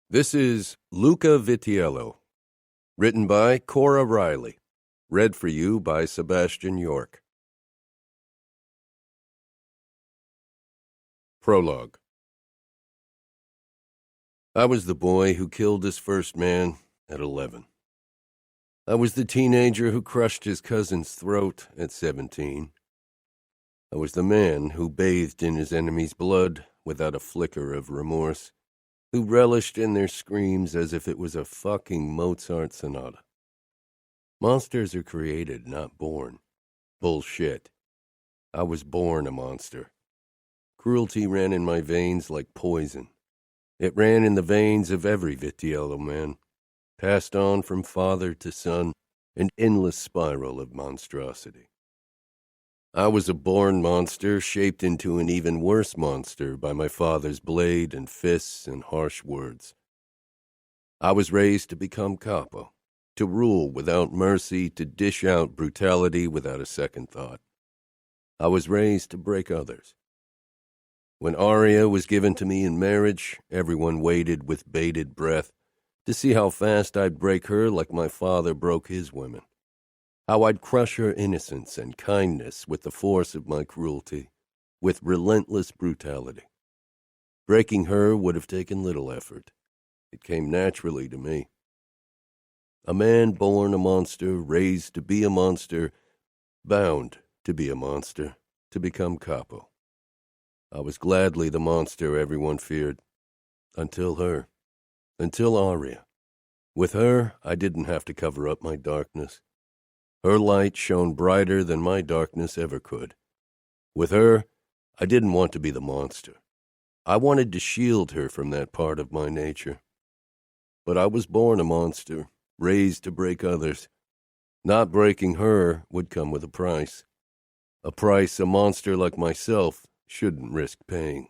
This is Luca Vitiello, written by Cora Reilly, read for you by Sebastian York. Prologue. I was the boy who killed his first man at 11. I was the teenager who crushed his cousin's throat at 17. I was the man who bathed in his enemy's blood without a flicker of remorse, who relished in their screams as if it was a fucking Mozart sonata. Monsters are created, not born. Bullshit. I was born a monster. Cruelty ran in my veins like poison. It ran in the veins of every Vitiello man, passed on from father to son, an endless spiral of monstrosity. I was a born monster, shaped into an even worse monster by my father's blade and fists and harsh words. I was raised to become capo, to rule without mercy, to dish out brutality without a second thought. I was raised to break others. When Aria was given to me in marriage, everyone waited with bated breath to see how fast I'd break her like my father broke his women. How I'd crush her innocence and kindness with the force of my cruelty, with relentless brutality. Breaking her would have taken little effort. It came naturally to me. A man born a monster, raised to be a monster, bound to be a monster, to become capo. I was gladly the monster everyone feared. Until her. Until Aria. With her, I didn't have to cover up my darkness. Her light shone brighter than my darkness ever could. With her, I didn't want to be the monster. I wanted to shield her from that part of my nature. But I was born a monster, raised to break others. Not breaking her would come with a price a monster like myself shouldn't risk paying.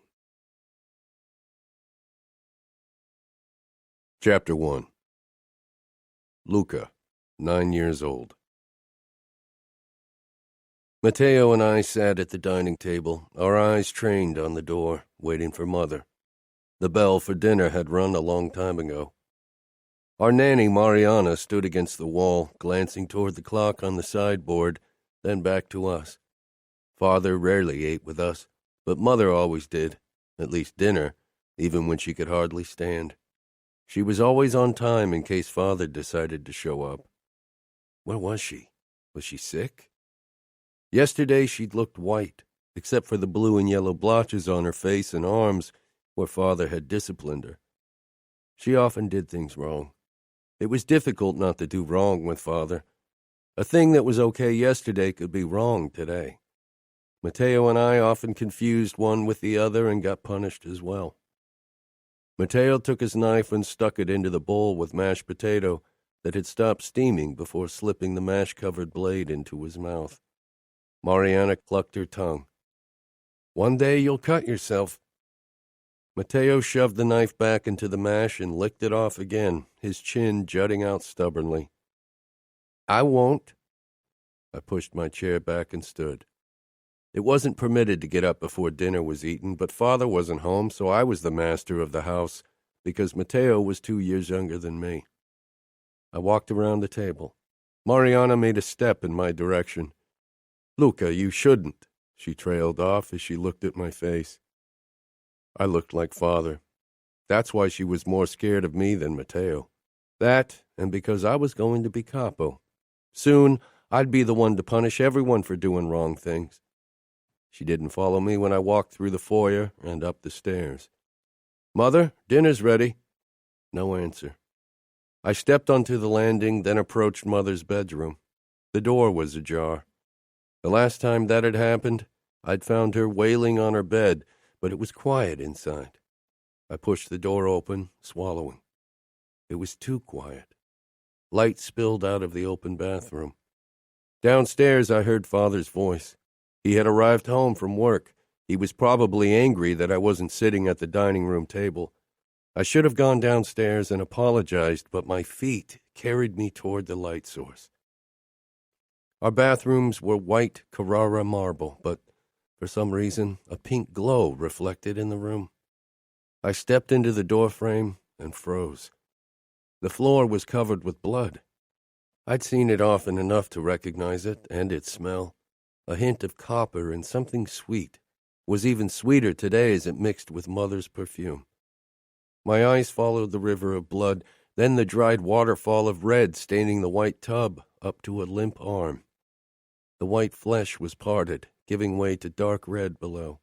Chapter 1. Luca, 9 years old. Matteo and I sat at the dining table, our eyes trained on the door, waiting for Mother. The bell for dinner had rung a long time ago. Our nanny, Mariana, stood against the wall, glancing toward the clock on the sideboard, then back to us. Father rarely ate with us, but Mother always did, at least dinner, even when she could hardly stand. She was always on time in case Father decided to show up. Where was she? Was she sick? Yesterday she'd looked white, except for the blue and yellow blotches on her face and arms where Father had disciplined her. She often did things wrong. It was difficult not to do wrong with Father. A thing that was okay yesterday could be wrong today. Matteo and I often confused one with the other and got punished as well. Matteo took his knife and stuck it into the bowl with mashed potato that had stopped steaming before slipping the mash-covered blade into his mouth. Mariana clucked her tongue. One day you'll cut yourself. Matteo shoved the knife back into the mash and licked it off again, his chin jutting out stubbornly. I won't. I pushed my chair back and stood. It wasn't permitted to get up before dinner was eaten, but Father wasn't home, so I was the master of the house, because Matteo was 2 years younger than me. I walked around the table. Mariana made a step in my direction. Luca, you shouldn't, she trailed off as she looked at my face. I looked like Father. That's why she was more scared of me than Matteo. That, and because I was going to be capo. Soon, I'd be the one to punish everyone for doing wrong things. She didn't follow me when I walked through the foyer and up the stairs. Mother, dinner's ready. No answer. I stepped onto the landing, then approached Mother's bedroom. The door was ajar. The last time that had happened, I'd found her wailing on her bed, but it was quiet inside. I pushed the door open, swallowing. It was too quiet. Light spilled out of the open bathroom. Downstairs, I heard Father's voice. He had arrived home from work. He was probably angry that I wasn't sitting at the dining room table. I should have gone downstairs and apologized, but my feet carried me toward the light source. Our bathrooms were white Carrara marble, but for some reason, a pink glow reflected in the room. I stepped into the doorframe, and froze. The floor was covered with blood. I'd seen it often enough to recognize it and its smell. A hint of copper and something sweet. Was even sweeter today as it mixed with Mother's perfume. My eyes followed the river of blood, then the dried waterfall of red staining the white tub up to a limp arm. The white flesh was parted, giving way to dark red below.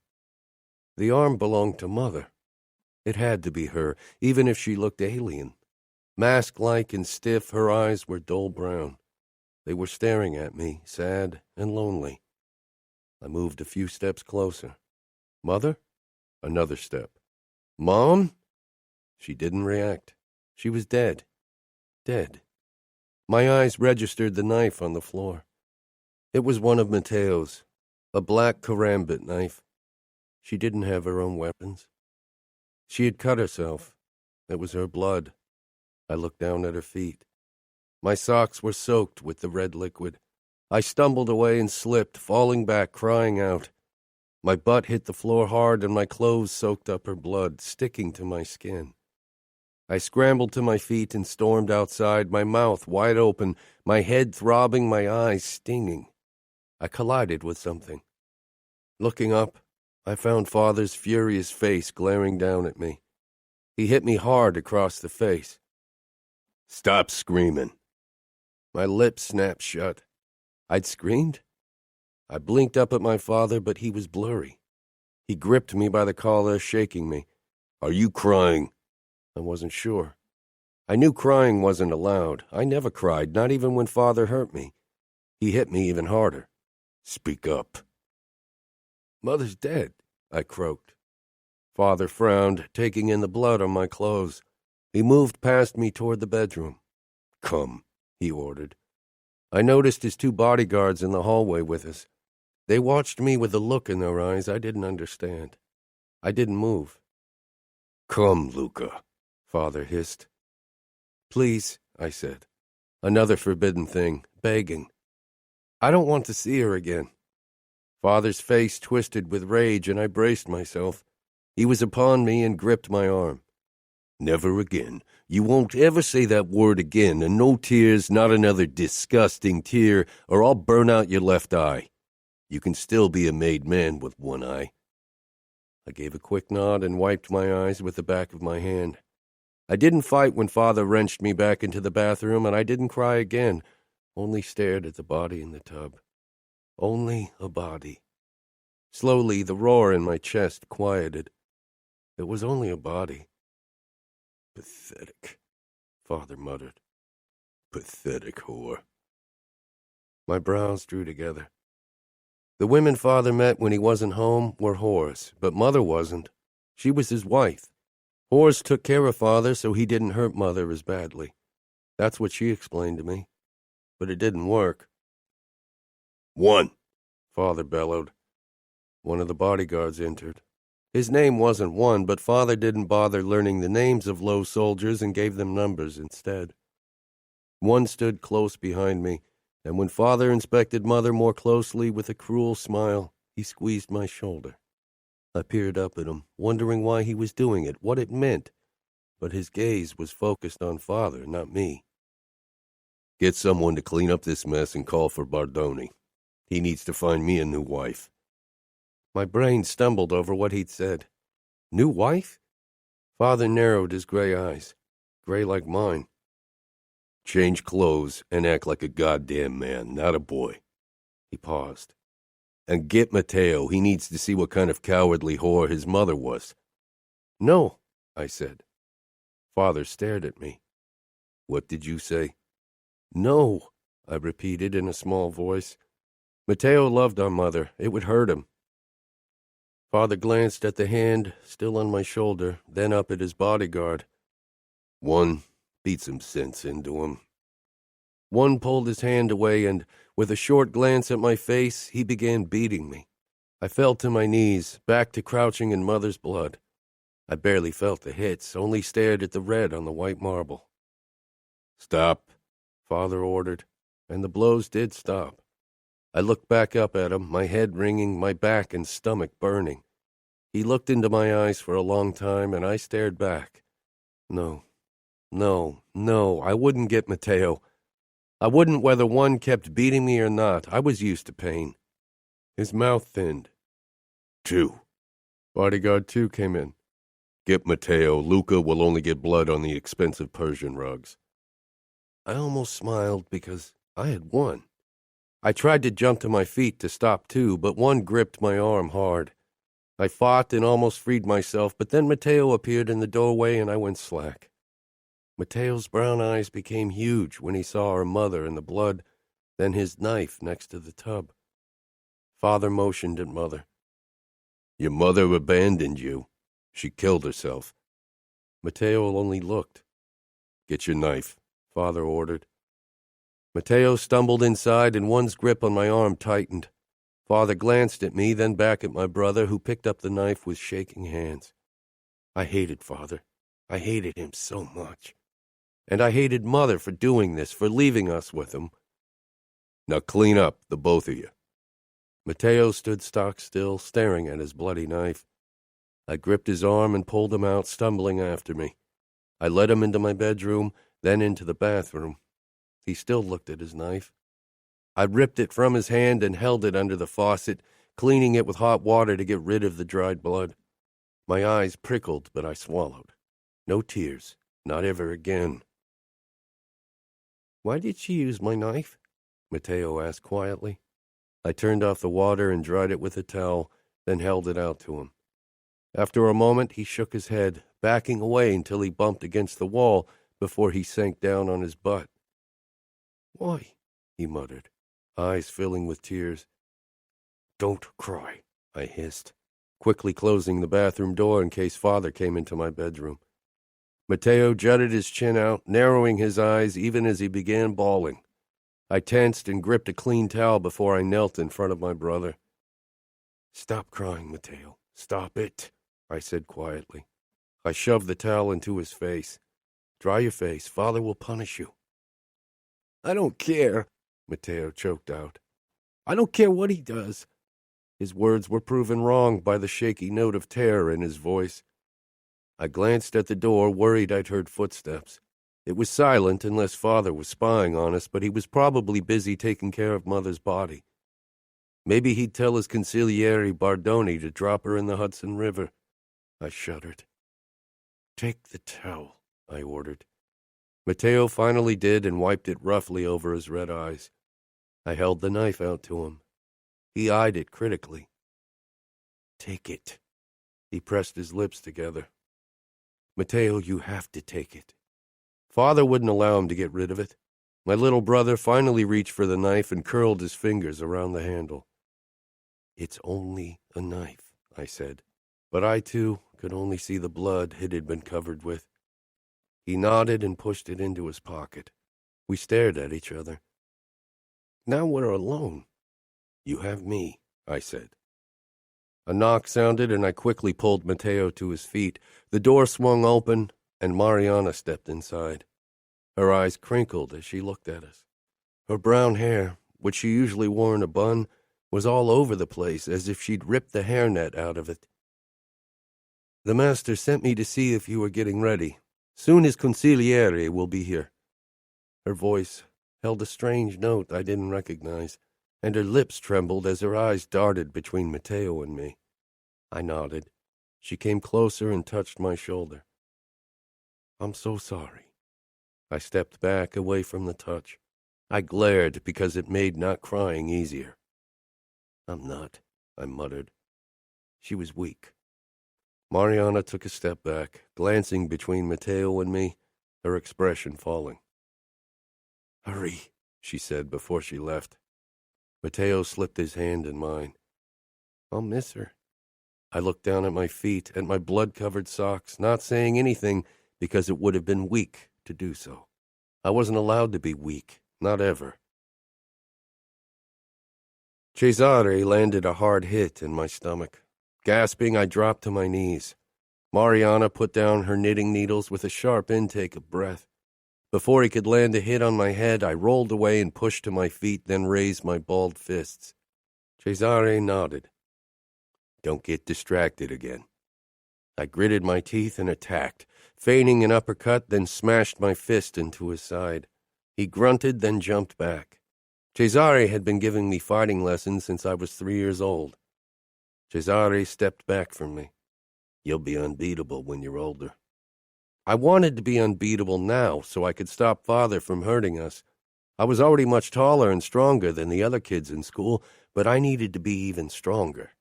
The arm belonged to Mother. It had to be her, even if she looked alien. Mask-like and stiff, her eyes were dull brown. They were staring at me, sad and lonely. I moved a few steps closer. Mother? Another step. Mom? She didn't react. She was dead. Dead. My eyes registered the knife on the floor. It was one of Mateo's, a black karambit knife. She didn't have her own weapons. She had cut herself. It was her blood. I looked down at her feet. My socks were soaked with the red liquid. I stumbled away and slipped, falling back, crying out. My butt hit the floor hard and my clothes soaked up her blood, sticking to my skin. I scrambled to my feet and stormed outside, my mouth wide open, my head throbbing, my eyes stinging. I collided with something. Looking up, I found Father's furious face glaring down at me. He hit me hard across the face. Stop screaming. My lips snapped shut. I'd screamed? I blinked up at my father, but he was blurry. He gripped me by the collar, shaking me. Are you crying? I wasn't sure. I knew crying wasn't allowed. I never cried, not even when Father hurt me. He hit me even harder. Speak up. Mother's dead, I croaked. Father frowned, taking in the blood on my clothes. He moved past me toward the bedroom. Come, he ordered. I noticed his two bodyguards in the hallway with us. They watched me with a look in their eyes I didn't understand. I didn't move. Come, Luca, Father hissed. Please, I said. Another forbidden thing, begging. I don't want to see her again. Father's face twisted with rage, and I braced myself. He was upon me and gripped my arm. Never again. You won't ever say that word again, and no tears, not another disgusting tear, or I'll burn out your left eye. You can still be a made man with one eye. I gave a quick nod and wiped my eyes with the back of my hand. I didn't fight when Father wrenched me back into the bathroom, and I didn't cry again, only stared at the body in the tub. Only a body. Slowly, the roar in my chest quieted. It was only a body. Pathetic, Father muttered. Pathetic whore. My brows drew together. The women Father met when he wasn't home were whores, but Mother wasn't. She was his wife. Whores took care of Father so he didn't hurt Mother as badly. That's what she explained to me. But it didn't work. One, Father bellowed. One of the bodyguards entered. His name wasn't One, but Father didn't bother learning the names of low soldiers and gave them numbers instead. One stood close behind me, and when Father inspected Mother more closely with a cruel smile, he squeezed my shoulder. I peered up at him, wondering why he was doing it, what it meant, but his gaze was focused on Father, not me. Get someone to clean up this mess and call for Bardoni. He needs to find me a new wife. My brain stumbled over what he'd said. New wife? Father narrowed his gray eyes, gray like mine. Change clothes and act like a goddamn man, not a boy. He paused. And get Mateo. He needs to see what kind of cowardly whore his mother was. No, I said. Father stared at me. What did you say? No, I repeated in a small voice. Mateo loved our mother. It would hurt him. Father glanced at the hand still on my shoulder, then up at his bodyguard. One, beat some sense into him. One pulled his hand away, and, with a short glance at my face, he began beating me. I fell to my knees, back to crouching in Mother's blood. I barely felt the hits, only stared at the red on the white marble. Stop, Father ordered, and the blows did stop. I looked back up at him, my head ringing, my back and stomach burning. He looked into my eyes for a long time, and I stared back. No, no, I wouldn't get Matteo. I wouldn't whether one kept beating me or not. I was used to pain. His mouth thinned. 2. Bodyguard 2 came in. Get Matteo. Luca will only get blood on the expensive Persian rugs. I almost smiled because I had won. I tried to jump to my feet to stop 2, but 1 gripped my arm hard. I fought and almost freed myself, but then Matteo appeared in the doorway and I went slack. Matteo's brown eyes became huge when he saw our mother and the blood, then his knife next to the tub. Father motioned at Mother. Your mother abandoned you. She killed herself. Matteo only looked. Get your knife, Father ordered. Matteo stumbled inside and 1's grip on my arm tightened. Father glanced at me, then back at my brother, who picked up the knife with shaking hands. I hated Father. I hated him so much. And I hated Mother for doing this, for leaving us with him. Now clean up, the both of you. Matteo stood stock still, staring at his bloody knife. I gripped his arm and pulled him out, stumbling after me. I led him into my bedroom, then into the bathroom. He still looked at his knife. I ripped it from his hand and held it under the faucet, cleaning it with hot water to get rid of the dried blood. My eyes prickled, but I swallowed. No tears, not ever again. Why did she use my knife? Matteo asked quietly. I turned off the water and dried it with a towel, then held it out to him. After a moment, he shook his head, backing away until he bumped against the wall before he sank down on his butt. Why? He muttered, eyes filling with tears. Don't cry, I hissed, quickly closing the bathroom door in case Father came into my bedroom. Matteo jutted his chin out, narrowing his eyes even as he began bawling. I tensed and gripped a clean towel before I knelt in front of my brother. Stop crying, Matteo. Stop it, I said quietly. I shoved the towel into his face. Dry your face. Father will punish you. I don't care, Matteo choked out. I don't care what he does. His words were proven wrong by the shaky note of terror in his voice. I glanced at the door, worried I'd heard footsteps. It was silent unless Father was spying on us, but he was probably busy taking care of Mother's body. Maybe he'd tell his consigliere Bardoni to drop her in the Hudson River. I shuddered. Take the towel, I ordered. Matteo finally did and wiped it roughly over his red eyes. I held the knife out to him. He eyed it critically. Take it. He pressed his lips together. Matteo, you have to take it. Father wouldn't allow him to get rid of it. My little brother finally reached for the knife and curled his fingers around the handle. It's only a knife, I said, but I, too, could only see the blood it had been covered with. He nodded and pushed it into his pocket. We stared at each other. Now we're alone. You have me, I said. A knock sounded, and I quickly pulled Matteo to his feet. The door swung open, and Mariana stepped inside. Her eyes crinkled as she looked at us. Her brown hair, which she usually wore in a bun, was all over the place, as if she'd ripped the hairnet out of it. The master sent me to see if you were getting ready. Soon his consigliere will be here. Her voice held a strange note I didn't recognize, and her lips trembled as her eyes darted between Matteo and me. I nodded. She came closer and touched my shoulder. I'm so sorry. I stepped back, away from the touch. I glared because it made not crying easier. I'm not, I muttered. She was weak. Mariana took a step back, glancing between Matteo and me, her expression falling. Hurry, she said before she left. Matteo slipped his hand in mine. I'll miss her. I looked down at my feet, at my blood-covered socks, not saying anything because it would have been weak to do so. I wasn't allowed to be weak, not ever. Cesare landed a hard hit in my stomach. Gasping, I dropped to my knees. Mariana put down her knitting needles with a sharp intake of breath. Before he could land a hit on my head, I rolled away and pushed to my feet, then raised my balled fists. Cesare nodded. Don't get distracted again. I gritted my teeth and attacked, feigning an uppercut, then smashed my fist into his side. He grunted, then jumped back. Cesare had been giving me fighting lessons since I was 3 years old. Cesare stepped back from me. You'll be unbeatable when you're older. I wanted to be unbeatable now so I could stop Father from hurting us. I was already much taller and stronger than the other kids in school, but I needed to be even stronger.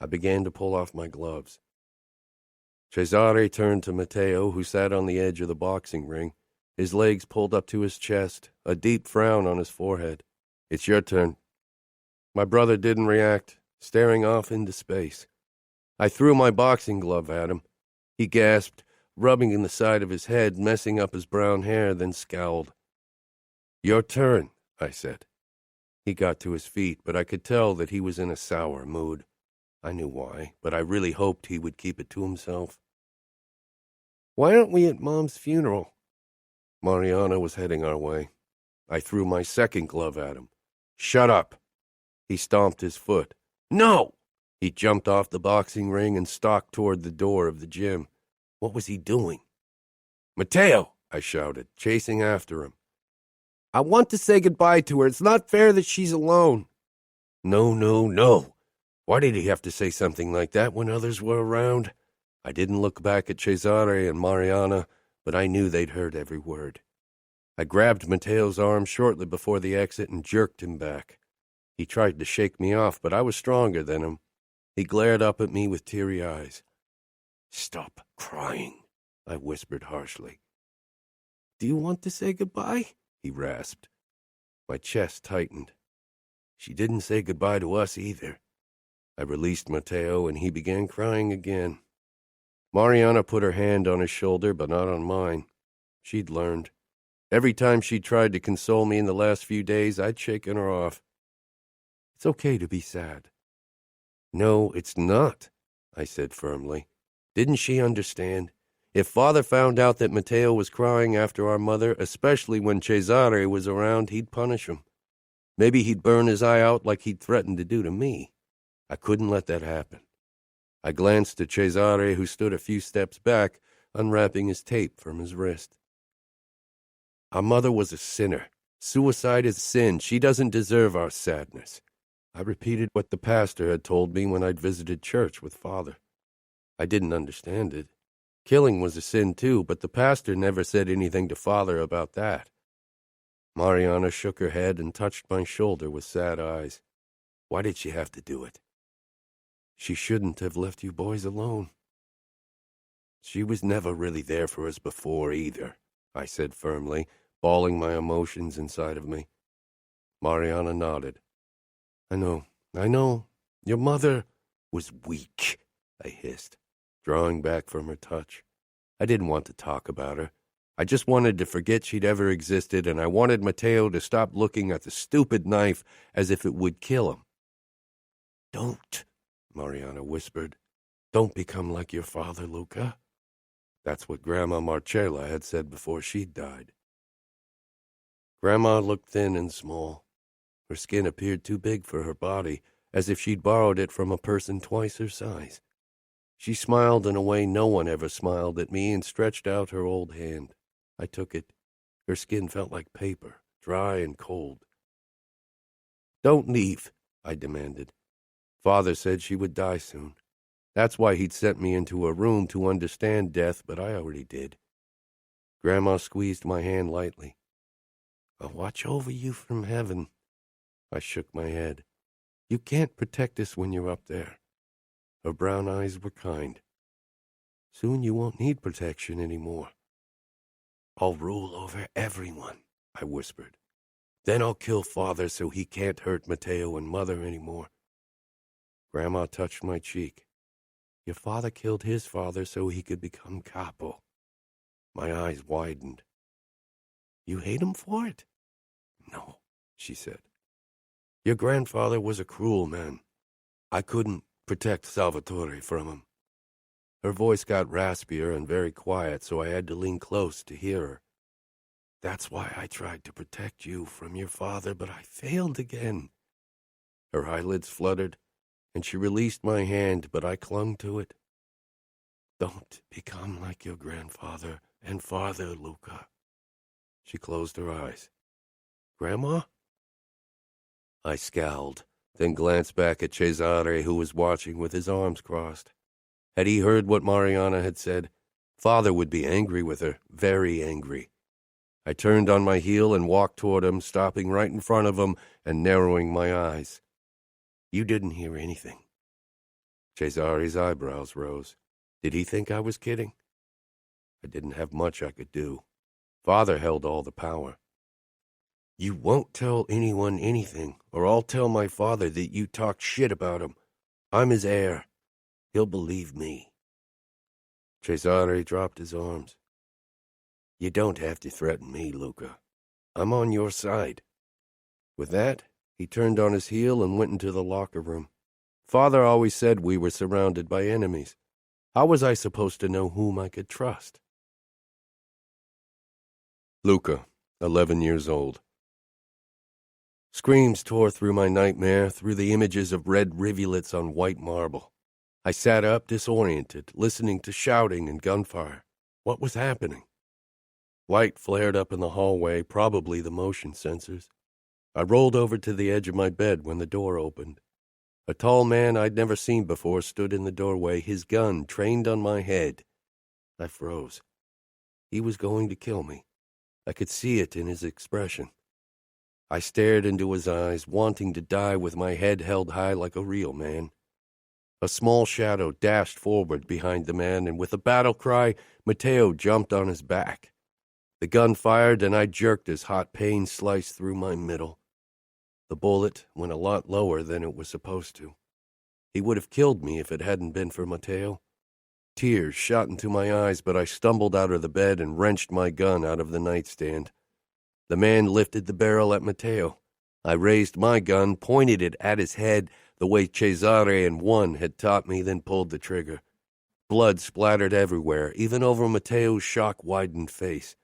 I began to pull off my gloves. Cesare turned to Matteo, who sat on the edge of the boxing ring, his legs pulled up to his chest, a deep frown on his forehead. It's your turn. My brother didn't react, staring off into space. I threw my boxing glove at him. He gasped, rubbing in the side of his head, messing up his brown hair, then scowled. Your turn, I said. He got to his feet, but I could tell that he was in a sour mood. I knew why, but I really hoped he would keep it to himself. Why aren't we at Mom's funeral? Mariana was heading our way. I threw my second glove at him. Shut up. He stomped his foot. No! He jumped off the boxing ring and stalked toward the door of the gym. What was he doing? Matteo, I shouted, chasing after him. I want to say goodbye to her. It's not fair that she's alone. No, no, no. Why did he have to say something like that when others were around? I didn't look back at Cesare and Mariana, but I knew they'd heard every word. I grabbed Matteo's arm shortly before the exit and jerked him back. He tried to shake me off, but I was stronger than him. He glared up at me with teary eyes. Stop crying, I whispered harshly. Do you want to say goodbye? He rasped. My chest tightened. She didn't say goodbye to us either. I released Matteo, and he began crying again. Mariana put her hand on his shoulder, but not on mine. She'd learned. Every time she'd tried to console me in the last few days, I'd shaken her off. It's okay to be sad. No, it's not, I said firmly. Didn't she understand? If Father found out that Matteo was crying after our mother, especially when Cesare was around, he'd punish him. Maybe he'd burn his eye out like he'd threatened to do to me. I couldn't let that happen. I glanced at Cesare, who stood a few steps back, unwrapping his tape from his wrist. Our mother was a sinner. Suicide is sin. She doesn't deserve our sadness. I repeated what the pastor had told me when I'd visited church with Father. I didn't understand it. Killing was a sin too, but the pastor never said anything to Father about that. Mariana shook her head and touched my shoulder with sad eyes. Why did she have to do it? She shouldn't have left you boys alone. She was never really there for us before either, I said firmly, bawling my emotions inside of me. Mariana nodded. I know. Your mother was weak, I hissed, drawing back from her touch. I didn't want to talk about her. I just wanted to forget she'd ever existed, and I wanted Matteo to stop looking at the stupid knife as if it would kill him. Don't, Mariana whispered. Don't become like your father, Luca. That's what Grandma Marcella had said before she'd died. Grandma looked thin and small. Her skin appeared too big for her body, as if she'd borrowed it from a person twice her size. She smiled in a way no one ever smiled at me and stretched out her old hand. I took it. Her skin felt like paper, dry and cold. Don't leave, I demanded. Father said she would die soon. That's why he'd sent me into a room to understand death, but I already did. Grandma squeezed my hand lightly. I'll watch over you from heaven. I shook my head. You can't protect us when you're up there. Her brown eyes were kind. Soon you won't need protection anymore. I'll rule over everyone, I whispered. Then I'll kill Father so he can't hurt Matteo and Mother anymore. Grandma touched my cheek. Your father killed his father so he could become capo. My eyes widened. You hate him for it? No, she said. Your grandfather was a cruel man. I couldn't protect Salvatore from him. Her voice got raspier and very quiet, so I had to lean close to hear her. That's why I tried to protect you from your father, but I failed again. Her eyelids fluttered, and she released my hand, but I clung to it. Don't become like your grandfather and father, Luca. She closed her eyes. Grandma? I scowled, then glanced back at Cesare, who was watching with his arms crossed. Had he heard what Mariana had said? Father would be angry with her, very angry. I turned on my heel and walked toward him, stopping right in front of him and narrowing my eyes. You didn't hear anything. Cesare's eyebrows rose. Did he think I was kidding? I didn't have much I could do. Father held all the power. You won't tell anyone anything, or I'll tell my father that you talked shit about him. I'm his heir. He'll believe me. Cesare dropped his arms. You don't have to threaten me, Luca. I'm on your side. With that, he turned on his heel and went into the locker room. Father always said we were surrounded by enemies. How was I supposed to know whom I could trust? Luca, 11 years old. Screams tore through my nightmare, through the images of red rivulets on white marble. I sat up, disoriented, listening to shouting and gunfire. What was happening? Light flared up in the hallway, probably the motion sensors. I rolled over to the edge of my bed when the door opened. A tall man I'd never seen before stood in the doorway, his gun trained on my head. I froze. He was going to kill me. I could see it in his expression. I stared into his eyes, wanting to die with my head held high like a real man. A small shadow dashed forward behind the man, and with a battle cry, Matteo jumped on his back. The gun fired, and I jerked as hot pain sliced through my middle. The bullet went a lot lower than it was supposed to. He would have killed me if it hadn't been for Matteo. Tears shot into my eyes, but I stumbled out of the bed and wrenched my gun out of the nightstand. The man lifted the barrel at Matteo. I raised my gun, pointed it at his head, the way Cesare and One had taught me, then pulled the trigger. Blood splattered everywhere, even over Matteo's shock-widened face.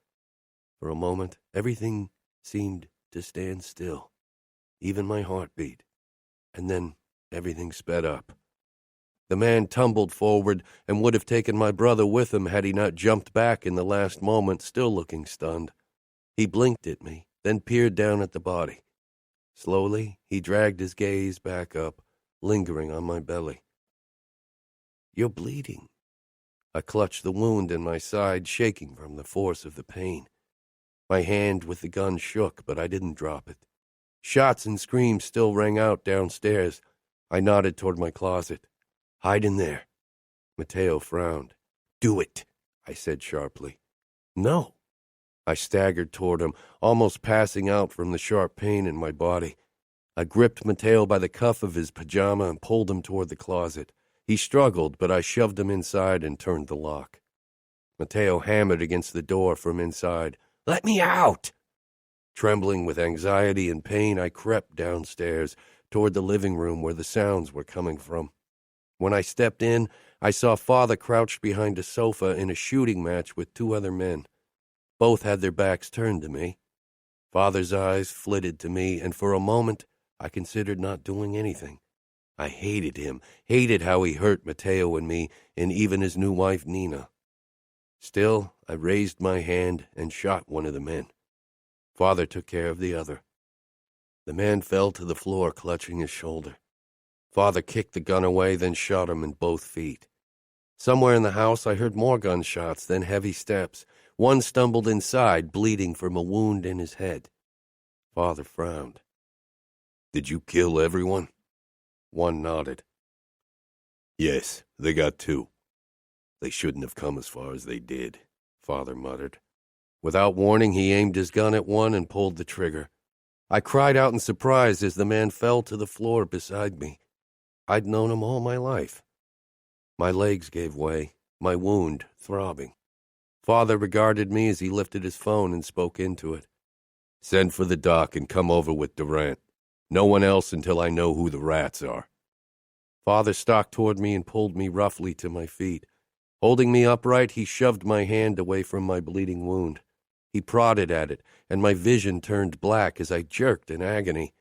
For a moment, everything seemed to stand still, even my heartbeat. And then everything sped up. The man tumbled forward and would have taken my brother with him had he not jumped back in the last moment, still looking stunned. He blinked at me, then peered down at the body. Slowly, he dragged his gaze back up, lingering on my belly. You're bleeding. I clutched the wound in my side, shaking from the force of the pain. My hand with the gun shook, but I didn't drop it. Shots and screams still rang out downstairs. I nodded toward my closet. Hide in there. Matteo frowned. Do it, I said sharply. No. I staggered toward him, almost passing out from the sharp pain in my body. I gripped Matteo by the cuff of his pajama and pulled him toward the closet. He struggled, but I shoved him inside and turned the lock. Matteo hammered against the door from inside. Let me out! Trembling with anxiety and pain, I crept downstairs toward the living room where the sounds were coming from. When I stepped in, I saw Father crouched behind a sofa in a shooting match with two other men. Both had their backs turned to me. Father's eyes flitted to me, and for a moment I considered not doing anything. I hated him, hated how he hurt Matteo and me, and even his new wife, Nina. Still, I raised my hand and shot one of the men. Father took care of the other. The man fell to the floor, clutching his shoulder. Father kicked the gun away, then shot him in both feet. Somewhere in the house I heard more gunshots, then heavy steps. One stumbled inside, bleeding from a wound in his head. Father frowned. Did you kill everyone? One nodded. Yes, they got two. They shouldn't have come as far as they did, Father muttered. Without warning, he aimed his gun at one and pulled the trigger. I cried out in surprise as the man fell to the floor beside me. I'd known him all my life. My legs gave way, my wound throbbing. Father regarded me as he lifted his phone and spoke into it. Send for the doc and come over with Durant. No one else until I know who the rats are. Father stalked toward me and pulled me roughly to my feet. Holding me upright, he shoved my hand away from my bleeding wound. He prodded at it, and my vision turned black as I jerked in agony.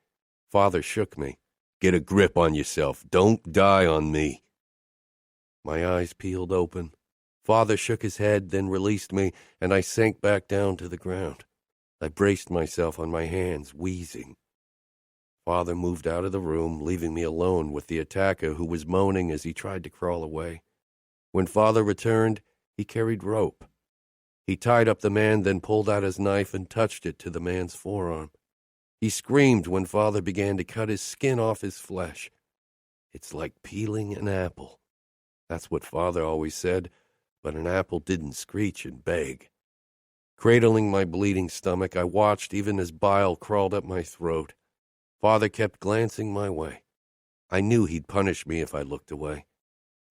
Father shook me. Get a grip on yourself. Don't die on me. My eyes peeled open. Father shook his head, then released me, and I sank back down to the ground. I braced myself on my hands, wheezing. Father moved out of the room, leaving me alone with the attacker who was moaning as he tried to crawl away. When Father returned, he carried rope. He tied up the man, then pulled out his knife and touched it to the man's forearm. He screamed when Father began to cut his skin off his flesh. It's like peeling an apple. That's what Father always said, but an apple didn't screech and beg. Cradling my bleeding stomach, I watched even as bile crawled up my throat. Father kept glancing my way. I knew he'd punish me if I looked away.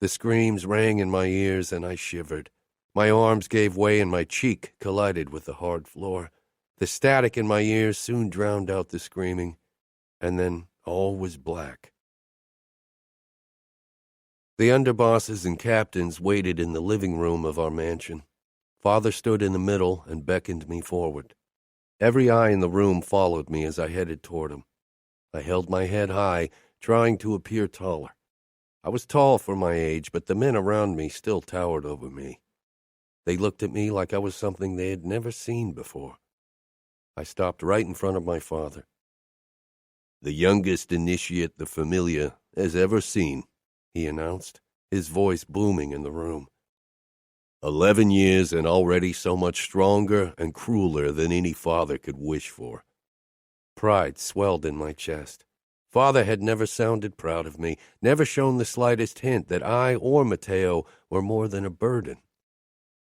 The screams rang in my ears, and I shivered. My arms gave way, and my cheek collided with the hard floor. The static in my ears soon drowned out the screaming, and then all was black. The underbosses and captains waited in the living room of our mansion. Father stood in the middle and beckoned me forward. Every eye in the room followed me as I headed toward him. I held my head high, trying to appear taller. I was tall for my age, but the men around me still towered over me. They looked at me like I was something they had never seen before. I stopped right in front of my father. "The youngest initiate the Familia has ever seen," he announced, his voice booming in the room. 11 years and already so much stronger and crueler than any father could wish for. Pride swelled in my chest. Father had never sounded proud of me, never shown the slightest hint that I or Matteo were more than a burden.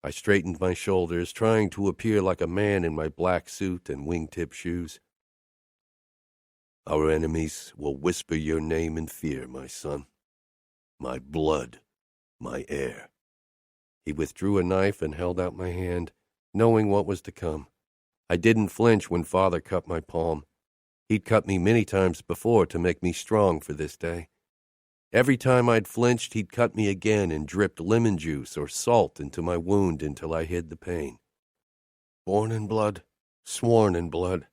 I straightened my shoulders, trying to appear like a man in my black suit and wingtip shoes. "Our enemies will whisper your name in fear, my son. My blood, my heir." He withdrew a knife and held out my hand, knowing what was to come. I didn't flinch when Father cut my palm. He'd cut me many times before to make me strong for this day. Every time I'd flinched, he'd cut me again and dripped lemon juice or salt into my wound until I hid the pain. Born in blood, sworn in blood.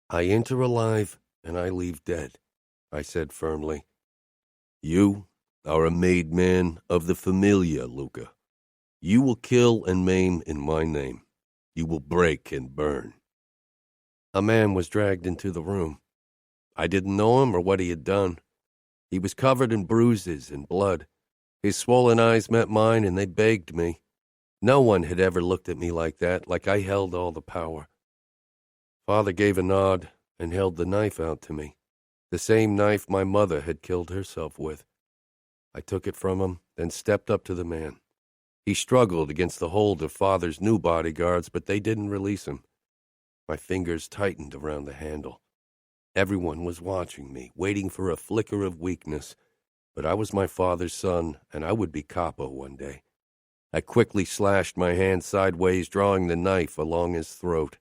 I enter alive and I leave dead, I said firmly. "You are a made man of the Familia, Luca. You will kill and maim in my name. You will break and burn." A man was dragged into the room. I didn't know him or what he had done. He was covered in bruises and blood. His swollen eyes met mine, and they begged me. No one had ever looked at me like that, like I held all the power. Father gave a nod and held the knife out to me, the same knife my mother had killed herself with. I took it from him, then stepped up to the man. He struggled against the hold of Father's new bodyguards, but they didn't release him. My fingers tightened around the handle. Everyone was watching me, waiting for a flicker of weakness, but I was my father's son, and I would be capo one day. I quickly slashed my hand sideways, drawing the knife along his throat.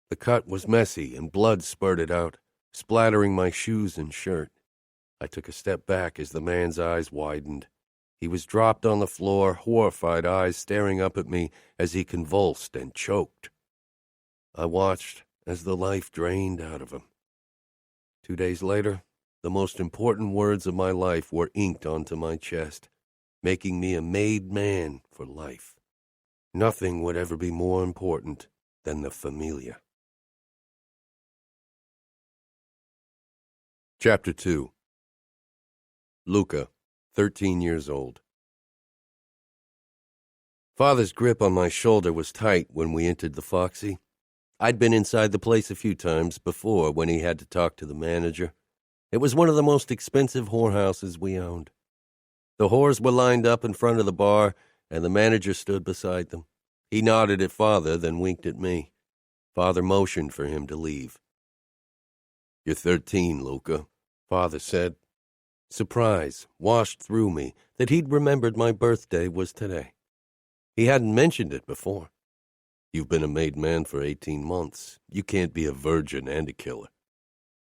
The cut was messy, and blood spurted out, splattering my shoes and shirt. I took a step back as the man's eyes widened. He was dropped on the floor, horrified eyes staring up at me as he convulsed and choked. I watched as the life drained out of him. 2 days later, the most important words of my life were inked onto my chest, making me a made man for life. Nothing would ever be more important than the Familia. Chapter 2. Luca, 13 years old. Father's grip on my shoulder was tight when we entered the Foxy. I'd been inside the place a few times before when he had to talk to the manager. It was one of the most expensive whorehouses we owned. The whores were lined up in front of the bar, and the manager stood beside them. He nodded at Father, then winked at me. Father motioned for him to leave. "You're 13, Luca," Father said. Surprise washed through me that he'd remembered my birthday was today. He hadn't mentioned it before. "You've been a made man for 18 months. You can't be a virgin and a killer."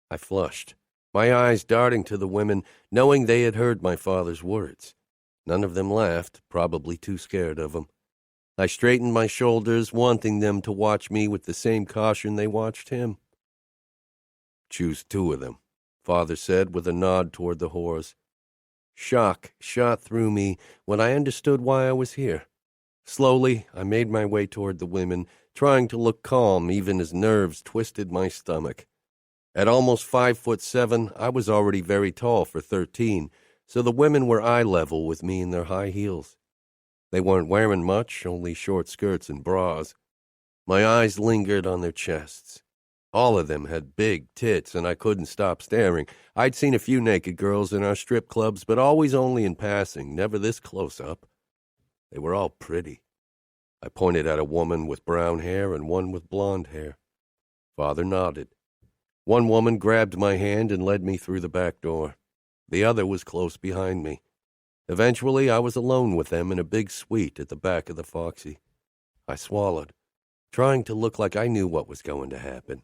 I flushed, my eyes darting to the women, knowing they had heard my father's words. None of them laughed, probably too scared of him. I straightened my shoulders, wanting them to watch me with the same caution they watched him. "Choose 2 of them," Father said with a nod toward the whores. Shock shot through me when I understood why I was here. Slowly, I made my way toward the women, trying to look calm even as nerves twisted my stomach. At almost 5'7", I was already very tall for 13, so the women were eye level with me in their high heels. They weren't wearing much, only short skirts and bras. My eyes lingered on their chests. All of them had big tits, and I couldn't stop staring. I'd seen a few naked girls in our strip clubs, but always only in passing, never this close up. They were all pretty. I pointed at a woman with brown hair and one with blonde hair. Father nodded. One woman grabbed my hand and led me through the back door. The other was close behind me. Eventually, I was alone with them in a big suite at the back of the Foxy. I swallowed, trying to look like I knew what was going to happen.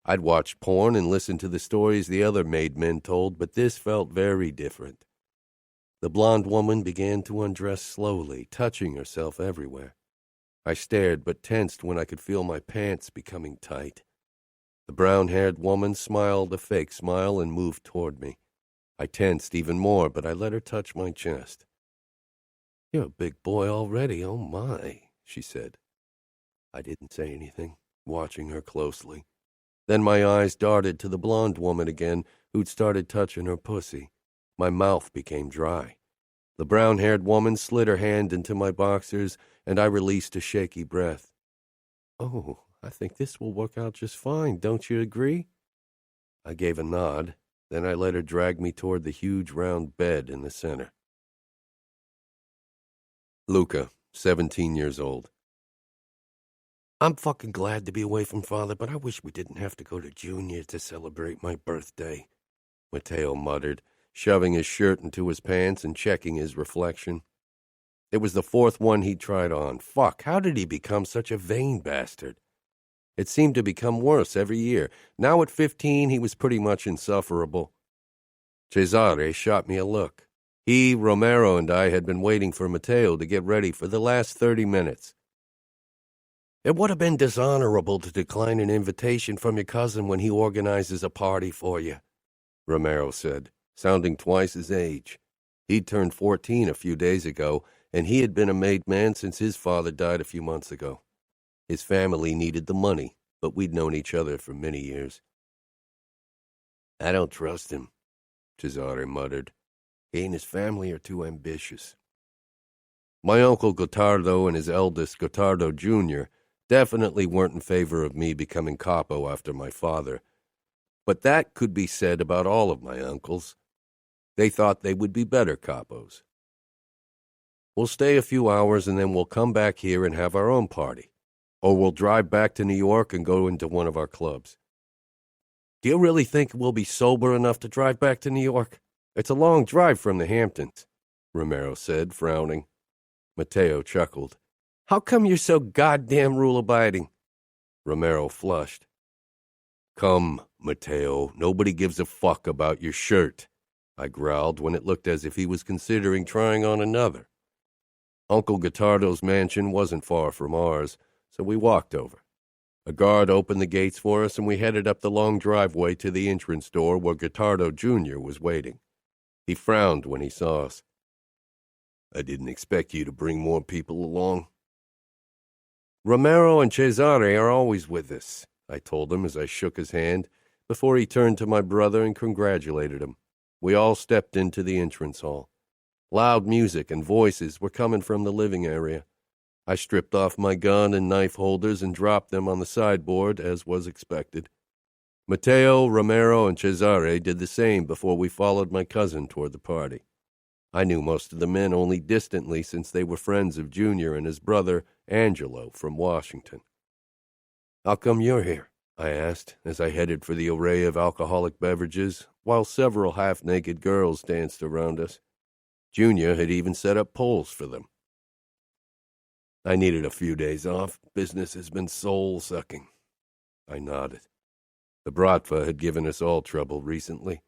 I'd watched porn and listened to the stories the other made men told, but this felt very different. The blonde woman began to undress slowly, touching herself everywhere. I stared but tensed when I could feel my pants becoming tight. The brown-haired woman smiled a fake smile and moved toward me. I tensed even more, but I let her touch my chest. "You're a big boy already, oh my," she said. I didn't say anything, watching her closely. Then my eyes darted to the blonde woman again, who'd started touching her pussy. My mouth became dry. The brown-haired woman slid her hand into my boxers, and I released a shaky breath. "Oh, I think this will work out just fine, don't you agree?" I gave a nod, then I let her drag me toward the huge round bed in the center. Luca, 17 years old. "I'm fucking glad to be away from Father, but I wish we didn't have to go to Junior to celebrate my birthday," Matteo muttered, shoving his shirt into his pants and checking his reflection. It was the fourth one he'd tried on. Fuck, how did he become such a vain bastard? It seemed to become worse every year. Now at 15, he was pretty much insufferable. Cesare shot me a look. He, Romero, and I had been waiting for Matteo to get ready for the last 30 minutes. "It would have been dishonorable to decline an invitation from your cousin when he organizes a party for you," Romero said, sounding twice his age. He'd turned 14 a few days ago, and he had been a made man since his father died a few months ago. His family needed the money, but we'd known each other for many years. "I don't trust him," Cesare muttered. "He and his family are too ambitious." My uncle Gottardo and his eldest, Gottardo Jr., definitely weren't in favor of me becoming capo after my father. But that could be said about all of my uncles. They thought they would be better capos. "We'll stay a few hours and then we'll come back here and have our own party. Or we'll drive back to New York and go into one of our clubs." "Do you really think we'll be sober enough to drive back to New York? It's a long drive from the Hamptons," Romero said, frowning. Matteo chuckled. "How come you're so goddamn rule-abiding?" Romero flushed. "Come, Matteo, nobody gives a fuck about your shirt," I growled when it looked as if he was considering trying on another. Uncle Gottardo's mansion wasn't far from ours, so we walked over. A guard opened the gates for us, and we headed up the long driveway to the entrance door where Gottardo Jr. was waiting. He frowned when he saw us. "I didn't expect you to bring more people along." "Romero and Cesare are always with us," I told him as I shook his hand, before he turned to my brother and congratulated him. We all stepped into the entrance hall. Loud music and voices were coming from the living area. I stripped off my gun and knife holders and dropped them on the sideboard, as was expected. Matteo, Romero, and Cesare did the same before we followed my cousin toward the party. I knew most of the men only distantly since they were friends of Junior and his brother, Angelo, from Washington. "How come you're here?" I asked as I headed for the array of alcoholic beverages, while several half-naked girls danced around us. Junior had even set up poles for them. "I needed a few days off. Business has been soul-sucking." I nodded. The Bratva had given us all trouble recently.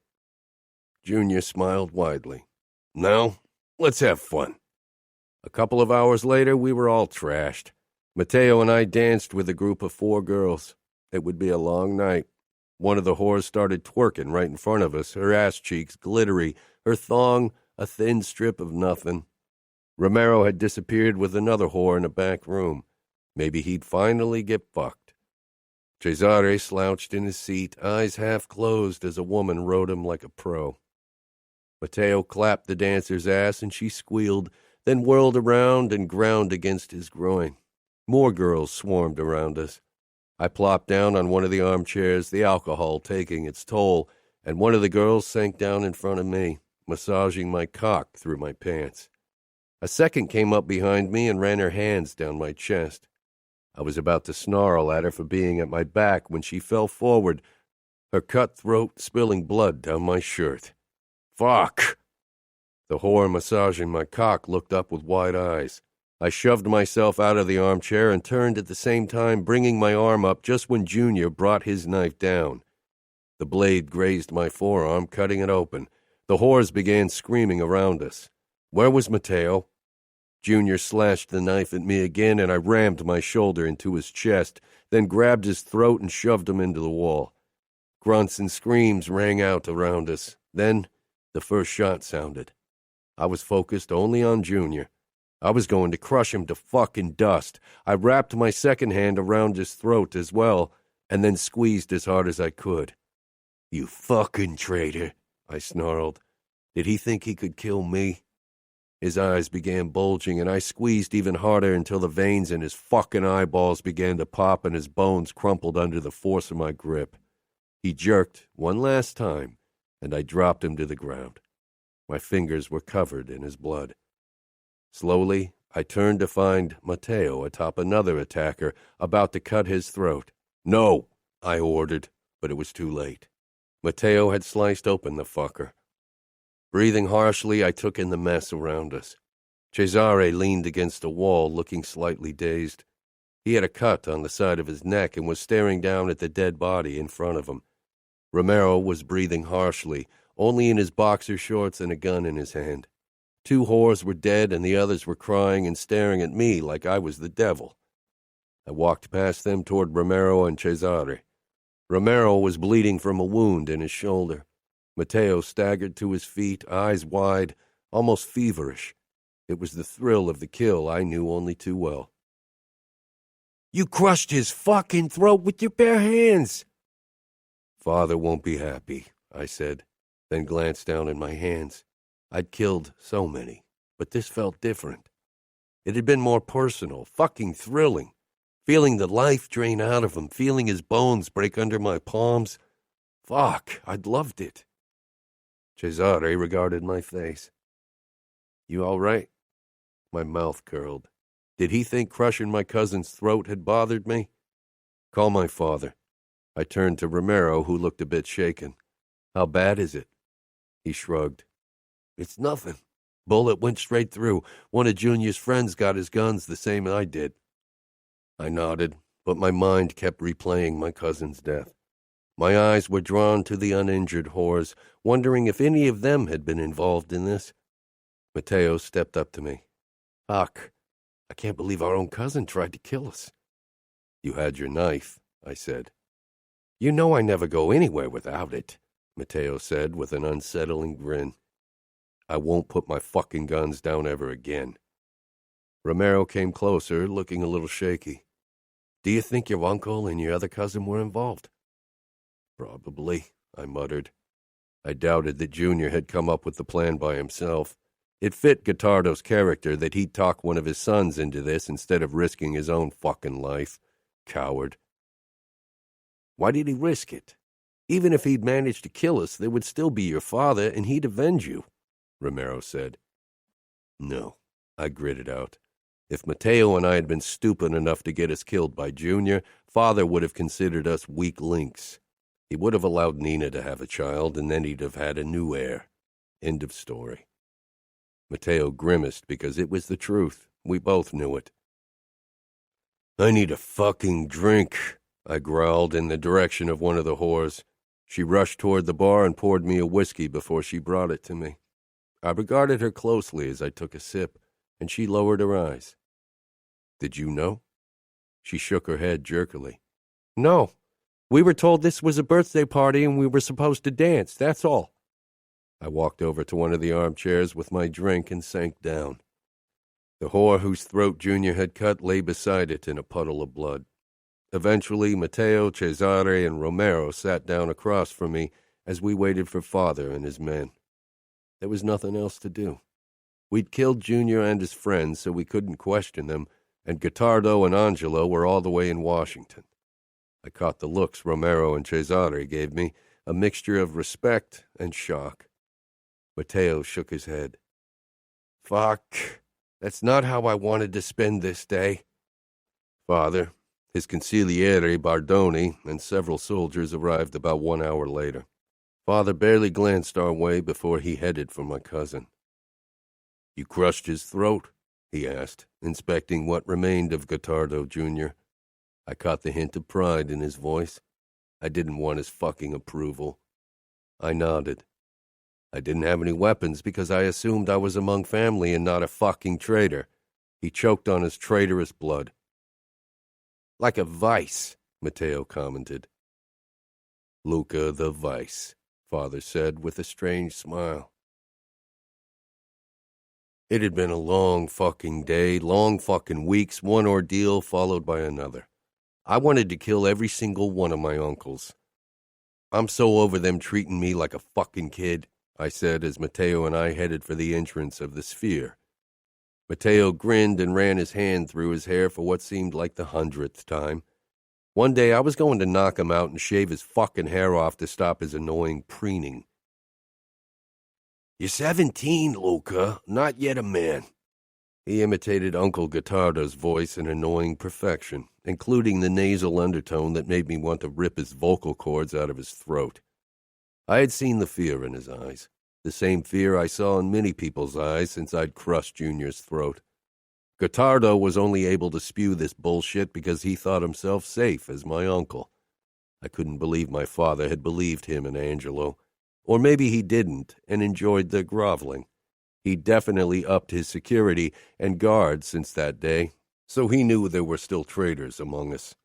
Junior smiled widely. "Now, let's have fun." A couple of hours later, we were all trashed. Matteo and I danced with a group of 4 girls. It would be a long night. One of the whores started twerking right in front of us, her ass cheeks glittery, her thong a thin strip of nothing. Romero had disappeared with another whore in a back room. Maybe he'd finally get fucked. Cesare slouched in his seat, eyes half closed as a woman rode him like a pro. Matteo clapped the dancer's ass and she squealed, then whirled around and ground against his groin. More girls swarmed around us. I plopped down on one of the armchairs, the alcohol taking its toll, and one of the girls sank down in front of me, massaging my cock through my pants. A second came up behind me and ran her hands down my chest. I was about to snarl at her for being at my back when she fell forward, her cut throat spilling blood down my shirt. Fuck! The whore massaging my cock looked up with wide eyes. I shoved myself out of the armchair and turned at the same time, bringing my arm up just when Junior brought his knife down. The blade grazed my forearm, cutting it open. The whores began screaming around us. Where was Matteo? Junior slashed the knife at me again, and I rammed my shoulder into his chest, then grabbed his throat and shoved him into the wall. Grunts and screams rang out around us. Then the first shot sounded. I was focused only on Junior. I was going to crush him to fucking dust. I wrapped my second hand around his throat as well, and then squeezed as hard as I could. You fucking traitor, I snarled. Did he think he could kill me? His eyes began bulging, and I squeezed even harder until the veins in his fucking eyeballs began to pop and his bones crumpled under the force of my grip. He jerked one last time, and I dropped him to the ground. My fingers were covered in his blood. Slowly, I turned to find Matteo atop another attacker, about to cut his throat. No, I ordered, but it was too late. Matteo had sliced open the fucker. Breathing harshly, I took in the mess around us. Cesare leaned against a wall, looking slightly dazed. He had a cut on the side of his neck and was staring down at the dead body in front of him. Romero was breathing harshly, only in his boxer shorts and a gun in his hand. 2 whores were dead, and the others were crying and staring at me like I was the devil. I walked past them toward Romero and Cesare. Romero was bleeding from a wound in his shoulder. Matteo staggered to his feet, eyes wide, almost feverish. It was the thrill of the kill I knew only too well. You crushed his fucking throat with your bare hands! Father won't be happy, I said, then glanced down at my hands. I'd killed so many, but this felt different. It had been more personal, fucking thrilling. Feeling the life drain out of him, feeling his bones break under my palms. Fuck, I'd loved it. Cesare regarded my face. You all right? My mouth curled. Did he think crushing my cousin's throat had bothered me? Call my father. I turned to Romero, who looked a bit shaken. How bad is it? He shrugged. It's nothing. Bullet went straight through. One of Junior's friends got his guns the same as I did. I nodded, but my mind kept replaying my cousin's death. My eyes were drawn to the uninjured whores, wondering if any of them had been involved in this. Matteo stepped up to me. Fuck, I can't believe our own cousin tried to kill us. You had your knife, I said. You know I never go anywhere without it, Matteo said with an unsettling grin. I won't put my fucking guns down ever again. Romero came closer, looking a little shaky. Do you think your uncle and your other cousin were involved? Probably, I muttered. I doubted that Junior had come up with the plan by himself. It fit Gottardo's character that he'd talk one of his sons into this instead of risking his own fucking life. Coward. Why did he risk it? Even if he'd managed to kill us, there would still be your father, and he'd avenge you, Romero said. No, I gritted out. If Matteo and I had been stupid enough to get us killed by Junior, Father would have considered us weak links. He would have allowed Nina to have a child, and then he'd have had a new heir. End of story. Matteo grimaced because it was the truth. We both knew it. I need a fucking drink, I growled in the direction of one of the whores. She rushed toward the bar and poured me a whiskey before she brought it to me. I regarded her closely as I took a sip, and she lowered her eyes. Did you know? She shook her head jerkily. No. We were told this was a birthday party and we were supposed to dance, that's all. I walked over to one of the armchairs with my drink and sank down. The whore whose throat Junior had cut lay beside it in a puddle of blood. Eventually, Matteo, Cesare, and Romero sat down across from me as we waited for Father and his men. There was nothing else to do. We'd killed Junior and his friends, so we couldn't question them, and Gottardo and Angelo were all the way in Washington. I caught the looks Romero and Cesare gave me, a mixture of respect and shock. Matteo shook his head. Fuck, that's not how I wanted to spend this day. Father, his consigliere Bardoni, and several soldiers arrived about 1 hour later. Father barely glanced our way before he headed for my cousin. You crushed his throat? He asked, inspecting what remained of Gottardo Jr. I caught the hint of pride in his voice. I didn't want his fucking approval. I nodded. I didn't have any weapons because I assumed I was among family and not a fucking traitor. He choked on his traitorous blood. Like a vice, Matteo commented. Luca the vice, Father said with a strange smile. It had been a long fucking day, long fucking weeks, one ordeal followed by another. I wanted to kill every single one of my uncles. I'm so over them treating me like a fucking kid, I said as Matteo and I headed for the entrance of the sphere. Matteo grinned and ran his hand through his hair for what seemed like the 100th time. One day I was going to knock him out and shave his fucking hair off to stop his annoying preening. You're 17, Luca, not yet a man. He imitated Uncle Gottardo's voice in annoying perfection, including the nasal undertone that made me want to rip his vocal cords out of his throat. I had seen the fear in his eyes, the same fear I saw in many people's eyes since I'd crushed Junior's throat. Gottardo was only able to spew this bullshit because he thought himself safe as my uncle. I couldn't believe my father had believed him and Angelo. Or maybe he didn't and enjoyed the groveling. He definitely upped his security and guards since that day, so he knew there were still traitors among us.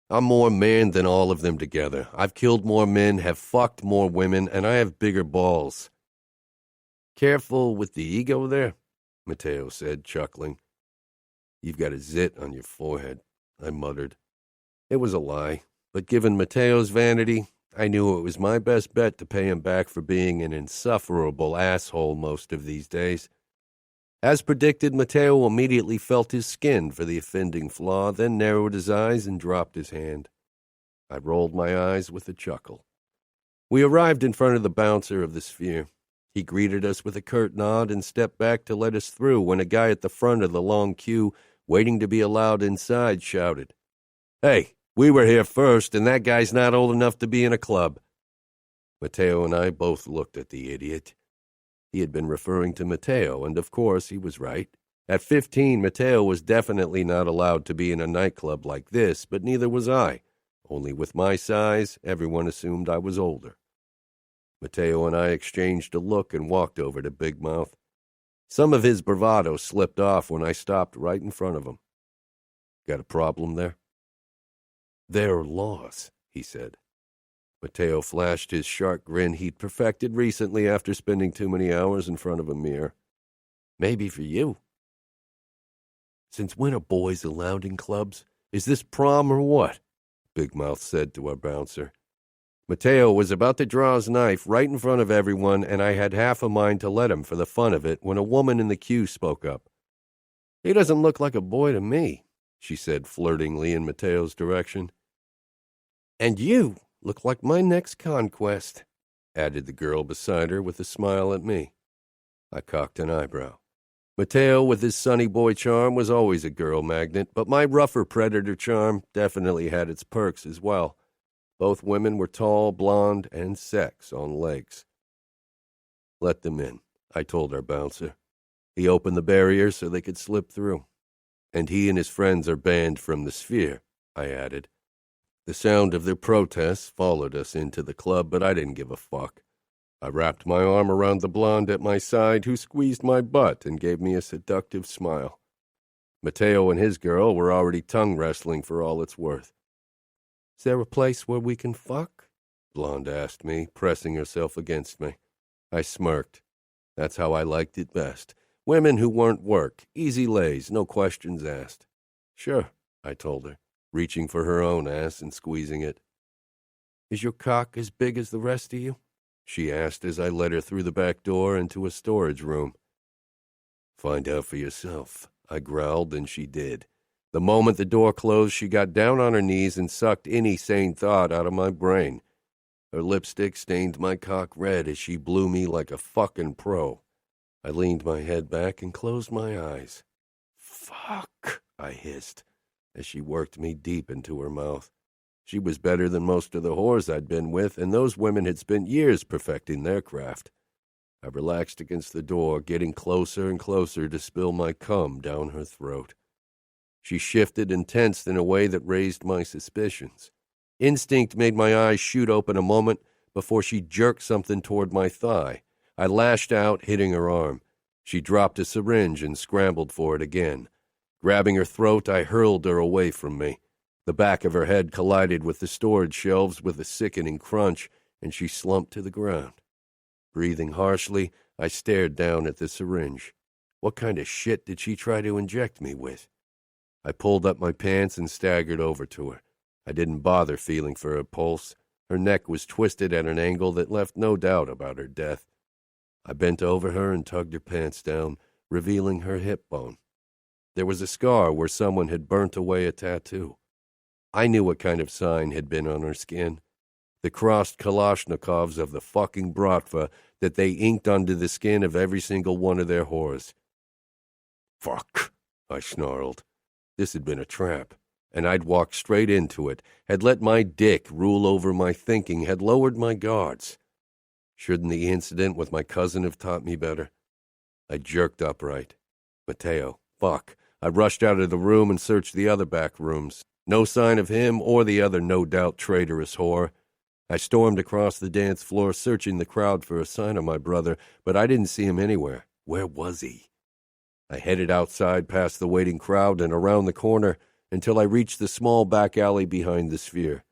I'm more man than all of them together. I've killed more men, have fucked more women, and I have bigger balls. Careful with the ego there, Matteo said, chuckling. You've got a zit on your forehead, I muttered. It was a lie, but given Matteo's vanity, I knew it was my best bet to pay him back for being an insufferable asshole most of these days. As predicted, Matteo immediately felt his skin for the offending flaw, then narrowed his eyes and dropped his hand. I rolled my eyes with a chuckle. We arrived in front of the bouncer of the sphere. He greeted us with a curt nod and stepped back to let us through when a guy at the front of the long queue, waiting to be allowed inside, shouted, "Hey, we were here first, and that guy's not old enough to be in a club." Matteo and I both looked at the idiot. He had been referring to Matteo, and of course he was right. At 15, Matteo was definitely not allowed to be in a nightclub like this, but neither was I. Only with my size, everyone assumed I was older. Matteo and I exchanged a look and walked over to Big Mouth. Some of his bravado slipped off when I stopped right in front of him. Got a problem there? There are laws, he said. Matteo flashed his sharp grin he'd perfected recently after spending too many hours in front of a mirror. Maybe for you. Since when are boys allowed in clubs? Is this prom or what? Big Mouth said to our bouncer. Matteo was about to draw his knife right in front of everyone, and I had half a mind to let him for the fun of it when a woman in the queue spoke up. He doesn't look like a boy to me, she said flirtingly in Matteo's direction. And you look like my next conquest, added the girl beside her with a smile at me. I cocked an eyebrow. Matteo, with his sunny boy charm, was always a girl magnet, but my rougher predator charm definitely had its perks as well. Both women were tall, blonde, and sex on legs. Let them in, I told our bouncer. He opened the barrier so they could slip through. And he and his friends are banned from the sphere, I added. The sound of their protests followed us into the club, but I didn't give a fuck. I wrapped my arm around the blonde at my side, who squeezed my butt and gave me a seductive smile. Matteo and his girl were already tongue wrestling for all it's worth. Is there a place where we can fuck? Blonde asked me, pressing herself against me. I smirked. That's how I liked it best. Women who weren't work, easy lays, no questions asked. Sure, I told her, reaching for her own ass and squeezing it. Is your cock as big as the rest of you? She asked as I led her through the back door into a storage room. Find out for yourself, I growled, and she did. The moment the door closed, she got down on her knees and sucked any sane thought out of my brain. Her lipstick stained my cock red as she blew me like a fucking pro. I leaned my head back and closed my eyes. Fuck, I hissed as she worked me deep into her mouth. She was better than most of the whores I'd been with, and those women had spent years perfecting their craft. I relaxed against the door, getting closer and closer to spill my cum down her throat. She shifted and tensed in a way that raised my suspicions. Instinct made my eyes shoot open a moment before she jerked something toward my thigh. I lashed out, hitting her arm. She dropped a syringe and scrambled for it again. Grabbing her throat, I hurled her away from me. The back of her head collided with the storage shelves with a sickening crunch, and she slumped to the ground. Breathing harshly, I stared down at the syringe. What kind of shit did she try to inject me with? I pulled up my pants and staggered over to her. I didn't bother feeling for her pulse. Her neck was twisted at an angle that left no doubt about her death. I bent over her and tugged her pants down, revealing her hip bone. There was a scar where someone had burnt away a tattoo. I knew what kind of sign had been on her skin. The crossed Kalashnikovs of the fucking Bratva that they inked onto the skin of every single one of their whores. Fuck, I snarled. This had been a trap, and I'd walked straight into it, had let my dick rule over my thinking, had lowered my guards. Shouldn't the incident with my cousin have taught me better? I jerked upright. Matteo, fuck. I rushed out of the room and searched the other back rooms. No sign of him or the other no-doubt traitorous whore. I stormed across the dance floor, searching the crowd for a sign of my brother, but I didn't see him anywhere. Where was he? I headed outside past the waiting crowd and around the corner until I reached the small back alley behind the Sphere.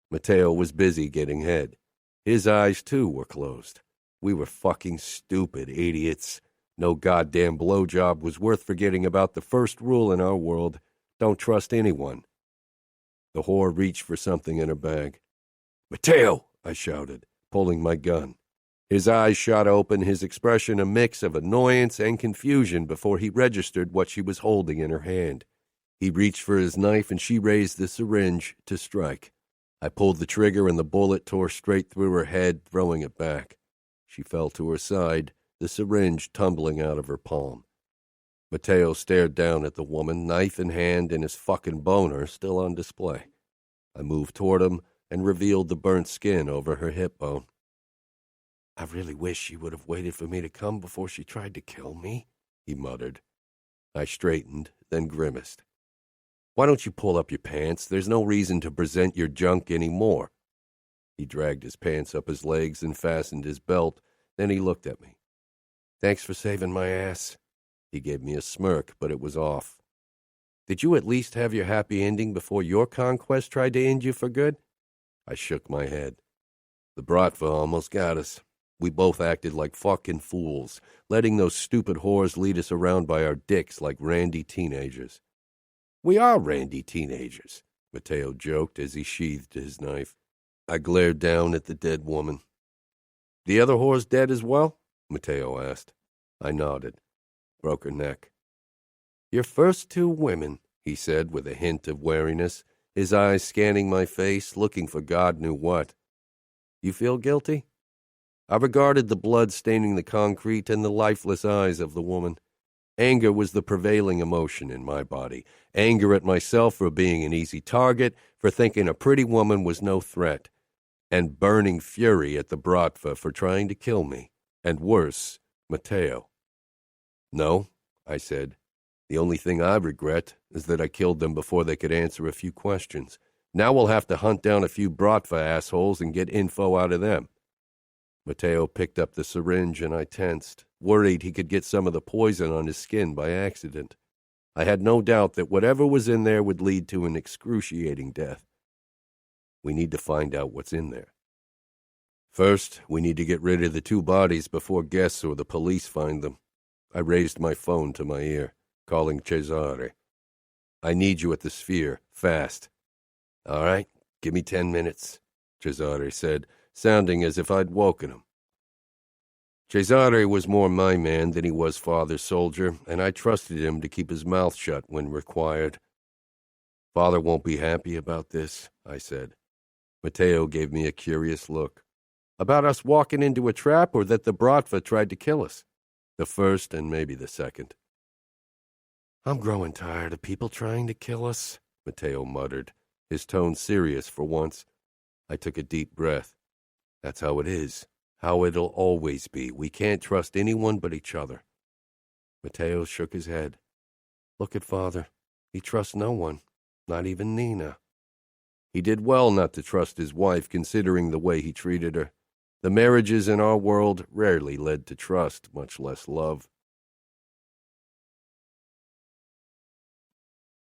Matteo was busy getting head. His eyes, too, were closed. We were fucking stupid idiots. No goddamn blowjob was worth forgetting about the first rule in our world. Don't trust anyone. The whore reached for something in her bag. Matteo, I shouted, pulling my gun. His eyes shot open, his expression a mix of annoyance and confusion before he registered what she was holding in her hand. He reached for his knife and she raised the syringe to strike. I pulled the trigger and the bullet tore straight through her head, throwing it back. She fell to her side, the syringe tumbling out of her palm. Matteo stared down at the woman, knife in hand and his fucking boner still on display. I moved toward him and revealed the burnt skin over her hip bone. I really wish she would have waited for me to come before she tried to kill me, he muttered. I straightened, then grimaced. Why don't you pull up your pants? There's no reason to present your junk anymore. He dragged his pants up his legs and fastened his belt. Then he looked at me. Thanks for saving my ass. He gave me a smirk, but it was off. Did you at least have your happy ending before your conquest tried to end you for good? I shook my head. The Bratva almost got us. We both acted like fucking fools, letting those stupid whores lead us around by our dicks like randy teenagers. We are randy teenagers, Matteo joked as he sheathed his knife. I glared down at the dead woman. The other whore's dead as well? Matteo asked. I nodded. Broke her neck. Your first two women, he said with a hint of wariness, his eyes scanning my face, looking for God knew what. You feel guilty? I regarded the blood staining the concrete and the lifeless eyes of the woman. Anger was the prevailing emotion in my body. Anger at myself for being an easy target, for thinking a pretty woman was no threat, and burning fury at the Bratva for trying to kill me, and worse, Matteo. No, I said. The only thing I regret is that I killed them before they could answer a few questions. Now we'll have to hunt down a few Bratva assholes and get info out of them. Matteo picked up the syringe and I tensed, worried he could get some of the poison on his skin by accident. I had no doubt that whatever was in there would lead to an excruciating death. We need to find out what's in there. First, we need to get rid of the two bodies before guests or the police find them. I raised my phone to my ear, calling Cesare. "I need you at the Sphere, fast." "All right, give me 10 minutes," Cesare said, sounding as if I'd woken him. Cesare was more my man than he was Father's soldier, and I trusted him to keep his mouth shut when required. "Father won't be happy about this," I said. Matteo gave me a curious look. "About us walking into a trap, or that the Bratva tried to kill us?" "The first and maybe the second." "I'm growing tired of people trying to kill us," Matteo muttered, his tone serious for once. I took a deep breath. "That's how it is. How it'll always be. We can't trust anyone but each other." Matteo shook his head. "Look at Father. He trusts no one, not even Nina." He did well not to trust his wife, considering the way he treated her. The marriages in our world rarely led to trust, much less love.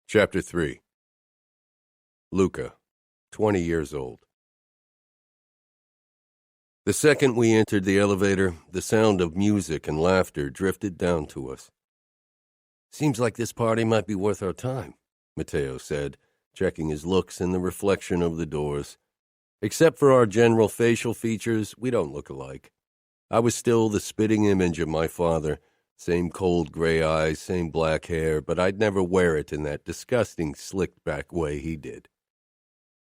Chapter 3. Luca, 20 years old. The second we entered the elevator, the sound of music and laughter drifted down to us. "Seems like this party might be worth our time," Matteo said, checking his looks in the reflection of the doors. Except for our general facial features, we don't look alike. I was still the spitting image of my father, same cold gray eyes, same black hair, but I'd never wear it in that disgusting slicked-back way he did.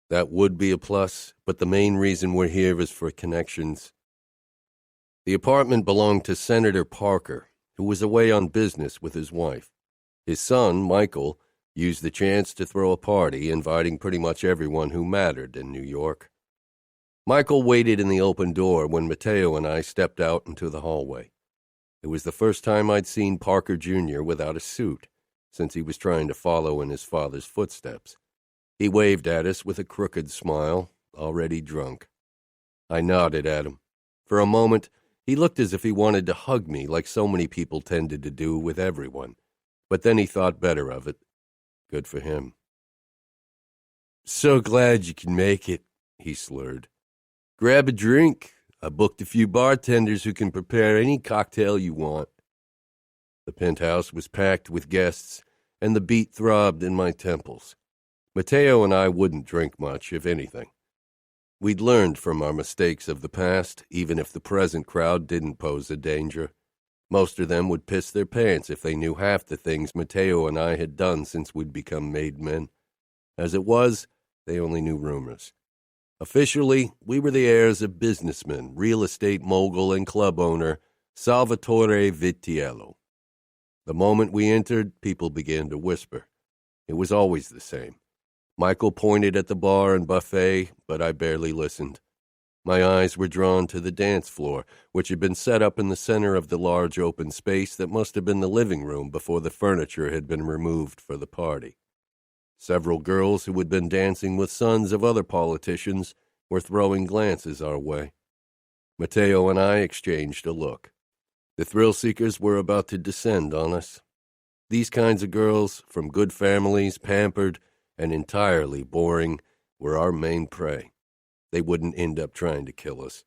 That would be a plus, but the main reason we're here is for connections. The apartment belonged to Senator Parker, who was away on business with his wife. His son, Michael, used the chance to throw a party, inviting pretty much everyone who mattered in New York. Michael waited in the open door when Matteo and I stepped out into the hallway. It was the first time I'd seen Parker Jr. without a suit, since he was trying to follow in his father's footsteps. He waved at us with a crooked smile, already drunk. I nodded at him. For a moment, he looked as if he wanted to hug me like so many people tended to do with everyone. But then he thought better of it. Good for him. "So glad you can make it," he slurred. "Grab a drink. I booked a few bartenders who can prepare any cocktail you want." The penthouse was packed with guests, and the beat throbbed in my temples. Matteo and I wouldn't drink much, if anything. We'd learned from our mistakes of the past, even if the present crowd didn't pose a danger. Most of them would piss their pants if they knew half the things Matteo and I had done since we'd become made men. As it was, they only knew rumors. Officially, we were the heirs of businessman, real estate mogul, and club owner Salvatore Vitiello. The moment we entered, people began to whisper. It was always the same. Michael pointed at the bar and buffet, but I barely listened. My eyes were drawn to the dance floor, which had been set up in the center of the large open space that must have been the living room before the furniture had been removed for the party. Several girls who had been dancing with sons of other politicians were throwing glances our way. Matteo and I exchanged a look. The thrill-seekers were about to descend on us. These kinds of girls, from good families, pampered, and entirely boring, were our main prey. They wouldn't end up trying to kill us.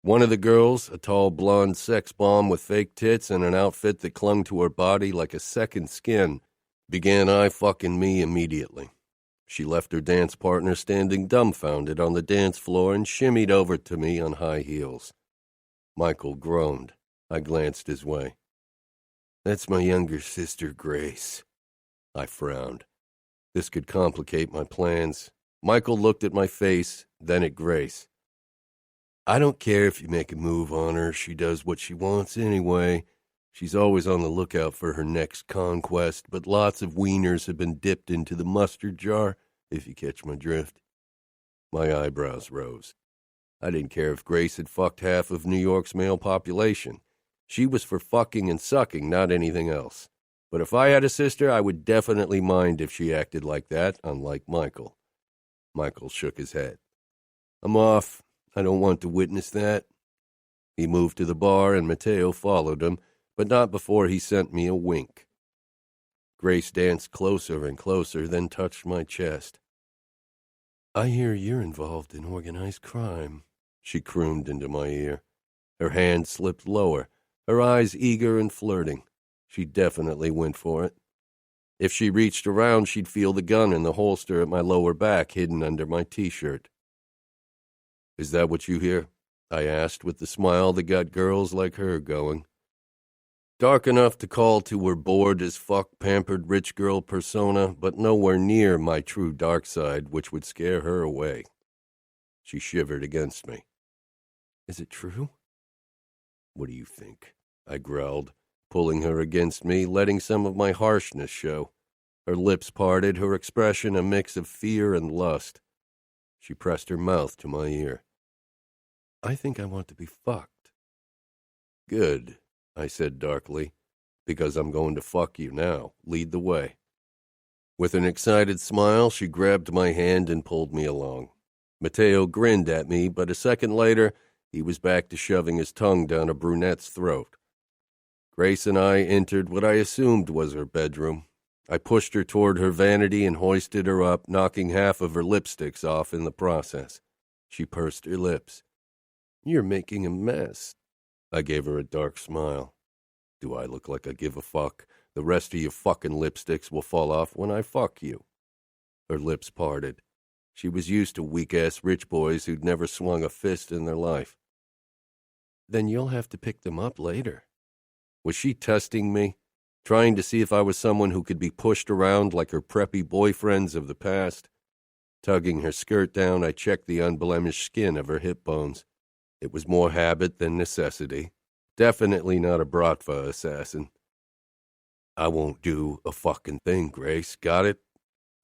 One of the girls, a tall blonde sex bomb with fake tits and an outfit that clung to her body like a second skin, began eye-fucking me immediately. She left her dance partner standing dumbfounded on the dance floor and shimmied over to me on high heels. Michael groaned. I glanced his way. "That's my younger sister, Grace." I frowned. This could complicate my plans. Michael looked at my face, then at Grace. "I don't care if you make a move on her. She does what she wants anyway. She's always on the lookout for her next conquest, but lots of wieners have been dipped into the mustard jar, if you catch my drift." My eyebrows rose. I didn't care if Grace had fucked half of New York's male population. She was for fucking and sucking, not anything else. But if I had a sister, I would definitely mind if she acted like that, unlike Michael. Michael shook his head. "I'm off. I don't want to witness that." He moved to the bar, and Matteo followed him, but not before he sent me a wink. Grace danced closer and closer, then touched my chest. "I hear you're involved in organized crime," she crooned into my ear. Her hand slipped lower, her eyes eager and flirting. She definitely went for it. If she reached around, she'd feel the gun in the holster at my lower back hidden under my T-shirt. "Is that what you hear?" I asked with the smile that got girls like her going. Dark enough to call to her bored as fuck pampered rich girl persona, but nowhere near my true dark side, which would scare her away. She shivered against me. "Is it true?" "What do you think?" I growled, pulling her against me, letting some of my harshness show. Her lips parted, her expression a mix of fear and lust. She pressed her mouth to my ear. "I think I want to be fucked." "Good," I said darkly, "because I'm going to fuck you now. Lead the way." With an excited smile, she grabbed my hand and pulled me along. Matteo grinned at me, but a second later, he was back to shoving his tongue down a brunette's throat. Grace and I entered what I assumed was her bedroom. I pushed her toward her vanity and hoisted her up, knocking half of her lipsticks off in the process. She pursed her lips. "You're making a mess." I gave her a dark smile. "Do I look like I give a fuck? The rest of your fucking lipsticks will fall off when I fuck you." Her lips parted. She was used to weak-ass rich boys who'd never swung a fist in their life. "Then you'll have to pick them up later." Was she testing me, trying to see if I was someone who could be pushed around like her preppy boyfriends of the past? Tugging her skirt down, I checked the unblemished skin of her hip bones. It was more habit than necessity. Definitely not a Bratva assassin. "I won't do a fucking thing, Grace. Got it?"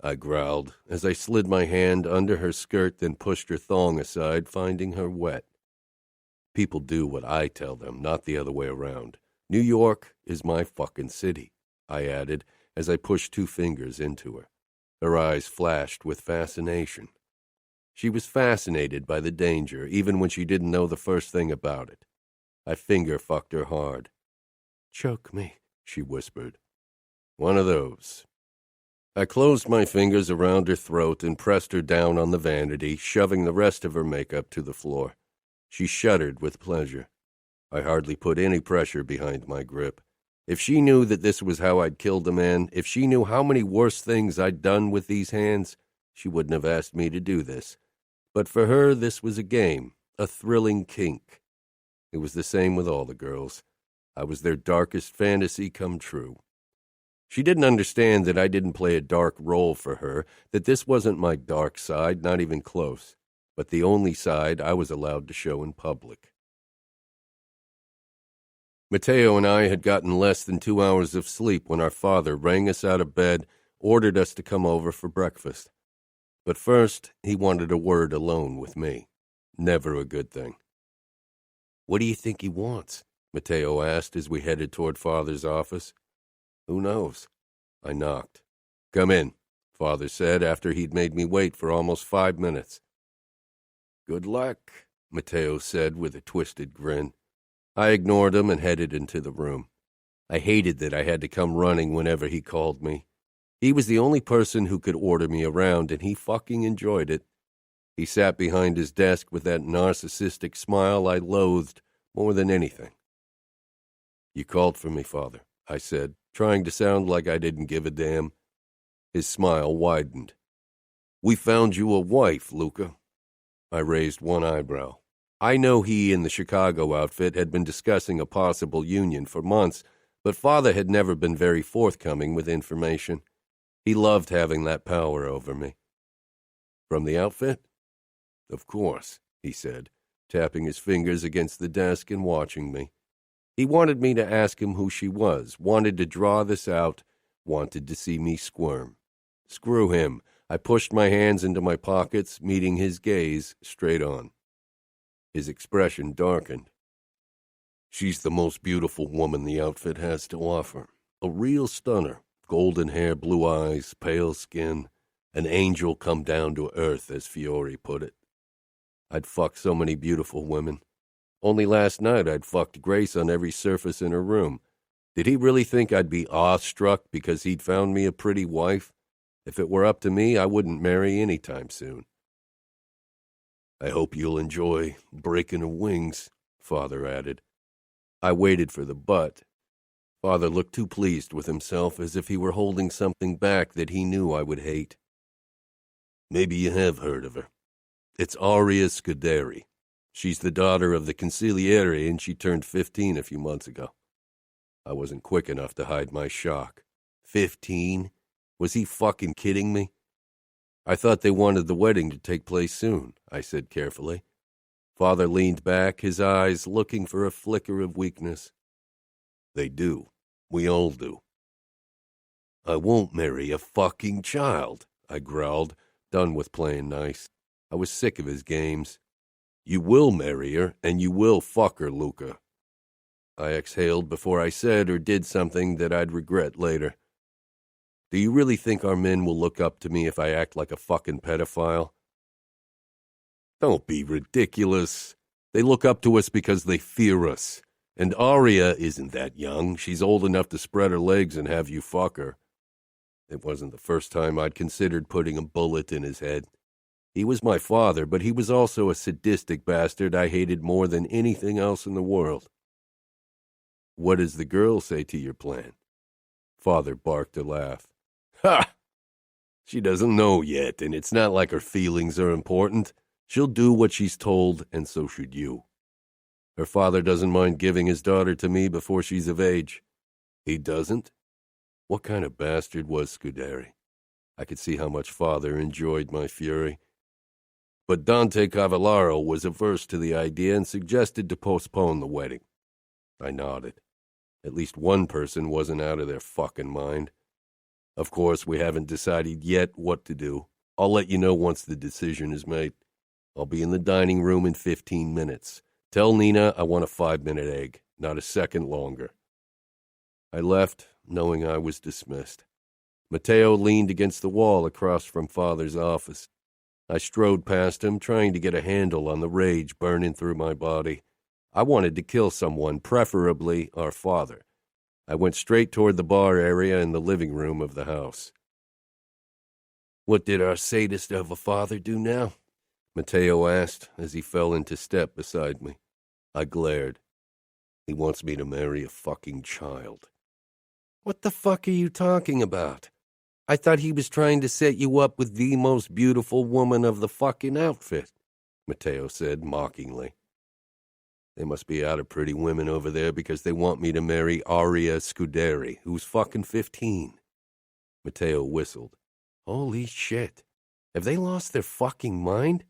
I growled as I slid my hand under her skirt, then pushed her thong aside, finding her wet. People do what I tell them, not the other way around. New York is my fucking city, I added as I pushed 2 fingers into her. Her eyes flashed with fascination. She was fascinated by the danger, even when she didn't know the first thing about it. I finger-fucked her hard. "Choke me," she whispered. "One of those." I closed my fingers around her throat and pressed her down on the vanity, shoving the rest of her makeup to the floor. She shuddered with pleasure. I hardly put any pressure behind my grip. If she knew that this was how I'd killed a man, if she knew how many worse things I'd done with these hands, she wouldn't have asked me to do this. But for her, this was a game, a thrilling kink. It was the same with all the girls. I was their darkest fantasy come true. She didn't understand that I didn't play a dark role for her, that this wasn't my dark side, not even close, but the only side I was allowed to show in public. Matteo and I had gotten less than 2 hours of sleep when our father rang us out of bed, ordered us to come over for breakfast. But first, he wanted a word alone with me. Never a good thing. "What do you think he wants?" Matteo asked as we headed toward Father's office. "Who knows?" I knocked. "Come in," Father said after he'd made me wait for almost 5 minutes. "Good luck," Matteo said with a twisted grin. I ignored him and headed into the room. I hated that I had to come running whenever he called me. He was the only person who could order me around, and he fucking enjoyed it. He sat behind his desk with that narcissistic smile I loathed more than anything. "You called for me, Father," I said, trying to sound like I didn't give a damn. His smile widened. "We found you a wife, Luca." I raised one eyebrow. I know he and the Chicago outfit had been discussing a possible union for months, but Father had never been very forthcoming with information. He loved having that power over me. "From the outfit?" "Of course," he said, tapping his fingers against the desk and watching me. He wanted me to ask him who she was, wanted to draw this out, wanted to see me squirm. Screw him. I pushed my hands into my pockets, meeting his gaze straight on. His expression darkened. "She's the most beautiful woman the outfit has to offer. A real stunner. Golden hair, blue eyes, pale skin. An angel come down to earth, as Fiore put it. I'd fucked so many beautiful women. Only last night I'd fucked Grace on every surface in her room. Did he really think I'd be awestruck because he'd found me a pretty wife? If it were up to me, I wouldn't marry any time soon." "I hope you'll enjoy breaking her wings," Father added. I waited for the but. Father looked too pleased with himself, as if he were holding something back that he knew I would hate. Maybe you have heard of her. It's Aria Scuderi. She's the daughter of the consigliere, and she turned 15 a few months ago. I wasn't quick enough to hide my shock. 15? Was he fucking kidding me? I thought they wanted the wedding to take place soon, I said carefully. Father leaned back, his eyes looking for a flicker of weakness. They do. We all do. I won't marry a fucking child, I growled, done with playing nice. I was sick of his games. You will marry her, and you will fuck her, Luca. I exhaled before I said or did something that I'd regret later. Do you really think our men will look up to me if I act like a fucking pedophile? Don't be ridiculous. They look up to us because they fear us. And Aria isn't that young. She's old enough to spread her legs and have you fuck her. It wasn't the first time I'd considered putting a bullet in his head. He was my father, but he was also a sadistic bastard I hated more than anything else in the world. What does the girl say to your plan? Father barked a laugh. Ha! She doesn't know yet, and it's not like her feelings are important. She'll do what she's told, and so should you. Her father doesn't mind giving his daughter to me before she's of age. He doesn't? What kind of bastard was Scuderi? I could see how much Father enjoyed my fury. But Dante Cavallaro was averse to the idea and suggested to postpone the wedding. I nodded. At least one person wasn't out of their fucking mind. Of course, we haven't decided yet what to do. I'll let you know once the decision is made. I'll be in the dining room in 15 minutes. Tell Nina I want a 5-minute egg, not a second longer. I left, knowing I was dismissed. Matteo leaned against the wall across from Father's office. I strode past him, trying to get a handle on the rage burning through my body. I wanted to kill someone, preferably our father. I went straight toward the bar area in the living room of the house. What did our sadist of a father do now? Matteo asked as he fell into step beside me. I glared. He wants me to marry a fucking child. What the fuck are you talking about? I thought he was trying to set you up with the most beautiful woman of the fucking outfit, Matteo said mockingly. They must be out of pretty women over there because they want me to marry Aria Scuderi, who's fucking 15. Matteo whistled. Holy shit. Have they lost their fucking mind?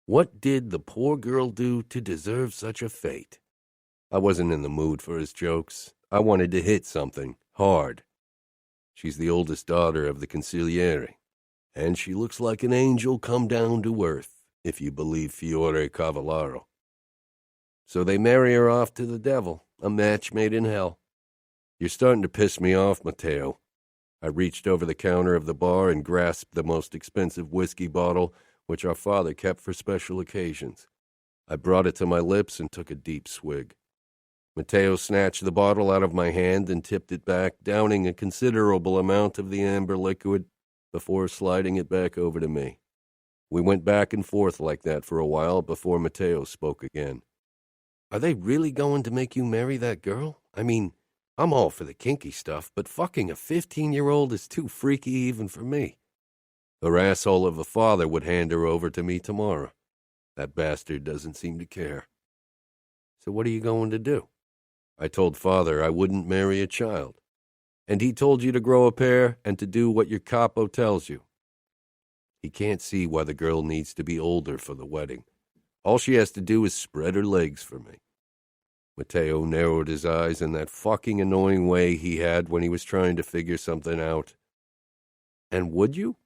What did the poor girl do to deserve such a fate? I wasn't in the mood for his jokes. I wanted to hit something, hard. She's the oldest daughter of the consigliere, and she looks like an angel come down to earth, if you believe Fiore Cavallaro. So they marry her off to the devil, a match made in hell. You're starting to piss me off, Matteo. I reached over the counter of the bar and grasped the most expensive whiskey bottle, which our father kept for special occasions. I brought it to my lips and took a deep swig. Matteo snatched the bottle out of my hand and tipped it back, downing a considerable amount of the amber liquid before sliding it back over to me. We went back and forth like that for a while before Matteo spoke again. Are they really going to make you marry that girl? I mean, I'm all for the kinky stuff, but fucking a 15-year-old is too freaky even for me. Her asshole of a father would hand her over to me tomorrow. That bastard doesn't seem to care. So what are you going to do? I told Father I wouldn't marry a child. And he told you to grow a pair and to do what your capo tells you. He can't see why the girl needs to be older for the wedding. All she has to do is spread her legs for me. Matteo narrowed his eyes in that fucking annoying way he had when he was trying to figure something out. And would you?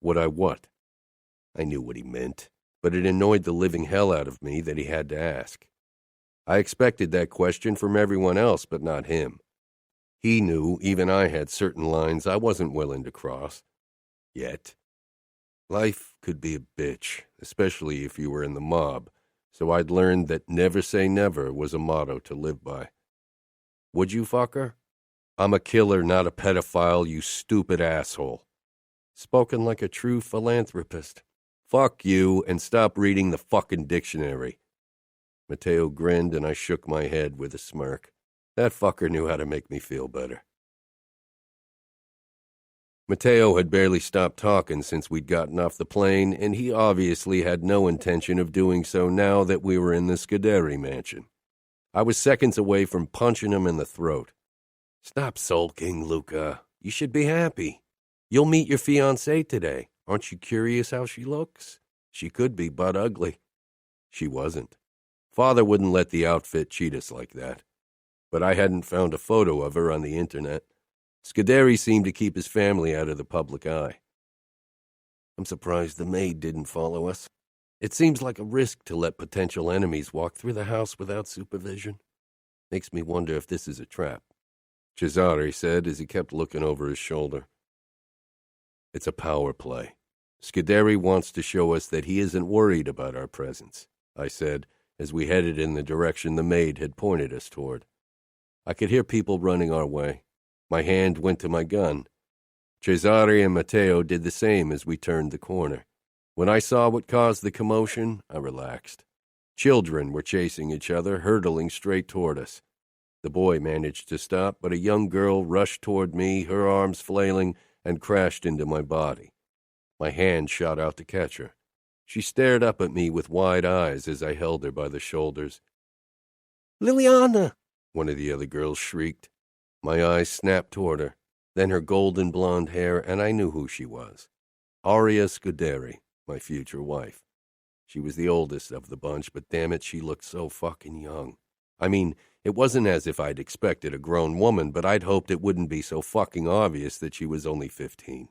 Would I what? I knew what he meant, but it annoyed the living hell out of me that he had to ask. I expected that question from everyone else, but not him. He knew even I had certain lines I wasn't willing to cross. Yet. Life could be a bitch, especially if you were in the mob, so I'd learned that never say never was a motto to live by. Would you fuck her? I'm a killer, not a pedophile, you stupid asshole. Spoken like a true philanthropist. Fuck you, and stop reading the fucking dictionary. Matteo grinned, and I shook my head with a smirk. That fucker knew how to make me feel better. Matteo had barely stopped talking since we'd gotten off the plane, and he obviously had no intention of doing so now that we were in the Scuderi mansion. I was seconds away from punching him in the throat. Stop sulking, Luca. You should be happy. You'll meet your fiancée today. Aren't you curious how she looks? She could be butt ugly. She wasn't. Father wouldn't let the outfit cheat us like that. But I hadn't found a photo of her on the internet. Scuderi seemed to keep his family out of the public eye. I'm surprised the maid didn't follow us. It seems like a risk to let potential enemies walk through the house without supervision. Makes me wonder if this is a trap, Cesare said as he kept looking over his shoulder. It's a power play. Scuderi wants to show us that he isn't worried about our presence, I said, as we headed in the direction the maid had pointed us toward. I could hear people running our way. My hand went to my gun. Cesare and Matteo did the same as we turned the corner. When I saw what caused the commotion, I relaxed. Children were chasing each other, hurtling straight toward us. The boy managed to stop, but a young girl rushed toward me, her arms flailing, and crashed into my body. My hand shot out to catch her. She stared up at me with wide eyes as I held her by the shoulders. Liliana! One of the other girls shrieked. My eyes snapped toward her, then her golden blonde hair, and I knew who she was. Aria Scuderi, my future wife. She was the oldest of the bunch, but damn it, she looked so fucking young. I mean, it wasn't as if I'd expected a grown woman, but I'd hoped it wouldn't be so fucking obvious that she was only 15.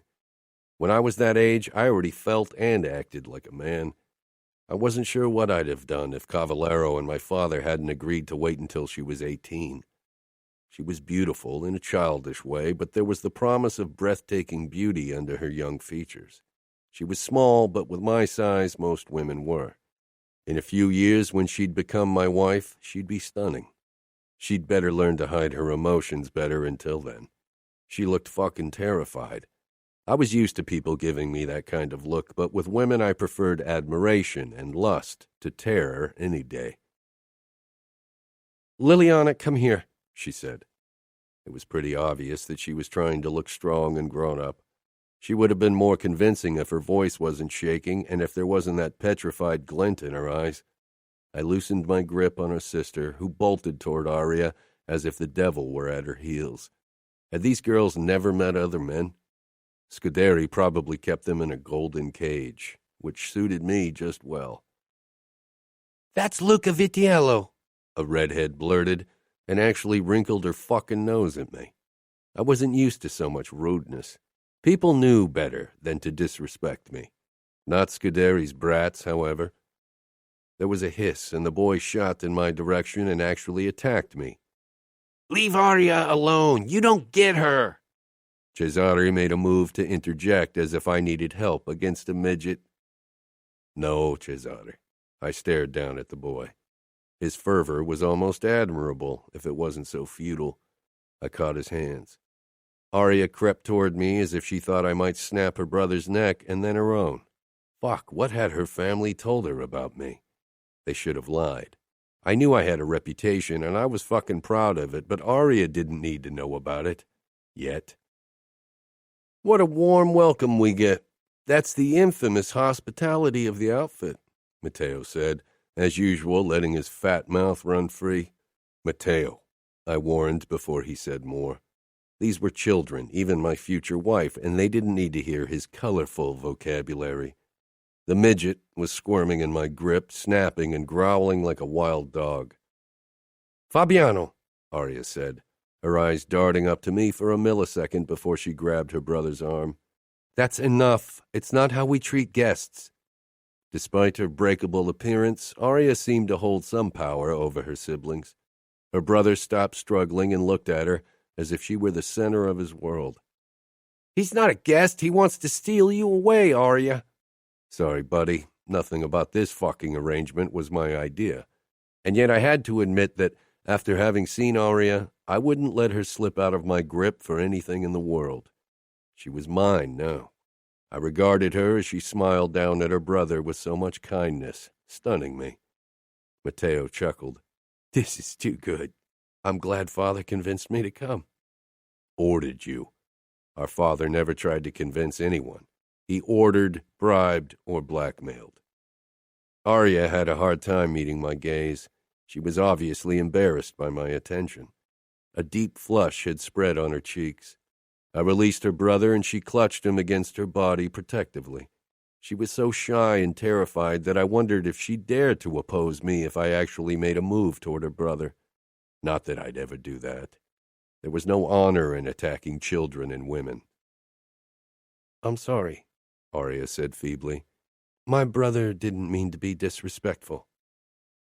When I was that age, I already felt and acted like a man. I wasn't sure what I'd have done if Cavallero and my father hadn't agreed to wait until she was 18. She was beautiful in a childish way, but there was the promise of breathtaking beauty under her young features. She was small, but with my size, most women were. In a few years, when she'd become my wife, she'd be stunning. She'd better learn to hide her emotions better until then. She looked fucking terrified. I was used to people giving me that kind of look, but with women I preferred admiration and lust to terror any day. Liliana, come here, she said. It was pretty obvious that she was trying to look strong and grown up. She would have been more convincing if her voice wasn't shaking and if there wasn't that petrified glint in her eyes. I loosened my grip on her sister, who bolted toward Aria as if the devil were at her heels. Had these girls never met other men? Scuderi probably kept them in a golden cage, which suited me just well. That's Luca Vitiello, a redhead blurted, and actually wrinkled her fucking nose at me. I wasn't used to so much rudeness. People knew better than to disrespect me. Not Scuderi's brats, however. There was a hiss, and the boy shot in my direction and actually attacked me. Leave Aria alone! You don't get her! Cesare made a move to interject as if I needed help against a midget. No, Cesare. I stared down at the boy. His fervor was almost admirable, if it wasn't so futile. I caught his hands. Aria crept toward me as if she thought I might snap her brother's neck and then her own. Fuck, what had her family told her about me? They should have lied. I knew I had a reputation, and I was fucking proud of it, but Aria didn't need to know about it. Yet. What a warm welcome we get. That's the infamous hospitality of the outfit, Matteo said, as usual, letting his fat mouth run free. Matteo, I warned before he said more. These were children, even my future wife, and they didn't need to hear his colorful vocabulary. The midget was squirming in my grip, snapping and growling like a wild dog. Fabiano, Aria said, her eyes darting up to me for a millisecond before she grabbed her brother's arm. That's enough. It's not how we treat guests. Despite her breakable appearance, Aria seemed to hold some power over her siblings. Her brother stopped struggling and looked at her as if she were the center of his world. He's not a guest. He wants to steal you away, Aria. Sorry, buddy. Nothing about this fucking arrangement was my idea. And yet I had to admit that, after having seen Aria, I wouldn't let her slip out of my grip for anything in the world. She was mine now. I regarded her as she smiled down at her brother with so much kindness, stunning me. Matteo chuckled. This is too good. I'm glad Father convinced me to come. Ordered you. Our father never tried to convince anyone. He ordered, bribed, or blackmailed. Arya had a hard time meeting my gaze. She was obviously embarrassed by my attention. A deep flush had spread on her cheeks. I released her brother, and she clutched him against her body protectively. She was so shy and terrified that I wondered if she'd dare to oppose me if I actually made a move toward her brother. Not that I'd ever do that. There was no honor in attacking children and women. I'm sorry, Arya said feebly. My brother didn't mean to be disrespectful.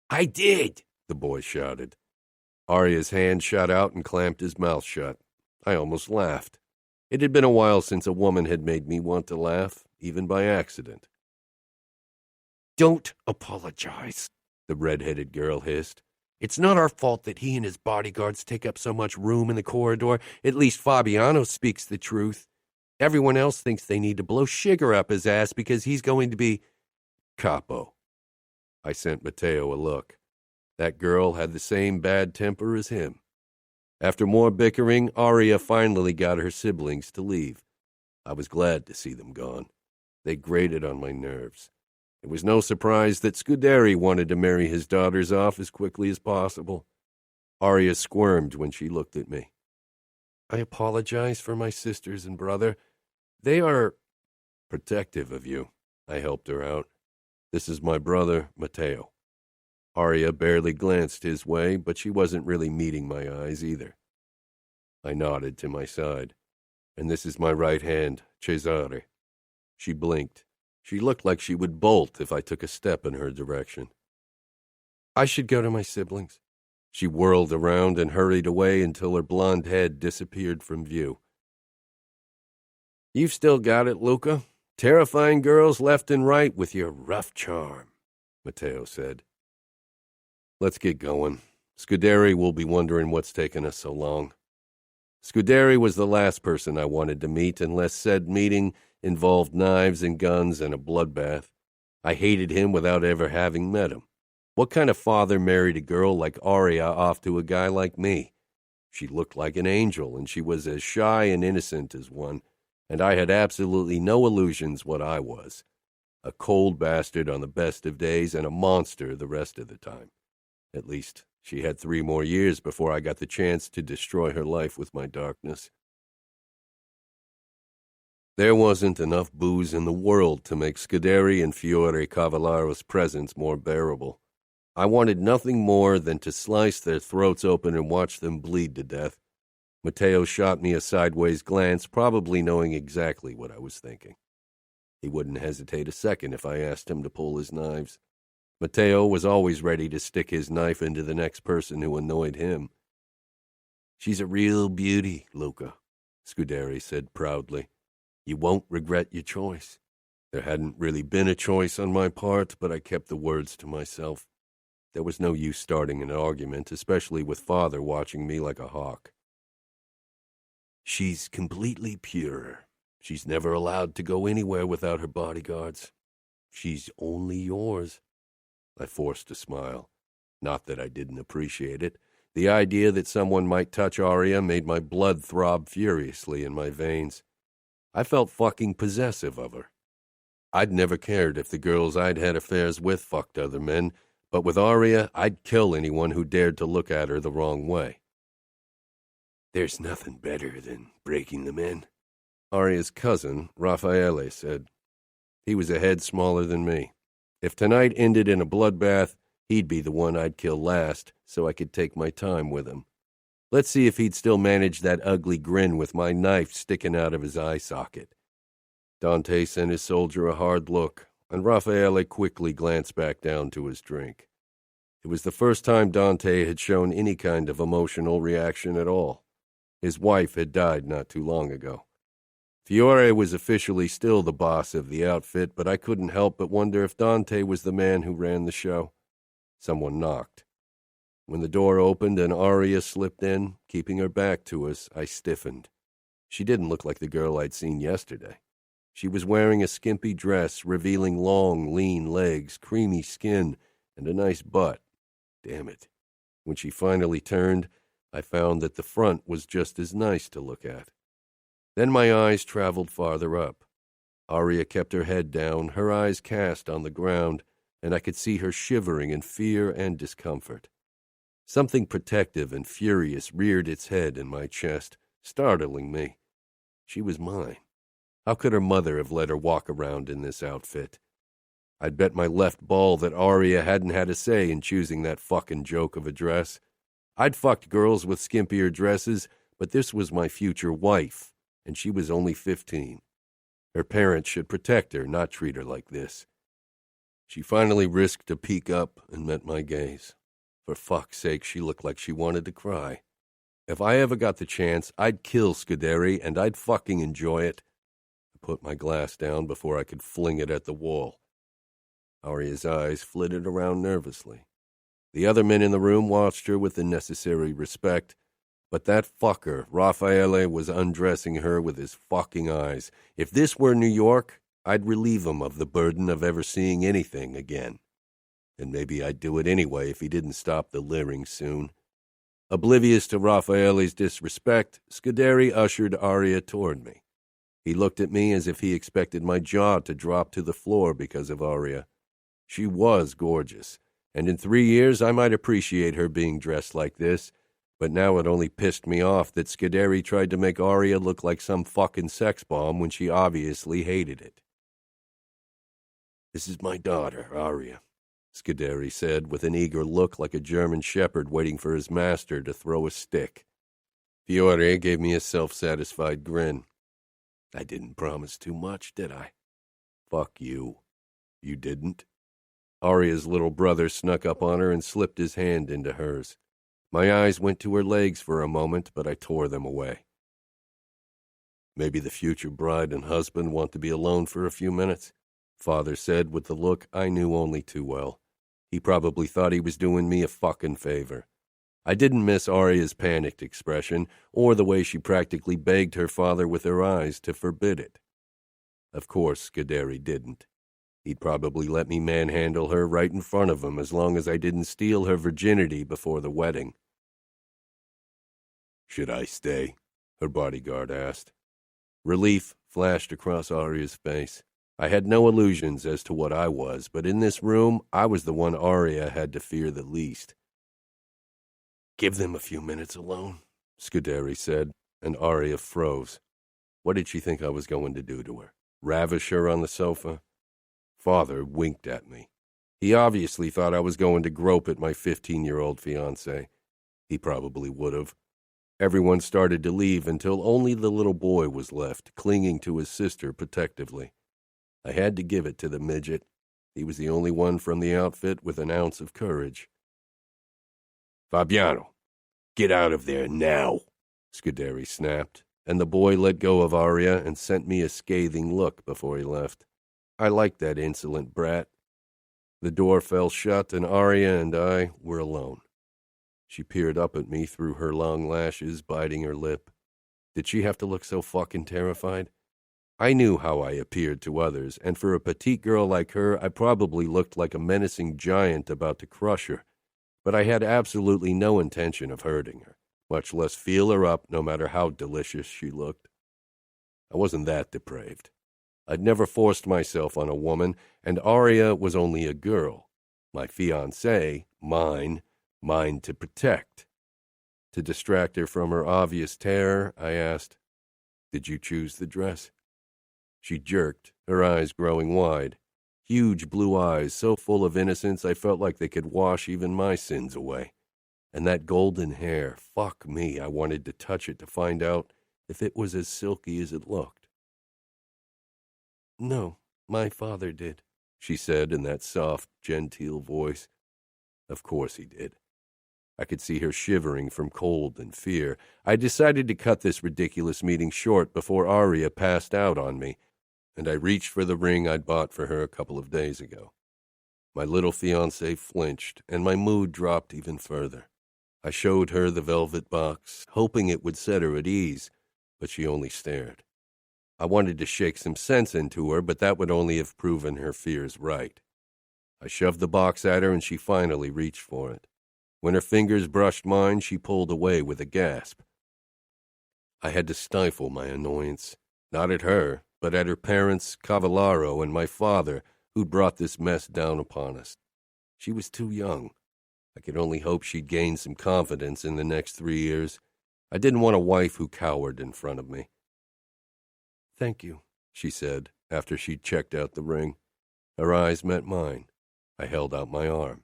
I did, the boy shouted. Arya's hand shot out and clamped his mouth shut. I almost laughed. It had been a while since a woman had made me want to laugh, even by accident. Don't apologize, the red-headed girl hissed. It's not our fault that he and his bodyguards take up so much room in the corridor. At least Fabiano speaks the truth. Everyone else thinks they need to blow sugar up his ass because he's going to be capo. I sent Matteo a look. That girl had the same bad temper as him. After more bickering, Arya finally got her siblings to leave. I was glad to see them gone. They grated on my nerves. It was no surprise that Scuderi wanted to marry his daughters off as quickly as possible. Arya squirmed when she looked at me. I apologize for my sisters and brother. They are protective of you. I helped her out. This is my brother, Matteo. Arya barely glanced his way, but she wasn't really meeting my eyes either. I nodded to my side. And this is my right hand, Cesare. She blinked. She looked like she would bolt if I took a step in her direction. I should go to my siblings. She whirled around and hurried away until her blonde head disappeared from view. You've still got it, Luca. Terrifying girls left and right with your rough charm, Matteo said. Let's get going. Scuderi will be wondering what's taken us so long. Scuderi was the last person I wanted to meet unless said meeting involved knives and guns and a bloodbath. I hated him without ever having met him. What kind of father married a girl like Arya off to a guy like me? She looked like an angel, and she was as shy and innocent as one, and I had absolutely no illusions what I was. A cold bastard on the best of days and a monster the rest of the time. At least, she had 3 more years before I got the chance to destroy her life with my darkness. There wasn't enough booze in the world to make Scuderi and Fiore Cavallaro's presence more bearable. I wanted nothing more than to slice their throats open and watch them bleed to death. Matteo shot me a sideways glance, probably knowing exactly what I was thinking. He wouldn't hesitate a second if I asked him to pull his knives. Matteo was always ready to stick his knife into the next person who annoyed him. She's a real beauty, Luca, Scuderi said proudly. You won't regret your choice. There hadn't really been a choice on my part, but I kept the words to myself. There was no use starting an argument, especially with Father watching me like a hawk. She's completely pure. She's never allowed to go anywhere without her bodyguards. She's only yours. I forced a smile. Not that I didn't appreciate it. The idea that someone might touch Arya made my blood throb furiously in my veins. I felt fucking possessive of her. I'd never cared if the girls I'd had affairs with fucked other men, but with Arya, I'd kill anyone who dared to look at her the wrong way. There's nothing better than breaking them in, Arya's cousin, Raffaele, said. He was a head smaller than me. If tonight ended in a bloodbath, he'd be the one I'd kill last, so I could take my time with him. Let's see if he'd still manage that ugly grin with my knife sticking out of his eye socket. Dante sent his soldier a hard look, and Raffaele quickly glanced back down to his drink. It was the first time Dante had shown any kind of emotional reaction at all. His wife had died not too long ago. Fiore was officially still the boss of the outfit, but I couldn't help but wonder if Dante was the man who ran the show. Someone knocked. When the door opened and Arya slipped in, keeping her back to us, I stiffened. She didn't look like the girl I'd seen yesterday. She was wearing a skimpy dress, revealing long, lean legs, creamy skin, and a nice butt. Damn it. When she finally turned, I found that the front was just as nice to look at. Then my eyes traveled farther up. Aria kept her head down, her eyes cast on the ground, and I could see her shivering in fear and discomfort. Something protective and furious reared its head in my chest, startling me. She was mine. How could her mother have let her walk around in this outfit? I'd bet my left ball that Aria hadn't had a say in choosing that fucking joke of a dress. I'd fucked girls with skimpier dresses, but this was my future wife, and she was only 15. Her parents should protect her, not treat her like this. She finally risked a peek up and met my gaze. For fuck's sake, she looked like she wanted to cry. If I ever got the chance, I'd kill Scuderi, and I'd fucking enjoy it. I put my glass down before I could fling it at the wall. Aria's eyes flitted around nervously. The other men in the room watched her with the necessary respect, but that fucker, Raffaele, was undressing her with his fucking eyes. If this were New York, I'd relieve him of the burden of ever seeing anything again. And maybe I'd do it anyway if he didn't stop the leering soon. Oblivious to Raffaele's disrespect, Scuderi ushered Aria toward me. He looked at me as if he expected my jaw to drop to the floor because of Aria. She was gorgeous, and in 3 years I might appreciate her being dressed like this, but now it only pissed me off that Scuderi tried to make Aria look like some fucking sex bomb when she obviously hated it. "This is my daughter, Aria," Scuderi said, with an eager look like a German shepherd waiting for his master to throw a stick. Fiore gave me a self-satisfied grin. "I didn't promise too much, did I?" "Fuck you. You didn't?" Aria's little brother snuck up on her and slipped his hand into hers. My eyes went to her legs for a moment, but I tore them away. "Maybe the future bride and husband want to be alone for a few minutes," Father said with the look I knew only too well. He probably thought he was doing me a fucking favor. I didn't miss Aria's panicked expression, or the way she practically begged her father with her eyes to forbid it. Of course, Scuderi didn't. He'd probably let me manhandle her right in front of him as long as I didn't steal her virginity before the wedding. "Should I stay?" her bodyguard asked. Relief flashed across Aria's face. I had no illusions as to what I was, but in this room, I was the one Aria had to fear the least. "Give them a few minutes alone," Scuderi said, and Aria froze. What did she think I was going to do to her? Ravish her on the sofa? Father winked at me. He obviously thought I was going to grope at my 15-year-old fiancée. He probably would have. Everyone started to leave until only the little boy was left, clinging to his sister protectively. I had to give it to the midget. He was the only one from the outfit with an ounce of courage. "Fabiano, get out of there now," Scuderi snapped, and the boy let go of Aria and sent me a scathing look before he left. I liked that insolent brat. The door fell shut, and Aria and I were alone. She peered up at me through her long lashes, biting her lip. Did she have to look so fucking terrified? I knew how I appeared to others, and for a petite girl like her, I probably looked like a menacing giant about to crush her. But I had absolutely no intention of hurting her, much less feel her up no matter how delicious she looked. I wasn't that depraved. I'd never forced myself on a woman, and Aria was only a girl. My fiancée, mine to protect. To distract her from her obvious terror, I asked, "Did you choose the dress?" She jerked, her eyes growing wide. Huge blue eyes, so full of innocence I felt like they could wash even my sins away. And that golden hair, fuck me, I wanted to touch it to find out if it was as silky as it looked. "No, my father did," she said in that soft, genteel voice. Of course he did. I could see her shivering from cold and fear. I decided to cut this ridiculous meeting short before Aria passed out on me, and I reached for the ring I'd bought for her a couple of days ago. My little fiancée flinched, and my mood dropped even further. I showed her the velvet box, hoping it would set her at ease, but she only stared. I wanted to shake some sense into her, but that would only have proven her fears right. I shoved the box at her, and she finally reached for it. When her fingers brushed mine, she pulled away with a gasp. I had to stifle my annoyance, not at her, but at her parents, Cavallaro, and my father, who'd brought this mess down upon us. She was too young. I could only hope she'd gain some confidence in the next 3 years. I didn't want a wife who cowered in front of me. "Thank you," she said, after she'd checked out the ring. Her eyes met mine. I held out my arm.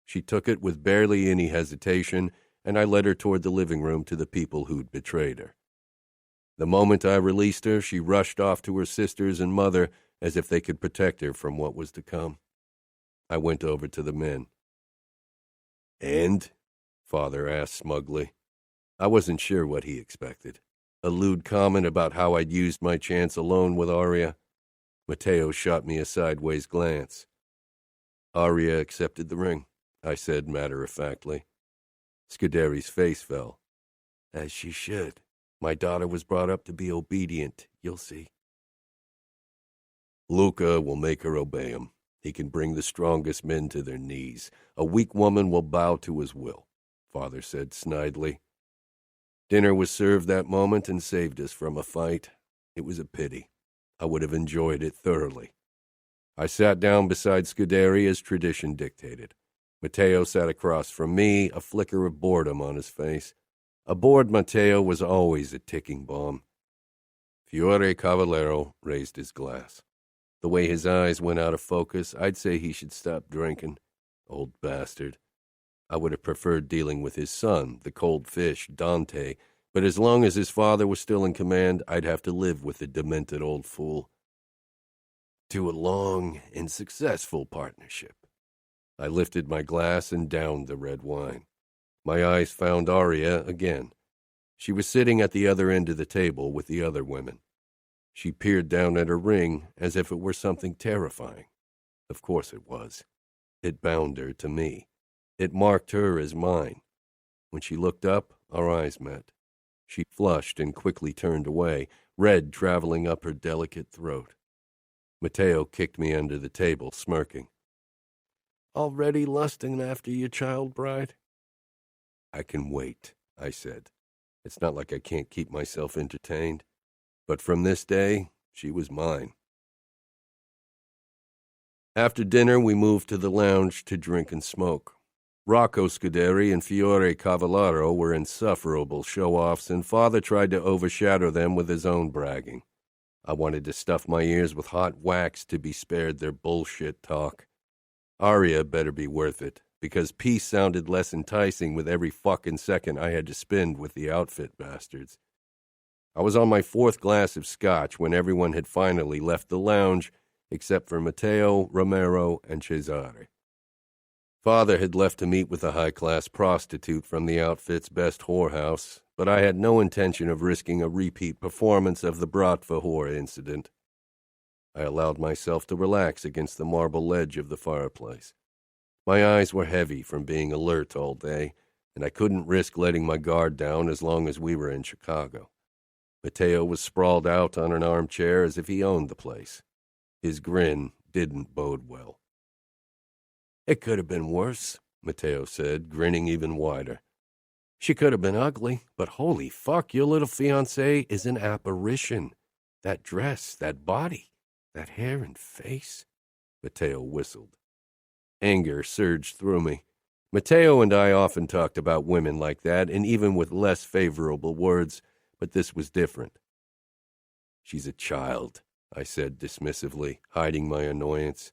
She took it with barely any hesitation, and I led her toward the living room to the people who'd betrayed her. The moment I released her, she rushed off to her sisters and mother as if they could protect her from what was to come. I went over to the men. "And?" Father asked smugly. I wasn't sure what he expected. A lewd comment about how I'd used my chance alone with Aria. Matteo shot me a sideways glance. "Aria accepted the ring," I said matter-of-factly. Scuderi's face fell. "As she should. My daughter was brought up to be obedient. You'll see." "Luca will make her obey him. He can bring the strongest men to their knees. A weak woman will bow to his will," Father said snidely. Dinner was served that moment and saved us from a fight. It was a pity. I would have enjoyed it thoroughly. I sat down beside Scuderi as tradition dictated. Matteo sat across from me, a flicker of boredom on his face. Aboard Matteo was always a ticking bomb. Fiore Cavallero raised his glass. The way his eyes went out of focus, I'd say he should stop drinking. Old bastard. I would have preferred dealing with his son, the cold fish, Dante, but as long as his father was still in command, I'd have to live with the demented old fool. To a long and successful partnership. I lifted my glass and downed the red wine. My eyes found Aria again. She was sitting at the other end of the table with the other women. She peered down at her ring as if it were something terrifying. Of course it was. It bound her to me. It marked her as mine. When she looked up, our eyes met. She flushed and quickly turned away, red traveling up her delicate throat. Matteo kicked me under the table, smirking. "Already lusting after your child bride?" "I can wait," I said. "It's not like I can't keep myself entertained. But from this day, she was mine." After dinner, we moved to the lounge to drink and smoke. Rocco Scuderi and Fiore Cavallaro were insufferable show-offs, and Father tried to overshadow them with his own bragging. I wanted to stuff my ears with hot wax to be spared their bullshit talk. Aria better be worth it, because peace sounded less enticing with every fucking second I had to spend with the outfit bastards. I was on my 4th glass of scotch when everyone had finally left the lounge, except for Matteo, Romero, and Cesare. Father had left to meet with a high-class prostitute from the outfit's best whorehouse, but I had no intention of risking a repeat performance of the Bratva whore incident. I allowed myself to relax against the marble ledge of the fireplace. My eyes were heavy from being alert all day, and I couldn't risk letting my guard down as long as we were in Chicago. Matteo was sprawled out on an armchair as if he owned the place. His grin didn't bode well. "It could have been worse," Matteo said, grinning even wider. "She could have been ugly, but holy fuck, your little fiancé is an apparition. That dress, that body, that hair and face." Matteo whistled. Anger surged through me. Matteo and I often talked about women like that, and even with less favorable words, but this was different. "She's a child," I said dismissively, hiding my annoyance.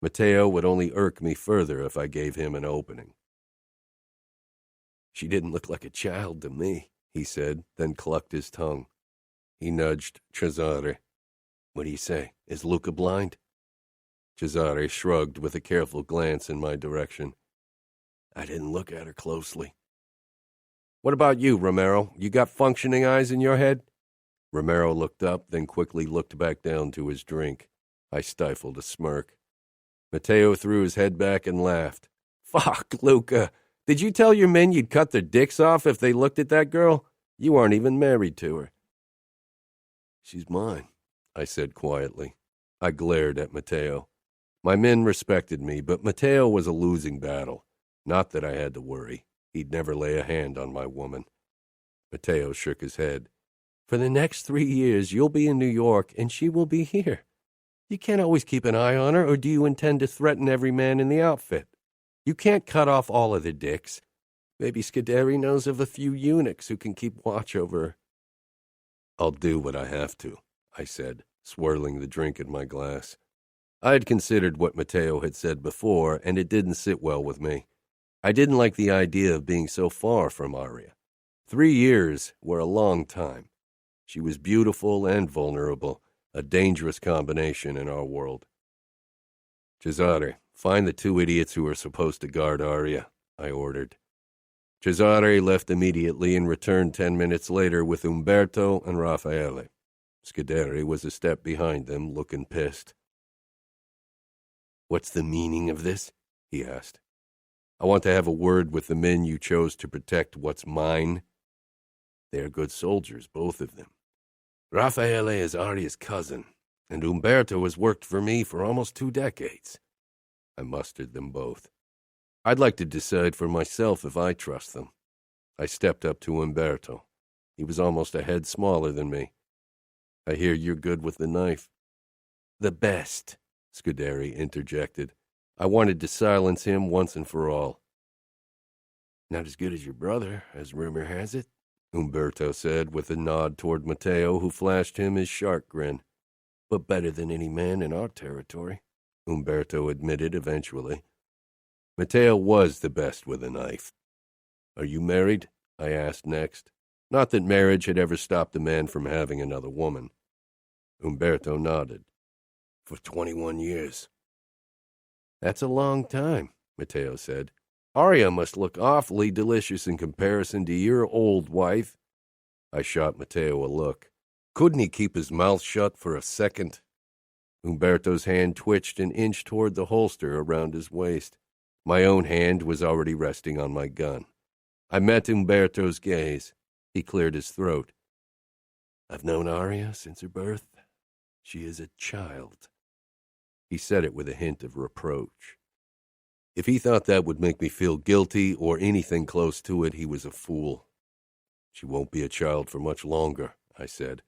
Matteo would only irk me further if I gave him an opening. "She didn't look like a child to me," he said, then clucked his tongue. He nudged Cesare. "What do you say? Is Luca blind?" Cesare shrugged with a careful glance in my direction. "I didn't look at her closely." "What about you, Romero? You got functioning eyes in your head?" Romero looked up, then quickly looked back down to his drink. I stifled a smirk. Matteo threw his head back and laughed. "Fuck, Luca. Did you tell your men you'd cut their dicks off if they looked at that girl? You aren't even married to her." "She's mine," I said quietly. I glared at Matteo. My men respected me, but Matteo was a losing battle. Not that I had to worry. He'd never lay a hand on my woman. Matteo shook his head. For the next 3 years, you'll be in New York, and she will be here. You can't always keep an eye on her, or do you intend to threaten every man in the outfit? You can't cut off all of the dicks. Maybe Scuderi knows of a few eunuchs who can keep watch over her. I'll do what I have to, I said, swirling the drink in my glass. I had considered what Matteo had said before, and it didn't sit well with me. I didn't like the idea of being so far from Aria. 3 years were a long time. She was beautiful and vulnerable, a dangerous combination in our world. Cesare, find the 2 idiots who are supposed to guard Aria, I ordered. Cesare left immediately and returned 10 minutes later with Umberto and Raffaele. Scuderi was a step behind them, looking pissed. What's the meaning of this? He asked. I want to have a word with the men you chose to protect what's mine. They're good soldiers, both of them. Raffaele is Aria's cousin, and Umberto has worked for me for almost 2 decades. I mustered them both. I'd like to decide for myself if I trust them. I stepped up to Umberto. He was almost a head smaller than me. I hear you're good with the knife. The best, Scuderi interjected. I wanted to silence him once and for all. Not as good as your brother, as rumor has it, Umberto said with a nod toward Matteo, who flashed him his shark grin. But better than any man in our territory, Umberto admitted eventually. Matteo was the best with a knife. Are you married? I asked next. Not that marriage had ever stopped a man from having another woman. Umberto nodded. For 21 years. That's a long time, Matteo said. Aria must look awfully delicious in comparison to your old wife. I shot Matteo a look. Couldn't he keep his mouth shut for a second? Umberto's hand twitched and inched toward the holster around his waist. My own hand was already resting on my gun. I met Umberto's gaze. He cleared his throat. I've known Aria since her birth. She is a child. He said it with a hint of reproach. If he thought that would make me feel guilty or anything close to it, he was a fool. She won't be a child for much longer, I said.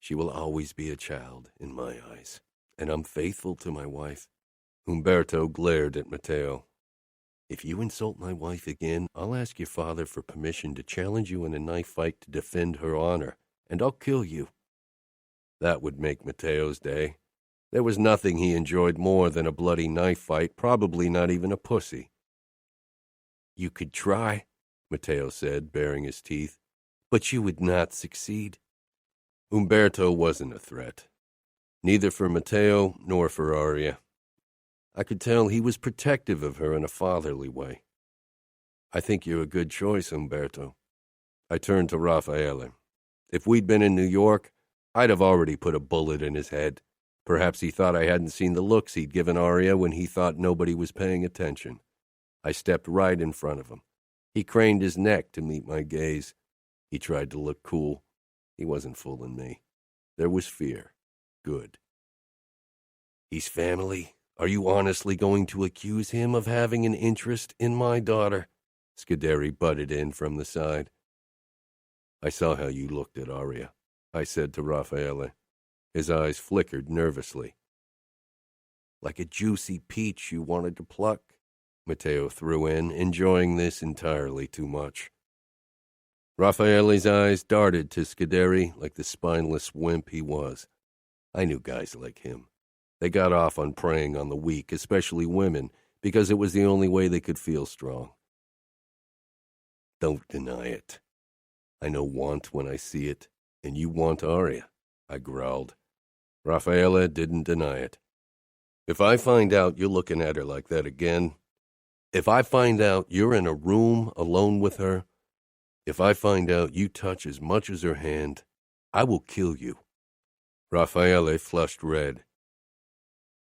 She will always be a child in my eyes, and I'm faithful to my wife. Umberto glared at Matteo. If you insult my wife again, I'll ask your father for permission to challenge you in a knife fight to defend her honor, and I'll kill you. That would make Matteo's day. There was nothing he enjoyed more than a bloody knife fight, probably not even a pussy. You could try, Matteo said, baring his teeth, but you would not succeed. Umberto wasn't a threat, neither for Matteo nor for Aria. I could tell he was protective of her in a fatherly way. I think you're a good choice, Umberto. I turned to Raffaele. If we'd been in New York, I'd have already put a bullet in his head. Perhaps he thought I hadn't seen the looks he'd given Aria when he thought nobody was paying attention. I stepped right in front of him. He craned his neck to meet my gaze. He tried to look cool. He wasn't fooling me. There was fear. Good. He's family. Are you honestly going to accuse him of having an interest in my daughter? Scuderi butted in from the side. I saw how you looked at Aria, I said to Raffaele. His eyes flickered nervously. Like a juicy peach you wanted to pluck, Matteo threw in, enjoying this entirely too much. Raffaele's eyes darted to Scuderi like the spineless wimp he was. I knew guys like him. They got off on preying on the weak, especially women, because it was the only way they could feel strong. Don't deny it. I know want when I see it, and you want Aria, I growled. Raffaele didn't deny it. If I find out you're looking at her like that again, if I find out you're in a room alone with her, if I find out you touch as much as her hand, I will kill you. Raffaele flushed red.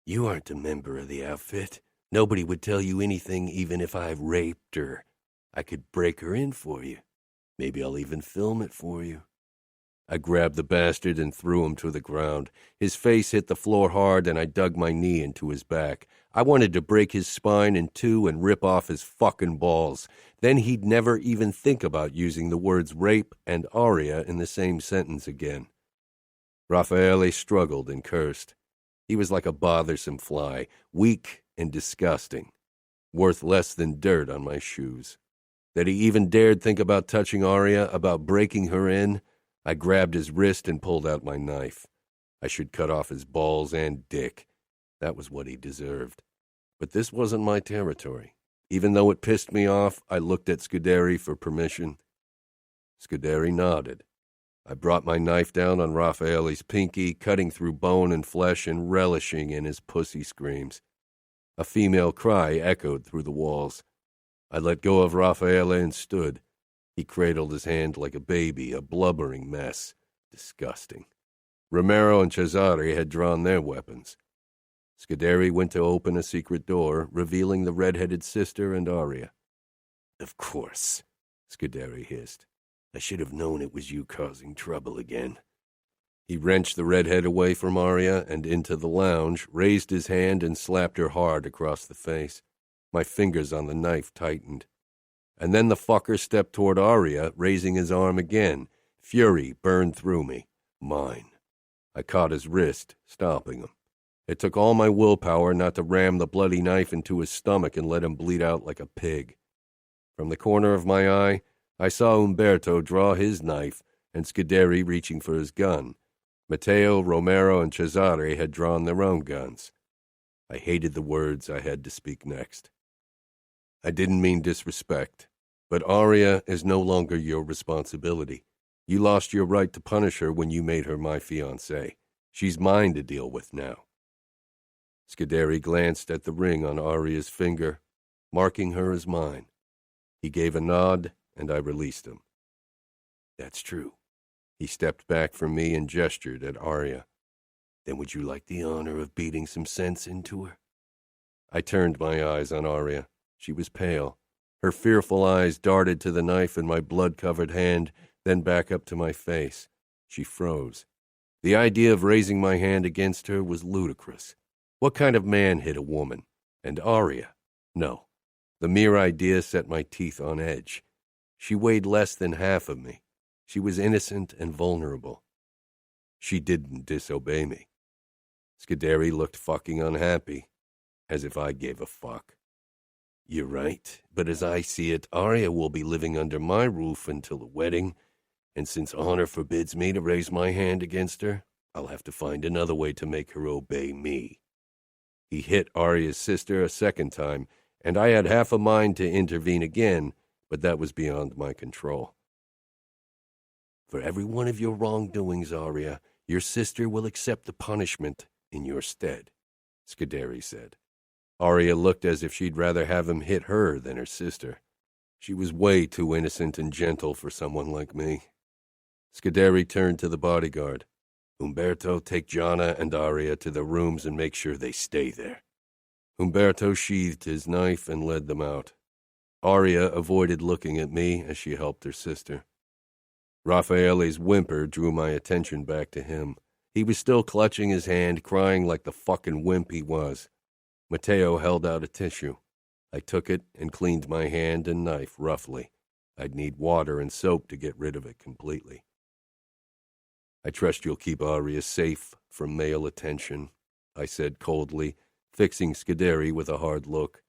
You aren't a member of the outfit. Nobody would tell you anything even if I raped her. I could break her in for you. Maybe I'll even film it for you. I grabbed the bastard and threw him to the ground. His face hit the floor hard, and I dug my knee into his back. I wanted to break his spine in two and rip off his fucking balls. Then he'd never even think about using the words rape and aria in the same sentence again. Raffaele struggled and cursed. He was like a bothersome fly, weak and disgusting, worth less than dirt on my shoes. That he even dared think about touching Aria, about breaking her in, I grabbed his wrist and pulled out my knife. I should cut off his balls and dick. That was what he deserved. But this wasn't my territory. Even though it pissed me off, I looked at Scuderi for permission. Scuderi nodded. I brought my knife down on Raffaele's pinky, cutting through bone and flesh and relishing in his pussy screams. A female cry echoed through the walls. I let go of Raffaele and stood. He cradled his hand like a baby, a blubbering mess. Disgusting. Romero and Cesare had drawn their weapons. Scuderi went to open a secret door, revealing the red-headed sister and Aria. "Of course," Scuderi hissed. "I should have known it was you causing trouble again." He wrenched the redhead away from Aria and into the lounge, raised his hand and slapped her hard across the face. My fingers on the knife tightened. And then the fucker stepped toward Aria, raising his arm again. Fury burned through me. Mine. I caught his wrist, stopping him. It took all my willpower not to ram the bloody knife into his stomach and let him bleed out like a pig. From the corner of my eye, I saw Umberto draw his knife and Scuderi reaching for his gun. Matteo, Romero, and Cesare had drawn their own guns. I hated the words I had to speak next. I didn't mean disrespect, but Aria is no longer your responsibility. You lost your right to punish her when you made her my fiancée. She's mine to deal with now. Scuderi glanced at the ring on Aria's finger, marking her as mine. He gave a nod, and I released him. "That's true." He stepped back from me and gestured at Aria. "Then would you like the honor of beating some sense into her?" I turned my eyes on Aria. She was pale. Her fearful eyes darted to the knife in my blood-covered hand, then back up to my face. She froze. The idea of raising my hand against her was ludicrous. What kind of man hit a woman? And Aria? No. The mere idea set my teeth on edge. She weighed less than half of me. She was innocent and vulnerable. She didn't disobey me. Scuderi looked fucking unhappy, as if I gave a fuck. "You're right, but as I see it, Aria will be living under my roof until the wedding, and since honor forbids me to raise my hand against her, I'll have to find another way to make her obey me." He hit Aria's sister a second time, and I had half a mind to intervene again, but that was beyond my control. "For every one of your wrongdoings, Aria, your sister will accept the punishment in your stead," Scuderi said. Aria looked as if she'd rather have him hit her than her sister. She was way too innocent and gentle for someone like me. Scuderi turned to the bodyguard. "Umberto, take Gianna and Aria to their rooms and make sure they stay there." Umberto sheathed his knife and led them out. Aria avoided looking at me as she helped her sister. Raffaele's whimper drew my attention back to him. He was still clutching his hand, crying like the fucking wimp he was. Matteo held out a tissue. I took it and cleaned my hand and knife roughly. I'd need water and soap to get rid of it completely. "I trust you'll keep Aria safe from male attention," I said coldly, fixing Scuderi with a hard look.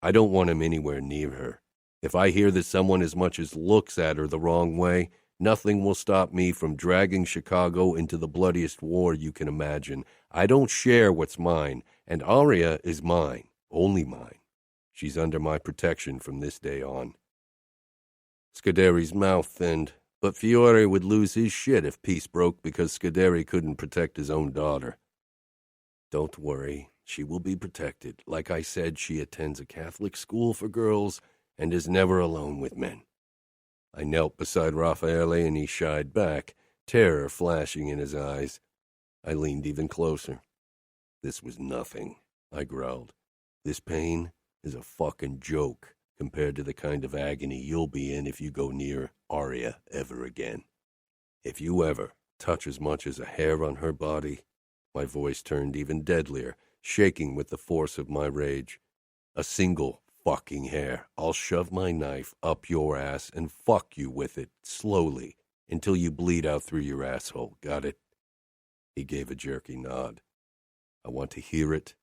"I don't want him anywhere near her. If I hear that someone as much as looks at her the wrong way, nothing will stop me from dragging Chicago into the bloodiest war you can imagine. I don't share what's mine, and Aria is mine, only mine. She's under my protection from this day on." Scuderi's mouth thinned, but Fiore would lose his shit if peace broke because Scuderi couldn't protect his own daughter. "Don't worry, she will be protected. Like I said, she attends a Catholic school for girls and is never alone with men." I knelt beside Raffaele and he shied back, terror flashing in his eyes. I leaned even closer. "This was nothing," I growled. "This pain is a fucking joke compared to the kind of agony you'll be in if you go near Aria ever again. If you ever touch as much as a hair on her body. My voice turned even deadlier, shaking with the force of my rage. A single fucking hair. I'll shove my knife up your ass and fuck you with it, slowly, until you bleed out through your asshole. Got it? He gave a jerky nod. I want to hear it.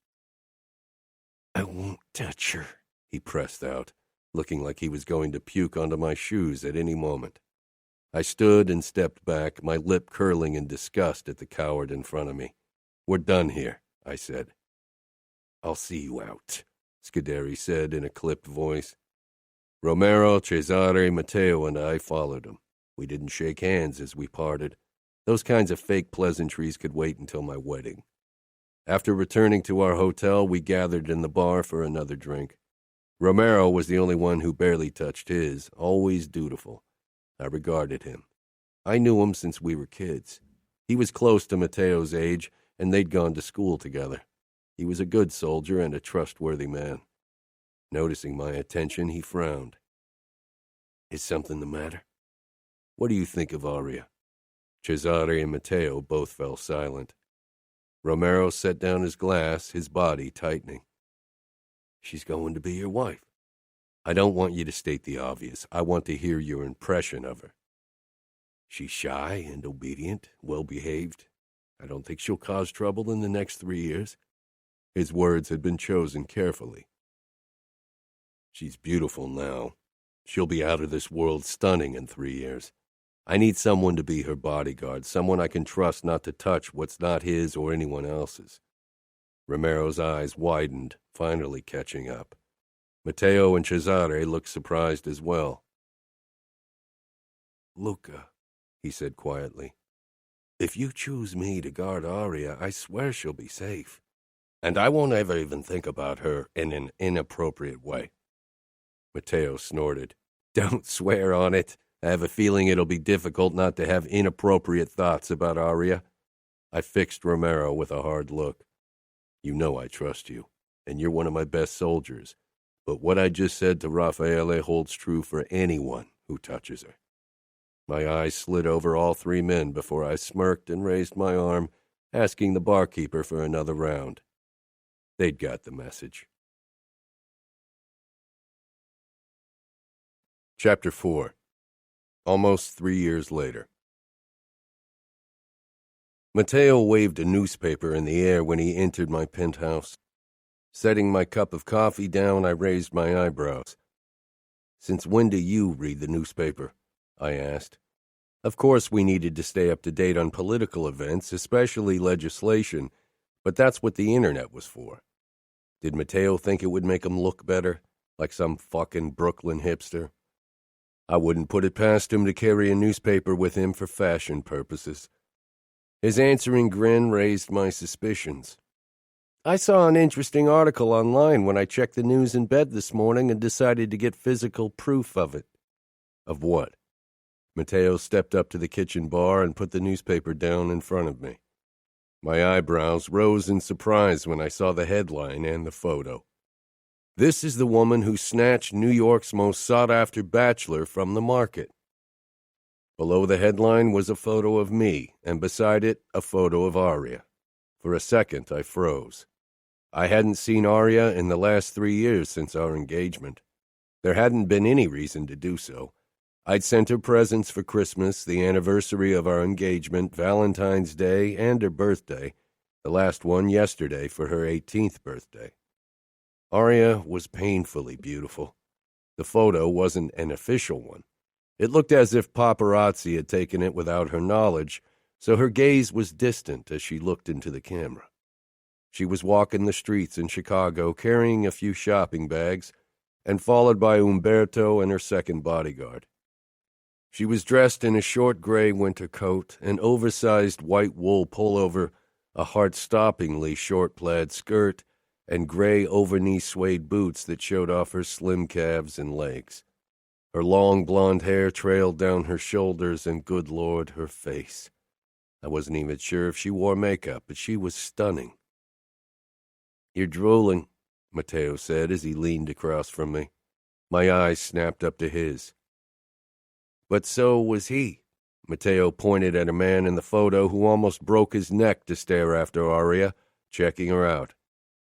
I won't touch her, he pressed out, looking like he was going to puke onto my shoes at any moment. I stood and stepped back, my lip curling in disgust at the coward in front of me. We're done here, I said. I'll see you out, Scuderi said in a clipped voice. Romero, Cesare, Matteo, and I followed him. We didn't shake hands as we parted. Those kinds of fake pleasantries could wait until my wedding. After returning to our hotel, we gathered in the bar for another drink. Romero was the only one who barely touched his, always dutiful. I regarded him. I knew him since we were kids. He was close to Matteo's age, and they'd gone to school together. He was a good soldier and a trustworthy man. Noticing my attention, he frowned. Is something the matter? What do you think of Aria? Cesare and Matteo both fell silent. Romero set down his glass, his body tightening. She's going to be your wife. I don't want you to state the obvious. I want to hear your impression of her. She's shy and obedient, well-behaved. I don't think she'll cause trouble in the next 3 years. His words had been chosen carefully. She's beautiful now. She'll be out of this world stunning in 3 years. I need someone to be her bodyguard, someone I can trust not to touch what's not his or anyone else's. Romero's eyes widened, finally catching up. Matteo and Cesare looked surprised as well. Luca, he said quietly, if you choose me to guard Aria, I swear she'll be safe. And I won't ever even think about her in an inappropriate way. Matteo snorted. Don't swear on it. I have a feeling it'll be difficult not to have inappropriate thoughts about Aria. I fixed Romero with a hard look. You know I trust you, and you're one of my best soldiers. But what I just said to Raffaele holds true for anyone who touches her. My eyes slid over all three men before I smirked and raised my arm, asking the barkeeper for another round. They'd got the message. Chapter 4. Almost 3 years later. Matteo waved a newspaper in the air when he entered my penthouse. Setting my cup of coffee down, I raised my eyebrows. Since when do you read the newspaper? I asked. Of course we needed to stay up to date on political events, especially legislation, but that's what the internet was for. Did Matteo think it would make him look better, like some fucking Brooklyn hipster? I wouldn't put it past him to carry a newspaper with him for fashion purposes. His answering grin raised my suspicions. I saw an interesting article online when I checked the news in bed this morning and decided to get physical proof of it. Of what? Matteo stepped up to the kitchen bar and put the newspaper down in front of me. My eyebrows rose in surprise when I saw the headline and the photo. This is the woman who snatched New York's most sought-after bachelor from the market. Below the headline was a photo of me, and beside it, a photo of Aria. For a second, I froze. I hadn't seen Aria in the last 3 years since our engagement. There hadn't been any reason to do so. I'd sent her presents for Christmas, the anniversary of our engagement, Valentine's Day, and her birthday, the last one yesterday for her 18th birthday. Aria was painfully beautiful. The photo wasn't an official one. It looked as if paparazzi had taken it without her knowledge, so her gaze was distant as she looked into the camera. She was walking the streets in Chicago, carrying a few shopping bags, and followed by Umberto and her second bodyguard. She was dressed in a short gray winter coat, an oversized white wool pullover, a heart-stoppingly short plaid skirt, and gray over-knee suede boots that showed off her slim calves and legs. Her long blonde hair trailed down her shoulders, and good Lord, her face. I wasn't even sure if she wore makeup, but she was stunning. You're drooling, Matteo said as he leaned across from me. My eyes snapped up to his. But so was he. Matteo pointed at a man in the photo who almost broke his neck to stare after Aria, checking her out.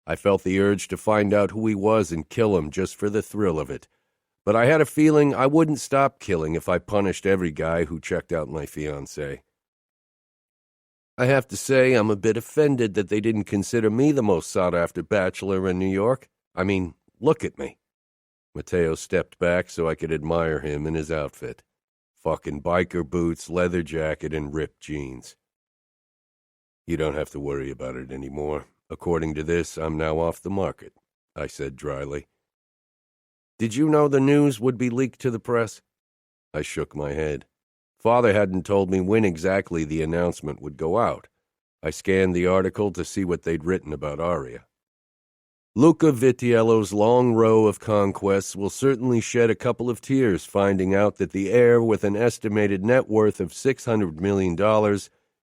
I felt the urge to find out who he was and kill him just for the thrill of it. But I had a feeling I wouldn't stop killing if I punished every guy who checked out my fiancée. I have to say I'm a bit offended that they didn't consider me the most sought-after bachelor in New York. I mean, look at me. Matteo stepped back so I could admire him in his outfit. Fucking biker boots, leather jacket, and ripped jeans. You don't have to worry about it anymore. According to this, I'm now off the market, I said dryly. Did you know the news would be leaked to the press? I shook my head. Father hadn't told me when exactly the announcement would go out. I scanned the article to see what they'd written about Aria. Luca Vitiello's long row of conquests will certainly shed a couple of tears finding out that the heir with an estimated net worth of $600 million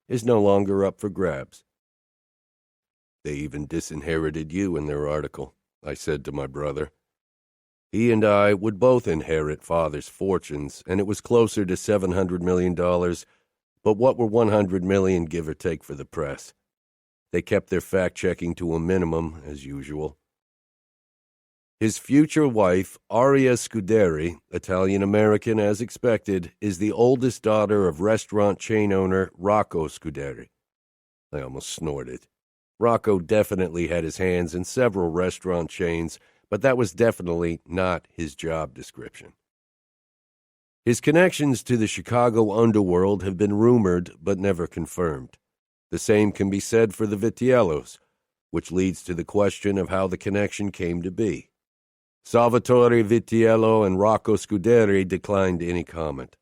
is no longer up for grabs. They even disinherited you in their article, I said to my brother. He and I would both inherit Father's fortunes, and it was closer to $700 million, but what were $100 million give or take for the press? They kept their fact-checking to a minimum, as usual. His future wife, Aria Scuderi, Italian-American as expected, is the oldest daughter of restaurant chain owner Rocco Scuderi. I almost snorted. Rocco definitely had his hands in several restaurant chains, but that was definitely not his job description. His connections to the Chicago underworld have been rumored but never confirmed. The same can be said for the Vitiellos, which leads to the question of how the connection came to be. Salvatore Vitiello and Rocco Scuderi declined any comment.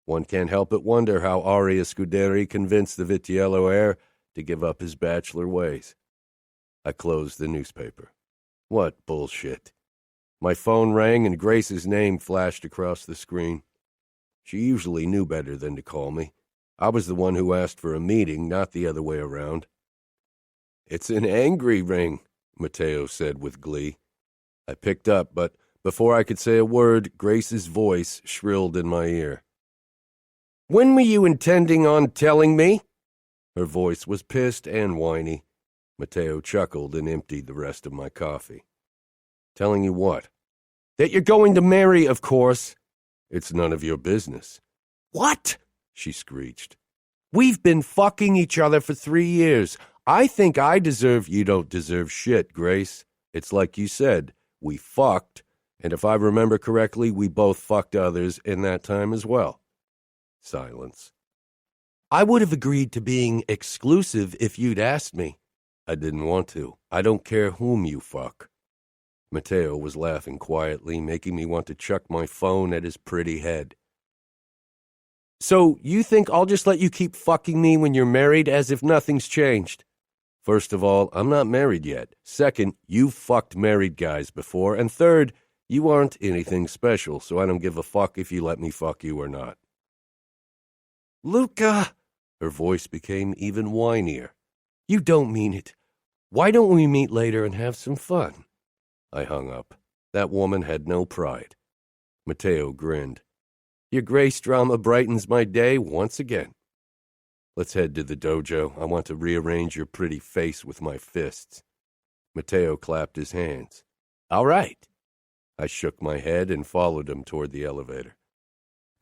One can't help but wonder how Aria Scuderi convinced the Vitiello heir to give up his bachelor ways. I closed the newspaper. What bullshit. My phone rang and Grace's name flashed across the screen. She usually knew better than to call me. I was the one who asked for a meeting, not the other way around. It's an angry ring, Matteo said with glee. I picked up, but before I could say a word, Grace's voice shrilled in my ear. When were you intending on telling me? Her voice was pissed and whiny. Matteo chuckled and emptied the rest of my coffee. Telling you what? That you're going to marry, of course. It's none of your business. What? She screeched. We've been fucking each other for 3 years. I think I deserve... You don't deserve shit, Grace. It's like you said, we fucked, and if I remember correctly, we both fucked others in that time as well. Silence. I would have agreed to being exclusive if you'd asked me. I didn't want to. I don't care whom you fuck. Matteo was laughing quietly, making me want to chuck my phone at his pretty head. So you think I'll just let you keep fucking me when you're married as if nothing's changed? First of all, I'm not married yet. Second, you've fucked married guys before. And third, you aren't anything special, so I don't give a fuck if you let me fuck you or not. Luca! Her voice became even whinier. You don't mean it. Why don't we meet later and have some fun? I hung up. That woman had no pride. Matteo grinned. Your Grace drama brightens my day once again. Let's head to the dojo. I want to rearrange your pretty face with my fists. Matteo clapped his hands. All right. I shook my head and followed him toward the elevator.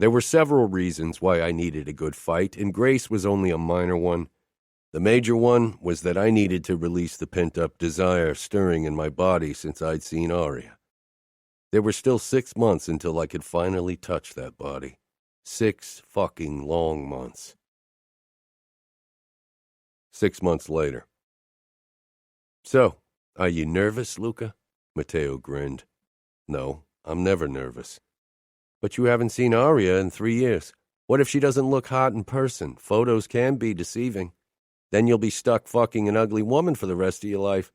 There were several reasons why I needed a good fight, and Grace was only a minor one. The major one was that I needed to release the pent-up desire stirring in my body since I'd seen Aria. There were still 6 months until I could finally touch that body. 6 fucking long months. 6 months later. So, are you nervous, Luca? Matteo grinned. No, I'm never nervous. But you haven't seen Aria in 3 years. What if she doesn't look hot in person? Photos can be deceiving. Then you'll be stuck fucking an ugly woman for the rest of your life.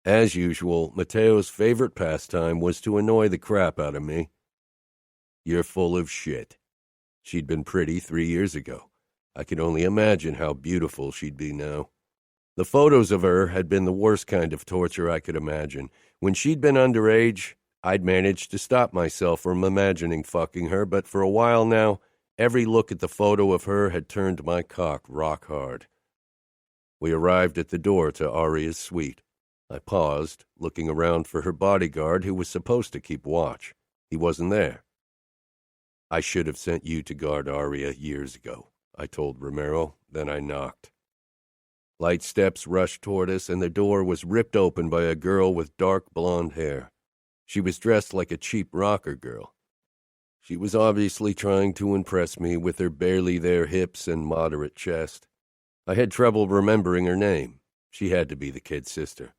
As usual, Matteo's favorite pastime was to annoy the crap out of me. You're full of shit. She'd been pretty 3 years ago. I could only imagine how beautiful she'd be now. The photos of her had been the worst kind of torture I could imagine. When she'd been underage, I'd managed to stop myself from imagining fucking her, but for a while now, Every look at the photo of her had turned my cock rock hard. We arrived at the door to Aria's suite. I paused, looking around for her bodyguard who was supposed to keep watch. He wasn't there. I should have sent you to guard Aria years ago, I told Romero. Then I knocked. Light steps rushed toward us, and the door was ripped open by a girl with dark blonde hair. She was dressed like a cheap rocker girl. She was obviously trying to impress me with her barely there hips and moderate chest. I had trouble remembering her name. She had to be the kid's sister.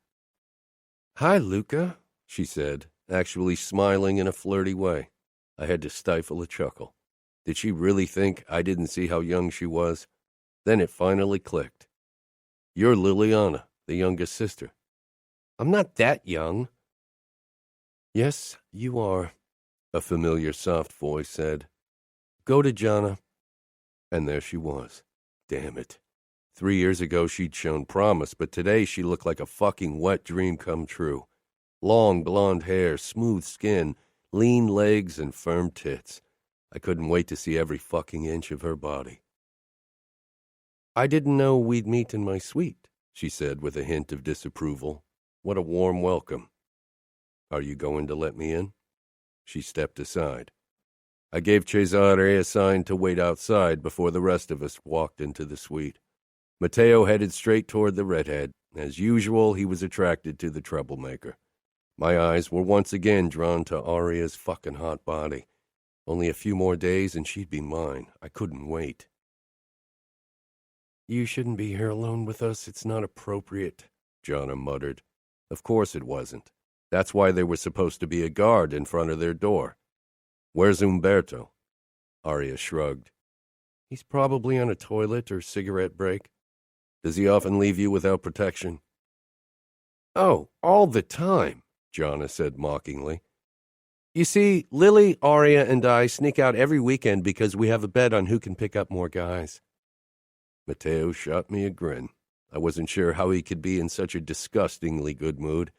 "Hi, Luca," she said, actually smiling in a flirty way. I had to stifle a chuckle. Did she really think I didn't see how young she was? Then it finally clicked. "You're Liliana, the youngest sister." "I'm not that young." "Yes, you are," a familiar soft voice said. "Go to Jana." And there she was. Damn it. 3 years ago she'd shown promise, but today she looked like a fucking wet dream come true. Long blonde hair, smooth skin, lean legs, and firm tits. I couldn't wait to see every fucking inch of her body. "I didn't know we'd meet in my suite," she said with a hint of disapproval. What a warm welcome. "Are you going to let me in?" She stepped aside. I gave Cesare a sign to wait outside before the rest of us walked into the suite. Matteo headed straight toward the redhead. As usual, he was attracted to the troublemaker. My eyes were once again drawn to Aria's fucking hot body. Only a few more days and she'd be mine. I couldn't wait. "You shouldn't be here alone with us. It's not appropriate," Gianna muttered. Of course it wasn't. That's why there was supposed to be a guard in front of their door. "Where's Umberto?" Aria shrugged. "He's probably on a toilet or cigarette break." "Does he often leave you without protection?" "Oh, all the time," Gianna said mockingly. "You see, Lily, Aria, and I sneak out every weekend because we have a bet on who can pick up more guys." Matteo shot me a grin. I wasn't sure how he could be in such a disgustingly good mood.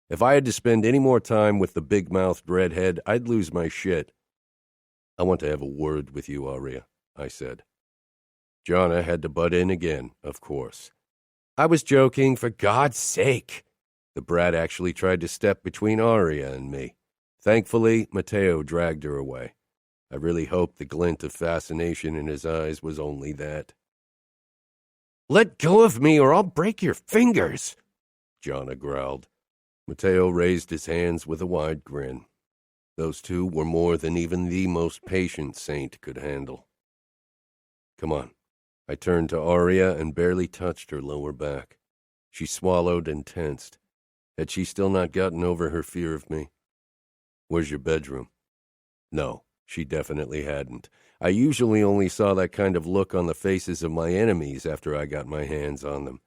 If I had to spend any more time with the big-mouthed redhead, I'd lose my shit. "I want to have a word with you, Aria," I said. Gianna had to butt in again, of course. "I was joking, for God's sake." The brat actually tried to step between Aria and me. Thankfully, Matteo dragged her away. I really hoped the glint of fascination in his eyes was only that. "Let go of me or I'll break your fingers," Gianna growled. Matteo raised his hands with a wide grin. Those two were more than even the most patient saint could handle. "Come on." I turned to Aria and barely touched her lower back. She swallowed and tensed. Had she still not gotten over her fear of me? "Where's your bedroom?" No, she definitely hadn't. I usually only saw that kind of look on the faces of my enemies after I got my hands on them.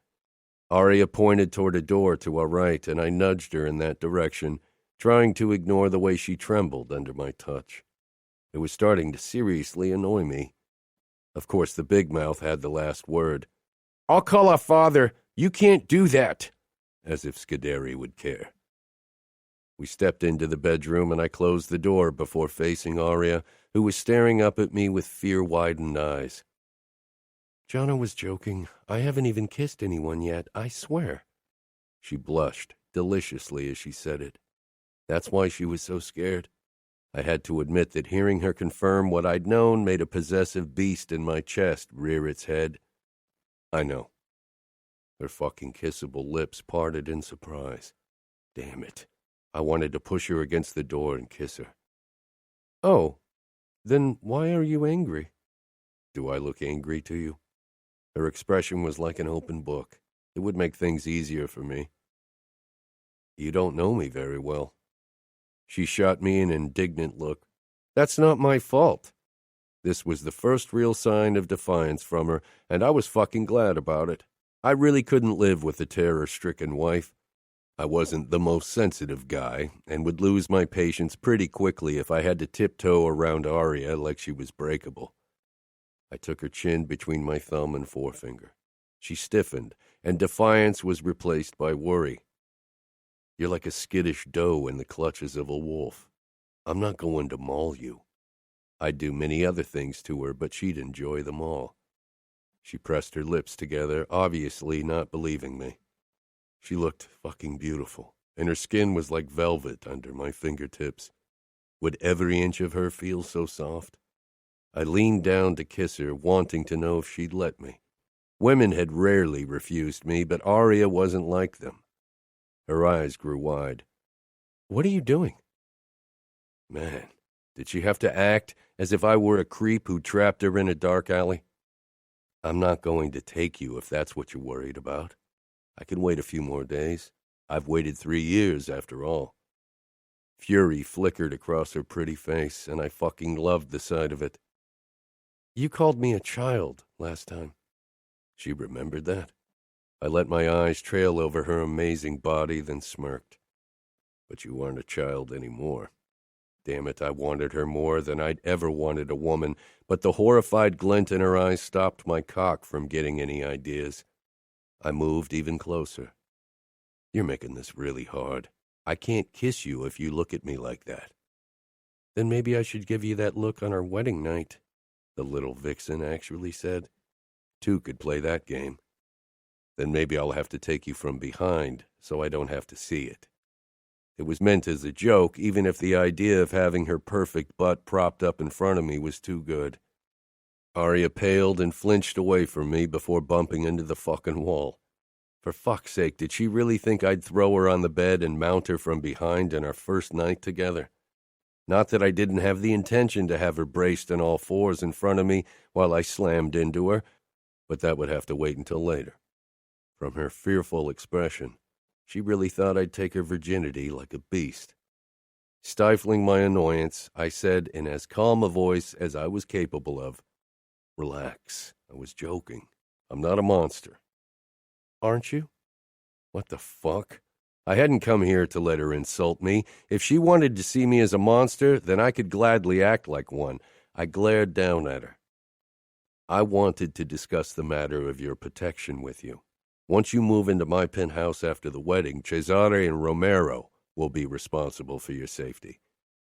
Aria pointed toward a door to our right, and I nudged her in that direction, trying to ignore the way she trembled under my touch. It was starting to seriously annoy me. Of course, the big mouth had the last word. "I'll call our father. You can't do that." As if Scuderi would care. We stepped into the bedroom, and I closed the door before facing Aria, who was staring up at me with fear-widened eyes. "Gianna was joking. I haven't even kissed anyone yet, I swear." She blushed deliciously as she said it. That's why she was so scared. I had to admit that hearing her confirm what I'd known made a possessive beast in my chest rear its head. I know. Her fucking kissable lips parted in surprise. Damn it. I wanted to push her against the door and kiss her. "Oh, then why are you angry?" "Do I look angry to you?" Her expression was like an open book. It would make things easier for me. "You don't know me very well." She shot me an indignant look. "That's not my fault." This was the first real sign of defiance from her, and I was fucking glad about it. I really couldn't live with a terror-stricken wife. I wasn't the most sensitive guy, and would lose my patience pretty quickly if I had to tiptoe around Aria like she was breakable. I took her chin between my thumb and forefinger. She stiffened, and defiance was replaced by worry. "You're like a skittish doe in the clutches of a wolf. I'm not going to maul you." I'd do many other things to her, but she'd enjoy them all. She pressed her lips together, obviously not believing me. She looked fucking beautiful, and her skin was like velvet under my fingertips. Would every inch of her feel so soft? I leaned down to kiss her, wanting to know if she'd let me. Women had rarely refused me, but Aria wasn't like them. Her eyes grew wide. "What are you doing?" Man, did she have to act as if I were a creep who trapped her in a dark alley? "I'm not going to take you if that's what you're worried about. I can wait a few more days. I've waited 3 years, after all." Fury flickered across her pretty face, and I fucking loved the sight of it. "You called me a child last time." She remembered that. I let my eyes trail over her amazing body, then smirked. "But you aren't a child anymore." Damn it, I wanted her more than I'd ever wanted a woman, but the horrified glint in her eyes stopped my cock from getting any ideas. I moved even closer. "You're making this really hard. I can't kiss you if you look at me like that." "Then maybe I should give you that look on our wedding night," the little vixen actually said. Two could play that game. "Then maybe I'll have to take you from behind so I don't have to see it." It was meant as a joke, even if the idea of having her perfect butt propped up in front of me was too good. Aria paled and flinched away from me before bumping into the fucking wall. For fuck's sake, did she really think I'd throw her on the bed and mount her from behind in our first night together? Not that I didn't have the intention to have her braced on all fours in front of me while I slammed into her, but that would have to wait until later. From her fearful expression, she really thought I'd take her virginity like a beast. Stifling my annoyance, I said in as calm a voice as I was capable of, "Relax, I was joking. I'm not a monster." "Aren't you?" What the fuck? I hadn't come here to let her insult me. If she wanted to see me as a monster, then I could gladly act like one. I glared down at her. "I wanted to discuss the matter of your protection with you. Once you move into my penthouse after the wedding, Cesare and Romero will be responsible for your safety.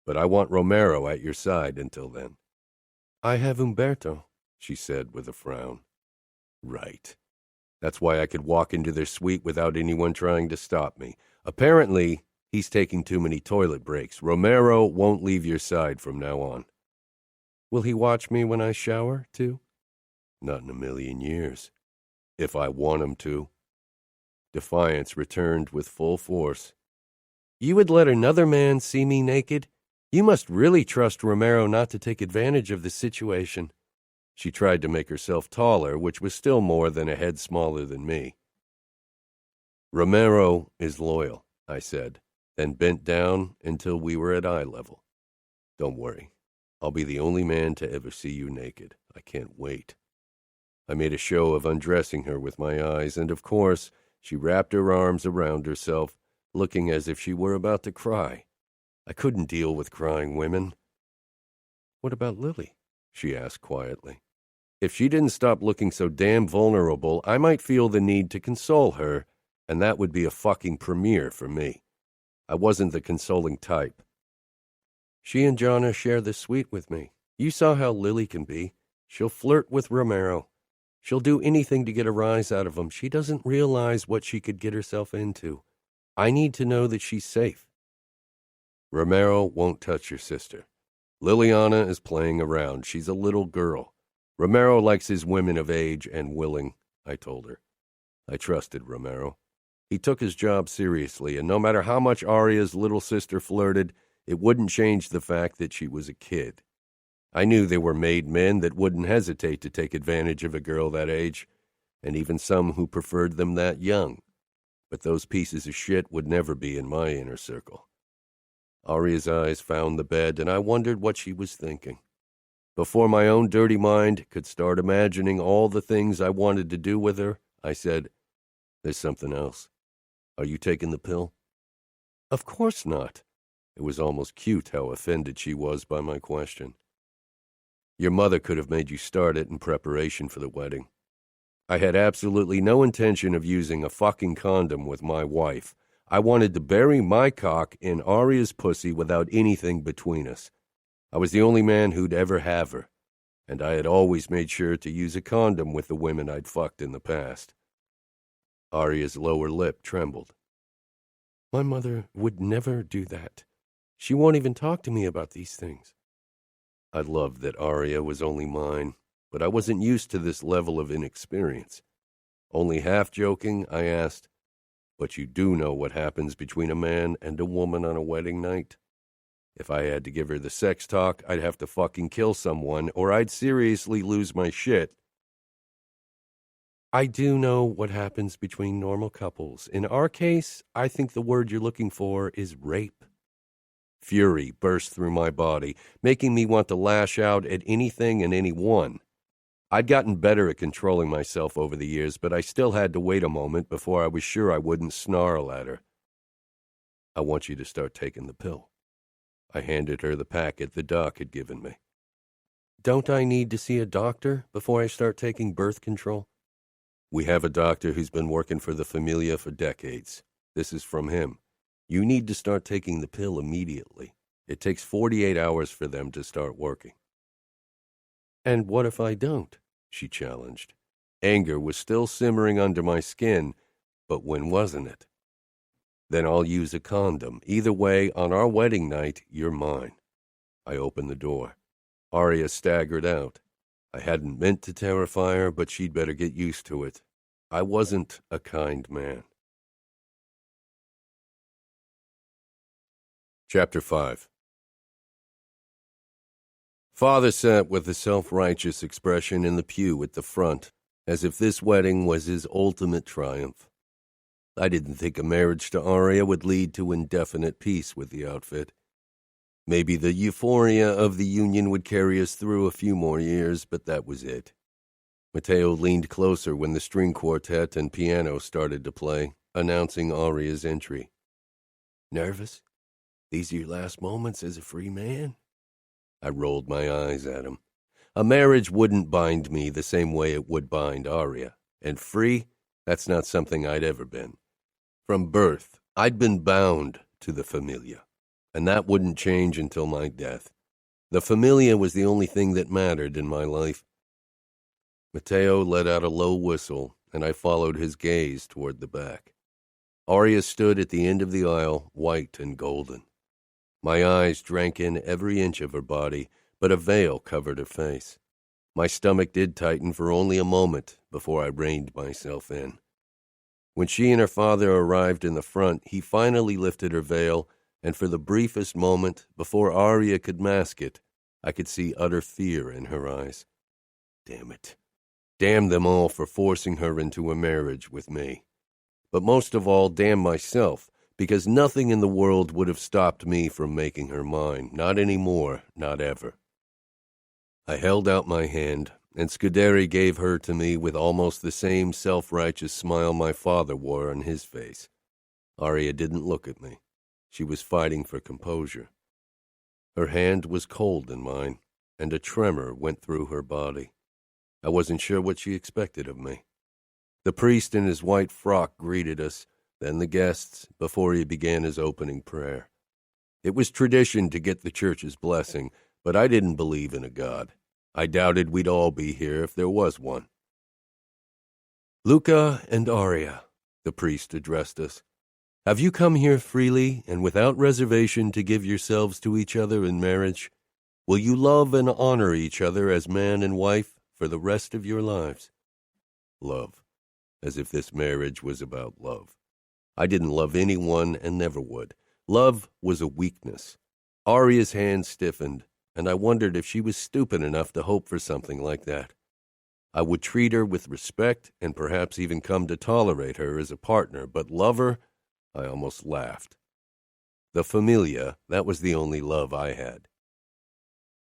But I want Romero at your side until then." "I have Umberto," she said with a frown. "Right. That's why I could walk into their suite without anyone trying to stop me. Apparently, he's taking too many toilet breaks. Romero won't leave your side from now on." "Will he watch me when I shower, too?" "Not in a million years. If I want him to." Defiance returned with full force. "You would let another man see me naked? You must really trust Romero not to take advantage of the situation." She tried to make herself taller, which was still more than a head smaller than me. "Romero is loyal," I said, then bent down until we were at eye level. "Don't worry. I'll be the only man to ever see you naked. I can't wait." I made a show of undressing her with my eyes, and of course, she wrapped her arms around herself, looking as if she were about to cry. I couldn't deal with crying women. "What about Lily?" she asked quietly. If she didn't stop looking so damn vulnerable, I might feel the need to console her, and that would be a fucking premiere for me. I wasn't the consoling type. "She and Jonna share the suite with me. You saw how Lily can be. She'll flirt with Romero. She'll do anything to get a rise out of him. She doesn't realize what she could get herself into. I need to know that she's safe." "Romero won't touch your sister. Liliana is playing around. She's a little girl. Romero likes his women of age and willing," I told her. I trusted Romero. He took his job seriously, and no matter how much Aria's little sister flirted, it wouldn't change the fact that she was a kid. I knew there were made men that wouldn't hesitate to take advantage of a girl that age, and even some who preferred them that young. But those pieces of shit would never be in my inner circle. Aria's eyes found the bed, and I wondered what she was thinking. Before my own dirty mind could start imagining all the things I wanted to do with her, I said, "There's something else. Are you taking the pill?" "Of course not." It was almost cute how offended she was by my question. "Your mother could have made you start it in preparation for the wedding. I had absolutely no intention of using a fucking condom with my wife. I wanted to bury my cock in Aria's pussy without anything between us. I was the only man who'd ever have her, and I had always made sure to use a condom with the women I'd fucked in the past. Aria's lower lip trembled. My mother would never do that. She won't even talk to me about these things. I loved that Aria was only mine, but I wasn't used to this level of inexperience. Only half joking, I asked, but you do know what happens between a man and a woman on a wedding night? If I had to give her the sex talk, I'd have to fucking kill someone, or I'd seriously lose my shit. I do know what happens between normal couples. In our case, I think the word you're looking for is rape. Fury burst through my body, making me want to lash out at anything and anyone. I'd gotten better at controlling myself over the years, but I still had to wait a moment before I was sure I wouldn't snarl at her. I want you to start taking the pill. I handed her the packet the doc had given me. Don't I need to see a doctor before I start taking birth control? We have a doctor who's been working for the Familia for decades. This is from him. You need to start taking the pill immediately. It takes 48 hours for them to start working. And what if I don't? She challenged. Anger was still simmering under my skin, but when wasn't it? Then I'll use a condom. Either way, on our wedding night, you're mine. I opened the door. Aria staggered out. I hadn't meant to terrify her, but she'd better get used to it. I wasn't a kind man. Chapter 5. Father sat with a self-righteous expression in the pew at the front, as if this wedding was his ultimate triumph. I didn't think a marriage to Aria would lead to indefinite peace with the outfit. Maybe the euphoria of the union would carry us through a few more years, but that was it. Matteo leaned closer when the string quartet and piano started to play, announcing Aria's entry. Nervous? These are your last moments as a free man? I rolled my eyes at him. A marriage wouldn't bind me the same way it would bind Aria, and free, that's not something I'd ever been. From birth, I'd been bound to the Familia, and that wouldn't change until my death. The Familia was the only thing that mattered in my life. Matteo let out a low whistle, and I followed his gaze toward the back. Aria stood at the end of the aisle, white and golden. My eyes drank in every inch of her body, but a veil covered her face. My stomach did tighten for only a moment before I reined myself in. When she and her father arrived in the front, he finally lifted her veil, and for the briefest moment, before Aria could mask it, I could see utter fear in her eyes. Damn it. Damn them all for forcing her into a marriage with me. But most of all, damn myself, because nothing in the world would have stopped me from making her mine. Not anymore, not ever. I held out my hand, and Scuderi gave her to me with almost the same self-righteous smile my father wore on his face. Aria didn't look at me. She was fighting for composure. Her hand was cold in mine, and a tremor went through her body. I wasn't sure what she expected of me. The priest in his white frock greeted us, then the guests, before he began his opening prayer. It was tradition to get the church's blessing, but I didn't believe in a God. I doubted we'd all be here if there was one. Luca and Aria, the priest addressed us, have you come here freely and without reservation to give yourselves to each other in marriage? Will you love and honor each other as man and wife for the rest of your lives? Love, as if this marriage was about love. I didn't love anyone and never would. Love was a weakness. Aria's hand stiffened, and I wondered if she was stupid enough to hope for something like that. I would treat her with respect and perhaps even come to tolerate her as a partner, but love her, I almost laughed. The Familia, that was the only love I had.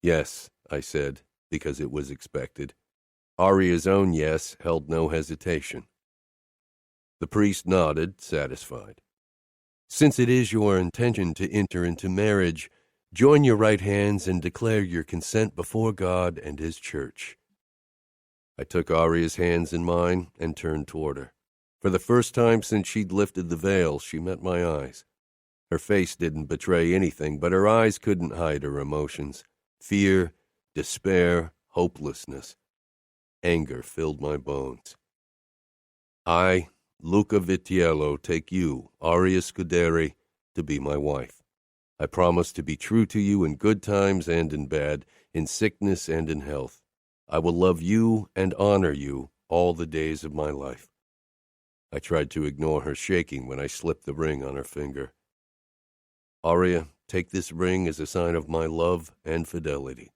Yes, I said, because it was expected. Aria's own yes held no hesitation. The priest nodded, satisfied. Since it is your intention to enter into marriage, join your right hands and declare your consent before God and His church. I took Aria's hands in mine and turned toward her. For the first time since she'd lifted the veil, she met my eyes. Her face didn't betray anything, but her eyes couldn't hide her emotions. Fear, despair, hopelessness. Anger filled my bones. I, Luca Vitiello, take you, Aria Scuderi, to be my wife. I promise to be true to you in good times and in bad, in sickness and in health. I will love you and honor you all the days of my life. I tried to ignore her shaking when I slipped the ring on her finger. Aria, take this ring as a sign of my love and fidelity.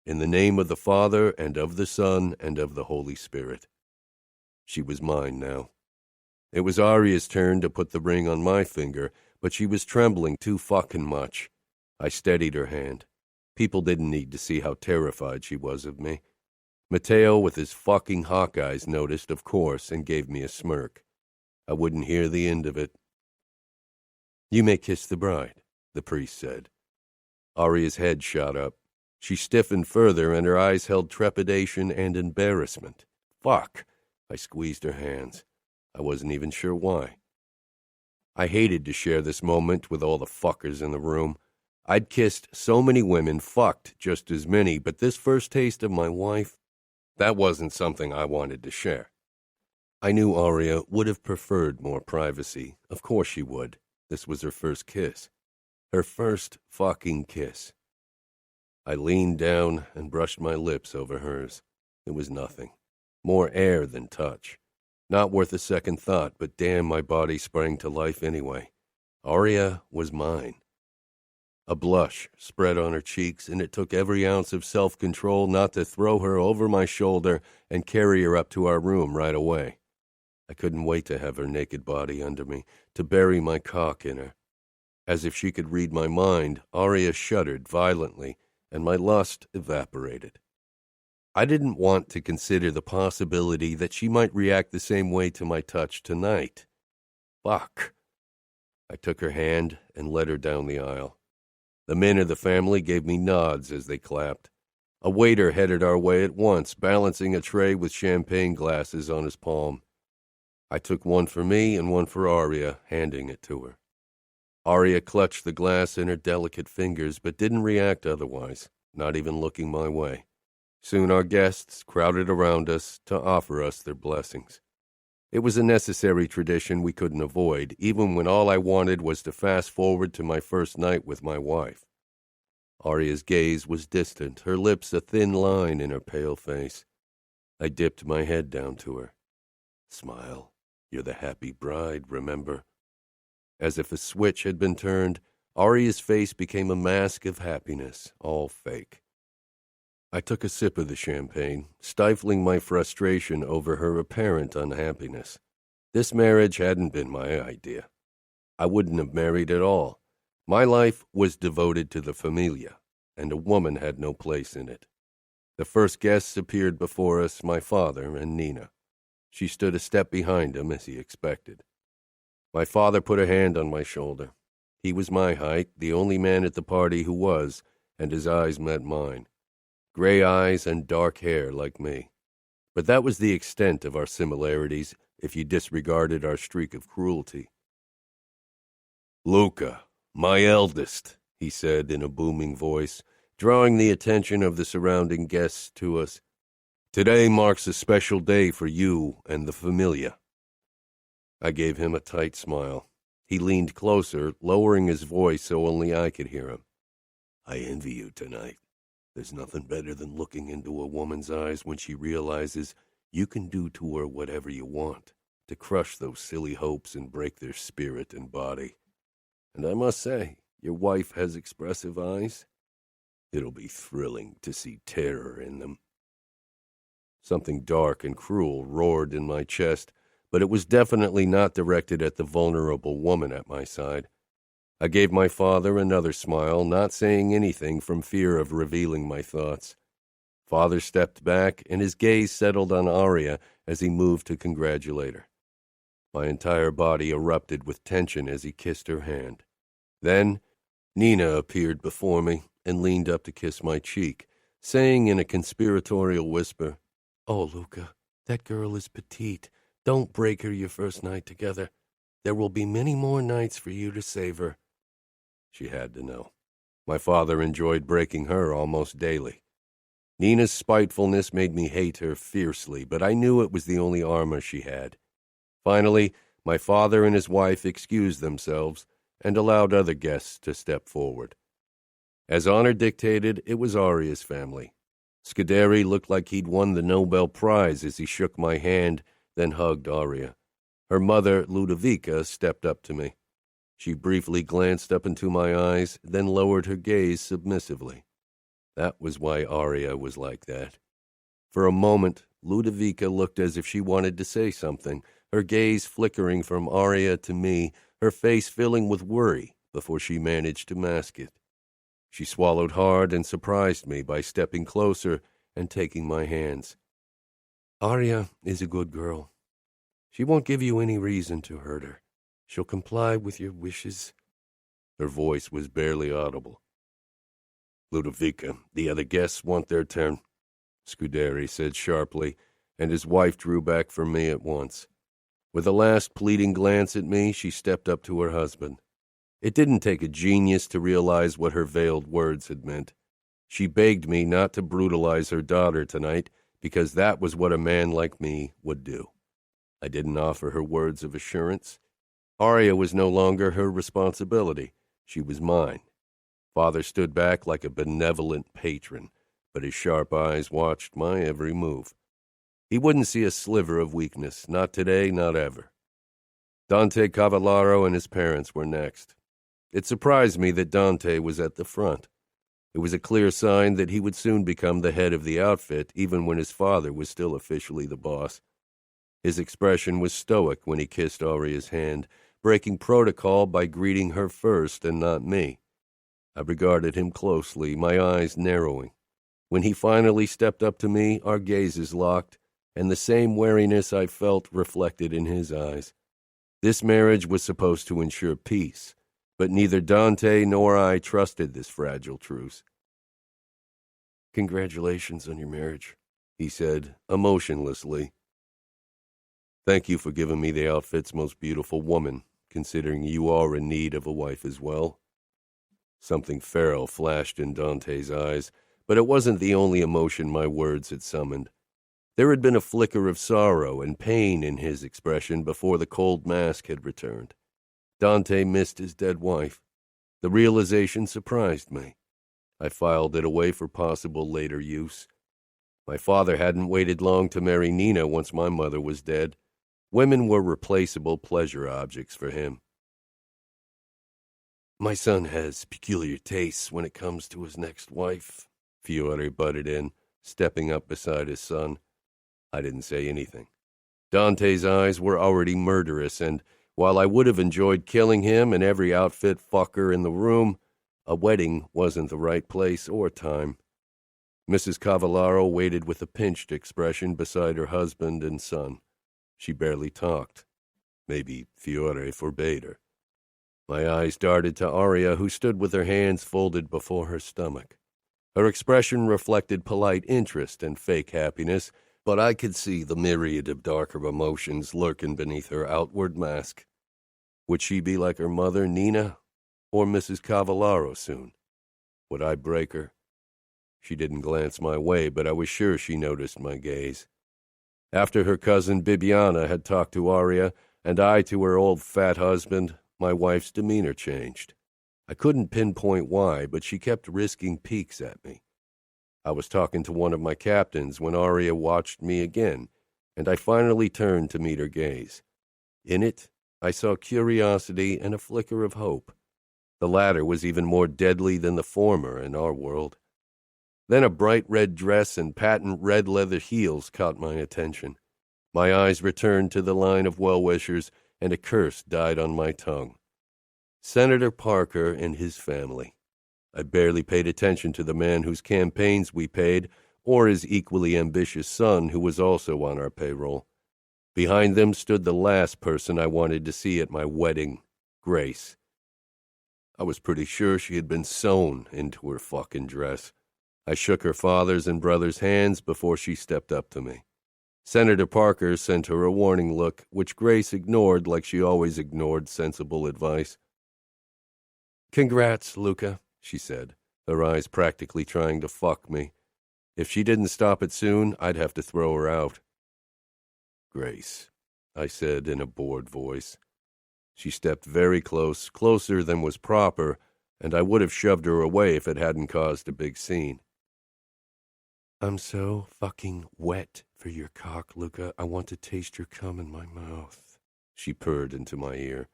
In the name of the Father, and of the Son, and of the Holy Spirit. She was mine now. It was Aria's turn to put the ring on my finger, but she was trembling too fucking much. I steadied her hand. People didn't need to see how terrified she was of me. Matteo, with his fucking hawk eyes, noticed, of course, and gave me a smirk. I wouldn't hear the end of it. You may kiss the bride, the priest said. Aria's head shot up. She stiffened further, and her eyes held trepidation and embarrassment. Fuck! I squeezed her hands. I wasn't even sure why. I hated to share this moment with all the fuckers in the room. I'd kissed so many women, fucked just as many, but this first taste of my wife, that wasn't something I wanted to share. I knew Aria would have preferred more privacy. Of course she would. This was her first kiss. Her first fucking kiss. I leaned down and brushed my lips over hers. It was nothing. More air than touch. Not worth a second thought, but damn, my body sprang to life anyway. Aria was mine. A blush spread on her cheeks, and it took every ounce of self-control not to throw her over my shoulder and carry her up to our room right away. I couldn't wait to have her naked body under me, to bury my cock in her. As if she could read my mind, Aria shuddered violently, and my lust evaporated. I didn't want to consider the possibility that she might react the same way to my touch tonight. Fuck. I took her hand and led her down the aisle. The men of the family gave me nods as they clapped. A waiter headed our way at once, balancing a tray with champagne glasses on his palm. I took one for me and one for Aria, handing it to her. Aria clutched the glass in her delicate fingers, but didn't react otherwise, not even looking my way. Soon our guests crowded around us to offer us their blessings. It was a necessary tradition we couldn't avoid, even when all I wanted was to fast forward to my first night with my wife. Aria's gaze was distant, her lips a thin line in her pale face. I dipped my head down to her. Smile. You're the happy bride, remember? As if a switch had been turned, Aria's face became a mask of happiness, all fake. I took a sip of the champagne, stifling my frustration over her apparent unhappiness. This marriage hadn't been my idea. I wouldn't have married at all. My life was devoted to the familia, and a woman had no place in it. The first guests appeared before us, my father and Nina. She stood a step behind him, as he expected. My father put a hand on my shoulder. He was my height, the only man at the party who was, and his eyes met mine. Gray eyes and dark hair like me. But that was the extent of our similarities, if you disregarded our streak of cruelty. Luca, my eldest, he said in a booming voice, drawing the attention of the surrounding guests to us. Today marks a special day for you and the familia. I gave him a tight smile. He leaned closer, lowering his voice so only I could hear him. I envy you tonight. There's nothing better than looking into a woman's eyes when she realizes you can do to her whatever you want, to crush those silly hopes and break their spirit and body. And I must say, your wife has expressive eyes. It'll be thrilling to see terror in them. Something dark and cruel roared in my chest, but it was definitely not directed at the vulnerable woman at my side. I gave my father another smile, not saying anything from fear of revealing my thoughts. Father stepped back, and his gaze settled on Aria as he moved to congratulate her. My entire body erupted with tension as he kissed her hand. Then Nina appeared before me and leaned up to kiss my cheek, saying in a conspiratorial whisper, "Oh, Luca, that girl is petite. Don't break her your first night together. There will be many more nights for you to savor." She had to know. My father enjoyed breaking her almost daily. Nina's spitefulness made me hate her fiercely, but I knew it was the only armor she had. Finally, my father and his wife excused themselves and allowed other guests to step forward. As honor dictated, it was Aria's family. Scuderi looked like he'd won the Nobel Prize as he shook my hand, then hugged Aria. Her mother, Ludovica, stepped up to me. She briefly glanced up into my eyes, then lowered her gaze submissively. That was why Aria was like that. For a moment, Ludovica looked as if she wanted to say something, her gaze flickering from Aria to me, her face filling with worry before she managed to mask it. She swallowed hard and surprised me by stepping closer and taking my hands. Aria is a good girl. She won't give you any reason to hurt her. She'll comply with your wishes. Her voice was barely audible. Ludovica, the other guests want their turn, Scuderi said sharply, and his wife drew back from me at once. With a last pleading glance at me, she stepped up to her husband. It didn't take a genius to realize what her veiled words had meant. She begged me not to brutalize her daughter tonight, because that was what a man like me would do. I didn't offer her words of assurance. Aria was no longer her responsibility. She was mine. Father stood back like a benevolent patron, but his sharp eyes watched my every move. He wouldn't see a sliver of weakness, not today, not ever. Dante Cavallaro and his parents were next. It surprised me that Dante was at the front. It was a clear sign that he would soon become the head of the outfit, even when his father was still officially the boss. His expression was stoic when he kissed Aria's hand, breaking protocol by greeting her first and not me. I regarded him closely, my eyes narrowing. When he finally stepped up to me, our gazes locked, and the same wariness I felt reflected in his eyes. This marriage was supposed to ensure peace, but neither Dante nor I trusted this fragile truce. Congratulations on your marriage, he said, emotionlessly. Thank you for giving me the outfit's most beautiful woman, considering you are in need of a wife as well. Something feral flashed in Dante's eyes, but it wasn't the only emotion my words had summoned. There had been a flicker of sorrow and pain in his expression before the cold mask had returned. Dante missed his dead wife. The realization surprised me. I filed it away for possible later use. My father hadn't waited long to marry Nina once my mother was dead. Women were replaceable pleasure objects for him. My son has peculiar tastes when it comes to his next wife, Fiore butted in, stepping up beside his son. I didn't say anything. Dante's eyes were already murderous, and while I would have enjoyed killing him and every outfit fucker in the room, a wedding wasn't the right place or time. Mrs. Cavallaro waited with a pinched expression beside her husband and son. She barely talked. Maybe Fiore forbade her. My eyes darted to Aria, who stood with her hands folded before her stomach. Her expression reflected polite interest and fake happiness, but I could see the myriad of darker emotions lurking beneath her outward mask. Would she be like her mother, Nina, or Mrs. Cavallaro soon? Would I break her? She didn't glance my way, but I was sure she noticed my gaze. After her cousin Bibiana had talked to Aria, and I to her old fat husband, my wife's demeanor changed. I couldn't pinpoint why, but she kept risking peeks at me. I was talking to one of my captains when Aria watched me again, and I finally turned to meet her gaze. In it, I saw curiosity and a flicker of hope. The latter was even more deadly than the former in our world. Then a bright red dress and patent red leather heels caught my attention. My eyes returned to the line of well-wishers, and a curse died on my tongue. Senator Parker and his family. I barely paid attention to the man whose campaigns we paid, or his equally ambitious son who was also on our payroll. Behind them stood the last person I wanted to see at my wedding, Grace. I was pretty sure she had been sewn into her fucking dress. I shook her father's and brother's hands before she stepped up to me. Senator Parker sent her a warning look, which Grace ignored like she always ignored sensible advice. Congrats, Luca, she said, her eyes practically trying to fuck me. If she didn't stop it soon, I'd have to throw her out. Grace, I said in a bored voice. She stepped very close, closer than was proper, and I would have shoved her away if it hadn't caused a big scene. I'm so fucking wet for your cock, Luca. I want to taste your cum in my mouth, she purred into my ear.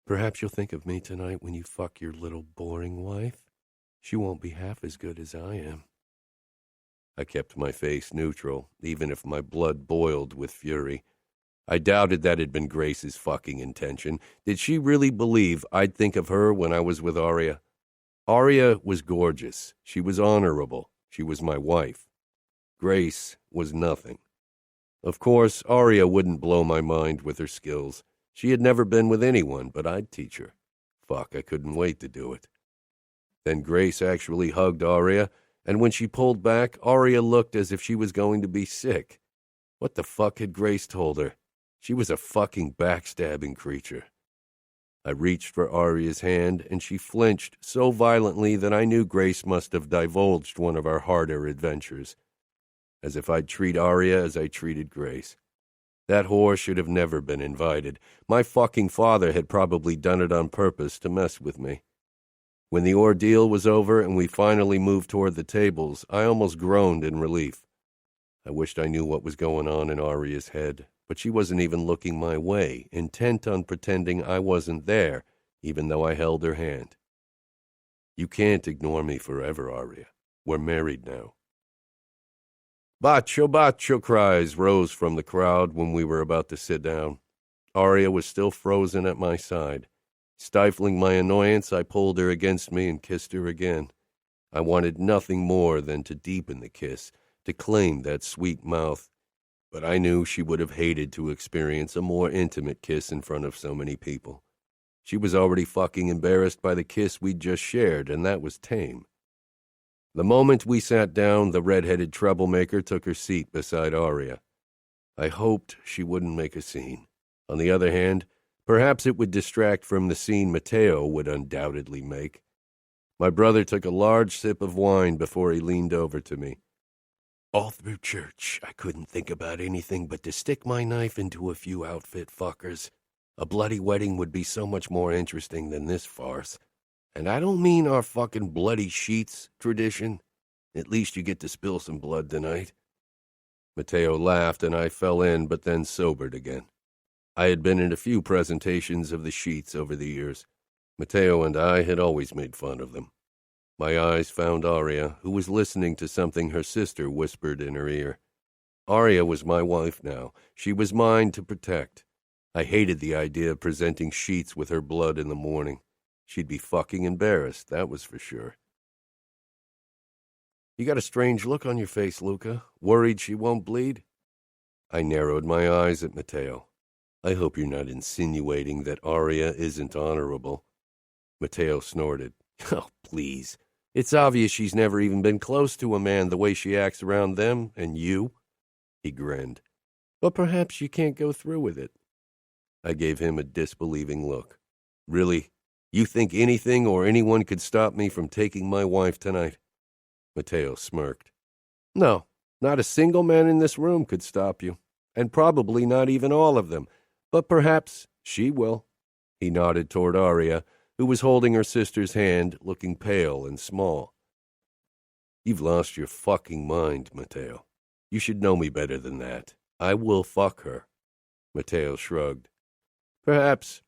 Perhaps you'll think of me tonight when you fuck your little boring wife. She won't be half as good as I am. I kept my face neutral, even if my blood boiled with fury. I doubted that had been Grace's fucking intention. Did she really believe I'd think of her when I was with Aria? Aria was gorgeous. She was honorable. She was my wife. Grace was nothing. Of course, Aria wouldn't blow my mind with her skills. She had never been with anyone, but I'd teach her. Fuck, I couldn't wait to do it. Then Grace actually hugged Aria, and when she pulled back, Aria looked as if she was going to be sick. What the fuck had Grace told her? She was a fucking backstabbing creature. I reached for Aria's hand, and she flinched so violently that I knew Grace must have divulged one of our harder adventures. As if I'd treat Aria as I treated Grace. That whore should have never been invited. My fucking father had probably done it on purpose to mess with me. When the ordeal was over and we finally moved toward the tables, I almost groaned in relief. I wished I knew what was going on in Aria's head, but she wasn't even looking my way, intent on pretending I wasn't there, even though I held her hand. You can't ignore me forever, Aria. We're married now. Bacio, bacio cries rose from the crowd when we were about to sit down. Aria was still frozen at my side. Stifling my annoyance, I pulled her against me and kissed her again. I wanted nothing more than to deepen the kiss, to claim that sweet mouth. But I knew she would have hated to experience a more intimate kiss in front of so many people. She was already fucking embarrassed by the kiss we'd just shared, and that was tame. The moment we sat down, the red-headed troublemaker took her seat beside Aria. I hoped she wouldn't make a scene. On the other hand, perhaps it would distract from the scene Matteo would undoubtedly make. My brother took a large sip of wine before he leaned over to me. All through church, I couldn't think about anything but to stick my knife into a few outfit fuckers. A bloody wedding would be so much more interesting than this farce. And I don't mean our fucking bloody sheets tradition. At least you get to spill some blood tonight. Matteo laughed and I fell in, but then sobered again. I had been in a few presentations of the sheets over the years. Matteo and I had always made fun of them. My eyes found Aria, who was listening to something her sister whispered in her ear. Aria was my wife now. She was mine to protect. I hated the idea of presenting sheets with her blood in the morning. She'd be fucking embarrassed, that was for sure. You got a strange look on your face, Luca. Worried she won't bleed? I narrowed my eyes at Matteo. I hope you're not insinuating that Aria isn't honorable. Matteo snorted. Oh, please. It's obvious she's never even been close to a man the way she acts around them and you. He grinned. But perhaps you can't go through with it. I gave him a disbelieving look. Really? You think anything or anyone could stop me from taking my wife tonight? Matteo smirked. No, not a single man in this room could stop you, and probably not even all of them, but perhaps she will. He nodded toward Aria, who was holding her sister's hand, looking pale and small. You've lost your fucking mind, Matteo. You should know me better than that. I will fuck her. Matteo shrugged. Perhaps.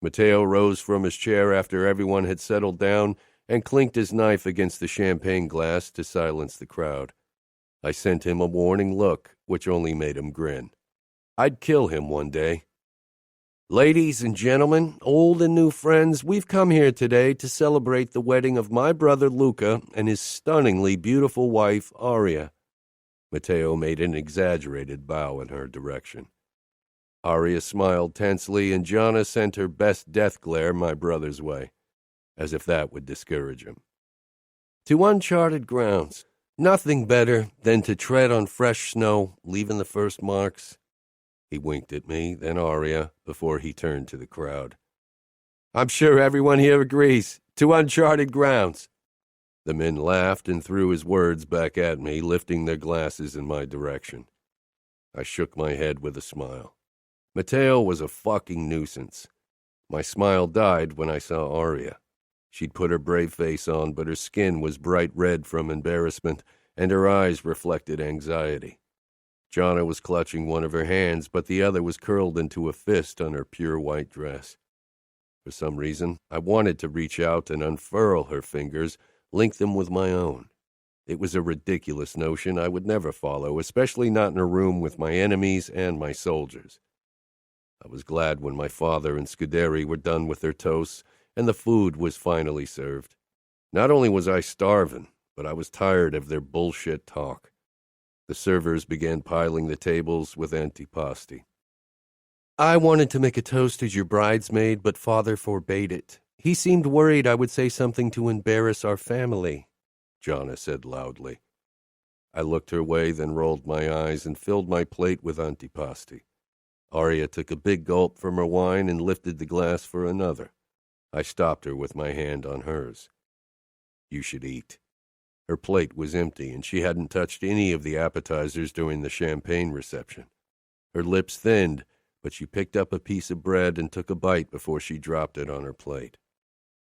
Matteo rose from his chair after everyone had settled down and clinked his knife against the champagne glass to silence the crowd. I sent him a warning look, which only made him grin. I'd kill him one day. Ladies and gentlemen, old and new friends, we've come here today to celebrate the wedding of my brother Luca and his stunningly beautiful wife, Aria. Matteo made an exaggerated bow in her direction. Aria smiled tensely, and Gianna sent her best death glare my brother's way, as if that would discourage him. To uncharted grounds, nothing better than to tread on fresh snow, leaving the first marks. He winked at me, then Aria, before he turned to the crowd. I'm sure everyone here agrees. To uncharted grounds." The men laughed and threw his words back at me, lifting their glasses in my direction. I shook my head with a smile. Matteo was a fucking nuisance. My smile died when I saw Aria. She'd put her brave face on, but her skin was bright red from embarrassment, and her eyes reflected anxiety. Jana was clutching one of her hands, but the other was curled into a fist on her pure white dress. For some reason, I wanted to reach out and unfurl her fingers, link them with my own. It was a ridiculous notion I would never follow, especially not in a room with my enemies and my soldiers. I was glad when my father and Scuderi were done with their toasts and the food was finally served. Not only was I starving, but I was tired of their bullshit talk. The servers began piling the tables with antipasti. "I wanted to make a toast as your bridesmaid, but father forbade it. He seemed worried I would say something to embarrass our family," Jana said loudly. I looked her way, then rolled my eyes and filled my plate with antipasti. Aria took a big gulp from her wine and lifted the glass for another. I stopped her with my hand on hers. "You should eat." Her plate was empty, and she hadn't touched any of the appetizers during the champagne reception. Her lips thinned, but she picked up a piece of bread and took a bite before she dropped it on her plate.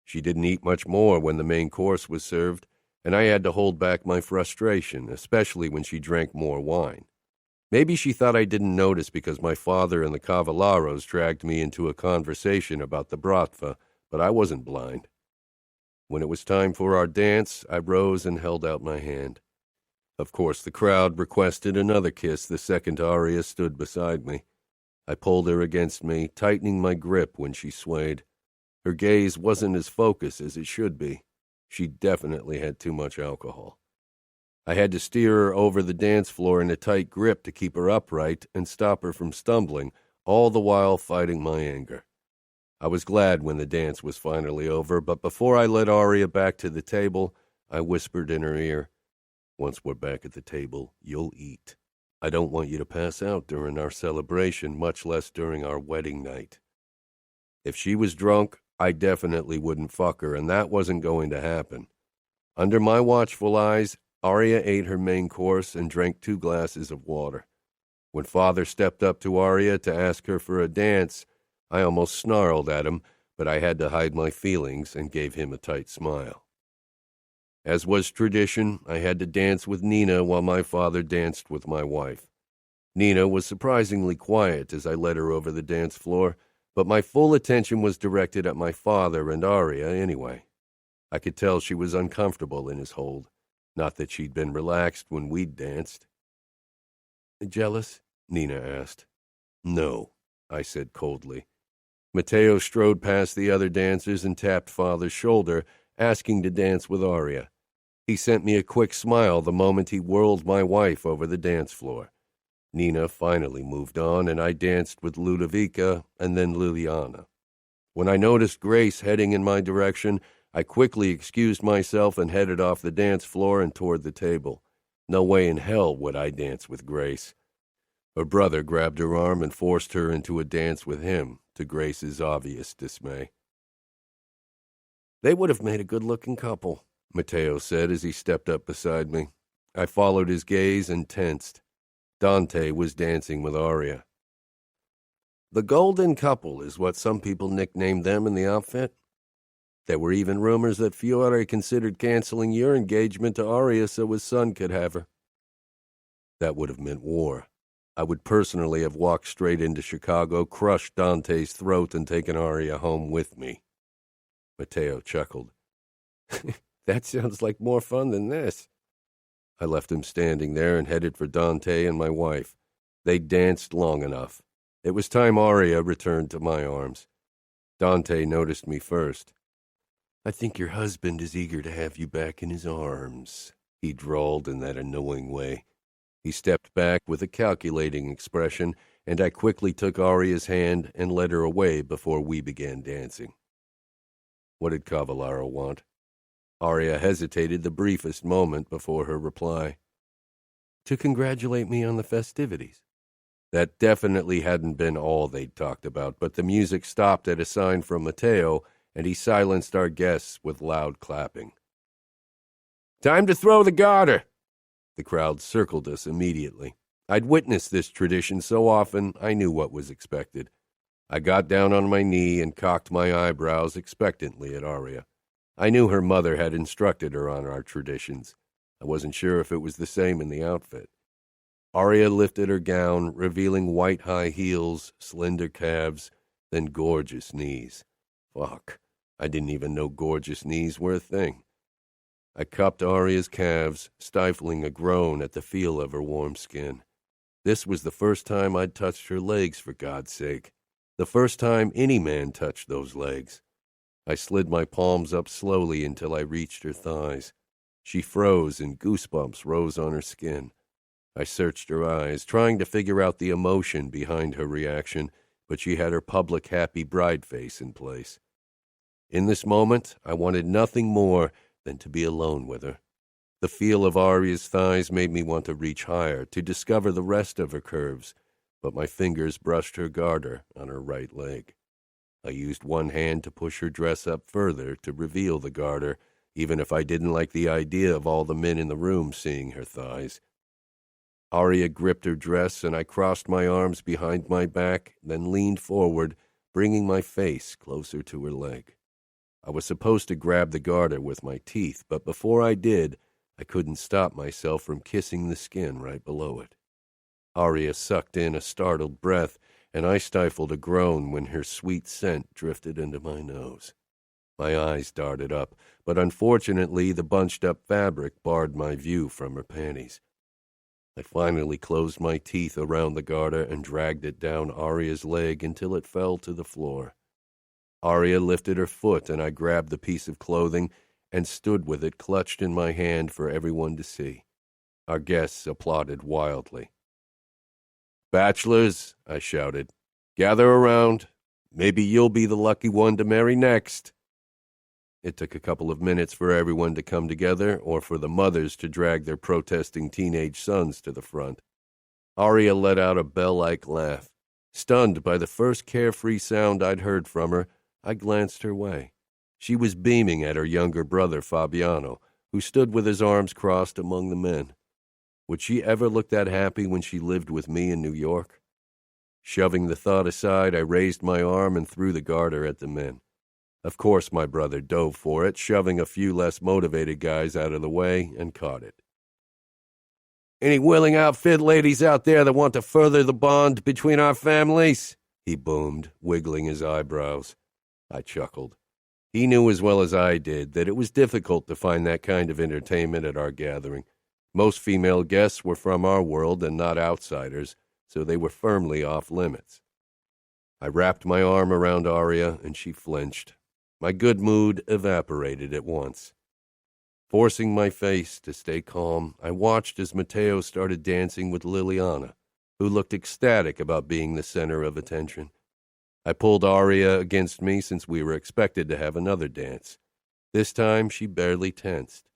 She didn't eat much more when the main course was served, and I had to hold back my frustration, especially when she drank more wine. Maybe she thought I didn't notice because my father and the Cavallaros dragged me into a conversation about the bratva, but I wasn't blind. When it was time for our dance, I rose and held out my hand. Of course, the crowd requested another kiss the second Aria stood beside me. I pulled her against me, tightening my grip when she swayed. Her gaze wasn't as focused as it should be. She definitely had too much alcohol. I had to steer her over the dance floor in a tight grip to keep her upright and stop her from stumbling, all the while fighting my anger. I was glad when the dance was finally over, but before I led Aria back to the table, I whispered in her ear, "Once we're back at the table, you'll eat. I don't want you to pass out during our celebration, much less during our wedding night." If she was drunk, I definitely wouldn't fuck her, and that wasn't going to happen. Under my watchful eyes, Aria ate her main course and drank 2 glasses of water. When father stepped up to Aria to ask her for a dance, I almost snarled at him, but I had to hide my feelings and gave him a tight smile. As was tradition, I had to dance with Nina while my father danced with my wife. Nina was surprisingly quiet as I led her over the dance floor, but my full attention was directed at my father and Aria anyway. I could tell she was uncomfortable in his hold, not that she'd been relaxed when we'd danced. "Jealous?" Nina asked. "No," I said coldly. Matteo strode past the other dancers and tapped father's shoulder, asking to dance with Aria. He sent me a quick smile the moment he whirled my wife over the dance floor. Nina finally moved on, and I danced with Ludovica and then Liliana. When I noticed Grace heading in my direction, I quickly excused myself and headed off the dance floor and toward the table. No way in hell would I dance with Grace. Her brother grabbed her arm and forced her into a dance with him, to Grace's obvious dismay. "They would have made a good-looking couple," Matteo said as he stepped up beside me. I followed his gaze and tensed. Dante was dancing with Aria. "The Golden Couple is what some people nicknamed them in the outfit. There were even rumors that Fiore considered canceling your engagement to Aria so his son could have her." That would have meant war. I would personally have walked straight into Chicago, crushed Dante's throat, and taken Aria home with me. Matteo chuckled. "That sounds like more fun than this." I left him standing there and headed for Dante and my wife. They'd danced long enough. It was time Aria returned to my arms. Dante noticed me first. "I think your husband is eager to have you back in his arms," he drawled in that annoying way. He stepped back with a calculating expression, and I quickly took Aria's hand and led her away before we began dancing. What did Cavallaro want? Aria hesitated the briefest moment before her reply. "To congratulate me on the festivities." That definitely hadn't been all they'd talked about, but the music stopped at a sign from Matteo, and he silenced our guests with loud clapping. "Time to throw the garter!" The crowd circled us immediately. I'd witnessed this tradition so often, I knew what was expected. I got down on my knee and cocked my eyebrows expectantly at Aria. I knew her mother had instructed her on our traditions. I wasn't sure if it was the same in the outfit. Aria lifted her gown, revealing white high heels, slender calves, then gorgeous knees. Fuck, I didn't even know gorgeous knees were a thing. I cupped Aria's calves, stifling a groan at the feel of her warm skin. This was the first time I'd touched her legs, for God's sake. The first time any man touched those legs. I slid my palms up slowly until I reached her thighs. She froze and goosebumps rose on her skin. I searched her eyes, trying to figure out the emotion behind her reaction, but she had her public happy bride face in place. In this moment, I wanted nothing more than to be alone with her. The feel of Aria's thighs made me want to reach higher, to discover the rest of her curves, but my fingers brushed her garter on her right leg. I used one hand to push her dress up further to reveal the garter, even if I didn't like the idea of all the men in the room seeing her thighs. Aria gripped her dress, and I crossed my arms behind my back, then leaned forward, bringing my face closer to her leg. I was supposed to grab the garter with my teeth, but before I did, I couldn't stop myself from kissing the skin right below it. Aria sucked in a startled breath, and I stifled a groan when her sweet scent drifted into my nose. My eyes darted up, but unfortunately the bunched-up fabric barred my view from her panties. I finally closed my teeth around the garter and dragged it down Aria's leg until it fell to the floor. Aria lifted her foot, and I grabbed the piece of clothing and stood with it clutched in my hand for everyone to see. Our guests applauded wildly. "Bachelors," I shouted, "gather around. Maybe you'll be the lucky one to marry next." It took a couple of minutes for everyone to come together, or for the mothers to drag their protesting teenage sons to the front. Aria let out a bell-like laugh. Stunned by the first carefree sound I'd heard from her, I glanced her way. She was beaming at her younger brother, Fabiano, who stood with his arms crossed among the men. Would she ever look that happy when she lived with me in New York? Shoving the thought aside, I raised my arm and threw the garter at the men. Of course my brother dove for it, shoving a few less motivated guys out of the way, and caught it. "Any willing outfit ladies out there that want to further the bond between our families?" he boomed, wiggling his eyebrows. I chuckled. He knew as well as I did that it was difficult to find that kind of entertainment at our gathering. Most female guests were from our world and not outsiders, so they were firmly off limits. I wrapped my arm around Aria, and she flinched. My good mood evaporated at once. Forcing my face to stay calm, I watched as Matteo started dancing with Liliana, who looked ecstatic about being the center of attention. I pulled Aria against me since we were expected to have another dance. This time she barely tensed.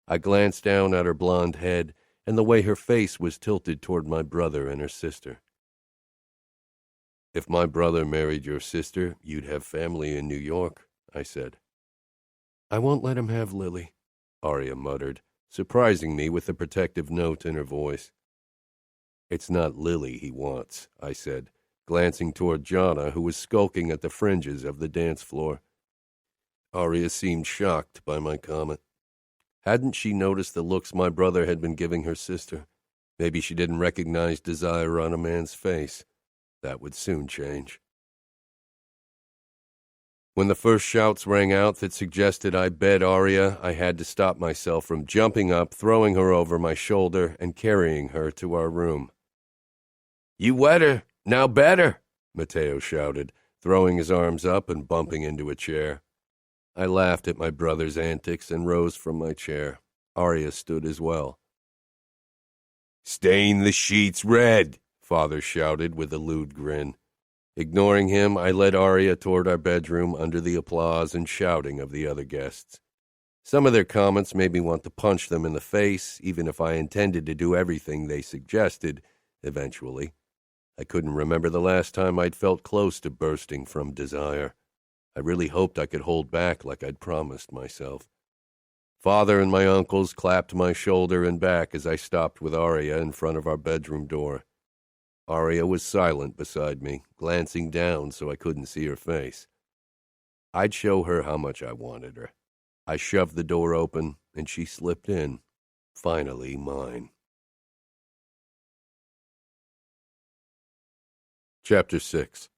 I glanced down at her blonde head and the way her face was tilted toward my brother and her sister. "If my brother married your sister, you'd have family in New York," I said. "I won't let him have Lily," Aria muttered, surprising me with the protective note in her voice. "It's not Lily he wants," I said, glancing toward Jana, who was skulking at the fringes of the dance floor. Aria seemed shocked by my comment. Hadn't she noticed the looks my brother had been giving her sister? Maybe she didn't recognize desire on a man's face. That would soon change. When the first shouts rang out that suggested I bed Aria, I had to stop myself from jumping up, throwing her over my shoulder, and carrying her to our room. "You wet her! Now better!" Matteo shouted, throwing his arms up and bumping into a chair. I laughed at my brother's antics and rose from my chair. Aria stood as well. "Stain the sheets red!" Father shouted with a lewd grin. Ignoring him, I led Aria toward our bedroom under the applause and shouting of the other guests. Some of their comments made me want to punch them in the face, even if I intended to do everything they suggested, eventually. I couldn't remember the last time I'd felt close to bursting from desire. I really hoped I could hold back like I'd promised myself. Father and my uncles clapped my shoulder and back as I stopped with Aria in front of our bedroom door. Aria was silent beside me, glancing down so I couldn't see her face. I'd show her how much I wanted her. I shoved the door open, and she slipped in. Finally mine. Chapter 6.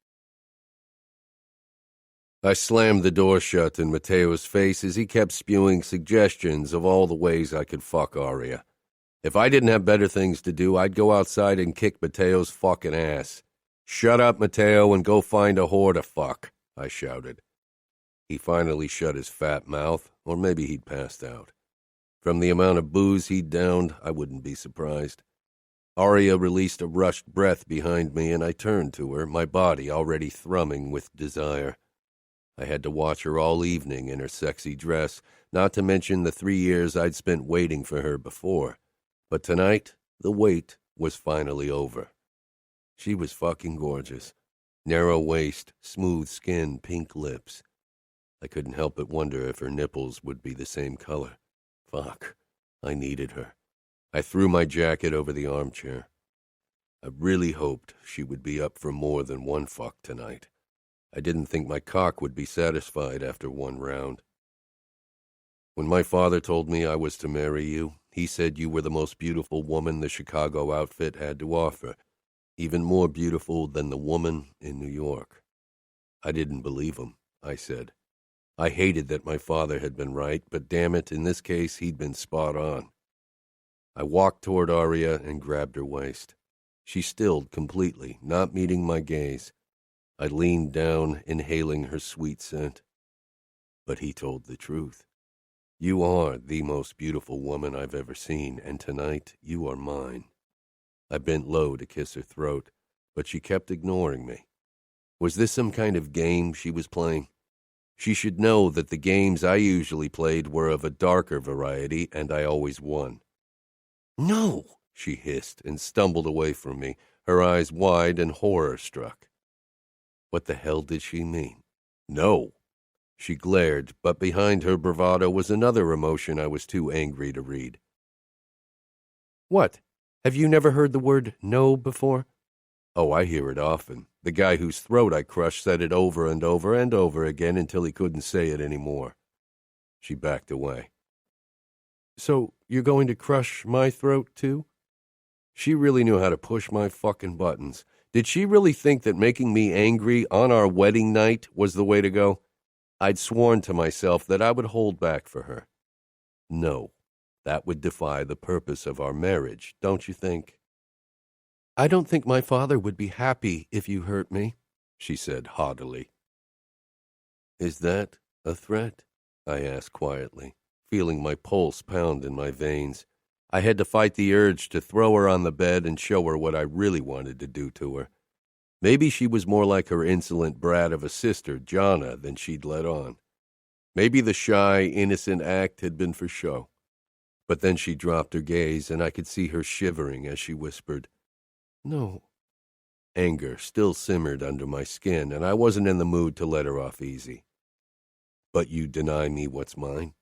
I slammed the door shut in Matteo's face as he kept spewing suggestions of all the ways I could fuck Aria. If I didn't have better things to do, I'd go outside and kick Matteo's fucking ass. "Shut up, Matteo, and go find a whore to fuck," I shouted. He finally shut his fat mouth, or maybe he'd passed out. From the amount of booze he'd downed, I wouldn't be surprised. Aria released a rushed breath behind me, and I turned to her, my body already thrumming with desire. I had to watch her all evening in her sexy dress, not to mention the 3 years I'd spent waiting for her before. But tonight, the wait was finally over. She was fucking gorgeous. Narrow waist, smooth skin, pink lips. I couldn't help but wonder if her nipples would be the same color. Fuck. I needed her. I threw my jacket over the armchair. I really hoped she would be up for more than one fuck tonight. I didn't think my cock would be satisfied after one round. When my father told me I was to marry you, he said you were the most beautiful woman the Chicago outfit had to offer, even more beautiful than the woman in New York. I didn't believe him, I said. I hated that my father had been right, but damn it, in this case he'd been spot on. I walked toward Aria and grabbed her waist. She stilled completely, not meeting my gaze. I leaned down, inhaling her sweet scent. But he told the truth. You are the most beautiful woman I've ever seen, and tonight you are mine. I bent low to kiss her throat, but she kept ignoring me. Was this some kind of game she was playing? She should know that the games I usually played were of a darker variety, and I always won. "No," she hissed and stumbled away from me, her eyes wide and horror-struck. What the hell did she mean? No. She glared, but behind her bravado was another emotion I was too angry to read. What? Have you never heard the word no before? Oh, I hear it often. The guy whose throat I crushed said it over and over and over again until he couldn't say it anymore. She backed away. So you're going to crush my throat, too? She really knew how to push my fucking buttons. Did she really think that making me angry on our wedding night was the way to go? I'd sworn to myself that I would hold back for her. No, that would defy the purpose of our marriage, don't you think? I don't think my father would be happy if you hurt me, she said haughtily. Is that a threat? I asked quietly, feeling my pulse pound in my veins. I had to fight the urge to throw her on the bed and show her what I really wanted to do to her. Maybe she was more like her insolent brat of a sister, Jana, than she'd let on. Maybe the shy, innocent act had been for show. But then she dropped her gaze, and I could see her shivering as she whispered, No. Anger still simmered under my skin, and I wasn't in the mood to let her off easy. But you deny me what's mine?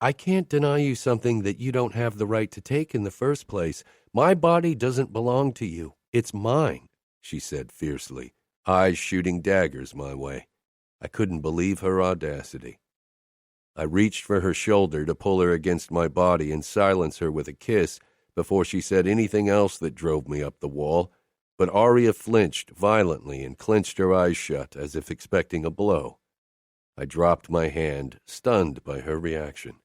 I can't deny you something that you don't have the right to take in the first place. My body doesn't belong to you. It's mine, she said fiercely, eyes shooting daggers my way. I couldn't believe her audacity. I reached for her shoulder to pull her against my body and silence her with a kiss before she said anything else that drove me up the wall, but Aria flinched violently and clenched her eyes shut as if expecting a blow. I dropped my hand, stunned by her reaction.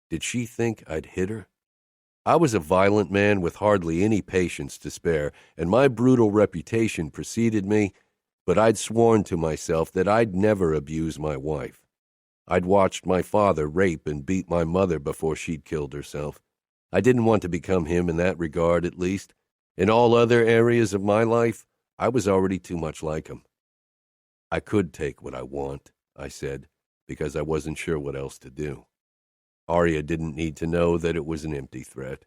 Did she think I'd hit her? I was a violent man with hardly any patience to spare, and my brutal reputation preceded me, but I'd sworn to myself that I'd never abuse my wife. I'd watched my father rape and beat my mother before she'd killed herself. I didn't want to become him in that regard, at least. In all other areas of my life, I was already too much like him. I could take what I want, I said, because I wasn't sure what else to do. Aria didn't need to know that it was an empty threat.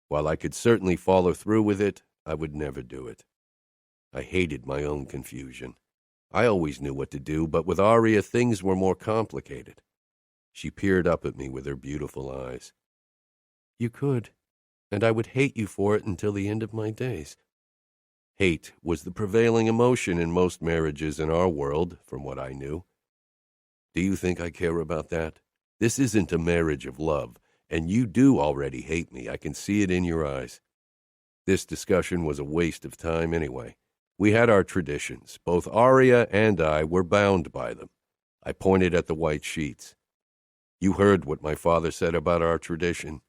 While I could certainly follow through with it, I would never do it. I hated my own confusion. I always knew what to do, but with Aria things were more complicated. She peered up at me with her beautiful eyes. You could, and I would hate you for it until the end of my days. Hate was the prevailing emotion in most marriages in our world, from what I knew. Do you think I care about that? This isn't a marriage of love, and you do already hate me. I can see it in your eyes. This discussion was a waste of time anyway. We had our traditions. Both Aria and I were bound by them. I pointed at the white sheets. You heard what my father said about our tradition.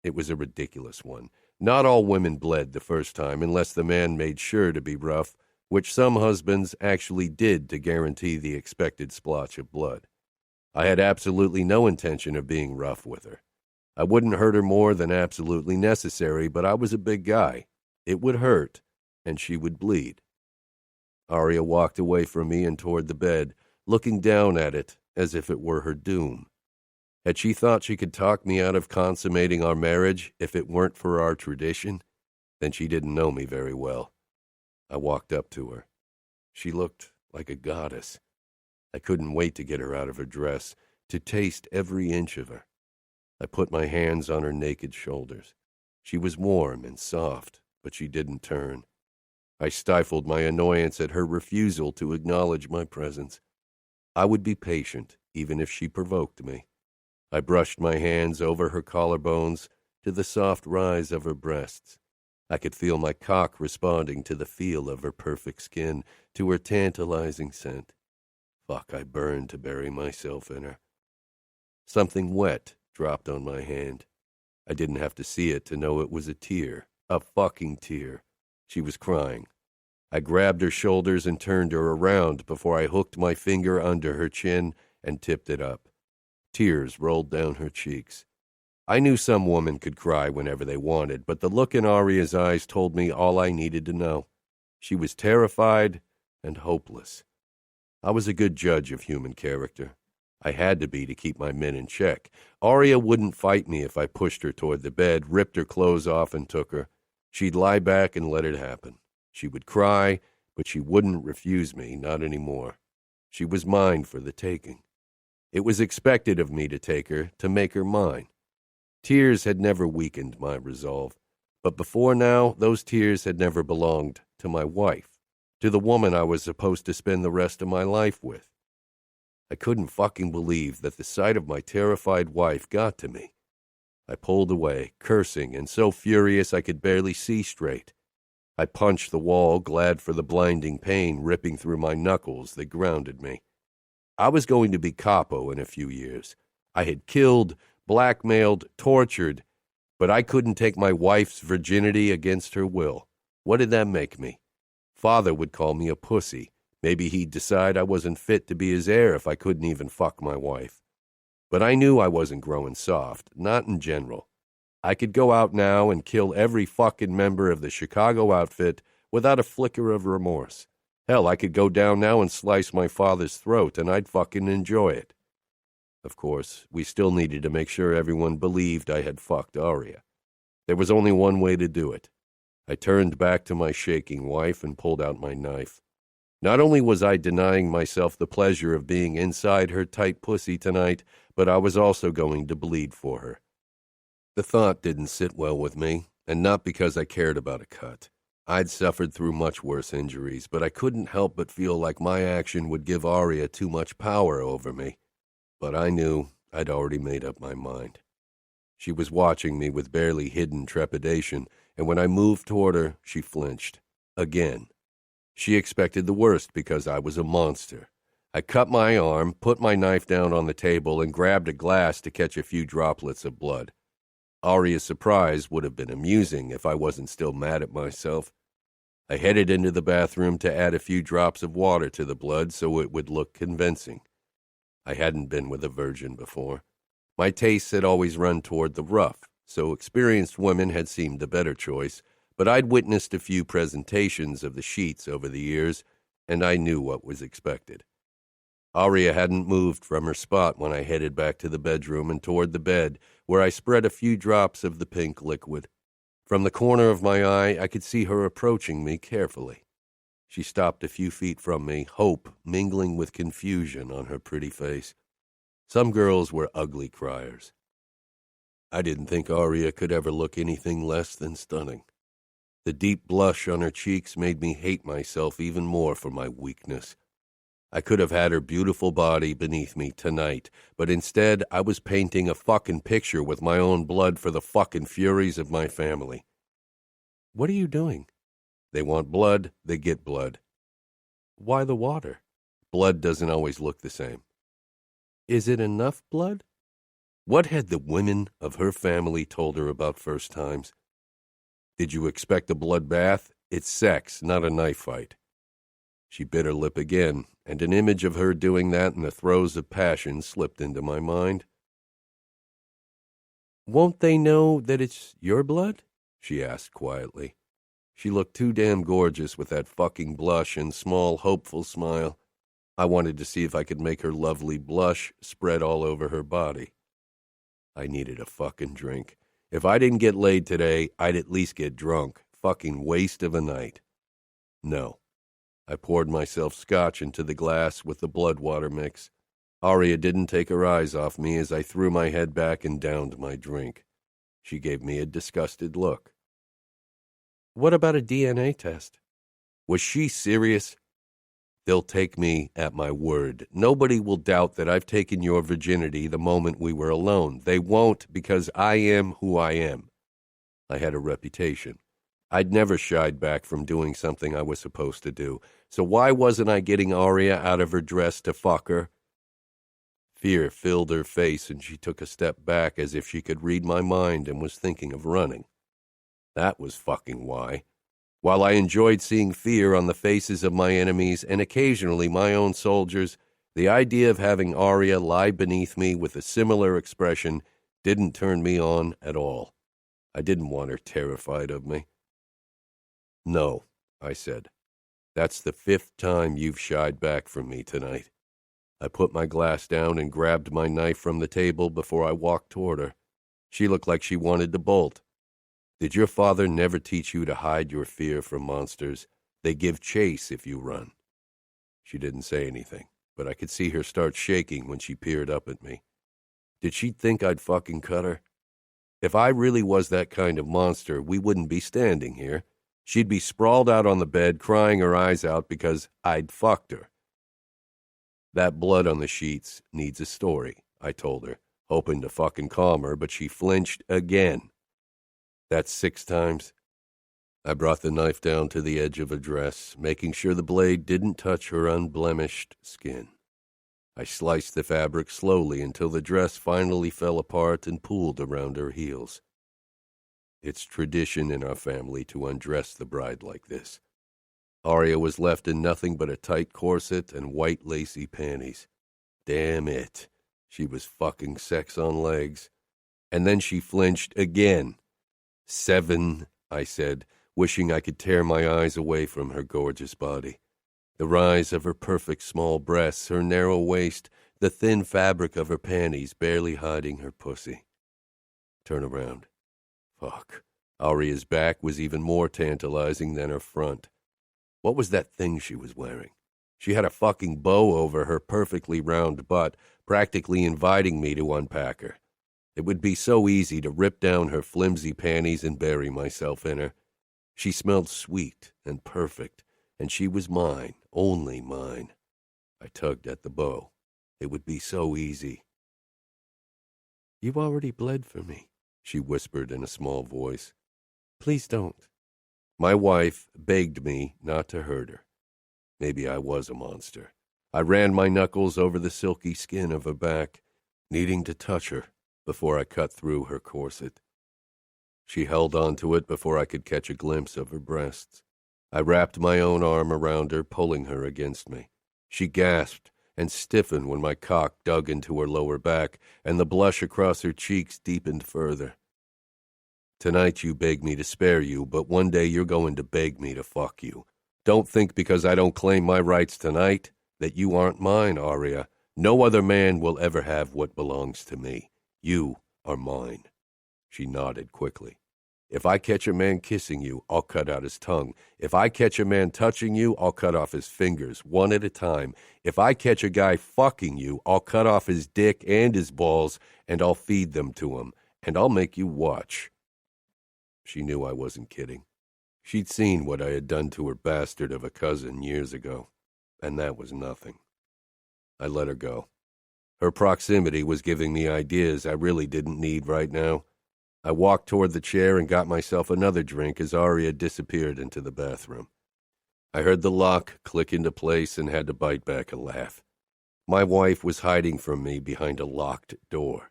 It was a ridiculous one. Not all women bled the first time unless the man made sure to be rough, which some husbands actually did to guarantee the expected splotch of blood. I had absolutely no intention of being rough with her. I wouldn't hurt her more than absolutely necessary, but I was a big guy. It would hurt, and she would bleed. Aria walked away from me and toward the bed, looking down at it as if it were her doom. Had she thought she could talk me out of consummating our marriage if it weren't for our tradition? Then she didn't know me very well. I walked up to her. She looked like a goddess. I couldn't wait to get her out of her dress, to taste every inch of her. I put my hands on her naked shoulders. She was warm and soft, but she didn't turn. I stifled my annoyance at her refusal to acknowledge my presence. I would be patient, even if she provoked me. I brushed my hands over her collarbones to the soft rise of her breasts. I could feel my cock responding to the feel of her perfect skin, to her tantalizing scent. Fuck, I burned to bury myself in her. Something wet dropped on my hand. I didn't have to see it to know it was a tear, a fucking tear. She was crying. I grabbed her shoulders and turned her around before I hooked my finger under her chin and tipped it up. Tears rolled down her cheeks. I knew some women could cry whenever they wanted, but the look in Aria's eyes told me all I needed to know. She was terrified and hopeless. I was a good judge of human character. I had to be to keep my men in check. Aria wouldn't fight me if I pushed her toward the bed, ripped her clothes off, and took her. She'd lie back and let it happen. She would cry, but she wouldn't refuse me, not anymore. She was mine for the taking. It was expected of me to take her, to make her mine. Tears had never weakened my resolve, but before now, those tears had never belonged to my wife, to the woman I was supposed to spend the rest of my life with. I couldn't fucking believe that the sight of my terrified wife got to me. I pulled away, cursing, and so furious I could barely see straight. I punched the wall, glad for the blinding pain ripping through my knuckles that grounded me. I was going to be capo in a few years. I had killed, blackmailed, tortured, but I couldn't take my wife's virginity against her will. What did that make me? Father would call me a pussy. Maybe he'd decide I wasn't fit to be his heir if I couldn't even fuck my wife. But I knew I wasn't growing soft, not in general. I could go out now and kill every fucking member of the Chicago outfit without a flicker of remorse. Hell, I could go down now and slice my father's throat, and I'd fucking enjoy it. Of course, we still needed to make sure everyone believed I had fucked Aria. There was only one way to do it. I turned back to my shaking wife and pulled out my knife. Not only was I denying myself the pleasure of being inside her tight pussy tonight, but I was also going to bleed for her. The thought didn't sit well with me, and not because I cared about a cut. I'd suffered through much worse injuries, but I couldn't help but feel like my action would give Aria too much power over me. But I knew I'd already made up my mind. She was watching me with barely hidden trepidation, and when I moved toward her, she flinched. Again. She expected the worst because I was a monster. I cut my arm, put my knife down on the table, and grabbed a glass to catch a few droplets of blood. Aria's surprise would have been amusing if I wasn't still mad at myself. I headed into the bathroom to add a few drops of water to the blood so it would look convincing. I hadn't been with a virgin before. My tastes had always run toward the rough, so experienced women had seemed the better choice, but I'd witnessed a few presentations of the sheets over the years, and I knew what was expected. Aria hadn't moved from her spot when I headed back to the bedroom and toward the bed, where I spread a few drops of the pink liquid. From the corner of my eye, I could see her approaching me carefully. She stopped a few feet from me, hope mingling with confusion on her pretty face. Some girls were ugly criers. I didn't think Aria could ever look anything less than stunning. The deep blush on her cheeks made me hate myself even more for my weakness. I could have had her beautiful body beneath me tonight, but instead I was painting a fucking picture with my own blood for the fucking furies of my family. What are you doing? They want blood, they get blood. Why the water? Blood doesn't always look the same. Is it enough blood? What had the women of her family told her about first times? Did you expect a bloodbath? It's sex, not a knife fight. She bit her lip again, and an image of her doing that in the throes of passion slipped into my mind. Won't they know that it's your blood? She asked quietly. She looked too damn gorgeous with that fucking blush and small, hopeful smile. I wanted to see if I could make her lovely blush spread all over her body. I needed a fucking drink. If I didn't get laid today, I'd at least get drunk. Fucking waste of a night. No. I poured myself scotch into the glass with the blood water mix. Aria didn't take her eyes off me as I threw my head back and downed my drink. She gave me a disgusted look. What about a DNA test? Was she serious? They'll take me at my word. Nobody will doubt that I've taken your virginity the moment we were alone. They won't, because I am who I am. I had a reputation. I'd never shied back from doing something I was supposed to do. So why wasn't I getting Aria out of her dress to fuck her? Fear filled her face, and she took a step back as if she could read my mind and was thinking of running. That was fucking why. While I enjoyed seeing fear on the faces of my enemies and occasionally my own soldiers, the idea of having Aria lie beneath me with a similar expression didn't turn me on at all. I didn't want her terrified of me. No, I said. That's the 5th time you've shied back from me tonight. I put my glass down and grabbed my knife from the table before I walked toward her. She looked like she wanted to bolt. Did your father never teach you to hide your fear from monsters? They give chase if you run. She didn't say anything, but I could see her start shaking when she peered up at me. Did she think I'd fucking cut her? If I really was that kind of monster, we wouldn't be standing here. She'd be sprawled out on the bed, crying her eyes out because I'd fucked her. That blood on the sheets needs a story, I told her, hoping to fucking calm her, but she flinched again. That's 6 times. I brought the knife down to the edge of her dress, making sure the blade didn't touch her unblemished skin. I sliced the fabric slowly until the dress finally fell apart and pooled around her heels. It's tradition in our family to undress the bride like this. Aria was left in nothing but a tight corset and white lacy panties. Damn it. She was fucking sex on legs. And then she flinched again. 7, I said, wishing I could tear my eyes away from her gorgeous body. The rise of her perfect small breasts, her narrow waist, the thin fabric of her panties barely hiding her pussy. Turn around. Fuck. Aria's back was even more tantalizing than her front. What was that thing she was wearing? She had a fucking bow over her perfectly round butt, practically inviting me to unpack her. It would be so easy to rip down her flimsy panties and bury myself in her. She smelled sweet and perfect, and she was mine, only mine. I tugged at the bow. It would be so easy. You already bled for me, she whispered in a small voice. Please don't. My wife begged me not to hurt her. Maybe I was a monster. I ran my knuckles over the silky skin of her back, needing to touch her before I cut through her corset. She held on to it before I could catch a glimpse of her breasts. I wrapped my own arm around her, pulling her against me. She gasped and stiffened when my cock dug into her lower back, and the blush across her cheeks deepened further. Tonight you beg me to spare you, but one day you're going to beg me to fuck you. Don't think because I don't claim my rights tonight that you aren't mine, Aria. No other man will ever have what belongs to me. You are mine. She nodded quickly. If I catch a man kissing you, I'll cut out his tongue. If I catch a man touching you, I'll cut off his fingers, one at a time. If I catch a guy fucking you, I'll cut off his dick and his balls, and I'll feed them to him. And I'll make you watch." She knew I wasn't kidding. She'd seen what I had done to her bastard of a cousin years ago, and that was nothing. I let her go. Her proximity was giving me ideas I really didn't need right now. I walked toward the chair and got myself another drink as Aria disappeared into the bathroom. I heard the lock click into place and had to bite back a laugh. My wife was hiding from me behind a locked door.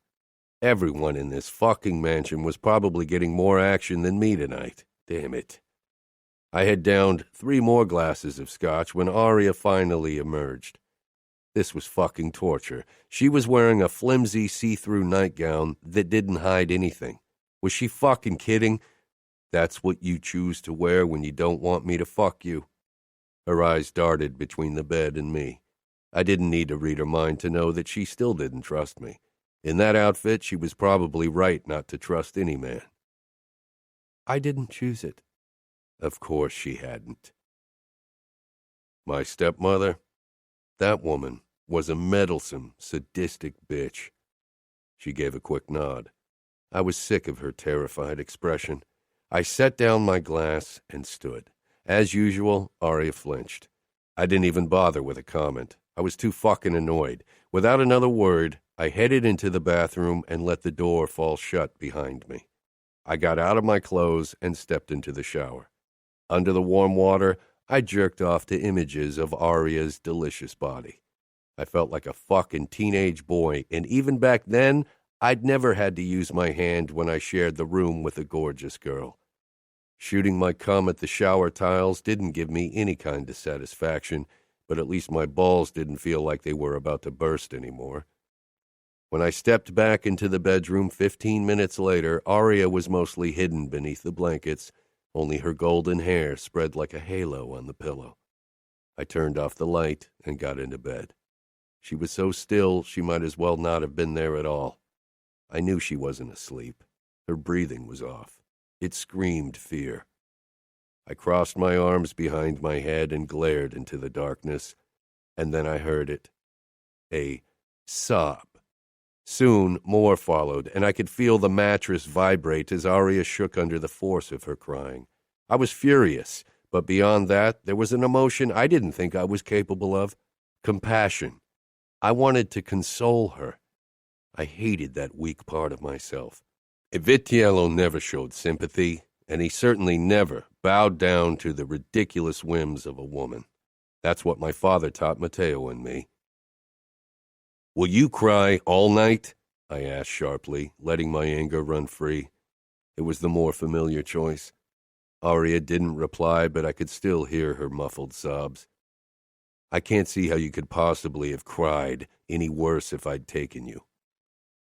Everyone in this fucking mansion was probably getting more action than me tonight. Damn it. I had downed 3 more glasses of scotch when Aria finally emerged. This was fucking torture. She was wearing a flimsy see-through nightgown that didn't hide anything. Was she fucking kidding? That's what you choose to wear when you don't want me to fuck you. Her eyes darted between the bed and me. I didn't need to read her mind to know that she still didn't trust me. In that outfit, she was probably right not to trust any man. I didn't choose it. Of course she hadn't. My stepmother? That woman was a meddlesome, sadistic bitch. She gave a quick nod. I was sick of her terrified expression. I set down my glass and stood. As usual, Aria flinched. I didn't even bother with a comment. I was too fucking annoyed. Without another word, I headed into the bathroom and let the door fall shut behind me. I got out of my clothes and stepped into the shower. Under the warm water, I jerked off to images of Aria's delicious body. I felt like a fucking teenage boy, and even back then, I'd never had to use my hand when I shared the room with a gorgeous girl. Shooting my cum at the shower tiles didn't give me any kind of satisfaction, but at least my balls didn't feel like they were about to burst anymore. When I stepped back into the bedroom 15 minutes later, Aria was mostly hidden beneath the blankets, only her golden hair spread like a halo on the pillow. I turned off the light and got into bed. She was so still she might as well not have been there at all. I knew she wasn't asleep. Her breathing was off. It screamed fear. I crossed my arms behind my head and glared into the darkness, and then I heard it. A sob. Soon more followed, and I could feel the mattress vibrate as Aria shook under the force of her crying. I was furious, but beyond that, there was an emotion I didn't think I was capable of. Compassion. I wanted to console her. I hated that weak part of myself. Vitiello never showed sympathy, and he certainly never bowed down to the ridiculous whims of a woman. That's what my father taught Matteo and me. "Will you cry all night?" I asked sharply, letting my anger run free. It was the more familiar choice. Aria didn't reply, but I could still hear her muffled sobs. "I can't see how you could possibly have cried any worse if I'd taken you.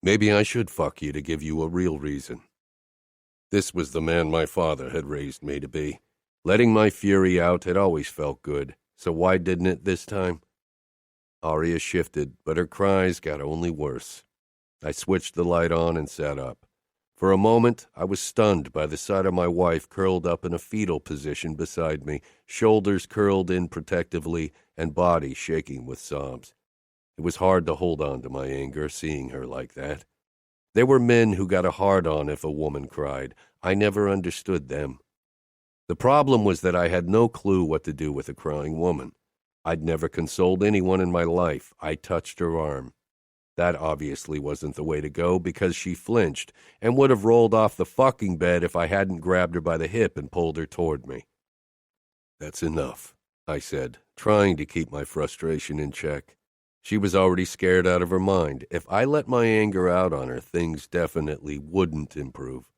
Maybe I should fuck you to give you a real reason." This was the man my father had raised me to be. Letting my fury out had always felt good, so why didn't it this time? Aria shifted, but her cries got only worse. I switched the light on and sat up. For a moment, I was stunned by the sight of my wife curled up in a fetal position beside me, shoulders curled in protectively and body shaking with sobs. It was hard to hold on to my anger, seeing her like that. There were men who got a hard-on if a woman cried. I never understood them. The problem was that I had no clue what to do with a crying woman. I'd never consoled anyone in my life. I touched her arm. That obviously wasn't the way to go because she flinched and would have rolled off the fucking bed if I hadn't grabbed her by the hip and pulled her toward me. "That's enough," I said, trying to keep my frustration in check. She was already scared out of her mind. If I let my anger out on her, things definitely wouldn't improve.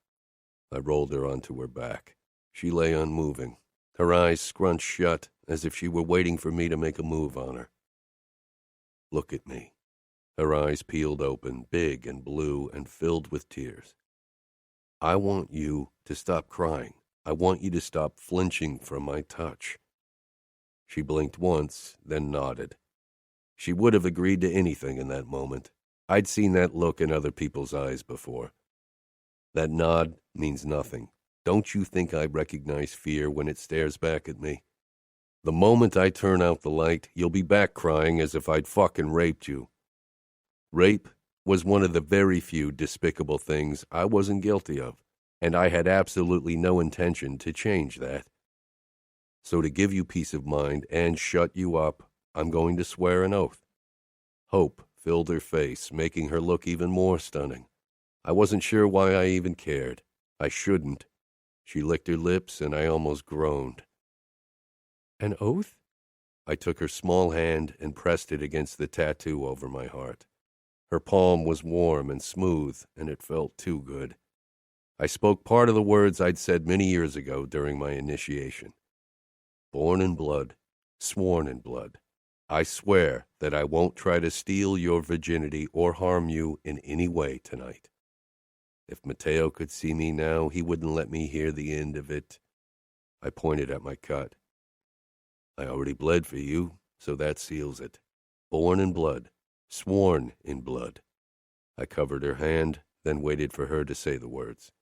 I rolled her onto her back. She lay unmoving, her eyes scrunched shut as if she were waiting for me to make a move on her. "Look at me." Her eyes peeled open, big and blue and filled with tears. "I want you to stop crying. I want you to stop flinching from my touch." She blinked once, then nodded. She would have agreed to anything in that moment. I'd seen that look in other people's eyes before. That nod means nothing. Don't you think I recognize fear when it stares back at me? The moment I turn out the light, you'll be back crying as if I'd fucking raped you. Rape was one of the very few despicable things I wasn't guilty of, and I had absolutely no intention to change that. So to give you peace of mind and shut you up, I'm going to swear an oath. Hope filled her face, making her look even more stunning. I wasn't sure why I even cared. I shouldn't. She licked her lips, and I almost groaned. An oath? I took her small hand and pressed it against the tattoo over my heart. Her palm was warm and smooth, and it felt too good. I spoke part of the words I'd said many years ago during my initiation. Born in blood, sworn in blood. I swear that I won't try to steal your virginity or harm you in any way tonight. If Mateo could see me now, he wouldn't let me hear the end of it. I pointed at my cut. I already bled for you, so that seals it. Born in blood, sworn in blood. I covered her hand, then waited for her to say the words.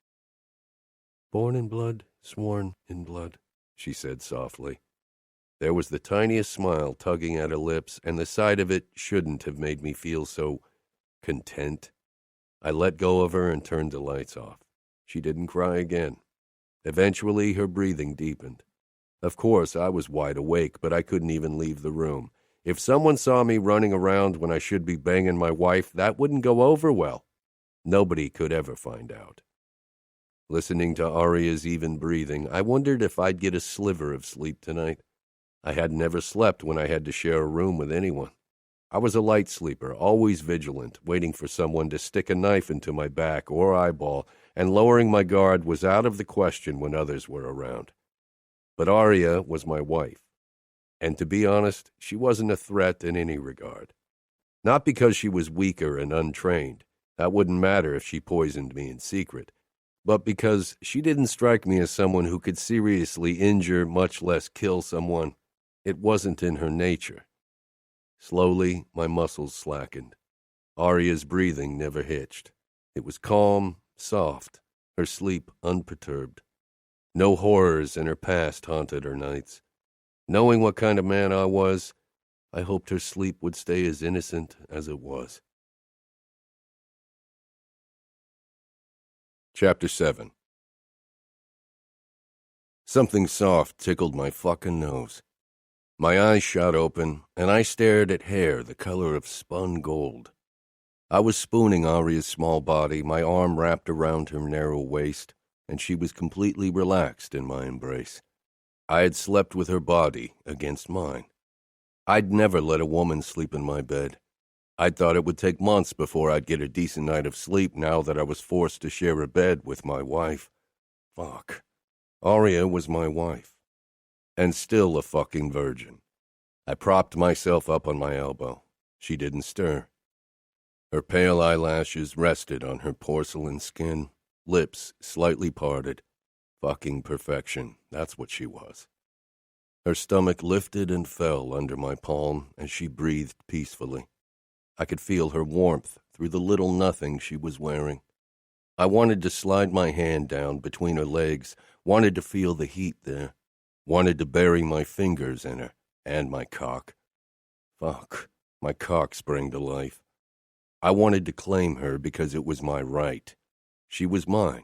Born in blood, sworn in blood, she said softly. There was the tiniest smile tugging at her lips, and the sight of it shouldn't have made me feel so content. I let go of her and turned the lights off. She didn't cry again. Eventually, her breathing deepened. Of course, I was wide awake, but I couldn't even leave the room. If someone saw me running around when I should be banging my wife, that wouldn't go over well. Nobody could ever find out. Listening to Aria's even breathing, I wondered if I'd get a sliver of sleep tonight. I had never slept when I had to share a room with anyone. I was a light sleeper, always vigilant, waiting for someone to stick a knife into my back or eyeball, and lowering my guard was out of the question when others were around. But Aria was my wife, and to be honest, she wasn't a threat in any regard. Not because she was weaker and untrained. That wouldn't matter if she poisoned me in secret. But because she didn't strike me as someone who could seriously injure, much less kill someone. It wasn't in her nature. Slowly, my muscles slackened. Aria's breathing never hitched. It was calm, soft, her sleep unperturbed. No horrors in her past haunted her nights. Knowing what kind of man I was, I hoped her sleep would stay as innocent as it was. Chapter 7. Something soft tickled my fucking nose. My eyes shot open, and I stared at hair the color of spun gold. I was spooning Aria's small body, my arm wrapped around her narrow waist, and she was completely relaxed in my embrace. I had slept with her body against mine. I'd never let a woman sleep in my bed. I'd thought it would take months before I'd get a decent night of sleep now that I was forced to share a bed with my wife. Fuck. Aria was my wife. And still a fucking virgin. I propped myself up on my elbow. She didn't stir. Her pale eyelashes rested on her porcelain skin, lips slightly parted. Fucking perfection, that's what she was. Her stomach lifted and fell under my palm as she breathed peacefully. I could feel her warmth through the little nothing she was wearing. I wanted to slide my hand down between her legs, wanted to feel the heat there. Wanted to bury my fingers in her, and my cock. Fuck, my cock sprang to life. I wanted to claim her because it was my right. She was mine,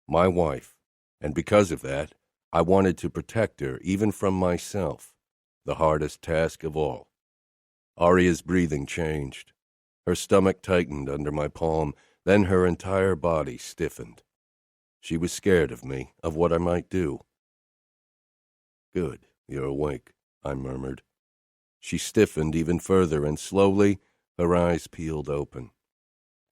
my wife, and because of that, I wanted to protect her even from myself, the hardest task of all. Aria's breathing changed. Her stomach tightened under my palm, then her entire body stiffened. She was scared of me, of what I might do. Good, you're awake, I murmured. She stiffened even further, and slowly her eyes peeled open.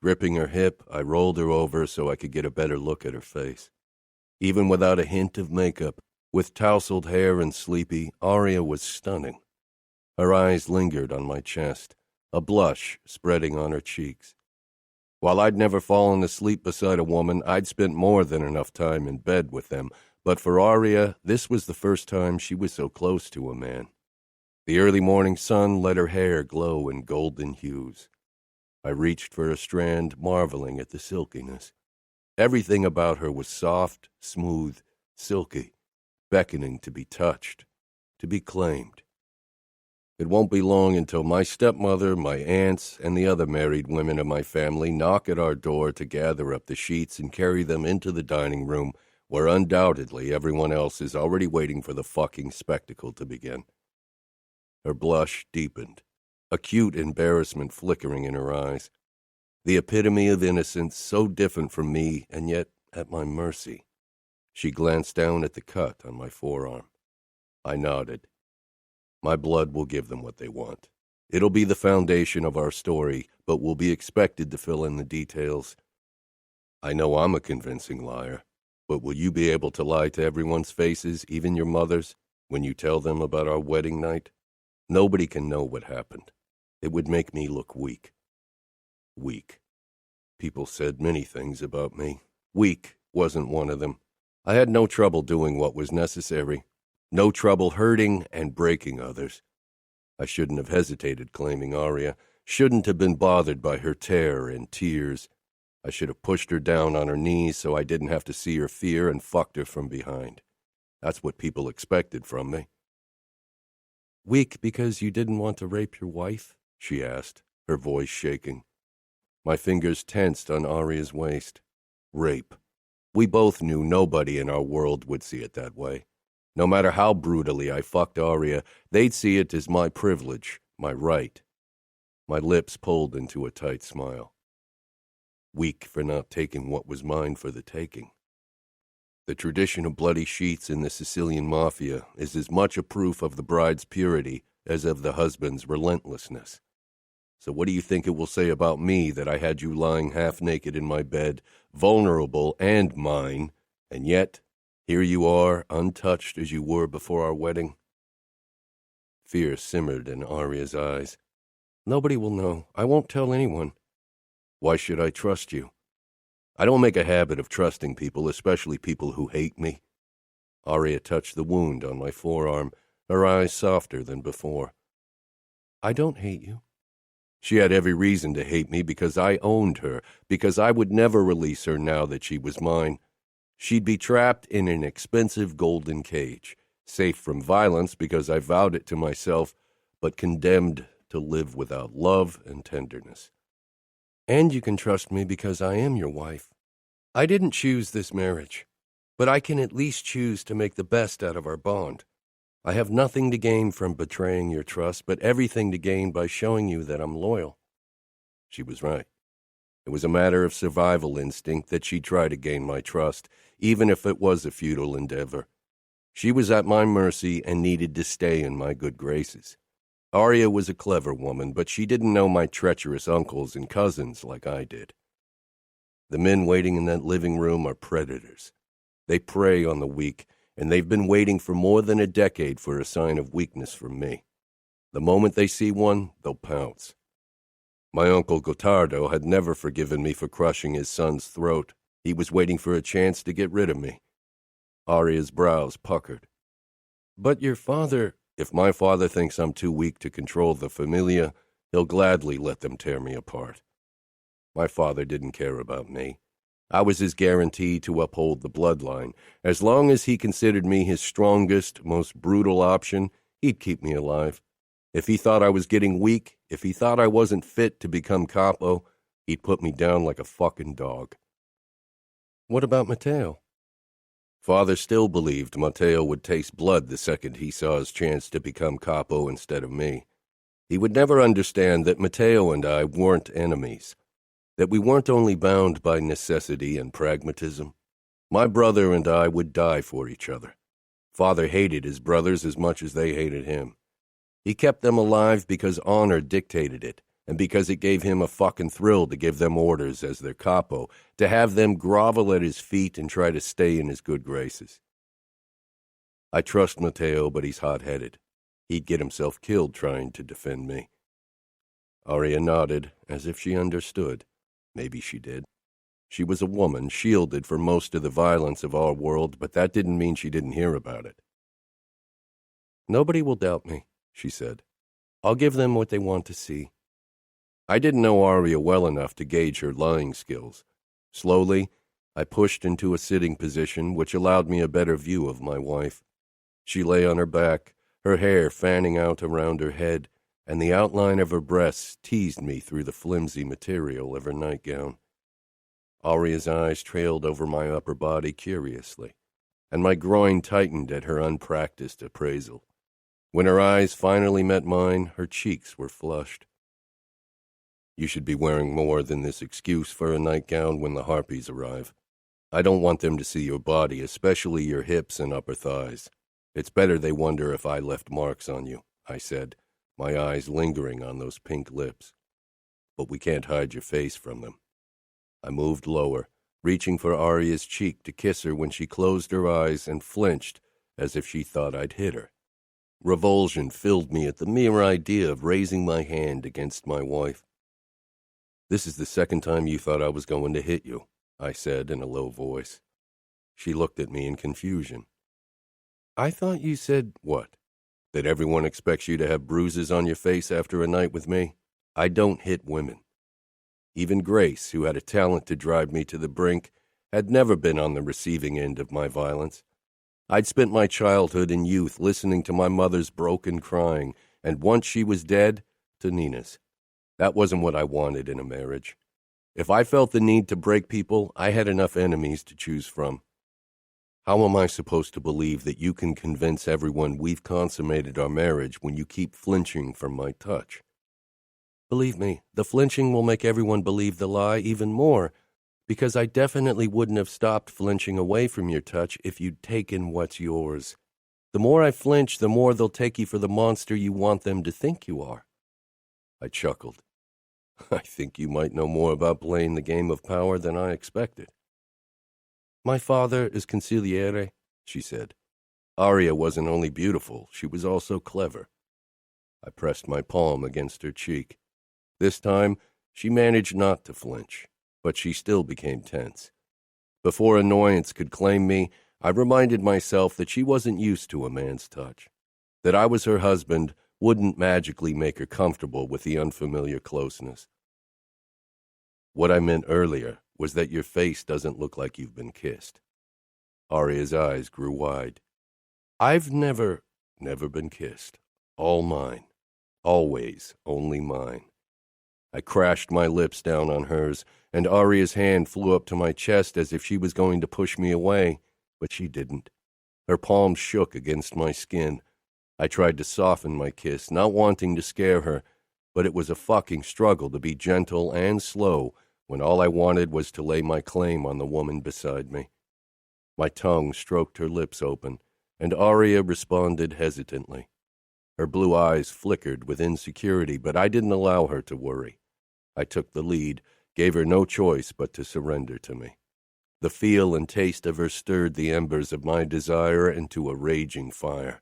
Gripping her hip, I rolled her over so I could get a better look at her face. Even without a hint of makeup, with tousled hair and sleepy, Aria was stunning. Her eyes lingered on my chest, a blush spreading on her cheeks. While I'd never fallen asleep beside a woman, I'd spent more than enough time in bed with them. But for Aria, this was the first time she was so close to a man. The early morning sun let her hair glow in golden hues. I reached for a strand, marveling at the silkiness. Everything about her was soft, smooth, silky, beckoning to be touched, to be claimed. It won't be long until my stepmother, my aunts, and the other married women of my family knock at our door to gather up the sheets and carry them into the dining room, where undoubtedly everyone else is already waiting for the fucking spectacle to begin. Her blush deepened, acute embarrassment flickering in her eyes. The epitome of innocence, so different from me and yet at my mercy. She glanced down at the cut on my forearm. I nodded. My blood will give them what they want. It'll be the foundation of our story, but we'll be expected to fill in the details. I know I'm a convincing liar, but will you be able to lie to everyone's faces, even your mother's, when you tell them about our wedding night? Nobody can know what happened. It would make me look weak. Weak. People said many things about me. Weak wasn't one of them. I had no trouble doing what was necessary. No trouble hurting and breaking others. I shouldn't have hesitated claiming Aria, shouldn't have been bothered by her terror and tears. I should have pushed her down on her knees so I didn't have to see her fear and fucked her from behind. That's what people expected from me. Weak because you didn't want to rape your wife? She asked, her voice shaking. My fingers tensed on Aria's waist. Rape. We both knew nobody in our world would see it that way. No matter how brutally I fucked Aria, they'd see it as my privilege, my right. My lips pulled into a tight smile. Weak for not taking what was mine for the taking. The tradition of bloody sheets in the Sicilian Mafia is as much a proof of the bride's purity as of the husband's relentlessness. So what do you think it will say about me that I had you lying half naked in my bed, vulnerable and mine, and yet here you are, untouched as you were before our wedding? Fear simmered in Aria's eyes. Nobody will know. I won't tell anyone. Why should I trust you? I don't make a habit of trusting people, especially people who hate me. Aria touched the wound on my forearm, her eyes softer than before. I don't hate you. She had every reason to hate me because I owned her, because I would never release her now that she was mine. She'd be trapped in an expensive golden cage, safe from violence because I vowed it to myself, but condemned to live without love and tenderness. And you can trust me because I am your wife. I didn't choose this marriage, but I can at least choose to make the best out of our bond. I have nothing to gain from betraying your trust, but everything to gain by showing you that I'm loyal. She was right. It was a matter of survival instinct that she'd try to gain my trust, even if it was a futile endeavor. She was at my mercy and needed to stay in my good graces. Aria was a clever woman, but she didn't know my treacherous uncles and cousins like I did. The men waiting in that living room are predators. They prey on the weak, and they've been waiting for more than a decade for a sign of weakness from me. The moment they see one, they'll pounce. My uncle Gottardo had never forgiven me for crushing his son's throat. He was waiting for a chance to get rid of me. Aria's brows puckered. But your father... If my father thinks I'm too weak to control the familia, he'll gladly let them tear me apart. My father didn't care about me. I was his guarantee to uphold the bloodline. As long as he considered me his strongest, most brutal option, he'd keep me alive. If he thought I was getting weak, if he thought I wasn't fit to become capo, he'd put me down like a fucking dog. What about Matteo? Father still believed Matteo would taste blood the second he saw his chance to become capo instead of me. He would never understand that Matteo and I weren't enemies, that we weren't only bound by necessity and pragmatism. My brother and I would die for each other. Father hated his brothers as much as they hated him. He kept them alive because honor dictated it, and because it gave him a fucking thrill to give them orders as their capo, to have them grovel at his feet and try to stay in his good graces. I trust Matteo, but he's hot-headed. He'd get himself killed trying to defend me. Aria nodded, as if she understood. Maybe she did. She was a woman, shielded from most of the violence of our world, but that didn't mean she didn't hear about it. Nobody will doubt me, she said. I'll give them what they want to see. I didn't know Aria well enough to gauge her lying skills. Slowly, I pushed into a sitting position, which allowed me a better view of my wife. She lay on her back, her hair fanning out around her head, and the outline of her breasts teased me through the flimsy material of her nightgown. Aria's eyes trailed over my upper body curiously, and my groin tightened at her unpracticed appraisal. When her eyes finally met mine, her cheeks were flushed. You should be wearing more than this excuse for a nightgown when the harpies arrive. I don't want them to see your body, especially your hips and upper thighs. It's better they wonder if I left marks on you, I said, my eyes lingering on those pink lips. But we can't hide your face from them. I moved lower, reaching for Aria's cheek to kiss her when she closed her eyes and flinched as if she thought I'd hit her. Revulsion filled me at the mere idea of raising my hand against my wife. This is the second time you thought I was going to hit you, I said in a low voice. She looked at me in confusion. I thought you said what? That everyone expects you to have bruises on your face after a night with me? I don't hit women. Even Grace, who had a talent to drive me to the brink, had never been on the receiving end of my violence. I'd spent my childhood and youth listening to my mother's broken crying, and once she was dead, to Nina's. That wasn't what I wanted in a marriage. If I felt the need to break people, I had enough enemies to choose from. How am I supposed to believe that you can convince everyone we've consummated our marriage when you keep flinching from my touch? Believe me, the flinching will make everyone believe the lie even more, because I definitely wouldn't have stopped flinching away from your touch if you'd taken what's yours. The more I flinch, the more they'll take you for the monster you want them to think you are. I chuckled. I think you might know more about playing the game of power than I expected. My father is consigliere, she said. Aria wasn't only beautiful, she was also clever. I pressed my palm against her cheek. This time, she managed not to flinch, but she still became tense. Before annoyance could claim me, I reminded myself that she wasn't used to a man's touch. That I was her husband wouldn't magically make her comfortable with the unfamiliar closeness. What I meant earlier was that your face doesn't look like you've been kissed. Aria's eyes grew wide. I've never been kissed. All mine. Always only mine. I crashed my lips down on hers, and Aria's hand flew up to my chest as if she was going to push me away, but she didn't. Her palm shook against my skin. I tried to soften my kiss, not wanting to scare her, but it was a fucking struggle to be gentle and slow when all I wanted was to lay my claim on the woman beside me. My tongue stroked her lips open, and Aria responded hesitantly. Her blue eyes flickered with insecurity, but I didn't allow her to worry. I took the lead, gave her no choice but to surrender to me. The feel and taste of her stirred the embers of my desire into a raging fire.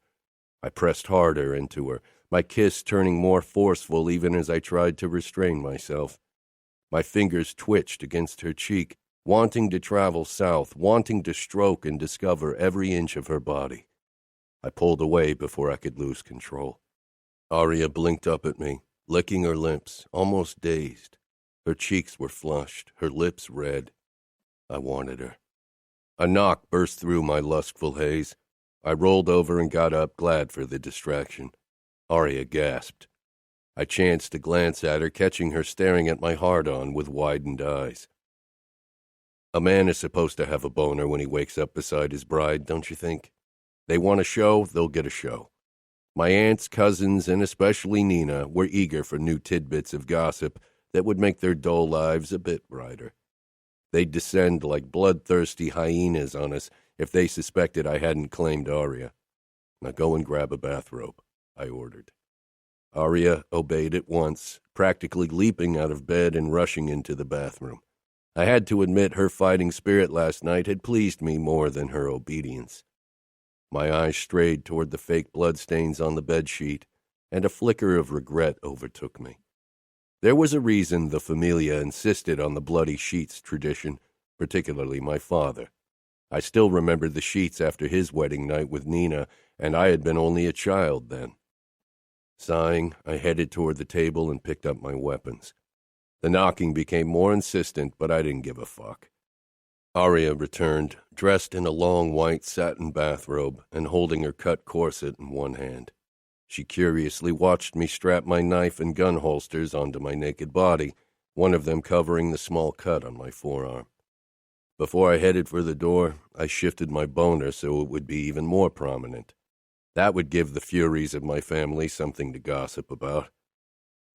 I pressed harder into her, my kiss turning more forceful even as I tried to restrain myself. My fingers twitched against her cheek, wanting to travel south, wanting to stroke and discover every inch of her body. I pulled away before I could lose control. Aria blinked up at me, licking her lips, almost dazed. Her cheeks were flushed, her lips red. I wanted her. A knock burst through my lustful haze. I rolled over and got up, glad for the distraction. Aria gasped. I chanced to glance at her, catching her staring at my hard-on with widened eyes. A man is supposed to have a boner when he wakes up beside his bride, don't you think? They want a show, they'll get a show. My aunts, cousins, and especially Nina were eager for new tidbits of gossip that would make their dull lives a bit brighter. They'd descend like bloodthirsty hyenas on us if they suspected I hadn't claimed Aria. Now go and grab a bathrobe, I ordered. Aria obeyed at once, practically leaping out of bed and rushing into the bathroom. I had to admit her fighting spirit last night had pleased me more than her obedience. My eyes strayed toward the fake bloodstains on the bedsheet, and a flicker of regret overtook me. There was a reason the familia insisted on the bloody sheets tradition, particularly my father. I still remembered the sheets after his wedding night with Nina, and I had been only a child then. Sighing, I headed toward the table and picked up my weapons. The knocking became more insistent, but I didn't give a fuck. Arya returned, dressed in a long white satin bathrobe and holding her cut corset in one hand. She curiously watched me strap my knife and gun holsters onto my naked body, one of them covering the small cut on my forearm. Before I headed for the door, I shifted my boner so it would be even more prominent. That would give the Furies of my family something to gossip about.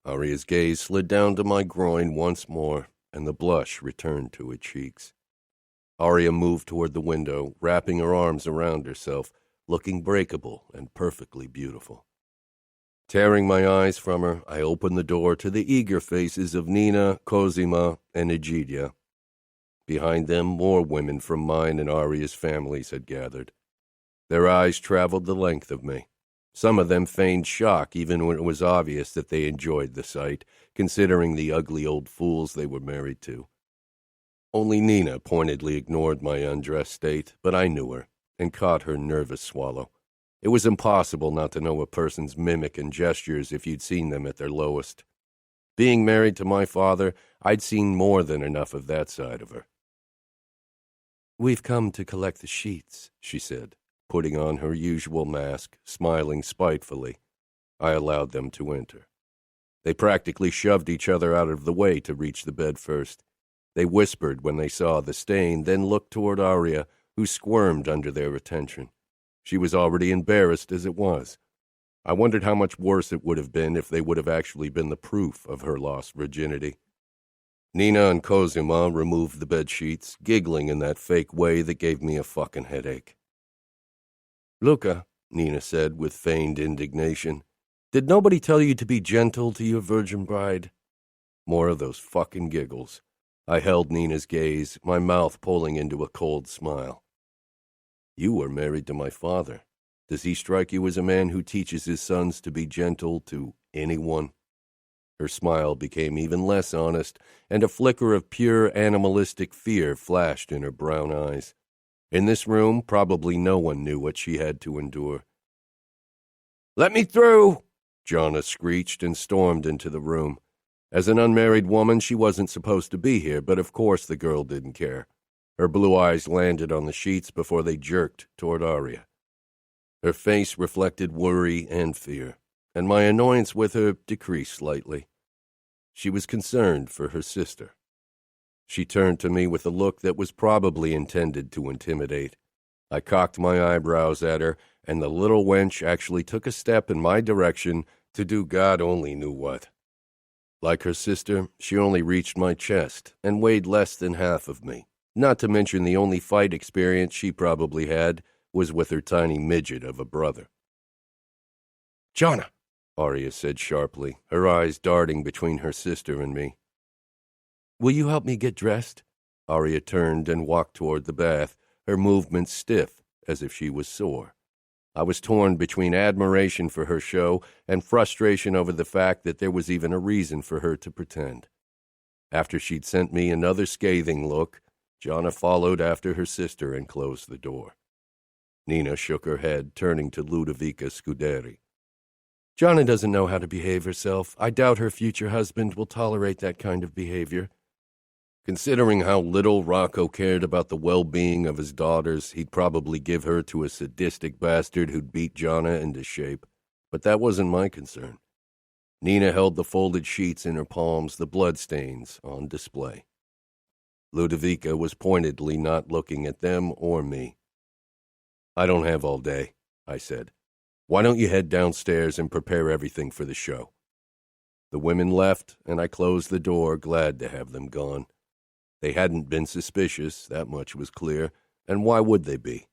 Arya's gaze slid down to my groin once more, and the blush returned to her cheeks. Arya moved toward the window, wrapping her arms around herself, looking breakable and perfectly beautiful. Tearing my eyes from her, I opened the door to the eager faces of Nina, Cosima, and Egidia. Behind them, more women from mine and Arya's families had gathered. Their eyes traveled the length of me. Some of them feigned shock even when it was obvious that they enjoyed the sight, considering the ugly old fools they were married to. Only Nina pointedly ignored my undressed state, but I knew her, and caught her nervous swallow. It was impossible not to know a person's mimic and gestures if you'd seen them at their lowest. Being married to my father, I'd seen more than enough of that side of her. "We've come to collect the sheets," she said, putting on her usual mask, smiling spitefully. I allowed them to enter. They practically shoved each other out of the way to reach the bed first. They whispered when they saw the stain, then looked toward Arya, who squirmed under their attention. She was already embarrassed as it was. I wondered how much worse it would have been if they would have actually been the proof of her lost virginity. Nina and Cosima removed the bed sheets, giggling in that fake way that gave me a fucking headache. "Luca," Nina said with feigned indignation, "did nobody tell you to be gentle to your virgin bride?" More of those fucking giggles. I held Nina's gaze, my mouth pulling into a cold smile. "You were married to my father. Does he strike you as a man who teaches his sons to be gentle to anyone?" Her smile became even less honest, and a flicker of pure animalistic fear flashed in her brown eyes. In this room, probably no one knew what she had to endure. "Let me through!" Jonna screeched and stormed into the room. As an unmarried woman, she wasn't supposed to be here, but of course the girl didn't care. Her blue eyes landed on the sheets before they jerked toward Arya. Her face reflected worry and fear, and my annoyance with her decreased slightly. She was concerned for her sister. She turned to me with a look that was probably intended to intimidate. I cocked my eyebrows at her, and the little wench actually took a step in my direction to do God only knew what. Like her sister, she only reached my chest and weighed less than half of me, not to mention the only fight experience she probably had was with her tiny midget of a brother. "Jonna," Arya said sharply, her eyes darting between her sister and me. "Will you help me get dressed?" Arya turned and walked toward the bath, her movements stiff, as if she was sore. I was torn between admiration for her show and frustration over the fact that there was even a reason for her to pretend. After she'd sent me another scathing look, Jonna followed after her sister and closed the door. Nina shook her head, turning to Ludovica Scuderi. "Jonna doesn't know how to behave herself. I doubt her future husband will tolerate that kind of behavior." Considering how little Rocco cared about the well-being of his daughters, he'd probably give her to a sadistic bastard who'd beat Jonna into shape. But that wasn't my concern. Nina held the folded sheets in her palms, the bloodstains on display. Ludovica was pointedly not looking at them or me. "I don't have all day," I said. "Why don't you head downstairs and prepare everything for the show?" The women left, and I closed the door, glad to have them gone. They hadn't been suspicious, that much was clear, and why would they be?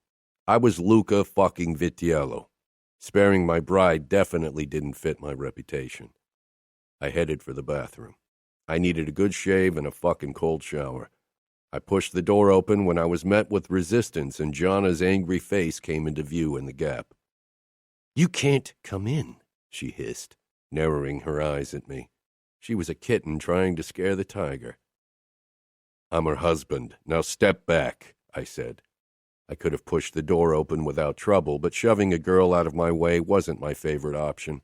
I was Luca fucking Vitiello. Sparing my bride definitely didn't fit my reputation. I headed for the bathroom. I needed a good shave and a fucking cold shower. I pushed the door open when I was met with resistance and Jonna's angry face came into view in the gap. "You can't come in," she hissed, narrowing her eyes at me. She was a kitten trying to scare the tiger. "I'm her husband. Now step back," I said. I could have pushed the door open without trouble, but shoving a girl out of my way wasn't my favorite option.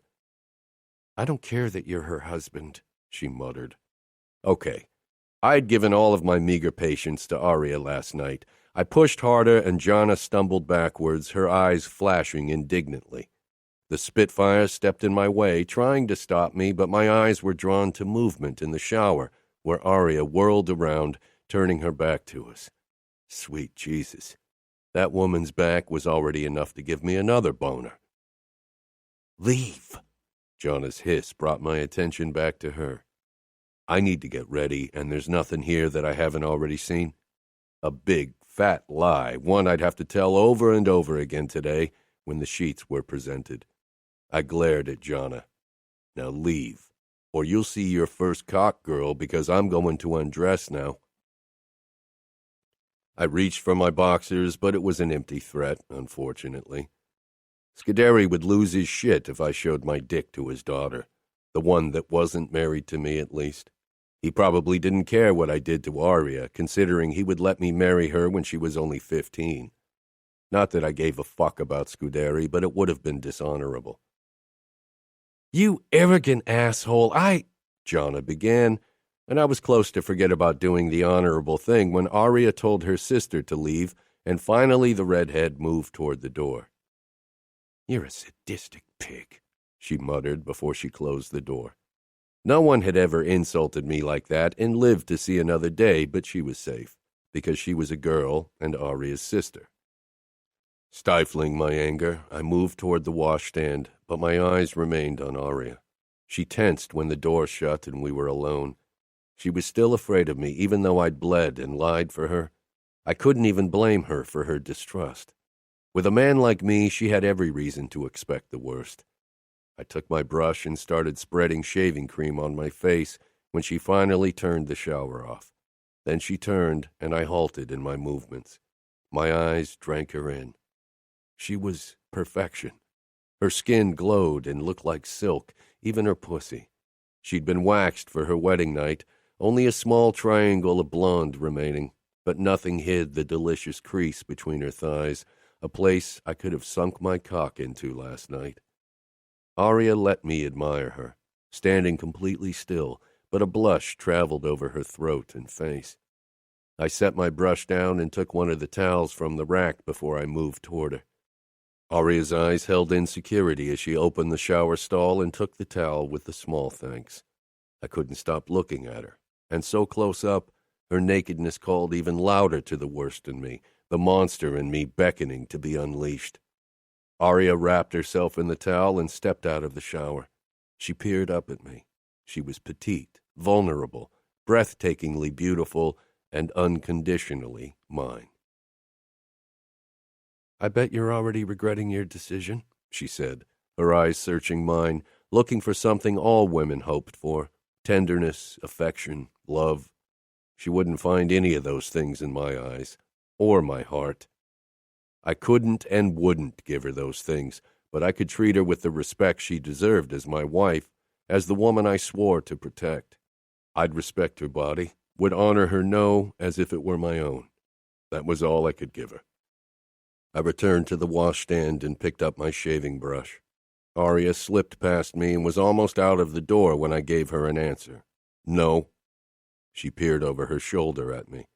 "I don't care that you're her husband," she muttered. "Okay, I'd given all of my meager patience to Arya last night. I pushed harder, and Jana stumbled backwards, her eyes flashing indignantly. The Spitfire stepped in my way, trying to stop me, but my eyes were drawn to movement in the shower, where Arya whirled around, turning her back to us. Sweet Jesus. That woman's back was already enough to give me another boner. "Leave!" Jana's hiss brought my attention back to her. "I need to get ready, and there's nothing here that I haven't already seen." A big, fat lie, one I'd have to tell over and over again today when the sheets were presented. I glared at Jana. "Now leave, or you'll see your first cock, girl, because I'm going to undress now." I reached for my boxers, but it was an empty threat, unfortunately. Scuderi would lose his shit if I showed my dick to his daughter, the one that wasn't married to me, at least. He probably didn't care what I did to Arya, considering he would let me marry her when she was only 15. Not that I gave a fuck about Scuderi, but it would have been dishonorable. "You arrogant asshole, Jana began, and I was close to forget about doing the honorable thing when Arya told her sister to leave, and finally the redhead moved toward the door. "You're a sadistic pig," she muttered before she closed the door. No one had ever insulted me like that and lived to see another day, but she was safe, because she was a girl and Arya's sister. Stifling my anger, I moved toward the washstand, but my eyes remained on Arya. She tensed when the door shut and we were alone. She was still afraid of me, even though I'd bled and lied for her. I couldn't even blame her for her distrust. With a man like me, she had every reason to expect the worst. I took my brush and started spreading shaving cream on my face when she finally turned the shower off. Then she turned, and I halted in my movements. My eyes drank her in. She was perfection. Her skin glowed and looked like silk, even her pussy. She'd been waxed for her wedding night, only a small triangle of blonde remaining, but nothing hid the delicious crease between her thighs, a place I could have sunk my cock into last night. Arya let me admire her, standing completely still, but a blush traveled over her throat and face. I set my brush down and took one of the towels from the rack before I moved toward her. Arya's eyes held insecurity as she opened the shower stall and took the towel with a small thanks. I couldn't stop looking at her, and so close up, her nakedness called even louder to the worst in me, the monster in me beckoning to be unleashed. Arya wrapped herself in the towel and stepped out of the shower. She peered up at me. She was petite, vulnerable, breathtakingly beautiful, and unconditionally mine. "I bet you're already regretting your decision," she said, her eyes searching mine, looking for something all women hoped for: tenderness, affection, love. She wouldn't find any of those things in my eyes, or my heart. I couldn't and wouldn't give her those things, but I could treat her with the respect she deserved as my wife, as the woman I swore to protect. I'd respect her body, would honor her no as if it were my own. That was all I could give her. I returned to the washstand and picked up my shaving brush. Arya slipped past me and was almost out of the door when I gave her an answer. "No." She peered over her shoulder at me.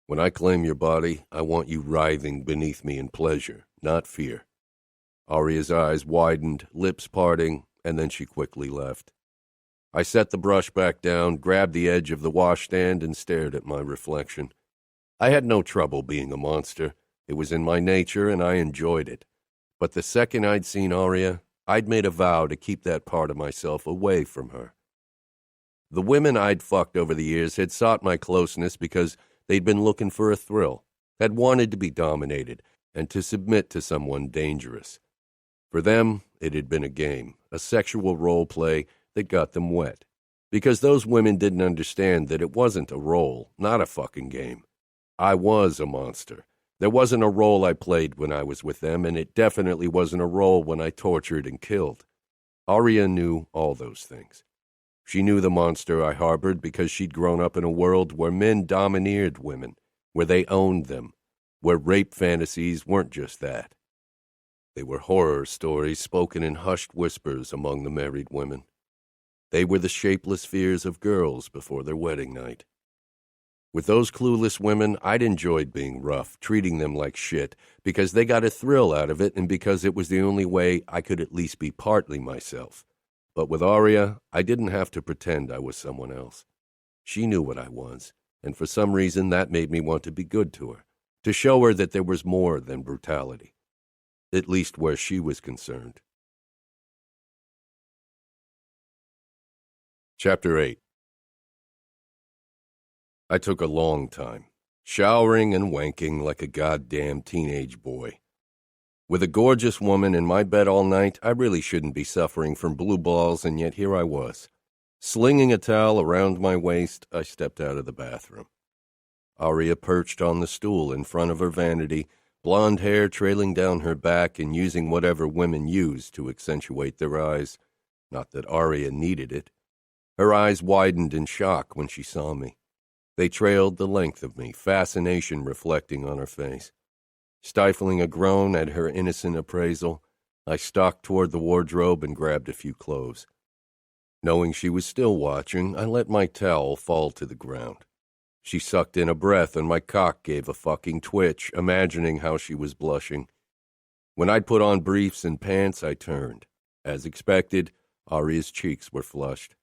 "When I claim your body, I want you writhing beneath me in pleasure, not fear." Arya's eyes widened, lips parting, and then she quickly left. I set the brush back down, grabbed the edge of the washstand, and stared at my reflection. I had no trouble being a monster. It was in my nature, and I enjoyed it. But the second I'd seen Arya, I'd made a vow to keep that part of myself away from her. The women I'd fucked over the years had sought my closeness because they'd been looking for a thrill, had wanted to be dominated, and to submit to someone dangerous. For them, it had been a game, a sexual role play that got them wet. Because those women didn't understand that it wasn't a role, not a fucking game. I was a monster. There wasn't a role I played when I was with them, and it definitely wasn't a role when I tortured and killed. Arya knew all those things. She knew the monster I harbored because she'd grown up in a world where men domineered women, where they owned them, where rape fantasies weren't just that. They were horror stories spoken in hushed whispers among the married women. They were the shapeless fears of girls before their wedding night, With those clueless women, I'd enjoyed being rough, treating them like shit, because they got a thrill out of it and because it was the only way I could at least be partly myself. But with Aria, I didn't have to pretend I was someone else. She knew what I was, and for some reason that made me want to be good to her, to show her that there was more than brutality, at least where she was concerned. Chapter 8. I took a long time, showering and wanking like a goddamn teenage boy. With a gorgeous woman in my bed all night, I really shouldn't be suffering from blue balls, and yet here I was. Slinging a towel around my waist, I stepped out of the bathroom. Aria perched on the stool in front of her vanity, blonde hair trailing down her back and using whatever women use to accentuate their eyes. Not that Aria needed it. Her eyes widened in shock when she saw me. They trailed the length of me, fascination reflecting on her face. Stifling a groan at her innocent appraisal, I stalked toward the wardrobe and grabbed a few clothes. Knowing she was still watching, I let my towel fall to the ground. She sucked in a breath and my cock gave a fucking twitch, imagining how she was blushing. When I'd put on briefs and pants, I turned. As expected, Aria's cheeks were flushed.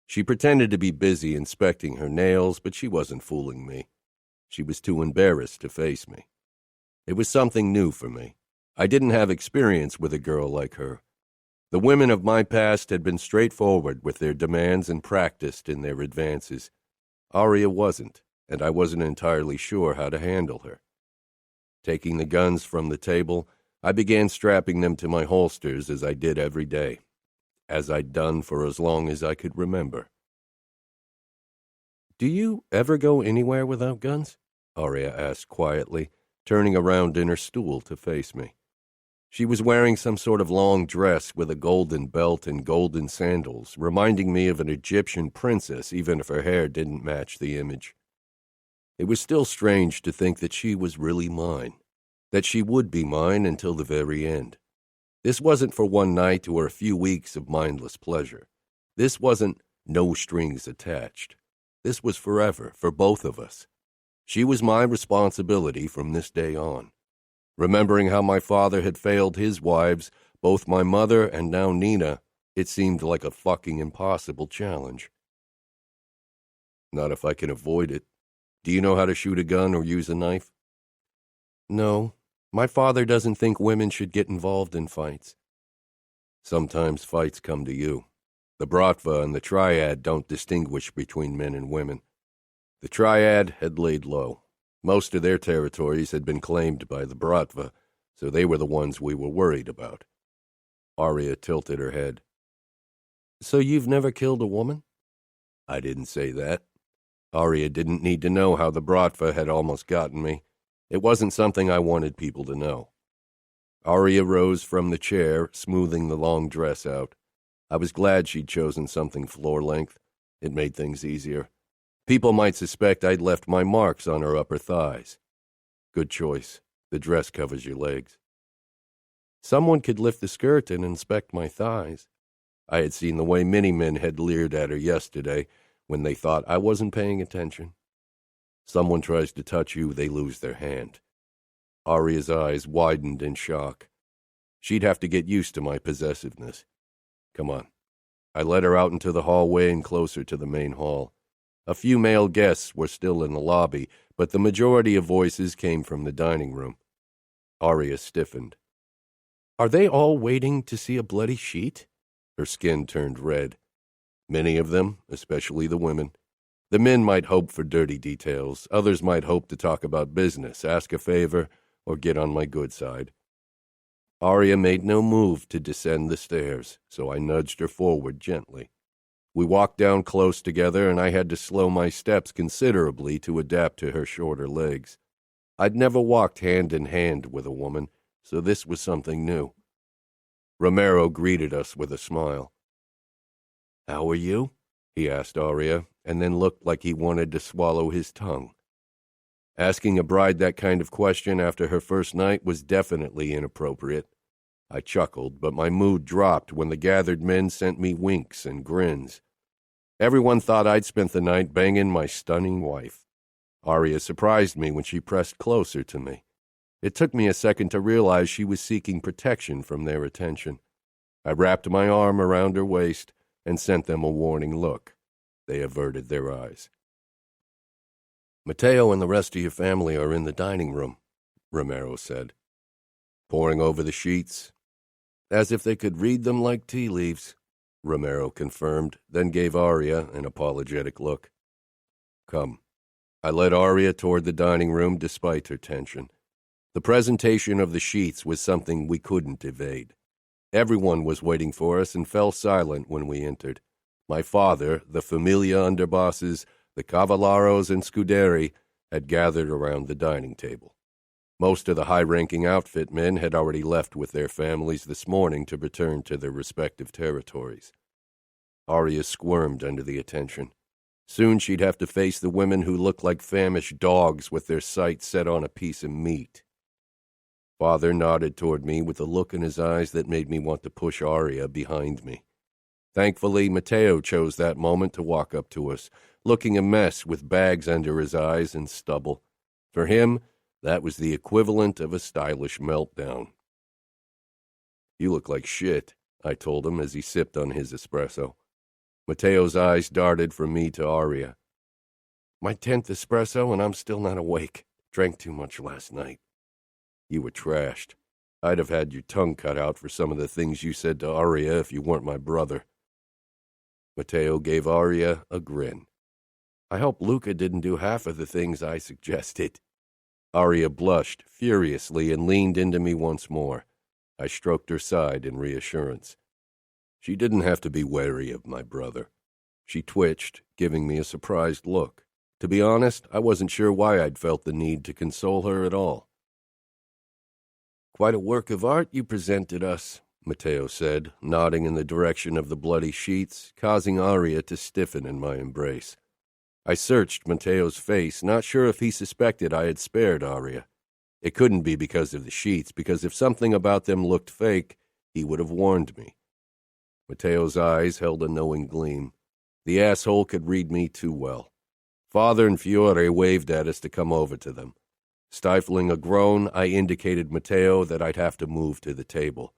She pretended to be busy inspecting her nails, but she wasn't fooling me. She was too embarrassed to face me. It was something new for me. I didn't have experience with a girl like her. The women of my past had been straightforward with their demands and practiced in their advances. Aria wasn't, and I wasn't entirely sure how to handle her. Taking the guns from the table, I began strapping them to my holsters as I did every day, as I'd done for as long as I could remember. "Do you ever go anywhere without guns?" Aria asked quietly, turning around in her stool to face me. She was wearing some sort of long dress with a golden belt and golden sandals, reminding me of an Egyptian princess, even if her hair didn't match the image. It was still strange to think that she was really mine, that she would be mine until the very end. This wasn't for one night or a few weeks of mindless pleasure. This wasn't no strings attached. This was forever, for both of us. She was my responsibility from this day on. Remembering how my father had failed his wives, both my mother and now Nina, it seemed like a fucking impossible challenge. "Not if I can avoid it. Do you know how to shoot a gun or use a knife?" "No. My father doesn't think women should get involved in fights." "Sometimes fights come to you. The Bratva and the Triad don't distinguish between men and women. The Triad had laid low. Most of their territories had been claimed by the Bratva, so they were the ones we were worried about." Aria tilted her head. "So you've never killed a woman?" "I didn't say that. Aria didn't need to know how the Bratva had almost gotten me. It wasn't something I wanted people to know." Aria rose from the chair, smoothing the long dress out. I was glad she'd chosen something floor-length. It made things easier. People might suspect I'd left my marks on her upper thighs. Good choice. The dress covers your legs. Someone could lift the skirt and inspect my thighs. I had seen the way many men had leered at her yesterday when they thought I wasn't paying attention. Someone tries to touch you, they lose their hand. Aria's eyes widened in shock. She'd have to get used to my possessiveness. Come on. I led her out into the hallway and closer to the main hall. A few male guests were still in the lobby, but the majority of voices came from the dining room. Aria stiffened. "Are they all waiting to see a bloody sheet?" Her skin turned red. Many of them, especially the women. The men might hope for dirty details. Others might hope to talk about business, ask a favor, or get on my good side. Aria made no move to descend the stairs, so I nudged her forward gently. We walked down close together, and I had to slow my steps considerably to adapt to her shorter legs. I'd never walked hand in hand with a woman, so this was something new. Romero greeted us with a smile. "How are you?" he asked Aria, and then looked like he wanted to swallow his tongue. Asking a bride that kind of question after her first night was definitely inappropriate. I chuckled, but my mood dropped when the gathered men sent me winks and grins. Everyone thought I'd spent the night banging my stunning wife. Arya surprised me when she pressed closer to me. It took me a second to realize she was seeking protection from their attention. I wrapped my arm around her waist and sent them a warning look. They averted their eyes. "Mateo and the rest of your family are in the dining room," Romero said. "Poring over the sheets?" "As if they could read them like tea leaves," Romero confirmed, then gave Arya an apologetic look. "Come." I led Arya toward the dining room despite her tension. The presentation of the sheets was something we couldn't evade. Everyone was waiting for us and fell silent when we entered. My father, the familia underbosses, the cavalleros and scuderi had gathered around the dining table. Most of the high-ranking outfit men had already left with their families this morning to return to their respective territories. Arya squirmed under the attention. Soon she'd have to face the women who looked like famished dogs with their sights set on a piece of meat. Father nodded toward me with a look in his eyes that made me want to push Arya behind me. Thankfully, Mateo chose that moment to walk up to us, looking a mess with bags under his eyes and stubble. For him, that was the equivalent of a stylish meltdown. "You look like shit," I told him as he sipped on his espresso. Mateo's eyes darted from me to Arya. "My 10th espresso and I'm still not awake. Drank too much last night." "You were trashed. I'd have had your tongue cut out for some of the things you said to Arya if you weren't my brother." Mateo gave Arya a grin. "I hope Luca didn't do half of the things I suggested." Arya blushed furiously and leaned into me once more. I stroked her side in reassurance. She didn't have to be wary of my brother. She twitched, giving me a surprised look. To be honest, I wasn't sure why I'd felt the need to console her at all. "Quite a work of art you presented us," Mateo said, nodding in the direction of the bloody sheets, causing Arya to stiffen in my embrace. I searched Mateo's face, not sure if he suspected I had spared Arya. It couldn't be because of the sheets, because if something about them looked fake, he would have warned me. Mateo's eyes held a knowing gleam. The asshole could read me too well. Father and Fiore waved at us to come over to them. Stifling a groan, I indicated Mateo that I'd have to move to the table.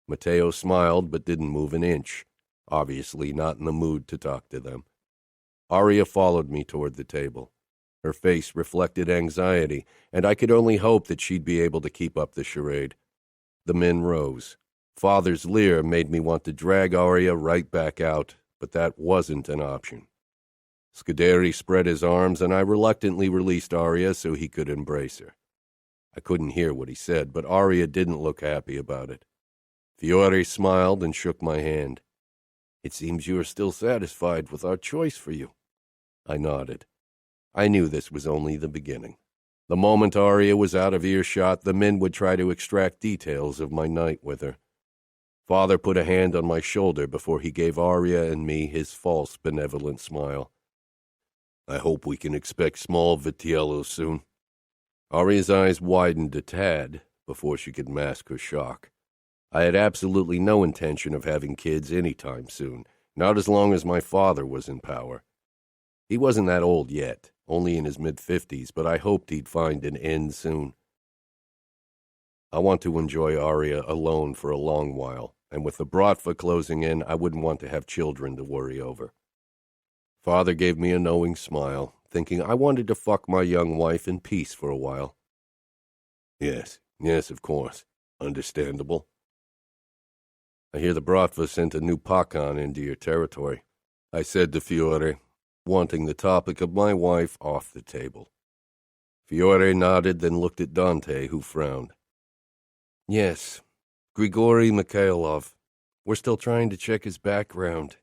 Mateo smiled but didn't move an inch, obviously not in the mood to talk to them. Arya followed me toward the table. Her face reflected anxiety, and I could only hope that she'd be able to keep up the charade. The men rose. Father's leer made me want to drag Arya right back out, but that wasn't an option. Scuderi spread his arms, and I reluctantly released Arya so he could embrace her. I couldn't hear what he said, but Arya didn't look happy about it. Fiore smiled and shook my hand. "It seems you are still satisfied with our choice for you." I nodded. I knew this was only the beginning. The moment Arya was out of earshot, the men would try to extract details of my night with her. Father put a hand on my shoulder before he gave Arya and me his false benevolent smile. "I hope we can expect small Vitiello soon." Arya's eyes widened a tad before she could mask her shock. I had absolutely no intention of having kids any time soon, not as long as my father was in power. He wasn't that old yet, only in his mid-50s, but I hoped he'd find an end soon. I want to enjoy Arya alone for a long while, and with the Bratva closing in, I wouldn't want to have children to worry over. Father gave me a knowing smile, thinking I wanted to fuck my young wife in peace for a while. Yes, of course. Understandable. I hear the Bratva sent a new Pakan into your territory, I said to Fiore, wanting the topic of my wife off the table. Fiore nodded, then looked at Dante, who frowned. Yes, Grigori Mikhailov. We're still trying to check his background.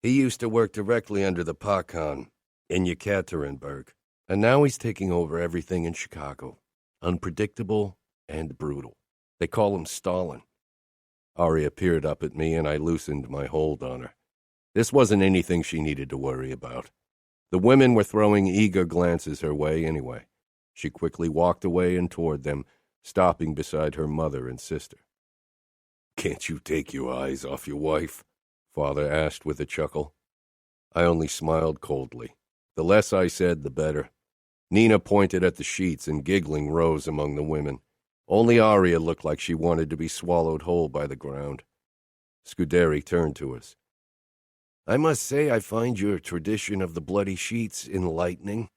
He used to work directly under the Pakan in Yekaterinburg, and now he's taking over everything in Chicago. Unpredictable and brutal. They call him Stalin. Arya peered up at me, and I loosened my hold on her. This wasn't anything she needed to worry about. The women were throwing eager glances her way anyway. She quickly walked away and toward them, stopping beside her mother and sister. "Can't you take your eyes off your wife?" Father asked with a chuckle. I only smiled coldly. The less I said, the better. Nina pointed at the sheets, and giggling rose among the women. Only Arya looked like she wanted to be swallowed whole by the ground. Scuderi turned to us. I must say I find your tradition of the bloody sheets enlightening.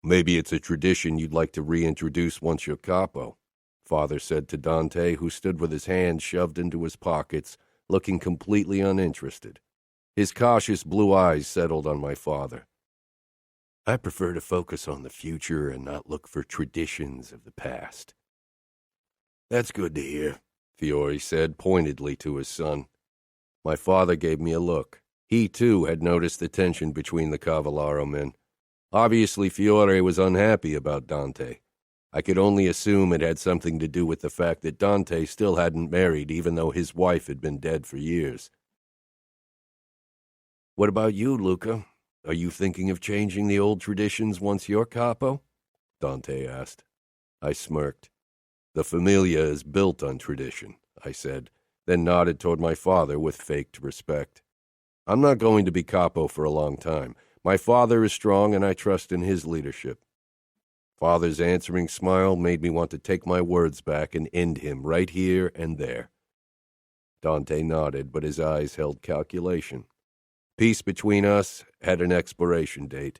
Maybe it's a tradition you'd like to reintroduce once you're capo, Father said to Dante, who stood with his hands shoved into his pockets, looking completely uninterested. His cautious blue eyes settled on my father. I prefer to focus on the future and not look for traditions of the past. That's good to hear, Fiore said pointedly to his son. My father gave me a look. He, too, had noticed the tension between the Cavallaro men. Obviously, Fiore was unhappy about Dante. I could only assume it had something to do with the fact that Dante still hadn't married, even though his wife had been dead for years. What about you, Luca? Are you thinking of changing the old traditions once you're capo? Dante asked. I smirked. The Familia is built on tradition, I said, then nodded toward my father with faked respect. I'm not going to be capo for a long time. My father is strong, and I trust in his leadership. Father's answering smile made me want to take my words back and end him right here and there. Dante nodded, but his eyes held calculation. Peace between us had an expiration date.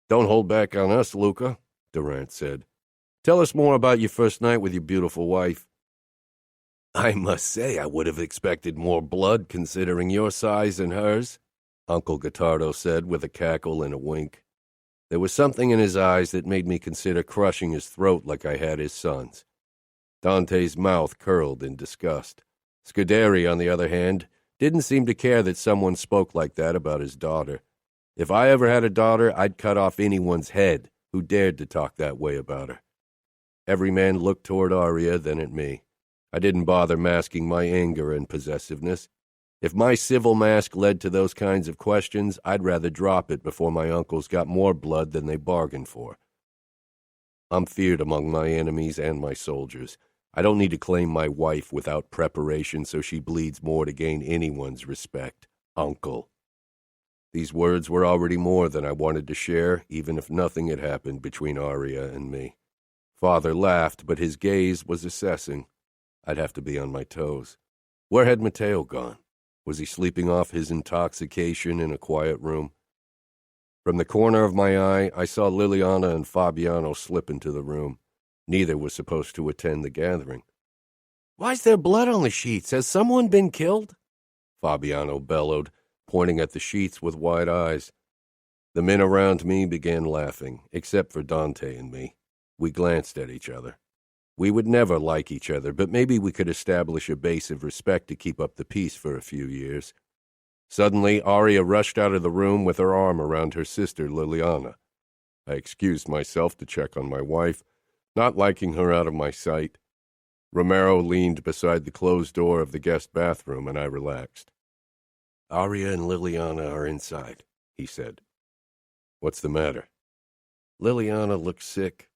Don't hold back on us, Luca, Durant said. Tell us more about your first night with your beautiful wife. I must say I would have expected more blood considering your size and hers, Uncle Gottardo said with a cackle and a wink. There was something in his eyes that made me consider crushing his throat like I had his son's. Dante's mouth curled in disgust. Scuderi, on the other hand, didn't seem to care that someone spoke like that about his daughter. If I ever had a daughter, I'd cut off anyone's head who dared to talk that way about her. Every man looked toward Arya, then at me. I didn't bother masking my anger and possessiveness. If my civil mask led to those kinds of questions, I'd rather drop it before my uncles got more blood than they bargained for. I'm feared among my enemies and my soldiers. I don't need to claim my wife without preparation so she bleeds more to gain anyone's respect. Uncle. These words were already more than I wanted to share, even if nothing had happened between Arya and me. Father laughed, but his gaze was assessing. I'd have to be on my toes. Where had Matteo gone? Was he sleeping off his intoxication in a quiet room? From the corner of my eye, I saw Liliana and Fabiano slip into the room. Neither was supposed to attend the gathering. Why's there blood on the sheets? Has someone been killed? Fabiano bellowed, pointing at the sheets with wide eyes. The men around me began laughing, except for Dante and me. We glanced at each other. We would never like each other, but maybe we could establish a base of respect to keep up the peace for a few years. Suddenly, Arya rushed out of the room with her arm around her sister, Liliana. I excused myself to check on my wife, not liking her out of my sight. Romero leaned beside the closed door of the guest bathroom, and I relaxed. Arya and Liliana are inside, he said. What's the matter? Liliana looks sick.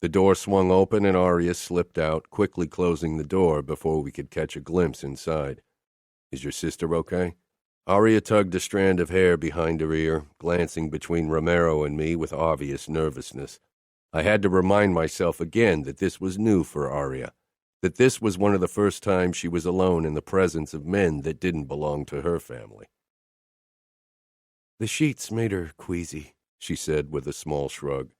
The door swung open and Arya slipped out, quickly closing the door before we could catch a glimpse inside. Is your sister okay? Arya tugged a strand of hair behind her ear, glancing between Romero and me with obvious nervousness. I had to remind myself again that this was new for Arya, that this was one of the first times she was alone in the presence of men that didn't belong to her family. The sheets made her queasy, she said with a small shrug.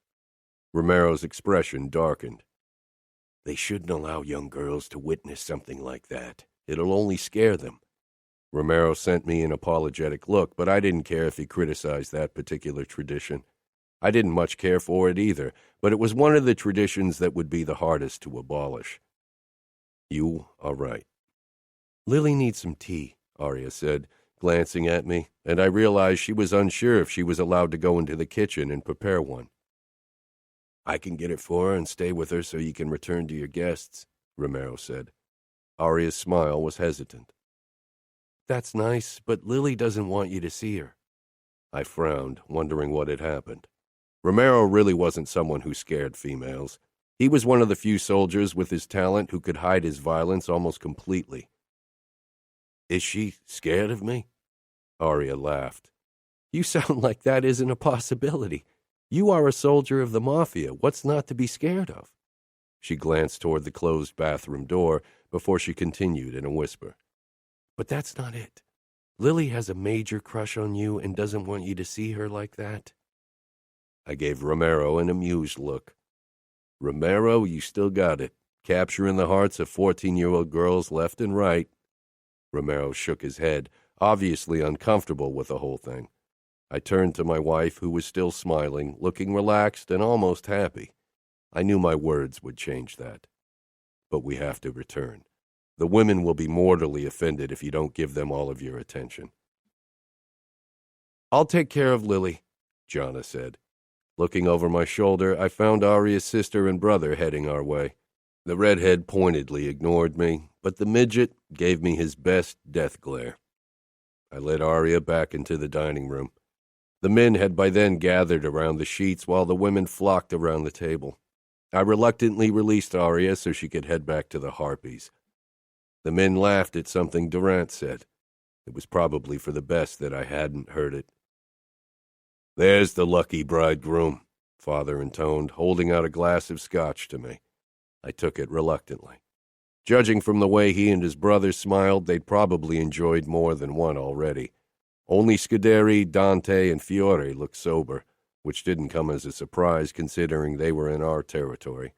Romero's expression darkened. They shouldn't allow young girls to witness something like that. It'll only scare them. Romero sent me an apologetic look, but I didn't care if he criticized that particular tradition. I didn't much care for it either, but it was one of the traditions that would be the hardest to abolish. You are right. Lily needs some tea, Arya said, glancing at me, and I realized she was unsure if she was allowed to go into the kitchen and prepare one. I can get it for her and stay with her so you can return to your guests, Romero said. Arya's smile was hesitant. That's nice, but Lily doesn't want you to see her. I frowned, wondering what had happened. Romero really wasn't someone who scared females. He was one of the few soldiers with his talent who could hide his violence almost completely. Is she scared of me? Arya laughed. You sound like that isn't a possibility. You are a soldier of the Mafia. What's not to be scared of?" She glanced toward the closed bathroom door before she continued in a whisper. "But that's not it. Lily has a major crush on you and doesn't want you to see her like that." I gave Romero an amused look. "Romero, you still got it. Capturing the hearts of 14-year-old girls left and right." Romero shook his head, obviously uncomfortable with the whole thing. I turned to my wife, who was still smiling, looking relaxed and almost happy. I knew my words would change that. "But we have to return. The women will be mortally offended if you don't give them all of your attention." "I'll take care of Lily," Jana said. Looking over my shoulder, I found Arya's sister and brother heading our way. The redhead pointedly ignored me, but the midget gave me his best death glare. I led Arya back into the dining room. The men had by then gathered around the sheets while the women flocked around the table. I reluctantly released Arya so she could head back to the Harpies. The men laughed at something Durant said. It was probably for the best that I hadn't heard it. "There's the lucky bridegroom," Father intoned, holding out a glass of scotch to me. I took it reluctantly. Judging from the way he and his brother smiled, they'd probably enjoyed more than one already. Only Scuderi, Dante, and Fiore looked sober, which didn't come as a surprise considering they were in our territory.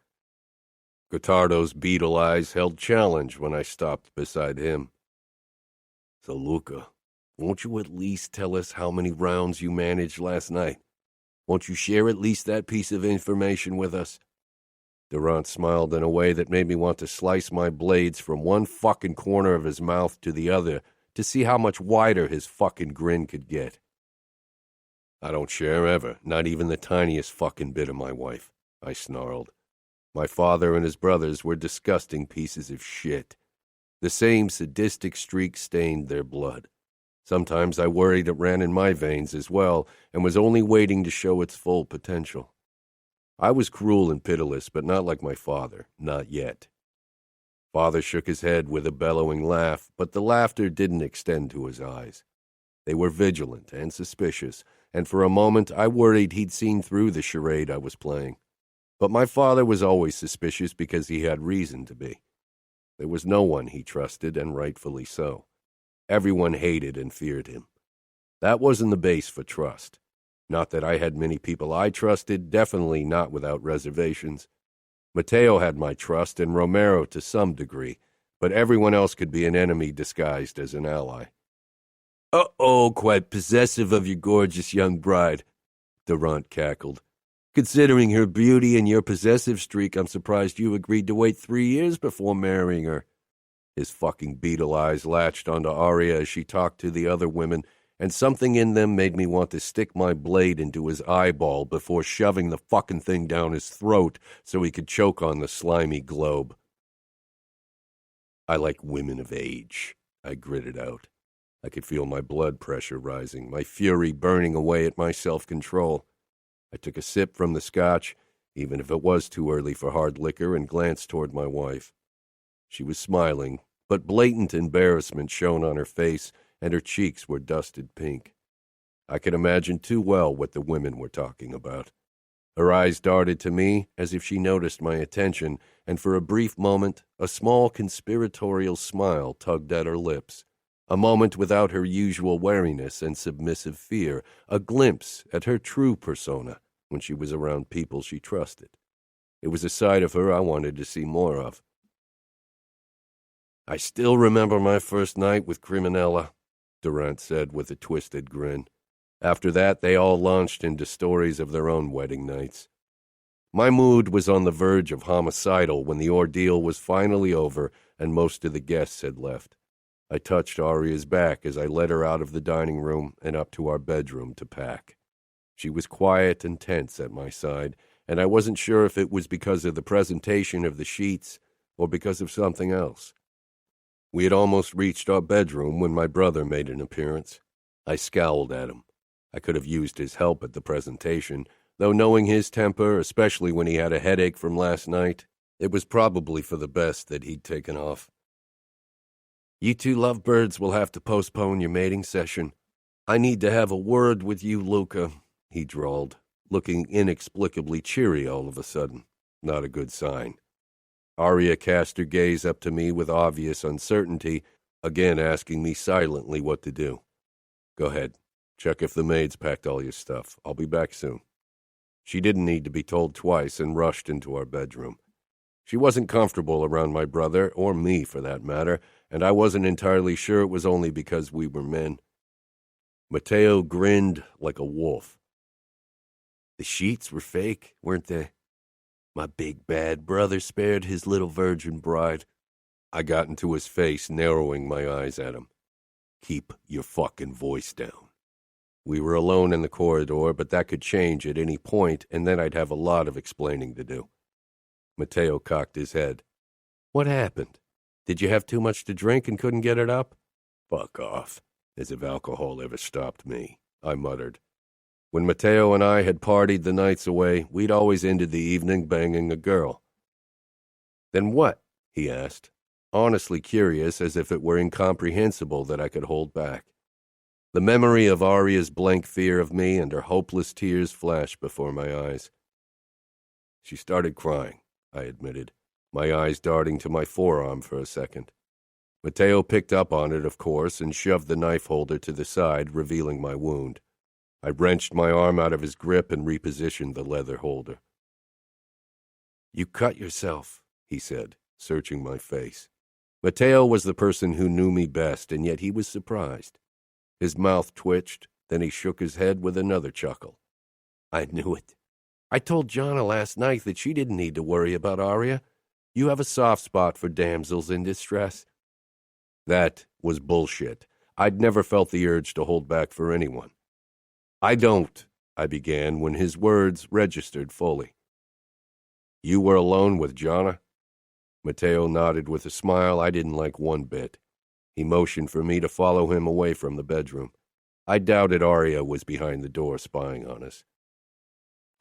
Gottardo's beetle eyes held challenge when I stopped beside him. "So, Luca, won't you at least tell us how many rounds you managed last night? Won't you share at least that piece of information with us?" Durant smiled in a way that made me want to slice my blades from one fucking corner of his mouth to the other to see how much wider his fucking grin could get. "I don't share ever, not even the tiniest fucking bit of my wife," I snarled. My father and his brothers were disgusting pieces of shit. The same sadistic streak stained their blood. Sometimes I worried it ran in my veins as well and was only waiting to show its full potential. I was cruel and pitiless, but not like my father, not yet. Father shook his head with a bellowing laugh, but the laughter didn't extend to his eyes. They were vigilant and suspicious, and for a moment I worried he'd seen through the charade I was playing. But my father was always suspicious because he had reason to be. There was no one he trusted, and rightfully so. Everyone hated and feared him. That wasn't the base for trust. Not that I had many people I trusted, definitely not without reservations. Mateo had my trust, and Romero to some degree, but everyone else could be an enemy disguised as an ally. "Uh-oh, quite possessive of your gorgeous young bride," Durant cackled. "Considering her beauty and your possessive streak, I'm surprised you agreed to wait 3 years before marrying her." His fucking beetle eyes latched onto Arya as she talked to the other women, and something in them made me want to stick my blade into his eyeball before shoving the fucking thing down his throat so he could choke on the slimy globe. "I like women of age," I gritted out. I could feel my blood pressure rising, my fury burning away at my self-control. I took a sip from the scotch, even if it was too early for hard liquor, and glanced toward my wife. She was smiling, but blatant embarrassment shone on her face, and her cheeks were dusted pink. I could imagine too well what the women were talking about. Her eyes darted to me as if she noticed my attention, and for a brief moment a small conspiratorial smile tugged at her lips. A moment without her usual wariness and submissive fear, a glimpse at her true persona when she was around people she trusted. It was a side of her I wanted to see more of. "I still remember my first night with Criminella," Durant said with a twisted grin. After that, they all launched into stories of their own wedding nights. My mood was on the verge of homicidal when the ordeal was finally over and most of the guests had left. I touched Arya's back as I led her out of the dining room and up to our bedroom to pack. She was quiet and tense at my side, and I wasn't sure if it was because of the presentation of the sheets or because of something else. We had almost reached our bedroom when my brother made an appearance. I scowled at him. I could have used his help at the presentation, though knowing his temper, especially when he had a headache from last night, it was probably for the best that he'd taken off. "You two lovebirds will have to postpone your mating session," I need to have a word with you, Luca, he drawled, looking inexplicably cheery all of a sudden. Not a good sign. Arya cast her gaze up to me with obvious uncertainty, again asking me silently what to do. Go ahead. Check if the maid's packed all your stuff. I'll be back soon. She didn't need to be told twice and rushed into our bedroom. She wasn't comfortable around my brother, or me for that matter, and I wasn't entirely sure it was only because we were men. Matteo grinned like a wolf. The sheets were fake, weren't they? My big bad brother spared his little virgin bride. I got into his face, narrowing my eyes at him. Keep your fucking voice down. We were alone in the corridor, but that could change at any point, and then I'd have a lot of explaining to do. Matteo cocked his head. What happened? Did you have too much to drink and couldn't get it up? Fuck off. As if alcohol ever stopped me, I muttered. When Matteo and I had partied the nights away, we'd always ended the evening banging a girl. Then what? He asked, honestly curious, as if it were incomprehensible that I could hold back. The memory of Arya's blank fear of me and her hopeless tears flashed before my eyes. She started crying, I admitted, my eyes darting to my forearm for a second. Matteo picked up on it, of course, and shoved the knife holder to the side, revealing my wound. I wrenched my arm out of his grip and repositioned the leather holder. You cut yourself, he said, searching my face. Matteo was the person who knew me best, and yet he was surprised. His mouth twitched, then he shook his head with another chuckle. I knew it. I told Jonna last night that she didn't need to worry about Arya. You have a soft spot for damsels in distress. That was bullshit. I'd never felt the urge to hold back for anyone. I don't, I began, when his words registered fully. You were alone with Jonna? Matteo nodded with a smile I didn't like one bit. He motioned for me to follow him away from the bedroom. I doubted Arya was behind the door spying on us.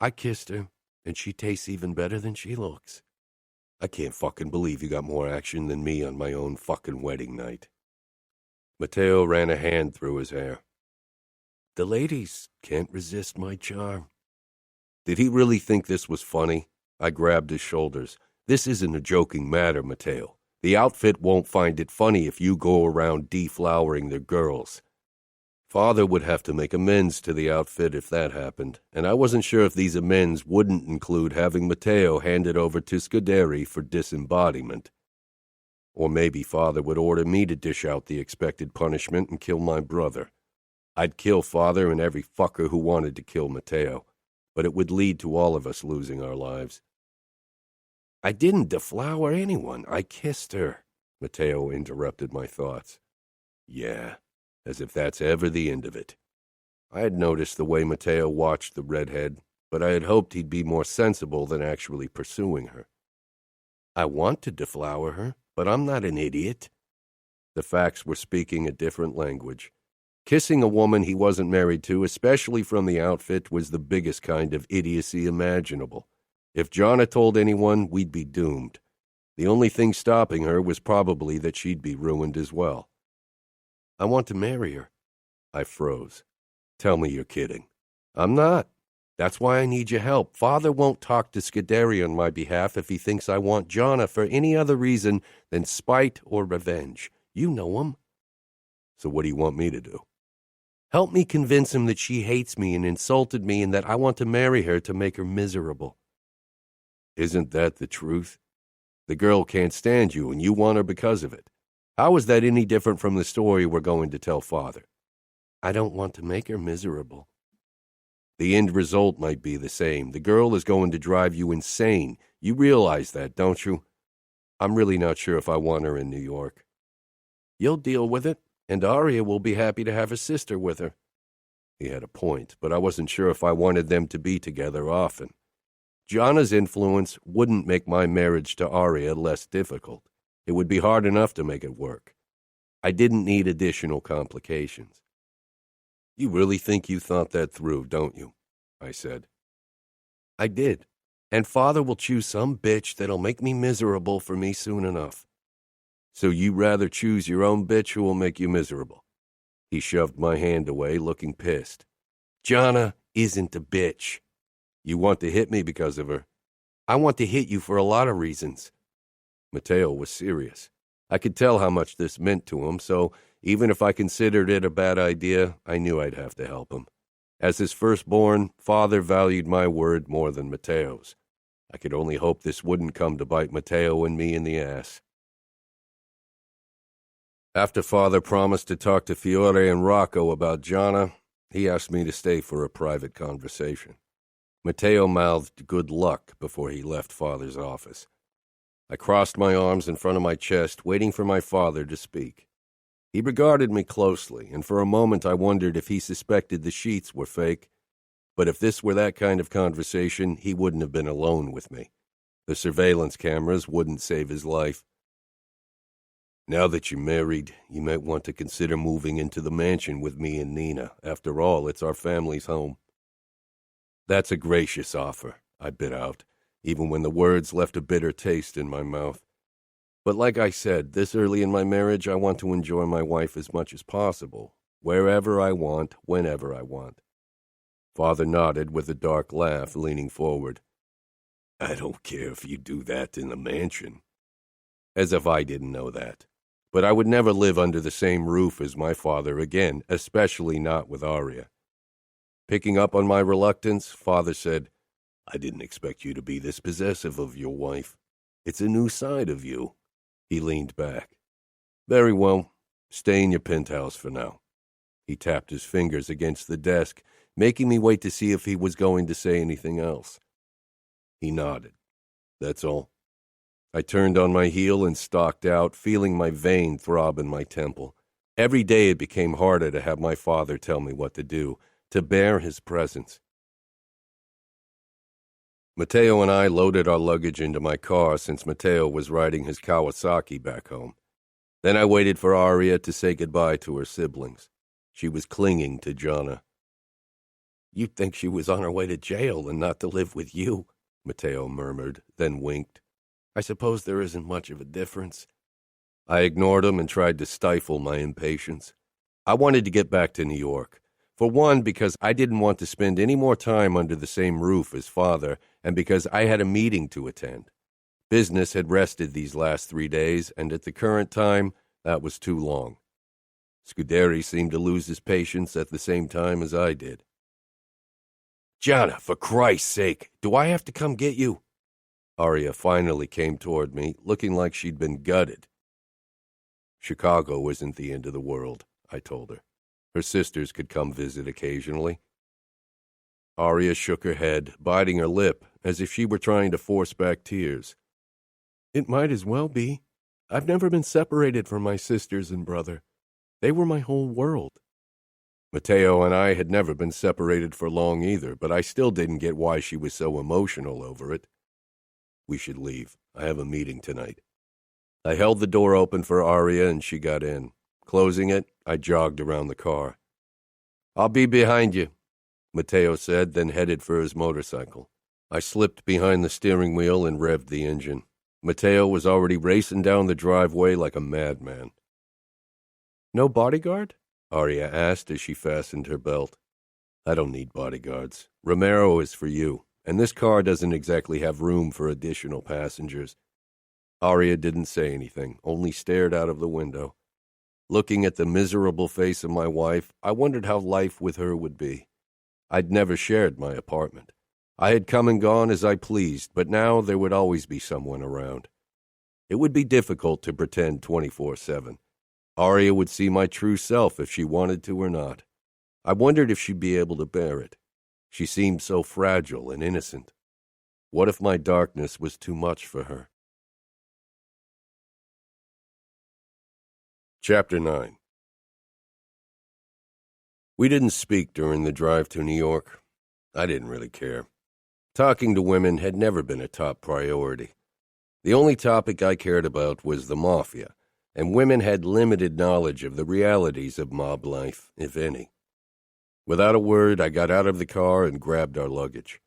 I kissed her, and she tastes even better than she looks. I can't fucking believe you got more action than me on my own fucking wedding night. Matteo ran a hand through his hair. The ladies can't resist my charm. Did he really think this was funny? I grabbed his shoulders. This isn't a joking matter, Matteo. The outfit won't find it funny if you go around deflowering their girls. Father would have to make amends to the outfit if that happened, and I wasn't sure if these amends wouldn't include having Matteo handed over to Scuderi for disembodiment. Or maybe Father would order me to dish out the expected punishment and kill my brother. I'd kill Father and every fucker who wanted to kill Matteo, but it would lead to all of us losing our lives. I didn't deflower anyone. I kissed her, Matteo interrupted my thoughts. Yeah. As if that's ever the end of it. I had noticed the way Matteo watched the redhead, but I had hoped he'd be more sensible than actually pursuing her. I want to deflower her, but I'm not an idiot. The facts were speaking a different language. Kissing a woman he wasn't married to, especially from the outfit, was the biggest kind of idiocy imaginable. If Jonna told anyone, we'd be doomed. The only thing stopping her was probably that she'd be ruined as well. I want to marry her. I froze. Tell me you're kidding. I'm not. That's why I need your help. Father won't talk to Scuderi on my behalf if he thinks I want Jonna for any other reason than spite or revenge. You know him. So what do you want me to do? Help me convince him that she hates me and insulted me and that I want to marry her to make her miserable. Isn't that the truth? The girl can't stand you and you want her because of it. How is that any different from the story we're going to tell Father? I don't want to make her miserable. The end result might be the same. The girl is going to drive you insane. You realize that, don't you? I'm really not sure if I want her in New York. You'll deal with it, and Arya will be happy to have her sister with her. He had a point, but I wasn't sure if I wanted them to be together often. Jonna's influence wouldn't make my marriage to Arya less difficult. It would be hard enough to make it work. I didn't need additional complications. You really think you thought that through, don't you? I said. I did. And Father will choose some bitch that'll make me miserable for me soon enough. So you rather choose your own bitch who will make you miserable? He shoved my hand away, looking pissed. Jonna isn't a bitch. You want to hit me because of her? I want to hit you for a lot of reasons. Mateo was serious. I could tell how much this meant to him, so even if I considered it a bad idea, I knew I'd have to help him. As his firstborn, Father valued my word more than Mateo's. I could only hope this wouldn't come to bite Mateo and me in the ass. After Father promised to talk to Fiore and Rocco about Jonna, he asked me to stay for a private conversation. Mateo mouthed good luck before he left Father's office. I crossed my arms in front of my chest, waiting for my father to speak. He regarded me closely, and for a moment I wondered if he suspected the sheets were fake. But if this were that kind of conversation, he wouldn't have been alone with me. The surveillance cameras wouldn't save his life. Now that you're married, you might want to consider moving into the mansion with me and Nina. After all, it's our family's home. That's a gracious offer, I bit out, even when the words left a bitter taste in my mouth. But like I said, this early in my marriage, I want to enjoy my wife as much as possible, wherever I want, whenever I want. Father nodded with a dark laugh, leaning forward. I don't care if you do that in the mansion. As if I didn't know that. But I would never live under the same roof as my father again, especially not with Aria. Picking up on my reluctance, Father said, I didn't expect you to be this possessive of your wife. It's a new side of you. He leaned back. Very well. Stay in your penthouse for now. He tapped his fingers against the desk, making me wait to see if he was going to say anything else. He nodded. That's all. I turned on my heel and stalked out, feeling my vein throb in my temple. Every day it became harder to have my father tell me what to do, to bear his presence. Mateo and I loaded our luggage into my car since Mateo was riding his Kawasaki back home. Then I waited for Aria to say goodbye to her siblings. She was clinging to Jonna. You'd think she was on her way to jail and not to live with you, Mateo murmured, then winked. I suppose there isn't much of a difference. I ignored him and tried to stifle my impatience. I wanted to get back to New York. For one, because I didn't want to spend any more time under the same roof as Father, and because I had a meeting to attend. Business had rested these last 3 days, and at the current time, that was too long. Scuderi seemed to lose his patience at the same time as I did. Jonna, for Christ's sake, do I have to come get you? Aria finally came toward me, looking like she'd been gutted. Chicago isn't the end of the world, I told her. Her sisters could come visit occasionally. Aria shook her head, biting her lip, as if she were trying to force back tears. It might as well be. I've never been separated from my sisters and brother. They were my whole world. Mateo and I had never been separated for long either, but I still didn't get why she was so emotional over it. We should leave. I have a meeting tonight. I held the door open for Aria and she got in. Closing it, I jogged around the car. I'll be behind you, Mateo said, then headed for his motorcycle. I slipped behind the steering wheel and revved the engine. Mateo was already racing down the driveway like a madman. No bodyguard? Aria asked as she fastened her belt. I don't need bodyguards. Romero is for you, and this car doesn't exactly have room for additional passengers. Aria didn't say anything, only stared out of the window. Looking at the miserable face of my wife, I wondered how life with her would be. I'd never shared my apartment. I had come and gone as I pleased, but now there would always be someone around. It would be difficult to pretend 24/7. Aria would see my true self if she wanted to or not. I wondered if she'd be able to bear it. She seemed so fragile and innocent. What if my darkness was too much for her? Chapter 9. We didn't speak during the drive to New York. I didn't really care. Talking to women had never been a top priority. The only topic I cared about was the Mafia, and women had limited knowledge of the realities of mob life, if any. Without a word, I got out of the car and grabbed our luggage.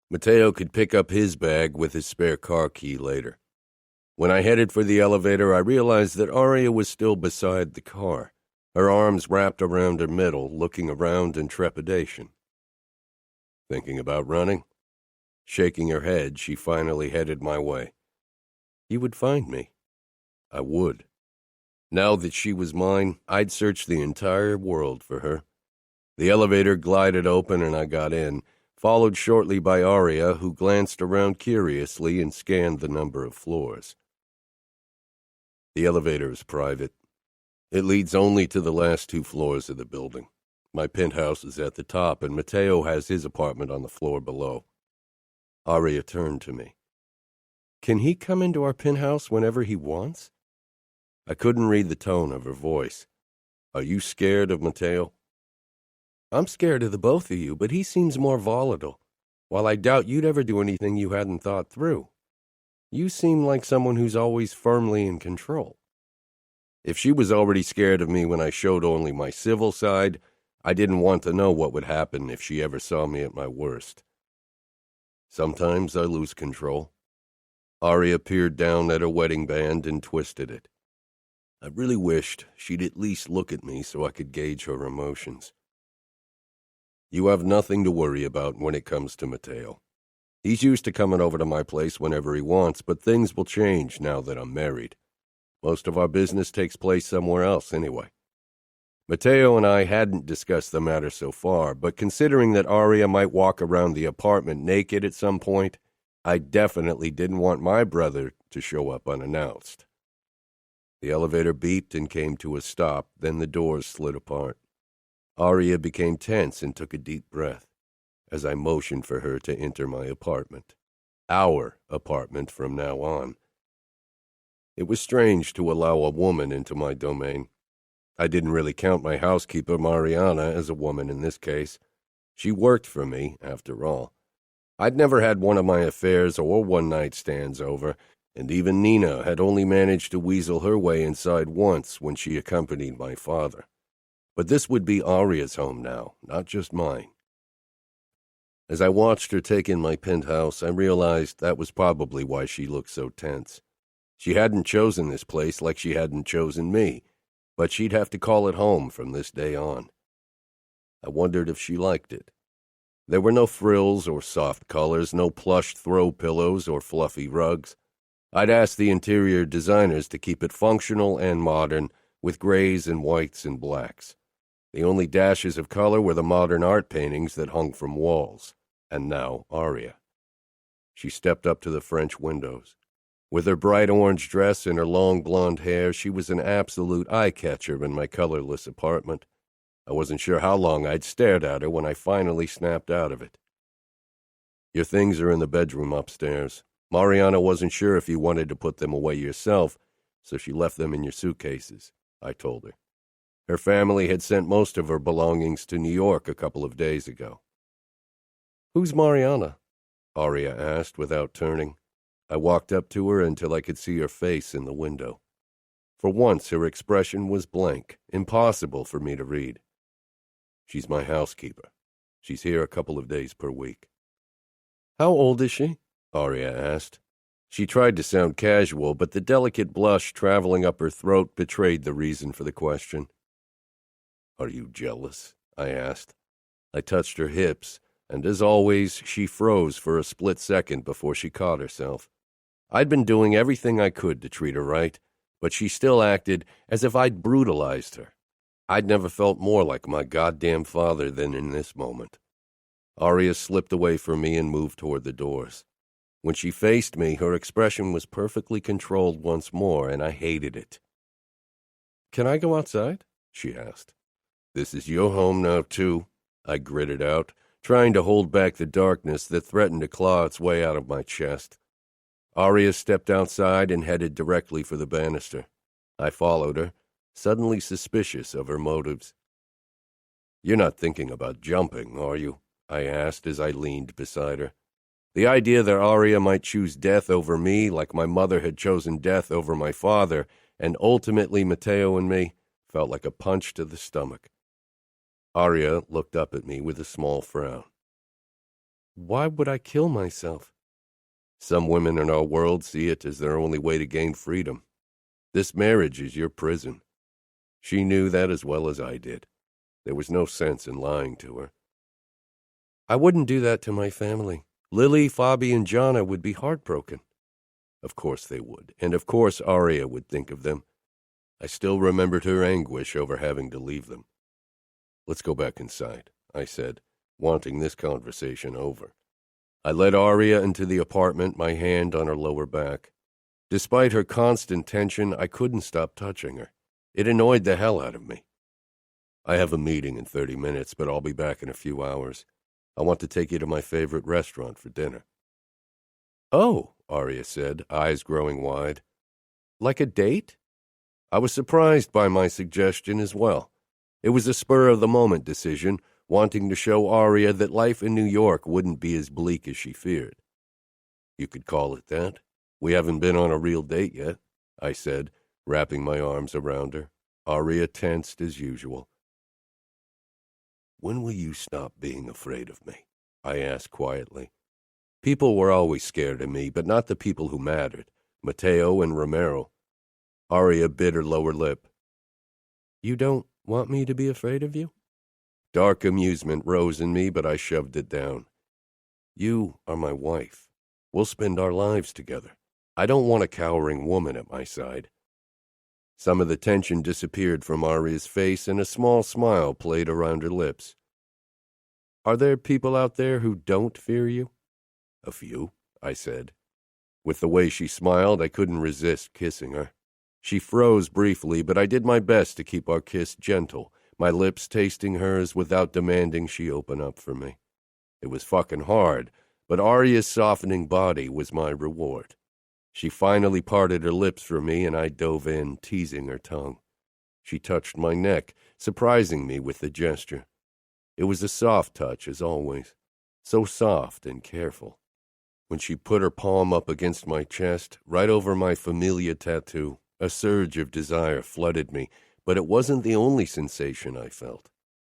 Mateo could pick up his bag with his spare car key later. When I headed for the elevator, I realized that Aria was still beside the car. her arms wrapped around her middle, looking around in trepidation. "Thinking about running?" Shaking her head, she finally headed my way. "You would find me." I would. Now that she was mine, I'd search the entire world for her. The elevator glided open and I got in, followed shortly by Aria, who glanced around curiously and scanned the number of floors. The elevator is private. It leads only to the last 2 floors of the building. My penthouse is at the top, and Matteo has his apartment on the floor below. Aria turned to me. "Can he come into our penthouse whenever he wants?" I couldn't read the tone of her voice. "Are you scared of Matteo?" "I'm scared of the both of you, but he seems more volatile. While I doubt you'd ever do anything you hadn't thought through. You seem like someone who's always firmly in control." If she was already scared of me when I showed only my civil side, I didn't want to know what would happen if she ever saw me at my worst. Sometimes I lose control. Aria peered down at her wedding band and twisted it. I really wished she'd at least look at me so I could gauge her emotions. "You have nothing to worry about when it comes to Matteo. He's used to coming over to my place whenever he wants, but things will change now that I'm married. Most of our business takes place somewhere else anyway." Matteo and I hadn't discussed the matter so far, but considering that Aria might walk around the apartment naked at some point, I definitely didn't want my brother to show up unannounced. The elevator beeped and came to a stop, then the doors slid apart. Aria became tense and took a deep breath as I motioned for her to enter my apartment. Our apartment from now on. It was strange to allow a woman into my domain. I didn't really count my housekeeper, Mariana, as a woman in this case. She worked for me, after all. I'd never had one of my affairs or one-night stands over, and even Nina had only managed to weasel her way inside once when she accompanied my father. But this would be Aria's home now, not just mine. As I watched her take in my penthouse, I realized that was probably why she looked so tense. She hadn't chosen this place like she hadn't chosen me, but she'd have to call it home from this day on. I wondered if she liked it. There were no frills or soft colors, no plush throw pillows or fluffy rugs. I'd asked the interior designers to keep it functional and modern, with grays and whites and blacks. The only dashes of color were the modern art paintings that hung from walls. And now Aria. She stepped up to the French windows. With her bright orange dress and her long blonde hair, she was an absolute eye-catcher in my colorless apartment. I wasn't sure how long I'd stared at her when I finally snapped out of it. "Your things are in the bedroom upstairs. Mariana wasn't sure if you wanted to put them away yourself, so she left them in your suitcases," I told her. Her family had sent most of her belongings to New York a couple of days ago. "Who's Mariana?" Aria asked without turning. I walked up to her until I could see her face in the window. For once, her expression was blank, impossible for me to read. "She's my housekeeper. She's here a couple of days per week." "How old is she?" Aria asked. She tried to sound casual, but the delicate blush traveling up her throat betrayed the reason for the question. "Are you jealous?" I asked. I touched her hips, and as always, she froze for a split second before she caught herself. I'd been doing everything I could to treat her right, but she still acted as if I'd brutalized her. I'd never felt more like my goddamn father than in this moment. Aria slipped away from me and moved toward the doors. When she faced me, her expression was perfectly controlled once more, and I hated it. "Can I go outside?" she asked. "This is your home now, too," I gritted out, trying to hold back the darkness that threatened to claw its way out of my chest. Aria stepped outside and headed directly for the banister. I followed her, suddenly suspicious of her motives. "You're not thinking about jumping, are you?" I asked as I leaned beside her. The idea that Aria might choose death over me like my mother had chosen death over my father, and ultimately Matteo and me, felt like a punch to the stomach. Aria looked up at me with a small frown. "Why would I kill myself?" "Some women in our world see it as their only way to gain freedom. This marriage is your prison." She knew that as well as I did. There was no sense in lying to her. I wouldn't do that to my family. Lily, Fabi, and Jana would be heartbroken. Of course they would, and of course Arya would think of them. I still remembered her anguish over having to leave them. Let's go back inside, I said, wanting this conversation over. I led Arya into the apartment, my hand on her lower back. Despite her constant tension, I couldn't stop touching her. It annoyed the hell out of me. I have a meeting in 30 minutes, but I'll be back in a few hours. I want to take you to my favorite restaurant for dinner. Oh, Arya said, eyes growing wide. Like a date? I was surprised by my suggestion as well. It was a spur-of-the-moment decision, wanting to show Arya that life in New York wouldn't be as bleak as she feared. You could call it that. We haven't been on a real date yet, I said, wrapping my arms around her. Arya tensed as usual. When will you stop being afraid of me? I asked quietly. People were always scared of me, but not the people who mattered, Mateo and Romero. Arya bit her lower lip. You don't want me to be afraid of you? Dark amusement rose in me, but I shoved it down. You are my wife. We'll spend our lives together. I don't want a cowering woman at my side. Some of the tension disappeared from Arya's face, and a small smile played around her lips. Are there people out there who don't fear you? A few, I said. With the way she smiled, I couldn't resist kissing her. She froze briefly, but I did my best to keep our kiss gentle, my lips tasting hers without demanding she open up for me. It was fucking hard, but Arya's softening body was my reward. She finally parted her lips from me, and I dove in, teasing her tongue. She touched my neck, surprising me with the gesture. It was a soft touch, as always, so soft and careful. When she put her palm up against my chest, right over my familia tattoo, a surge of desire flooded me, but it wasn't the only sensation I felt.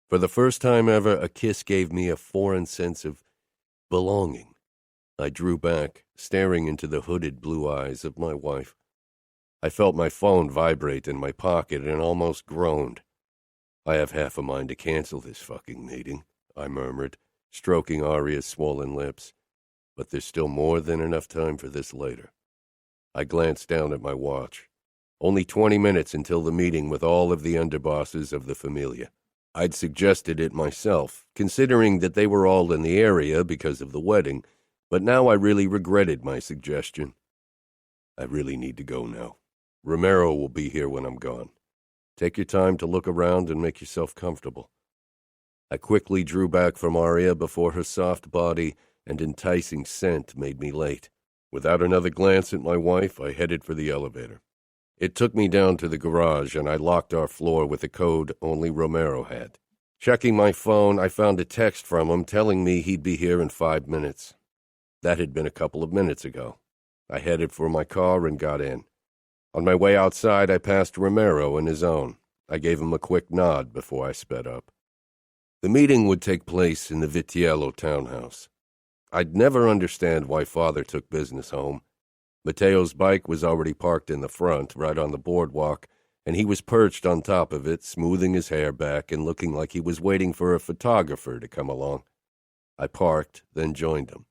For the first time ever, a kiss gave me a foreign sense of belonging. I drew back, staring into the hooded blue eyes of my wife. I felt my phone vibrate in my pocket and almost groaned. I have half a mind to cancel this fucking meeting, I murmured, stroking Arya's swollen lips. But there's still more than enough time for this later. I glanced down at my watch. Only 20 minutes until the meeting with all of the underbosses of the Familia. I'd suggested it myself, considering that they were all in the area because of the wedding, but now I really regretted my suggestion. I really need to go now. Romero will be here when I'm gone. Take your time to look around and make yourself comfortable. I quickly drew back from Arya before her soft body and enticing scent made me late. Without another glance at my wife, I headed for the elevator. It took me down to the garage, and I locked our floor with a code only Romero had. Checking my phone, I found a text from him telling me he'd be here in 5 minutes. That had been a couple of minutes ago. I headed for my car and got in. On my way outside, I passed Romero in his own. I gave him a quick nod before I sped up. The meeting would take place in the Vitiello townhouse. I'd never understand why Father took business home. Mateo's bike was already parked in the front, right on the boardwalk, and he was perched on top of it, smoothing his hair back and looking like he was waiting for a photographer to come along. I parked, then joined him.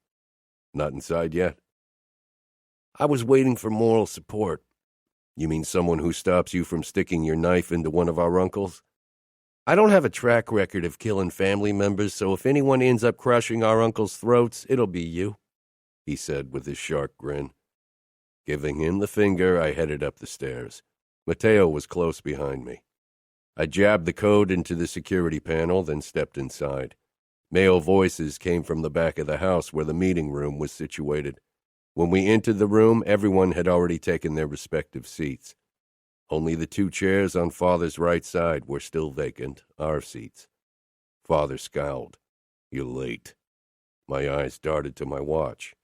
Not inside yet? I was waiting for moral support. You mean someone who stops you from sticking your knife into one of our uncles? I don't have a track record of killing family members, so if anyone ends up crushing our uncle's throats, it'll be you, he said with his sharp grin. Giving him the finger, I headed up the stairs. Mateo was close behind me. I jabbed the code into the security panel, then stepped inside. Male voices came from the back of the house where the meeting room was situated. When we entered the room, everyone had already taken their respective seats. Only the 2 chairs on Father's right side were still vacant, our seats. Father scowled. You're late. My eyes darted to my watch.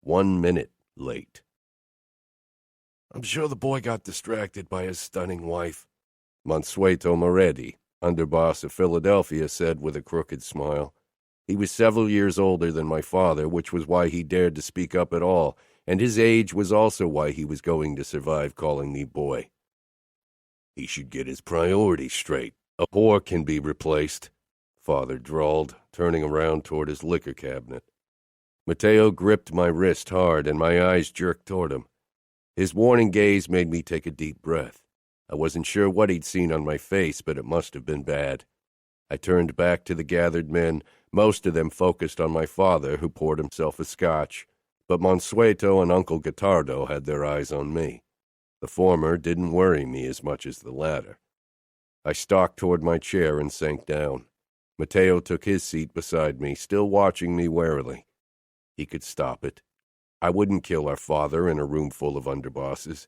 1 minute late. I'm sure the boy got distracted by his stunning wife, Mansueto Moretti, underboss of Philadelphia, said with a crooked smile. He was several years older than my father, which was why he dared to speak up at all, and his age was also why he was going to survive calling me boy. He should get his priorities straight. A whore can be replaced, Father drawled, turning around toward his liquor cabinet. Mateo gripped my wrist hard, and my eyes jerked toward him. His warning gaze made me take a deep breath. I wasn't sure what he'd seen on my face, but it must have been bad. I turned back to the gathered men, most of them focused on my father, who poured himself a scotch, but Mansueto and Uncle Gottardo had their eyes on me. The former didn't worry me as much as the latter. I stalked toward my chair and sank down. Mateo took his seat beside me, still watching me warily. He could stop it. I wouldn't kill our father in a room full of underbosses.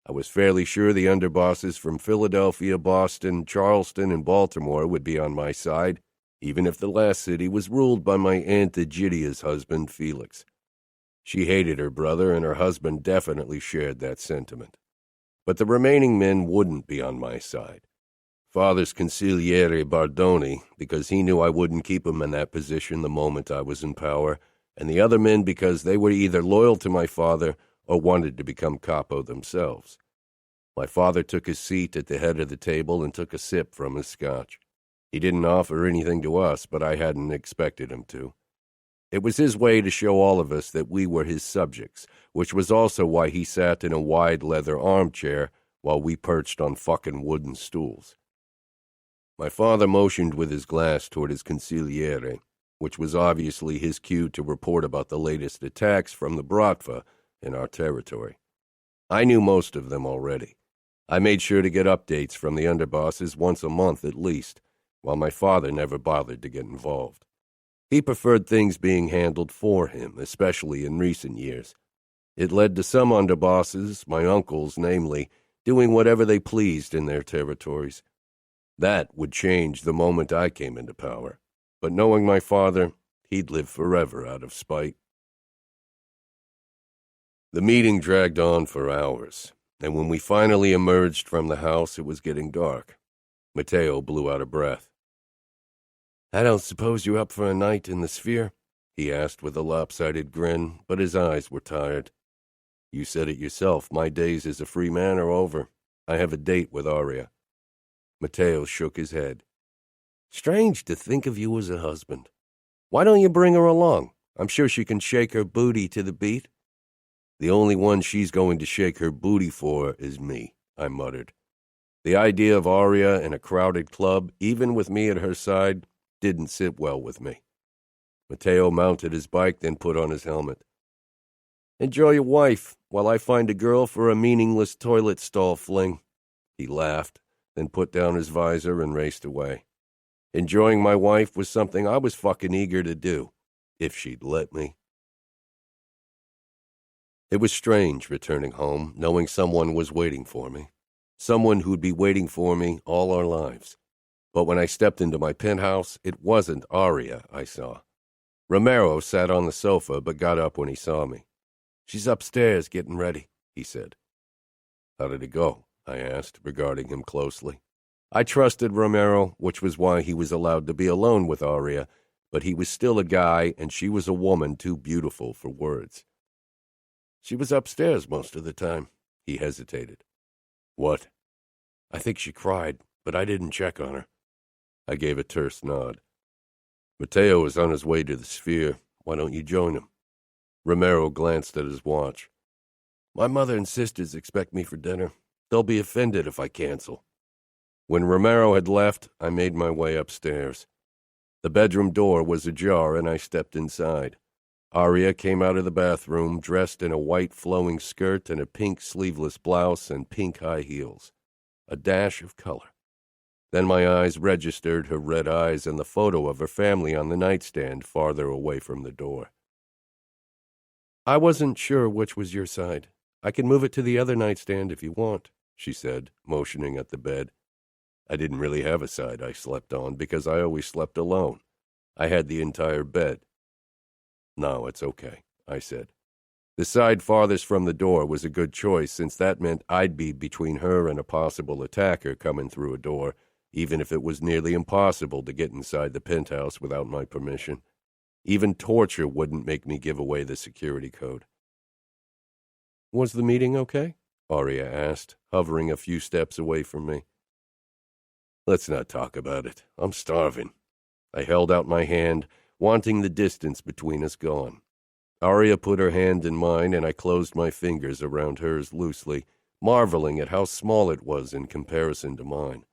I was fairly sure the underbosses from Philadelphia, Boston, Charleston, and Baltimore would be on my side, even if the last city was ruled by my Aunt Egidia's husband, Felix. She hated her brother, and her husband definitely shared that sentiment. But the remaining men wouldn't be on my side. Father's consigliere Bardoni, because he knew I wouldn't keep him in that position the moment I was in power, and the other men because they were either loyal to my father or wanted to become capo themselves. My father took his seat at the head of the table and took a sip from his scotch. He didn't offer anything to us, but I hadn't expected him to. It was his way to show all of us that we were his subjects, which was also why he sat in a wide leather armchair while we perched on fucking wooden stools. My father motioned with his glass toward his consigliere, which was obviously his cue to report about the latest attacks from the Bratva in our territory. I knew most of them already. I made sure to get updates from the underbosses once a month at least, while my father never bothered to get involved. He preferred things being handled for him, especially in recent years. It led to some underbosses, my uncles namely, doing whatever they pleased in their territories. That would change the moment I came into power, but knowing my father, he'd live forever out of spite. The meeting dragged on for hours, and when we finally emerged from the house, it was getting dark. Mateo blew out a breath. "I don't suppose you're up for a night in the Sphere?" he asked with a lopsided grin, but his eyes were tired. "You said it yourself, my days as a free man are over. I have a date with Aria." Mateo shook his head. "Strange to think of you as a husband. Why don't you bring her along? I'm sure she can shake her booty to the beat." "The only one she's going to shake her booty for is me," I muttered. The idea of Aria in a crowded club, even with me at her side, didn't sit well with me. Mateo mounted his bike, then put on his helmet. "Enjoy your wife, while I find a girl for a meaningless toilet stall fling." He laughed, then put down his visor and raced away. Enjoying my wife was something I was fucking eager to do, if she'd let me. It was strange returning home, knowing someone was waiting for me. Someone who'd be waiting for me all our lives. But when I stepped into my penthouse, it wasn't Aria I saw. Romero sat on the sofa, but got up when he saw me. "She's upstairs getting ready," he said. "How did it go?" I asked, regarding him closely. I trusted Romero, which was why he was allowed to be alone with Aria, but he was still a guy, and she was a woman too beautiful for words. "She was upstairs most of the time." He hesitated. "What?" "I think she cried, but I didn't check on her." I gave a terse nod. "Mateo is on his way to the Sphere. Why don't you join him?" Romero glanced at his watch. "My mother and sisters expect me for dinner. They'll be offended if I cancel." When Romero had left, I made my way upstairs. The bedroom door was ajar, and I stepped inside. Aria came out of the bathroom, dressed in a white flowing skirt and a pink sleeveless blouse and pink high heels. A dash of color. Then my eyes registered her red eyes and the photo of her family on the nightstand farther away from the door. "I wasn't sure which was your side. I can move it to the other nightstand if you want," she said, motioning at the bed. I didn't really have a side I slept on because I always slept alone. I had the entire bed. "No, it's okay," I said. The side farthest from the door was a good choice, since that meant I'd be between her and a possible attacker coming through a door, even if it was nearly impossible to get inside the penthouse without my permission. Even torture wouldn't make me give away the security code. "Was the meeting okay?" Arya asked, hovering a few steps away from me. Let's not talk about it. I'm starving. I held out my hand, wanting the distance between us gone. Arya put her hand in mine, and I closed my fingers around hers loosely, marveling at how small it was in comparison to mine.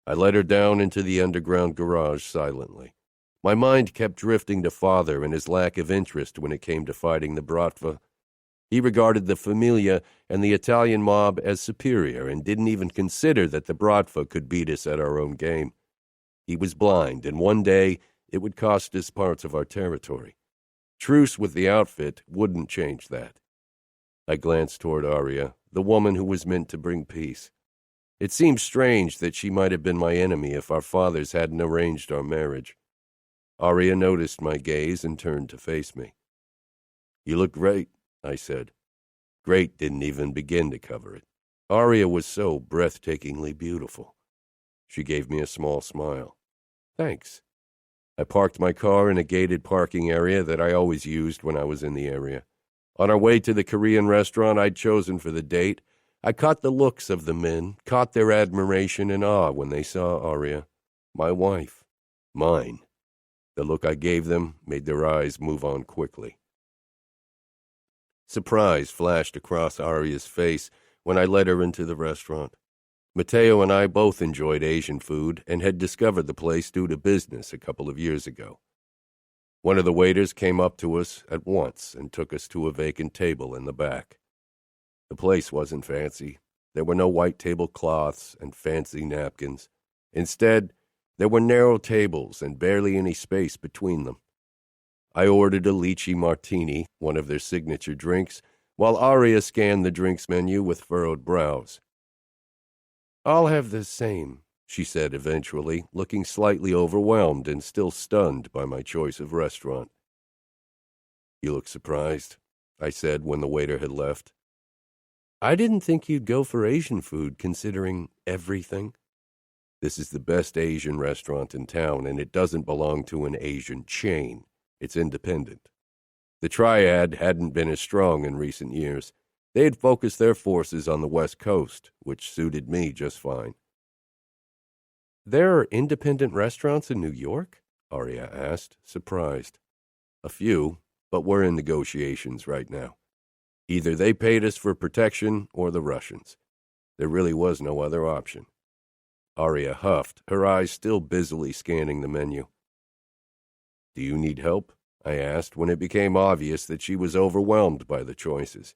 I led her down into the underground garage silently. My mind kept drifting to Father and his lack of interest when it came to fighting the Bratva. He regarded the Familia and the Italian mob as superior and didn't even consider that the Bratva could beat us at our own game. He was blind, and one day it would cost us parts of our territory. Truce with the outfit wouldn't change that. I glanced toward Arya, the woman who was meant to bring peace. It seemed strange that she might have been my enemy if our fathers hadn't arranged our marriage. Arya noticed my gaze and turned to face me. You look great, I said. Great didn't even begin to cover it. Arya was so breathtakingly beautiful. She gave me a small smile. Thanks. I parked my car in a gated parking area that I always used when I was in the area. On our way to the Korean restaurant I'd chosen for the date, I caught the looks of the men, caught their admiration and awe when they saw Arya. My wife. Mine. The look I gave them made their eyes move on quickly. Surprise flashed across Arya's face when I led her into the restaurant. Matteo and I both enjoyed Asian food and had discovered the place due to business a couple of years ago. One of the waiters came up to us at once and took us to a vacant table in the back. The place wasn't fancy. There were no white tablecloths and fancy napkins. Instead, there were narrow tables and barely any space between them. I ordered a lychee martini, one of their signature drinks, while Arya scanned the drinks menu with furrowed brows. I'll have the same, she said eventually, looking slightly overwhelmed and still stunned by my choice of restaurant. You look surprised, I said when the waiter had left. I didn't think you'd go for Asian food, considering everything. This is the best Asian restaurant in town, and it doesn't belong to an Asian chain. It's independent. The Triad hadn't been as strong in recent years. They had focused their forces on the West Coast, which suited me just fine. There are independent restaurants in New York? Arya asked, surprised. A few, but we're in negotiations right now. Either they paid us for protection or the Russians. There really was no other option. Arya huffed, her eyes still busily scanning the menu. Do you need help? I asked when it became obvious that she was overwhelmed by the choices.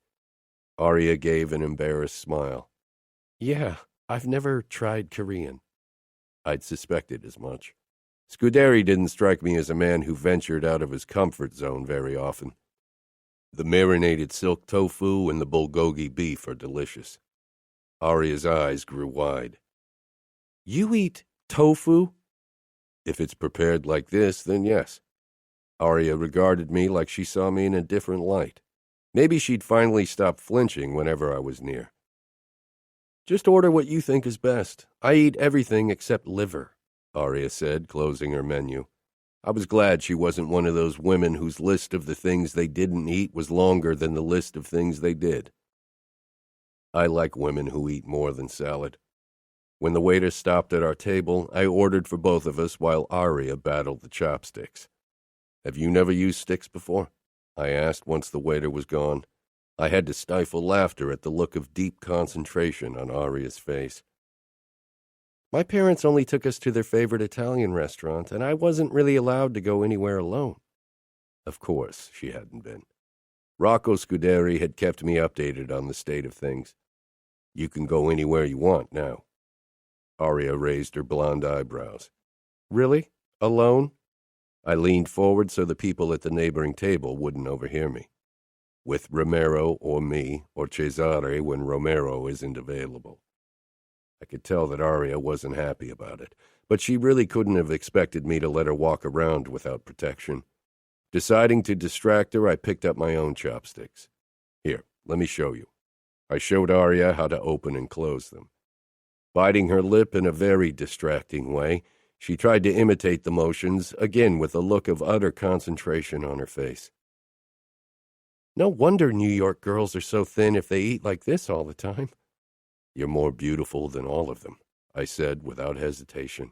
Arya gave an embarrassed smile. Yeah, I've never tried Korean. I'd suspected as much. Scuderi didn't strike me as a man who ventured out of his comfort zone very often. The marinated silk tofu and the bulgogi beef are delicious. Arya's eyes grew wide. You eat tofu? If it's prepared like this, then yes. Arya regarded me like she saw me in a different light. Maybe she'd finally stop flinching whenever I was near. Just order what you think is best. I eat everything except liver, Arya said, closing her menu. I was glad she wasn't one of those women whose list of the things they didn't eat was longer than the list of things they did. I like women who eat more than salad. When the waiter stopped at our table, I ordered for both of us while Arya battled the chopsticks. Have you never used sticks before? I asked once the waiter was gone. I had to stifle laughter at the look of deep concentration on Arya's face. My parents only took us to their favorite Italian restaurant, and I wasn't really allowed to go anywhere alone. Of course, she hadn't been. Rocco Scuderi had kept me updated on the state of things. You can go anywhere you want now. Arya raised her blonde eyebrows. Really? Alone? I leaned forward so the people at the neighboring table wouldn't overhear me. With Romero or me, or Cesare when Romero isn't available. I could tell that Arya wasn't happy about it, but she really couldn't have expected me to let her walk around without protection. Deciding to distract her, I picked up my own chopsticks. Here, let me show you. I showed Arya how to open and close them. Biting her lip in a very distracting way, she tried to imitate the motions, again with a look of utter concentration on her face. No wonder New York girls are so thin if they eat like this all the time, "You're more beautiful than all of them," I said without hesitation.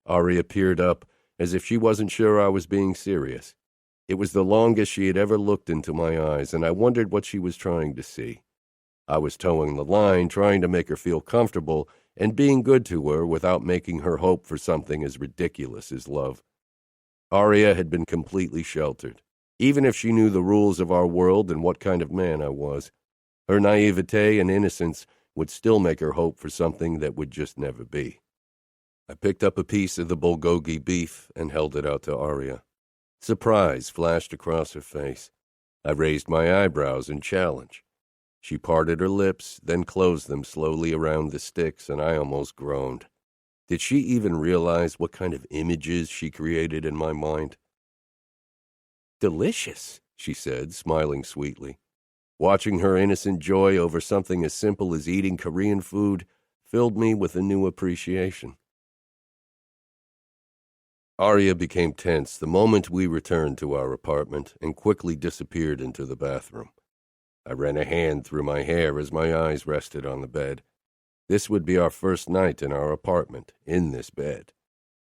Aria peered up, as if she wasn't sure I was being serious. It was the longest she had ever looked into my eyes, and I wondered what she was trying to see. I was towing the line, trying to make her feel comfortable, and being good to her without making her hope for something as ridiculous as love. Aria had been completely sheltered, even if she knew the rules of our world and what kind of man I was. Her naivete and innocence would still make her hope for something that would just never be. I picked up a piece of the bulgogi beef and held it out to Aria. Surprise flashed across her face. I raised my eyebrows in challenge. She parted her lips, then closed them slowly around the sticks, and I almost groaned. Did she even realize what kind of images she created in my mind? "Delicious," she said, smiling sweetly. Watching her innocent joy over something as simple as eating Korean food filled me with a new appreciation. Aria became tense the moment we returned to our apartment and quickly disappeared into the bathroom. I ran a hand through my hair as my eyes rested on the bed. This would be our first night in our apartment, in this bed.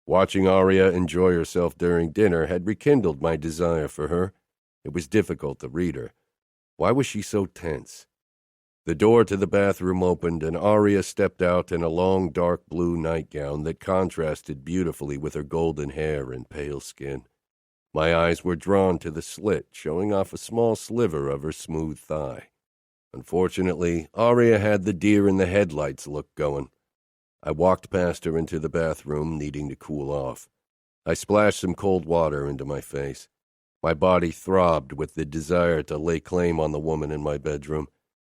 Watching Aria enjoy herself during dinner had rekindled my desire for her. It was difficult to read her. Why was she so tense? The door to the bathroom opened, and Aria stepped out in a long dark blue nightgown that contrasted beautifully with her golden hair and pale skin. My eyes were drawn to the slit, showing off a small sliver of her smooth thigh. Unfortunately, Aria had the deer in the headlights look going. I walked past her into the bathroom, needing to cool off. I splashed some cold water into my face. My body throbbed with the desire to lay claim on the woman in my bedroom.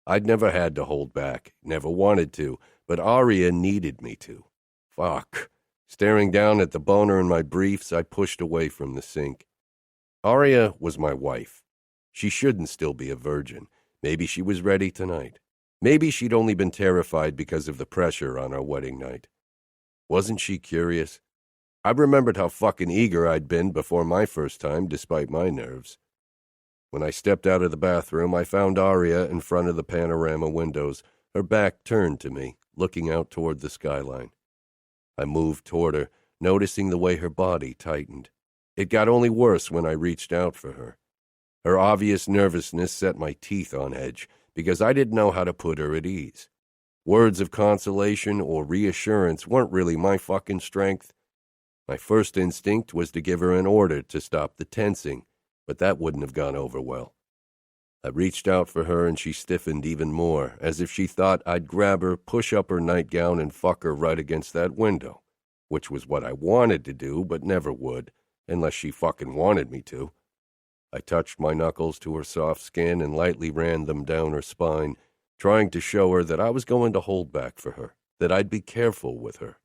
I'd never had to hold back, never wanted to, but Aria needed me to. Fuck. Staring down at the boner in my briefs, I pushed away from the sink. Aria was my wife. She shouldn't still be a virgin. Maybe she was ready tonight. Maybe she'd only been terrified because of the pressure on our wedding night. Wasn't she curious? I remembered how fucking eager I'd been before my first time, despite my nerves. When I stepped out of the bathroom, I found Aria in front of the panorama windows, her back turned to me, looking out toward the skyline. I moved toward her, noticing the way her body tightened. It got only worse when I reached out for her. Her obvious nervousness set my teeth on edge, because I didn't know how to put her at ease. Words of consolation or reassurance weren't really my fucking strength. My first instinct was to give her an order to stop the tensing, but that wouldn't have gone over well. I reached out for her and she stiffened even more, as if she thought I'd grab her, push up her nightgown, and fuck her right against that window, which was what I wanted to do but never would, unless she fucking wanted me to. I touched my knuckles to her soft skin and lightly ran them down her spine, trying to show her that I was going to hold back for her, that I'd be careful with her.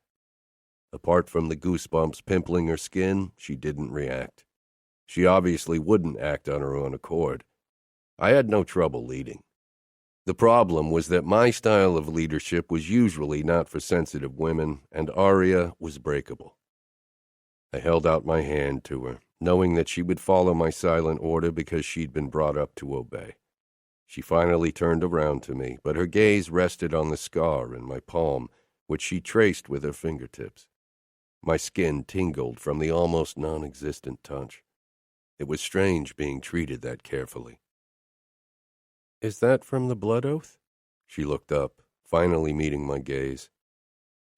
Apart from the goosebumps pimpling her skin, she didn't react. She obviously wouldn't act on her own accord. I had no trouble leading. The problem was that my style of leadership was usually not for sensitive women, and Aria was breakable. I held out my hand to her, knowing that she would follow my silent order because she'd been brought up to obey. She finally turned around to me, but her gaze rested on the scar in my palm, which she traced with her fingertips. My skin tingled from the almost non-existent touch. It was strange being treated that carefully. "Is that from the blood oath?" She looked up, finally meeting my gaze.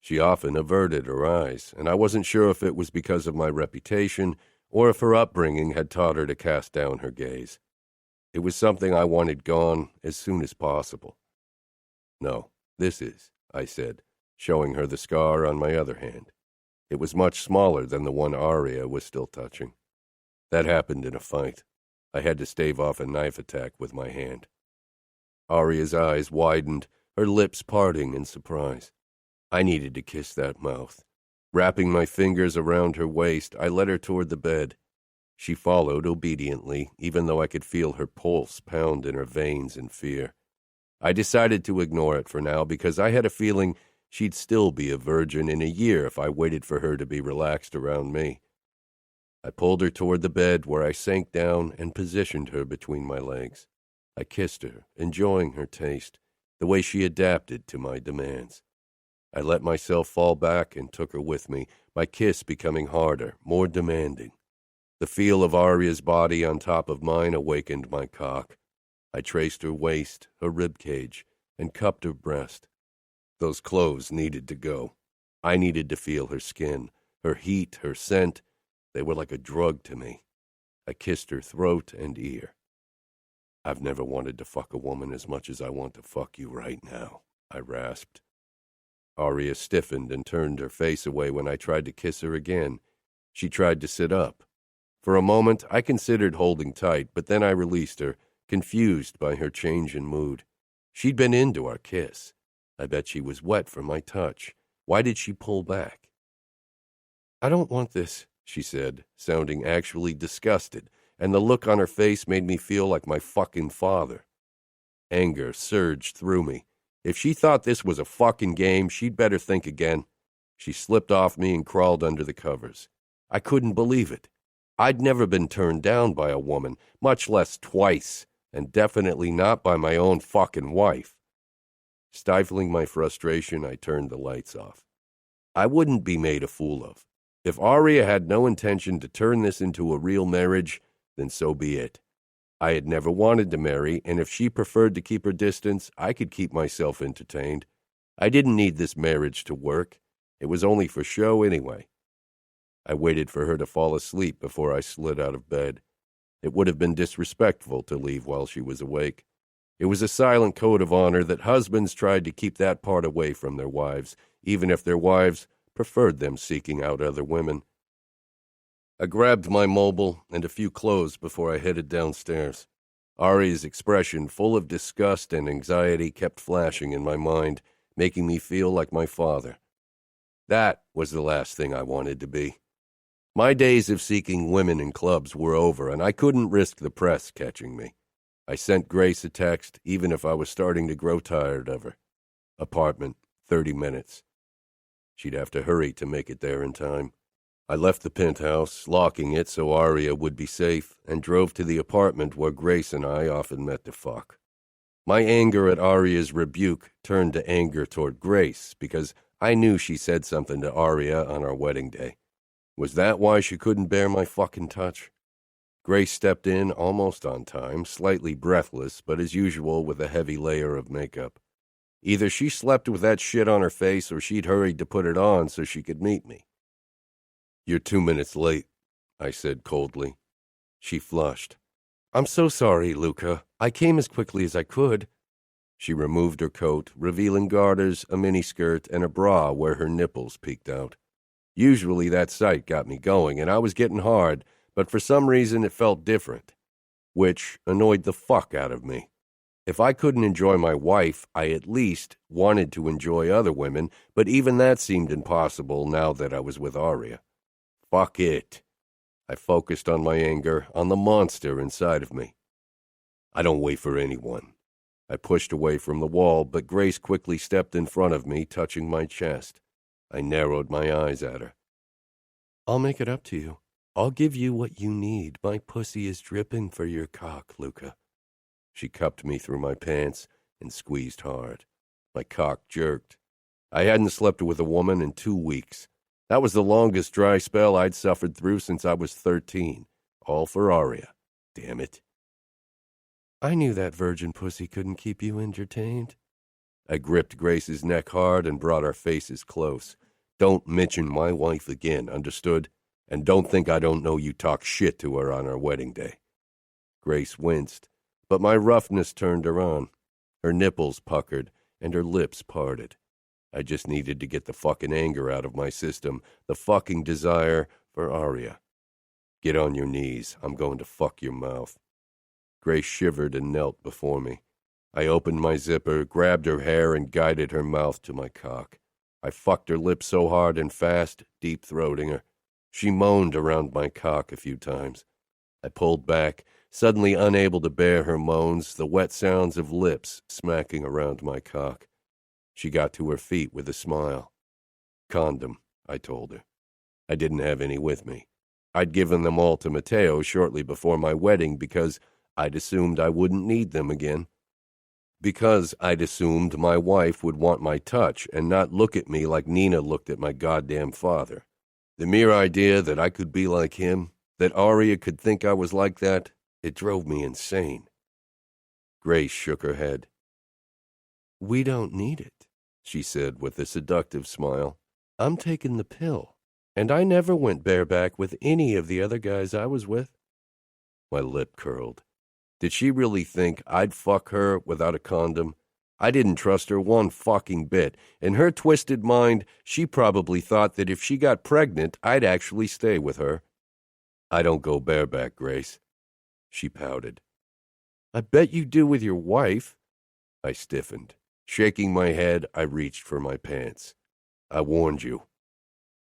She often averted her eyes, and I wasn't sure if it was because of my reputation or if her upbringing had taught her to cast down her gaze. It was something I wanted gone as soon as possible. "No, this is," I said, showing her the scar on my other hand. It was much smaller than the one Aria was still touching. That happened in a fight. I had to stave off a knife attack with my hand. Aria's eyes widened, her lips parting in surprise. I needed to kiss that mouth. Wrapping my fingers around her waist, I led her toward the bed. She followed obediently, even though I could feel her pulse pound in her veins in fear. I decided to ignore it for now because I had a feeling she'd still be a virgin in a year if I waited for her to be relaxed around me. I pulled her toward the bed where I sank down and positioned her between my legs. I kissed her, enjoying her taste, the way she adapted to my demands. I let myself fall back and took her with me, my kiss becoming harder, more demanding. The feel of Aria's body on top of mine awakened my cock. I traced her waist, her rib cage, and cupped her breast. Those clothes needed to go. I needed to feel her skin, her heat, her scent. They were like a drug to me. I kissed her throat and ear. I've never wanted to fuck a woman as much as I want to fuck you right now, I rasped. Aria stiffened and turned her face away when I tried to kiss her again. She tried to sit up. For a moment, I considered holding tight, but then I released her, confused by her change in mood. She'd been into our kiss. I bet she was wet from my touch. Why did she pull back? I don't want this, she said, sounding actually disgusted, and the look on her face made me feel like my fucking father. Anger surged through me. If she thought this was a fucking game, she'd better think again. She slipped off me and crawled under the covers. I couldn't believe it. I'd never been turned down by a woman, much less twice, and definitely not by my own fucking wife. Stifling my frustration, I turned the lights off. I wouldn't be made a fool of. If Aria had no intention to turn this into a real marriage, then so be it. I had never wanted to marry, and if she preferred to keep her distance, I could keep myself entertained. I didn't need this marriage to work. It was only for show anyway. I waited for her to fall asleep before I slid out of bed. It would have been disrespectful to leave while she was awake. It was a silent code of honor that husbands tried to keep that part away from their wives, even if their wives preferred them seeking out other women. I grabbed my mobile and a few clothes before I headed downstairs. Ari's expression, full of disgust and anxiety, kept flashing in my mind, making me feel like my father. That was the last thing I wanted to be. My days of seeking women in clubs were over, and I couldn't risk the press catching me. I sent Grace a text, even if I was starting to grow tired of her. Apartment, 30 minutes. She'd have to hurry to make it there in time. I left the penthouse, locking it so Aria would be safe, and drove to the apartment where Grace and I often met to fuck. My anger at Aria's rebuke turned to anger toward Grace, because I knew she said something to Aria on our wedding day. Was that why she couldn't bear my fucking touch? Grace stepped in almost on time, slightly breathless, but as usual with a heavy layer of makeup. Either she slept with that shit on her face or she'd hurried to put it on so she could meet me. "You're 2 minutes late," I said coldly. She flushed. "I'm so sorry, Luca. I came as quickly as I could." She removed her coat, revealing garters, a miniskirt, and a bra where her nipples peeked out. Usually that sight got me going, and I was getting hard, but for some reason it felt different, which annoyed the fuck out of me. If I couldn't enjoy my wife, I at least wanted to enjoy other women, but even that seemed impossible now that I was with Aria. Fuck it. I focused on my anger, on the monster inside of me. I don't wait for anyone. I pushed away from the wall, but Grace quickly stepped in front of me, touching my chest. I narrowed my eyes at her. "I'll make it up to you. I'll give you what you need. My pussy is dripping for your cock, Luca." She cupped me through my pants and squeezed hard. My cock jerked. I hadn't slept with a woman in 2 weeks. That was the longest dry spell I'd suffered through since I was 13. All for Aria. Damn it. "I knew that virgin pussy couldn't keep you entertained." I gripped Grace's neck hard and brought our faces close. "Don't mention my wife again, understood? And don't think I don't know you talk shit to her on our wedding day." Grace winced, but my roughness turned her on. Her nipples puckered, and her lips parted. I just needed to get the fucking anger out of my system, the fucking desire for Aria. "Get on your knees. I'm going to fuck your mouth." Grace shivered and knelt before me. I opened my zipper, grabbed her hair, and guided her mouth to my cock. I fucked her lips so hard and fast, deep-throating her. She moaned around my cock a few times. I pulled back, suddenly unable to bear her moans, the wet sounds of lips smacking around my cock. She got to her feet with a smile. "Condom," I told her. I didn't have any with me. I'd given them all to Matteo shortly before my wedding because I'd assumed I wouldn't need them again. because I'd assumed my wife would want my touch and not look at me like Nina looked at my goddamn father. The mere idea that I could be like him, that Aria could think I was like that, it drove me insane. Grace shook her head. "We don't need it," she said with a seductive smile. "I'm taking the pill, and I never went bareback with any of the other guys I was with." My lip curled. Did she really think I'd fuck her without a condom? I didn't trust her one fucking bit. In her twisted mind, she probably thought that if she got pregnant, I'd actually stay with her. "I don't go bareback, Grace." She pouted. "I bet you do with your wife." I stiffened. Shaking my head, I reached for my pants. "I warned you."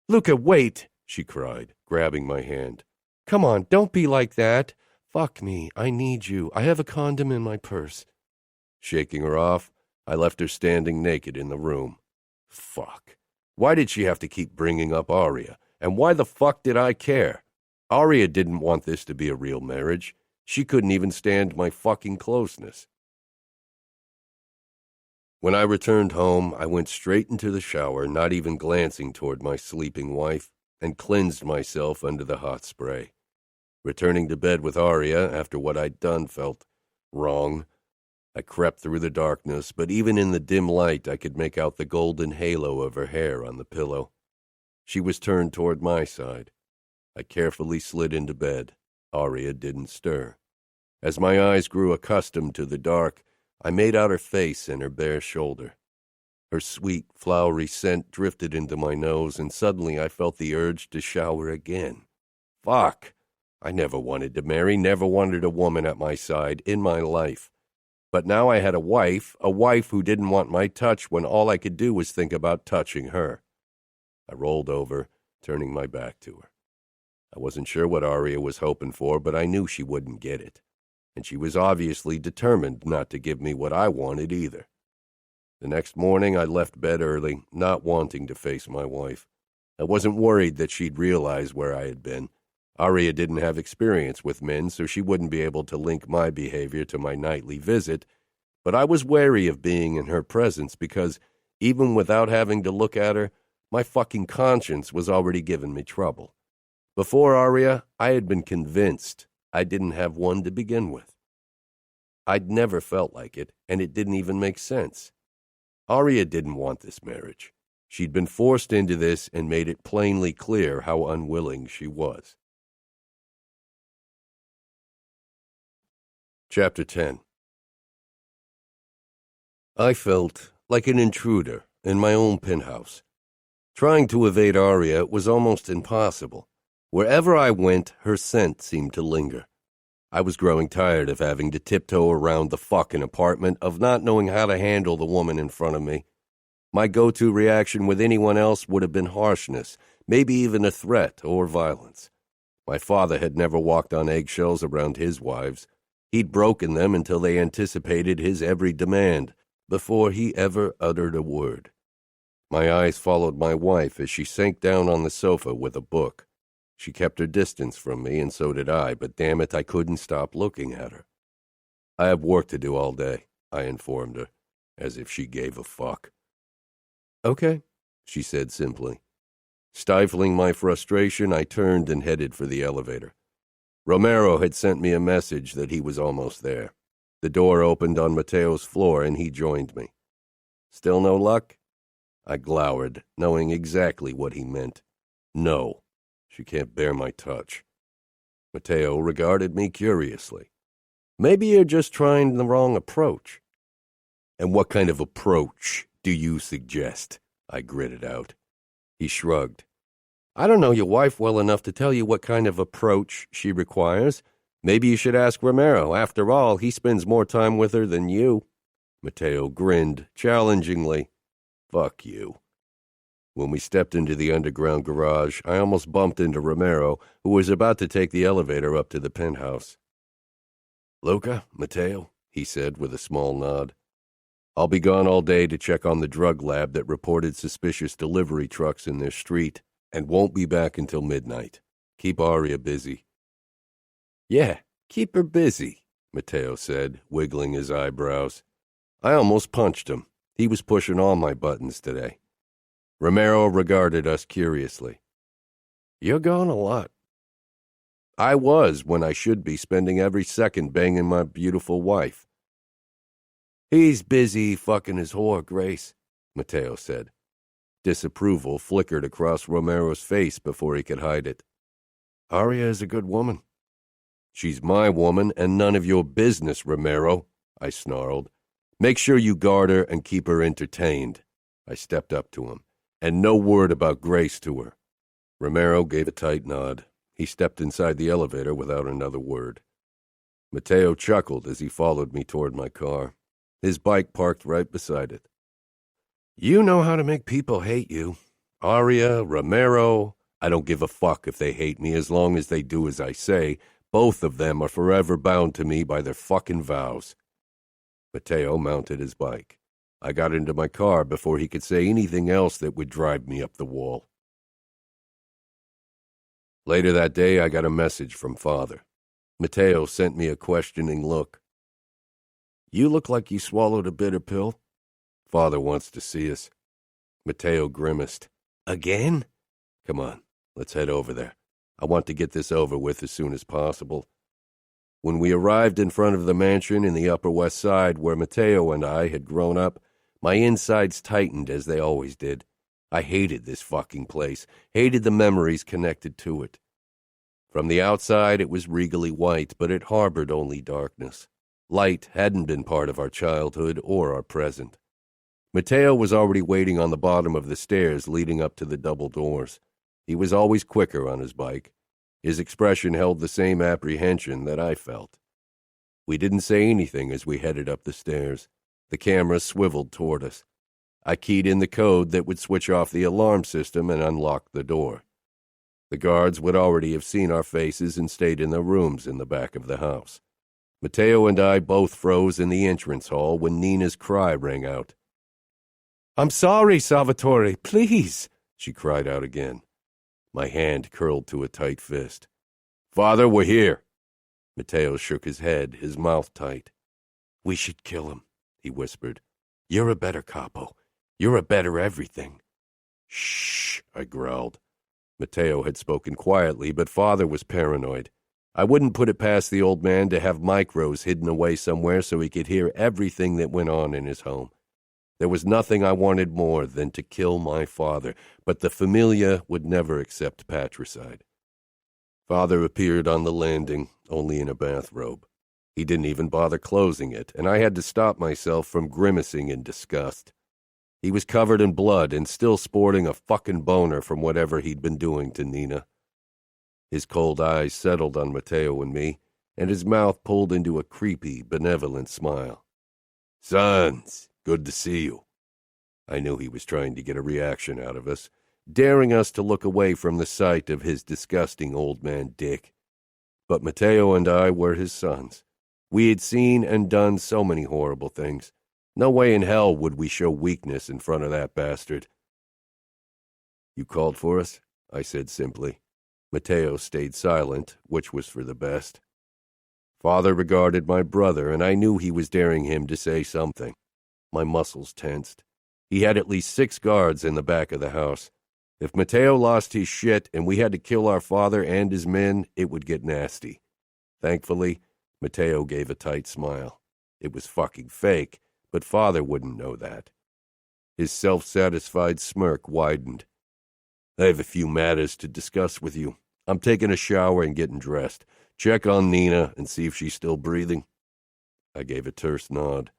"Luca, wait," she cried, grabbing my hand. "Come on, don't be like that. Fuck me, I need you. I have a condom in my purse." Shaking her off, I left her standing naked in the room. Fuck. Why did she have to keep bringing up Aria? And why the fuck did I care? Aria didn't want this to be a real marriage. She couldn't even stand my fucking closeness. When I returned home, I went straight into the shower, not even glancing toward my sleeping wife, and cleansed myself under the hot spray. Returning to bed with Aria after what I'd done felt wrong. I crept through the darkness, but even in the dim light I could make out the golden halo of her hair on the pillow. She was turned toward my side. I carefully slid into bed. Aria didn't stir. As my eyes grew accustomed to the dark, I made out her face and her bare shoulder. Her sweet, flowery scent drifted into my nose, and suddenly I felt the urge to shower again. Fuck! I never wanted to marry, never wanted a woman at my side in my life. But now I had a wife who didn't want my touch when all I could do was think about touching her. I rolled over, turning my back to her. I wasn't sure what Aria was hoping for, but I knew she wouldn't get it. And she was obviously determined not to give me what I wanted either. The next morning I left bed early, not wanting to face my wife. I wasn't worried that she'd realize where I had been. Aria didn't have experience with men, so she wouldn't be able to link my behavior to my nightly visit, but I was wary of being in her presence because, even without having to look at her, my fucking conscience was already giving me trouble. Before Aria, I had been convinced I didn't have one to begin with. I'd never felt like it, and it didn't even make sense. Aria didn't want this marriage. She'd been forced into this and made it plainly clear how unwilling she was. Chapter 10. I felt like an intruder in my own penthouse. Trying to evade Aria was almost impossible. Wherever I went, her scent seemed to linger. I was growing tired of having to tiptoe around the fucking apartment, of not knowing how to handle the woman in front of me. My go-to reaction with anyone else would have been harshness, maybe even a threat or violence. My father had never walked on eggshells around his wives. He'd broken them until they anticipated his every demand, before he ever uttered a word. My eyes followed my wife as she sank down on the sofa with a book. She kept her distance from me, and so did I, but damn it, I couldn't stop looking at her. "I have work to do all day," I informed her, as if she gave a fuck. "Okay," she said simply. Stifling my frustration, I turned and headed for the elevator. Romero had sent me a message that he was almost there. The door opened on Mateo's floor, and he joined me. "Still no luck?" I glowered, knowing exactly what he meant. No. She can't bear my touch. Mateo regarded me curiously. "Maybe you're just trying the wrong approach." "And what kind of approach do you suggest?" I gritted out. He shrugged. "I don't know your wife well enough to tell you what kind of approach she requires. Maybe you should ask Romero. After all, he spends more time with her than you." Mateo grinned challengingly. "Fuck you." When we stepped into the underground garage, I almost bumped into Romero, who was about to take the elevator up to the penthouse. "Luca, Mateo," he said with a small nod. "I'll be gone all day to check on the drug lab that reported suspicious delivery trucks in their street, and won't be back until midnight. Keep Aria busy." "Yeah, keep her busy," Mateo said, wiggling his eyebrows. I almost punched him. He was pushing all my buttons today. Romero regarded us curiously. You're gone a lot. I was when I should be spending every second banging my beautiful wife. He's busy fucking his whore, Grace, Mateo said. Disapproval flickered across Romero's face before he could hide it. Aria is a good woman. She's my woman and none of your business, Romero, I snarled. Make sure you guard her and keep her entertained. I stepped up to him. And no word about Grace to her. Romero gave a tight nod. He stepped inside the elevator without another word. Mateo chuckled as he followed me toward my car. His bike parked right beside it. You know how to make people hate you. Aria, Romero, I don't give a fuck if they hate me as long as they do as I say. Both of them are forever bound to me by their fucking vows. Mateo mounted his bike. I got into my car before he could say anything else that would drive me up the wall. Later that day, I got a message from Father. Mateo sent me a questioning look. You look like you swallowed a bitter pill. Father wants to see us. Mateo grimaced. Again? Come on, let's head over there. I want to get this over with as soon as possible. When we arrived in front of the mansion in the Upper West Side where Mateo and I had grown up, my insides tightened as they always did. I hated this fucking place, hated the memories connected to it. From the outside, it was regally white, but it harbored only darkness. Light hadn't been part of our childhood or our present. Mateo was already waiting on the bottom of the stairs leading up to the double doors. He was always quicker on his bike. His expression held the same apprehension that I felt. We didn't say anything as we headed up the stairs. The camera swiveled toward us. I keyed in the code that would switch off the alarm system and unlock the door. The guards would already have seen our faces and stayed in their rooms in the back of the house. Mateo and I both froze in the entrance hall when Nina's cry rang out. I'm sorry, Salvatore, please, she cried out again. My hand curled to a tight fist. Father, we're here. Mateo shook his head, his mouth tight. We should kill him, he whispered. You're a better capo. You're a better everything. Shh, I growled. Mateo had spoken quietly, but Father was paranoid. I wouldn't put it past the old man to have micros hidden away somewhere so he could hear everything that went on in his home. There was nothing I wanted more than to kill my father, but the Familia would never accept patricide. Father appeared on the landing, only in a bathrobe. He didn't even bother closing it, and I had to stop myself from grimacing in disgust. He was covered in blood and still sporting a fucking boner from whatever he'd been doing to Nina. His cold eyes settled on Mateo and me, and his mouth pulled into a creepy, benevolent smile. Sons, good to see you. I knew he was trying to get a reaction out of us, daring us to look away from the sight of his disgusting old man dick. But Mateo and I were his sons. We had seen and done so many horrible things. No way in hell would we show weakness in front of that bastard. You called for us? I said simply. Mateo stayed silent, which was for the best. Father regarded my brother, and I knew he was daring him to say something. My muscles tensed. He had at least 6 guards in the back of the house. If Mateo lost his shit and we had to kill our father and his men, it would get nasty. Thankfully, Mateo gave a tight smile. It was fucking fake, but Father wouldn't know that. His self-satisfied smirk widened. I have a few matters to discuss with you. I'm taking a shower and getting dressed. Check on Nina and see if she's still breathing. I gave a terse nod.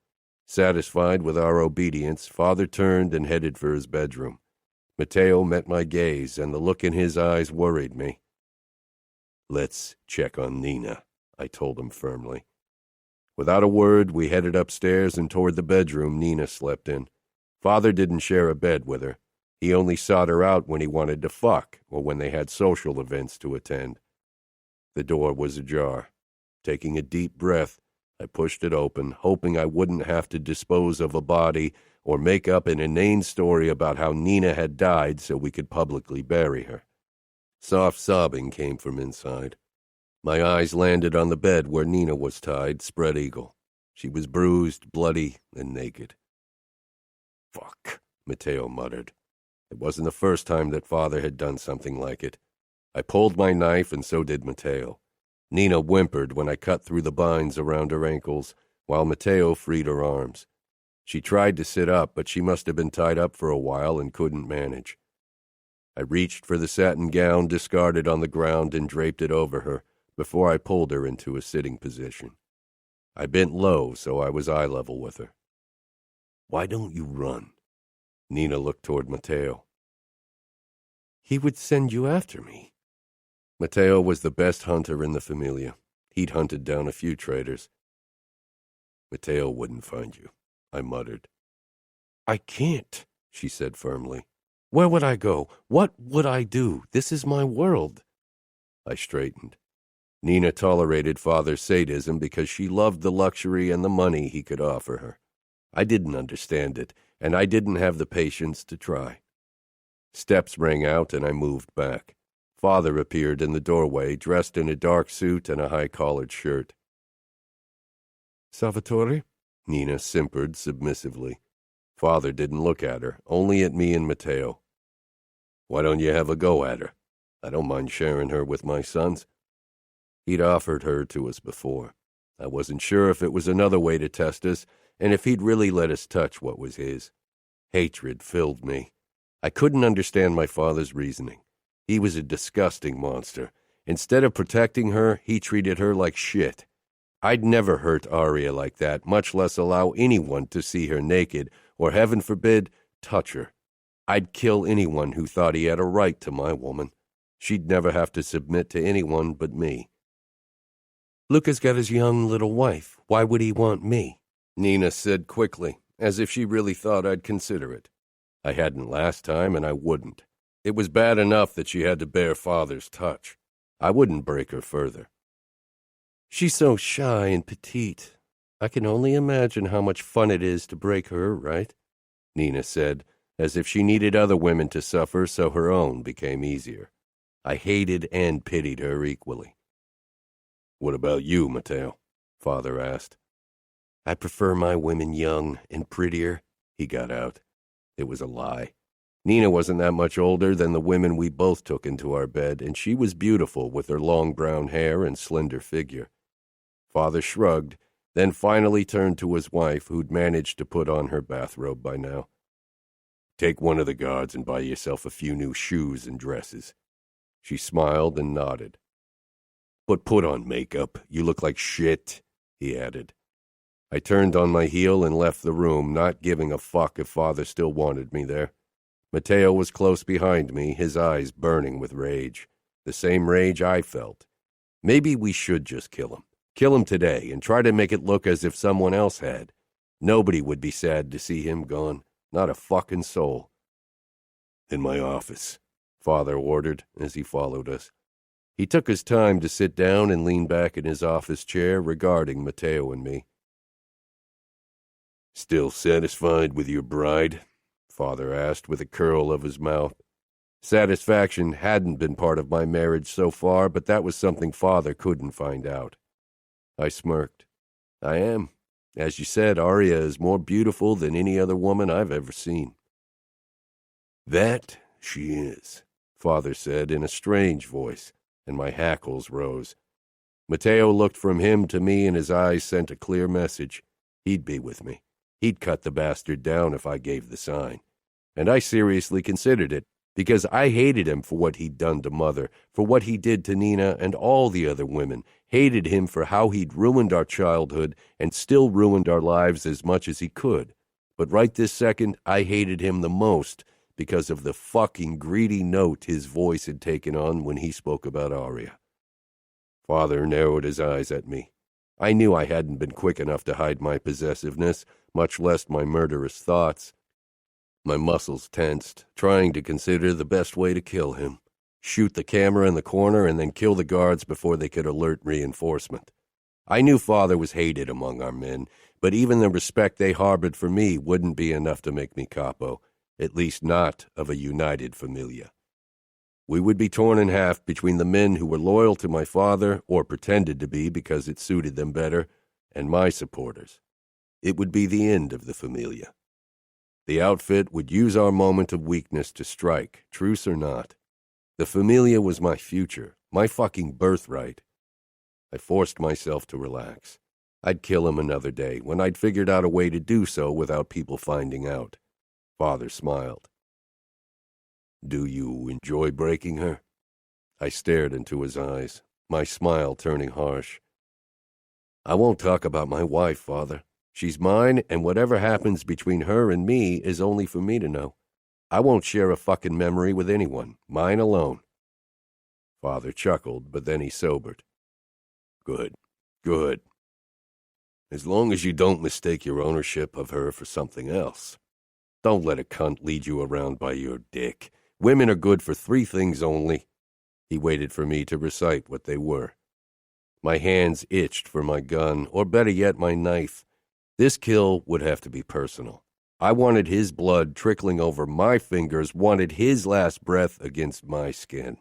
Satisfied with our obedience, Father turned and headed for his bedroom. Mateo met my gaze, and the look in his eyes worried me. Let's check on Nina, I told him firmly. Without a word, we headed upstairs and toward the bedroom Nina slept in. Father didn't share a bed with her. He only sought her out when he wanted to fuck or when they had social events to attend. The door was ajar. Taking a deep breath, I pushed it open, hoping I wouldn't have to dispose of a body or make up an inane story about how Nina had died so we could publicly bury her. Soft sobbing came from inside. My eyes landed on the bed where Nina was tied, spread eagle. She was bruised, bloody, and naked. "Fuck," Matteo muttered. It wasn't the first time that Father had done something like it. I pulled my knife, and so did Matteo. Nina whimpered when I cut through the binds around her ankles, while Matteo freed her arms. She tried to sit up, but she must have been tied up for a while and couldn't manage. I reached for the satin gown discarded on the ground and draped it over her before I pulled her into a sitting position. I bent low so I was eye level with her. "Why don't you run?" Nina looked toward Matteo. "He would send you after me." Matteo was the best hunter in the familia. He'd hunted down a few traitors. "Matteo wouldn't find you," I muttered. "I can't," she said firmly. "Where would I go? What would I do? This is my world." I straightened. Nina tolerated Father's sadism because she loved the luxury and the money he could offer her. I didn't understand it, and I didn't have the patience to try. Steps rang out, and I moved back. Father appeared in the doorway, dressed in a dark suit and a high-collared shirt. "Salvatore?" Nina simpered submissively. Father didn't look at her, only at me and Matteo. "Why don't you have a go at her? I don't mind sharing her with my sons." He'd offered her to us before. I wasn't sure if it was another way to test us, and if he'd really let us touch what was his. Hatred filled me. I couldn't understand my father's reasoning. He was a disgusting monster. Instead of protecting her, he treated her like shit. I'd never hurt Aria like that, much less allow anyone to see her naked, or heaven forbid, touch her. I'd kill anyone who thought he had a right to my woman. She'd never have to submit to anyone but me. "Luca's got his young little wife. Why would he want me?" Nina said quickly, as if she really thought I'd consider it. I hadn't last time, and I wouldn't. It was bad enough that she had to bear Father's touch. I wouldn't break her further. "She's so shy and petite. I can only imagine how much fun it is to break her, right?" Nina said, as if she needed other women to suffer so her own became easier. I hated and pitied her equally. "What about you, Matteo?" Father asked. "I prefer my women young and prettier," he got out. It was a lie. Nina wasn't that much older than the women we both took into our bed, and she was beautiful with her long brown hair and slender figure. Father shrugged, then finally turned to his wife, who'd managed to put on her bathrobe by now. "Take one of the guards and buy yourself a few new shoes and dresses." She smiled and nodded. "But put on makeup. You look like shit," he added. I turned on my heel and left the room, not giving a fuck if Father still wanted me there. Matteo was close behind me, his eyes burning with rage. The same rage I felt. Maybe we should just kill him. Kill him today and try to make it look as if someone else had. Nobody would be sad to see him gone. Not a fucking soul. "In my office," Father ordered as he followed us. He took his time to sit down and lean back in his office chair, regarding Matteo and me. "Still satisfied with your bride?" Father asked with a curl of his mouth. Satisfaction hadn't been part of my marriage so far, but that was something Father couldn't find out. I smirked. "I am. As you said, Aria is more beautiful than any other woman I've ever seen." "That she is," Father said in a strange voice, and my hackles rose. Matteo looked from him to me, and his eyes sent a clear message. He'd be with me. He'd cut the bastard down if I gave the sign. And I seriously considered it, because I hated him for what he'd done to Mother, for what he did to Nina and all the other women, hated him for how he'd ruined our childhood and still ruined our lives as much as he could. But right this second, I hated him the most because of the fucking greedy note his voice had taken on when he spoke about Aria. Father narrowed his eyes at me. I knew I hadn't been quick enough to hide my possessiveness, much less my murderous thoughts. My muscles tensed, trying to consider the best way to kill him. Shoot the camera in the corner and then kill the guards before they could alert reinforcement. I knew Father was hated among our men, but even the respect they harbored for me wouldn't be enough to make me capo, at least not of a united familia. We would be torn in half between the men who were loyal to my father, or pretended to be because it suited them better, and my supporters, It would be the end of the Familia. The outfit would use our moment of weakness to strike, truce or not. The Familia was my future, my fucking birthright. I forced myself to relax. I'd kill him another day, when I'd figured out a way to do so without people finding out. Father smiled. Do you enjoy breaking her? I stared into his eyes, my smile turning harsh. I won't talk about my wife, Father. She's mine, and whatever happens between her and me is only for me to know. I won't share a fucking memory with anyone, mine alone. Father chuckled, but then he sobered. Good, good. As long as you don't mistake your ownership of her for something else. Don't let a cunt lead you around by your dick. Women are good for 3 things only. He waited for me to recite what they were. My hands itched for my gun, or better yet, my knife. This kill would have to be personal. I wanted his blood trickling over my fingers, wanted his last breath against my skin.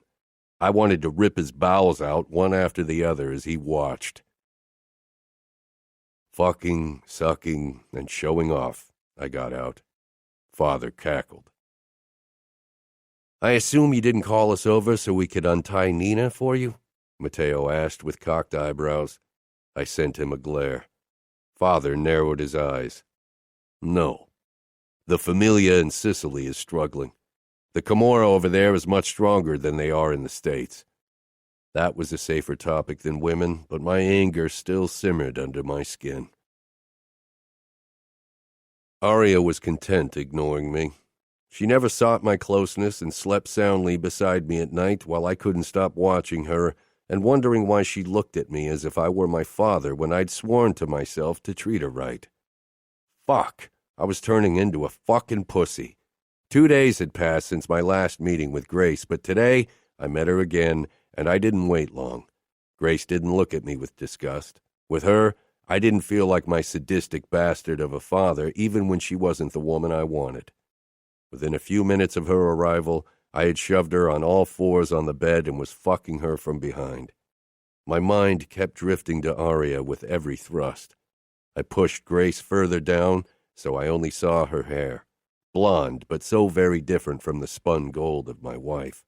I wanted to rip his bowels out one after the other as he watched. Fucking, sucking, and showing off, I got out. Father cackled. I assume you didn't call us over so we could untie Nina for you? Matteo asked with cocked eyebrows. I sent him a glare. Father narrowed his eyes. No. The Familia in Sicily is struggling. The Camorra over there is much stronger than they are in the States. That was a safer topic than women, but my anger still simmered under my skin. Aria was content ignoring me. She never sought my closeness and slept soundly beside me at night while I couldn't stop watching her and wondering why she looked at me as if I were my father when I'd sworn to myself to treat her right. Fuck, I was turning into a fucking pussy. 2 days had passed since my last meeting with Grace, but today I met her again, and I didn't wait long. Grace didn't look at me with disgust. With her, I didn't feel like my sadistic bastard of a father, even when she wasn't the woman I wanted. Within a few minutes of her arrival, I had shoved her on all 4s on the bed and was fucking her from behind. My mind kept drifting to Aria with every thrust. I pushed Grace further down, so I only saw her hair. Blonde, but so very different from the spun gold of my wife.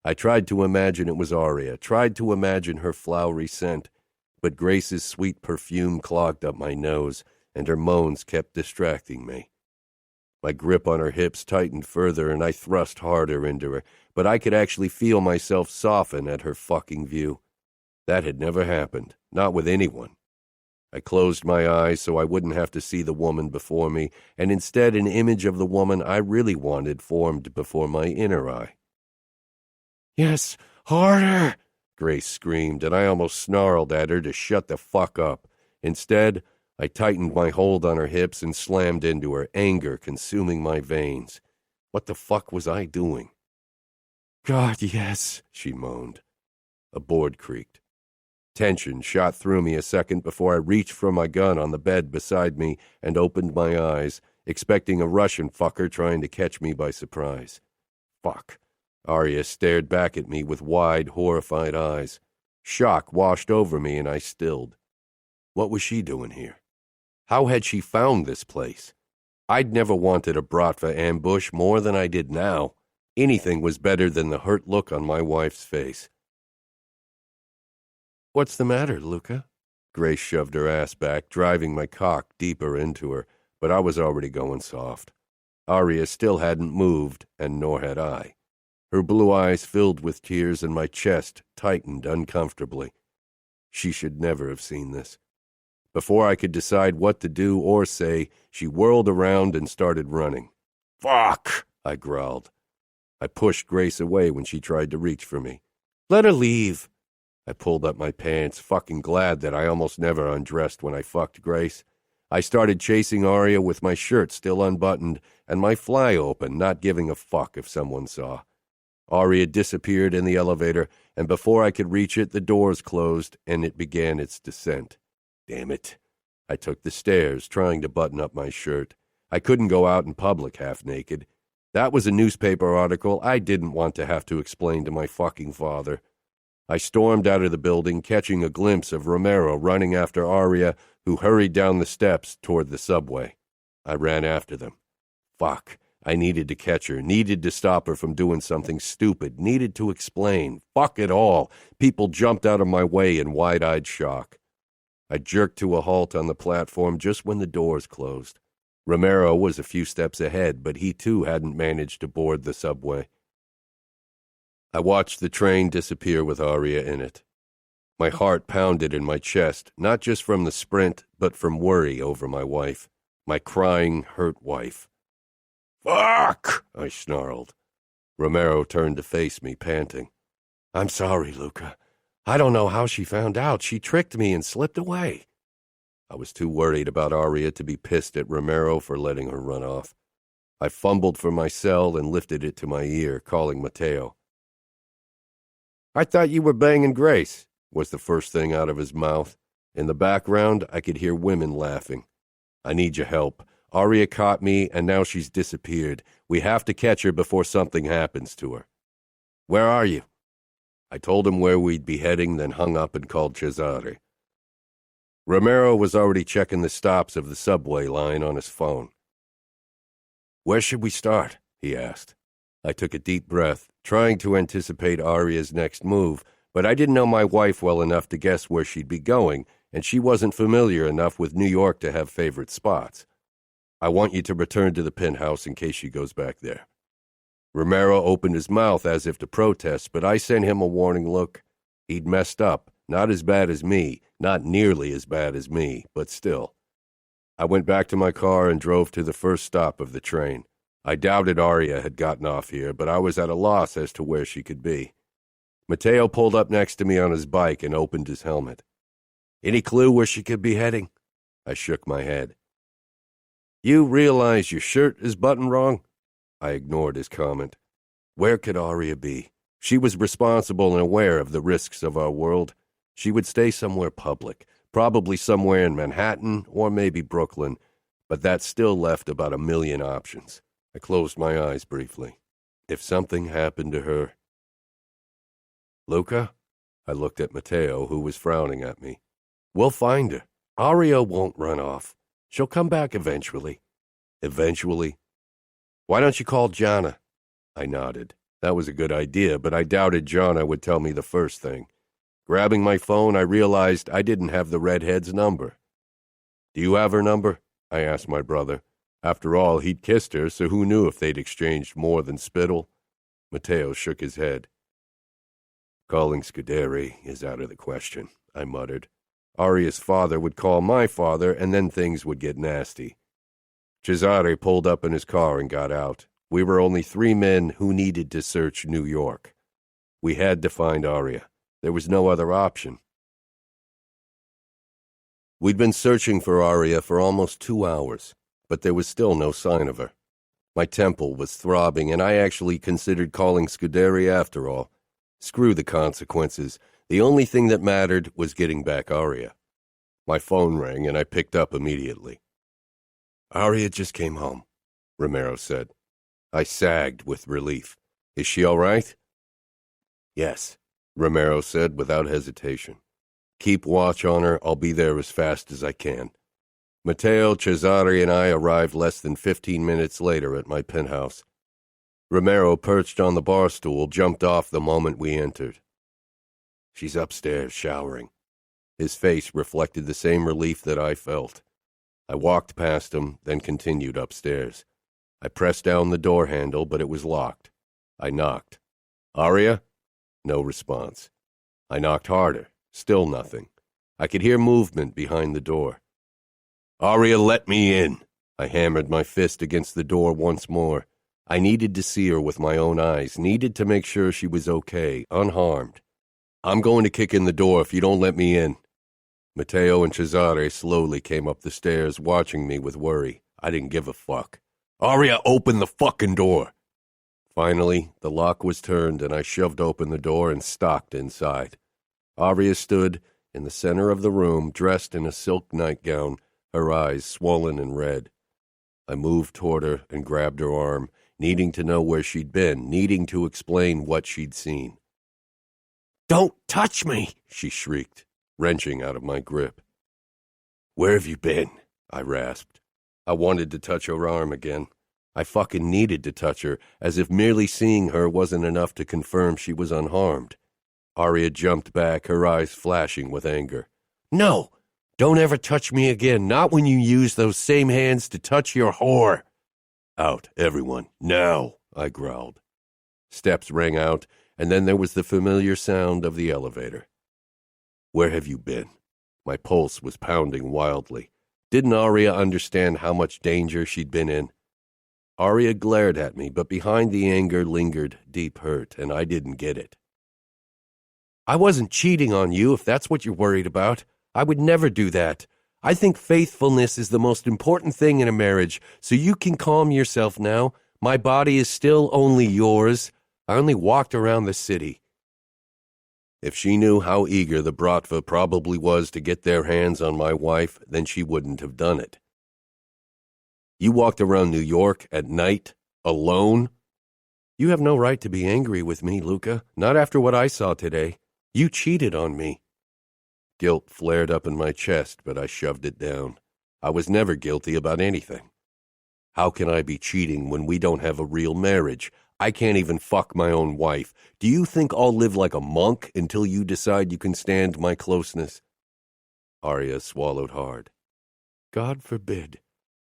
I tried to imagine it was Aria, tried to imagine her flowery scent, but Grace's sweet perfume clogged up my nose, and her moans kept distracting me. My grip on her hips tightened further, and I thrust harder into her, but I could actually feel myself soften at her fucking view. That had never happened, not with anyone. I closed my eyes so I wouldn't have to see the woman before me, and instead an image of the woman I really wanted formed before my inner eye. Yes, harder, Grace screamed, and I almost snarled at her to shut the fuck up. Instead, I tightened my hold on her hips and slammed into her, anger consuming my veins. What the fuck was I doing? God, yes, she moaned. A board creaked. Tension shot through me a second before I reached for my gun on the bed beside me and opened my eyes, expecting a Russian fucker trying to catch me by surprise. Fuck. Aria stared back at me with wide, horrified eyes. Shock washed over me and I stilled. What was she doing here? How had she found this place? I'd never wanted a Bratva ambush more than I did now. Anything was better than the hurt look on my wife's face. What's the matter, Luca? Grace shoved her ass back, driving my cock deeper into her, but I was already going soft. Aria still hadn't moved, and nor had I. Her blue eyes filled with tears, and my chest tightened uncomfortably. She should never have seen this. Before I could decide what to do or say, she whirled around and started running. Fuck! I growled. I pushed Grace away when she tried to reach for me. Let her leave. I pulled up my pants, fucking glad that I almost never undressed when I fucked Grace. I started chasing Aria with my shirt still unbuttoned and my fly open, not giving a fuck if someone saw. Aria disappeared in the elevator, and before I could reach it, the doors closed and it began its descent. Damn it. I took the stairs, trying to button up my shirt. I couldn't go out in public half naked. That was a newspaper article I didn't want to have to explain to my fucking father. I stormed out of the building, catching a glimpse of Romero running after Aria, who hurried down the steps toward the subway. I ran after them. Fuck. I needed to catch her, needed to stop her from doing something stupid, needed to explain. Fuck it all. People jumped out of my way in wide-eyed shock. I jerked to a halt on the platform just when the doors closed. Romero was a few steps ahead, but he too hadn't managed to board the subway. I watched the train disappear with Aria in it. My heart pounded in my chest, not just from the sprint, but from worry over my wife, my crying, hurt wife. "Fuck!" I snarled. Romero turned to face me, panting. "I'm sorry, Luca. I don't know how she found out. She tricked me and slipped away." I was too worried about Aria to be pissed at Romero for letting her run off. I fumbled for my cell and lifted it to my ear, calling Matteo. "I thought you were banging Grace," was the first thing out of his mouth. In the background, I could hear women laughing. "I need your help. Aria caught me, and now she's disappeared. We have to catch her before something happens to her." "Where are you?" I told him where we'd be heading, then hung up and called Cesare. Romero was already checking the stops of the subway line on his phone. "Where should we start?" he asked. I took a deep breath, trying to anticipate Aria's next move, but I didn't know my wife well enough to guess where she'd be going, and she wasn't familiar enough with New York to have favorite spots. "I want you to return to the penthouse in case she goes back there." Romero opened his mouth as if to protest, but I sent him a warning look. He'd messed up, not as bad as me, not nearly as bad as me, but still. I went back to my car and drove to the first stop of the train. I doubted Aria had gotten off here, but I was at a loss as to where she could be. Matteo pulled up next to me on his bike and opened his helmet. "Any clue where she could be heading?" I shook my head. "You realize your shirt is buttoned wrong?" I ignored his comment. Where could Aria be? She was responsible and aware of the risks of our world. She would stay somewhere public, probably somewhere in Manhattan or maybe Brooklyn, but that still left about 1,000,000 options. I closed my eyes briefly. If something happened to her... "Luca?" I looked at Matteo, who was frowning at me. "We'll find her. Aria won't run off. She'll come back eventually." "Eventually?" "Why don't you call Gianna?" I nodded. That was a good idea, but I doubted Gianna would tell me the first thing. Grabbing my phone, I realized I didn't have the redhead's number. "Do you have her number?" I asked my brother. After all, he'd kissed her, so who knew if they'd exchanged more than spittle? Matteo shook his head. "Calling Scuderi is out of the question," I muttered. Aria's father would call my father, and then things would get nasty. Cesare pulled up in his car and got out. We were only 3 men who needed to search New York. We had to find Aria. There was no other option. We'd been searching for Aria for almost 2 hours, but there was still no sign of her. My temple was throbbing, and I actually considered calling Scuderi after all. Screw the consequences. The only thing that mattered was getting back Aria. My phone rang, and I picked up immediately. "Aria just came home," Romero said. I sagged with relief. "Is she all right?" "Yes," Romero said without hesitation. "Keep watch on her. I'll be there as fast as I can." Matteo, Cesare, and I arrived less than 15 minutes later at my penthouse. Romero, perched on the bar stool, jumped off the moment we entered. "She's upstairs, showering." His face reflected the same relief that I felt. I walked past him, then continued upstairs. I pressed down the door handle, but it was locked. I knocked. "Aria?" No response. I knocked harder. Still nothing. I could hear movement behind the door. "Aria, let me in!" I hammered my fist against the door once more. I needed to see her with my own eyes, needed to make sure she was okay, unharmed. "I'm going to kick in the door if you don't let me in." Matteo and Cesare slowly came up the stairs, watching me with worry. I didn't give a fuck. "Aria, open the fucking door!" Finally, the lock was turned, and I shoved open the door and stalked inside. Aria stood in the center of the room, dressed in a silk nightgown, her eyes swollen and red. I moved toward her and grabbed her arm, needing to know where she'd been, needing to explain what she'd seen. "Don't touch me!" she shrieked, wrenching out of my grip. "Where have you been?" I rasped. I wanted to touch her arm again. I fucking needed to touch her, as if merely seeing her wasn't enough to confirm she was unharmed. Aria jumped back, her eyes flashing with anger. "No! Don't ever touch me again, not when you use those same hands to touch your whore!" "Out, everyone, now!" I growled. Steps rang out, and then there was the familiar sound of the elevator. "Where have you been?" My pulse was pounding wildly. Didn't Aria understand how much danger she'd been in? Aria glared at me, but behind the anger lingered deep hurt, and I didn't get it. "I wasn't cheating on you, if that's what you're worried about. I would never do that. I think faithfulness is the most important thing in a marriage, so you can calm yourself now. My body is still only yours. I only walked around the city." If she knew how eager the Bratva probably was to get their hands on my wife, then she wouldn't have done it. "You walked around New York at night, alone?" "You have no right to be angry with me, Luca, not after what I saw today. You cheated on me." Guilt flared up in my chest, but I shoved it down. I was never guilty about anything. How can I be cheating when we don't have a real marriage? I can't even fuck my own wife. Do you think I'll live like a monk until you decide you can stand my closeness? Aria swallowed hard. God forbid.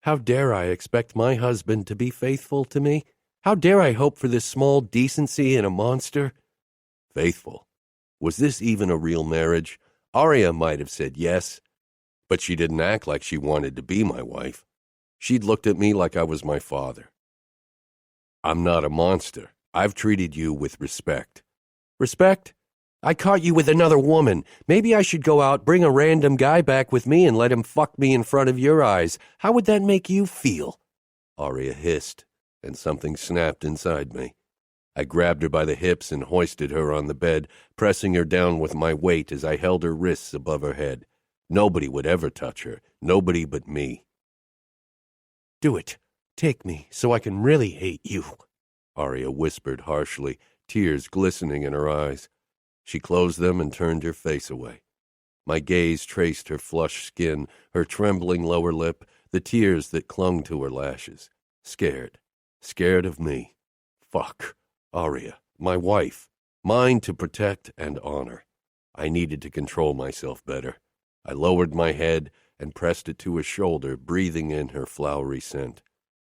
How dare I expect my husband to be faithful to me? How dare I hope for this small decency in a monster? Faithful? Was this even a real marriage? Aria might have said yes, but she didn't act like she wanted to be my wife. She'd looked at me like I was my father. I'm not a monster. I've treated you with respect. Respect? I caught you with another woman. Maybe I should go out, bring a random guy back with me, and let him fuck me in front of your eyes. How would that make you feel? Aria hissed, and something snapped inside me. I grabbed her by the hips and hoisted her on the bed, pressing her down with my weight as I held her wrists above her head. Nobody would ever touch her. Nobody but me. Do it. Take me, so I can really hate you, Aria whispered harshly, tears glistening in her eyes. She closed them and turned her face away. My gaze traced her flushed skin, her trembling lower lip, the tears that clung to her lashes. Scared. Scared of me. Fuck. Aria. My wife. Mine to protect and honor. I needed to control myself better. I lowered my head and pressed it to her shoulder, breathing in her flowery scent.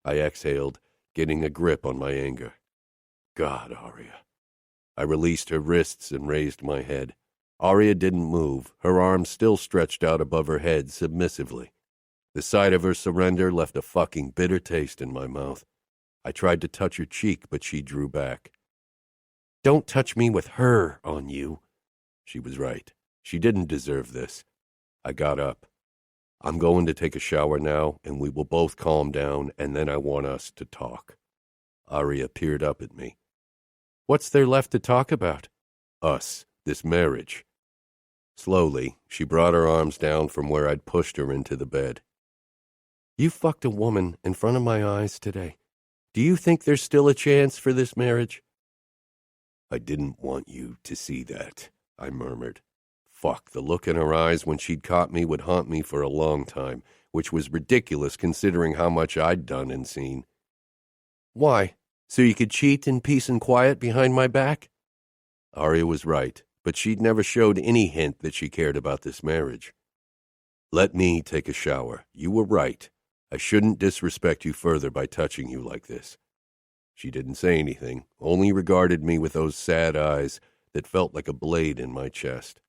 I exhaled, getting a grip on my anger. God, Aria. I released her wrists and raised my head. Aria didn't move, her arms still stretched out above her head submissively. The sight of her surrender left a fucking bitter taste in my mouth. I tried to touch her cheek, but she drew back. Don't touch me with her on you. She was right. She didn't deserve this. I got up. I'm going to take a shower now, and we will both calm down, and then I want us to talk. Aria peered up at me. What's there left to talk about? Us, this marriage. Slowly, she brought her arms down from where I'd pushed her into the bed. You fucked a woman in front of my eyes today. Do you think there's still a chance for this marriage? I didn't want you to see that, I murmured. Fuck, the look in her eyes when she'd caught me would haunt me for a long time, which was ridiculous considering how much I'd done and seen. Why? So you could cheat in peace and quiet behind my back? Aria was right, but she'd never showed any hint that she cared about this marriage. Let me take a shower. You were right. I shouldn't disrespect you further by touching you like this. She didn't say anything, only regarded me with those sad eyes that felt like a blade in my chest.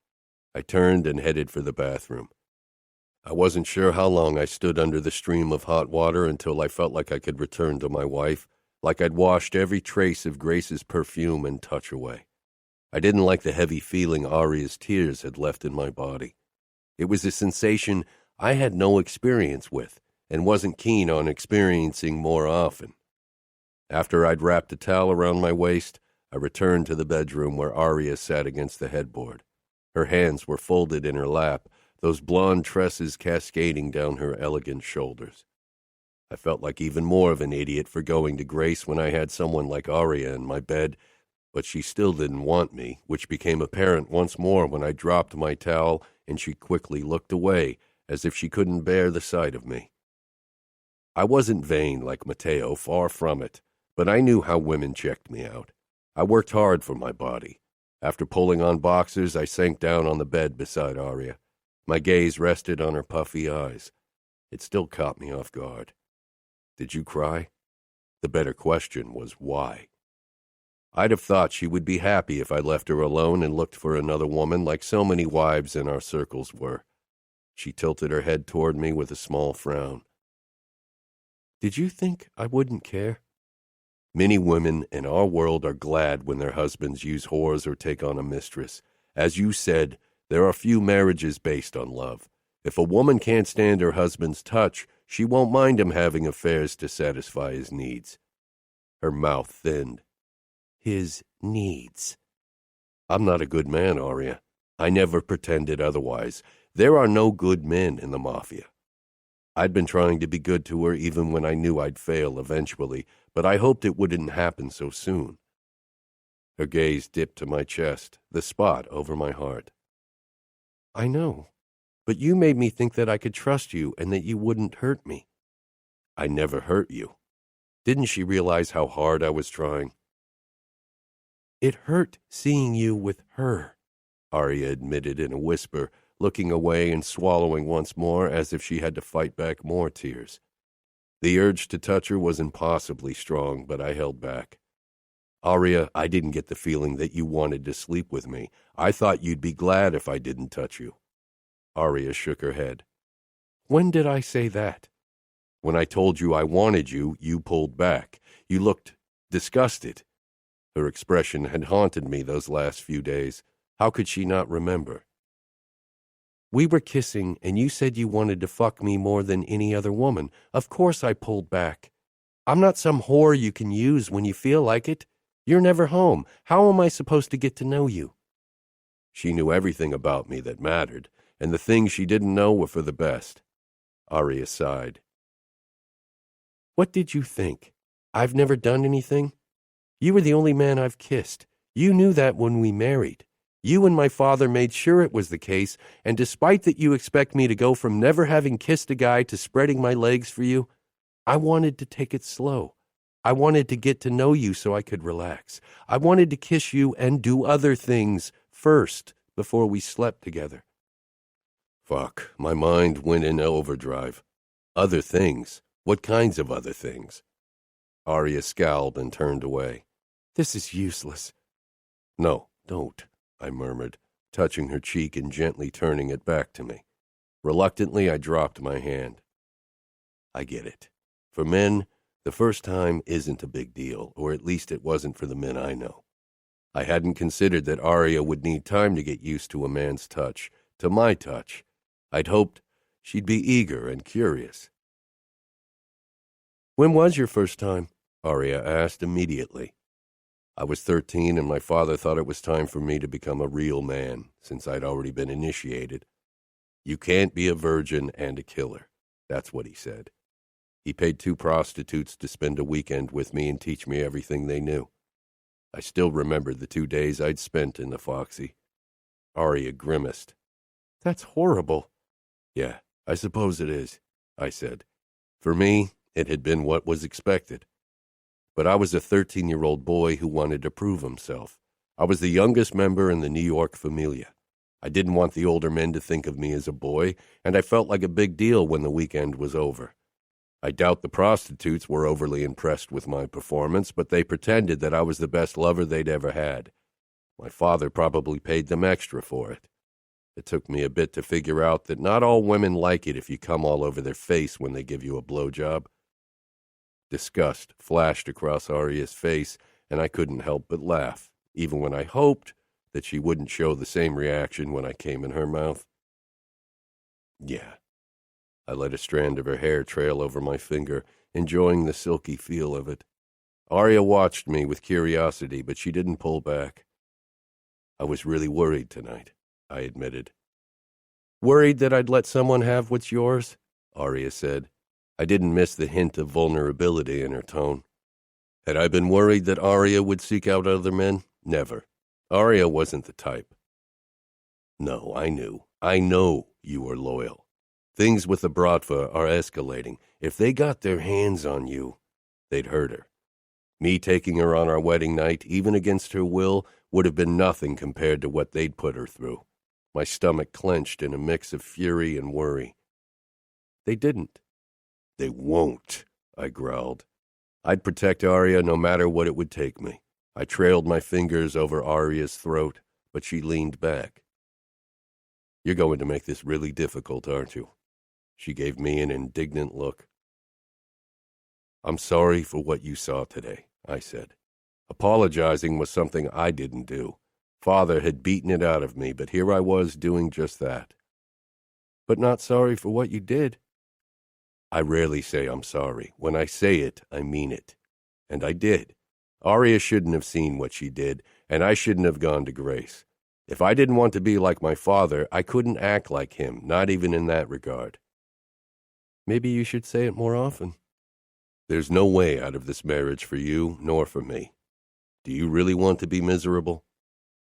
I turned and headed for the bathroom. I wasn't sure how long I stood under the stream of hot water until I felt like I could return to my wife, like I'd washed every trace of Grace's perfume and touch away. I didn't like the heavy feeling Aria's tears had left in my body. It was a sensation I had no experience with and wasn't keen on experiencing more often. After I'd wrapped a towel around my waist, I returned to the bedroom where Aria sat against the headboard. Her hands were folded in her lap, those blonde tresses cascading down her elegant shoulders. I felt like even more of an idiot for going to Grace when I had someone like Aria in my bed, But she still didn't want me, which became apparent once more when I dropped my towel and she quickly looked away, as if she couldn't bear the sight of me. I wasn't vain like Matteo, far from it, but I knew how women checked me out. I worked hard for my body. After pulling on boxers, I sank down on the bed beside Aria. My gaze rested on her puffy eyes. It still caught me off guard. Did you cry? The better question was why. I'd have thought she would be happy if I left her alone and looked for another woman like so many wives in our circles were. She tilted her head toward me with a small frown. Did you think I wouldn't care? Many women in our world are glad when their husbands use whores or take on a mistress. As you said, there are few marriages based on love. If a woman can't stand her husband's touch, she won't mind him having affairs to satisfy his needs. Her mouth thinned. His needs. I'm not a good man, Aria. I never pretended otherwise. There are no good men in the Mafia. I'd been trying to be good to her even when I knew I'd fail eventually, but I hoped it wouldn't happen so soon. Her gaze dipped to my chest, the spot over my heart. I know, but you made me think that I could trust you and that you wouldn't hurt me. I never hurt you. Didn't she realize how hard I was trying? It hurt seeing you with her, Aria admitted in a whisper, looking away and swallowing once more as if she had to fight back more tears. The urge to touch her was impossibly strong, but I held back. Aria, I didn't get the feeling that you wanted to sleep with me. I thought you'd be glad if I didn't touch you. Aria shook her head. When did I say that? When I told you I wanted you, you pulled back. You looked disgusted. Her expression had haunted me those last few days. How could she not remember? We were kissing, and you said you wanted to fuck me more than any other woman. Of course I pulled back. I'm not some whore you can use when you feel like it. You're never home. How am I supposed to get to know you? She knew everything about me that mattered, and the things she didn't know were for the best. Aria sighed. What did you think? I've never done anything? You were the only man I've kissed. You knew that when we married. You and my father made sure it was the case, and despite that you expect me to go from never having kissed a guy to spreading my legs for you, I wanted to take it slow. I wanted to get to know you so I could relax. I wanted to kiss you and do other things first before we slept together. Fuck, my mind went in overdrive. Other things? What kinds of other things? Aria scowled and turned away. This is useless. No, don't, I murmured, touching her cheek and gently turning it back to me. Reluctantly, I dropped my hand. I get it. For men, the first time isn't a big deal, or at least it wasn't for the men I know. I hadn't considered that Aria would need time to get used to a man's touch, to my touch. I'd hoped she'd be eager and curious. When was your first time? Aria asked immediately. I was 13, and my father thought it was time for me to become a real man, since I'd already been initiated. You can't be a virgin and a killer, that's what he said. He paid 2 prostitutes to spend a weekend with me and teach me everything they knew. I still remembered the 2 days I'd spent in the Foxy. Aria grimaced. That's horrible. Yeah, I suppose it is, I said. For me, it had been what was expected. But I was a 13-year-old boy who wanted to prove himself. I was the youngest member in the New York familia. I didn't want the older men to think of me as a boy, and I felt like a big deal when the weekend was over. I doubt the prostitutes were overly impressed with my performance, but they pretended that I was the best lover they'd ever had. My father probably paid them extra for it. It took me a bit to figure out that not all women like it if you come all over their face when they give you a blowjob. Disgust flashed across Aria's face, and I couldn't help but laugh, even when I hoped that she wouldn't show the same reaction when I came in her mouth. Yeah. I let a strand of her hair trail over my finger, enjoying the silky feel of it. Aria watched me with curiosity, but she didn't pull back. I was really worried tonight, I admitted. Worried that I'd let someone have what's yours? Aria said. I didn't miss the hint of vulnerability in her tone. Had I been worried that Aria would seek out other men? Never. Arya wasn't the type. No, I knew. I know you were loyal. Things with the Bratva are escalating. If they got their hands on you, they'd hurt her. Me taking her on our wedding night, even against her will, would have been nothing compared to what they'd put her through. My stomach clenched in a mix of fury and worry. They didn't. They won't, I growled. I'd protect Arya no matter what it would take me. I trailed my fingers over Arya's throat, but she leaned back. You're going to make this really difficult, aren't you? She gave me an indignant look. I'm sorry for what you saw today, I said. Apologizing was something I didn't do. Father had beaten it out of me, but here I was doing just that. But not sorry for what you did. I rarely say I'm sorry. When I say it, I mean it. And I did. Arya shouldn't have seen what she did, and I shouldn't have gone to Grace. If I didn't want to be like my father, I couldn't act like him, not even in that regard. Maybe you should say it more often. There's no way out of this marriage for you, nor for me. Do you really want to be miserable?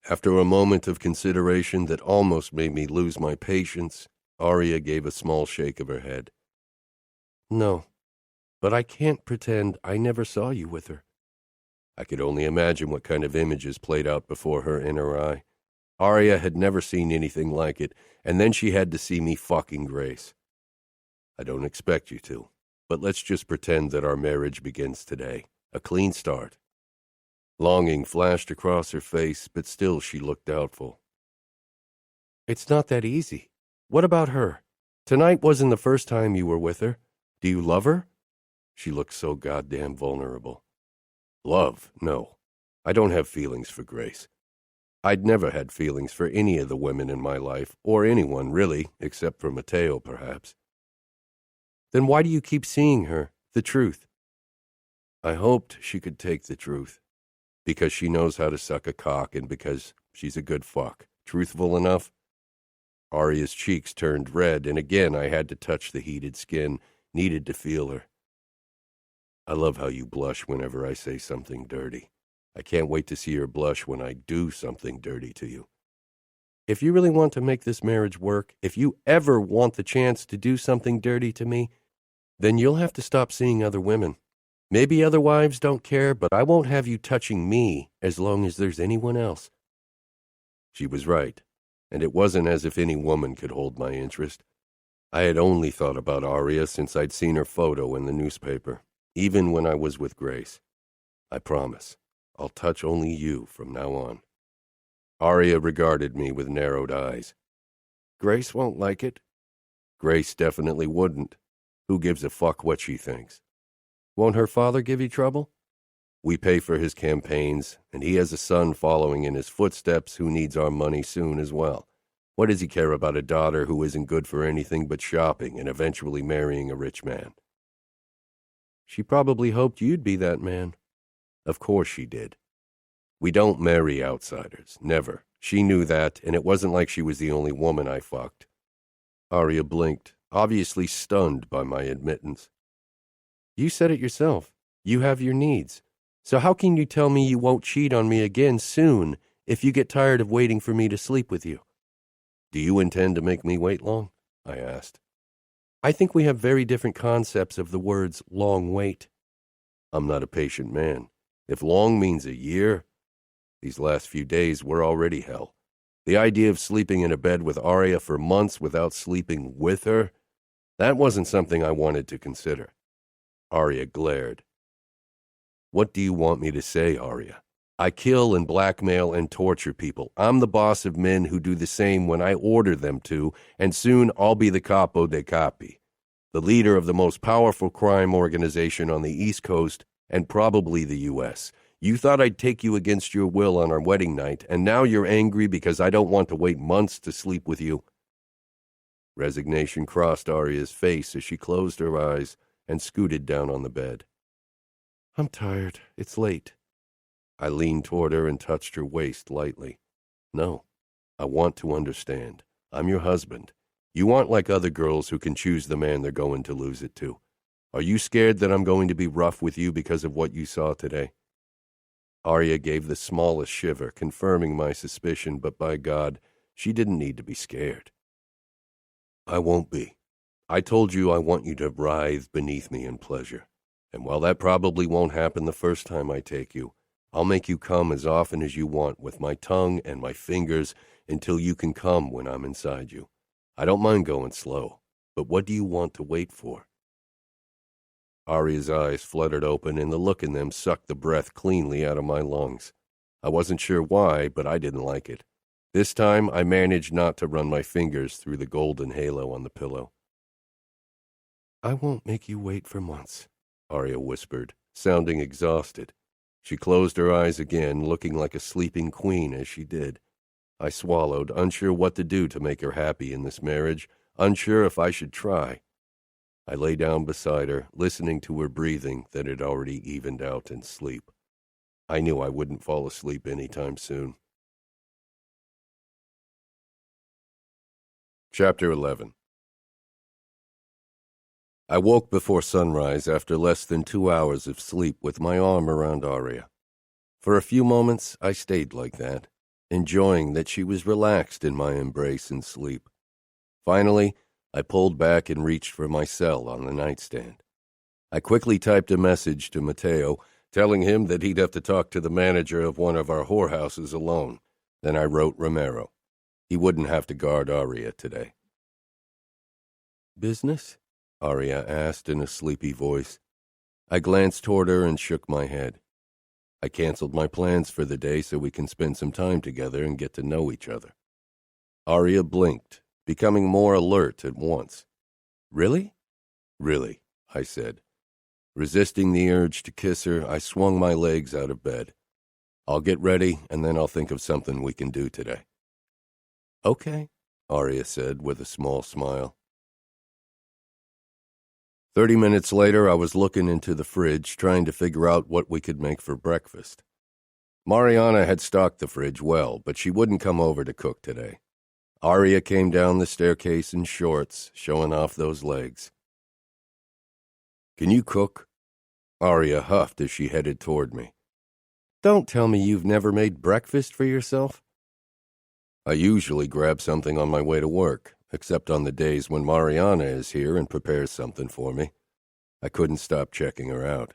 After a moment of consideration that almost made me lose my patience, Arya gave a small shake of her head. No, but I can't pretend I never saw you with her. I could only imagine what kind of images played out before her inner eye. Arya had never seen anything like it, and then she had to see me fucking Grace. I don't expect you to, but let's just pretend that our marriage begins today. A clean start. Longing flashed across her face, but still she looked doubtful. It's not that easy. What about her? Tonight wasn't the first time you were with her. Do you love her? She looked so goddamn vulnerable. Love? No. I don't have feelings for Grace. I'd never had feelings for any of the women in my life, or anyone, really, except for Matteo, perhaps. Then why do you keep seeing her, the truth? I hoped she could take the truth. Because she knows how to suck a cock and because she's a good fuck. Truthful enough? Arya's cheeks turned red, and again I had to touch the heated skin, needed to feel her. I love how you blush whenever I say something dirty. I can't wait to see her blush when I do something dirty to you. If you really want to make this marriage work, if you ever want the chance to do something dirty to me, then you'll have to stop seeing other women. Maybe other wives don't care, but I won't have you touching me as long as there's anyone else. She was right, and it wasn't as if any woman could hold my interest. I had only thought about Arya since I'd seen her photo in the newspaper, even when I was with Grace. I promise, I'll touch only you from now on. Arya regarded me with narrowed eyes. Grace won't like it. Grace definitely wouldn't. Who gives a fuck what she thinks? Won't her father give you trouble? We pay for his campaigns, and he has a son following in his footsteps who needs our money soon as well. What does he care about a daughter who isn't good for anything but shopping and eventually marrying a rich man? She probably hoped you'd be that man. Of course she did. We don't marry outsiders, never. She knew that, and it wasn't like she was the only woman I fucked. Arya blinked, obviously stunned by my admittance. You said it yourself. You have your needs. So how can you tell me you won't cheat on me again soon if you get tired of waiting for me to sleep with you? Do you intend to make me wait long? I asked. I think we have very different concepts of the words long wait. I'm not a patient man. If long means a year, these last few days were already hell. The idea of sleeping in a bed with Arya for months without sleeping with her, that wasn't something I wanted to consider. Arya glared. What do you want me to say, Arya? I kill and blackmail and torture people. I'm the boss of men who do the same when I order them to, and soon I'll be the capo dei capi, the leader of the most powerful crime organization on the East Coast and probably the U.S. You thought I'd take you against your will on our wedding night, and now you're angry because I don't want to wait months to sleep with you. Resignation crossed Arya's face as she closed her eyes and scooted down on the bed. I'm tired. It's late. I leaned toward her and touched her waist lightly. No, I want to understand. I'm your husband. You aren't like other girls who can choose the man they're going to lose it to. Are you scared that I'm going to be rough with you because of what you saw today? Arya gave the smallest shiver, confirming my suspicion, but by God, she didn't need to be scared. I won't be. I told you I want you to writhe beneath me in pleasure. And while that probably won't happen the first time I take you, I'll make you come as often as you want with my tongue and my fingers until you can come when I'm inside you. I don't mind going slow, but what do you want to wait for? Arya's eyes fluttered open, and the look in them sucked the breath cleanly out of my lungs. I wasn't sure why, but I didn't like it. This time, I managed not to run my fingers through the golden halo on the pillow. I won't make you wait for months, Arya whispered, sounding exhausted. She closed her eyes again, looking like a sleeping queen as she did. I swallowed, unsure what to do to make her happy in this marriage, unsure if I should try. I lay down beside her, listening to her breathing that had already evened out in sleep. I knew I wouldn't fall asleep any time soon. Chapter 11. I woke before sunrise after less than 2 hours of sleep with my arm around Arya. For a few moments, I stayed like that, enjoying that she was relaxed in my embrace and sleep. Finally, I pulled back and reached for my cell on the nightstand. I quickly typed a message to Matteo, telling him that he'd have to talk to the manager of one of our whorehouses alone. Then I wrote Romero. He wouldn't have to guard Arya today. Business? Arya asked in a sleepy voice. I glanced toward her and shook my head. I canceled my plans for the day so we can spend some time together and get to know each other. Arya blinked, becoming more alert at once. Really? Really, I said. Resisting the urge to kiss her, I swung my legs out of bed. I'll get ready, and then I'll think of something we can do today. Okay, Arya said with a small smile. 30 minutes later, I was looking into the fridge, trying to figure out what we could make for breakfast. Mariana had stocked the fridge well, but she wouldn't come over to cook today. Arya came down the staircase in shorts, showing off those legs. Can you cook? Arya huffed as she headed toward me. Don't tell me you've never made breakfast for yourself. I usually grab something on my way to work, except on the days when Mariana is here and prepares something for me. I couldn't stop checking her out.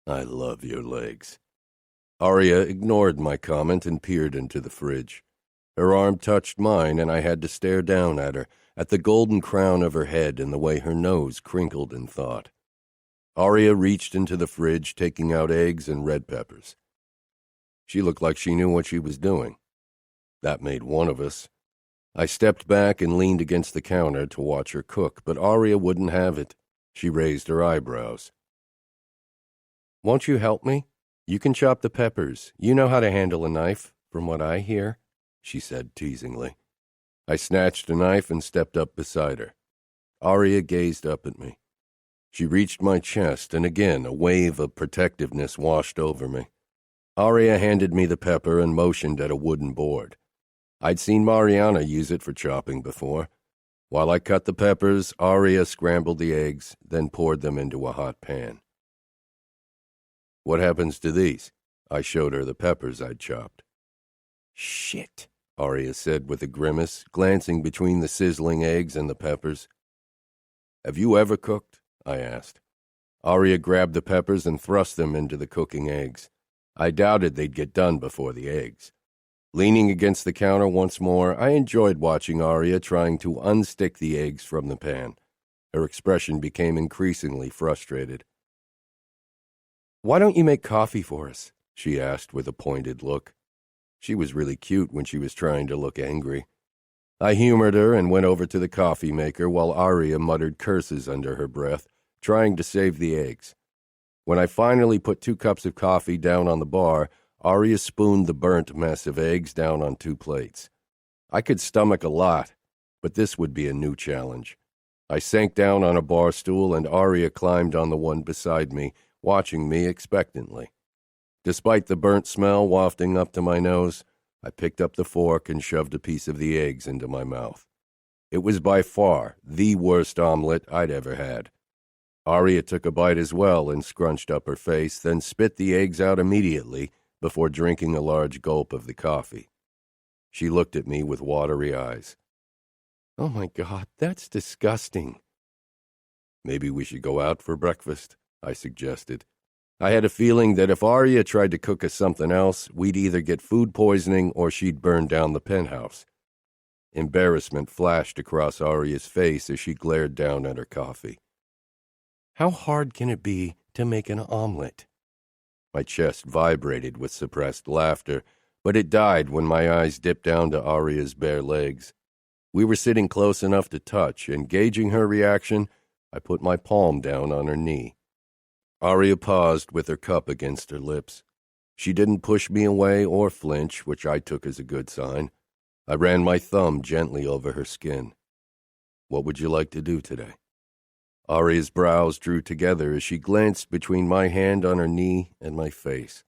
I love your legs. Arya ignored my comment and peered into the fridge. Her arm touched mine, and I had to stare down at her, at the golden crown of her head and the way her nose crinkled in thought. Arya reached into the fridge, taking out eggs and red peppers. She looked like she knew what she was doing. That made one of us. I stepped back and leaned against the counter to watch her cook, but Arya wouldn't have it. She raised her eyebrows. Won't you help me? You can chop the peppers. You know how to handle a knife, from what I hear, she said teasingly. I snatched a knife and stepped up beside her. Arya gazed up at me. She reached my chest, and again a wave of protectiveness washed over me. Arya handed me the pepper and motioned at a wooden board. I'd seen Mariana use it for chopping before. While I cut the peppers, Arya scrambled the eggs, then poured them into a hot pan. What happens to these? I showed her the peppers I'd chopped. Shit, Arya said with a grimace, glancing between the sizzling eggs and the peppers. Have you ever cooked? I asked. Arya grabbed the peppers and thrust them into the cooking eggs. I doubted they'd get done before the eggs. Leaning against the counter once more, I enjoyed watching Arya trying to unstick the eggs from the pan. Her expression became increasingly frustrated. Why don't you make coffee for us? She asked with a pointed look. She was really cute when she was trying to look angry. I humored her and went over to the coffee maker while Arya muttered curses under her breath, trying to save the eggs. When I finally put 2 cups of coffee down on the bar, Arya spooned the burnt mess of eggs down on 2 plates. I could stomach a lot, but this would be a new challenge. I sank down on a bar stool and Arya climbed on the one beside me, watching me expectantly. Despite the burnt smell wafting up to my nose, I picked up the fork and shoved a piece of the eggs into my mouth. It was by far the worst omelet I'd ever had. Arya took a bite as well and scrunched up her face, then spit the eggs out immediately, before drinking a large gulp of the coffee. She looked at me with watery eyes. "Oh my God, that's disgusting." "Maybe we should go out for breakfast," I suggested. I had a feeling that if Arya tried to cook us something else, we'd either get food poisoning or she'd burn down the penthouse. Embarrassment flashed across Arya's face as she glared down at her coffee. "How hard can it be to make an omelet?" My chest vibrated with suppressed laughter, but it died when my eyes dipped down to Arya's bare legs. We were sitting close enough to touch, and gauging her reaction, I put my palm down on her knee. Arya paused with her cup against her lips. She didn't push me away or flinch, which I took as a good sign. I ran my thumb gently over her skin. "What would you like to do today?" Arya's brows drew together as she glanced between my hand on her knee and my face.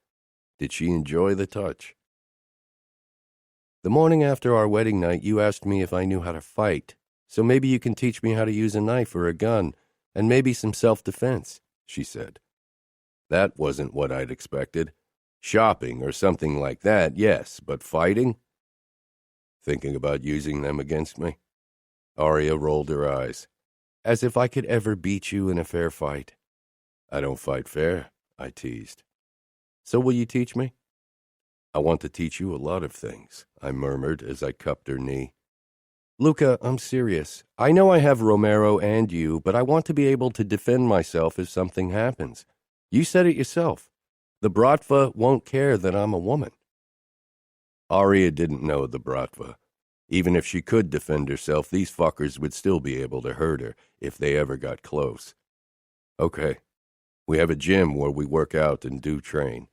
Did she enjoy the touch? "The morning after our wedding night, you asked me if I knew how to fight, so maybe you can teach me how to use a knife or a gun, and maybe some self-defense," she said. That wasn't what I'd expected. Shopping or something like that, yes, but fighting? Thinking about using them against me? Arya rolled her eyes. "As if I could ever beat you in a fair fight." "I don't fight fair," I teased. "So will you teach me?" "I want to teach you a lot of things," I murmured as I cupped her knee. "Luca, I'm serious. I know I have Romero and you, but I want to be able to defend myself if something happens. You said it yourself. The Bratva won't care that I'm a woman." Arya didn't know the Bratva. Even if she could defend herself, these fuckers would still be able to hurt her if they ever got close. "Okay, we have a gym where we work out and do train.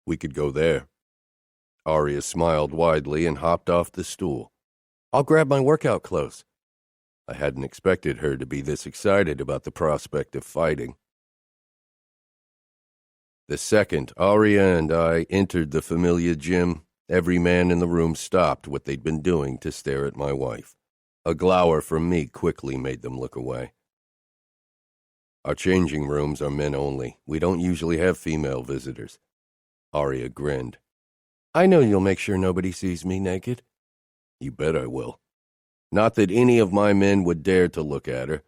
We could go there." Arya smiled widely and hopped off the stool. "I'll grab my workout clothes." I hadn't expected her to be this excited about the prospect of fighting. The second Arya and I entered the familiar gym, every man in the room stopped what they'd been doing to stare at my wife. A glower from me quickly made them look away. "Our changing rooms are men only. We don't usually have female visitors." Arya grinned. "I know you'll make sure nobody sees me naked." "You bet I will." Not that any of my men would dare to look at her.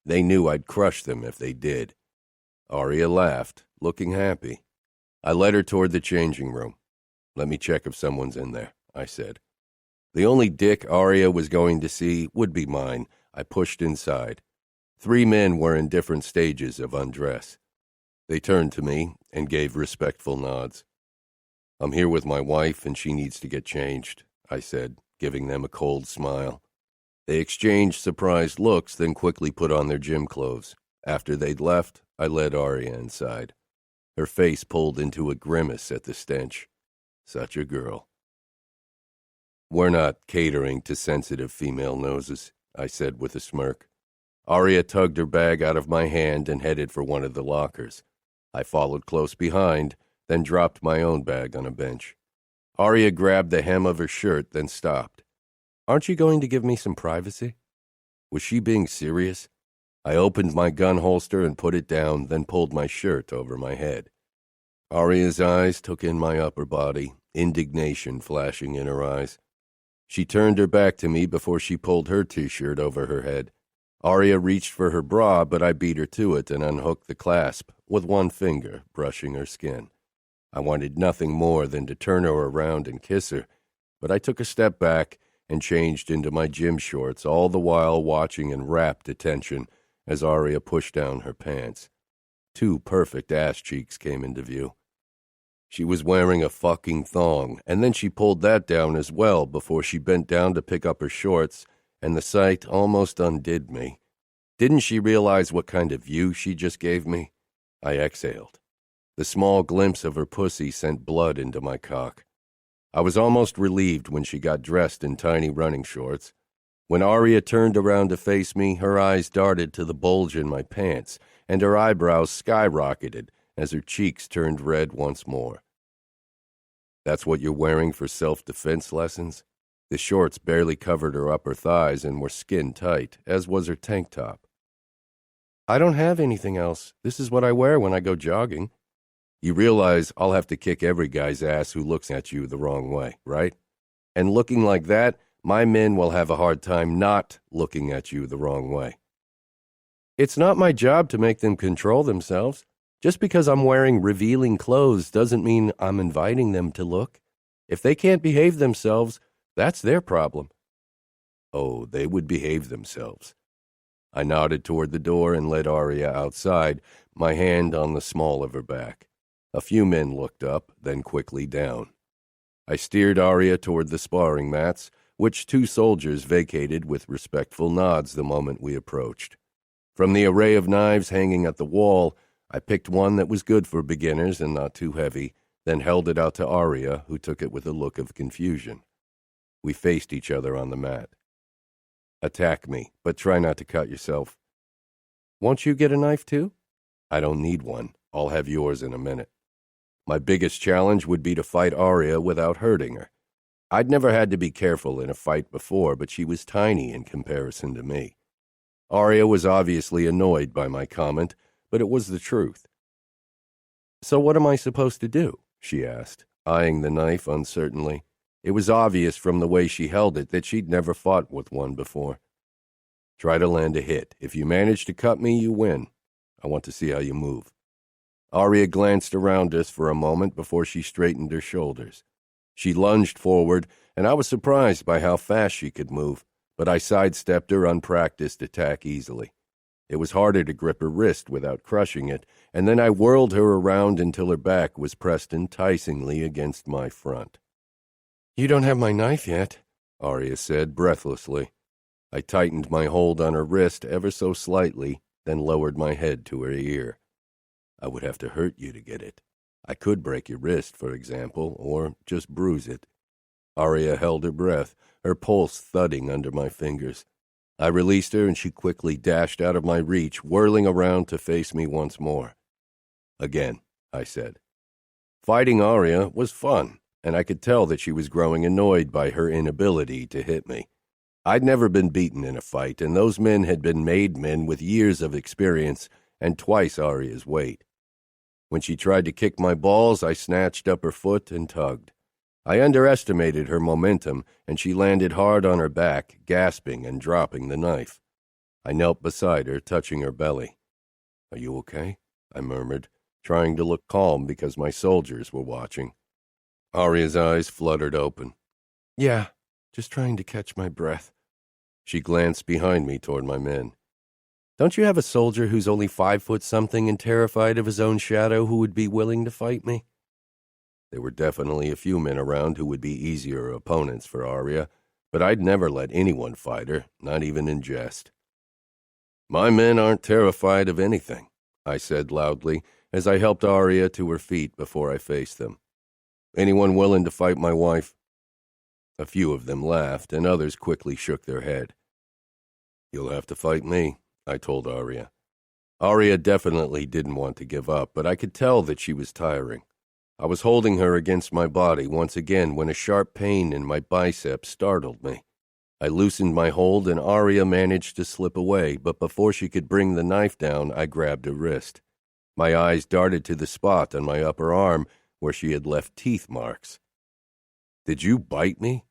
They knew I'd crush them if they did. Arya laughed, looking happy. I led her toward the changing room. "Let me check if someone's in there," I said. The only dick Arya was going to see would be mine. I pushed inside. 3 men were in different stages of undress. They turned to me and gave respectful nods. "I'm here with my wife, and she needs to get changed," I said, giving them a cold smile. They exchanged surprised looks, then quickly put on their gym clothes. After they'd left, I led Arya inside. Her face pulled into a grimace at the stench. Such a girl. "We're not catering to sensitive female noses," I said with a smirk. Arya tugged her bag out of my hand and headed for one of the lockers. I followed close behind, then dropped my own bag on a bench. Arya grabbed the hem of her shirt, then stopped. "Aren't you going to give me some privacy?" Was she being serious? I opened my gun holster and put it down, then pulled my shirt over my head. Arya's eyes took in my upper body, indignation flashing in her eyes. She turned her back to me before she pulled her T-shirt over her head. Arya reached for her bra, but I beat her to it and unhooked the clasp, with one finger brushing her skin. I wanted nothing more than to turn her around and kiss her, but I took a step back and changed into my gym shorts, all the while watching in rapt attention as Arya pushed down her pants. 2 perfect ass cheeks came into view. She was wearing a fucking thong, and then she pulled that down as well before she bent down to pick up her shorts, and the sight almost undid me. Didn't she realize what kind of view she just gave me? I exhaled. The small glimpse of her pussy sent blood into my cock. I was almost relieved when she got dressed in tiny running shorts. When Arya turned around to face me, her eyes darted to the bulge in my pants, and her eyebrows skyrocketed as her cheeks turned red once more. "That's what you're wearing for self-defense lessons?" The shorts barely covered her upper thighs and were skin tight, as was her tank top. "I don't have anything else. This is what I wear when I go jogging." You realize I'll have to kick every guy's ass who looks at you the wrong way, right? And looking like that, my men will have a hard time not looking at you the wrong way. It's not my job to make them control themselves. Just because I'm wearing revealing clothes doesn't mean I'm inviting them to look. If they can't behave themselves, that's their problem. Oh, they would behave themselves. I nodded toward the door and led Aria outside, my hand on the small of her back. A few men looked up, then quickly down. I steered Aria toward the sparring mats, which 2 soldiers vacated with respectful nods the moment we approached. From the array of knives hanging at the wall, I picked one that was good for beginners and not too heavy, then held it out to Aria, who took it with a look of confusion. We faced each other on the mat. Attack me, but try not to cut yourself. Won't you get a knife too? I don't need one. I'll have yours in a minute. My biggest challenge would be to fight Aria without hurting her. I'd never had to be careful in a fight before, but she was tiny in comparison to me. Aria was obviously annoyed by my comment, but it was the truth. So what am I supposed to do? She asked, eyeing the knife uncertainly. It was obvious from the way she held it that she'd never fought with one before. Try to land a hit. If you manage to cut me, you win. I want to see how you move. Aria glanced around us for a moment before she straightened her shoulders. She lunged forward, and I was surprised by how fast she could move, but I sidestepped her unpracticed attack easily. It was harder to grip her wrist without crushing it, and then I whirled her around until her back was pressed enticingly against my front. You don't have my knife yet, Aria said breathlessly. I tightened my hold on her wrist ever so slightly, then lowered my head to her ear. I would have to hurt you to get it. I could break your wrist, for example, or just bruise it. Aria held her breath, her pulse thudding under my fingers. I released her, and she quickly dashed out of my reach, whirling around to face me once more. Again, I said. Fighting Aria was fun, and I could tell that she was growing annoyed by her inability to hit me. I'd never been beaten in a fight, and those men had been made men with years of experience and twice Aria's weight. When she tried to kick my balls, I snatched up her foot and tugged. I underestimated her momentum, and she landed hard on her back, gasping and dropping the knife. I knelt beside her, touching her belly. Are you okay? I murmured, trying to look calm because my soldiers were watching. Aria's eyes fluttered open. Yeah, just trying to catch my breath. She glanced behind me toward my men. Don't you have a soldier who's only 5'something and terrified of his own shadow who would be willing to fight me? There were definitely a few men around who would be easier opponents for Aria, but I'd never let anyone fight her, not even in jest. My men aren't terrified of anything, I said loudly as I helped Aria to her feet before I faced them. Anyone willing to fight my wife? A few of them laughed, and others quickly shook their head. You'll have to fight me, I told Aria. Aria definitely didn't want to give up, but I could tell that she was tiring. I was holding her against my body once again when a sharp pain in my bicep startled me. I loosened my hold and Aria managed to slip away, but before she could bring the knife down, I grabbed her wrist. My eyes darted to the spot on my upper arm where she had left teeth marks. Did you bite me?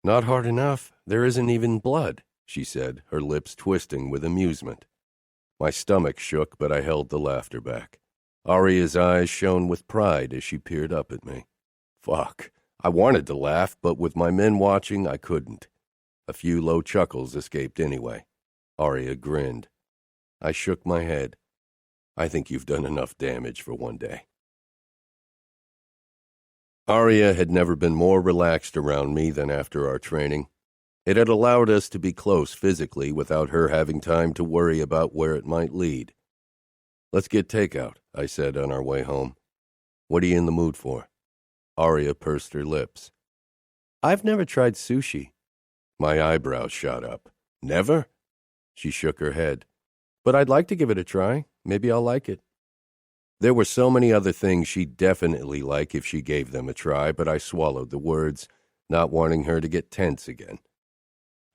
Not hard enough. There isn't even blood, she said, her lips twisting with amusement. My stomach shook, but I held the laughter back. Aria's eyes shone with pride as she peered up at me. Fuck. I wanted to laugh, but with my men watching, I couldn't. A few low chuckles escaped anyway. Aria grinned. I shook my head. I think you've done enough damage for one day. Aria had never been more relaxed around me than after our training. It had allowed us to be close physically without her having time to worry about where it might lead. Let's get takeout, I said on our way home. What are you in the mood for? Aria pursed her lips. I've never tried sushi. My eyebrows shot up. Never? She shook her head. But I'd like to give it a try. Maybe I'll like it. There were so many other things she'd definitely like if she gave them a try, but I swallowed the words, not wanting her to get tense again.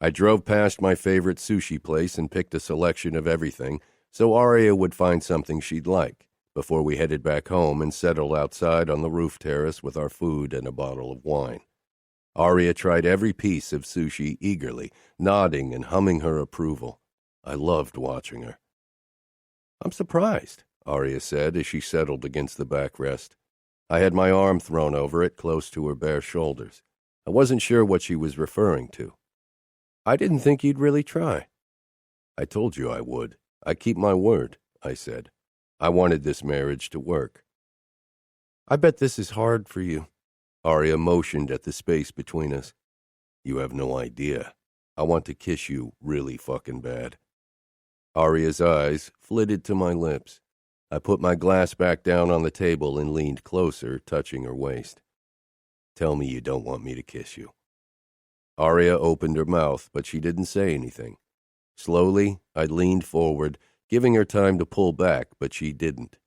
I drove past my favorite sushi place and picked a selection of everything, so Aria would find something she'd like, before we headed back home and settled outside on the roof terrace with our food and a bottle of wine. Aria tried every piece of sushi eagerly, nodding and humming her approval. I loved watching her. "I'm surprised," Aria said as she settled against the backrest. I had my arm thrown over it, close to her bare shoulders. I wasn't sure what she was referring to. "I didn't think you'd really try." "I told you I would. I keep my word," I said. "I wanted this marriage to work." "I bet this is hard for you." Aria motioned at the space between us. "You have no idea. I want to kiss you really fucking bad." Aria's eyes flitted to my lips. I put my glass back down on the table and leaned closer, touching her waist. "Tell me you don't want me to kiss you." Aria opened her mouth, but she didn't say anything. Slowly, I leaned forward, giving her time to pull back, but she didn't.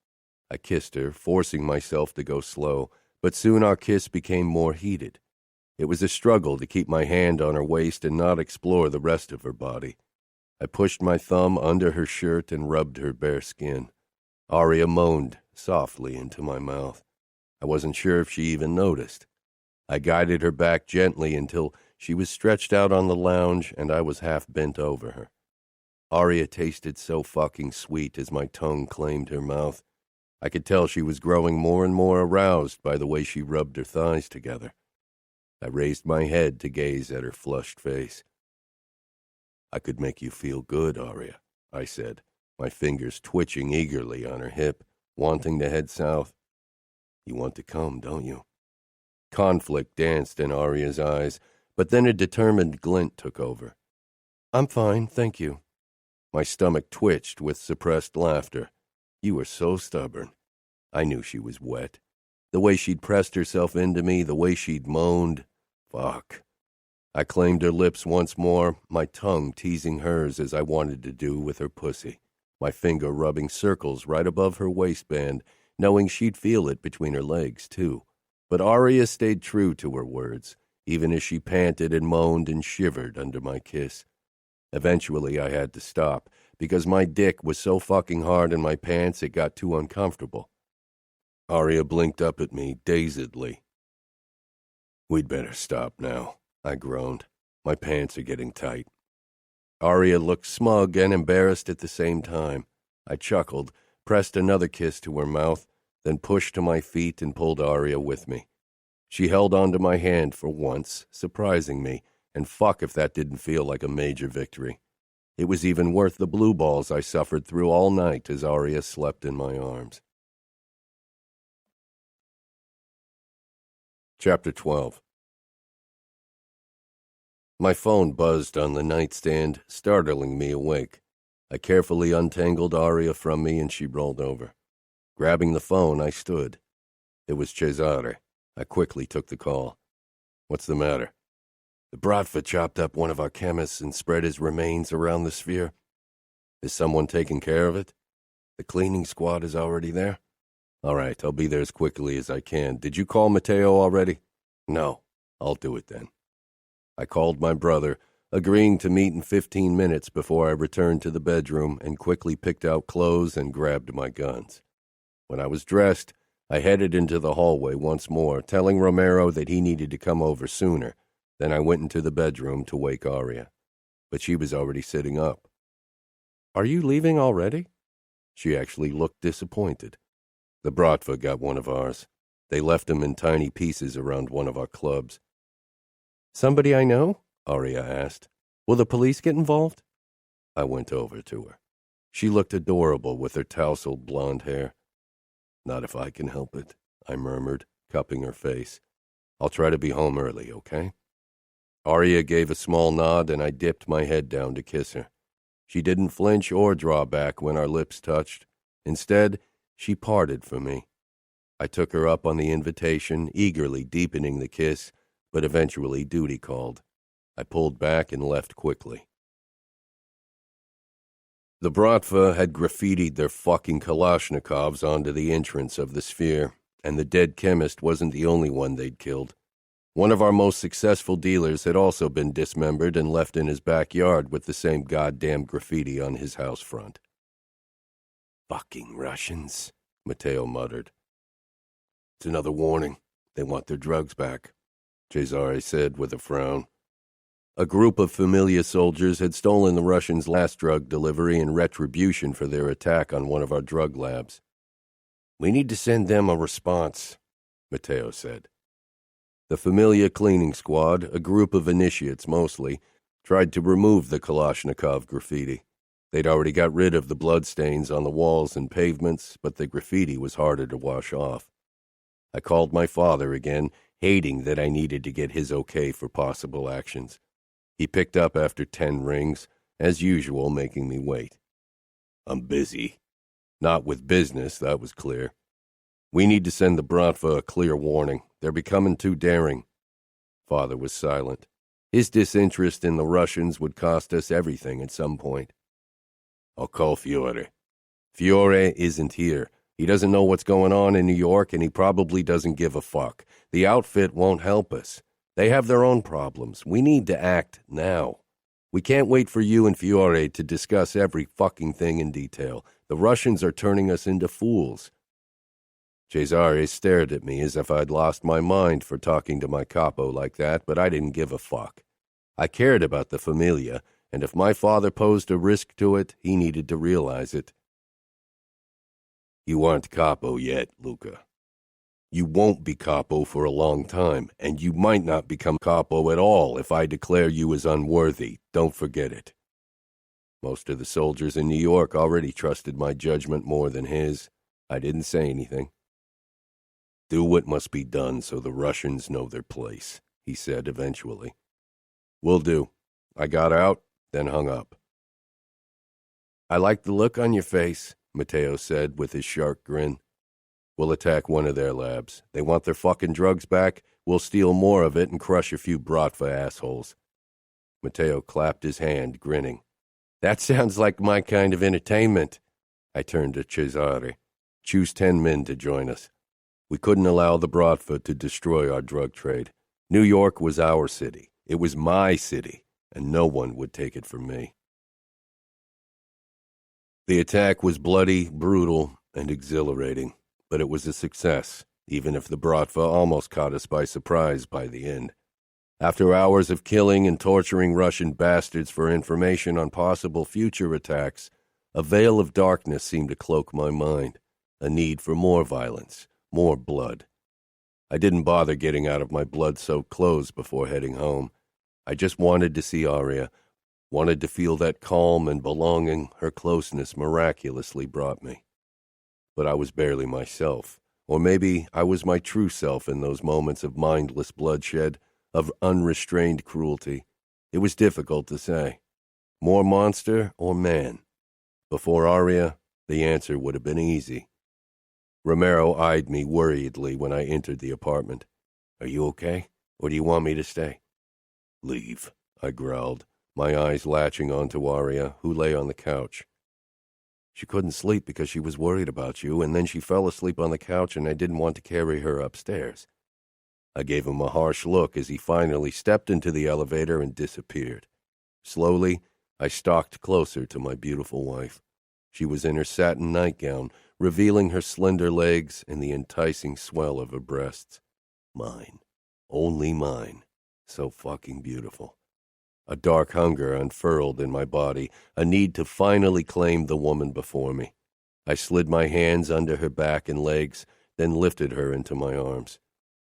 I kissed her, forcing myself to go slow, but soon our kiss became more heated. It was a struggle to keep my hand on her waist and not explore the rest of her body. I pushed my thumb under her shirt and rubbed her bare skin. Aria moaned softly into my mouth. I wasn't sure if she even noticed. I guided her back gently until she was stretched out on the lounge and I was half bent over her. Aria tasted so fucking sweet as my tongue claimed her mouth. I could tell she was growing more and more aroused by the way she rubbed her thighs together. I raised my head to gaze at her flushed face. "I could make you feel good, Aria," I said, my fingers twitching eagerly on her hip, wanting to head south. "You want to come, don't you?" Conflict danced in Aria's eyes, but then a determined glint took over. "I'm fine, thank you." My stomach twitched with suppressed laughter. You were so stubborn. I knew she was wet. The way she'd pressed herself into me, the way she'd moaned. Fuck. I claimed her lips once more, my tongue teasing hers as I wanted to do with her pussy, my finger rubbing circles right above her waistband, knowing she'd feel it between her legs, too. But Aria stayed true to her words, even as she panted and moaned and shivered under my kiss. Eventually, I had to stop, because my dick was so fucking hard in my pants it got too uncomfortable. Aria blinked up at me, dazedly. "We'd better stop now," I groaned. "My pants are getting tight." Aria looked smug and embarrassed at the same time. I chuckled, pressed another kiss to her mouth, then pushed to my feet and pulled Aria with me. She held onto my hand for once, surprising me, and fuck if that didn't feel like a major victory. It was even worth the blue balls I suffered through all night as Aria slept in my arms. Chapter 12. My phone buzzed on the nightstand, startling me awake. I carefully untangled Aria from me and she rolled over. Grabbing the phone, I stood. It was Cesare. I quickly took the call. "What's the matter?" "The Bratva chopped up one of our chemists and spread his remains around the sphere." "Is someone taking care of it?" "The cleaning squad is already there." "All right, I'll be there as quickly as I can. Did you call Matteo already?" "No." "I'll do it then." I called my brother, agreeing to meet in 15 minutes before I returned to the bedroom and quickly picked out clothes and grabbed my guns. When I was dressed, I headed into the hallway once more, telling Romero that he needed to come over sooner. Then I went into the bedroom to wake Aria. But she was already sitting up. "Are you leaving already?" She actually looked disappointed. "The Bratva got one of ours. They left him in tiny pieces around one of our clubs." "Somebody I know?" Aria asked. "Will the police get involved?" I went over to her. She looked adorable with her tousled blonde hair. "Not if I can help it," I murmured, cupping her face. "I'll try to be home early, okay?" Aria gave a small nod and I dipped my head down to kiss her. She didn't flinch or draw back when our lips touched. Instead, she parted from me. I took her up on the invitation, eagerly deepening the kiss, but eventually duty called. I pulled back and left quickly. The Bratva had graffitied their fucking Kalashnikovs onto the entrance of the sphere, and the dead chemist wasn't the only one they'd killed. One of our most successful dealers had also been dismembered and left in his backyard with the same goddamn graffiti on his house front. "Fucking Russians," Matteo muttered. It's another warning. They want their drugs back, Cesare said with a frown. A group of familiar soldiers had stolen the Russians' last drug delivery in retribution for their attack on one of our drug labs. We need to send them a response, Matteo said. The familiar cleaning squad, a group of initiates mostly, tried to remove the Kalashnikov graffiti. They'd already got rid of the bloodstains on the walls and pavements, but the graffiti was harder to wash off. I called my father again, hating that I needed to get his okay for possible actions. He picked up after 10 rings, as usual, making me wait. I'm busy. Not with business, that was clear. We need to send the Bratva a clear warning. They're becoming too daring. Father was silent. His disinterest in the Russians would cost us everything at some point. I'll call Fiore. Fiore isn't here. He doesn't know what's going on in New York, and he probably doesn't give a fuck. The outfit won't help us. They have their own problems. We need to act now. We can't wait for you and Fiore to discuss every fucking thing in detail. The Russians are turning us into fools. Cesare stared at me as if I'd lost my mind for talking to my capo like that, but I didn't give a fuck. I cared about the familia, and if my father posed a risk to it, he needed to realize it. You aren't capo yet, Luca. You won't be capo for a long time, and you might not become capo at all if I declare you as unworthy. Don't forget it. Most of the soldiers in New York already trusted my judgment more than his. I didn't say anything. Do what must be done so the Russians know their place, he said eventually. Will do. I got out, then hung up. I like the look on your face, Matteo said with his sharp grin. We'll attack one of their labs. They want their fucking drugs back. We'll steal more of it and crush a few Bratva assholes. Matteo clapped his hand, grinning. That sounds like my kind of entertainment. I turned to Cesare. Choose 10 men to join us. We couldn't allow the Bratva to destroy our drug trade. New York was our city. It was my city, and no one would take it from me. The attack was bloody, brutal, and exhilarating, but it was a success, even if the Bratva almost caught us by surprise by the end. After hours of killing and torturing Russian bastards for information on possible future attacks, a veil of darkness seemed to cloak my mind, a need for more violence, more blood. I didn't bother getting out of my blood-soaked clothes before heading home. I just wanted to see Aria, wanted to feel that calm and belonging her closeness miraculously brought me. But I was barely myself, or maybe I was my true self in those moments of mindless bloodshed, of unrestrained cruelty. It was difficult to say. More monster or man? Before Aria, the answer would have been easy. Romero eyed me worriedly when I entered the apartment. Are you okay, or do you want me to stay? Leave, I growled, my eyes latching onto Aria, who lay on the couch. She couldn't sleep because she was worried about you, and then she fell asleep on the couch and I didn't want to carry her upstairs. I gave him a harsh look as he finally stepped into the elevator and disappeared. Slowly, I stalked closer to my beautiful wife. She was in her satin nightgown, revealing her slender legs and the enticing swell of her breasts. Mine. Only mine. So fucking beautiful. A dark hunger unfurled in my body, a need to finally claim the woman before me. I slid my hands under her back and legs, then lifted her into my arms.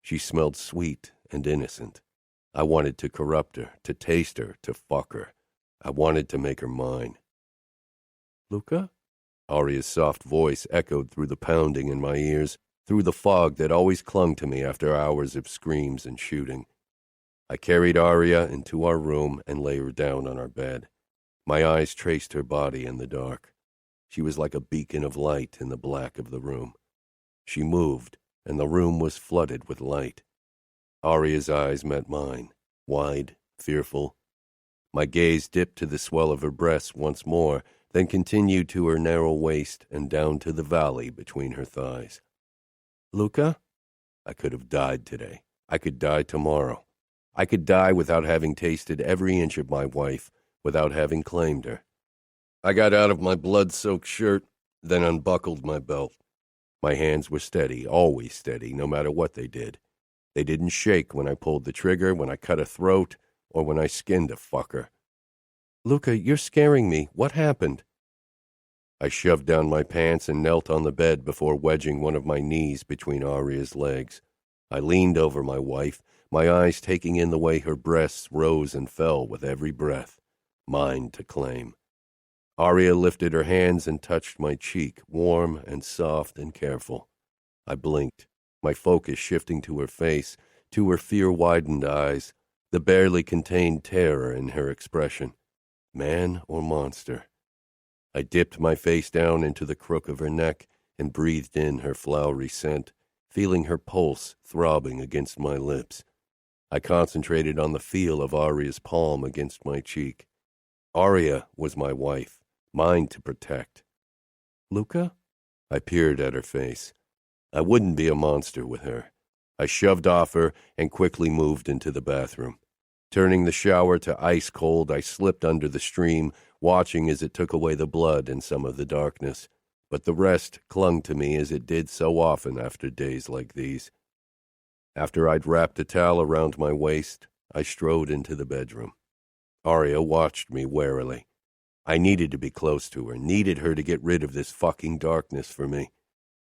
She smelled sweet and innocent. I wanted to corrupt her, to taste her, to fuck her. I wanted to make her mine. Luca? Aria's soft voice echoed through the pounding in my ears, through the fog that always clung to me after hours of screams and shooting. I carried Aria into our room and lay her down on our bed. My eyes traced her body in the dark. She was like a beacon of light in the black of the room. She moved, and the room was flooded with light. Aria's eyes met mine, wide, fearful. My gaze dipped to the swell of her breasts once more, then continued to her narrow waist and down to the valley between her thighs. Luca? I could have died today. I could die tomorrow. I could die without having tasted every inch of my wife, without having claimed her. I got out of my blood-soaked shirt, then unbuckled my belt. My hands were steady, always steady, no matter what they did. They didn't shake when I pulled the trigger, when I cut a throat, or when I skinned a fucker. "Luca, you're scaring me. What happened?" I shoved down my pants and knelt on the bed before wedging one of my knees between Aria's legs. I leaned over my wife, my eyes taking in the way her breasts rose and fell with every breath, mine to claim. Aria lifted her hands and touched my cheek, warm and soft and careful. I blinked, my focus shifting to her face, to her fear-widened eyes, the barely contained terror in her expression. Man or monster? I dipped my face down into the crook of her neck and breathed in her flowery scent, feeling her pulse throbbing against my lips. I concentrated on the feel of Aria's palm against my cheek. Aria was my wife, mine to protect. "Luca?" I peered at her face. I wouldn't be a monster with her. I shoved off her and quickly moved into the bathroom. Turning the shower to ice cold, I slipped under the stream, watching as it took away the blood and some of the darkness. But the rest clung to me as it did so often after days like these. After I'd wrapped a towel around my waist, I strode into the bedroom. Aria watched me warily. I needed to be close to her, needed her to get rid of this fucking darkness for me.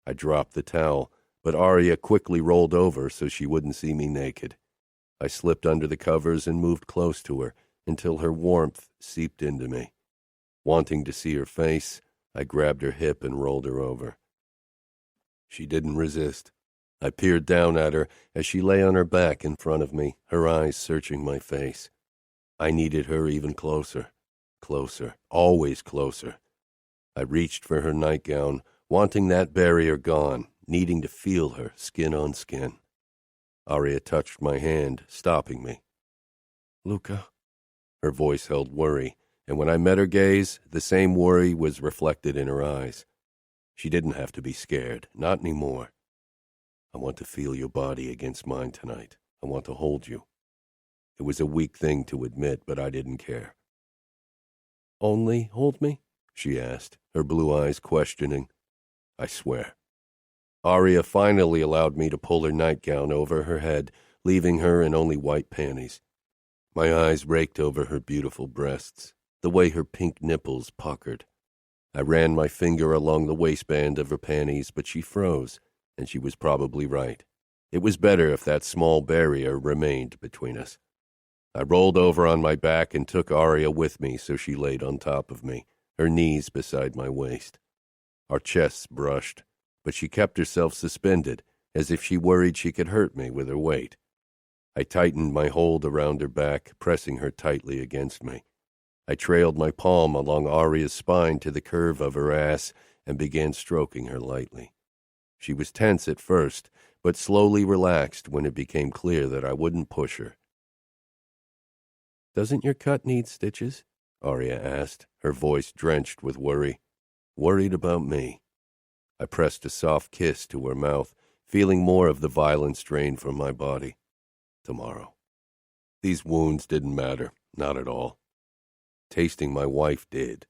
I dropped the towel, but Aria quickly rolled over so she wouldn't see me naked. I slipped under the covers and moved close to her until her warmth seeped into me. Wanting to see her face, I grabbed her hip and rolled her over. She didn't resist. I peered down at her as she lay on her back in front of me, her eyes searching my face. I needed her even closer. Closer, always closer. I reached for her nightgown, wanting that barrier gone, needing to feel her, skin on skin. Aria touched my hand, stopping me. "Luca." Her voice held worry, and when I met her gaze, the same worry was reflected in her eyes. She didn't have to be scared, not anymore. "I want to feel your body against mine tonight. I want to hold you." It was a weak thing to admit, but I didn't care. "Only hold me?" she asked, her blue eyes questioning. "I swear." Aria finally allowed me to pull her nightgown over her head, leaving her in only white panties. My eyes raked over her beautiful breasts, the way her pink nipples puckered. I ran my finger along the waistband of her panties, but she froze, and she was probably right. It was better if that small barrier remained between us. I rolled over on my back and took Aria with me so she laid on top of me, her knees beside my waist. Our chests brushed, but she kept herself suspended, as if she worried she could hurt me with her weight. I tightened my hold around her back, pressing her tightly against me. I trailed my palm along Aria's spine to the curve of her ass and began stroking her lightly. She was tense at first, but slowly relaxed when it became clear that I wouldn't push her. "Doesn't your cut need stitches?" Aria asked, her voice drenched with worry. Worried about me. I pressed a soft kiss to her mouth, feeling more of the violence drain from my body. Tomorrow. These wounds didn't matter, not at all. Tasting my wife did.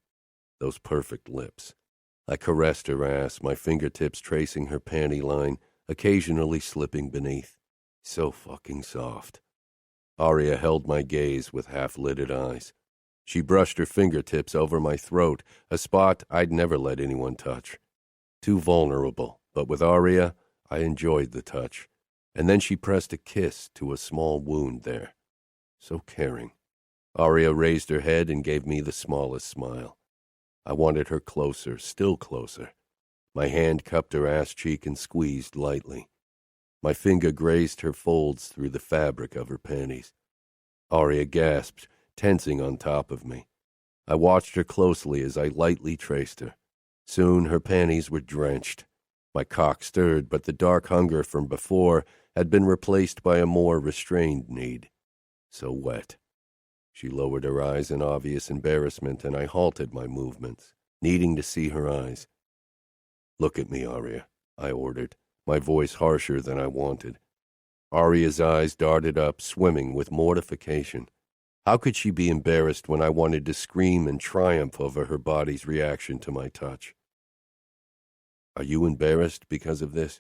Those perfect lips. I caressed her ass, my fingertips tracing her panty line, occasionally slipping beneath. So fucking soft. Aria held my gaze with half-lidded eyes. She brushed her fingertips over my throat, a spot I'd never let anyone touch. Too vulnerable, but with Aria, I enjoyed the touch. And then she pressed a kiss to a small wound there. So caring. Aria raised her head and gave me the smallest smile. I wanted her closer, still closer. My hand cupped her ass cheek and squeezed lightly. My finger grazed her folds through the fabric of her panties. Aria gasped, tensing on top of me. I watched her closely as I lightly traced her. Soon her panties were drenched. My cock stirred, but the dark hunger from before had been replaced by a more restrained need. So wet. She lowered her eyes in obvious embarrassment, and I halted my movements, needing to see her eyes. "Look at me, Aria," I ordered, my voice harsher than I wanted. Aria's eyes darted up, swimming with mortification. How could she be embarrassed when I wanted to scream in triumph over her body's reaction to my touch? Are you embarrassed because of this?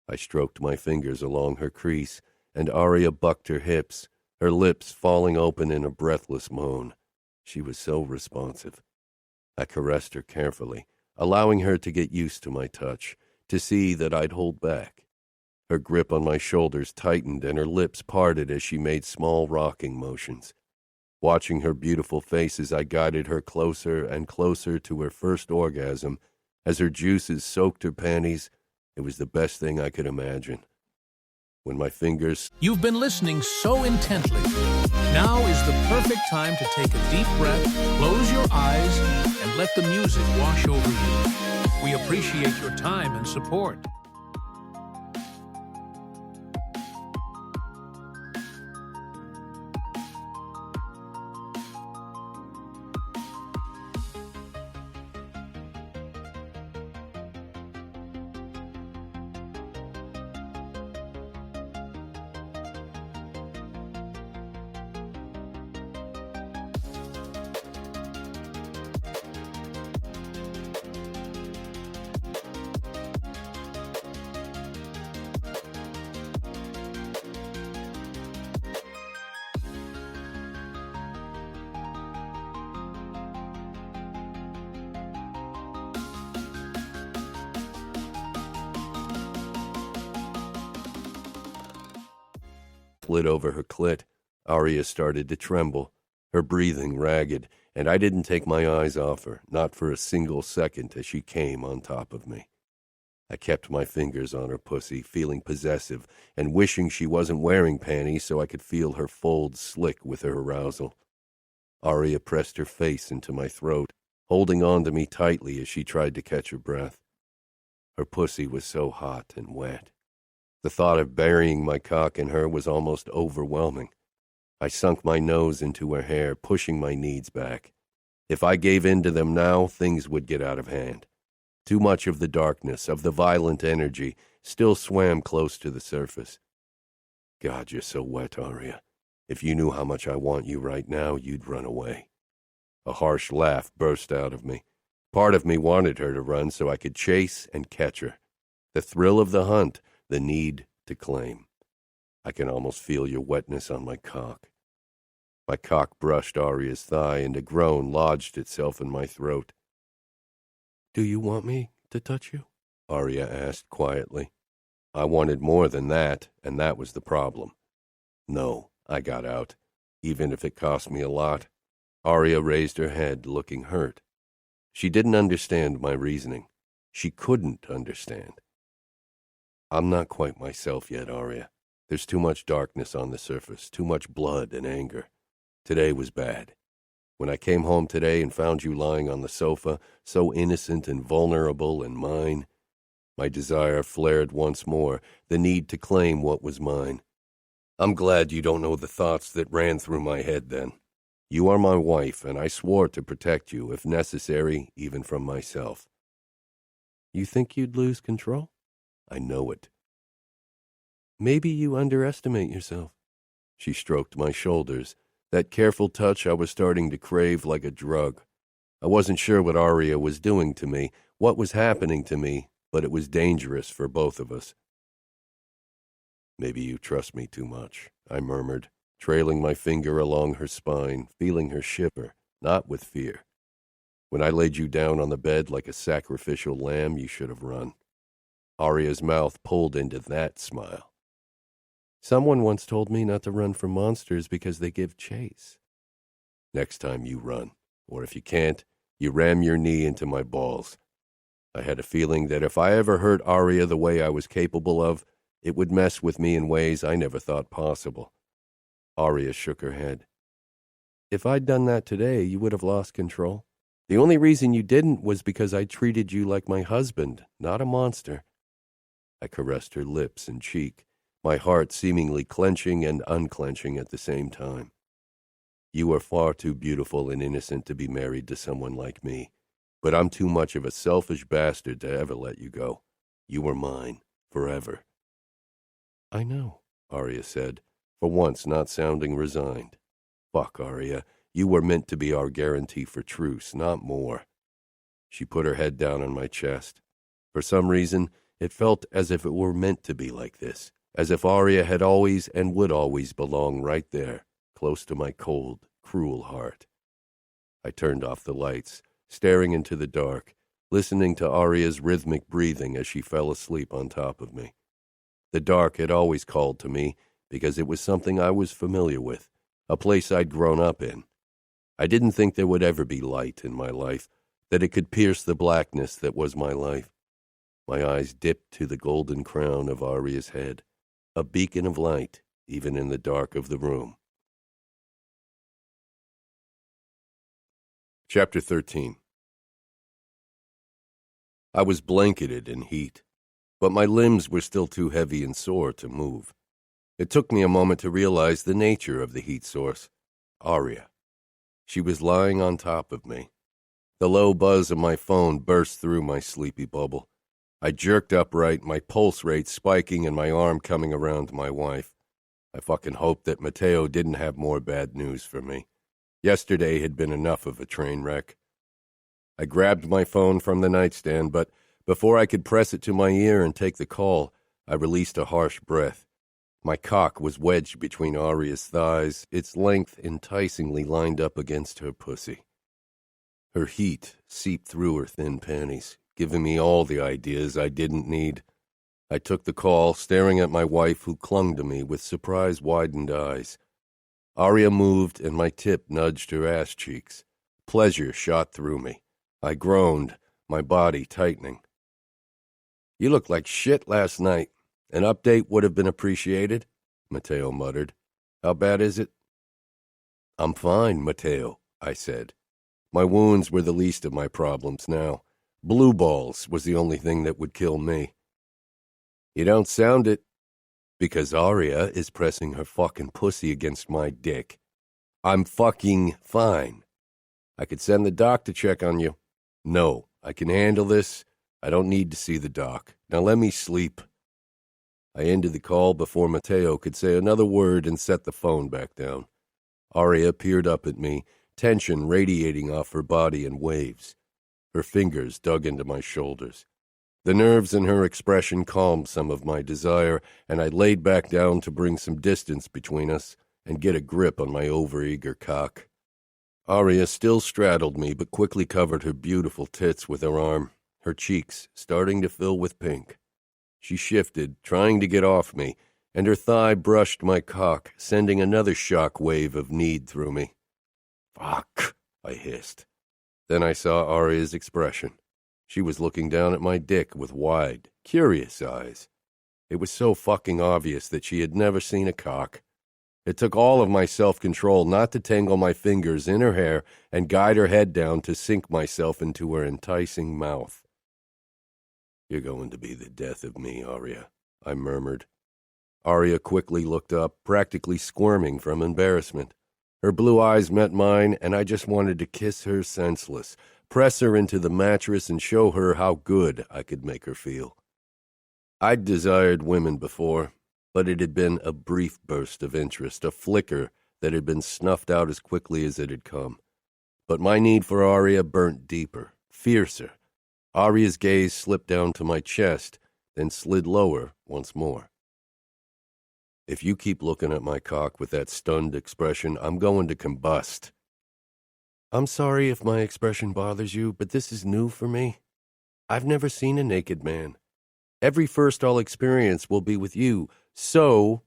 I stroked my fingers along her crease, and Aria bucked her hips, her lips falling open in a breathless moan. She was so responsive. I caressed her carefully, allowing her to get used to my touch, to see that I'd hold back. Her grip on my shoulders tightened and her lips parted as she made small rocking motions. Watching her beautiful face as I guided her closer and closer to her first orgasm, as her juices soaked her panties, it was the best thing I could imagine. When my fingers... You've been listening so intently. Now is the perfect time to take a deep breath, close your eyes, and let the music wash over you. We appreciate your time and support. Slid over her clit, Aria started to tremble, her breathing ragged, and I didn't take my eyes off her, not for a single second as she came on top of me. I kept my fingers on her pussy, feeling possessive, and wishing she wasn't wearing panties so I could feel her folds slick with her arousal. Aria pressed her face into my throat, holding on to me tightly as she tried to catch her breath. Her pussy was so hot and wet. The thought of burying my cock in her was almost overwhelming. I sunk my nose into her hair, pushing my needs back. If I gave in to them now, things would get out of hand. Too much of the darkness, of the violent energy, still swam close to the surface. God, you're so wet, Aria. If you knew how much I want you right now, you'd run away. A harsh laugh burst out of me. Part of me wanted her to run so I could chase and catch her. The thrill of the hunt, the need to claim. I can almost feel your wetness on my cock. My cock brushed Aria's thigh, and a groan lodged itself in my throat. Do you want me to touch you? Aria asked quietly. I wanted more than that, and that was the problem. No, I got out, even if it cost me a lot. Aria raised her head, looking hurt. She didn't understand my reasoning. She couldn't understand. I'm not quite myself yet, Aria. There's too much darkness on the surface, too much blood and anger. Today was bad. When I came home today and found you lying on the sofa, so innocent and vulnerable and mine, my desire flared once more, the need to claim what was mine. I'm glad you don't know the thoughts that ran through my head then. You are my wife, and I swore to protect you, if necessary, even from myself. You think you'd lose control? I know it. Maybe you underestimate yourself. She stroked my shoulders, that careful touch I was starting to crave like a drug. I wasn't sure what Aria was doing to me, what was happening to me, but it was dangerous for both of us. Maybe you trust me too much, I murmured, trailing my finger along her spine, feeling her shiver, not with fear. When I laid you down on the bed like a sacrificial lamb, you should have run. Aria's mouth pulled into that smile. Someone once told me not to run from monsters because they give chase. Next time you run, or if you can't, you ram your knee into my balls. I had a feeling that if I ever hurt Aria the way I was capable of, it would mess with me in ways I never thought possible. Aria shook her head. If I'd done that today, you would have lost control. The only reason you didn't was because I treated you like my husband, not a monster. I caressed her lips and cheek, my heart seemingly clenching and unclenching at the same time. You are far too beautiful and innocent to be married to someone like me, but I'm too much of a selfish bastard to ever let you go. You are mine, forever. I know, Aria said, for once not sounding resigned. Fuck, Aria, you were meant to be our guarantee for truce, not more. She put her head down on my chest. For some reason, it felt as if it were meant to be like this, as if Aria had always and would always belong right there, close to my cold, cruel heart. I turned off the lights, staring into the dark, listening to Aria's rhythmic breathing as she fell asleep on top of me. The dark had always called to me because it was something I was familiar with, a place I'd grown up in. I didn't think there would ever be light in my life, that it could pierce the blackness that was my life. My eyes dipped to the golden crown of Aria's head, a beacon of light, even in the dark of the room. Chapter 13. I was blanketed in heat, but my limbs were still too heavy and sore to move. It took me a moment to realize the nature of the heat source. Aria. She was lying on top of me. The low buzz of my phone burst through my sleepy bubble. I jerked upright, my pulse rate spiking and my arm coming around my wife. I fucking hoped that Matteo didn't have more bad news for me. Yesterday had been enough of a train wreck. I grabbed my phone from the nightstand, but before I could press it to my ear and take the call, I released a harsh breath. My cock was wedged between Aria's thighs, its length enticingly lined up against her pussy. Her heat seeped through her thin panties, giving me all the ideas I didn't need. I took the call, staring at my wife, who clung to me with surprise-widened eyes. Aria moved, and my tip nudged her ass cheeks. Pleasure shot through me. I groaned, my body tightening. "You looked like shit last night. An update would have been appreciated," Matteo muttered. "How bad is it?" "I'm fine, Matteo," I said. My wounds were the least of my problems now. Blue balls was the only thing that would kill me. "You don't sound it." "Because Aria is pressing her fucking pussy against my dick. I'm fucking fine. I could send the doc to check on you." "No, I can handle this. I don't need to see the doc. Now let me sleep." I ended the call before Matteo could say another word and set the phone back down. Aria peered up at me, tension radiating off her body in waves. Her fingers dug into my shoulders. The nerves in her expression calmed some of my desire, and I laid back down to bring some distance between us and get a grip on my overeager cock. Aria still straddled me, but quickly covered her beautiful tits with her arm, her cheeks starting to fill with pink. She shifted, trying to get off me, and her thigh brushed my cock, sending another shock wave of need through me. "Fuck," I hissed. Then I saw Aria's expression. She was looking down at my dick with wide, curious eyes. It was so fucking obvious that she had never seen a cock. It took all of my self-control not to tangle my fingers in her hair and guide her head down to sink myself into her enticing mouth. "You're going to be the death of me, Aria," I murmured. Aria quickly looked up, practically squirming from embarrassment. Her blue eyes met mine, and I just wanted to kiss her senseless, press her into the mattress, and show her how good I could make her feel. I'd desired women before, but it had been a brief burst of interest, a flicker that had been snuffed out as quickly as it had come. But my need for Aria burnt deeper, fiercer. Aria's gaze slipped down to my chest, then slid lower once more. "If you keep looking at my cock with that stunned expression, I'm going to combust." "I'm sorry if my expression bothers you, but this is new for me. I've never seen a naked man. Every first I'll experience will be with you, so,"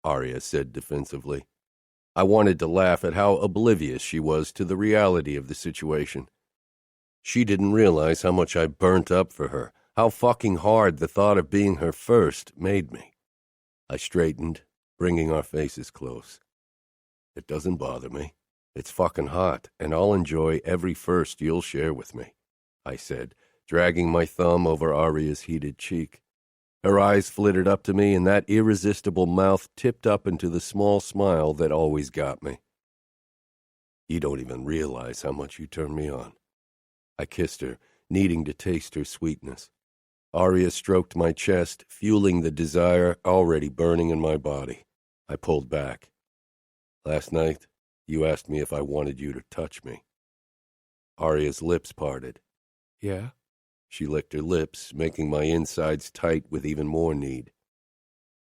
Aria said defensively. I wanted to laugh at how oblivious she was to the reality of the situation. She didn't realize how much I burnt up for her, how fucking hard the thought of being her first made me. I straightened, bringing our faces close. "It doesn't bother me. It's fucking hot, and I'll enjoy every first you'll share with me," I said, dragging my thumb over Aria's heated cheek. Her eyes flitted up to me, and that irresistible mouth tipped up into the small smile that always got me. "You don't even realize how much you turn me on." I kissed her, needing to taste her sweetness. Aria stroked my chest, fueling the desire already burning in my body. I pulled back. "Last night, you asked me if I wanted you to touch me." Aria's lips parted. "Yeah?" She licked her lips, making my insides tight with even more need.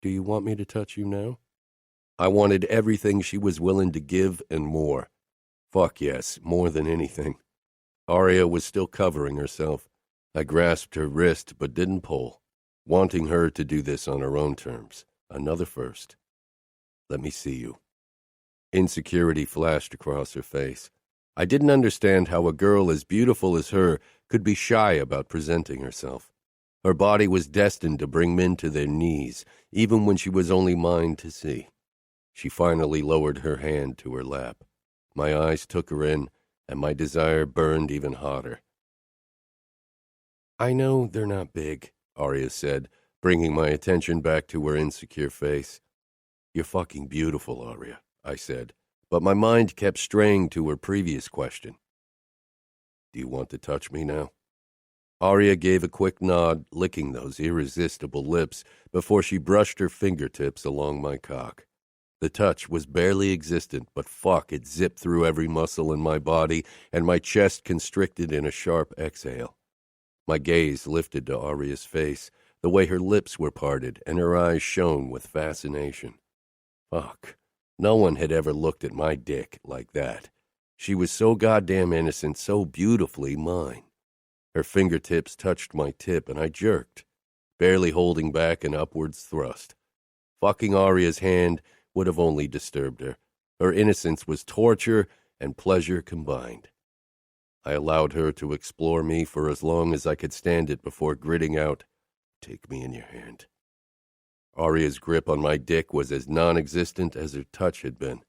Do you want me to touch you now? I wanted everything she was willing to give and more. Fuck yes, more than anything. Aria was still covering herself. I grasped her wrist but didn't pull, wanting her to do this on her own terms. Another first. Let me see you. Insecurity flashed across her face. I didn't understand how a girl as beautiful as her could be shy about presenting herself. Her body was destined to bring men to their knees, even when she was only mine to see. She finally lowered her hand to her lap. My eyes took her in, and my desire burned even hotter. I know they're not big, Aria said, bringing my attention back to her insecure face. You're fucking beautiful, Aria, I said, but my mind kept straying to her previous question. Do you want to touch me now? Aria gave a quick nod, licking those irresistible lips before she brushed her fingertips along my cock. The touch was barely existent, but fuck, it zipped through every muscle in my body, and my chest constricted in a sharp exhale. My gaze lifted to Aria's face, the way her lips were parted and her eyes shone with fascination. Fuck, no one had ever looked at my dick like that. She was so goddamn innocent, so beautifully mine. Her fingertips touched my tip, and I jerked, barely holding back an upwards thrust. Fucking Aria's hand would have only disturbed her. Her innocence was torture and pleasure combined. I allowed her to explore me for as long as I could stand it before gritting out, Take me in your hand. Aria's grip on my dick was as non-existent as her touch had been.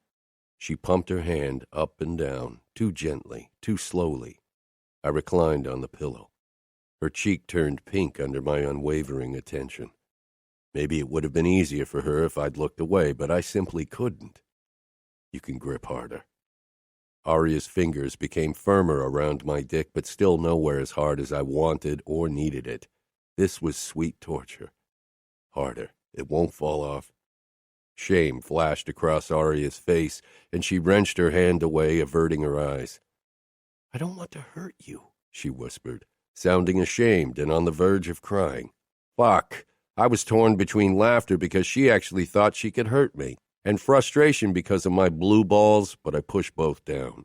She pumped her hand up and down, too gently, too slowly. I reclined on the pillow. Her cheek turned pink under my unwavering attention. Maybe it would have been easier for her if I'd looked away, but I simply couldn't. You can grip harder. Aria's fingers became firmer around my dick, but still nowhere as hard as I wanted or needed it. This was sweet torture. Harder. It won't fall off. Shame flashed across Aria's face, and she wrenched her hand away, averting her eyes. I don't want to hurt you, she whispered, sounding ashamed and on the verge of crying. Fuck! I was torn between laughter because she actually thought she could hurt me, and frustration because of my blue balls, but I pushed both down.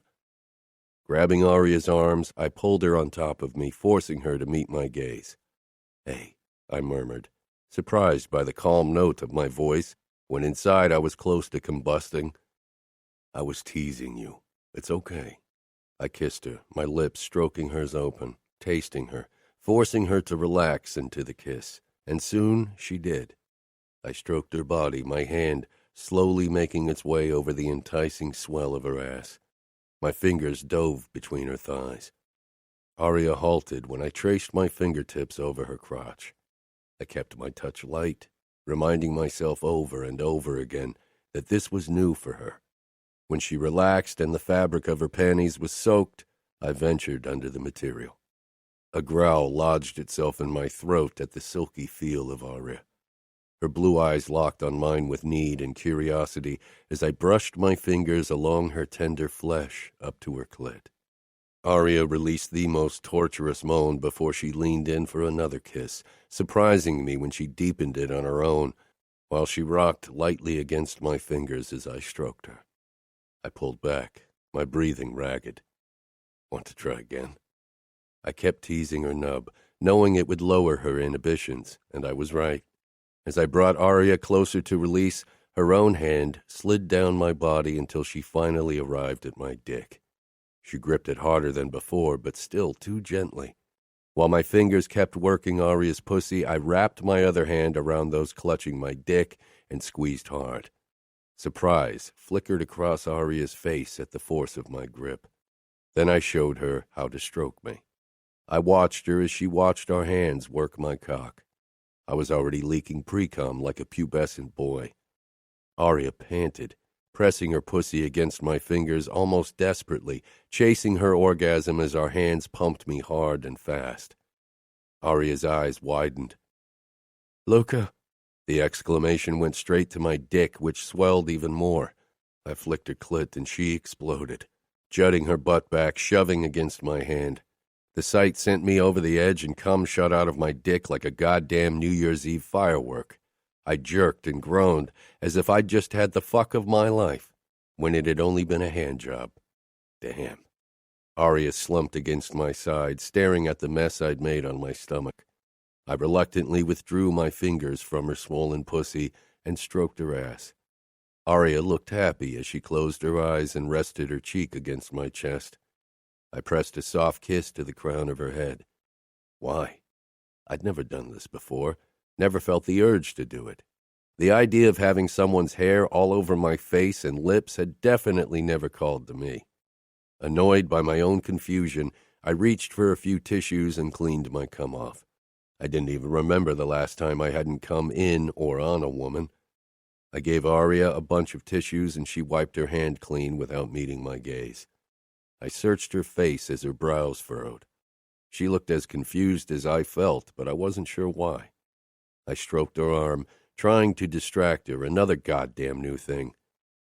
Grabbing Aria's arms, I pulled her on top of me, forcing her to meet my gaze. Hey, I murmured, surprised by the calm note of my voice, when inside I was close to combusting. I was teasing you. It's okay. I kissed her, my lips stroking hers open, tasting her, forcing her to relax into the kiss. And soon she did. I stroked her body, my hand slowly making its way over the enticing swell of her ass. My fingers dove between her thighs. Aria halted when I traced my fingertips over her crotch. I kept my touch light, reminding myself over and over again that this was new for her. When she relaxed and the fabric of her panties was soaked, I ventured under the material. A growl lodged itself in my throat at the silky feel of Aria. Her blue eyes locked on mine with need and curiosity as I brushed my fingers along her tender flesh up to her clit. Aria released the most torturous moan before she leaned in for another kiss, surprising me when she deepened it on her own, while she rocked lightly against my fingers as I stroked her. I pulled back, my breathing ragged. Want to try again? I kept teasing her nub, knowing it would lower her inhibitions, and I was right. As I brought Aria closer to release, her own hand slid down my body until she finally arrived at my dick. She gripped it harder than before, but still too gently. While my fingers kept working Aria's pussy, I wrapped my other hand around those clutching my dick and squeezed hard. Surprise flickered across Aria's face at the force of my grip. Then I showed her how to stroke me. I watched her as she watched our hands work my cock. I was already leaking pre-cum like a pubescent boy. Aria panted, pressing her pussy against my fingers almost desperately, chasing her orgasm as our hands pumped me hard and fast. Aria's eyes widened. Luca! The exclamation went straight to my dick, which swelled even more. I flicked her clit and she exploded, jutting her butt back, shoving against my hand. The sight sent me over the edge and cum shot out of my dick like a goddamn New Year's Eve firework. I jerked and groaned as if I'd just had the fuck of my life, when it had only been a hand job. Damn. Aria slumped against my side, staring at the mess I'd made on my stomach. I reluctantly withdrew my fingers from her swollen pussy and stroked her ass. Aria looked happy as she closed her eyes and rested her cheek against my chest. I pressed a soft kiss to the crown of her head. Why? I'd never done this before, never felt the urge to do it. The idea of having someone's hair all over my face and lips had definitely never called to me. Annoyed by my own confusion, I reached for a few tissues and cleaned my cum off. I didn't even remember the last time I hadn't come in or on a woman. I gave Aria a bunch of tissues and she wiped her hand clean without meeting my gaze. I searched her face as her brows furrowed. She looked as confused as I felt, but I wasn't sure why. I stroked her arm, trying to distract her, another goddamn new thing.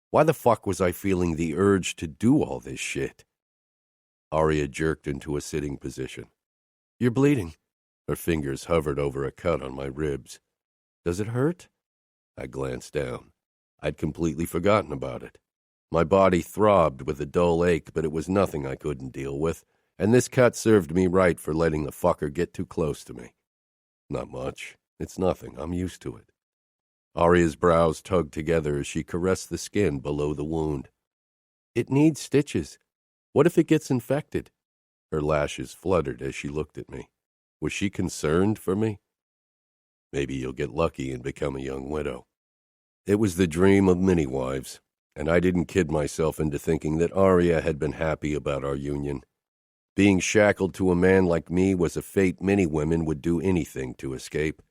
Why the fuck was I feeling the urge to do all this shit? Aria jerked into a sitting position. You're bleeding. Her fingers hovered over a cut on my ribs. Does it hurt? I glanced down. I'd completely forgotten about it. My body throbbed with a dull ache, but it was nothing I couldn't deal with, and this cut served me right for letting the fucker get too close to me. Not much. It's nothing. I'm used to it. Aria's brows tugged together as she caressed the skin below the wound. It needs stitches. What if it gets infected? Her lashes fluttered as she looked at me. Was she concerned for me? Maybe you'll get lucky and become a young widow. It was the dream of many wives, and I didn't kid myself into thinking that Aria had been happy about our union. Being shackled to a man like me was a fate many women would do anything to escape.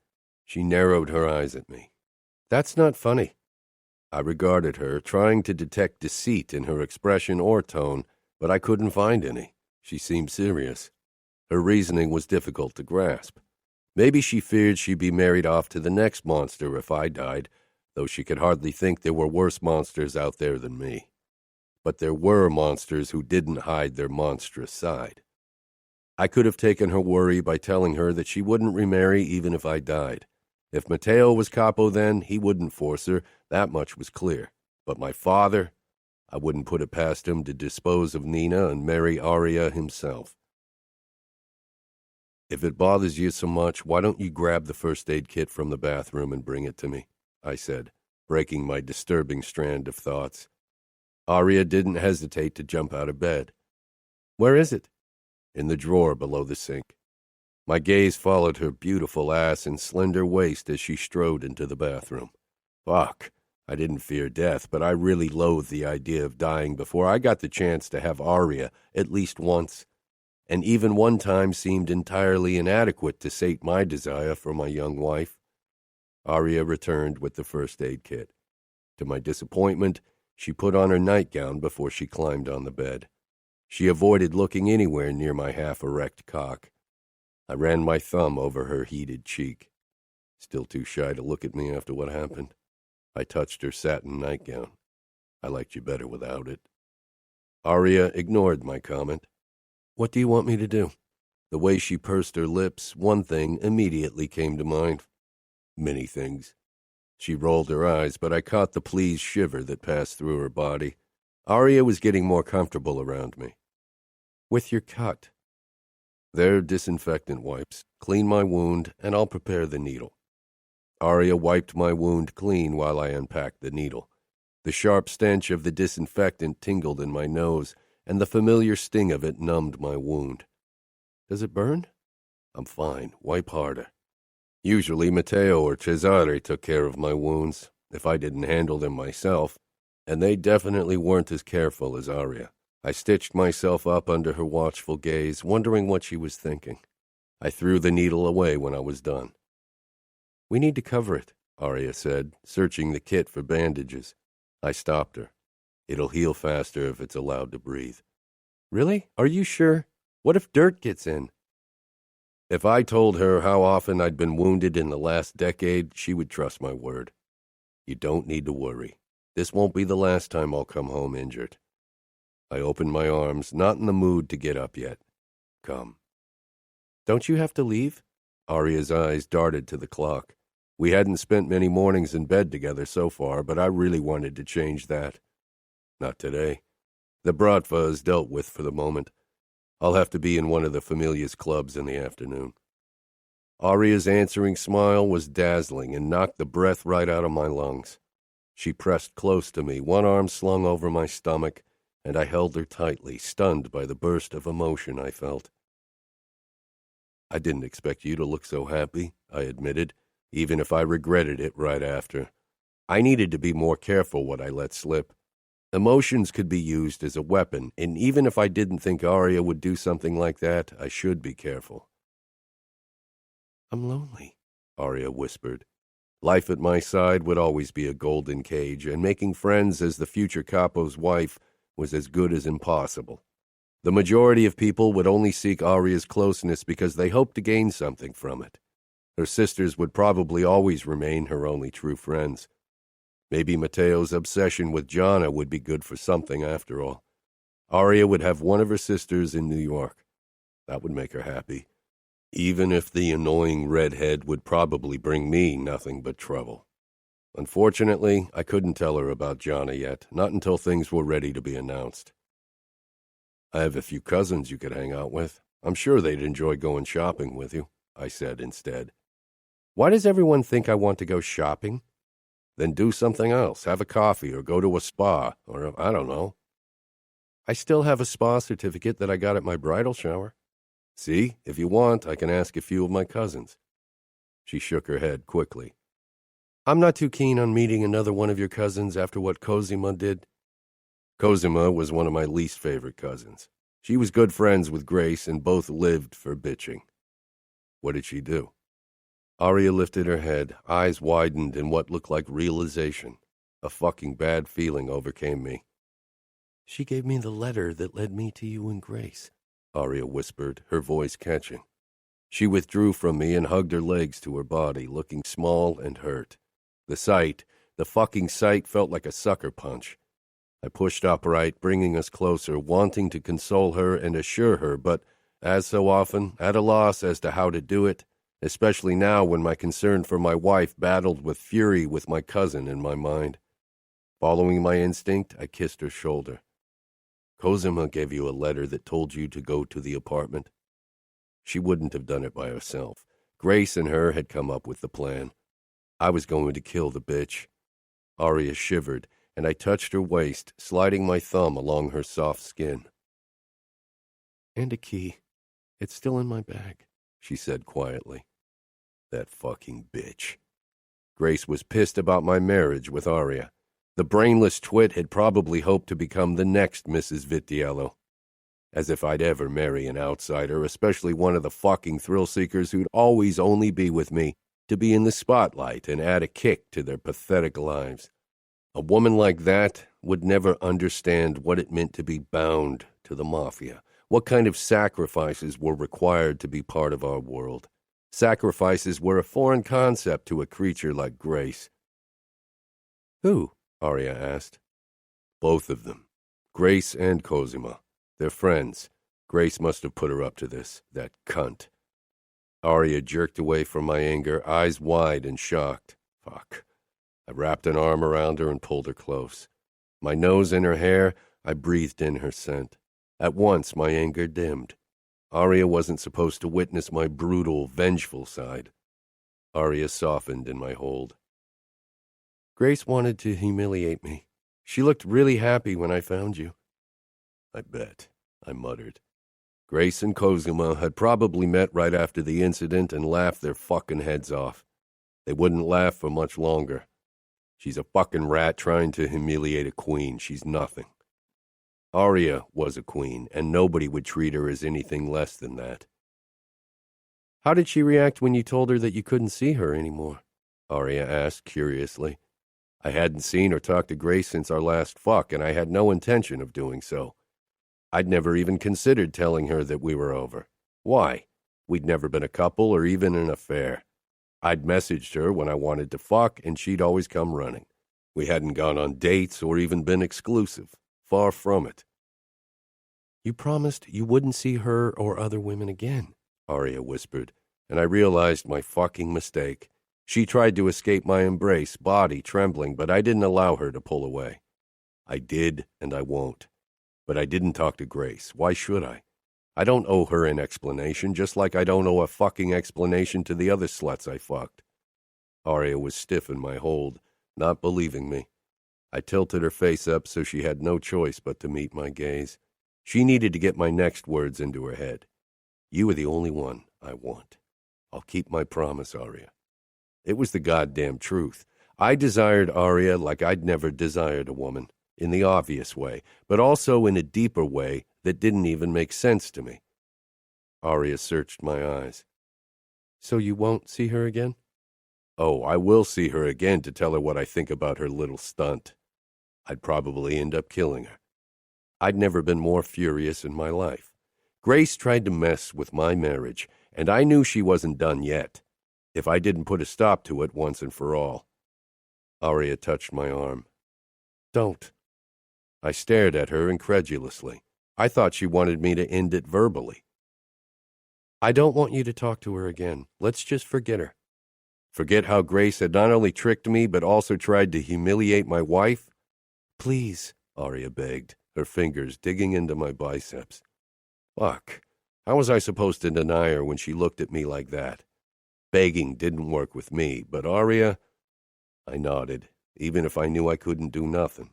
She narrowed her eyes at me. That's not funny. I regarded her, trying to detect deceit in her expression or tone, but I couldn't find any. She seemed serious. Her reasoning was difficult to grasp. Maybe she feared she'd be married off to the next monster if I died, though she could hardly think there were worse monsters out there than me. But there were monsters who didn't hide their monstrous side. I could have taken her worry by telling her that she wouldn't remarry even if I died. If Matteo was capo then, he wouldn't force her, that much was clear. But my father, I wouldn't put it past him to dispose of Nina and marry Aria himself. If it bothers you so much, why don't you grab the first aid kit from the bathroom and bring it to me? I said, breaking my disturbing strand of thoughts. Aria didn't hesitate to jump out of bed. Where is it? In the drawer below the sink. My gaze followed her beautiful ass and slender waist as she strode into the bathroom. Fuck, I didn't fear death, but I really loathed the idea of dying before I got the chance to have Aria at least once, and even one time seemed entirely inadequate to sate my desire for my young wife. Aria returned with the first aid kit. To my disappointment, she put on her nightgown before she climbed on the bed. She avoided looking anywhere near my half-erect cock. I ran my thumb over her heated cheek. Still too shy to look at me after what happened. I touched her satin nightgown. I liked you better without it. Aria ignored my comment. What do you want me to do? The way she pursed her lips, one thing immediately came to mind. Many things. She rolled her eyes, but I caught the pleased shiver that passed through her body. Aria was getting more comfortable around me. With your cut. They're disinfectant wipes. Clean my wound, and I'll prepare the needle. Aria wiped my wound clean while I unpacked the needle. The sharp stench of the disinfectant tingled in my nose, and the familiar sting of it numbed my wound. Does it burn? I'm fine. Wipe harder. Usually Matteo or Cesare took care of my wounds, if I didn't handle them myself, and they definitely weren't as careful as Aria. I stitched myself up under her watchful gaze, wondering what she was thinking. I threw the needle away when I was done. We need to cover it, Aria said, searching the kit for bandages. I stopped her. It'll heal faster if it's allowed to breathe. Really? Are you sure? What if dirt gets in? If I told her how often I'd been wounded in the last decade, she would trust my word. You don't need to worry. This won't be the last time I'll come home injured. I opened my arms, not in the mood to get up yet. Come. Don't you have to leave? Arya's eyes darted to the clock. We hadn't spent many mornings in bed together so far, but I really wanted to change that. Not today. The Bratva is dealt with for the moment. I'll have to be in one of the Familia's clubs in the afternoon. Arya's answering smile was dazzling and knocked the breath right out of my lungs. She pressed close to me, one arm slung over my stomach, and I held her tightly, stunned by the burst of emotion I felt. I didn't expect you to look so happy, I admitted, even if I regretted it right after. I needed to be more careful what I let slip. Emotions could be used as a weapon, and even if I didn't think Arya would do something like that, I should be careful. I'm lonely, Arya whispered. Life at my side would always be a golden cage, and making friends as the future capo's wife was as good as impossible. The majority of people would only seek Arya's closeness because they hoped to gain something from it. Her sisters would probably always remain her only true friends. Maybe Matteo's obsession with Gianna would be good for something after all. Arya would have one of her sisters in New York. That would make her happy, even if the annoying redhead would probably bring me nothing but trouble. Unfortunately, I couldn't tell her about Gianna yet, not until things were ready to be announced. I have a few cousins you could hang out with. I'm sure they'd enjoy going shopping with you, I said instead. Why does everyone think I want to go shopping? Then do something else, have a coffee or go to a spa, or I don't know. I still have a spa certificate that I got at my bridal shower. See, if you want, I can ask a few of my cousins. She shook her head quickly. I'm not too keen on meeting another one of your cousins after what Cosima did. Cosima was one of my least favorite cousins. She was good friends with Grace and both lived for bitching. What did she do? Arya lifted her head, eyes widened in what looked like realization. A fucking bad feeling overcame me. She gave me the letter that led me to you and Grace, Arya whispered, her voice catching. She withdrew from me and hugged her legs to her body, looking small and hurt. The fucking sight felt like a sucker punch. I pushed upright, bringing us closer, wanting to console her and assure her, but, as so often, at a loss as to how to do it, especially now when my concern for my wife battled with fury with my cousin in my mind. Following my instinct, I kissed her shoulder. Cosima gave you a letter that told you to go to the apartment. She wouldn't have done it by herself. Grace and her had come up with the plan. I was going to kill the bitch. Arya shivered, and I touched her waist, sliding my thumb along her soft skin. And a key. It's still in my bag, she said quietly. That fucking bitch. Grace was pissed about my marriage with Arya. The brainless twit had probably hoped to become the next Mrs. Vitiello. As if I'd ever marry an outsider, especially one of the fucking thrill-seekers who'd always only be with me to be in the spotlight and add a kick to their pathetic lives. A woman like that would never understand what it meant to be bound to the Mafia, what kind of sacrifices were required to be part of our world. Sacrifices were a foreign concept to a creature like Grace. Who? Arya asked. Both of them. Grace and Cosima. They're friends. Grace must have put her up to this, that cunt. Arya jerked away from my anger, eyes wide and shocked. Fuck. I wrapped an arm around her and pulled her close. My nose in her hair, I breathed in her scent. At once my anger dimmed. Arya wasn't supposed to witness my brutal, vengeful side. Arya softened in my hold. Grace wanted to humiliate me. She looked really happy when I found you. I bet, I muttered. Grace and Cosima had probably met right after the incident and laughed their fucking heads off. They wouldn't laugh for much longer. She's a fucking rat trying to humiliate a queen. She's nothing. Arya was a queen, and nobody would treat her as anything less than that. How did she react when you told her that you couldn't see her anymore? Arya asked curiously. I hadn't seen or talked to Grace since our last fuck, and I had no intention of doing so. I'd never even considered telling her that we were over. Why? We'd never been a couple or even an affair. I'd messaged her when I wanted to fuck, and she'd always come running. We hadn't gone on dates or even been exclusive. Far from it. You promised you wouldn't see her or other women again, Arya whispered, and I realized my fucking mistake. She tried to escape my embrace, body trembling, but I didn't allow her to pull away. I did, and I won't. But I didn't talk to Grace. Why should I? I don't owe her an explanation, just like I don't owe a fucking explanation to the other sluts I fucked. Arya was stiff in my hold, not believing me. I tilted her face up so she had no choice but to meet my gaze. She needed to get my next words into her head. You are the only one I want. I'll keep my promise, Arya. It was the goddamn truth. I desired Arya like I'd never desired a woman, in the obvious way, but also in a deeper way that didn't even make sense to me. Arya searched my eyes. So you won't see her again? Oh, I will see her again to tell her what I think about her little stunt. I'd probably end up killing her. I'd never been more furious in my life. Grace tried to mess with my marriage, and I knew she wasn't done yet, if I didn't put a stop to it once and for all. Arya touched my arm. Don't. I stared at her incredulously. I thought she wanted me to end it verbally. I don't want you to talk to her again. Let's just forget her. Forget how Grace had not only tricked me, but also tried to humiliate my wife? Please, Arya begged, her fingers digging into my biceps. Fuck. How was I supposed to deny her when she looked at me like that? Begging didn't work with me, but Arya... I nodded, even if I knew I couldn't do nothing.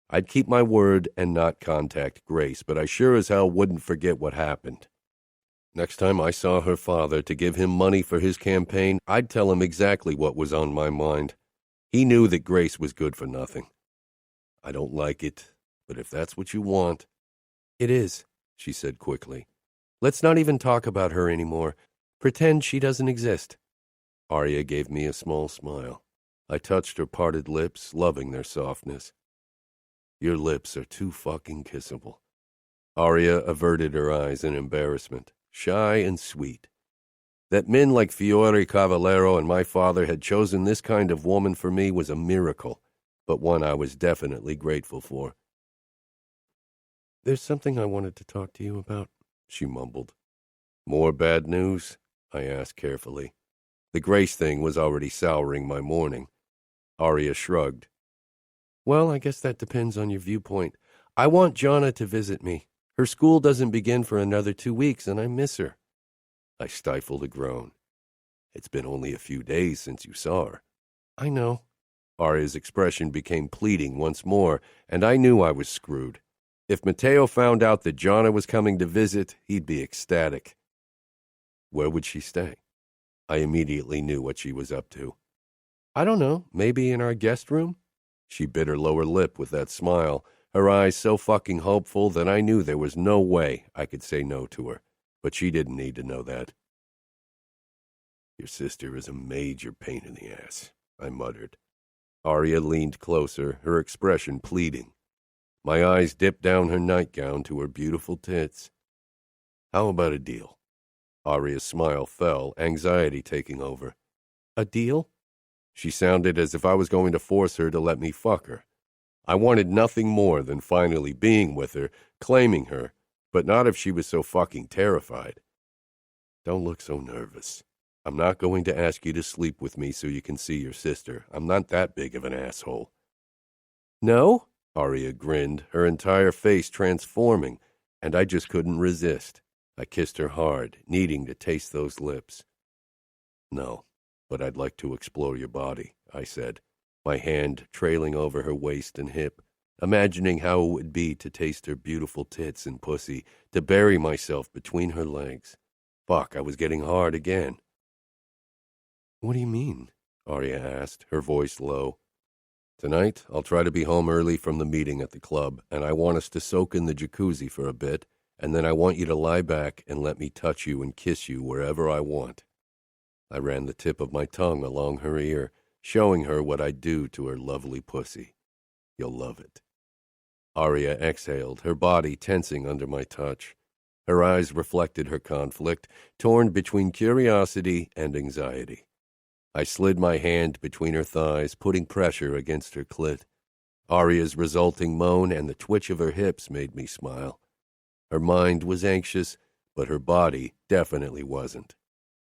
I'd keep my word and not contact Grace, but I sure as hell wouldn't forget what happened. Next time I saw her father to give him money for his campaign, I'd tell him exactly what was on my mind. He knew that Grace was good for nothing. I don't like it, but if that's what you want... It is, she said quickly. Let's not even talk about her anymore. Pretend she doesn't exist. Arya gave me a small smile. I touched her parted lips, loving their softness. Your lips are too fucking kissable. Arya averted her eyes in embarrassment, shy and sweet. That men like Fiore Cavallero and my father had chosen this kind of woman for me was a miracle, but one I was definitely grateful for. There's something I wanted to talk to you about, she mumbled. More bad news? I asked carefully. The Grace thing was already souring my morning. Arya shrugged. Well, I guess that depends on your viewpoint. I want Jonna to visit me. Her school doesn't begin for another 2 weeks, and I miss her. I stifled a groan. It's been only a few days since you saw her. I know. Arya's expression became pleading once more, and I knew I was screwed. If Matteo found out that Jonna was coming to visit, he'd be ecstatic. Where would she stay? I immediately knew what she was up to. I don't know, maybe in our guest room? She bit her lower lip with that smile, her eyes so fucking hopeful that I knew there was no way I could say no to her, but she didn't need to know that. Your sister is a major pain in the ass, I muttered. Arya leaned closer, her expression pleading. My eyes dipped down her nightgown to her beautiful tits. How about a deal? Arya's smile fell, anxiety taking over. A deal? She sounded as if I was going to force her to let me fuck her. I wanted nothing more than finally being with her, claiming her, but not if she was so fucking terrified. Don't look so nervous. I'm not going to ask you to sleep with me so you can see your sister. I'm not that big of an asshole. No? Arya grinned, her entire face transforming, and I just couldn't resist. I kissed her hard, needing to taste those lips. No, but I'd like to explore your body, I said, my hand trailing over her waist and hip, imagining how it would be to taste her beautiful tits and pussy, to bury myself between her legs. Fuck, I was getting hard again. What do you mean? Arya asked, her voice low. Tonight, I'll try to be home early from the meeting at the club, and I want us to soak in the jacuzzi for a bit, and then I want you to lie back and let me touch you and kiss you wherever I want. I ran the tip of my tongue along her ear, showing her what I'd do to her lovely pussy. You'll love it. Arya exhaled, her body tensing under my touch. Her eyes reflected her conflict, torn between curiosity and anxiety. I slid my hand between her thighs, putting pressure against her clit. Arya's resulting moan and the twitch of her hips made me smile. Her mind was anxious, but her body definitely wasn't.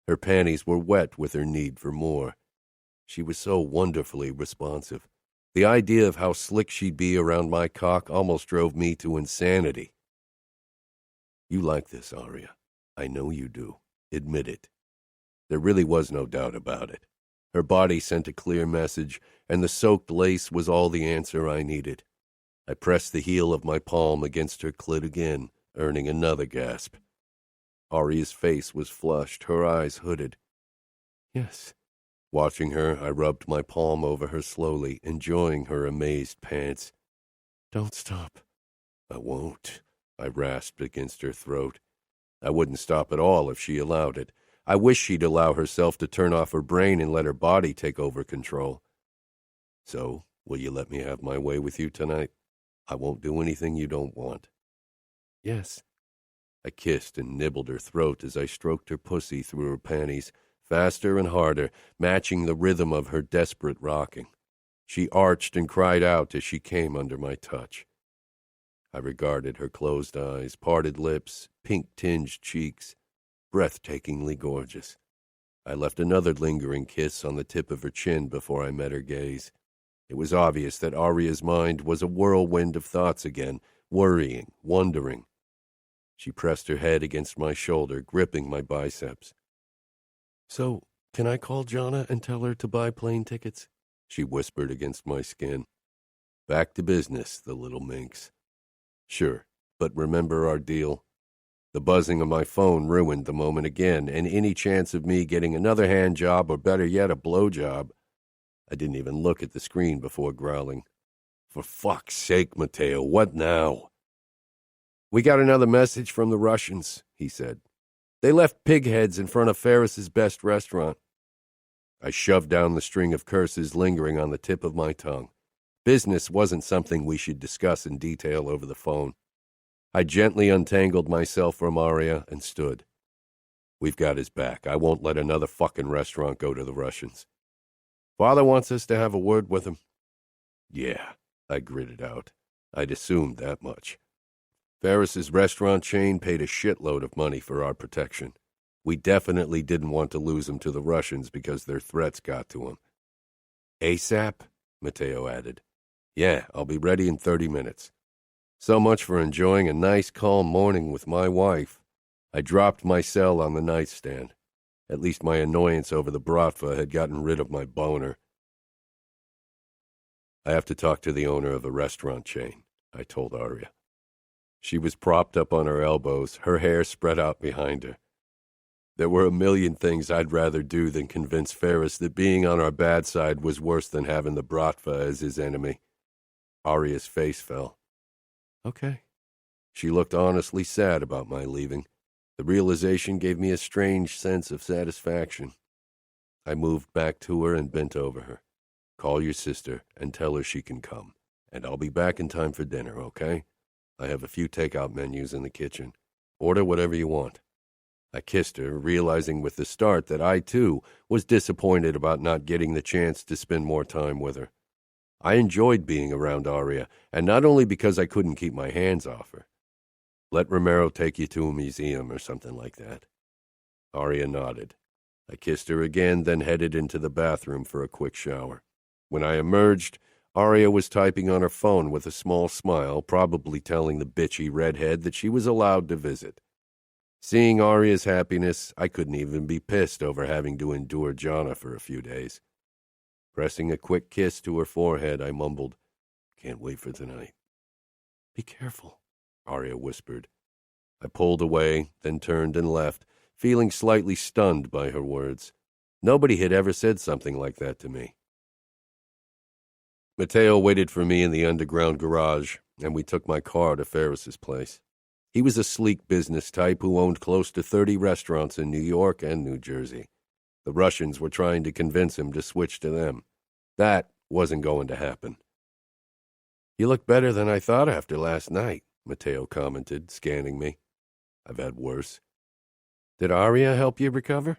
Her panties were wet with her need for more. She was so wonderfully responsive. The idea of how slick she'd be around my cock almost drove me to insanity. You like this, Aria. I know you do. Admit it. There really was no doubt about it. Her body sent a clear message, and the soaked lace was all the answer I needed. I pressed the heel of my palm against her clit again, earning another gasp. Aria's face was flushed, her eyes hooded. Yes. Watching her, I rubbed my palm over her slowly, enjoying her amazed pants. Don't stop. I won't, I rasped against her throat. I wouldn't stop at all if she allowed it. I wish she'd allow herself to turn off her brain and let her body take over control. So, will you let me have my way with you tonight? I won't do anything you don't want. Yes. I kissed and nibbled her throat as I stroked her pussy through her panties, faster and harder, matching the rhythm of her desperate rocking. She arched and cried out as she came under my touch. I regarded her closed eyes, parted lips, pink-tinged cheeks, breathtakingly gorgeous. I left another lingering kiss on the tip of her chin before I met her gaze. It was obvious that Aria's mind was a whirlwind of thoughts again, worrying, wondering. She pressed her head against my shoulder, gripping my biceps. So, can I call Jonna and tell her to buy plane tickets? She whispered against my skin. Back to business, the little minx. Sure, but remember our deal? The buzzing of my phone ruined the moment again, and any chance of me getting another hand job or better yet a blow job. I didn't even look at the screen before growling. For fuck's sake, Matteo, what now? We got another message from the Russians, he said. They left pig heads in front of Ferris's best restaurant. I shoved down the string of curses lingering on the tip of my tongue. Business wasn't something we should discuss in detail over the phone. I gently untangled myself from Aria and stood. We've got his back. I won't let another fucking restaurant go to the Russians. Father wants us to have a word with him. Yeah, I gritted out. I'd assumed that much. Ferris's restaurant chain paid a shitload of money for our protection. We definitely didn't want to lose him to the Russians because their threats got to him. ASAP, Matteo added. Yeah, I'll be ready in 30 minutes. So much for enjoying a nice, calm morning with my wife. I dropped my cell on the nightstand. At least my annoyance over the bratva had gotten rid of my boner. I have to talk to the owner of a restaurant chain, I told Aria. She was propped up on her elbows, her hair spread out behind her. There were a million things I'd rather do than convince Ferris that being on our bad side was worse than having the bratva as his enemy. Aria's face fell. Okay. She looked honestly sad about my leaving. The realization gave me a strange sense of satisfaction. I moved back to her and bent over her. Call your sister and tell her she can come, and I'll be back in time for dinner, okay? I have a few takeout menus in the kitchen. Order whatever you want. I kissed her, realizing with the start that I, too, was disappointed about not getting the chance to spend more time with her. I enjoyed being around Aria, and not only because I couldn't keep my hands off her. Let Romero take you to a museum or something like that. Aria nodded. I kissed her again, then headed into the bathroom for a quick shower. When I emerged, Aria was typing on her phone with a small smile, probably telling the bitchy redhead that she was allowed to visit. Seeing Aria's happiness, I couldn't even be pissed over having to endure Jonna for a few days. Pressing a quick kiss to her forehead, I mumbled, Can't wait for tonight. Be careful, Aria whispered. I pulled away, then turned and left, feeling slightly stunned by her words. Nobody had ever said something like that to me. Matteo waited for me in the underground garage, and we took my car to Ferris's place. He was a sleek business type who owned close to 30 restaurants in New York and New Jersey. The Russians were trying to convince him to switch to them. That wasn't going to happen. You look better than I thought after last night, Matteo commented, scanning me. I've had worse. Did Aria help you recover?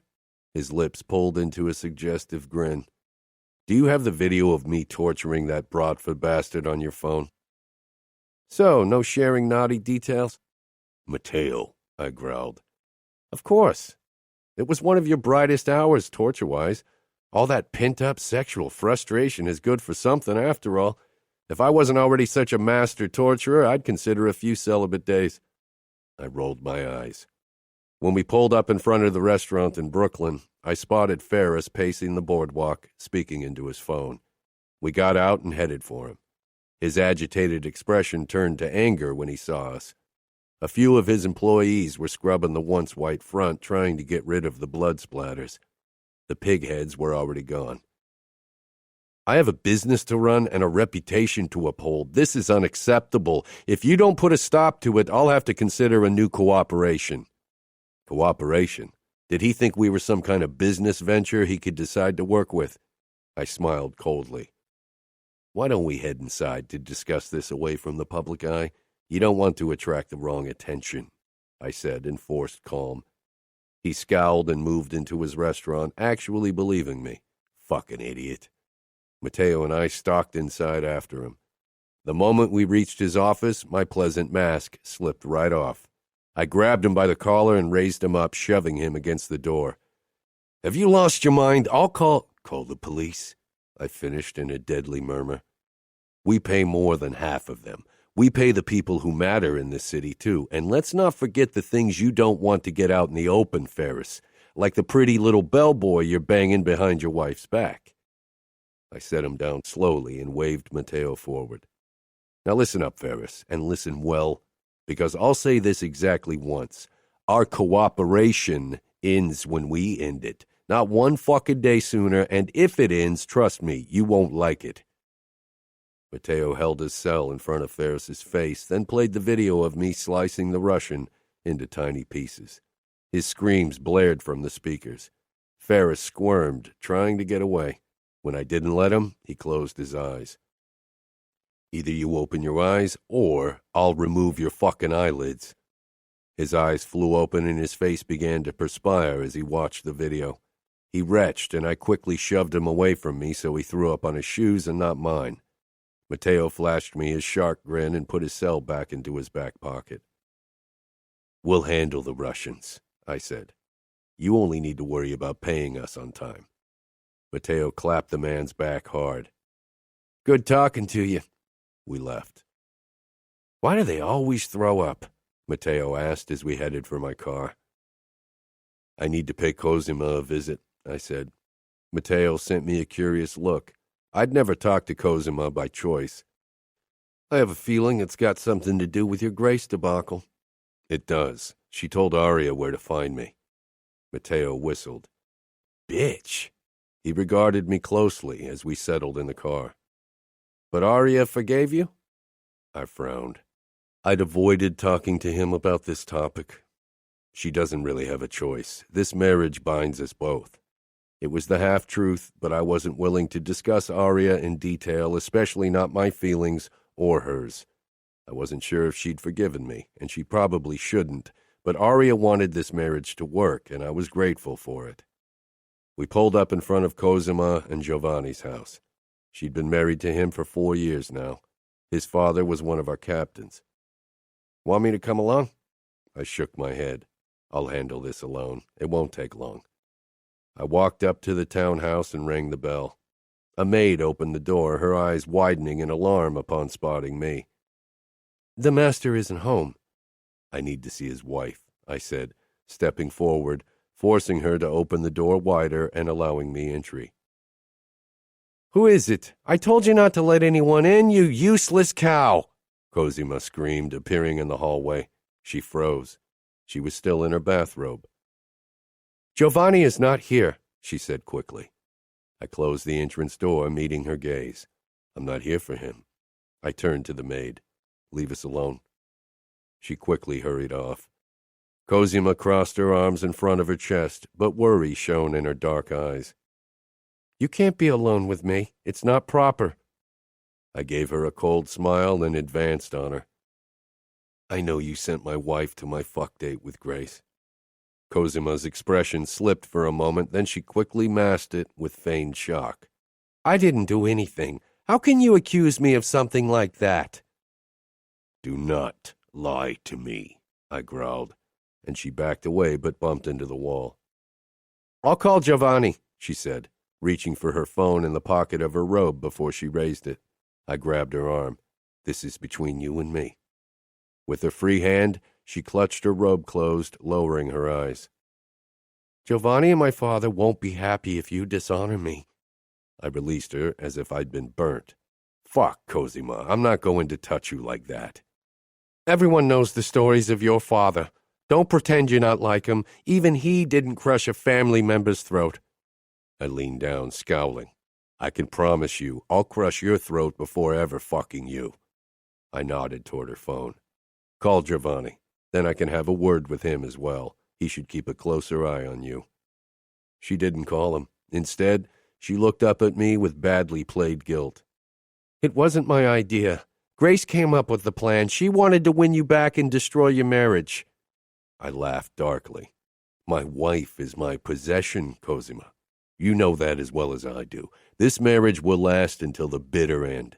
His lips pulled into a suggestive grin. Do you have the video of me torturing that Broadfoot bastard on your phone? So, no sharing naughty details? Matteo, I growled. Of course. It was one of your brightest hours, torture-wise. All that pent-up sexual frustration is good for something, after all. If I wasn't already such a master torturer, I'd consider a few celibate days. I rolled my eyes. When we pulled up in front of the restaurant in Brooklyn, I spotted Ferris pacing the boardwalk, speaking into his phone. We got out and headed for him. His agitated expression turned to anger when he saw us. A few of his employees were scrubbing the once white front, trying to get rid of the blood splatters. The pigheads were already gone. I have a business to run and a reputation to uphold. This is unacceptable. If you don't put a stop to it, I'll have to consider a new cooperation. Cooperation? Did he think we were some kind of business venture he could decide to work with? I smiled coldly. Why don't we head inside to discuss this away from the public eye? You don't want to attract the wrong attention, I said in forced calm. He scowled and moved into his restaurant, actually believing me. Fucking idiot. Matteo and I stalked inside after him. The moment we reached his office, my pleasant mask slipped right off. I grabbed him by the collar and raised him up, shoving him against the door. Have you lost your mind? I'll call the police, I finished in a deadly murmur. We pay more than half of them. We pay the people who matter in this city, too. And let's not forget the things you don't want to get out in the open, Ferris, like the pretty little bellboy you're banging behind your wife's back. I set him down slowly and waved Matteo forward. Now listen up, Ferris, and listen well, because I'll say this exactly once. Our cooperation ends when we end it. Not one fucking day sooner, and if it ends, trust me, you won't like it. Matteo held his cell in front of Ferris's face, then played the video of me slicing the Russian into tiny pieces. His screams blared from the speakers. Ferris squirmed, trying to get away. When I didn't let him, he closed his eyes. Either you open your eyes, or I'll remove your fucking eyelids. His eyes flew open and his face began to perspire as he watched the video. He retched, and I quickly shoved him away from me so he threw up on his shoes and not mine. Matteo flashed me his shark grin and put his cell back into his back pocket. We'll handle the Russians, I said. You only need to worry about paying us on time. Matteo clapped the man's back hard. Good talking to you. We left. Why do they always throw up? Matteo asked as we headed for my car. I need to pay Cosima a visit, I said. Matteo sent me a curious look. I'd never talked to Cosima by choice. I have a feeling it's got something to do with your Grace debacle. It does. She told Aria where to find me. Matteo whistled. Bitch! He regarded me closely as we settled in the car. But Aria forgave you? I frowned. I'd avoided talking to him about this topic. She doesn't really have a choice. This marriage binds us both. It was the half-truth, but I wasn't willing to discuss Aria in detail, especially not my feelings or hers. I wasn't sure if she'd forgiven me, and she probably shouldn't, but Aria wanted this marriage to work, and I was grateful for it. We pulled up in front of Cosima and Giovanni's house. She'd been married to him for 4 years now. His father was one of our captains. Want me to come along? I shook my head. I'll handle this alone. It won't take long. I walked up to the townhouse and rang the bell. A maid opened the door, her eyes widening in alarm upon spotting me. The master isn't home. I need to see his wife, I said, stepping forward, forcing her to open the door wider and allowing me entry. Who is it? I told you not to let anyone in, you useless cow! Cosima screamed, appearing in the hallway. She froze. She was still in her bathrobe. Giovanni is not here, she said quickly. I closed the entrance door, meeting her gaze. I'm not here for him. I turned to the maid. Leave us alone. She quickly hurried off. Cosima crossed her arms in front of her chest, but worry shone in her dark eyes. You can't be alone with me. It's not proper. I gave her a cold smile and advanced on her. I know you sent my wife to my fuck date with Grace. Cosima's expression slipped for a moment, then she quickly masked it with feigned shock. I didn't do anything. How can you accuse me of something like that? Do not lie to me, I growled. and she backed away but bumped into the wall. "I'll call Giovanni," she said, reaching for her phone in the pocket of her robe before she raised it. I grabbed her arm. "This is between you and me." With her free hand, she clutched her robe closed, lowering her eyes. "Giovanni and my father won't be happy if you dishonor me." I released her as if I'd been burnt. "Fuck, Cosima, I'm not going to touch you like that." "Everyone knows the stories of your father. Don't pretend you're not like him. Even he didn't crush a family member's throat." I leaned down, scowling. "I can promise you, I'll crush your throat before ever fucking you." I nodded toward her phone. "Call Giovanni. Then I can have a word with him as well. He should keep a closer eye on you." She didn't call him. Instead, she looked up at me with badly played guilt. "It wasn't my idea. Grace came up with the plan. She wanted to win you back and destroy your marriage." I laughed darkly. "My wife is my possession, Cosima. You know that as well as I do. This marriage will last until the bitter end."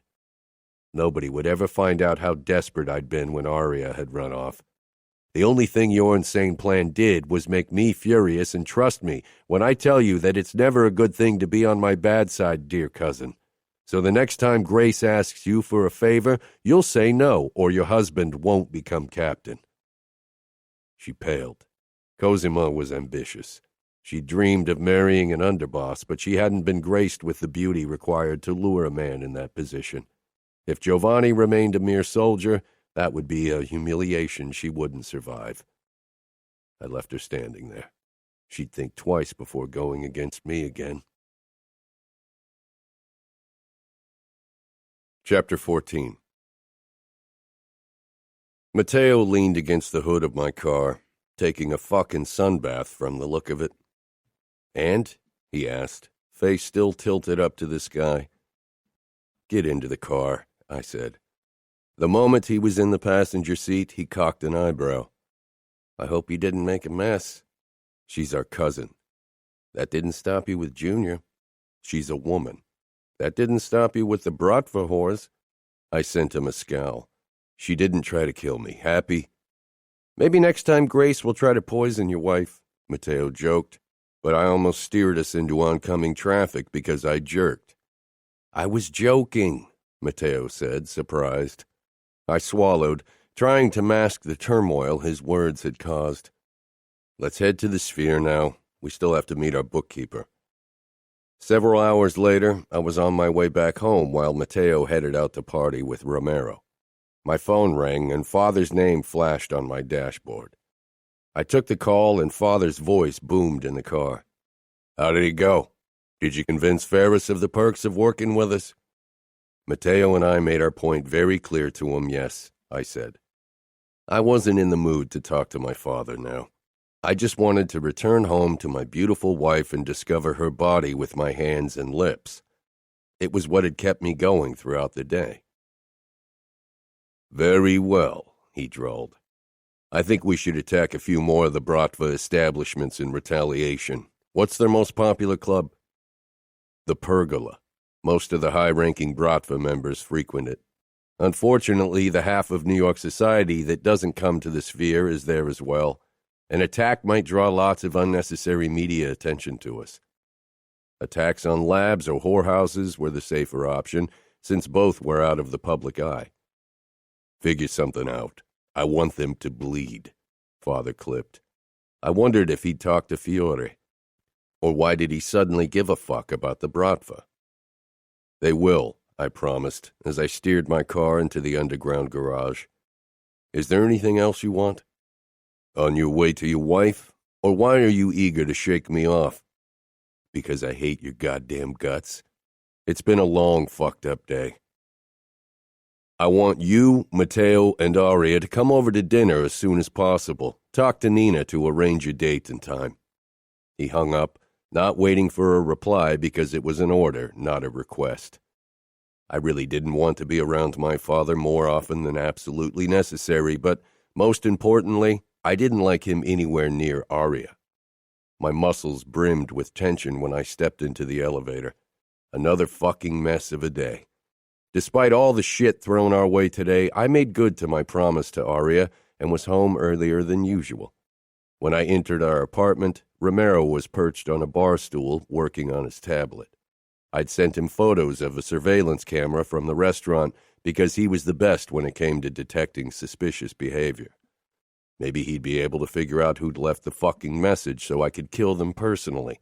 Nobody would ever find out how desperate I'd been when Aria had run off. The only thing your insane plan did was make me furious, and trust me when I tell you that it's never a good thing to be on my bad side, dear cousin. So the next time Grace asks you for a favor, you'll say no, or your husband won't become captain. She paled. Cosima was ambitious. She dreamed of marrying an underboss, but she hadn't been graced with the beauty required to lure a man in that position. If Giovanni remained a mere soldier, that would be a humiliation she wouldn't survive. I left her standing there. She'd think twice before going against me again. Chapter 14. Matteo leaned against the hood of my car, taking a fucking sunbath from the look of it. "And?" he asked, face still tilted up to the sky. "Get into the car," I said. The moment he was in the passenger seat, he cocked an eyebrow. "I hope you didn't make a mess." "She's our cousin." "That didn't stop you with Junior." "She's a woman." "That didn't stop you with the Bratva whores." I sent him a scowl. "She didn't try to kill me. Happy?" "Maybe next time Grace will try to poison your wife," Matteo joked, but I almost steered us into oncoming traffic because I jerked. "I was joking," Matteo said, surprised. I swallowed, trying to mask the turmoil his words had caused. "Let's head to the Sphere now. We still have to meet our bookkeeper." Several hours later, I was on my way back home while Matteo headed out to party with Romero. My phone rang and Father's name flashed on my dashboard. I took the call and Father's voice boomed in the car. "How did it go? Did you convince Ferris of the perks of working with us?" Matteo and I made our point very clear to him, yes, I said. I wasn't in the mood to talk to my father now. I just wanted to return home to my beautiful wife and discover her body with my hands and lips. It was what had kept me going throughout the day. "Very well," he drawled. "I think we should attack a few more of the Bratva establishments in retaliation. What's their most popular club?" "The Pergola. Most of the high-ranking Bratva members frequent it. Unfortunately, the half of New York society that doesn't come to the Sphere is there as well. An attack might draw lots of unnecessary media attention to us. Attacks on labs or whorehouses were the safer option, since both were out of the public eye." "Figure something out. I want them to bleed," Father clipped. I wondered if he'd talked to Fiore. Or why did he suddenly give a fuck about the Bratva? "They will," I promised, as I steered my car into the underground garage. "Is there anything else you want? On your way to your wife? Or why are you eager to shake me off?" "Because I hate your goddamn guts. It's been a long, fucked-up day. I want you, Matteo, and Aria to come over to dinner as soon as possible. Talk to Nina to arrange a date and time." He hung up, not waiting for a reply because it was an order, not a request. I really didn't want to be around my father more often than absolutely necessary, but most importantly, I didn't like him anywhere near Aria. My muscles brimmed with tension when I stepped into the elevator. Another fucking mess of a day. Despite all the shit thrown our way today, I made good to my promise to Aria and was home earlier than usual. When I entered our apartment, Romero was perched on a bar stool working on his tablet. I'd sent him photos of a surveillance camera from the restaurant because he was the best when it came to detecting suspicious behavior. Maybe he'd be able to figure out who'd left the fucking message so I could kill them personally.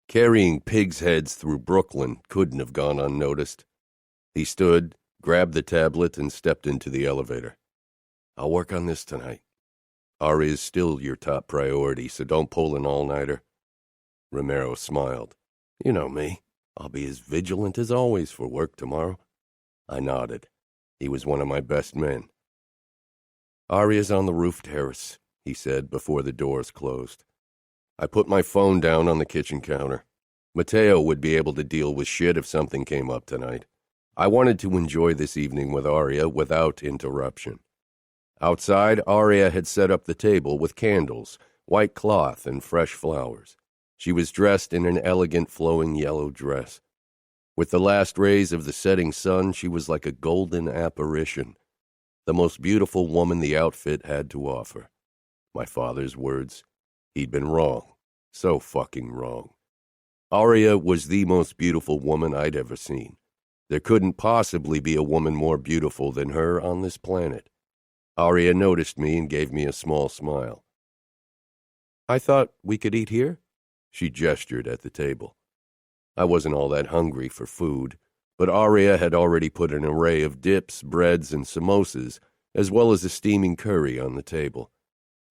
Carrying pigs' heads through Brooklyn couldn't have gone unnoticed. He stood, grabbed the tablet, and stepped into the elevator. I'll work on this tonight. Ari is still your top priority, so don't pull an all-nighter. Romero smiled. You know me. I'll be as vigilant as always for work tomorrow. I nodded. He was one of my best men. Aria's on the roof terrace, he said before the doors closed. I put my phone down on the kitchen counter. Matteo would be able to deal with shit if something came up tonight. I wanted to enjoy this evening with Aria without interruption. Outside, Aria had set up the table with candles, white cloth, and fresh flowers. She was dressed in an elegant flowing yellow dress. With the last rays of the setting sun, she was like a golden apparition, the most beautiful woman the outfit had to offer. My father's words. He'd been wrong. So fucking wrong. Aria was the most beautiful woman I'd ever seen. There couldn't possibly be a woman more beautiful than her on this planet. Aria noticed me and gave me a small smile. I thought we could eat here? She gestured at the table. I wasn't all that hungry for food, but Aria had already put an array of dips, breads, and samosas, as well as a steaming curry on the table.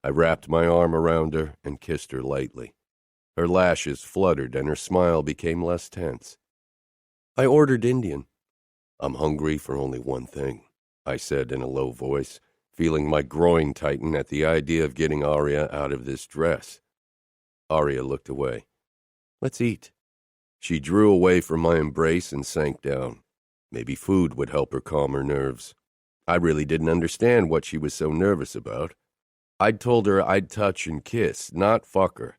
I wrapped my arm around her and kissed her lightly. Her lashes fluttered and her smile became less tense. I ordered Indian. I'm hungry for only one thing, I said in a low voice, feeling my groin tighten at the idea of getting Aria out of this dress. Aria looked away. Let's eat. She drew away from my embrace and sank down. Maybe food would help her calm her nerves. I really didn't understand what she was so nervous about. I'd told her I'd touch and kiss, not fuck her.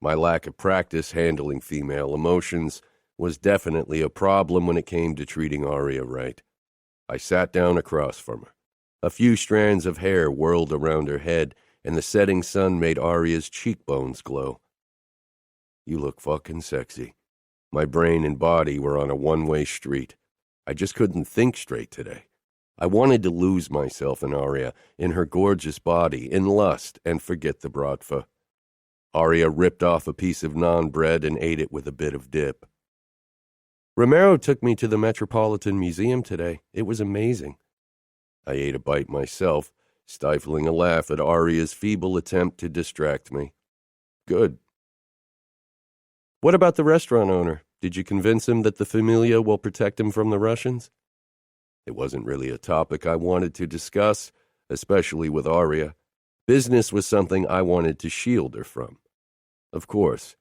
My lack of practice handling female emotions was definitely a problem when it came to treating Aria right. I sat down across from her. A few strands of hair whirled around her head, and the setting sun made Aria's cheekbones glow. You look fucking sexy. My brain and body were on a one-way street. I just couldn't think straight today. I wanted to lose myself in Aria, in her gorgeous body, in lust, and forget the bratva. Aria ripped off a piece of naan bread and ate it with a bit of dip. Romero took me to the Metropolitan Museum today. It was amazing. I ate a bite myself, stifling a laugh at Aria's feeble attempt to distract me. Good. What about the restaurant owner? Did you convince him that the Familia will protect him from the Russians? It wasn't really a topic I wanted to discuss, especially with Aria. Business was something I wanted to shield her from. Of course,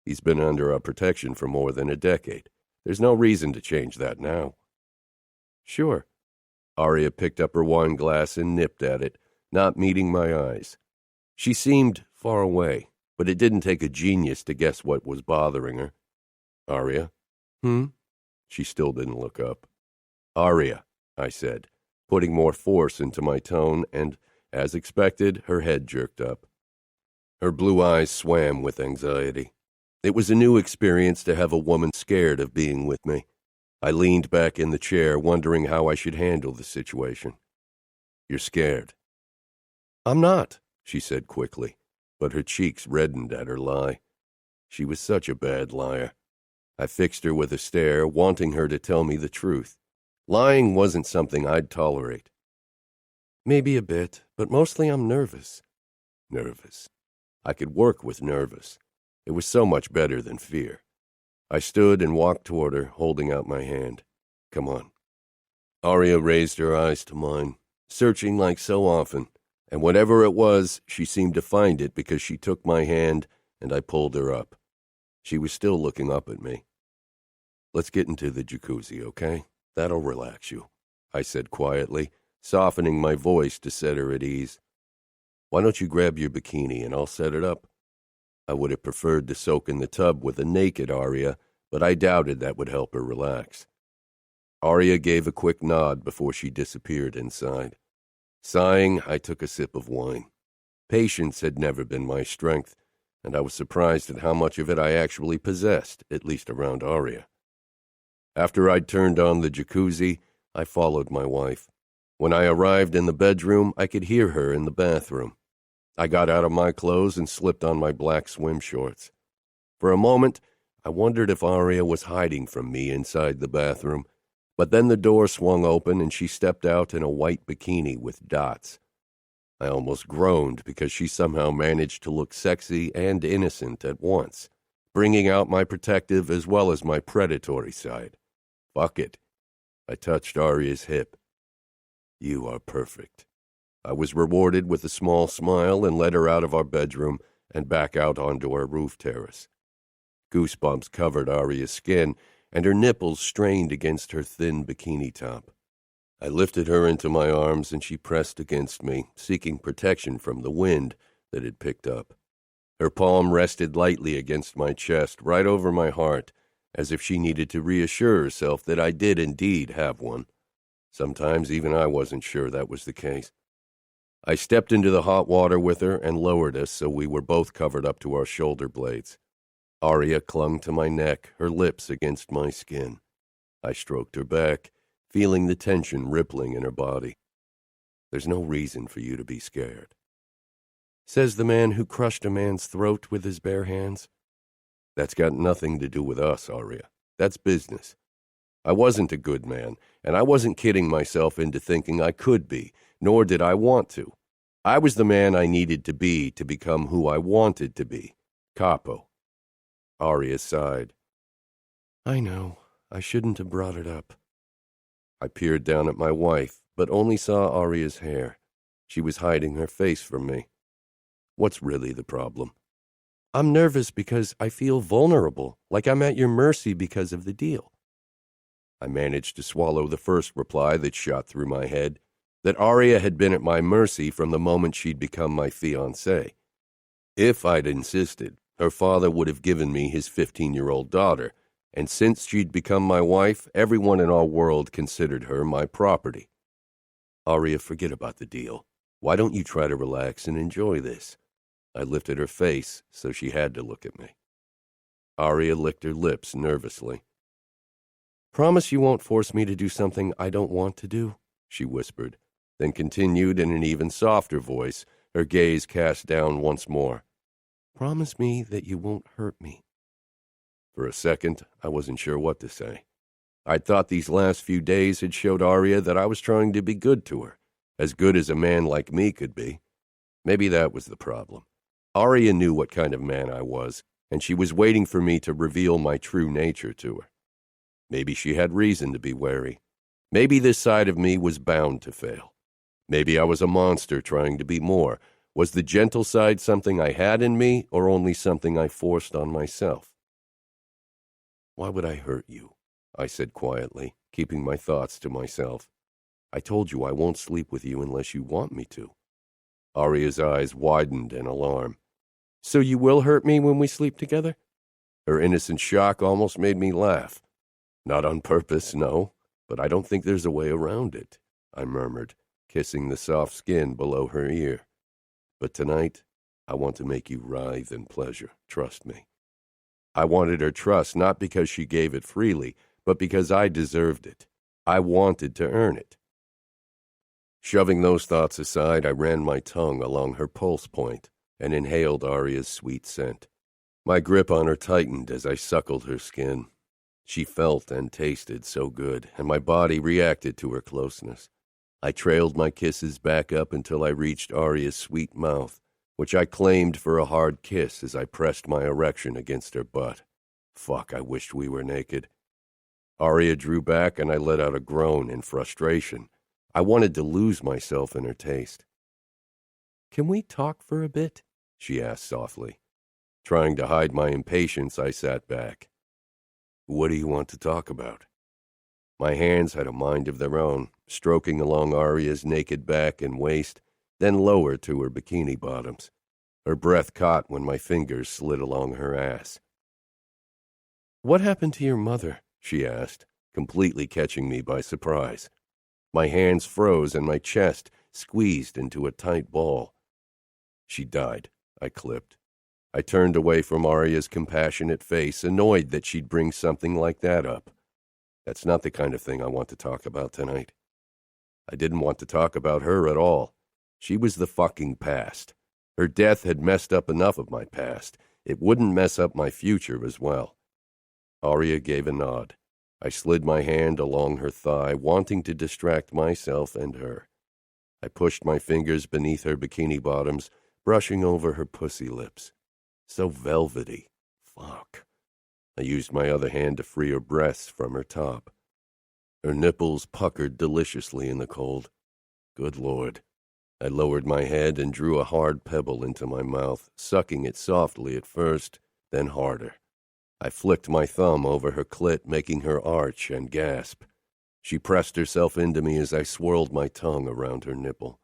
he's been under our protection for more than a decade. There's no reason to change that now. Sure. Aria picked up her wine glass and nipped at it, not meeting my eyes. She seemed far away, but it didn't take a genius to guess what was bothering her. Aria? She still didn't look up. Aria, I said, putting more force into my tone, and, as expected, her head jerked up. Her blue eyes swam with anxiety. It was a new experience to have a woman scared of being with me. I leaned back in the chair, wondering how I should handle the situation. You're scared. I'm not, she said quickly, but her cheeks reddened at her lie. She was such a bad liar. I fixed her with a stare, wanting her to tell me the truth. Lying wasn't something I'd tolerate. Maybe a bit, but mostly I'm nervous. Nervous. I could work with nervous. It was so much better than fear. I stood and walked toward her, holding out my hand. Come on. Aria raised her eyes to mine, searching like so often, and whatever it was, she seemed to find it because she took my hand and I pulled her up. She was still looking up at me. Let's get into the jacuzzi, okay? That'll relax you, I said quietly, softening my voice to set her at ease. Why don't you grab your bikini and I'll set it up? I would have preferred to soak in the tub with a naked Aria, but I doubted that would help her relax. Aria gave a quick nod before she disappeared inside. Sighing, I took a sip of wine. Patience had never been my strength, and I was surprised at how much of it I actually possessed, at least around Aria. After I'd turned on the jacuzzi, I followed my wife. When I arrived in the bedroom, I could hear her in the bathroom. I got out of my clothes and slipped on my black swim shorts. For a moment, I wondered if Aria was hiding from me inside the bathroom, but then the door swung open and she stepped out in a white bikini with dots. I almost groaned because she somehow managed to look sexy and innocent at once, bringing out my protective as well as my predatory side. Fuck it. I touched Aria's hip. You are perfect. I was rewarded with a small smile and led her out of our bedroom and back out onto our roof terrace. Goosebumps covered Aria's skin, and her nipples strained against her thin bikini top. I lifted her into my arms, and she pressed against me, seeking protection from the wind that had picked up. Her palm rested lightly against my chest, right over my heart, as if she needed to reassure herself that I did indeed have one. Sometimes even I wasn't sure that was the case. I stepped into the hot water with her and lowered us so we were both covered up to our shoulder blades. Aria clung to my neck, her lips against my skin. I stroked her back, feeling the tension rippling in her body. There's no reason for you to be scared. Says the man who crushed a man's throat with his bare hands. That's got nothing to do with us, Aria. That's business. I wasn't a good man, and I wasn't kidding myself into thinking I could be, nor did I want to. I was the man I needed to become who I wanted to be. Capo. Aria sighed. I know. I shouldn't have brought it up. I peered down at my wife, but only saw Aria's hair. She was hiding her face from me. What's really the problem? I'm nervous because I feel vulnerable, like I'm at your mercy because of the deal. I managed to swallow the first reply that shot through my head, that Aria had been at my mercy from the moment she'd become my fiancée. If I'd insisted, her father would have given me his 15-year-old daughter, and since she'd become my wife, everyone in our world considered her my property. Aria, forget about the deal. Why don't you try to relax and enjoy this? I lifted her face, so she had to look at me. Aria licked her lips nervously. Promise you won't force me to do something I don't want to do, she whispered, then continued in an even softer voice, her gaze cast down once more. Promise me that you won't hurt me. For a second, I wasn't sure what to say. I'd thought these last few days had showed Aria that I was trying to be good to her, as good as a man like me could be. Maybe that was the problem. Aria knew what kind of man I was, and she was waiting for me to reveal my true nature to her. Maybe she had reason to be wary. Maybe this side of me was bound to fail. Maybe I was a monster trying to be more. Was the gentle side something I had in me, or only something I forced on myself? Why would I hurt you? I said quietly, keeping my thoughts to myself. I told you I won't sleep with you unless you want me to. Aria's eyes widened in alarm. So you will hurt me when we sleep together? Her innocent shock almost made me laugh. Not on purpose, no, but I don't think there's a way around it, I murmured, kissing the soft skin below her ear. But tonight, I want to make you writhe in pleasure, trust me. I wanted her trust not because she gave it freely, but because I deserved it. I wanted to earn it. Shoving those thoughts aside, I ran my tongue along her pulse point and inhaled Aria's sweet scent. My grip on her tightened as I suckled her skin. She felt and tasted so good, and my body reacted to her closeness. I trailed my kisses back up until I reached Aria's sweet mouth, which I claimed for a hard kiss as I pressed my erection against her butt. Fuck, I wished we were naked. Aria drew back, and I let out a groan in frustration. I wanted to lose myself in her taste. Can we talk for a bit? She asked softly. Trying to hide my impatience, I sat back. What do you want to talk about? My hands had a mind of their own, stroking along Aria's naked back and waist, then lower to her bikini bottoms. Her breath caught when my fingers slid along her ass. What happened to your mother? She asked, completely catching me by surprise. My hands froze and my chest squeezed into a tight ball. She died, I clipped. I turned away from Aria's compassionate face, annoyed that she'd bring something like that up. That's not the kind of thing I want to talk about tonight. I didn't want to talk about her at all. She was the fucking past. Her death had messed up enough of my past. It wouldn't mess up my future as well. Aria gave a nod. I slid my hand along her thigh, wanting to distract myself and her. I pushed my fingers beneath her bikini bottoms, brushing over her pussy lips. So velvety. Fuck. I used my other hand to free her breasts from her top. Her nipples puckered deliciously in the cold. Good Lord. I lowered my head and drew a hard pebble into my mouth, sucking it softly at first, then harder. I flicked my thumb over her clit, making her arch and gasp. She pressed herself into me as I swirled my tongue around her nipple.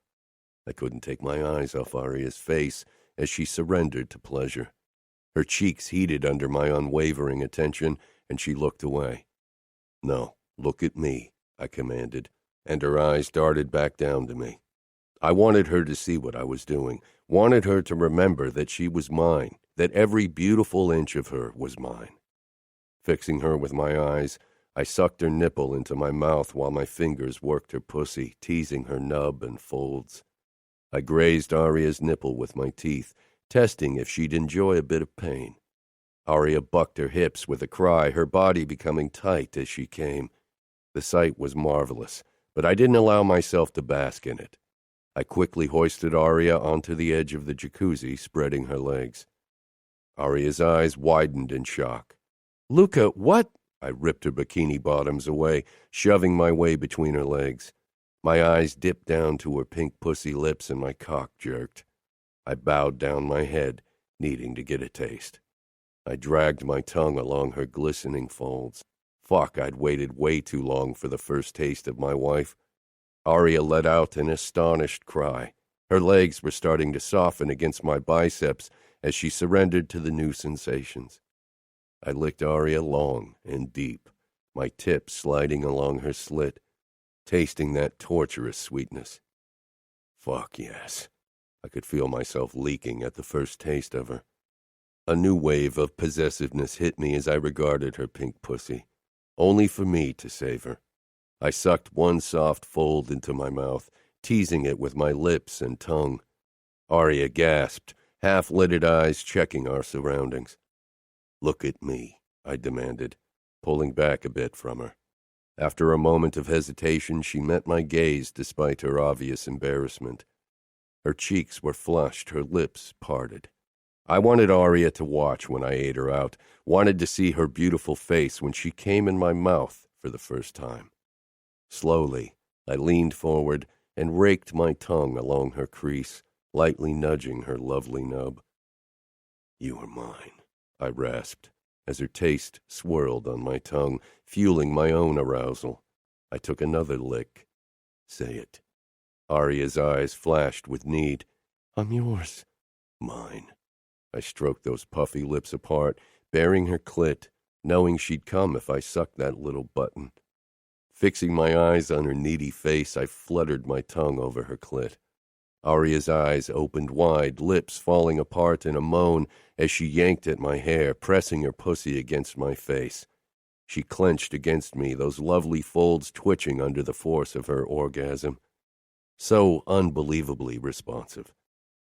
I couldn't take my eyes off Aria's face as she surrendered to pleasure. Her cheeks heated under my unwavering attention, and she looked away. No, look at me, I commanded, and her eyes darted back down to me. I wanted her to see what I was doing, wanted her to remember that she was mine, that every beautiful inch of her was mine. Fixing her with my eyes, I sucked her nipple into my mouth while my fingers worked her pussy, teasing her nub and folds. I grazed Aria's nipple with my teeth, testing if she'd enjoy a bit of pain. Aria bucked her hips with a cry, her body becoming tight as she came. The sight was marvelous, but I didn't allow myself to bask in it. I quickly hoisted Aria onto the edge of the jacuzzi, spreading her legs. Aria's eyes widened in shock. "Luca, what?" I ripped her bikini bottoms away, shoving my way between her legs. My eyes dipped down to her pink pussy lips and my cock jerked. I bowed down my head, needing to get a taste. I dragged my tongue along her glistening folds. Fuck, I'd waited way too long for the first taste of my wife. Aria let out an astonished cry. Her legs were starting to soften against my biceps as she surrendered to the new sensations. I licked Aria long and deep, my tips sliding along her slit, tasting that torturous sweetness. Fuck yes. I could feel myself leaking at the first taste of her. A new wave of possessiveness hit me as I regarded her pink pussy, only for me to save her. I sucked one soft fold into my mouth, teasing it with my lips and tongue. Aria gasped, half-lidded eyes checking our surroundings. "Look at me," I demanded, pulling back a bit from her. After a moment of hesitation, she met my gaze despite her obvious embarrassment. Her cheeks were flushed, her lips parted. I wanted Aria to watch when I ate her out, wanted to see her beautiful face when she came in my mouth for the first time. Slowly, I leaned forward and raked my tongue along her crease, lightly nudging her lovely nub. "You are mine," I rasped, as her taste swirled on my tongue, fueling my own arousal. I took another lick. "Say it." Aria's eyes flashed with need. "I'm yours." "Mine." I stroked those puffy lips apart, baring her clit, knowing she'd come if I sucked that little button. Fixing my eyes on her needy face, I fluttered my tongue over her clit. Aria's eyes opened wide, lips falling apart in a moan as she yanked at my hair, pressing her pussy against my face. She clenched against me, those lovely folds twitching under the force of her orgasm. So unbelievably responsive.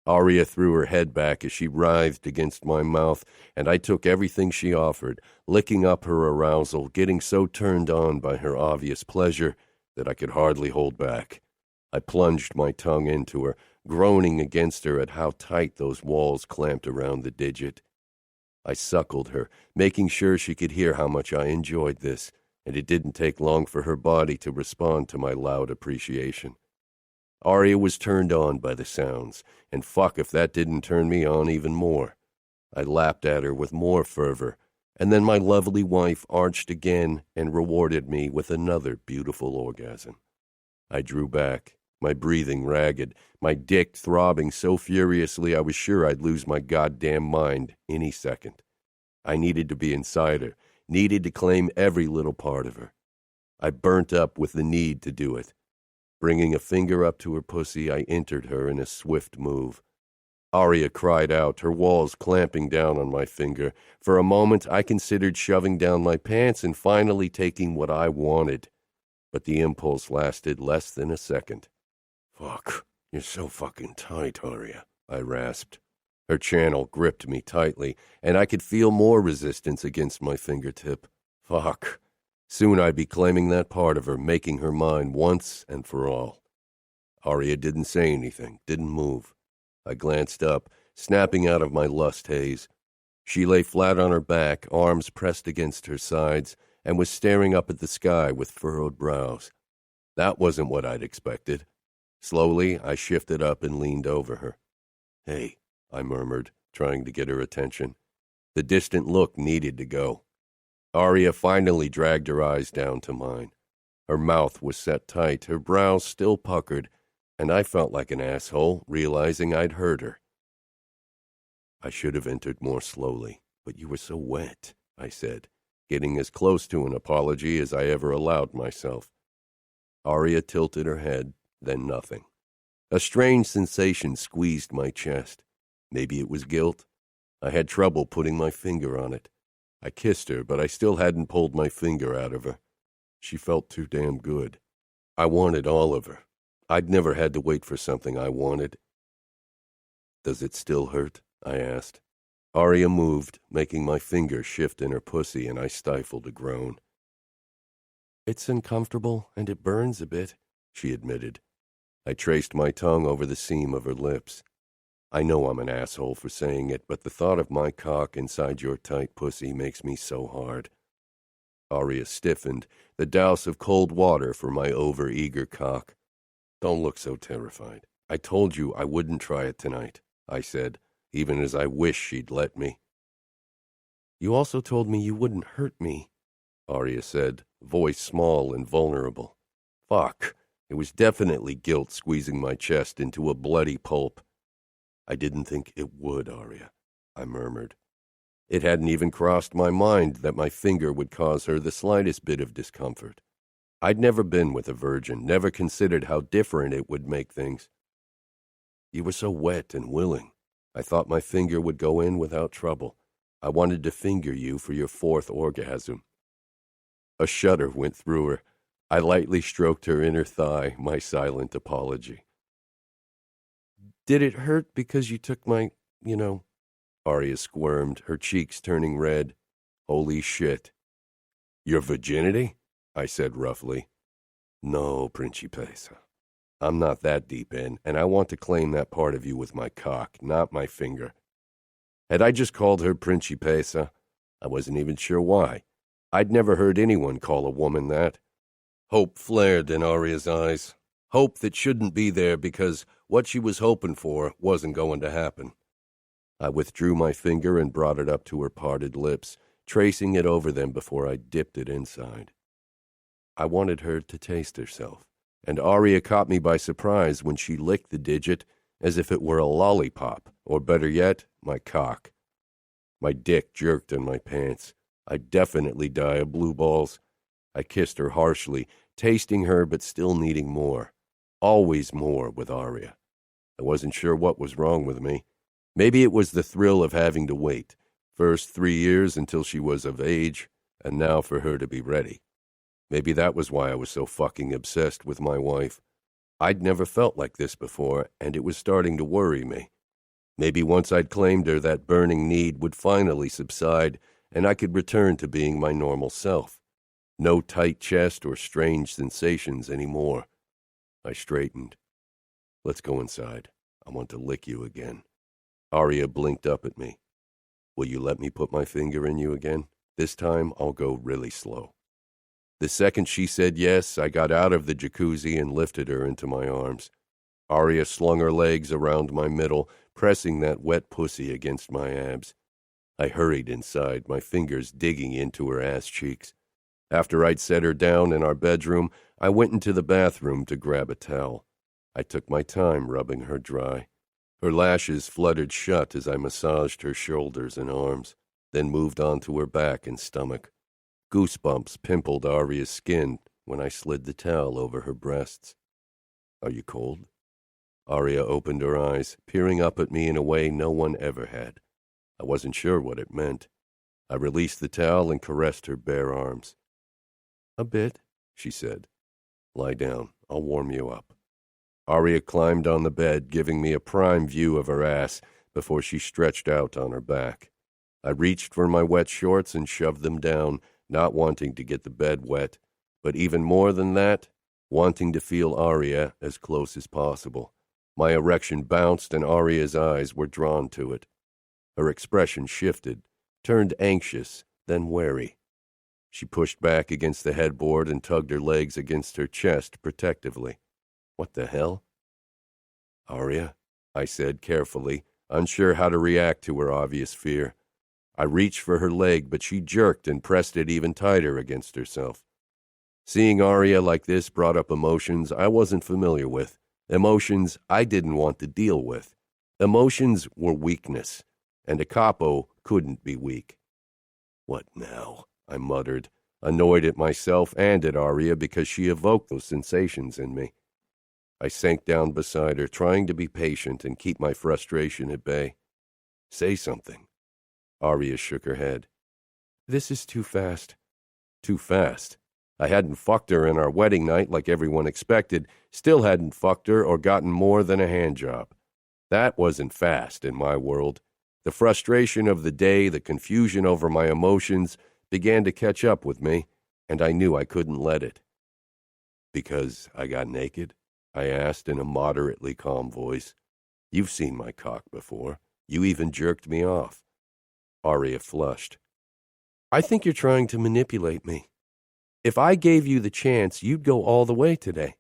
Aria threw her head back as she writhed against my mouth, and I took everything she offered, licking up her arousal, getting so turned on by her obvious pleasure that I could hardly hold back. I plunged my tongue into her, groaning against her at how tight those walls clamped around the digit. I suckled her, making sure she could hear how much I enjoyed this, and it didn't take long for her body to respond to my loud appreciation. Aria was turned on by the sounds, and fuck if that didn't turn me on even more. I lapped at her with more fervor, and then my lovely wife arched again and rewarded me with another beautiful orgasm. I drew back, my breathing ragged, my dick throbbing so furiously I was sure I'd lose my goddamn mind any second. I needed to be inside her, needed to claim every little part of her. I burnt up with the need to do it. Bringing a finger up to her pussy, I entered her in a swift move. Aria cried out, her walls clamping down on my finger. For a moment, I considered shoving down my pants and finally taking what I wanted. But the impulse lasted less than a second. "Fuck, you're so fucking tight, Aria," I rasped. Her channel gripped me tightly, and I could feel more resistance against my fingertip. Fuck. Soon I'd be claiming that part of her, making her mine once and for all. Aria didn't say anything, didn't move. I glanced up, snapping out of my lust haze. She lay flat on her back, arms pressed against her sides, and was staring up at the sky with furrowed brows. That wasn't what I'd expected. Slowly, I shifted up and leaned over her. "Hey," I murmured, trying to get her attention. The distant look needed to go. Aria finally dragged her eyes down to mine. Her mouth was set tight, her brows still puckered, and I felt like an asshole, realizing I'd hurt her. "I should have entered more slowly, but you were so wet," I said, getting as close to an apology as I ever allowed myself. Aria tilted her head, then nothing. A strange sensation squeezed my chest. Maybe it was guilt. I had trouble putting my finger on it. I kissed her, but I still hadn't pulled my finger out of her. She felt too damn good. I wanted all of her. I'd never had to wait for something I wanted. "Does it still hurt?" I asked. Aria moved, making my finger shift in her pussy, and I stifled a groan. "It's uncomfortable, and it burns a bit," she admitted. I traced my tongue over the seam of her lips. "I know I'm an asshole for saying it, but the thought of my cock inside your tight pussy makes me so hard." Aria stiffened, the douse of cold water for my over-eager cock. "Don't look so terrified. I told you I wouldn't try it tonight," I said, even as I wished she'd let me. "You also told me you wouldn't hurt me," Aria said, voice small and vulnerable. Fuck. It was definitely guilt squeezing my chest into a bloody pulp. "I didn't think it would, Aria," I murmured. It hadn't even crossed my mind that my finger would cause her the slightest bit of discomfort. I'd never been with a virgin, never considered how different it would make things. "You were so wet and willing. I thought my finger would go in without trouble. I wanted to finger you for your fourth orgasm." A shudder went through her. I lightly stroked her inner thigh, my silent apology. "Did it hurt because you took my, Aria squirmed, her cheeks turning red. "Holy shit." "Your virginity?" I said roughly. "No, Principessa. I'm not that deep in, and I want to claim that part of you with my cock, not my finger." Had I just called her Principessa? I wasn't even sure why. I'd never heard anyone call a woman that. Hope flared in Aria's eyes. Hope that shouldn't be there because what she was hoping for wasn't going to happen. I withdrew my finger and brought it up to her parted lips, tracing it over them before I dipped it inside. I wanted her to taste herself, and Aria caught me by surprise when she licked the digit as if it were a lollipop, or better yet, my cock. My dick jerked in my pants. I'd definitely die of blue balls. I kissed her harshly, tasting her but still needing more. Always more with Aria. I wasn't sure what was wrong with me. Maybe it was the thrill of having to wait. First 3 years until she was of age, and now for her to be ready. Maybe that was why I was so fucking obsessed with my wife. I'd never felt like this before, and it was starting to worry me. Maybe once I'd claimed her, that burning need would finally subside, and I could return to being my normal self. No tight chest or strange sensations anymore. I straightened. "Let's go inside. I want to lick you again." Aria blinked up at me. "Will you let me put my finger in you again? This time I'll go really slow." The second she said yes, I got out of the jacuzzi and lifted her into my arms. Aria slung her legs around my middle, pressing that wet pussy against my abs. I hurried inside, my fingers digging into her ass cheeks. After I'd set her down in our bedroom, I went into the bathroom to grab a towel. I took my time rubbing her dry. Her lashes fluttered shut as I massaged her shoulders and arms, then moved on to her back and stomach. Goosebumps pimpled Aria's skin when I slid the towel over her breasts. "Are you cold?" Arya opened her eyes, peering up at me in a way no one ever had. I wasn't sure what it meant. I released the towel and caressed her bare arms. "A bit," she said. "Lie down. I'll warm you up." Arya climbed on the bed, giving me a prime view of her ass before she stretched out on her back. I reached for my wet shorts and shoved them down, not wanting to get the bed wet, but even more than that, wanting to feel Arya as close as possible. My erection bounced and Arya's eyes were drawn to it. Her expression shifted, turned anxious, then wary. She pushed back against the headboard and tugged her legs against her chest protectively. What the hell? "Arya," I said carefully, unsure how to react to her obvious fear. I reached for her leg, but she jerked and pressed it even tighter against herself. Seeing Arya like this brought up emotions I wasn't familiar with, emotions I didn't want to deal with. Emotions were weakness, and a capo couldn't be weak. "What now?" I muttered, annoyed at myself and at Arya because she evoked those sensations in me. I sank down beside her, trying to be patient and keep my frustration at bay. "Say something." Arya shook her head. "This is too fast." Too fast? I hadn't fucked her in our wedding night like everyone expected, still hadn't fucked her or gotten more than a handjob. That wasn't fast in my world. The frustration of the day, the confusion over my emotions, began to catch up with me, and I knew I couldn't let it. "Because I got naked?" I asked in a moderately calm voice. "You've seen my cock before. You even jerked me off." Arya flushed. "I think you're trying to manipulate me. If I gave you the chance, you'd go all the way today."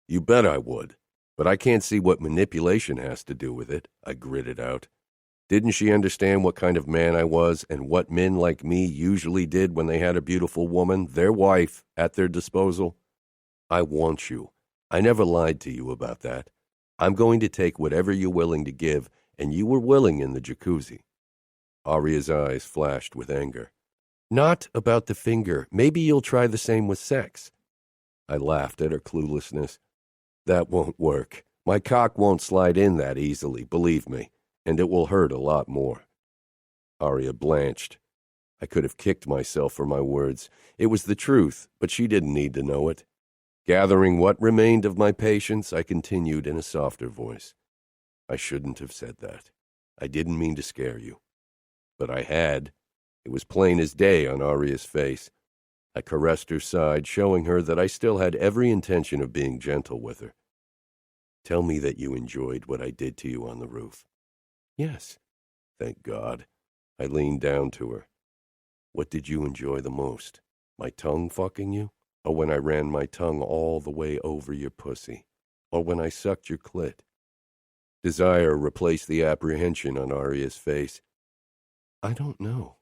"You bet I would, but I can't see what manipulation has to do with it," I gritted out. Didn't she understand what kind of man I was and what men like me usually did when they had a beautiful woman, their wife, at their disposal? "I want you. I never lied to you about that. I'm going to take whatever you're willing to give, and you were willing in the jacuzzi." Arya's eyes flashed with anger. "Not about the finger. Maybe you'll try the same with sex." I laughed at her cluelessness. "That won't work. My cock won't slide in that easily, believe me, and it will hurt a lot more." Arya blanched. I could have kicked myself for my words. It was the truth, but she didn't need to know it. Gathering what remained of my patience, I continued in a softer voice. "I shouldn't have said that. I didn't mean to scare you. But I had." It was plain as day on Arya's face. I caressed her side, showing her that I still had every intention of being gentle with her. "Tell me that you enjoyed what I did to you on the roof." "Yes." "Thank God." I leaned down to her. "What did you enjoy the most? My tongue fucking you? Or when I ran my tongue all the way over your pussy? Or when I sucked your clit?" Desire replaced the apprehension on Arya's face. "I don't know."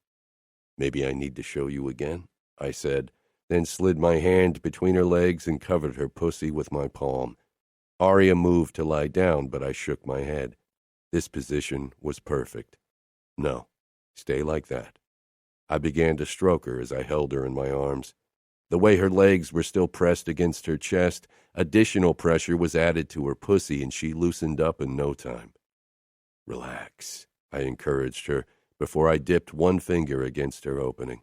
"Maybe I need to show you again," I said, then slid my hand between her legs and covered her pussy with my palm. Arya moved to lie down, but I shook my head. This position was perfect. "No, stay like that." I began to stroke her as I held her in my arms. The way her legs were still pressed against her chest, additional pressure was added to her pussy, and she loosened up in no time. "Relax," I encouraged her, before I dipped one finger against her opening.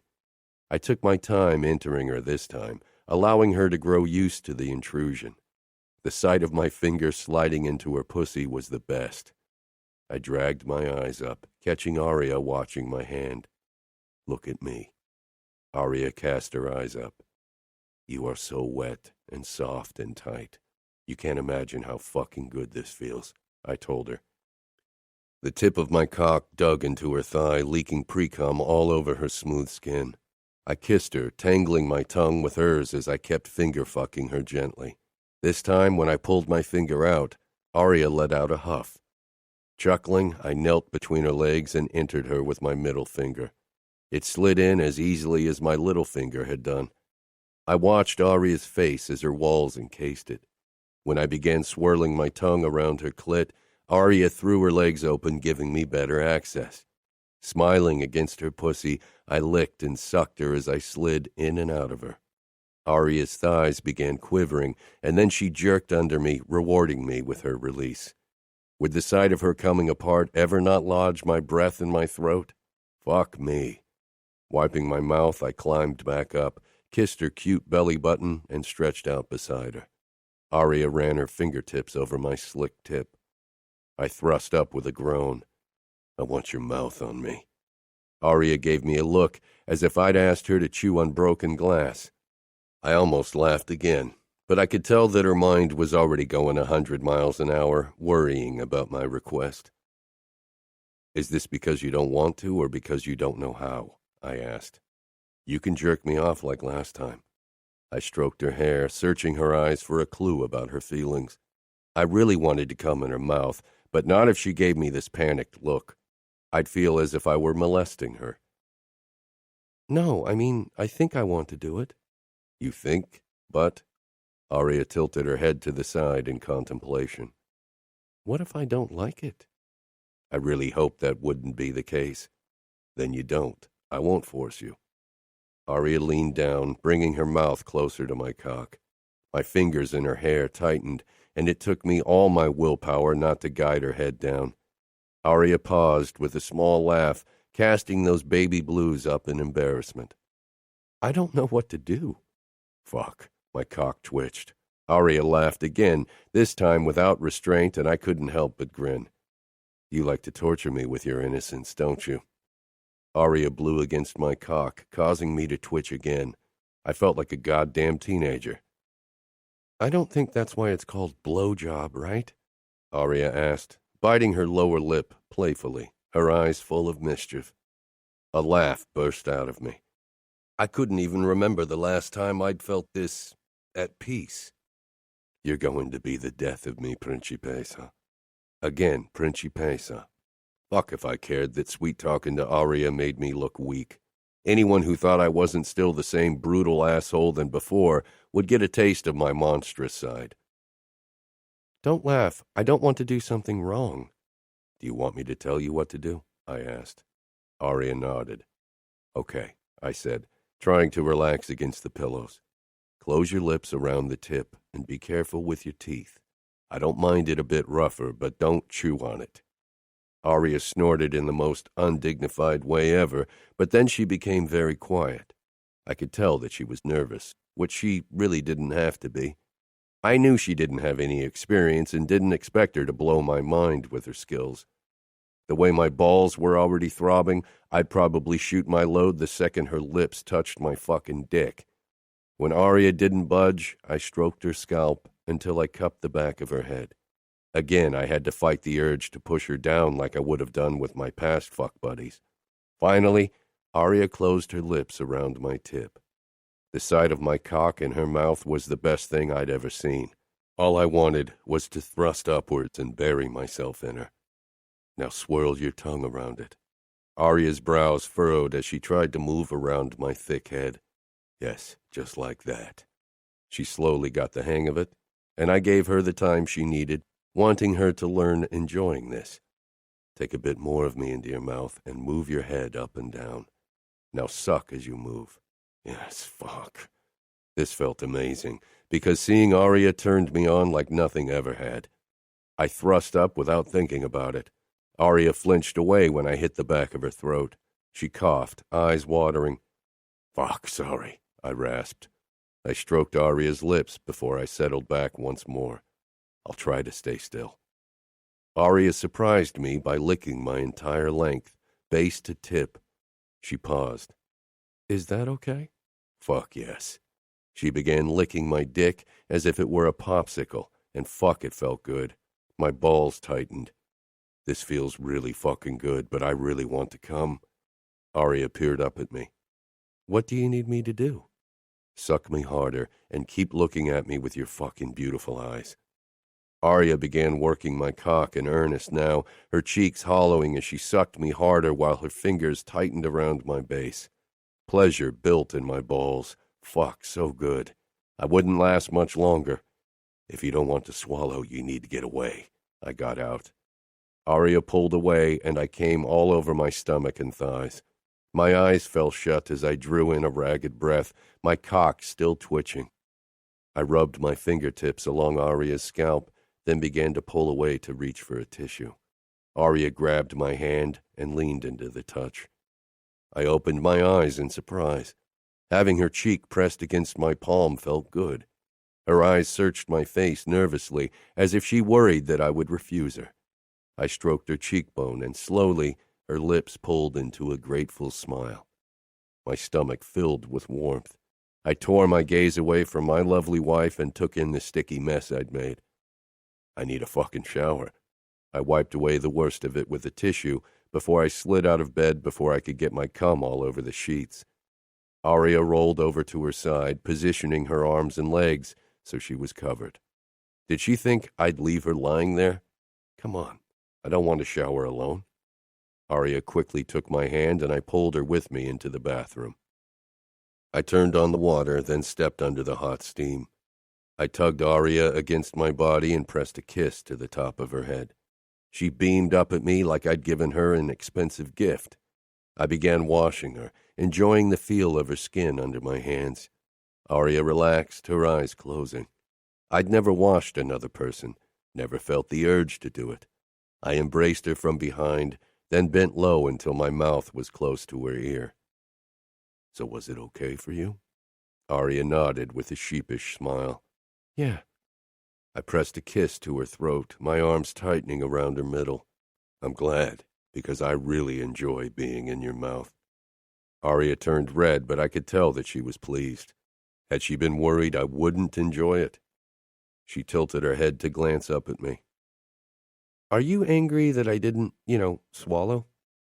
I took my time entering her this time, allowing her to grow used to the intrusion. The sight of my finger sliding into her pussy was the best. I dragged my eyes up, catching Arya watching my hand. "Look at me." Arya cast her eyes up. "You are so wet and soft and tight. You can't imagine how fucking good this feels," I told her. The tip of my cock dug into her thigh, leaking pre-cum all over her smooth skin. I kissed her, tangling my tongue with hers as I kept finger-fucking her gently. This time, when I pulled my finger out, Arya let out a huff. Chuckling, I knelt between her legs and entered her with my middle finger. It slid in as easily as my little finger had done. I watched Arya's face as her walls encased it. When I began swirling my tongue around her clit, Arya threw her legs open, giving me better access. Smiling against her pussy, I licked and sucked her as I slid in and out of her. Aria's thighs began quivering, and then she jerked under me, rewarding me with her release. Would the sight of her coming apart ever not lodge my breath in my throat? Fuck me. Wiping my mouth, I climbed back up, kissed her cute belly button, and stretched out beside her. Aria ran her fingertips over my slick tip. I thrust up with a groan. I want your mouth on me. Aria gave me a look, as if I'd asked her to chew on broken glass. I almost laughed again, but I could tell that her mind was already going 100 miles an hour, worrying about my request. Is this because you don't want to, or because you don't know how? I asked. You can jerk me off like last time. I stroked her hair, searching her eyes for a clue about her feelings. I really wanted to come in her mouth, but not if she gave me this panicked look. I'd feel as if I were molesting her. No, I think I want to do it. You think? But? Aria tilted her head to the side in contemplation. What if I don't like it? I really hoped that wouldn't be the case. Then you don't. I won't force you. Aria leaned down, bringing her mouth closer to my cock. My fingers in her hair tightened, and it took me all my willpower not to guide her head down. Aria paused with a small laugh, casting those baby blues up in embarrassment. I don't know what to do. Fuck. My cock twitched. Aria laughed again, this time without restraint, and I couldn't help but grin. You like to torture me with your innocence, don't you? Aria blew against my cock, causing me to twitch again. I felt like a goddamn teenager. I don't think that's why it's called blowjob, right? Aria asked, biting her lower lip playfully, her eyes full of mischief. A laugh burst out of me. I couldn't even remember the last time I'd felt this at peace. You're going to be the death of me, Principessa. Again, Principessa. Fuck if I cared that sweet-talking to Aria made me look weak. Anyone who thought I wasn't still the same brutal asshole than before would get a taste of my monstrous side. Don't laugh. I don't want to do something wrong. Do you want me to tell you what to do? I asked. Aria nodded. Okay, I said, trying to relax against the pillows. Close your lips around the tip and be careful with your teeth. I don't mind it a bit rougher, but don't chew on it. Aria snorted in the most undignified way ever, but then she became very quiet. I could tell that she was nervous, which she really didn't have to be. I knew she didn't have any experience and didn't expect her to blow my mind with her skills. The way my balls were already throbbing, I'd probably shoot my load the second her lips touched my fucking dick. When Aria didn't budge, I stroked her scalp until I cupped the back of her head. Again, I had to fight the urge to push her down like I would have done with my past fuck buddies. Finally, Aria closed her lips around my tip. The sight of my cock in her mouth was the best thing I'd ever seen. All I wanted was to thrust upwards and bury myself in her. Now swirl your tongue around it. Aria's brows furrowed as she tried to move around my thick head. Yes, just like that. She slowly got the hang of it, and I gave her the time she needed, wanting her to learn enjoying this. Take a bit more of me into your mouth and move your head up and down. Now suck as you move. Yes, fuck. This felt amazing, because seeing Aria turned me on like nothing ever had. I thrust up without thinking about it. Aria flinched away when I hit the back of her throat. She coughed, eyes watering. Fuck, sorry, I rasped. I stroked Aria's lips before I settled back once more. I'll try to stay still. Aria surprised me by licking my entire length, base to tip. She paused. Is that okay? Fuck yes. She began licking my dick as if it were a popsicle, and fuck, it felt good. My balls tightened. This feels really fucking good, but I really want to come. Aria peered up at me. What do you need me to do? Suck me harder and keep looking at me with your fucking beautiful eyes. Aria began working my cock in earnest now, her cheeks hollowing as she sucked me harder while her fingers tightened around my base. Pleasure built in my balls. Fuck, so good. I wouldn't last much longer. If you don't want to swallow, you need to get away. I got out. Aria pulled away, and I came all over my stomach and thighs. My eyes fell shut as I drew in a ragged breath, my cock still twitching. I rubbed my fingertips along Aria's scalp, then began to pull away to reach for a tissue. Aria grabbed my hand and leaned into the touch. I opened my eyes in surprise. Having her cheek pressed against my palm felt good. Her eyes searched my face nervously, as if she worried that I would refuse her. I stroked her cheekbone, and slowly her lips pulled into a grateful smile. My stomach filled with warmth. I tore my gaze away from my lovely wife and took in the sticky mess I'd made. I need a fucking shower. I wiped away the worst of it with a tissue before I slid out of bed before I could get my cum all over the sheets. Aria rolled over to her side, positioning her arms and legs so she was covered. Did she think I'd leave her lying there? Come on, I don't want to shower alone. Aria quickly took my hand and I pulled her with me into the bathroom. I turned on the water, then stepped under the hot steam. I tugged Aria against my body and pressed a kiss to the top of her head. She beamed up at me like I'd given her an expensive gift. I began washing her, enjoying the feel of her skin under my hands. Aria relaxed, her eyes closing. I'd never washed another person, never felt the urge to do it. I embraced her from behind, then bent low until my mouth was close to her ear. So was it okay for you? Aria nodded with a sheepish smile. Yeah. I pressed a kiss to her throat, my arms tightening around her middle. I'm glad, because I really enjoy being in your mouth. Aria turned red, but I could tell that she was pleased. Had she been worried I wouldn't enjoy it? She tilted her head to glance up at me. Are you angry that I didn't, swallow?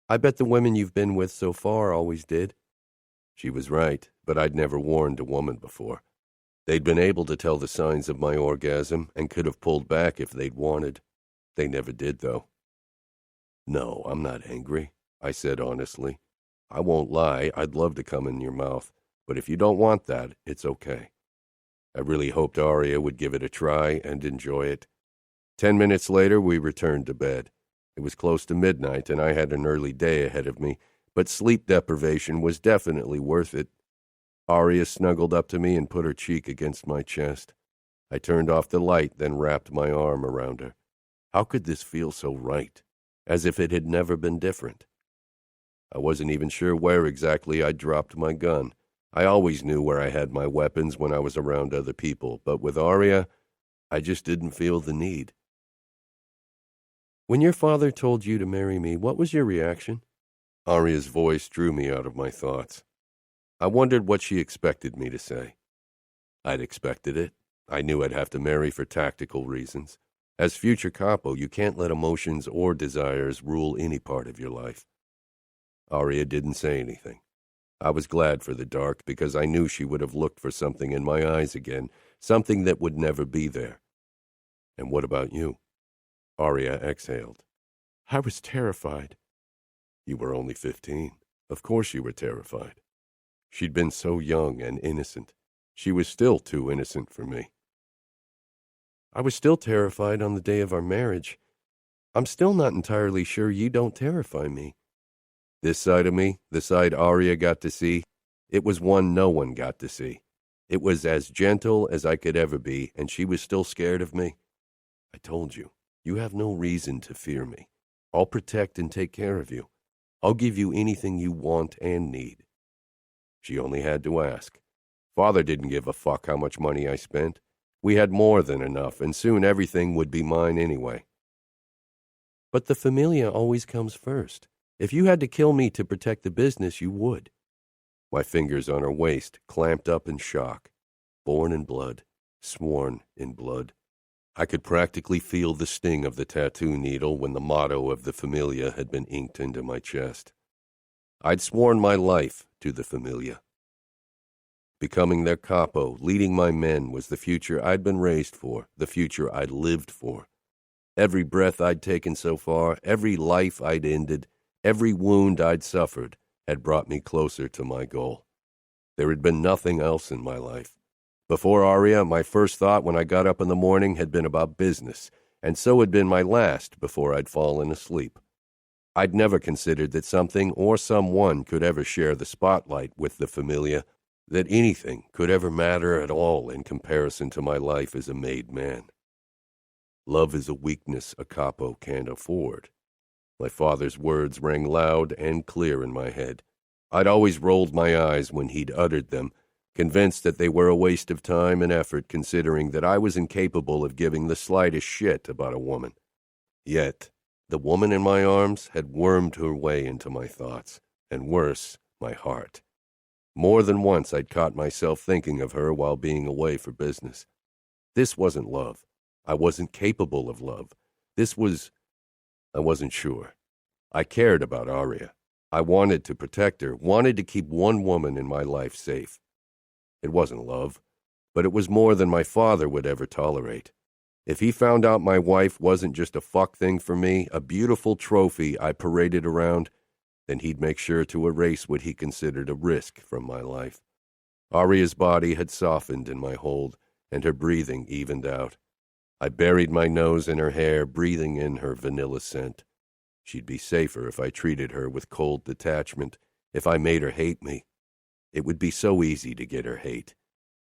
I bet the women you've been with so far always did. She was right, but I'd never warned a woman before. They'd been able to tell the signs of my orgasm and could have pulled back if they'd wanted. They never did, though. No, I'm not angry, I said honestly. I won't lie, I'd love to come in your mouth, but if you don't want that, it's okay. I really hoped Aria would give it a try and enjoy it. 10 minutes later, we returned to bed. It was close to midnight, and I had an early day ahead of me, but sleep deprivation was definitely worth it. Aria snuggled up to me and put her cheek against my chest. I turned off the light, then wrapped my arm around her. How could this feel so right, as if it had never been different? I wasn't even sure where exactly I'd dropped my gun. I always knew where I had my weapons when I was around other people, but with Aria, I just didn't feel the need. When your father told you to marry me, what was your reaction? Aria's voice drew me out of my thoughts. I wondered what she expected me to say. I'd expected it. I knew I'd have to marry for tactical reasons. As future capo, you can't let emotions or desires rule any part of your life. Aria didn't say anything. I was glad for the dark because I knew she would have looked for something in my eyes again, something that would never be there. And what about you? Aria exhaled. I was terrified. You were only 15. Of course you were terrified. She'd been so young and innocent. She was still too innocent for me. I was still terrified on the day of our marriage. I'm still not entirely sure you don't terrify me. This side of me, the side Aria got to see, it was one no one got to see. It was as gentle as I could ever be, and she was still scared of me. I told you, you have no reason to fear me. I'll protect and take care of you. I'll give you anything you want and need. She only had to ask. Father didn't give a fuck how much money I spent. We had more than enough, and soon everything would be mine anyway. But the familia always comes first. If you had to kill me to protect the business, you would. My fingers on her waist clamped up in shock. Born in blood, sworn in blood. I could practically feel the sting of the tattoo needle when the motto of the familia had been inked into my chest. I'd sworn my life to the familia. Becoming their capo, leading my men, was the future I'd been raised for, the future I'd lived for. Every breath I'd taken so far, every life I'd ended, every wound I'd suffered had brought me closer to my goal. There had been nothing else in my life. Before Aria, my first thought when I got up in the morning had been about business, and so had been my last before I'd fallen asleep. I'd never considered that something or someone could ever share the spotlight with the familia, that anything could ever matter at all in comparison to my life as a made man. Love is a weakness a capo can't afford. My father's words rang loud and clear in my head. I'd always rolled my eyes when he'd uttered them, convinced that they were a waste of time and effort considering that I was incapable of giving the slightest shit about a woman. Yet, the woman in my arms had wormed her way into my thoughts, and worse, my heart. More than once I'd caught myself thinking of her while being away for business. This wasn't love. I wasn't capable of love. I wasn't sure. I cared about Aria. I wanted to protect her, wanted to keep one woman in my life safe. It wasn't love, but it was more than my father would ever tolerate. If he found out my wife wasn't just a fuck thing for me, a beautiful trophy I paraded around, then he'd make sure to erase what he considered a risk from my life. Aria's body had softened in my hold, and her breathing evened out. I buried my nose in her hair, breathing in her vanilla scent. She'd be safer if I treated her with cold detachment, if I made her hate me. It would be so easy to get her hate.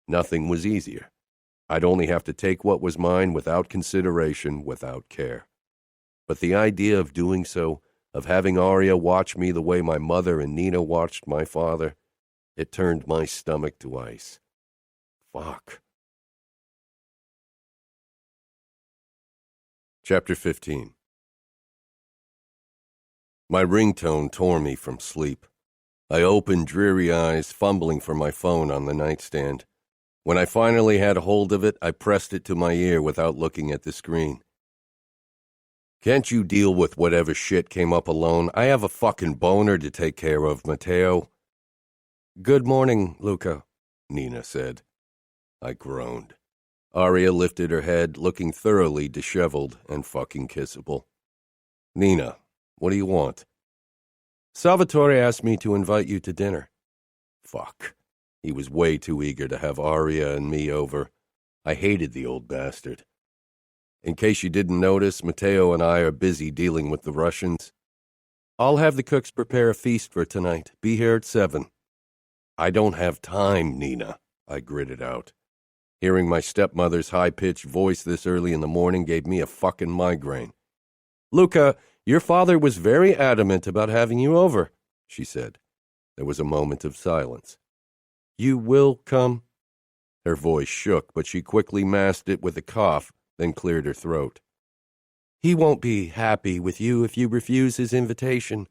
Nothing was easier. I'd only have to take what was mine without consideration, without care. But the idea of doing so, of having Aria watch me the way my mother and Nina watched my father, it turned my stomach to ice. Fuck. Chapter 15. My ringtone tore me from sleep. I opened dreary eyes, fumbling for my phone on the nightstand. When I finally had a hold of it, I pressed it to my ear without looking at the screen. Can't you deal with whatever shit came up alone? I have a fucking boner to take care of, Matteo. Good morning, Luca, Nina said. I groaned. Aria lifted her head, looking thoroughly disheveled and fucking kissable. Nina, what do you want? Salvatore asked me to invite you to dinner. Fuck. He was way too eager to have Aria and me over. I hated the old bastard. In case you didn't notice, Matteo and I are busy dealing with the Russians. I'll have the cooks prepare a feast for tonight. Be here at 7. I don't have time, Nina, I gritted out. Hearing my stepmother's high-pitched voice this early in the morning gave me a fucking migraine. Luca, your father was very adamant about having you over, she said. There was a moment of silence. You will come? Her voice shook, but she quickly masked it with a cough, then cleared her throat. He won't be happy with you if you refuse his invitation.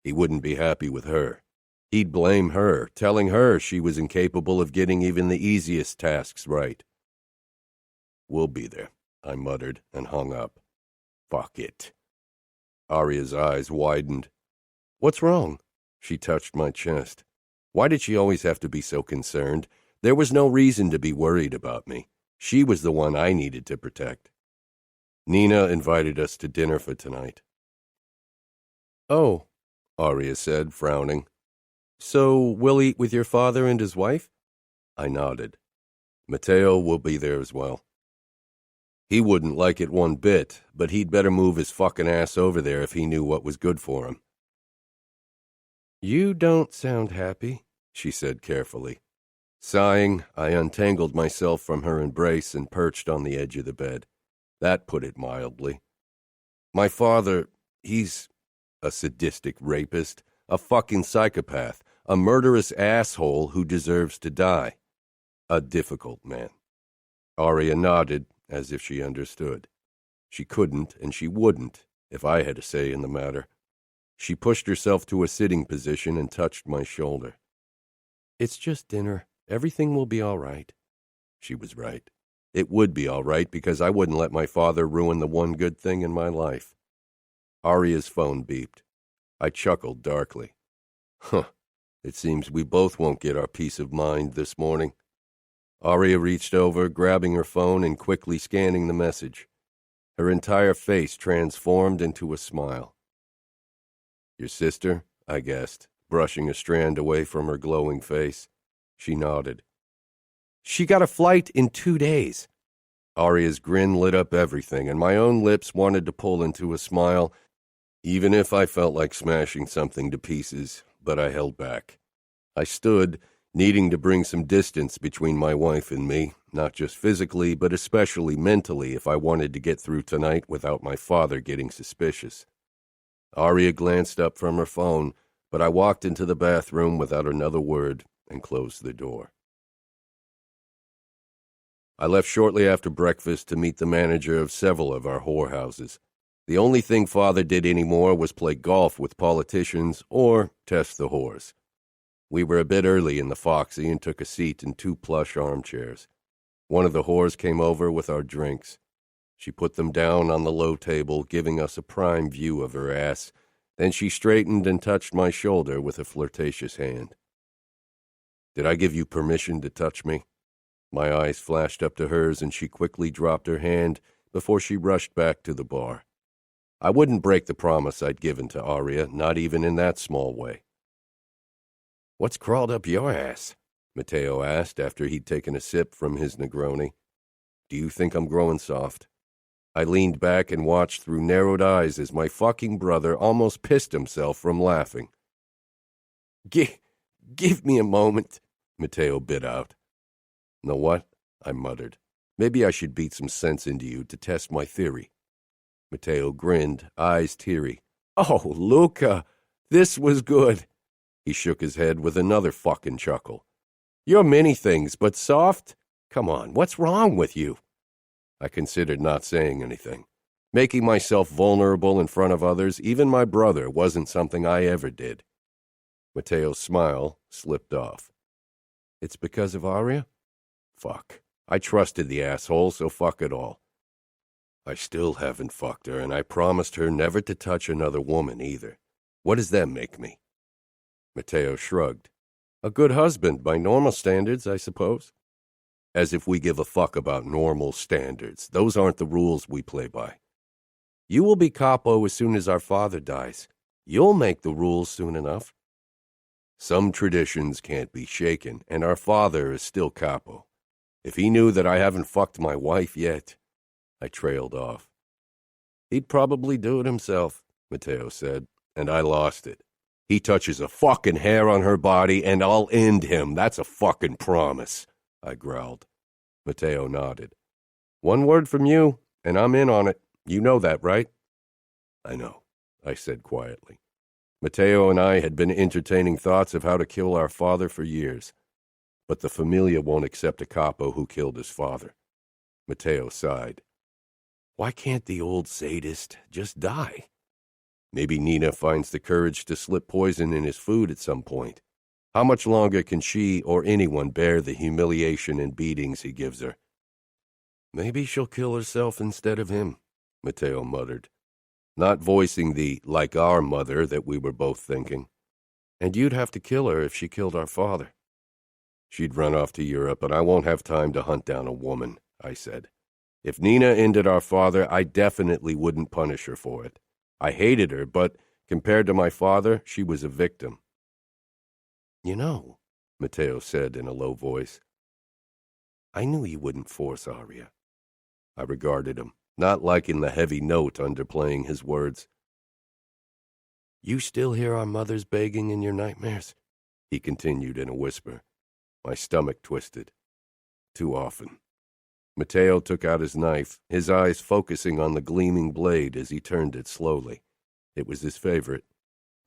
He wouldn't be happy with her. He'd blame her, telling her she was incapable of getting even the easiest tasks right. We'll be there, I muttered and hung up. Fuck it. Aria's eyes widened. What's wrong? She touched my chest. Why did she always have to be so concerned? There was no reason to be worried about me. She was the one I needed to protect. Nina invited us to dinner for tonight. Oh, Aria said, frowning. So we'll eat with your father and his wife? I nodded. Matteo will be there as well. He wouldn't like it one bit, but he'd better move his fucking ass over there if he knew what was good for him. You don't sound happy, she said carefully. Sighing, I untangled myself from her embrace and perched on the edge of the bed. That put it mildly. My father, he's a sadistic rapist, a fucking psychopath, a murderous asshole who deserves to die. A difficult man. Aria nodded, as if she understood. She couldn't and she wouldn't, if I had a say in the matter. She pushed herself to a sitting position and touched my shoulder. It's just dinner. Everything will be all right. She was right. It would be all right because I wouldn't let my father ruin the one good thing in my life. Aria's phone beeped. I chuckled darkly. Huh. It seems we both won't get our peace of mind this morning. Aria reached over, grabbing her phone and quickly scanning the message. Her entire face transformed into a smile. Your sister? I guessed, brushing a strand away from her glowing face. She nodded. She got a flight in 2 days. Aria's grin lit up everything, and my own lips wanted to pull into a smile, even if I felt like smashing something to pieces, but I held back. I stood, needing to bring some distance between my wife and me, not just physically, but especially mentally if I wanted to get through tonight without my father getting suspicious. Aria glanced up from her phone, but I walked into the bathroom without another word and closed the door. I left shortly after breakfast to meet the manager of several of our whorehouses. The only thing Father did anymore was play golf with politicians or test the whores. We were a bit early in the Foxy and took a seat in 2 plush armchairs. One of the whores came over with our drinks. She put them down on the low table, giving us a prime view of her ass. Then she straightened and touched my shoulder with a flirtatious hand. "Did I give you permission to touch me?" My eyes flashed up to hers, and she quickly dropped her hand before she rushed back to the bar. I wouldn't break the promise I'd given to Aria, not even in that small way. "What's crawled up your ass?" Matteo asked after he'd taken a sip from his Negroni. "Do you think I'm growing soft?" I leaned back and watched through narrowed eyes as my fucking brother almost pissed himself from laughing. Give me a moment," Matteo bit out. "Know what?" I muttered. "Maybe I should beat some sense into you to test my theory." Matteo grinned, eyes teary. "Oh, Luca, this was good." He shook his head with another fucking chuckle. "You're many things, but soft? Come on, what's wrong with you?" I considered not saying anything. Making myself vulnerable in front of others, even my brother, wasn't something I ever did. Matteo's smile slipped off. "It's because of Aria?" Fuck. I trusted the asshole, so fuck it all. I still haven't fucked her, and I promised her never to touch another woman either. What does that make me? Matteo shrugged. "A good husband, by normal standards, I suppose." As if we give a fuck about normal standards. Those aren't the rules we play by. "You will be capo as soon as our father dies. You'll make the rules soon enough." Some traditions can't be shaken, and our father is still capo. If he knew that I haven't fucked my wife yet. I trailed off. "He'd probably do it himself," Matteo said, and I lost it. "He touches a fucking hair on her body, and I'll end him. That's a fucking promise," I growled. Matteo nodded. "One word from you, and I'm in on it. You know that, right?" "I know," I said quietly. Matteo and I had been entertaining thoughts of how to kill our father for years. But the familia won't accept a capo who killed his father. Matteo sighed. "Why can't the old sadist just die? Maybe Nina finds the courage to slip poison in his food at some point. How much longer can she or anyone bear the humiliation and beatings he gives her?" "Maybe she'll kill herself instead of him," Matteo muttered, not voicing the "like our mother" that we were both thinking. "And you'd have to kill her if she killed our father." "She'd run off to Europe, and I won't have time to hunt down a woman," I said. "If Nina ended our father, I definitely wouldn't punish her for it. I hated her, but compared to my father, she was a victim." "You know," Matteo said in a low voice, "I knew you wouldn't force Aria." I regarded him, not liking the heavy note underplaying his words. "You still hear our mothers begging in your nightmares?" he continued in a whisper. My stomach twisted. "Too often." Matteo took out his knife, his eyes focusing on the gleaming blade as he turned it slowly. It was his favorite,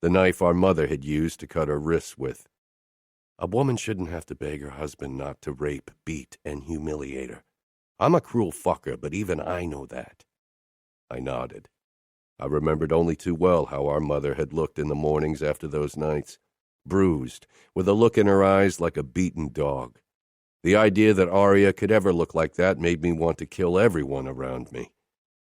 the knife our mother had used to cut her wrists with. "A woman shouldn't have to beg her husband not to rape, beat, and humiliate her. I'm a cruel fucker, but even I know that." I nodded. I remembered only too well how our mother had looked in the mornings after those nights, bruised, with a look in her eyes like a beaten dog. The idea that Aria could ever look like that made me want to kill everyone around me.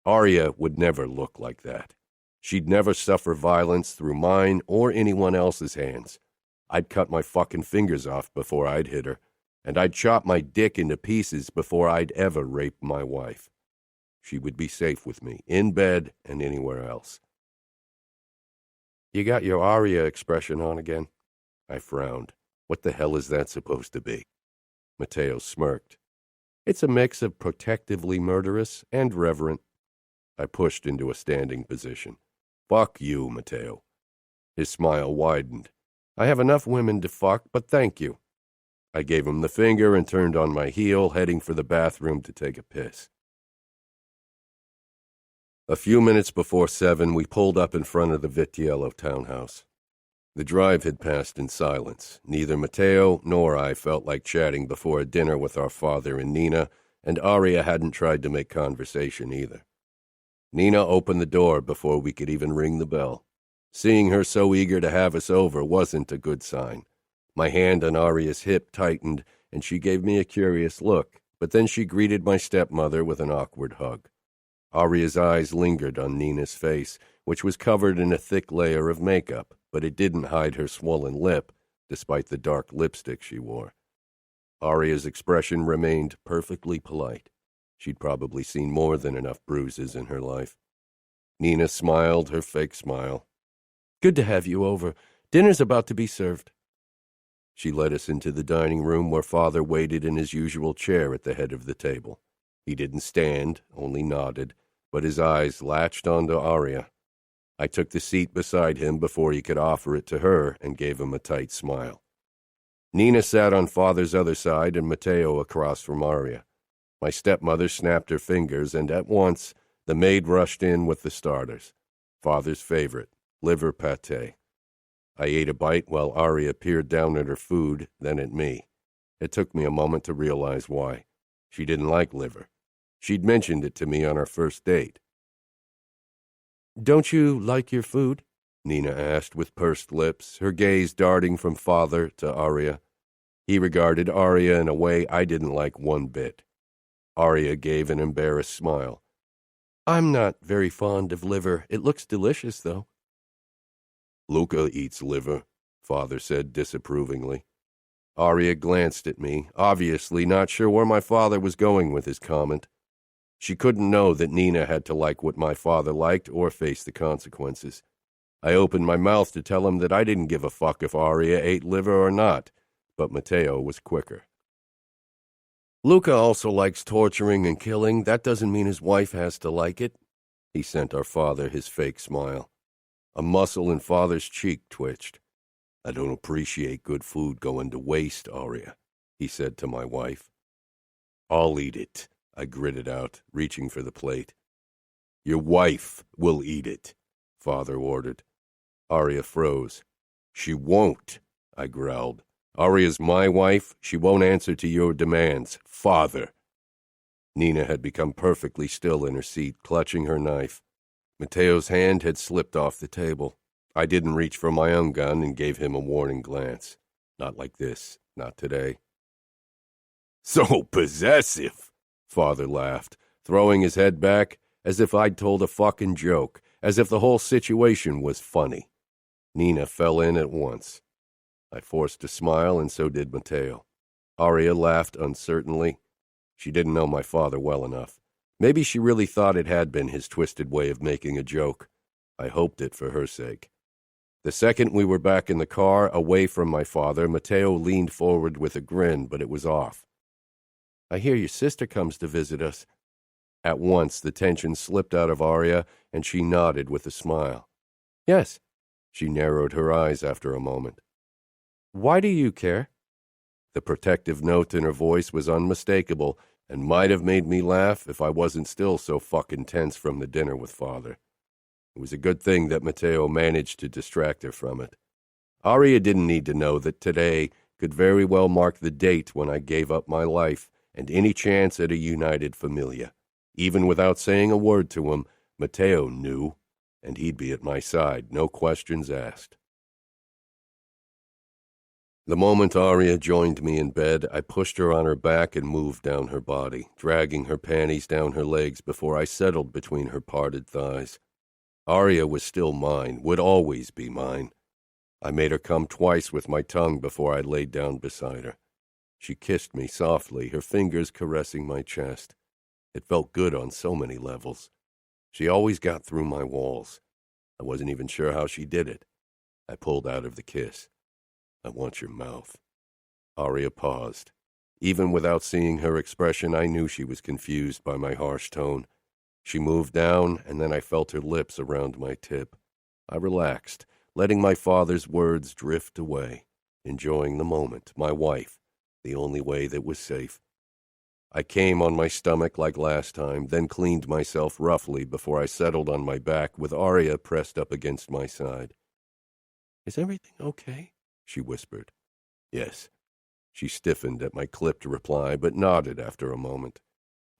Aria would never look like that. She'd never suffer violence through mine or anyone else's hands. I'd cut my fucking fingers off before I'd hit her, and I'd chop my dick into pieces before I'd ever rape my wife. She would be safe with me, in bed and anywhere else. "You got your Aria expression on again." I frowned. What the hell is that supposed to be? Matteo smirked. "It's a mix of protectively murderous and reverent." I pushed into a standing position. Fuck you, Matteo. His smile widened. I have enough women to fuck, but thank you. I gave him the finger and turned on my heel, heading for the bathroom to take a piss. A few minutes before 7, we pulled up in front of the Vitiello townhouse. The drive had passed in silence. Neither Matteo nor I felt like chatting before a dinner with our father and Nina, and Aria hadn't tried to make conversation either. Nina opened the door before we could even ring the bell. Seeing her so eager to have us over wasn't a good sign. My hand on Aria's hip tightened, and she gave me a curious look, but then she greeted my stepmother with an awkward hug. Aria's eyes lingered on Nina's face, which was covered in a thick layer of makeup, but it didn't hide her swollen lip, despite the dark lipstick she wore. Aria's expression remained perfectly polite. She'd probably seen more than enough bruises in her life. Nina smiled her fake smile. Good to have you over. Dinner's about to be served. She led us into the dining room where Father waited in his usual chair at the head of the table. He didn't stand, only nodded, but his eyes latched onto Aria. I took the seat beside him before he could offer it to her and gave him a tight smile. Nina sat on Father's other side and Matteo across from Aria. My stepmother snapped her fingers, and at once the maid rushed in with the starters. Father's favorite, liver pâté. I ate a bite while Aria peered down at her food, then at me. It took me a moment to realize why. She didn't like liver. She'd mentioned it to me on our first date. Don't you like your food? Nina asked with pursed lips, her gaze darting from Father to Aria. He regarded Aria in a way I didn't like one bit. Aria gave an embarrassed smile. I'm not very fond of liver. It looks delicious, though. Luca eats liver, Father said disapprovingly. Aria glanced at me, obviously not sure where my father was going with his comment. She couldn't know that Nina had to like what my father liked or face the consequences. I opened my mouth to tell him that I didn't give a fuck if Aria ate liver or not, but Matteo was quicker. Luca also likes torturing and killing. That doesn't mean his wife has to like it. He sent our father his fake smile. A muscle in Father's cheek twitched. I don't appreciate good food going to waste, Aria, he said to my wife. I'll eat it, I gritted out, reaching for the plate. Your wife will eat it, Father ordered. Aria froze. She won't, I growled. Aria's my wife. She won't answer to your demands. Father. Nina had become perfectly still in her seat, clutching her knife. Matteo's hand had slipped off the table. I didn't reach for my own gun and gave him a warning glance. Not like this. Not today. So possessive, Father laughed, throwing his head back as if I'd told a fucking joke, as if the whole situation was funny. Nina fell in at once. I forced a smile, and so did Matteo. Aria laughed uncertainly. She didn't know my father well enough. Maybe she really thought it had been his twisted way of making a joke. I hoped it for her sake. The second we were back in the car, away from my father, Matteo leaned forward with a grin, but it was off. I hear your sister comes to visit us. At once, the tension slipped out of Aria, and she nodded with a smile. Yes. She narrowed her eyes after a moment. Why do you care? The protective note in her voice was unmistakable and might have made me laugh if I wasn't still so fucking tense from the dinner with Father. It was a good thing that Matteo managed to distract her from it. Aria didn't need to know that today could very well mark the date when I gave up my life and any chance at a united familia. Even without saying a word to him, Matteo knew, and he'd be at my side, no questions asked. The moment Aria joined me in bed, I pushed her on her back and moved down her body, dragging her panties down her legs before I settled between her parted thighs. Aria was still mine, would always be mine. I made her come twice with my tongue before I laid down beside her. She kissed me softly, her fingers caressing my chest. It felt good on so many levels. She always got through my walls. I wasn't even sure how she did it. I pulled out of the kiss. I want your mouth. Aria paused. Even without seeing her expression, I knew she was confused by my harsh tone. She moved down, and then I felt her lips around my tip. I relaxed, letting my father's words drift away, enjoying the moment, my wife, the only way that was safe. I came on my stomach like last time, then cleaned myself roughly before I settled on my back with Arya pressed up against my side. "Is everything okay?" she whispered. "Yes." She stiffened at my clipped reply, but nodded after a moment.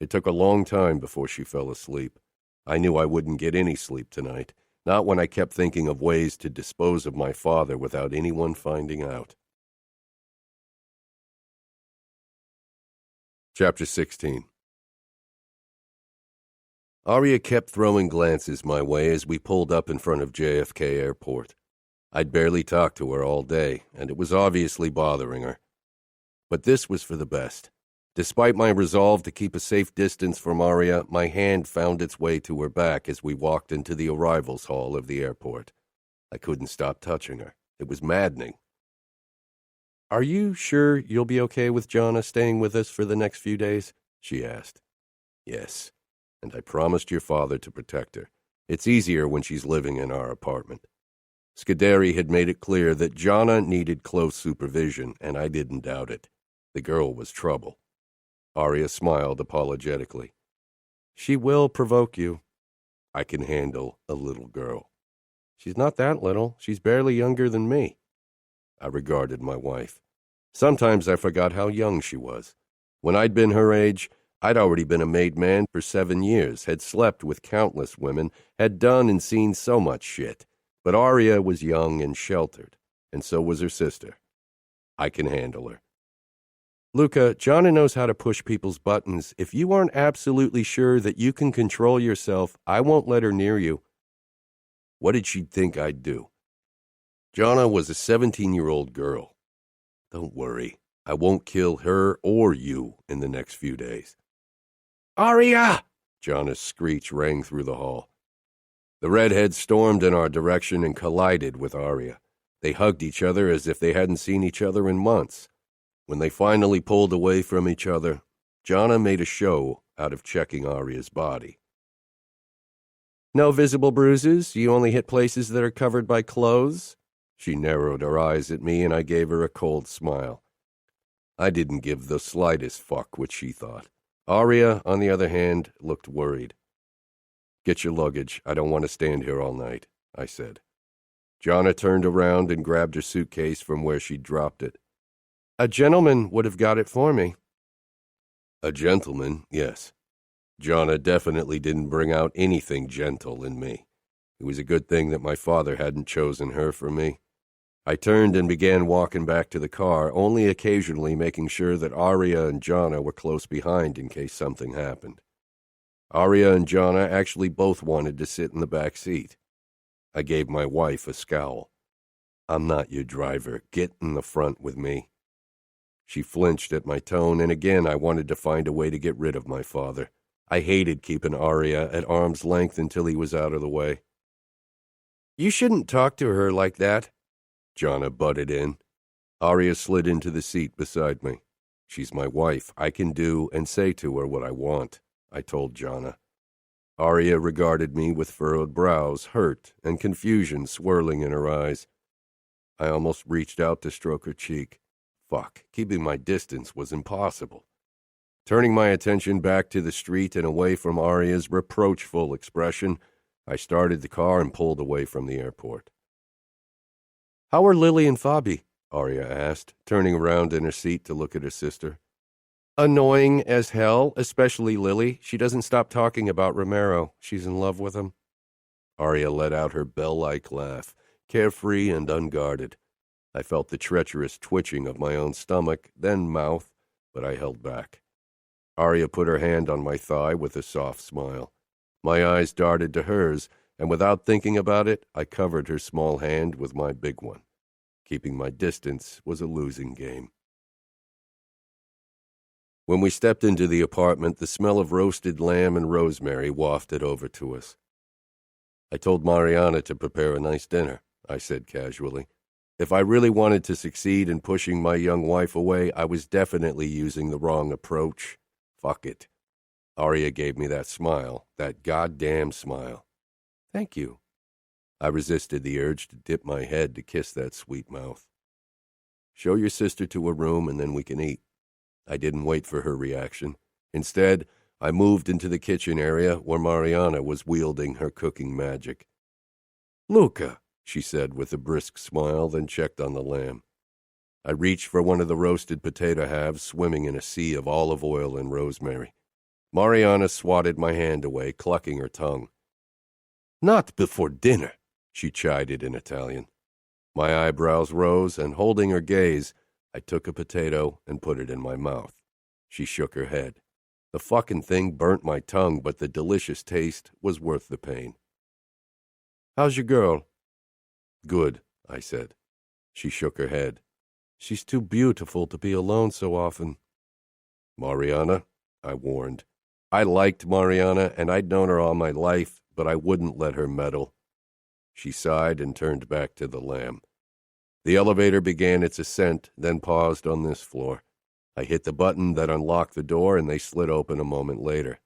It took a long time before she fell asleep. I knew I wouldn't get any sleep tonight, not when I kept thinking of ways to dispose of my father without anyone finding out. Chapter 16. Arya kept throwing glances my way as we pulled up in front of JFK Airport. I'd barely talked to her all day, and it was obviously bothering her. But this was for the best. Despite my resolve to keep a safe distance from Arya, my hand found its way to her back as we walked into the arrivals hall of the airport. I couldn't stop touching her. It was maddening. "Are you sure you'll be okay with Jonna staying with us for the next few days?" she asked. "Yes, and I promised your father to protect her. It's easier when she's living in our apartment." Scuderi had made it clear that Jonna needed close supervision, and I didn't doubt it. The girl was trouble. Arya smiled apologetically. "She will provoke you." "I can handle a little girl." "She's not that little. She's barely younger than me." I regarded my wife. Sometimes I forgot how young she was. When I'd been her age, I'd already been a made man for 7 years, had slept with countless women, had done and seen so much shit. But Arya was young and sheltered, and so was her sister. I can handle her. "Luca, Jonna knows how to push people's buttons. If you aren't absolutely sure that you can control yourself, I won't let her near you." What did she think I'd do? Jonna was a 17-year-old girl. "Don't worry. I won't kill her or you in the next few days." "Arya!" Jonna's screech rang through the hall. The redhead stormed in our direction and collided with Arya. They hugged each other as if they hadn't seen each other in months. When they finally pulled away from each other, Jonna made a show out of checking Arya's body. "No visible bruises? You only hit places that are covered by clothes?" She narrowed her eyes at me, and I gave her a cold smile. I didn't give the slightest fuck what she thought. Arya, on the other hand, looked worried. "Get your luggage. I don't want to stand here all night," I said. Jonna turned around and grabbed her suitcase from where she'd dropped it. "A gentleman would have got it for me." A gentleman, yes. Jonna definitely didn't bring out anything gentle in me. It was a good thing that my father hadn't chosen her for me. I turned and began walking back to the car, only occasionally making sure that Arya and Jonna were close behind in case something happened. Arya and Jonna actually both wanted to sit in the back seat. I gave my wife a scowl. "I'm not your driver. Get in the front with me." She flinched at my tone, and again I wanted to find a way to get rid of my father. I hated keeping Arya at arm's length until he was out of the way. "You shouldn't talk to her like that," Jonna butted in. Arya slid into the seat beside me. "She's my wife. I can do and say to her what I want," I told Jonna. Arya regarded me with furrowed brows, hurt, and confusion swirling in her eyes. I almost reached out to stroke her cheek. Fuck, keeping my distance was impossible. Turning my attention back to the street and away from Arya's reproachful expression, I started the car and pulled away from the airport. "How are Lily and Fabi?" Arya asked, turning around in her seat to look at her sister. "Annoying as hell, especially Lily. She doesn't stop talking about Romero. She's in love with him." Arya let out her bell-like laugh, carefree and unguarded. I felt the treacherous twitching of my own stomach, then mouth, but I held back. Arya put her hand on my thigh with a soft smile. My eyes darted to hers, and without thinking about it, I covered her small hand with my big one. Keeping my distance was a losing game. When we stepped into the apartment, the smell of roasted lamb and rosemary wafted over to us. "I told Mariana to prepare a nice dinner," I said casually. If I really wanted to succeed in pushing my young wife away, I was definitely using the wrong approach. Fuck it. Arya gave me that smile, that goddamn smile. "Thank you." I resisted the urge to dip my head to kiss that sweet mouth. "Show your sister to her room and then we can eat." I didn't wait for her reaction. Instead, I moved into the kitchen area where Mariana was wielding her cooking magic. "Luca," she said with a brisk smile, then checked on the lamb. I reached for one of the roasted potato halves swimming in a sea of olive oil and rosemary. Mariana swatted my hand away, clucking her tongue. "Not before dinner," she chided in Italian. My eyebrows rose, and holding her gaze, I took a potato and put it in my mouth. She shook her head. The fucking thing burnt my tongue, but the delicious taste was worth the pain. "How's your girl?" "Good," I said. She shook her head. "She's too beautiful to be alone so often." "Mariana," I warned. I liked Mariana, and I'd known her all my life, but I wouldn't let her meddle. She sighed and turned back to the lamb. The elevator began its ascent, then paused on this floor. I hit the button that unlocked the door, and they slid open a moment later.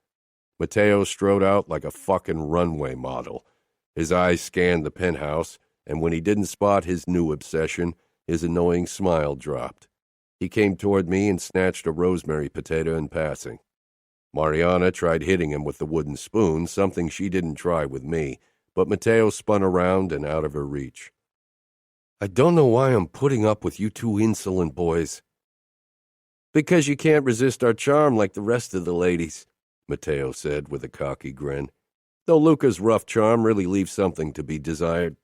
Matteo strode out like a fucking runway model. His eyes scanned the penthouse, and when he didn't spot his new obsession, his annoying smile dropped. He came toward me and snatched a rosemary potato in passing. Mariana tried hitting him with the wooden spoon, something she didn't try with me, but Matteo spun around and out of her reach. "I don't know why I'm putting up with you two insolent boys." "Because you can't resist our charm like the rest of the ladies," Matteo said with a cocky grin. "Though Luca's rough charm really leaves something to be desired."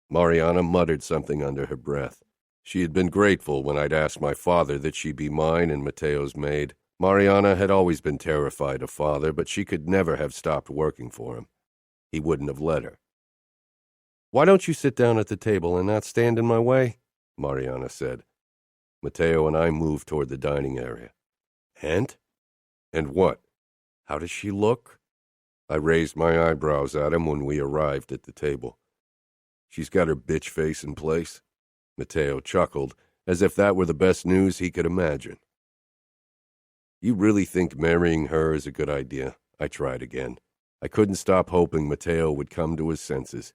Mariana muttered something under her breath. She had been grateful when I'd asked my father that she be mine and Matteo's maid. Mariana had always been terrified of father, but she could never have stopped working for him. He wouldn't have let her. "Why don't you sit down at the table and not stand in my way?" Mariana said. Matteo and I moved toward the dining area. "And? And what? How does she look?" I raised my eyebrows at him when we arrived at the table. "She's got her bitch face in place." Matteo chuckled, as if that were the best news he could imagine. "You really think marrying her is a good idea?" I tried again. I couldn't stop hoping Matteo would come to his senses.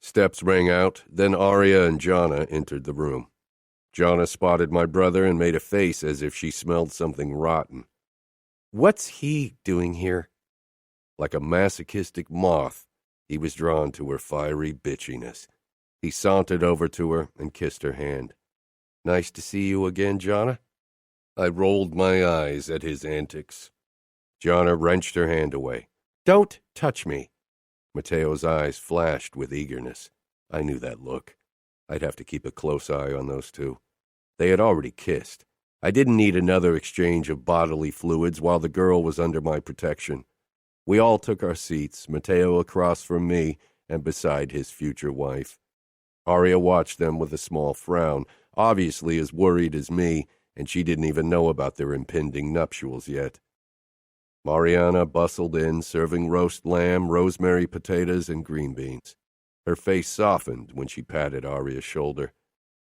Steps rang out, then Aria and Gianna entered the room. Gianna spotted my brother and made a face as if she smelled something rotten. "What's he doing here?" Like a masochistic moth, he was drawn to her fiery bitchiness. He sauntered over to her and kissed her hand. "Nice to see you again, Gianna." I rolled my eyes at his antics. Gianna wrenched her hand away. "Don't touch me." Matteo's eyes flashed with eagerness. I knew that look. I'd have to keep a close eye on those two. They had already kissed. I didn't need another exchange of bodily fluids while the girl was under my protection. We all took our seats, Matteo across from me and beside his future wife. Aria watched them with a small frown, obviously as worried as me, and she didn't even know about their impending nuptials yet. Mariana bustled in, serving roast lamb, rosemary potatoes, and green beans. Her face softened when she patted Aria's shoulder.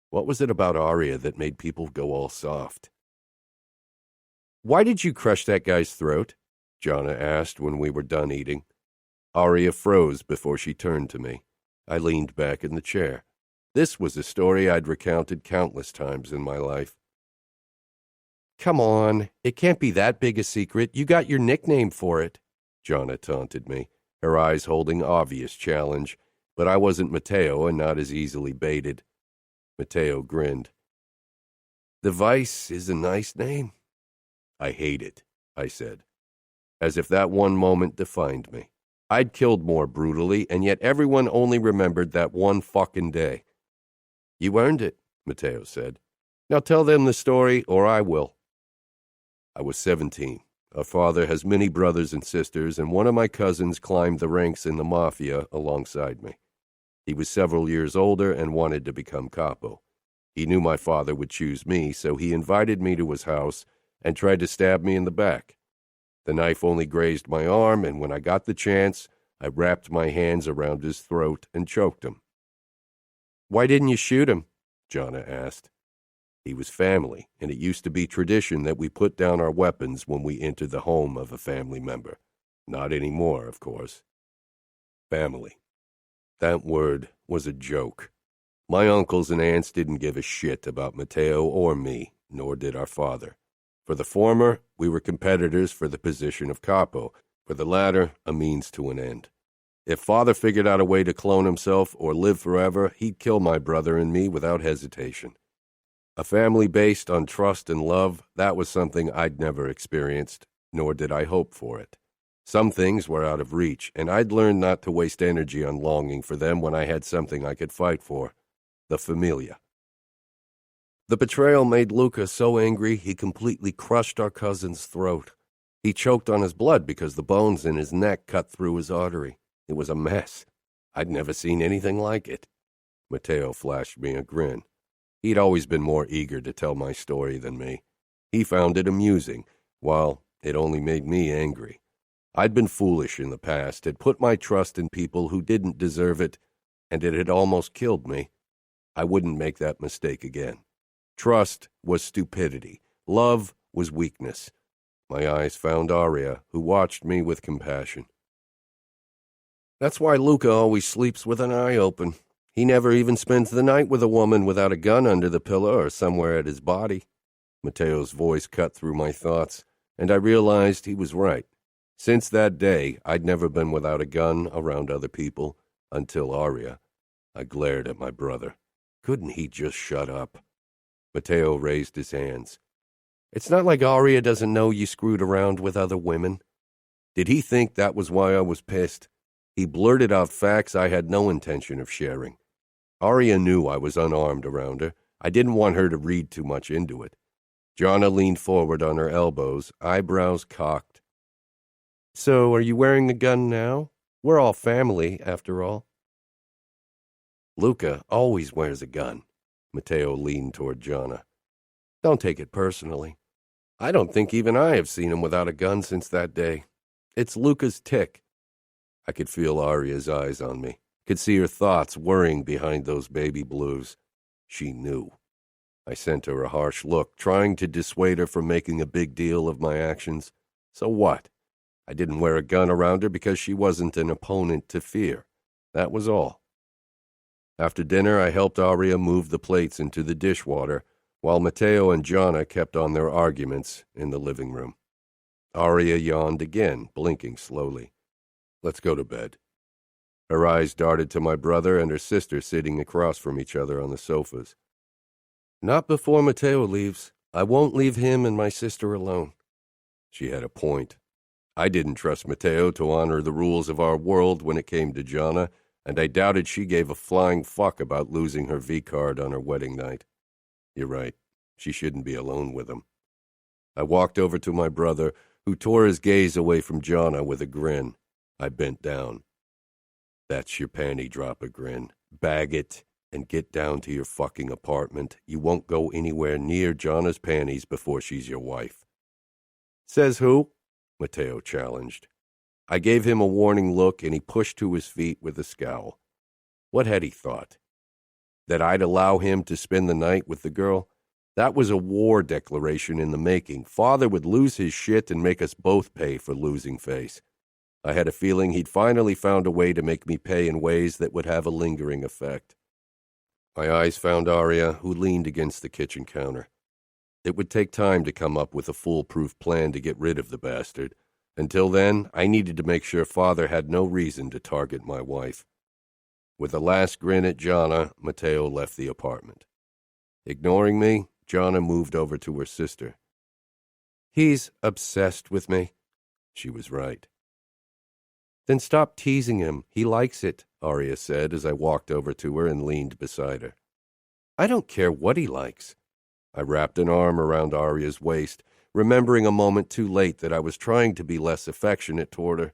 What was it about Aria that made people go all soft? "Why did you crush that guy's throat?" Gianna asked when we were done eating. Aria froze before she turned to me. I leaned back in the chair. This was a story I'd recounted countless times in my life. "Come on, it can't be that big a secret. You got your nickname for it," Gianna taunted me, her eyes holding obvious challenge, but I wasn't Matteo and not as easily baited. Matteo grinned. "The Vice is a nice name." "I hate it," I said, as if that one moment defined me. I'd killed more brutally, and yet everyone only remembered that one fucking day. "You earned it," Matteo said. "Now tell them the story, or I will." I was 17. Our father has many brothers and sisters, and one of my cousins climbed the ranks in the Mafia alongside me. He was several years older and wanted to become capo. He knew my father would choose me, so he invited me to his house and tried to stab me in the back. The knife only grazed my arm, and when I got the chance, I wrapped my hands around his throat and choked him. "Why didn't you shoot him?" Gianna asked. He was family, and it used to be tradition that we put down our weapons when we entered the home of a family member. Not anymore, of course. Family. That word was a joke. My uncles and aunts didn't give a shit about Matteo or me, nor did our father. For the former, we were competitors for the position of capo. For the latter, a means to an end. If father figured out a way to clone himself or live forever, he'd kill my brother and me without hesitation. A family based on trust and love, that was something I'd never experienced, nor did I hope for it. Some things were out of reach, and I'd learned not to waste energy on longing for them when I had something I could fight for. The familia. The betrayal made Luca so angry he completely crushed our cousin's throat. He choked on his blood because the bones in his neck cut through his artery. It was a mess. I'd never seen anything like it. Matteo flashed me a grin. He'd always been more eager to tell my story than me. He found it amusing, while it only made me angry. I'd been foolish in the past, had put my trust in people who didn't deserve it, and it had almost killed me. I wouldn't make that mistake again. Trust was stupidity. Love was weakness. My eyes found Aria, who watched me with compassion. That's why Luca always sleeps with an eye open. He never even spends the night with a woman without a gun under the pillow or somewhere at his body. Matteo's voice cut through my thoughts, and I realized he was right. Since that day, I'd never been without a gun around other people, until Aria. I glared at my brother. Couldn't he just shut up? Matteo raised his hands. It's not like Aria doesn't know you screwed around with other women. Did he think that was why I was pissed? He blurted out facts I had no intention of sharing. Aria knew I was unarmed around her. I didn't want her to read too much into it. Jonna leaned forward on her elbows, eyebrows cocked. So, are you wearing a gun now? We're all family, after all. Luca always wears a gun. Matteo leaned toward Jonna. Don't take it personally. I don't think even I have seen him without a gun since that day. It's Luca's tic. I could feel Aria's eyes on me, could see her thoughts worrying behind those baby blues. She knew. I sent her a harsh look, trying to dissuade her from making a big deal of my actions. So what? I didn't wear a gun around her because she wasn't an opponent to fear. That was all. After dinner, I helped Aria move the plates into the dishwater, while Matteo and Jonna kept on their arguments in the living room. Aria yawned again, blinking slowly. Let's go to bed. Her eyes darted to my brother and her sister sitting across from each other on the sofas. Not before Matteo leaves. I won't leave him and my sister alone. She had a point. I didn't trust Matteo to honor the rules of our world when it came to Jonna, and I doubted she gave a flying fuck about losing her V-card on her wedding night. You're right. She shouldn't be alone with him. I walked over to my brother, who tore his gaze away from Jonna with a grin. I bent down. That's your panty dropper grin. Bag it and get down to your fucking apartment. You won't go anywhere near Jonna's panties before she's your wife. Says who? Matteo challenged. I gave him a warning look, and he pushed to his feet with a scowl. What had he thought? That I'd allow him to spend the night with the girl? That was a war declaration in the making. Father would lose his shit and make us both pay for losing face. I had a feeling he'd finally found a way to make me pay in ways that would have a lingering effect. My eyes found Aria, who leaned against the kitchen counter. It would take time to come up with a foolproof plan to get rid of the bastard. Until then, I needed to make sure Father had no reason to target my wife. With a last grin at Jonna, Matteo left the apartment. Ignoring me, Jonna moved over to her sister. He's obsessed with me. She was right. Then stop teasing him. He likes it, Aria said as I walked over to her and leaned beside her. I don't care what he likes. I wrapped an arm around Aria's waist, remembering a moment too late that I was trying to be less affectionate toward her.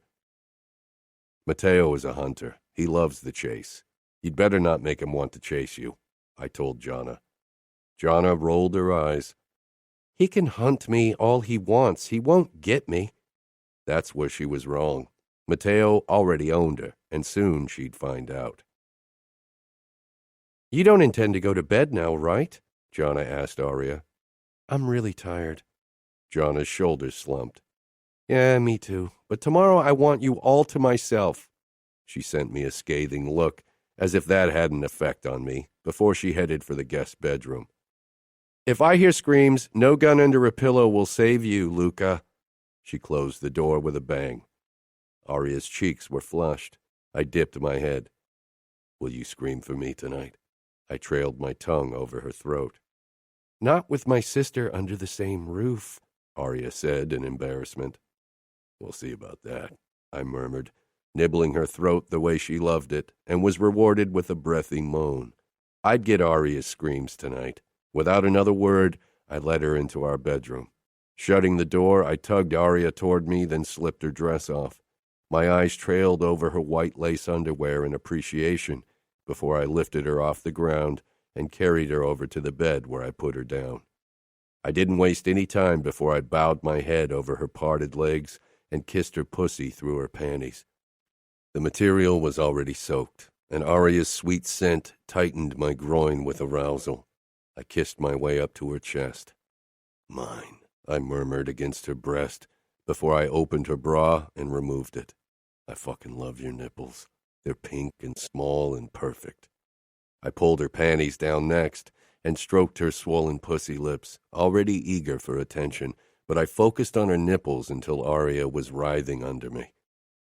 Matteo is a hunter. He loves the chase. You'd better not make him want to chase you, I told Jonna. Jonna rolled her eyes. He can hunt me all he wants. He won't get me. That's where she was wrong. Matteo already owned her, and soon she'd find out. You don't intend to go to bed now, right? Jonna asked Aria. I'm really tired. Jonna's shoulders slumped. Yeah, me too. But tomorrow I want you all to myself. She sent me a scathing look, as if that had an effect on me, before she headed for the guest bedroom. "If I hear screams, no gun under a pillow will save you, Luca." She closed the door with a bang. Aria's cheeks were flushed. I dipped my head. "Will you scream for me tonight?" I trailed my tongue over her throat. "Not with my sister under the same roof," Aria said in embarrassment. "We'll see about that," I murmured, nibbling her throat the way she loved it, and was rewarded with a breathy moan. I'd get Aria's screams tonight. Without another word, I led her into our bedroom. Shutting the door, I tugged Aria toward me, then slipped her dress off. My eyes trailed over her white lace underwear in appreciation before I lifted her off the ground and carried her over to the bed where I put her down. I didn't waste any time before I bowed my head over her parted legs and kissed her pussy through her panties. The material was already soaked, and Aria's sweet scent tightened my groin with arousal. I kissed my way up to her chest. "Mine," I murmured against her breast before I opened her bra and removed it. "I fucking love your nipples. They're pink and small and perfect." I pulled her panties down next and stroked her swollen pussy lips, already eager for attention, but I focused on her nipples until Aria was writhing under me.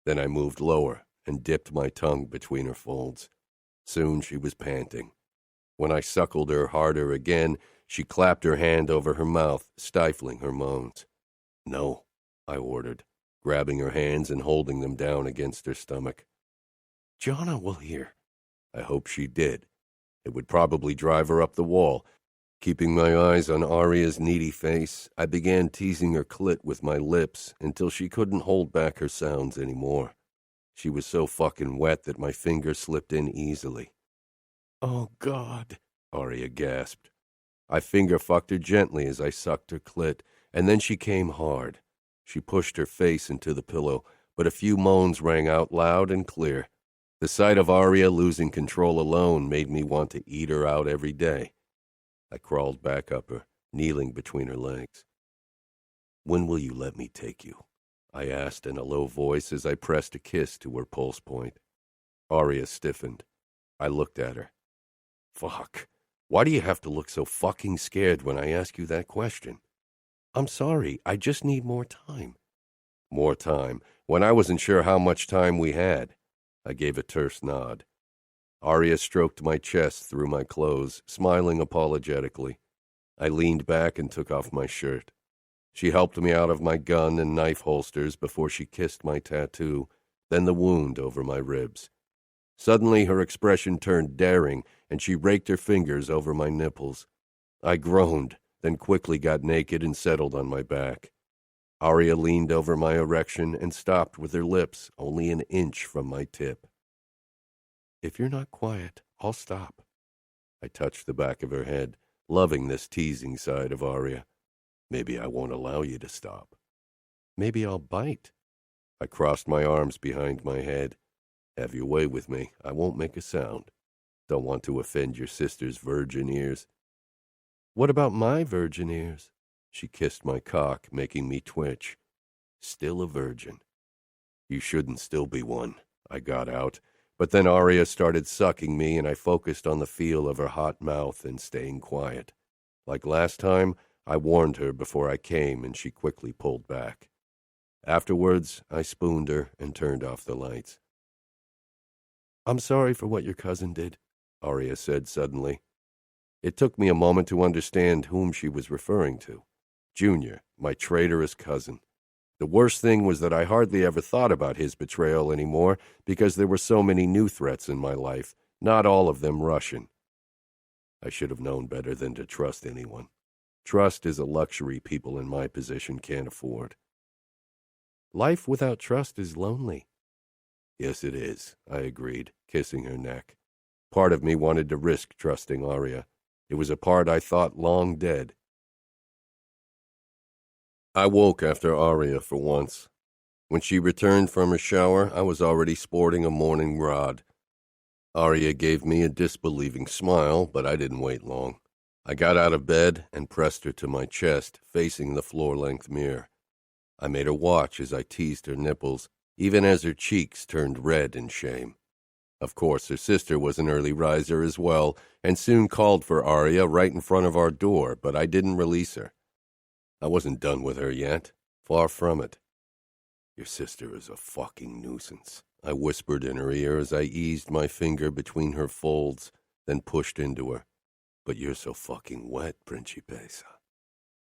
Then I moved lower and dipped my tongue between her folds. Soon she was panting. When I suckled her harder again, she clapped her hand over her mouth, stifling her moans. "No," I ordered, grabbing her hands and holding them down against her stomach. "Jonna will hear." I hoped she did. It would probably drive her up the wall. Keeping my eyes on Aria's needy face, I began teasing her clit with my lips until she couldn't hold back her sounds anymore. She was so fucking wet that my finger slipped in easily. "Oh, God," Aria gasped. I finger-fucked her gently as I sucked her clit, and then she came hard. She pushed her face into the pillow, but a few moans rang out loud and clear. The sight of Aria losing control alone made me want to eat her out every day. I crawled back up her, kneeling between her legs. "When will you let me take you?" I asked in a low voice as I pressed a kiss to her pulse point. Aria stiffened. I looked at her. "Fuck. Why do you have to look so fucking scared when I ask you that question?" "I'm sorry. I just need more time." "More time? When I wasn't sure how much time we had." I gave a terse nod. Aria stroked my chest through my clothes, smiling apologetically. I leaned back and took off my shirt. She helped me out of my gun and knife holsters before she kissed my tattoo, then the wound over my ribs. Suddenly her expression turned daring, and she raked her fingers over my nipples. I groaned, then quickly got naked and settled on my back. Aria leaned over my erection and stopped with her lips only an inch from my tip. "If you're not quiet, I'll stop." I touched the back of her head, loving this teasing side of Aria. "Maybe I won't allow you to stop." "Maybe I'll bite." I crossed my arms behind my head. "Have your way with me. I won't make a sound. Don't want to offend your sister's virgin ears." "What about my virgin ears?" She kissed my cock, making me twitch. "Still a virgin." "You shouldn't still be one," I got out. But then Aria started sucking me, and I focused on the feel of her hot mouth and staying quiet. Like last time, I warned her before I came, and she quickly pulled back. Afterwards, I spooned her and turned off the lights. "I'm sorry for what your cousin did," Aria said suddenly. It took me a moment to understand whom she was referring to. Junior, my traitorous cousin. The worst thing was that I hardly ever thought about his betrayal anymore because there were so many new threats in my life, not all of them Russian. I should have known better than to trust anyone. Trust is a luxury people in my position can't afford. "Life without trust is lonely." "Yes, it is," I agreed, kissing her neck. Part of me wanted to risk trusting Aria. It was a part I thought long dead. I woke after Aria for once. When she returned from her shower, I was already sporting a morning rod. Aria gave me a disbelieving smile, but I didn't wait long. I got out of bed and pressed her to my chest, facing the floor-length mirror. I made her watch as I teased her nipples, even as her cheeks turned red in shame. Of course, her sister was an early riser as well, and soon called for Aria right in front of our door, but I didn't release her. I wasn't done with her yet. Far from it. Your sister is a fucking nuisance, I whispered in her ear as I eased my finger between her folds, then pushed into her. But you're so fucking wet, Principessa.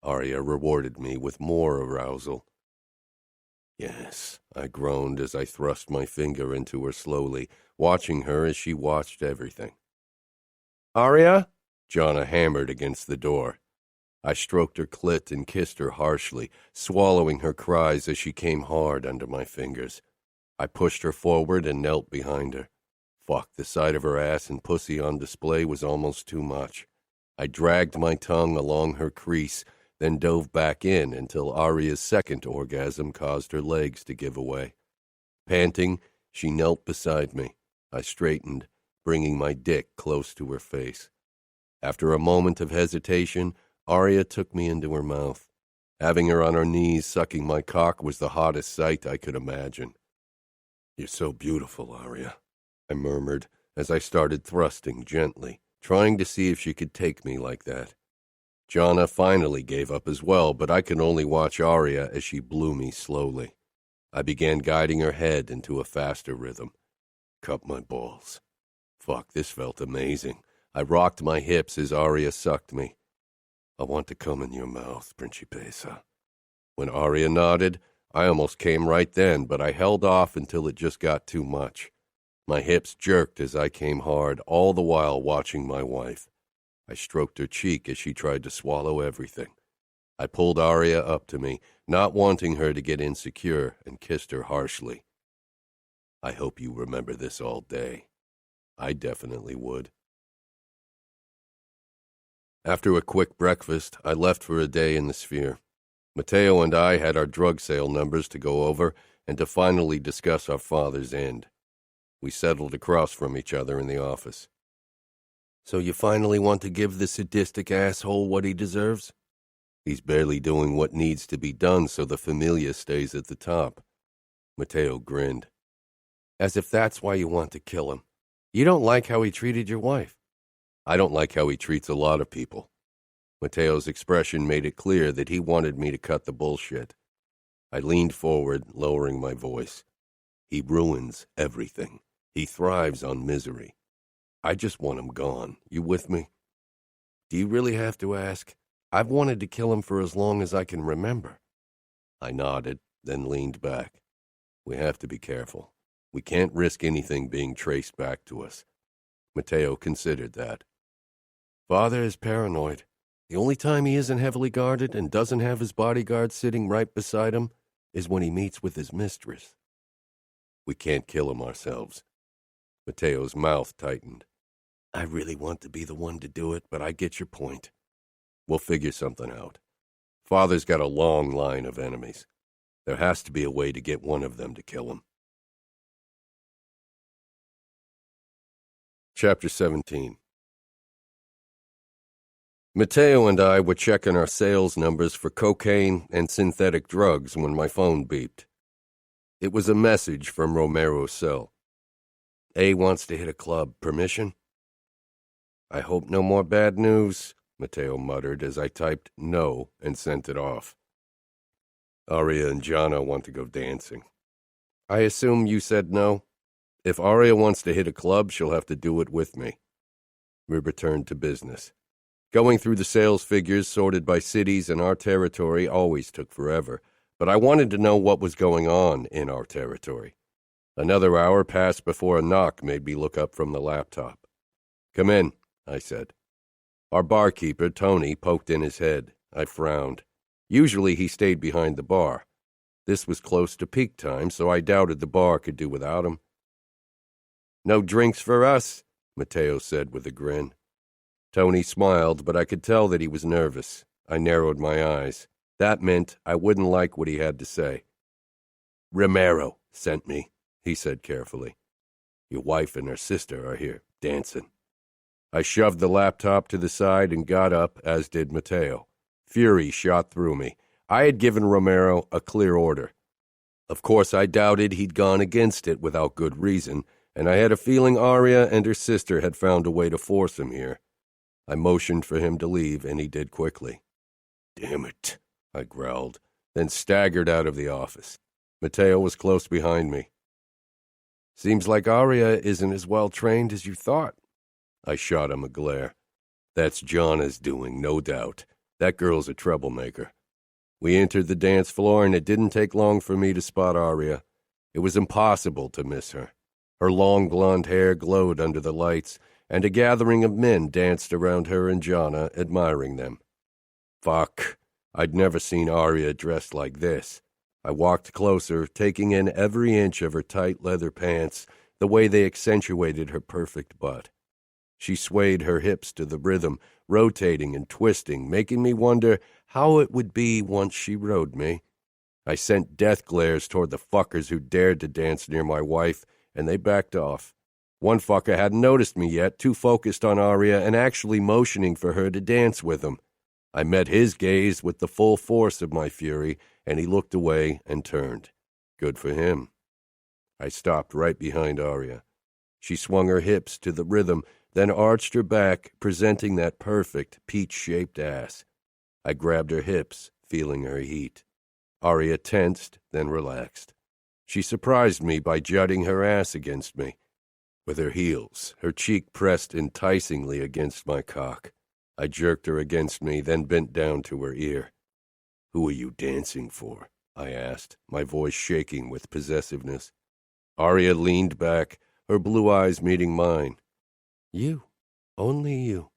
Aria rewarded me with more arousal. Yes, I groaned as I thrust my finger into her slowly, watching her as she watched everything. Aria? Jonna hammered against the door. I stroked her clit and kissed her harshly, swallowing her cries as she came hard under my fingers. I pushed her forward and knelt behind her. Fuck, the sight of her ass and pussy on display was almost too much. I dragged my tongue along her crease, then dove back in until Aria's second orgasm caused her legs to give away. Panting, she knelt beside me. I straightened, bringing my dick close to her face. After a moment of hesitation, Aria took me into her mouth. Having her on her knees sucking my cock was the hottest sight I could imagine. You're so beautiful, Aria, I murmured as I started thrusting gently, trying to see if she could take me like that. Jonna finally gave up as well, but I could only watch Aria as she blew me slowly. I began guiding her head into a faster rhythm. Cup my balls. Fuck, this felt amazing. I rocked my hips as Aria sucked me. I want to come in your mouth, Principessa. When Aria nodded, I almost came right then, but I held off until it just got too much. My hips jerked as I came hard, all the while watching my wife. I stroked her cheek as she tried to swallow everything. I pulled Aria up to me, not wanting her to get insecure, and kissed her harshly. I hope you remember this all day. I definitely would. After a quick breakfast, I left for a day in the Sphere. Matteo and I had our drug sale numbers to go over and to finally discuss our father's end. We settled across from each other in the office. So you finally want to give the sadistic asshole what he deserves? He's barely doing what needs to be done so the familia stays at the top. Matteo grinned. As if that's why you want to kill him. You don't like how he treated your wife. I don't like how he treats a lot of people. Matteo's expression made it clear that he wanted me to cut the bullshit. I leaned forward, lowering my voice. He ruins everything. He thrives on misery. I just want him gone. You with me? Do you really have to ask? I've wanted to kill him for as long as I can remember. I nodded, then leaned back. We have to be careful. We can't risk anything being traced back to us. Matteo considered that. Father is paranoid. The only time he isn't heavily guarded and doesn't have his bodyguard sitting right beside him is when he meets with his mistress. We can't kill him ourselves. Matteo's mouth tightened. I really want to be the one to do it, but I get your point. We'll figure something out. Father's got a long line of enemies. There has to be a way to get one of them to kill him. Chapter 17. Matteo and I were checking our sales numbers for cocaine and synthetic drugs when my phone beeped. It was a message from Romero's cell. A wants to hit a club. Permission? I hope no more bad news, Matteo muttered as I typed no and sent it off. Aria and Jonna want to go dancing. I assume you said no? If Aria wants to hit a club, she'll have to do it with me. We returned to business. Going through the sales figures sorted by cities in our territory always took forever, but I wanted to know what was going on in our territory. Another hour passed before a knock made me look up from the laptop. Come in, I said. Our barkeeper, Tony, poked in his head. I frowned. Usually he stayed behind the bar. This was close to peak time, so I doubted the bar could do without him. No drinks for us, Matteo said with a grin. Tony smiled, but I could tell that he was nervous. I narrowed my eyes. That meant I wouldn't like what he had to say. Romero sent me, he said carefully. Your wife and her sister are here, dancing. I shoved the laptop to the side and got up, as did Matteo. Fury shot through me. I had given Romero a clear order. Of course, I doubted he'd gone against it without good reason, and I had a feeling Aria and her sister had found a way to force him here. I motioned for him to leave, and he did quickly. "Damn it," I growled, then staggered out of the office. Matteo was close behind me. "Seems like Aria isn't as well trained as you thought." I shot him a glare. "That's Jana's doing, no doubt. That girl's a troublemaker." We entered the dance floor, and it didn't take long for me to spot Aria. It was impossible to miss her. Her long blonde hair glowed under the lights, and a gathering of men danced around her and Jana, admiring them. Fuck. I'd never seen Aria dressed like this. I walked closer, taking in every inch of her tight leather pants, the way they accentuated her perfect butt. She swayed her hips to the rhythm, rotating and twisting, making me wonder how it would be once she rode me. I sent death glares toward the fuckers who dared to dance near my wife, and they backed off. One fucker hadn't noticed me yet, too focused on Aria and actually motioning for her to dance with him. I met his gaze with the full force of my fury, and he looked away and turned. Good for him. I stopped right behind Aria. She swung her hips to the rhythm, then arched her back, presenting that perfect, peach-shaped ass. I grabbed her hips, feeling her heat. Aria tensed, then relaxed. She surprised me by jutting her ass against me. With her heels, her cheek pressed enticingly against my cock. I jerked her against me, then bent down to her ear. "Who are you dancing for?" I asked, my voice shaking with possessiveness. Aria leaned back, her blue eyes meeting mine. "You. Only you."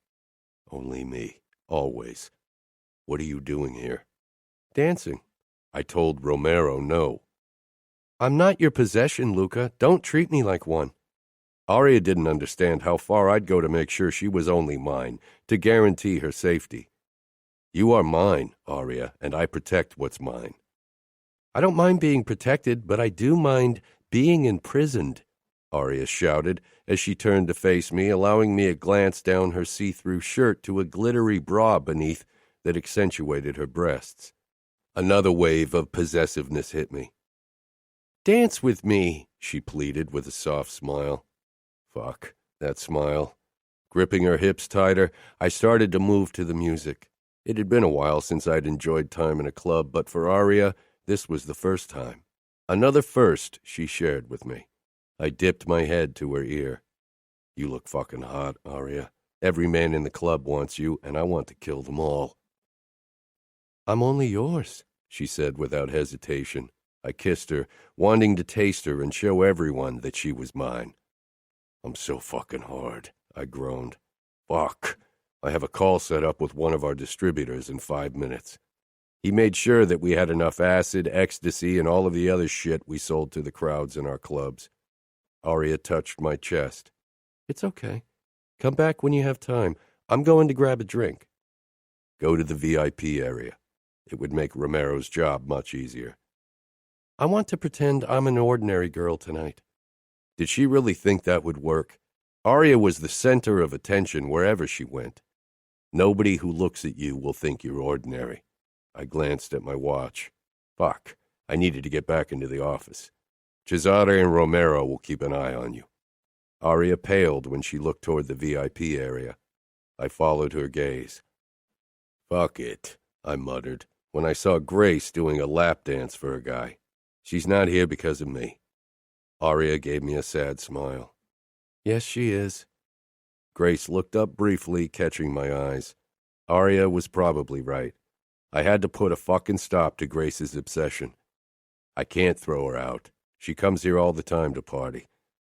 "Only me. Always. What are you doing here?" "Dancing." I told Romero no. "I'm not your possession, Luca. Don't treat me like one." Aria didn't understand how far I'd go to make sure she was only mine, to guarantee her safety. "You are mine, Aria, and I protect what's mine." "I don't mind being protected, but I do mind being imprisoned," Aria shouted as she turned to face me, allowing me a glance down her see-through shirt to a glittery bra beneath that accentuated her breasts. Another wave of possessiveness hit me. "Dance with me," she pleaded with a soft smile. Fuck, that smile. Gripping her hips tighter, I started to move to the music. It had been a while since I'd enjoyed time in a club, but for Aria, this was the first time. Another first she shared with me. I dipped my head to her ear. "You look fucking hot, Aria. Every man in the club wants you, and I want to kill them all." "I'm only yours," she said without hesitation. I kissed her, wanting to taste her and show everyone that she was mine. "I'm so fucking hard," I groaned. "Fuck. I have a call set up with one of our distributors in 5 minutes. He made sure that we had enough acid, ecstasy, and all of the other shit we sold to the crowds in our clubs." Aria touched my chest. "It's okay. Come back when you have time. I'm going to grab a drink." "Go to the VIP area. It would make Romero's job much easier." "I want to pretend I'm an ordinary girl tonight." Did she really think that would work? Aria was the center of attention wherever she went. Nobody who looks at you will think you're ordinary. I glanced at my watch. Fuck, I needed to get back into the office. Cesare and Romero will keep an eye on you. Aria paled when she looked toward the VIP area. I followed her gaze. "Fuck it," I muttered, when I saw Grace doing a lap dance for a guy. "She's not here because of me." Aria gave me a sad smile. "Yes, she is." Grace looked up briefly, catching my eyes. Aria was probably right. I had to put a fucking stop to Grace's obsession. I can't throw her out. She comes here all the time to party.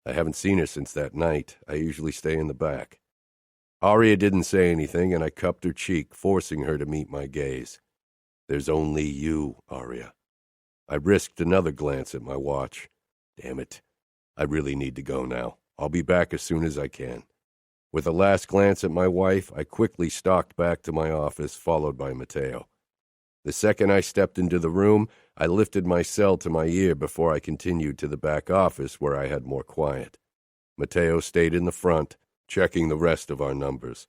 I haven't seen her since that night. I usually stay in the back. Aria didn't say anything, and I cupped her cheek, forcing her to meet my gaze. "There's only you, Aria." I risked another glance at my watch. Damn it. I really need to go now. I'll be back as soon as I can. With a last glance at my wife, I quickly stalked back to my office, followed by Matteo. The second I stepped into the room, I lifted my cell to my ear before I continued to the back office where I had more quiet. Matteo stayed in the front, checking the rest of our numbers.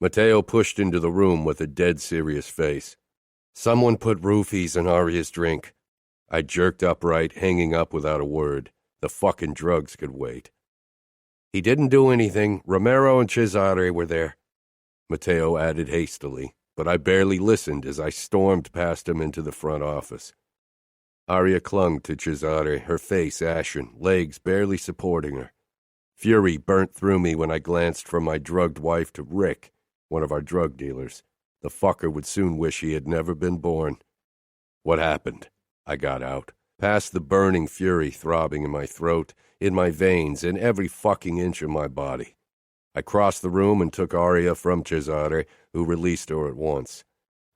Matteo pushed into the room with a dead serious face. "Someone put roofies in Aria's drink." I jerked upright, hanging up without a word. The fucking drugs could wait. He didn't do anything. Romero and Cesare were there, Matteo added hastily, but I barely listened as I stormed past him into the front office. Aria clung to Cesare, her face ashen, legs barely supporting her. Fury burnt through me when I glanced from my drugged wife to Rick, one of our drug dealers. The fucker would soon wish he had never been born. What happened? I got out, past the burning fury throbbing in my throat, in my veins, in every fucking inch of my body. I crossed the room and took Aria from Cesare, who released her at once.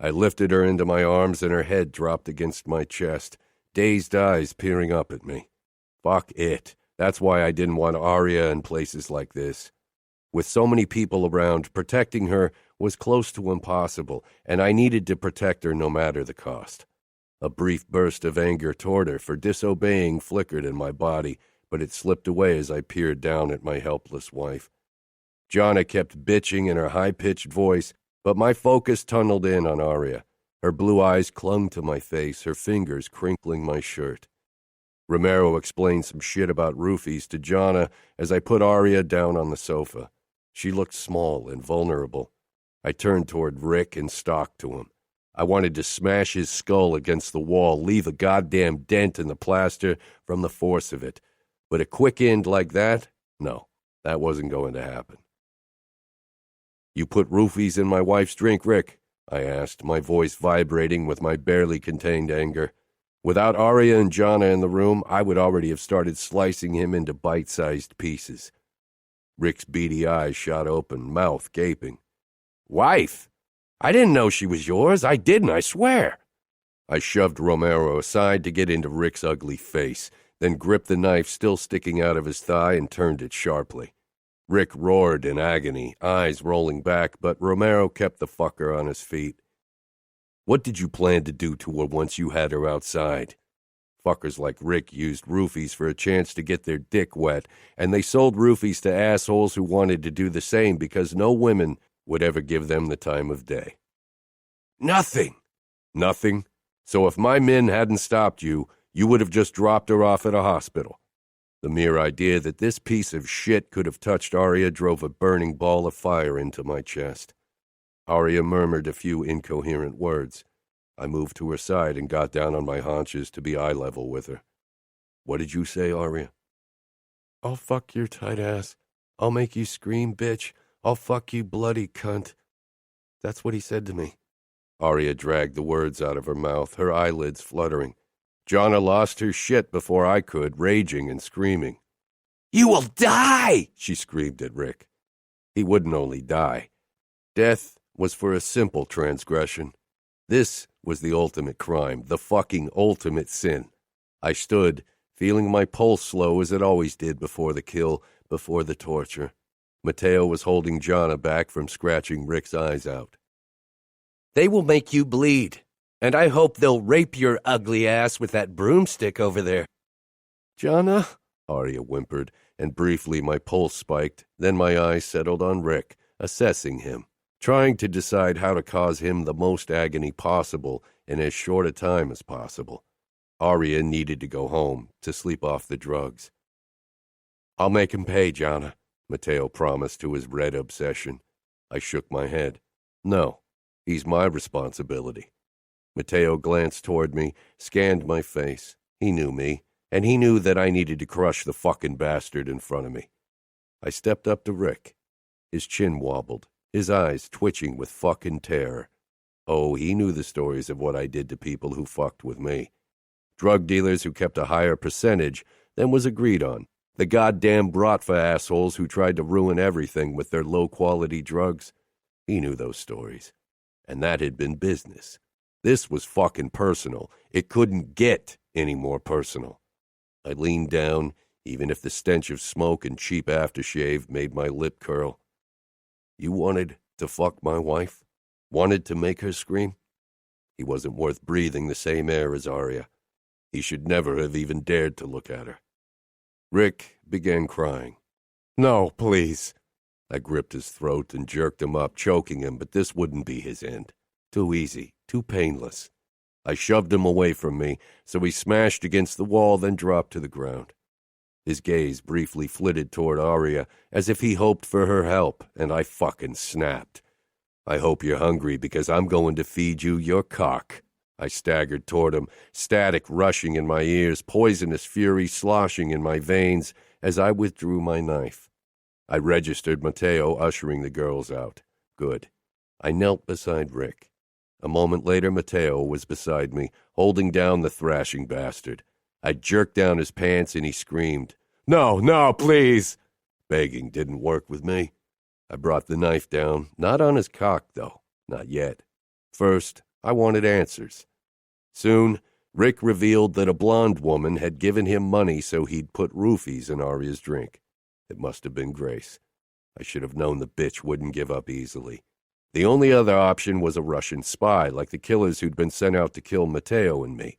I lifted her into my arms and her head dropped against my chest, dazed eyes peering up at me. Fuck it. That's why I didn't want Aria in places like this. With so many people around, protecting her was close to impossible, and I needed to protect her no matter the cost. A brief burst of anger toward her for disobeying flickered in my body, but it slipped away as I peered down at my helpless wife. Jana kept bitching in her high-pitched voice, but my focus tunneled in on Aria. Her blue eyes clung to my face, her fingers crinkling my shirt. Romero explained some shit about roofies to Jana as I put Aria down on the sofa. She looked small and vulnerable. I turned toward Rick and stalked to him. I wanted to smash his skull against the wall, leave a goddamn dent in the plaster from the force of it. But a quick end like that? No, that wasn't going to happen. "You put roofies in my wife's drink, Rick?" I asked, my voice vibrating with my barely contained anger. Without Aria and Jana in the room, I would already have started slicing him into bite-sized pieces. Rick's beady eyes shot open, mouth gaping. "Wife? I didn't know she was yours. I didn't, I swear." I shoved Romero aside to get into Rick's ugly face, then gripped the knife still sticking out of his thigh and turned it sharply. Rick roared in agony, eyes rolling back, but Romero kept the fucker on his feet. "What did you plan to do to her once you had her outside?" Fuckers like Rick used roofies for a chance to get their dick wet, and they sold roofies to assholes who wanted to do the same because no women would ever give them the time of day. "Nothing." "Nothing? So if my men hadn't stopped you, you would have just dropped her off at a hospital." The mere idea that this piece of shit could have touched Aria drove a burning ball of fire into my chest. Aria murmured a few incoherent words. I moved to her side and got down on my haunches to be eye level with her. "What did you say, Aria?" "I'll fuck your tight ass. I'll make you scream, bitch. I'll fuck you, bloody cunt." That's what he said to me. Aria dragged the words out of her mouth, her eyelids fluttering. Jana lost her shit before I could, raging and screaming. "You will die!" she screamed at Rick. He wouldn't only die. Death was for a simple transgression. This was the ultimate crime, the fucking ultimate sin. I stood, feeling my pulse slow as it always did before the kill, before the torture. Matteo was holding Jana back from scratching Rick's eyes out. "They will make you bleed, and I hope they'll rape your ugly ass with that broomstick over there." "Jana?" Aria whimpered, and briefly my pulse spiked. Then my eyes settled on Rick, assessing him, trying to decide how to cause him the most agony possible in as short a time as possible. Aria needed to go home, to sleep off the drugs. "I'll make him pay, Jana," Matteo promised to his red obsession. I shook my head. "No, he's my responsibility." Matteo glanced toward me, scanned my face. He knew me, and he knew that I needed to crush the fucking bastard in front of me. I stepped up to Rick. His chin wobbled, his eyes twitching with fucking terror. Oh, he knew the stories of what I did to people who fucked with me. Drug dealers who kept a higher percentage than was agreed on. The goddamn Bratva assholes who tried to ruin everything with their low-quality drugs. He knew those stories. And that had been business. This was fucking personal. It couldn't get any more personal. I leaned down, even if the stench of smoke and cheap aftershave made my lip curl. "You wanted to fuck my wife? Wanted to make her scream?" He wasn't worth breathing the same air as Aria. He should never have even dared to look at her. Rick began crying. "No, please." I gripped his throat and jerked him up, choking him, but this wouldn't be his end. Too easy, too painless. I shoved him away from me, so he smashed against the wall, then dropped to the ground. His gaze briefly flitted toward Aria, as if he hoped for her help, and I fucking snapped. I hope you're hungry, because I'm going to feed you your cock. I staggered toward him, static rushing in my ears, poisonous fury sloshing in my veins as I withdrew my knife. I registered Matteo ushering the girls out. Good. I knelt beside Rick. A moment later, Matteo was beside me, holding down the thrashing bastard. I jerked down his pants and he screamed, "No, no, please!" Begging didn't work with me. I brought the knife down, not on his cock, though, not yet. First, I wanted answers. Soon, Rick revealed that a blonde woman had given him money so he'd put roofies in Aria's drink. It must have been Grace. I should have known the bitch wouldn't give up easily. The only other option was a Russian spy, like the killers who'd been sent out to kill Matteo and me.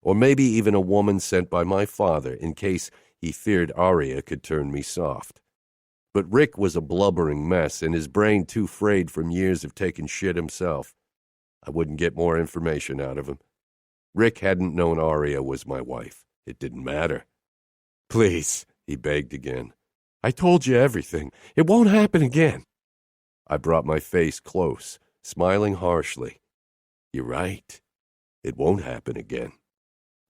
Or maybe even a woman sent by my father in case he feared Aria could turn me soft. But Rick was a blubbering mess, and his brain too frayed from years of taking shit himself. I wouldn't get more information out of him. Rick hadn't known Aria was my wife. It didn't matter. "Please," he begged again. "I told you everything. It won't happen again." I brought my face close, smiling harshly. "You're right. It won't happen again."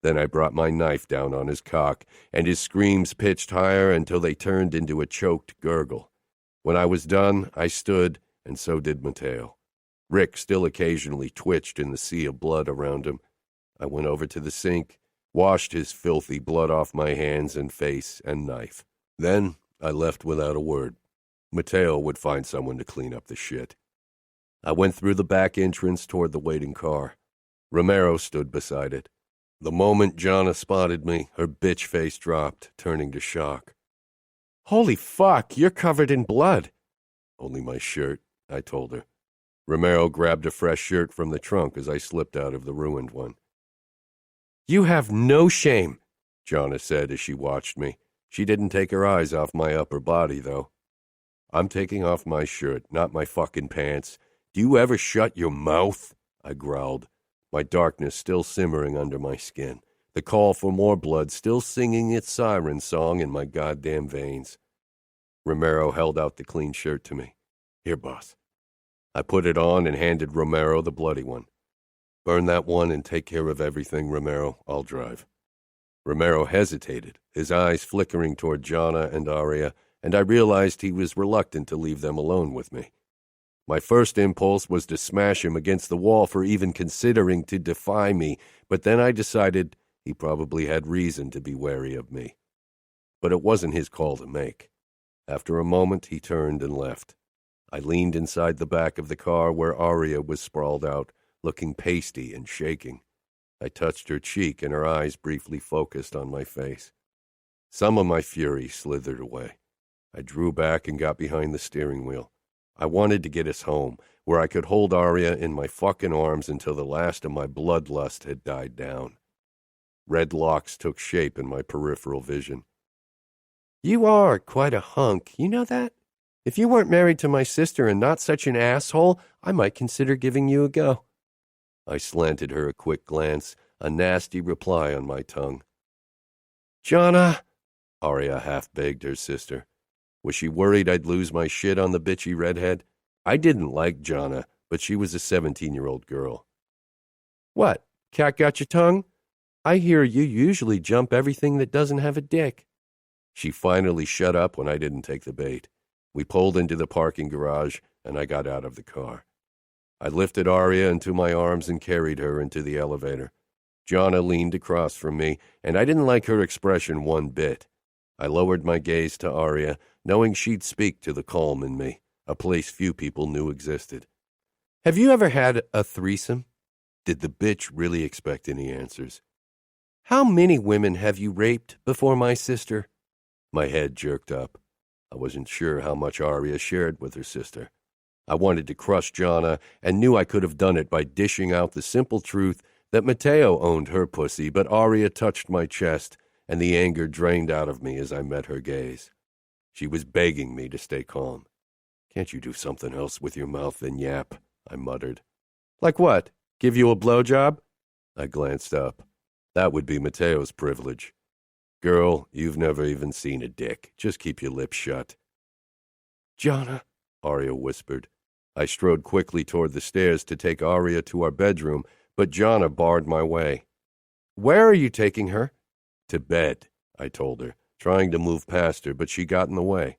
Then I brought my knife down on his cock, and his screams pitched higher until they turned into a choked gurgle. When I was done, I stood, and so did Matteo. Rick still occasionally twitched in the sea of blood around him. I went over to the sink, washed his filthy blood off my hands and face and knife. Then I left without a word. Matteo would find someone to clean up the shit. I went through the back entrance toward the waiting car. Romero stood beside it. The moment Jonna spotted me, her bitch face dropped, turning to shock. "Holy fuck, you're covered in blood." "Only my shirt," I told her. Romero grabbed a fresh shirt from the trunk as I slipped out of the ruined one. "You have no shame," Jonna said as she watched me. She didn't take her eyes off my upper body, though. "I'm taking off my shirt, not my fucking pants. Do you ever shut your mouth?" I growled, my darkness still simmering under my skin, the call for more blood still singing its siren song in my goddamn veins. Romero held out the clean shirt to me. "Here, boss." I put it on and handed Romero the bloody one. "Burn that one and take care of everything, Romero. I'll drive." Romero hesitated, his eyes flickering toward Jonna and Aria, and I realized he was reluctant to leave them alone with me. My first impulse was to smash him against the wall for even considering to defy me, but then I decided he probably had reason to be wary of me. But it wasn't his call to make. After a moment, he turned and left. I leaned inside the back of the car where Aria was sprawled out, looking pasty and shaking. I touched her cheek, and her eyes briefly focused on my face. Some of my fury slithered away. I drew back and got behind the steering wheel. I wanted to get us home, where I could hold Aria in my fucking arms until the last of my bloodlust had died down. Red locks took shape in my peripheral vision. "You are quite a hunk, you know that? If you weren't married to my sister and not such an asshole, I might consider giving you a go." I slanted her a quick glance, a nasty reply on my tongue. "Jonna," Aria half begged her sister. Was she worried I'd lose my shit on the bitchy redhead? I didn't like Jonna, but she was a 17-year-old girl. "What, cat got your tongue? I hear you usually jump everything that doesn't have a dick." She finally shut up when I didn't take the bait. We pulled into the parking garage, and I got out of the car. I lifted Aria into my arms and carried her into the elevator. Jonna leaned across from me, and I didn't like her expression one bit. I lowered my gaze to Aria, knowing she'd speak to the calm in me, a place few people knew existed. "Have you ever had a threesome?" Did the bitch really expect any answers? "How many women have you raped before my sister?" My head jerked up. I wasn't sure how much Aria shared with her sister. I wanted to crush Jonna and knew I could have done it by dishing out the simple truth that Matteo owned her pussy, but Aria touched my chest, and the anger drained out of me as I met her gaze. She was begging me to stay calm. "Can't you do something else with your mouth than yap?" I muttered. "Like what? Give you a blowjob?" I glanced up. That would be Matteo's privilege. Girl, you've never even seen a dick. Just keep your lips shut. Jonna, Arya whispered. I strode quickly toward the stairs to take Arya to our bedroom, but Jonna barred my way. Where are you taking her? To bed, I told her, trying to move past her, but she got in the way.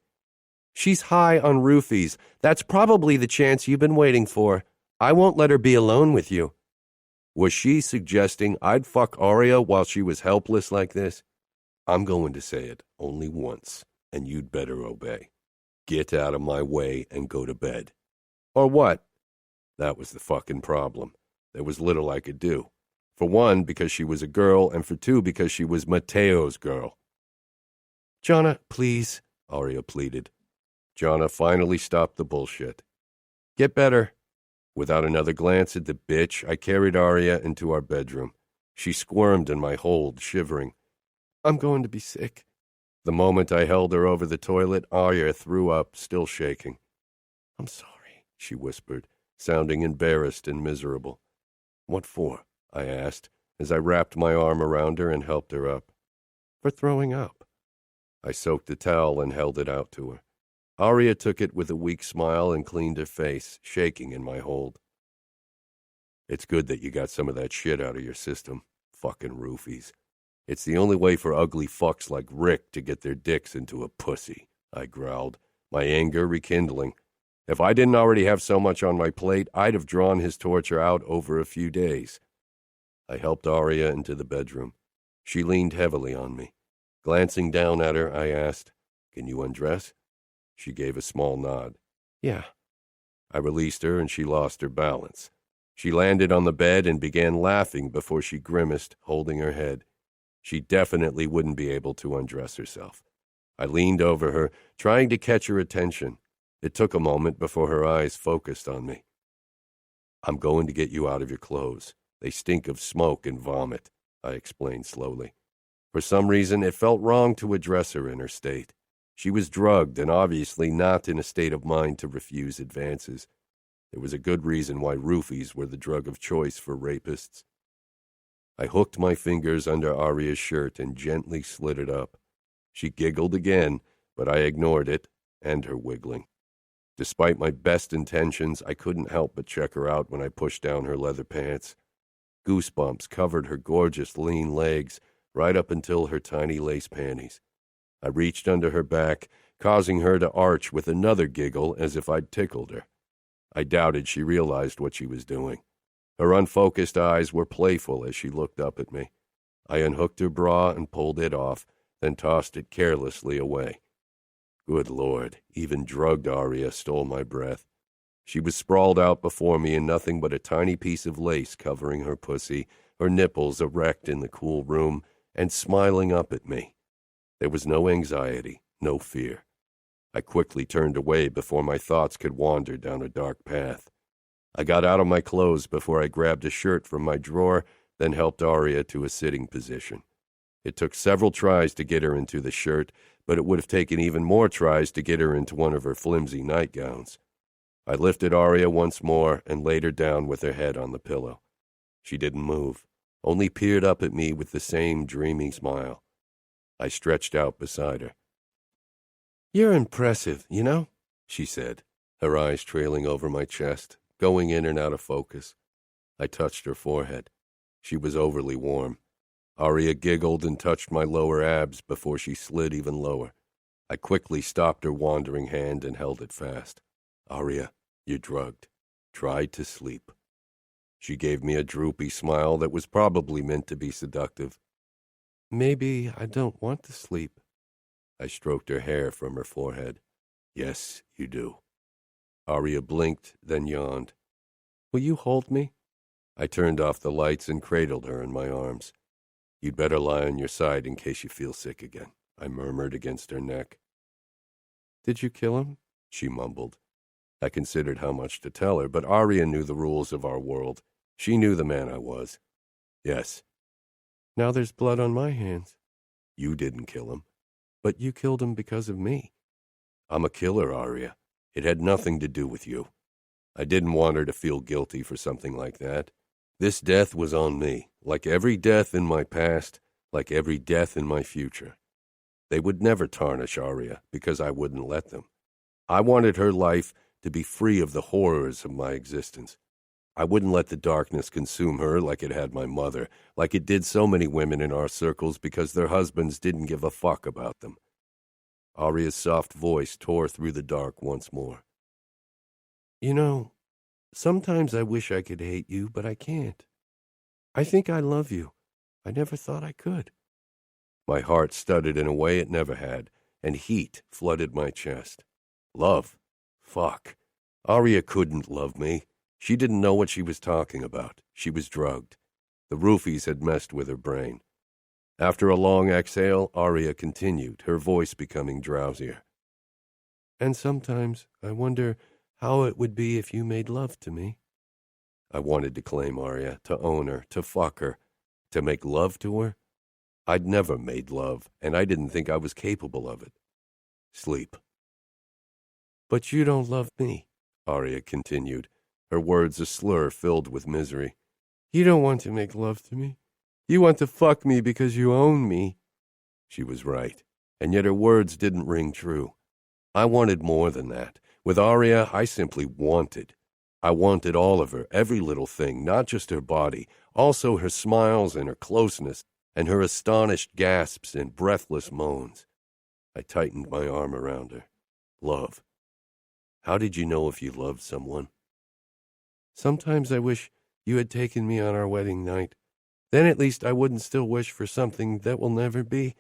She's high on roofies. That's probably the chance you've been waiting for. I won't let her be alone with you. Was she suggesting I'd fuck Arya while she was helpless like this? I'm going to say it only once, and you'd better obey. Get out of my way and go to bed. Or what? That was the fucking problem. There was little I could do. For one, because she was a girl, and for two, because she was Matteo's girl. Jonna, please, Arya pleaded. Jonna finally stopped the bullshit. Get better. Without another glance at the bitch, I carried Arya into our bedroom. She squirmed in my hold, shivering. I'm going to be sick. The moment I held her over the toilet, Arya threw up, still shaking. I'm sorry, she whispered, sounding embarrassed and miserable. What for? I asked, as I wrapped my arm around her and helped her up. For throwing up. I soaked the towel and held it out to her. Arya took it with a weak smile and cleaned her face, shaking in my hold. It's good that you got some of that shit out of your system. Fucking roofies. It's the only way for ugly fucks like Rick to get their dicks into a pussy, I growled, my anger rekindling. If I didn't already have so much on my plate, I'd have drawn his torture out over a few days. I helped Arya into the bedroom. She leaned heavily on me. Glancing down at her, I asked, "Can you undress?" She gave a small nod. Yeah. I released her and she lost her balance. She landed on the bed and began laughing before she grimaced, holding her head. She definitely wouldn't be able to undress herself. I leaned over her, trying to catch her attention. It took a moment before her eyes focused on me. I'm going to get you out of your clothes. They stink of smoke and vomit, I explained slowly. For some reason, it felt wrong to address her in her state. She was drugged and obviously not in a state of mind to refuse advances. There was a good reason why roofies were the drug of choice for rapists. I hooked my fingers under Arya's shirt and gently slid it up. She giggled again, but I ignored it and her wiggling. Despite my best intentions, I couldn't help but check her out when I pushed down her leather pants. Goosebumps covered her gorgeous lean legs right up until her tiny lace panties. I reached under her back, causing her to arch with another giggle as if I'd tickled her. I doubted she realized what she was doing. Her unfocused eyes were playful as she looked up at me. I unhooked her bra and pulled it off, then tossed it carelessly away. Good Lord, even drugged Arya stole my breath. She was sprawled out before me in nothing but a tiny piece of lace covering her pussy, her nipples erect in the cool room, and smiling up at me. There was no anxiety, no fear. I quickly turned away before my thoughts could wander down a dark path. I got out of my clothes before I grabbed a shirt from my drawer, then helped Arya to a sitting position. It took several tries to get her into the shirt, but it would have taken even more tries to get her into one of her flimsy nightgowns. I lifted Arya once more and laid her down with her head on the pillow. She didn't move, only peered up at me with the same dreamy smile. I stretched out beside her. You're impressive, you know, she said, her eyes trailing over my chest, going in and out of focus. I touched her forehead. She was overly warm. Arya giggled and touched my lower abs before she slid even lower. I quickly stopped her wandering hand and held it fast. Arya, you're drugged. Try to sleep. She gave me a droopy smile that was probably meant to be seductive. Maybe I don't want to sleep. I stroked her hair from her forehead. Yes, you do. Arya blinked, then yawned. Will you hold me? I turned off the lights and cradled her in my arms. You'd better lie on your side in case you feel sick again, I murmured against her neck. Did you kill him? She mumbled. I considered how much to tell her, but Arya knew the rules of our world. She knew the man I was. Yes. Now there's blood on my hands. You didn't kill him. But you killed him because of me. I'm a killer, Arya. It had nothing to do with you. I didn't want her to feel guilty for something like that. This death was on me, like every death in my past, like every death in my future. They would never tarnish Aria because I wouldn't let them. I wanted her life to be free of the horrors of my existence. I wouldn't let the darkness consume her like it had my mother, like it did so many women in our circles because their husbands didn't give a fuck about them. Aria's soft voice tore through the dark once more. You know, sometimes I wish I could hate you, but I can't. I think I love you. I never thought I could. My heart stuttered in a way it never had, and heat flooded my chest. Love? Fuck. Aria couldn't love me. She didn't know what she was talking about. She was drugged. The roofies had messed with her brain. After a long exhale, Aria continued, her voice becoming drowsier. And sometimes I wonder how it would be if you made love to me. I wanted to claim Aria, to own her, to fuck her, to make love to her. I'd never made love, and I didn't think I was capable of it. Sleep. But you don't love me, Aria continued, her words a slur filled with misery. You don't want to make love to me. You want to fuck me because you own me. She was right, and yet her words didn't ring true. I wanted more than that. With Aria, I simply wanted. I wanted all of her, every little thing, not just her body, also her smiles and her closeness, and her astonished gasps and breathless moans. I tightened my arm around her. Love. How did you know if you loved someone? Sometimes I wish you had taken me on our wedding night. Then at least I wouldn't still wish for something that will never be.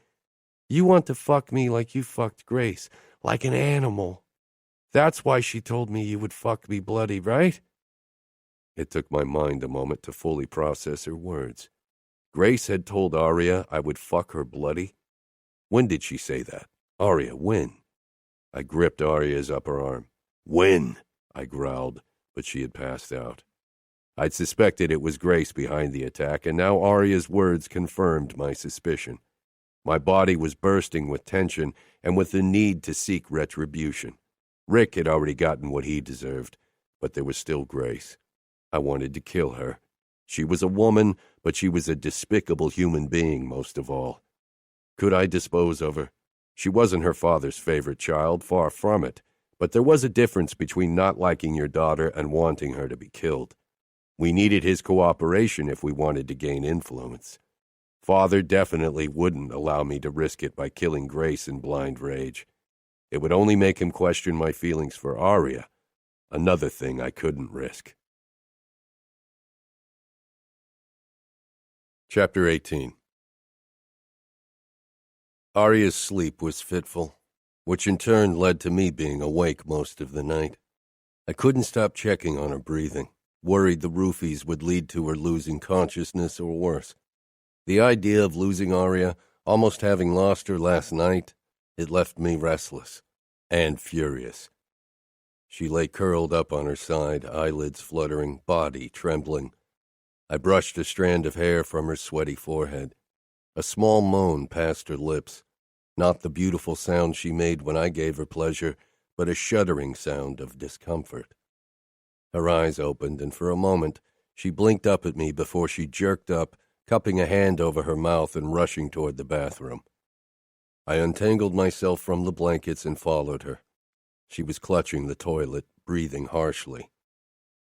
You want to fuck me like you fucked Grace, like an animal. That's why she told me you would fuck me bloody, right? It took my mind a moment to fully process her words. Grace had told Aria I would fuck her bloody? When did she say that? Aria, when? I gripped Aria's upper arm. When? I growled, but she had passed out. I'd suspected it was Grace behind the attack, and now Aria's words confirmed my suspicion. My body was bursting with tension and with the need to seek retribution. Rick had already gotten what he deserved, but there was still Grace. I wanted to kill her. She was a woman, but she was a despicable human being most of all. Could I dispose of her? She wasn't her father's favorite child, far from it, but there was a difference between not liking your daughter and wanting her to be killed. We needed his cooperation if we wanted to gain influence. Father definitely wouldn't allow me to risk it by killing Grace in blind rage. It would only make him question my feelings for Aria, another thing I couldn't risk. Chapter 18. Aria's sleep was fitful, which in turn led to me being awake most of the night. I couldn't stop checking on her breathing, worried the roofies would lead to her losing consciousness or worse. The idea of losing Aria, almost having lost her last night, it left me restless and furious. She lay curled up on her side, eyelids fluttering, body trembling. I brushed a strand of hair from her sweaty forehead. A small moan passed her lips, not the beautiful sound she made when I gave her pleasure, but a shuddering sound of discomfort. Her eyes opened, and for a moment she blinked up at me before she jerked up, cupping a hand over her mouth and rushing toward the bathroom. I untangled myself from the blankets and followed her. She was clutching the toilet, breathing harshly.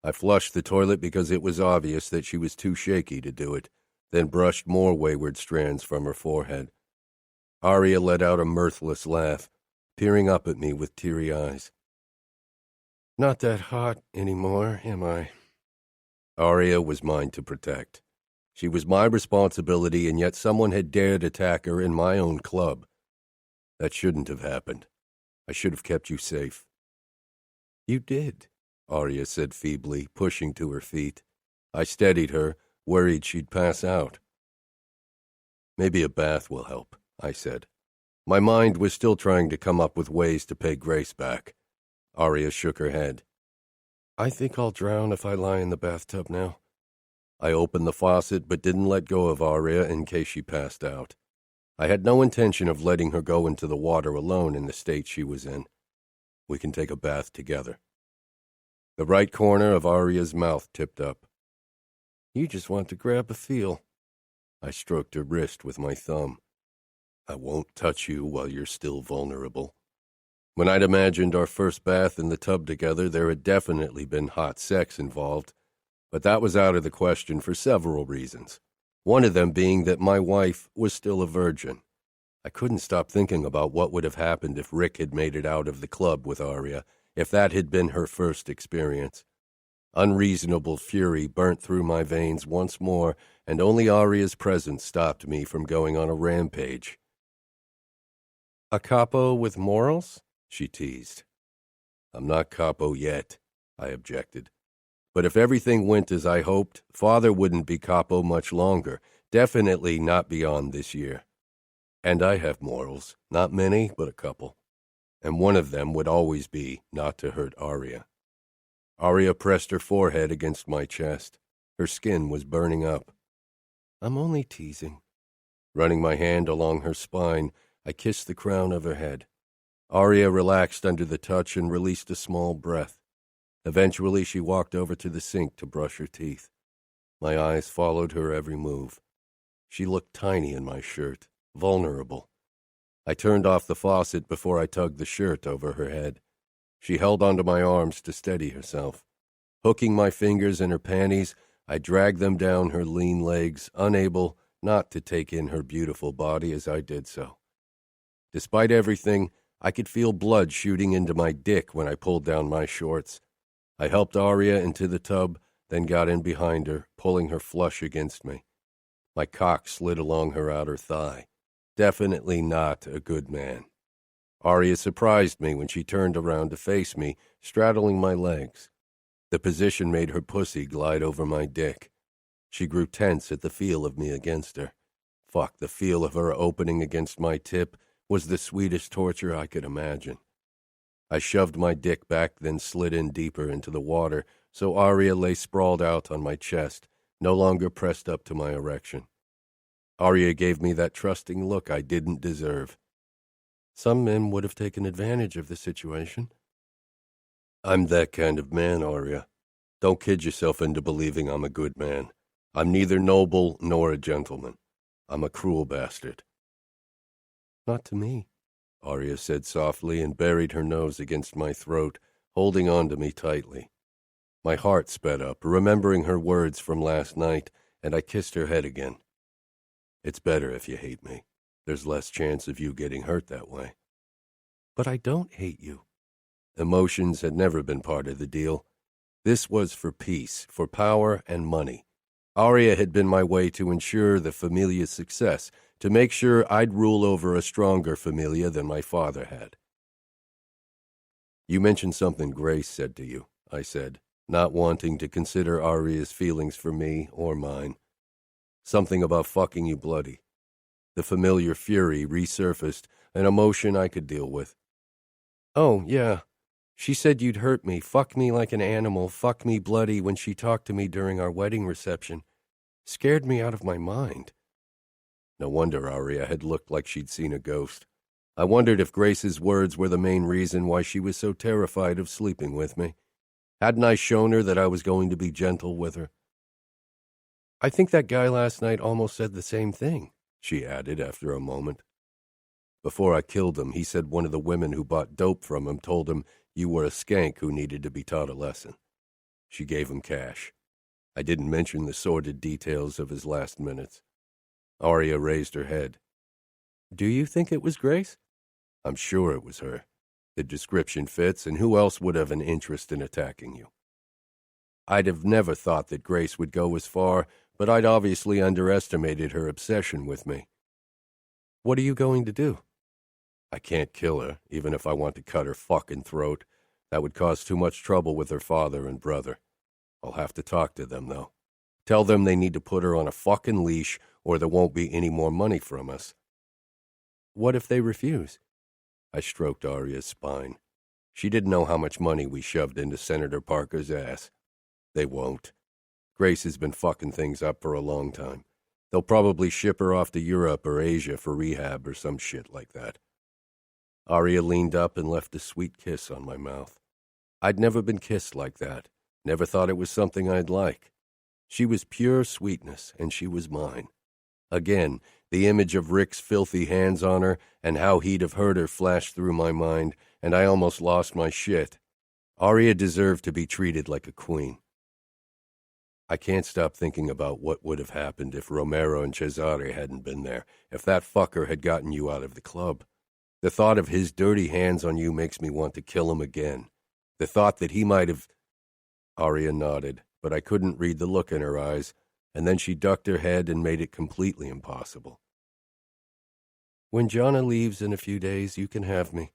I flushed the toilet because it was obvious that she was too shaky to do it, then brushed more wayward strands from her forehead. Aria let out a mirthless laugh, peering up at me with teary eyes. Not that hot anymore, am I? Aria was mine to protect. She was my responsibility, and yet someone had dared attack her in my own club. That shouldn't have happened. I should have kept you safe. You did, Aria said feebly, pushing to her feet. I steadied her, worried she'd pass out. Maybe a bath will help, I said. My mind was still trying to come up with ways to pay Grace back. Aria shook her head. I think I'll drown if I lie in the bathtub now. I opened the faucet but didn't let go of Aria in case she passed out. I had no intention of letting her go into the water alone in the state she was in. We can take a bath together. The right corner of Aria's mouth tipped up. You just want to grab a feel. I stroked her wrist with my thumb. I won't touch you while you're still vulnerable. When I'd imagined our first bath in the tub together, there had definitely been hot sex involved, but that was out of the question for several reasons. One of them being that my wife was still a virgin. I couldn't stop thinking about what would have happened if Rick had made it out of the club with Aria, if that had been her first experience. Unreasonable fury burnt through my veins once more, and only Aria's presence stopped me from going on a rampage. A capo with morals? She teased. I'm not capo yet, I objected. But if everything went as I hoped, Father wouldn't be capo much longer, definitely not beyond this year. And I have morals, not many, but a couple. And one of them would always be not to hurt Aria. Aria pressed her forehead against my chest. Her skin was burning up. I'm only teasing. Running my hand along her spine, I kissed the crown of her head. Aria relaxed under the touch and released a small breath. Eventually, she walked over to the sink to brush her teeth. My eyes followed her every move. She looked tiny in my shirt, vulnerable. I turned off the faucet before I tugged the shirt over her head. She held onto my arms to steady herself. Hooking my fingers in her panties, I dragged them down her lean legs, unable not to take in her beautiful body as I did so. Despite everything, I could feel blood shooting into my dick when I pulled down my shorts. I helped Aria into the tub, then got in behind her, pulling her flush against me. My cock slid along her outer thigh. Definitely not a good man. Aria surprised me when she turned around to face me, straddling my legs. The position made her pussy glide over my dick. She grew tense at the feel of me against her. Fuck, the feel of her opening against my tip was the sweetest torture I could imagine. I shoved my dick back, then slid in deeper into the water, so Aria lay sprawled out on my chest, no longer pressed up to my erection. Aria gave me that trusting look I didn't deserve. Some men would have taken advantage of the situation. I'm that kind of man, Aria. Don't kid yourself into believing I'm a good man. I'm neither noble nor a gentleman. I'm a cruel bastard. Not to me, Aria said softly and buried her nose against my throat, holding on to me tightly. My heart sped up, remembering her words from last night, and I kissed her head again. It's better if you hate me. There's less chance of you getting hurt that way. But I don't hate you. Emotions had never been part of the deal. This was for peace, for power and money. Aria had been my way to ensure the familia's success, to make sure I'd rule over a stronger familia than my father had. You mentioned something Grace said to you, I said, not wanting to consider Aria's feelings for me or mine. Something about fucking you bloody. The familiar fury resurfaced, an emotion I could deal with. Oh, yeah. She said you'd hurt me, fuck me like an animal, fuck me bloody when she talked to me during our wedding reception. Scared me out of my mind. No wonder Aria had looked like she'd seen a ghost. I wondered if Grace's words were the main reason why she was so terrified of sleeping with me. Hadn't I shown her that I was going to be gentle with her? I think that guy last night almost said the same thing, she added after a moment. Before I killed him, he said one of the women who bought dope from him told him you were a skank who needed to be taught a lesson. She gave him cash. I didn't mention the sordid details of his last minutes. Aria raised her head. Do you think it was Grace? I'm sure it was her. The description fits, and who else would have an interest in attacking you? I'd have never thought that Grace would go as far, but I'd obviously underestimated her obsession with me. What are you going to do? I can't kill her, even if I want to cut her fucking throat. That would cause too much trouble with her father and brother. I'll have to talk to them, though. Tell them they need to put her on a fucking leash, or there won't be any more money from us. What if they refuse? I stroked Aria's spine. She didn't know how much money we shoved into Senator Parker's ass. They won't. Grace has been fucking things up for a long time. They'll probably ship her off to Europe or Asia for rehab or some shit like that. Aria leaned up and left a sweet kiss on my mouth. I'd never been kissed like that. Never thought it was something I'd like. She was pure sweetness, and she was mine. Again, the image of Rick's filthy hands on her and how he'd have hurt her flashed through my mind, and I almost lost my shit. Aria deserved to be treated like a queen. I can't stop thinking about what would have happened if Romero and Cesare hadn't been there, if that fucker had gotten you out of the club. The thought of his dirty hands on you makes me want to kill him again. The thought that he might have... Aria nodded, but I couldn't read the look in her eyes, and then she ducked her head and made it completely impossible. When Jonna leaves in a few days, you can have me.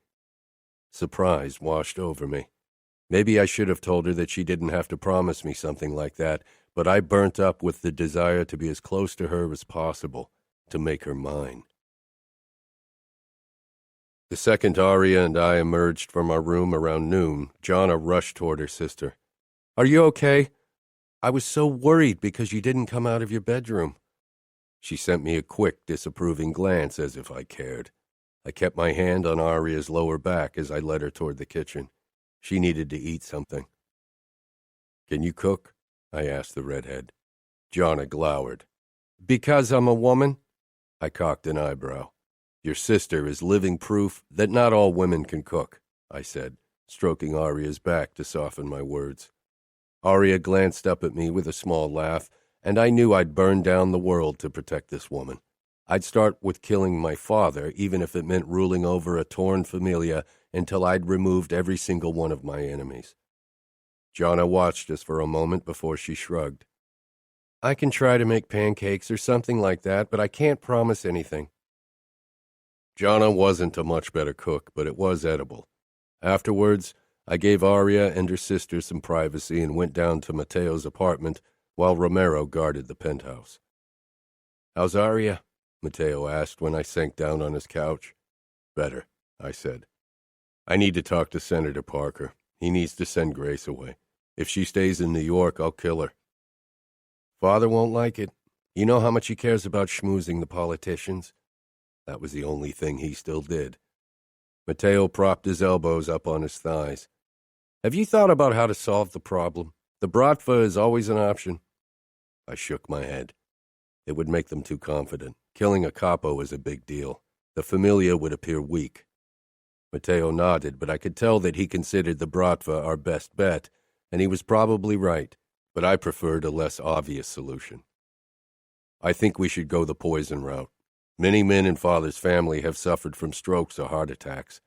Surprise washed over me. Maybe I should have told her that she didn't have to promise me something like that, but I burnt up with the desire to be as close to her as possible, to make her mine. The second Aria and I emerged from our room around noon, Jonna rushed toward her sister. Are you okay? I was so worried because you didn't come out of your bedroom. She sent me a quick, disapproving glance as if I cared. I kept my hand on Aria's lower back as I led her toward the kitchen. She needed to eat something. Can you cook? I asked the redhead. Jonna glowered. Because I'm a woman? I cocked an eyebrow. Your sister is living proof that not all women can cook, I said, stroking Aria's back to soften my words. Aria glanced up at me with a small laugh, and I knew I'd burn down the world to protect this woman. I'd start with killing my father, even if it meant ruling over a torn familia until I'd removed every single one of my enemies. Jonna watched us for a moment before she shrugged. I can try to make pancakes or something like that, but I can't promise anything. Jonna wasn't a much better cook, but it was edible. Afterwards, I gave Aria and her sister some privacy and went down to Matteo's apartment while Romero guarded the penthouse. How's Aria? Matteo asked when I sank down on his couch. Better, I said. I need to talk to Senator Parker. He needs to send Grace away. If she stays in New York, I'll kill her. Father won't like it. You know how much he cares about schmoozing the politicians. That was the only thing he still did. Matteo propped his elbows up on his thighs. Have you thought about how to solve the problem? The bratva is always an option. I shook my head. It would make them too confident. Killing a capo is a big deal. The familia would appear weak. Matteo nodded, but I could tell that he considered the bratva our best bet, and he was probably right, but I preferred a less obvious solution. I think we should go the poison route. Many men in Father's family have suffered from strokes or heart attacks.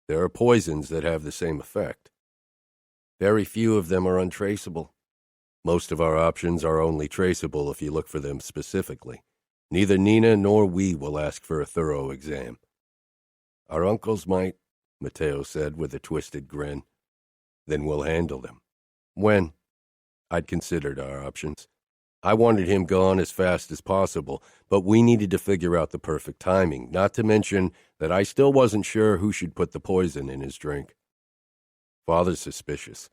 There are poisons that have the same effect. Very few of them are untraceable. Most of our options are only traceable if you look for them specifically. Neither Nina nor we will ask for a thorough exam. Our uncles might, Matteo said with a twisted grin. Then we'll handle them. When? I'd considered our options. I wanted him gone as fast as possible, but we needed to figure out the perfect timing, not to mention that I still wasn't sure who should put the poison in his drink. Father's suspicious.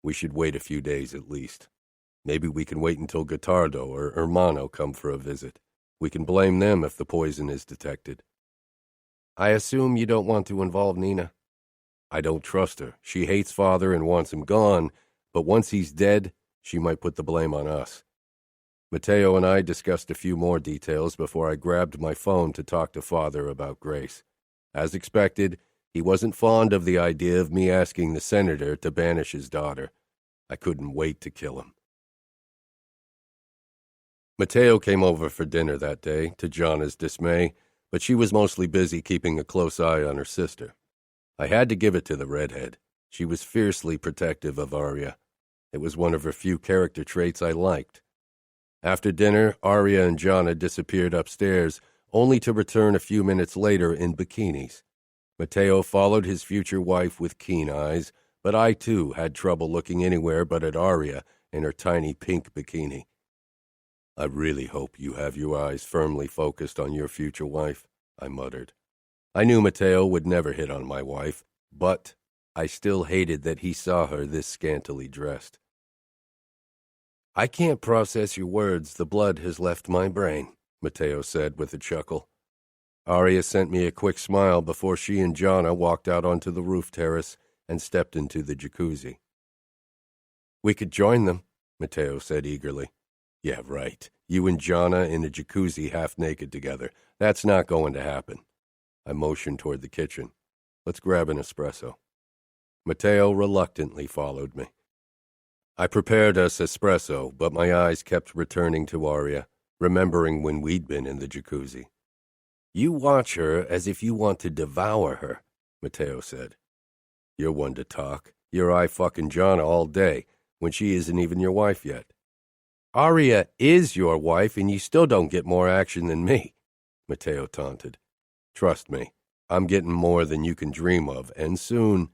We should wait a few days at least. Maybe we can wait until Gottardo or Ermanno come for a visit. We can blame them if the poison is detected. I assume you don't want to involve Nina. I don't trust her. She hates Father and wants him gone, but once he's dead, she might put the blame on us. Matteo and I discussed a few more details before I grabbed my phone to talk to Father about Grace. As expected, he wasn't fond of the idea of me asking the senator to banish his daughter. I couldn't wait to kill him. Matteo came over for dinner that day, to Jonna's dismay, but she was mostly busy keeping a close eye on her sister. I had to give it to the redhead. She was fiercely protective of Aria. It was one of her few character traits I liked. After dinner, Aria and Jonna disappeared upstairs, only to return a few minutes later in bikinis. Matteo followed his future wife with keen eyes, but I, too, had trouble looking anywhere but at Aria in her tiny pink bikini. I really hope you have your eyes firmly focused on your future wife, I muttered. I knew Matteo would never hit on my wife, but I still hated that he saw her this scantily dressed. I can't process your words. The blood has left my brain, Matteo said with a chuckle. Aria sent me a quick smile before she and Jonna walked out onto the roof terrace and stepped into the jacuzzi. We could join them, Matteo said eagerly. Yeah, right. You and Jana in a jacuzzi half naked together. That's not going to happen. I motioned toward the kitchen. Let's grab an espresso. Matteo reluctantly followed me. I prepared us espresso, but my eyes kept returning to Aria, remembering when we'd been in the jacuzzi. You watch her as if you want to devour her, Matteo said. You're one to talk. You're fucking Jana all day, when she isn't even your wife yet. Aria is your wife, and you still don't get more action than me, Matteo taunted. Trust me, I'm getting more than you can dream of, and soon.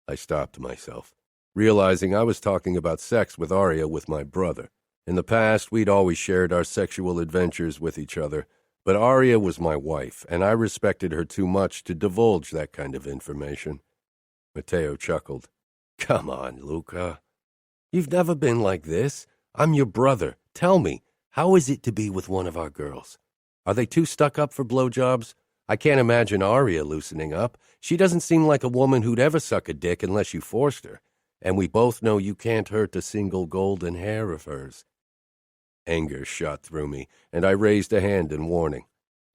I stopped myself, realizing I was talking about sex with Aria with my brother. In the past, we'd always shared our sexual adventures with each other, but Aria was my wife, and I respected her too much to divulge that kind of information. Matteo chuckled. Come on, Luca. You've never been like this. I'm your brother. Tell me, how is it to be with one of our girls? Are they too stuck up for blowjobs? I can't imagine Aria loosening up. She doesn't seem like a woman who'd ever suck a dick unless you forced her, and we both know you can't hurt a single golden hair of hers. Anger shot through me, and I raised a hand in warning.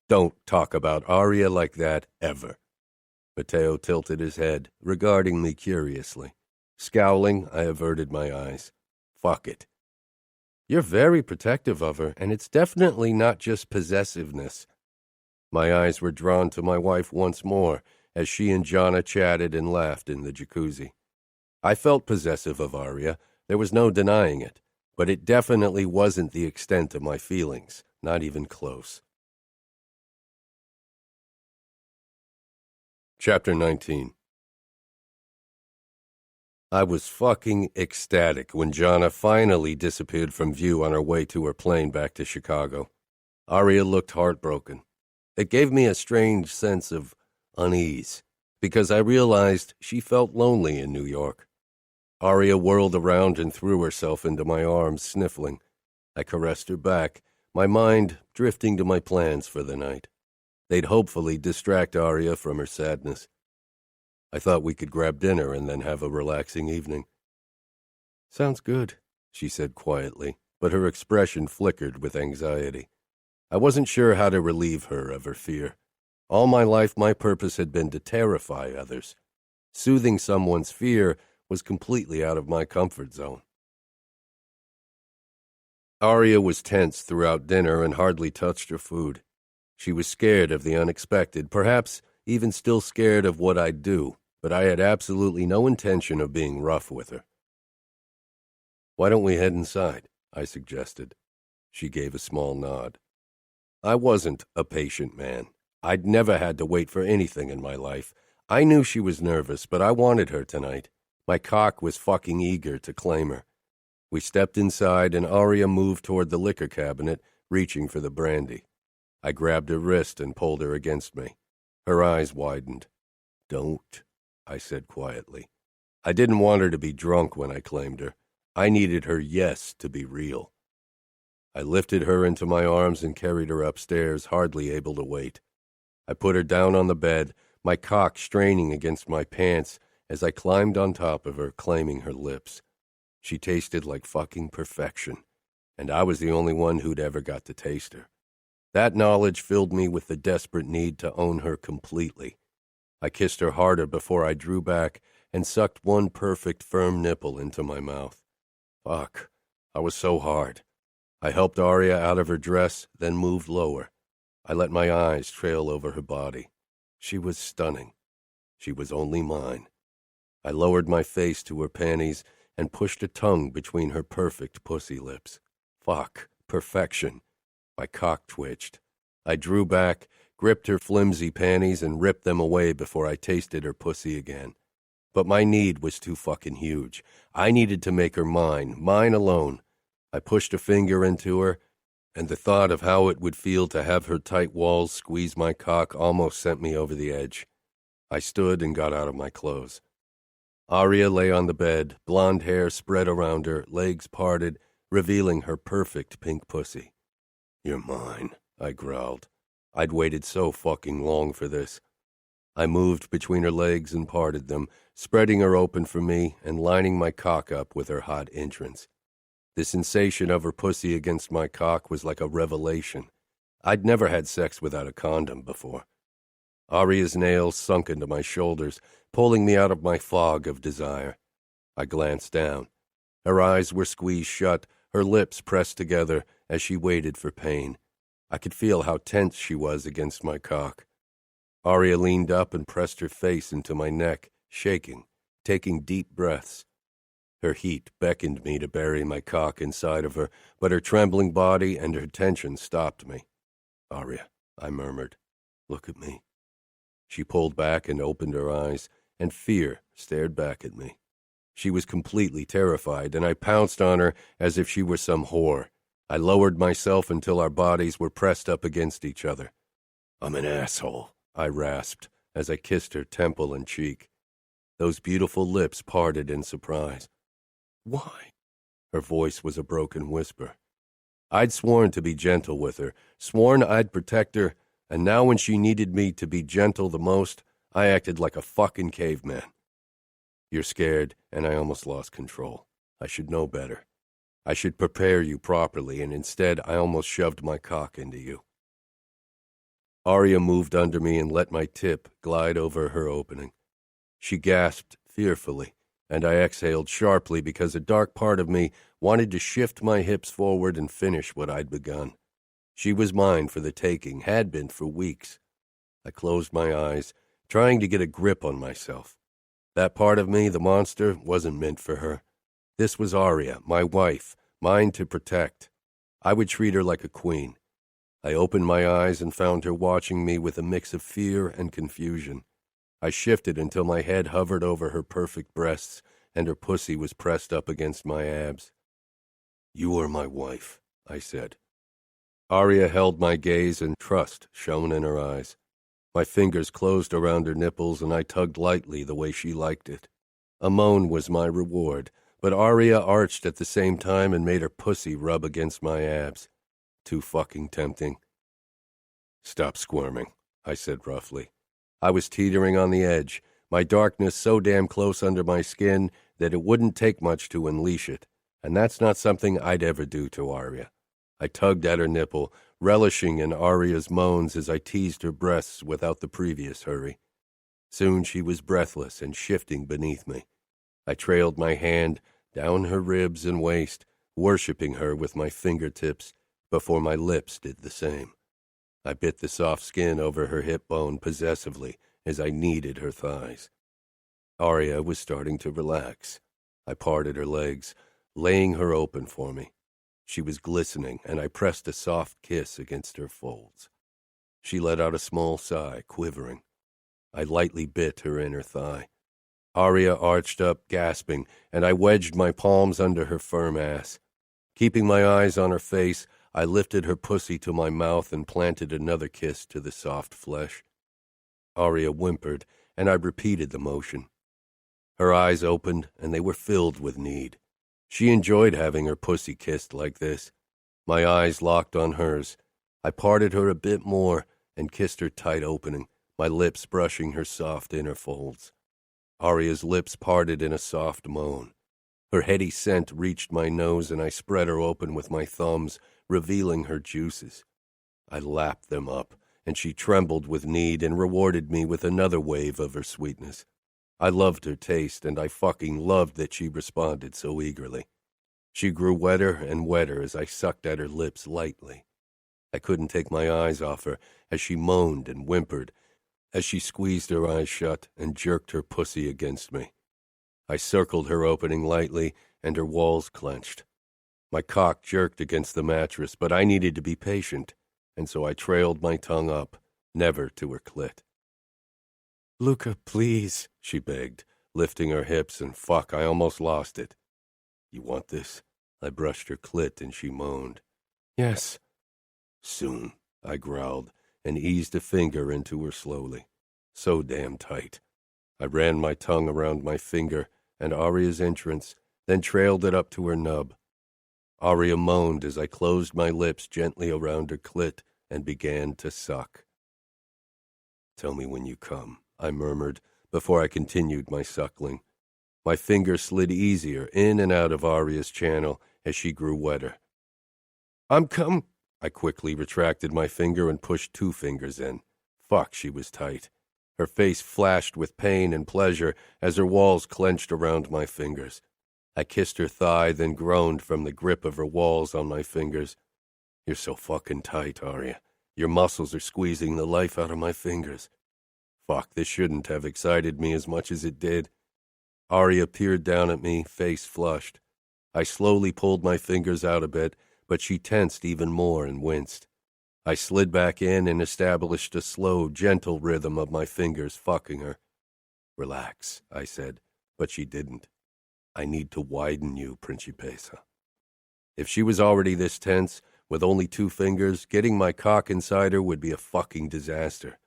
Don't talk about Aria like that, ever. Matteo tilted his head, regarding me curiously. Scowling, I averted my eyes. Fuck it. You're very protective of her, and it's definitely not just possessiveness. My eyes were drawn to my wife once more, as she and Jana chatted and laughed in the jacuzzi. I felt possessive of Aria, there was no denying it, but it definitely wasn't the extent of my feelings, not even close. Chapter 19. I was fucking ecstatic when Jana finally disappeared from view on her way to her plane back to Chicago. Aria looked heartbroken. It gave me a strange sense of unease, because I realized she felt lonely in New York. Aria whirled around and threw herself into my arms, sniffling. I caressed her back, my mind drifting to my plans for the night. They'd hopefully distract Aria from her sadness. I thought we could grab dinner and then have a relaxing evening. Sounds good, she said quietly, but her expression flickered with anxiety. I wasn't sure how to relieve her of her fear. All my life, my purpose had been to terrify others. Soothing someone's fear was completely out of my comfort zone. Aria was tense throughout dinner and hardly touched her food. She was scared of the unexpected, perhaps even still scared of what I'd do, but I had absolutely no intention of being rough with her. Why don't we head inside? I suggested. She gave a small nod. I wasn't a patient man. I'd never had to wait for anything in my life. I knew she was nervous, but I wanted her tonight. My cock was fucking eager to claim her. We stepped inside, and Aria moved toward the liquor cabinet, reaching for the brandy. I grabbed her wrist and pulled her against me. Her eyes widened. Don't, I said quietly. I didn't want her to be drunk when I claimed her. I needed her yes to be real. I lifted her into my arms and carried her upstairs, hardly able to wait. I put her down on the bed, my cock straining against my pants as I climbed on top of her, claiming her lips. She tasted like fucking perfection, and I was the only one who'd ever got to taste her. That knowledge filled me with the desperate need to own her completely. I kissed her harder before I drew back and sucked one perfect, firm nipple into my mouth. Fuck, I was so hard. I helped Aria out of her dress, then moved lower. I let my eyes trail over her body. She was stunning. She was only mine. I lowered my face to her panties and pushed a tongue between her perfect pussy lips. Fuck, perfection. My cock twitched. I drew back, gripped her flimsy panties, and ripped them away before I tasted her pussy again. But my need was too fucking huge. I needed to make her mine alone. I pushed a finger into her, and the thought of how it would feel to have her tight walls squeeze my cock almost sent me over the edge. I stood and got out of my clothes. Aria lay on the bed, blonde hair spread around her, legs parted, revealing her perfect pink pussy. You're mine, I growled. I'd waited so fucking long for this. I moved between her legs and parted them, spreading her open for me and lining my cock up with her hot entrance. The sensation of her pussy against my cock was like a revelation. I'd never had sex without a condom before. Aria's nails sunk into my shoulders, pulling me out of my fog of desire. I glanced down. Her eyes were squeezed shut, her lips pressed together as she waited for pain. I could feel how tense she was against my cock. Aria leaned up and pressed her face into my neck, shaking, taking deep breaths. Her heat beckoned me to bury my cock inside of her, but her trembling body and her tension stopped me. "Aria," I murmured, "look at me." She pulled back and opened her eyes, and fear stared back at me. She was completely terrified, and I pounced on her as if she were some whore. I lowered myself until our bodies were pressed up against each other. "I'm an asshole," I rasped as I kissed her temple and cheek. Those beautiful lips parted in surprise. "Why?" Her voice was a broken whisper. I'd sworn to be gentle with her, sworn I'd protect her, and now when she needed me to be gentle the most, I acted like a fucking caveman. "You're scared, and I almost lost control. I should know better. I should prepare you properly, and instead I almost shoved my cock into you." Aria moved under me and let my tip glide over her opening. She gasped fearfully, and I exhaled sharply because a dark part of me wanted to shift my hips forward and finish what I'd begun. She was mine for the taking, had been for weeks. I closed my eyes, trying to get a grip on myself. That part of me, the monster, wasn't meant for her. This was Aria, my wife, mine to protect. I would treat her like a queen. I opened my eyes and found her watching me with a mix of fear and confusion. I shifted until my head hovered over her perfect breasts and her pussy was pressed up against my abs. "You are my wife," I said. Aria held my gaze and trust shone in her eyes. My fingers closed around her nipples and I tugged lightly the way she liked it. A moan was my reward, but Aria arched at the same time and made her pussy rub against my abs. Too fucking tempting. "Stop squirming," I said roughly. I was teetering on the edge, my darkness so damn close under my skin that it wouldn't take much to unleash it, and that's not something I'd ever do to Aria. I tugged at her nipple, relishing in Aria's moans as I teased her breasts without the previous hurry. Soon she was breathless and shifting beneath me. I trailed my hand down her ribs and waist, worshipping her with my fingertips before my lips did the same. I bit the soft skin over her hip bone possessively as I kneaded her thighs. Aria was starting to relax. I parted her legs, laying her open for me. She was glistening, and I pressed a soft kiss against her folds. She let out a small sigh, quivering. I lightly bit her inner thigh. Aria arched up, gasping, and I wedged my palms under her firm ass. Keeping my eyes on her face, I lifted her pussy to my mouth and planted another kiss to the soft flesh. Aria whimpered, and I repeated the motion. Her eyes opened, and they were filled with need. She enjoyed having her pussy kissed like this. My eyes locked on hers. I parted her a bit more and kissed her tight opening, my lips brushing her soft inner folds. Aria's lips parted in a soft moan. Her heady scent reached my nose, and I spread her open with my thumbs, revealing her juices. I lapped them up, and she trembled with need and rewarded me with another wave of her sweetness. I loved her taste, and I fucking loved that she responded so eagerly. She grew wetter and wetter as I sucked at her lips lightly. I couldn't take my eyes off her as she moaned and whimpered, as she squeezed her eyes shut and jerked her pussy against me. I circled her opening lightly, and her walls clenched. My cock jerked against the mattress, but I needed to be patient, and so I trailed my tongue up, never to her clit. "Luca, please," she begged, lifting her hips, and fuck, I almost lost it. "You want this?" I brushed her clit, and she moaned. "Yes." "Soon," I growled, and eased a finger into her slowly. So damn tight. I ran my tongue around my finger and Aria's entrance, then trailed it up to her nub. Aria moaned as I closed my lips gently around her clit and began to suck. "Tell me when you come," I murmured before I continued my suckling. My fingers slid easier in and out of Aria's channel as she grew wetter. "I'm come." I quickly retracted my finger and pushed 2 fingers in. Fuck, she was tight. Her face flashed with pain and pleasure as her walls clenched around my fingers. I kissed her thigh, then groaned from the grip of her walls on my fingers. "You're so fucking tight, Arya. Your muscles are squeezing the life out of my fingers." Fuck, this shouldn't have excited me as much as it did. Arya peered down at me, face flushed. I slowly pulled my fingers out a bit, but she tensed even more and winced. I slid back in and established a slow, gentle rhythm of my fingers fucking her. "Relax," I said, but she didn't. "I need to widen you, Principessa." If she was already this tense, with only 2 fingers, getting my cock inside her would be a fucking disaster.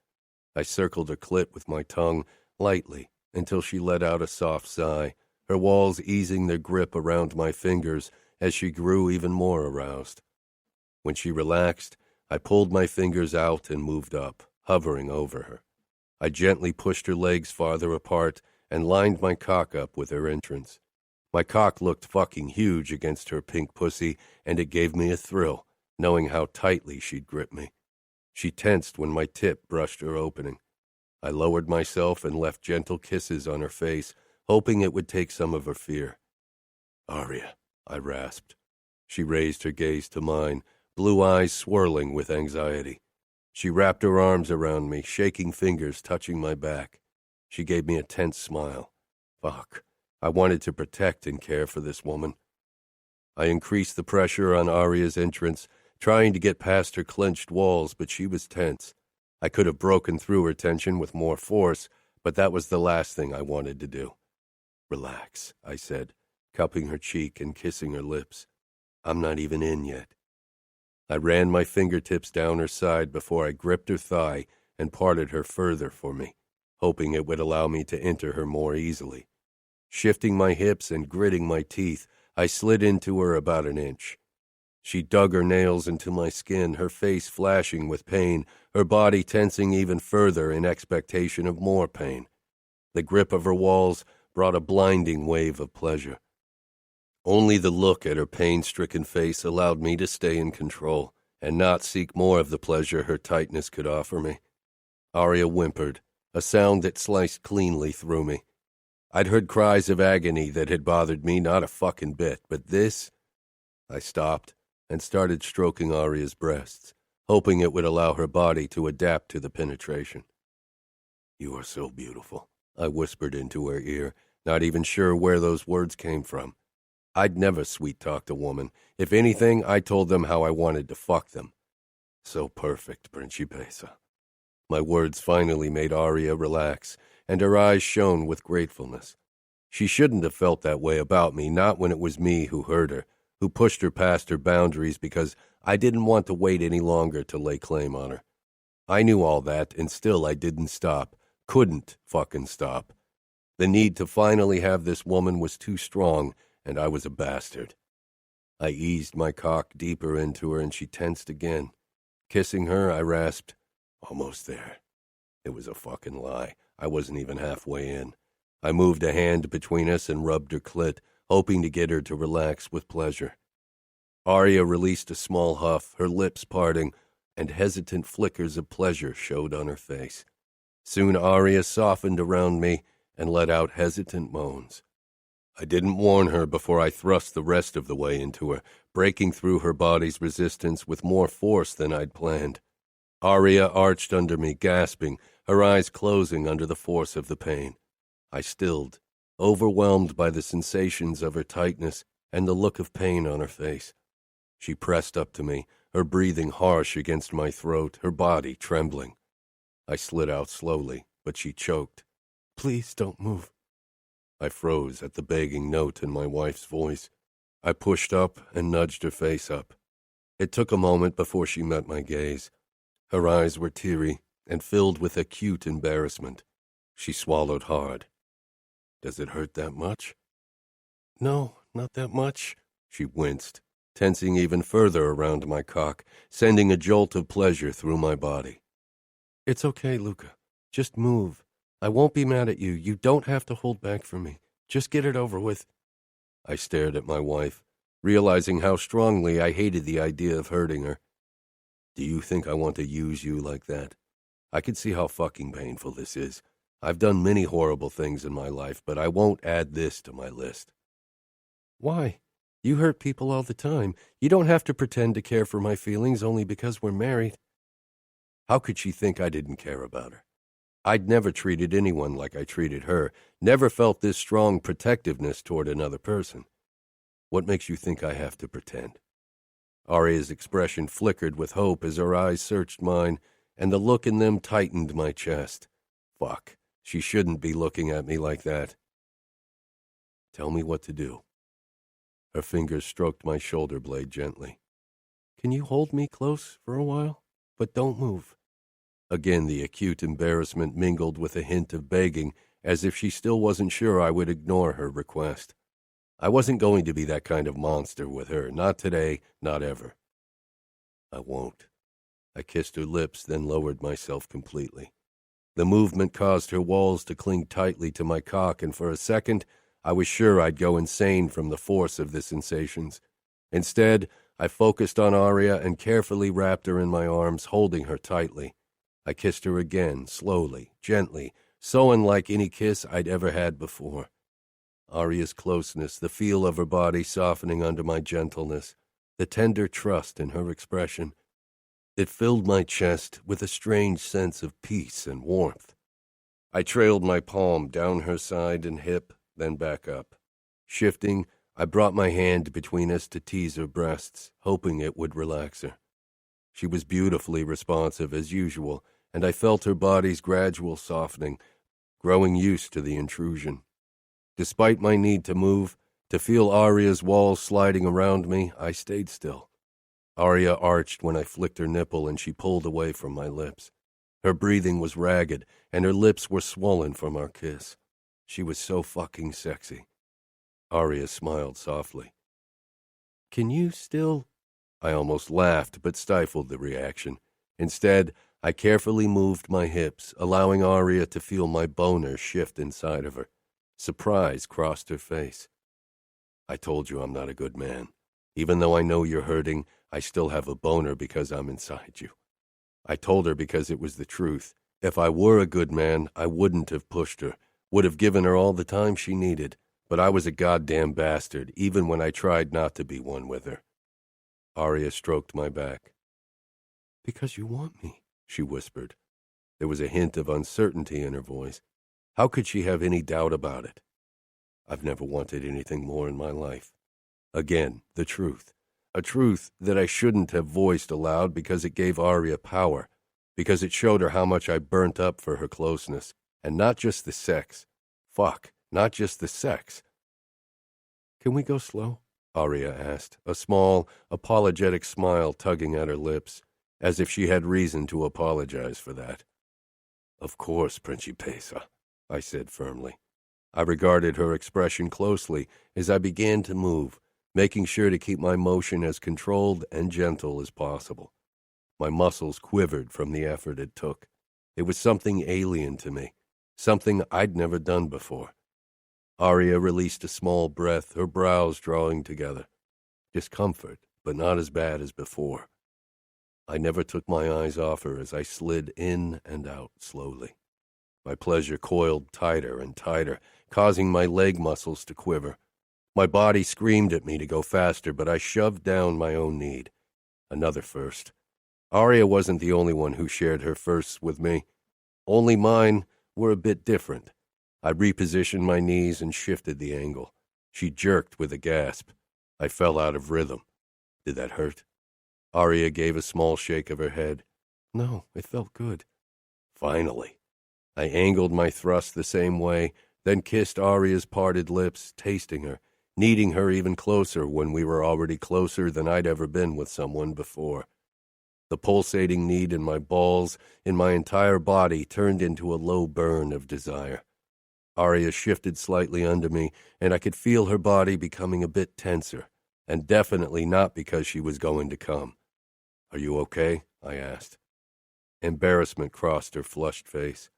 I circled her clit with my tongue, lightly, until she let out a soft sigh, her walls easing their grip around my fingers as she grew even more aroused. When she relaxed, I pulled my fingers out and moved up, hovering over her. I gently pushed her legs farther apart and lined my cock up with her entrance. My cock looked fucking huge against her pink pussy, and it gave me a thrill, knowing how tightly she'd grip me. She tensed when my tip brushed her opening. I lowered myself and left gentle kisses on her face, hoping it would take some of her fear. "Arya," I rasped. She raised her gaze to mine, blue eyes swirling with anxiety. She wrapped her arms around me, shaking fingers touching my back. She gave me a tense smile. Fuck, I wanted to protect and care for this woman. I increased the pressure on Arya's entrance, trying to get past her clenched walls, but she was tense. I could have broken through her tension with more force, but that was the last thing I wanted to do. "Relax," I said, cupping her cheek and kissing her lips. "I'm not even in yet." I ran my fingertips down her side before I gripped her thigh and parted her further for me, hoping it would allow me to enter her more easily. Shifting my hips and gritting my teeth, I slid into her about an inch. She dug her nails into my skin, her face flashing with pain, her body tensing even further in expectation of more pain. The grip of her walls brought a blinding wave of pleasure. Only the look at her pain-stricken face allowed me to stay in control and not seek more of the pleasure her tightness could offer me. Arya whimpered, a sound that sliced cleanly through me. I'd heard cries of agony that had bothered me not a fucking bit, but this... I stopped and started stroking Arya's breasts, hoping it would allow her body to adapt to the penetration. "You are so beautiful," I whispered into her ear, not even sure where those words came from. I'd never sweet-talked a woman. If anything, I told them how I wanted to fuck them. "So perfect, Principessa." My words finally made Arya relax, and her eyes shone with gratefulness. She shouldn't have felt that way about me, not when it was me who hurt her, who pushed her past her boundaries because I didn't want to wait any longer to lay claim on her. I knew all that, and still I didn't stop. Couldn't fucking stop. The need to finally have this woman was too strong, and I was a bastard. I eased my cock deeper into her, and she tensed again. Kissing her, I rasped, "Almost there." It was a fucking lie. I wasn't even halfway in. I moved a hand between us and rubbed her clit, hoping to get her to relax with pleasure. Arya released a small huff, her lips parting, and hesitant flickers of pleasure showed on her face. Soon Arya softened around me and let out hesitant moans. I didn't warn her before I thrust the rest of the way into her, breaking through her body's resistance with more force than I'd planned. Arya arched under me, gasping, her eyes closing under the force of the pain. I stilled, overwhelmed by the sensations of her tightness and the look of pain on her face. She pressed up to me, her breathing harsh against my throat, her body trembling. I slid out slowly, but she choked. "Please don't move." I froze at the begging note in my wife's voice. I pushed up and nudged her face up. It took a moment before she met my gaze. Her eyes were teary and filled with acute embarrassment. She swallowed hard. "Does it hurt that much?" "No, not that much." She winced, tensing even further around my cock, sending a jolt of pleasure through my body. "It's okay, Luca. Just move. I won't be mad at you. You don't have to hold back from me. Just get it over with." I stared at my wife. realizing how strongly I hated the idea of hurting her. Do you think I want to use you like that? I can see how fucking painful this is. I've done many horrible things in my life, but I won't add this to my list. Why? You hurt people all the time. You don't have to pretend to care for my feelings only because we're married. How could she think I didn't care about her? I'd never treated anyone like I treated her, never felt this strong protectiveness toward another person. What makes you think I have to pretend? Aria's expression flickered with hope as her eyes searched mine, and the look in them tightened my chest. Fuck, she shouldn't be looking at me like that. Tell me what to do. Her fingers stroked my shoulder blade gently. Can you hold me close for a while? But don't move. Again, the acute embarrassment mingled with a hint of begging, as if she still wasn't sure I would ignore her request. I wasn't going to be that kind of monster with her, not today, not ever. I won't. I kissed her lips, then lowered myself completely. The movement caused her walls to cling tightly to my cock, and for a second, I was sure I'd go insane from the force of the sensations. Instead, I focused on Aria and carefully wrapped her in my arms, holding her tightly. I kissed her again, slowly, gently, so unlike any kiss I'd ever had before. Aria's closeness, the feel of her body softening under my gentleness, the tender trust in her expression. It filled my chest with a strange sense of peace and warmth. I trailed my palm down her side and hip, then back up. Shifting, I brought my hand between us to tease her breasts, hoping it would relax her. She was beautifully responsive as usual, and I felt her body's gradual softening, growing used to the intrusion. Despite my need to move, to feel Aria's walls sliding around me, I stayed still. Aria arched when I flicked her nipple and she pulled away from my lips. Her breathing was ragged, and her lips were swollen from our kiss. She was so fucking sexy. Aria smiled softly. Can you still... I almost laughed, but stifled the reaction. Instead, I carefully moved my hips, allowing Aria to feel my boner shift inside of her. Surprise crossed her face. I told you I'm not a good man. Even though I know you're hurting, I still have a boner because I'm inside you. I told her because it was the truth. If I were a good man, I wouldn't have pushed her, would have given her all the time she needed. But I was a goddamn bastard, even when I tried not to be one with her. Aria stroked my back. Because you want me, she whispered. There was a hint of uncertainty in her voice. How could she have any doubt about it? I've never wanted anything more in my life. Again, the truth. A truth that I shouldn't have voiced aloud because it gave Aria power, because it showed her how much I burnt up for her closeness, and not just the sex. Fuck, not just the sex. Can we go slow? Aria asked, a small, apologetic smile tugging at her lips, as if she had reason to apologize for that. Of course, Principessa, I said firmly. I regarded her expression closely as I began to move, making sure to keep my motion as controlled and gentle as possible. My muscles quivered from the effort it took. It was something alien to me, something I'd never done before. Aria released a small breath, her brows drawing together. Discomfort, but not as bad as before. I never took my eyes off her as I slid in and out slowly. My pleasure coiled tighter and tighter, causing my leg muscles to quiver. My body screamed at me to go faster, but I shoved down my own need. Another first. Aria wasn't the only one who shared her firsts with me. Only mine were a bit different. I repositioned my knees and shifted the angle. She jerked with a gasp. I fell out of rhythm. Did that hurt? Aria gave a small shake of her head. No, it felt good. Finally. I angled my thrust the same way, then kissed Aria's parted lips, tasting her, needing her even closer when we were already closer than I'd ever been with someone before. The pulsating need in my balls, in my entire body, turned into a low burn of desire. Aria shifted slightly under me, and I could feel her body becoming a bit tenser, and definitely not because she was going to come. Are you okay? I asked. Embarrassment crossed her flushed face.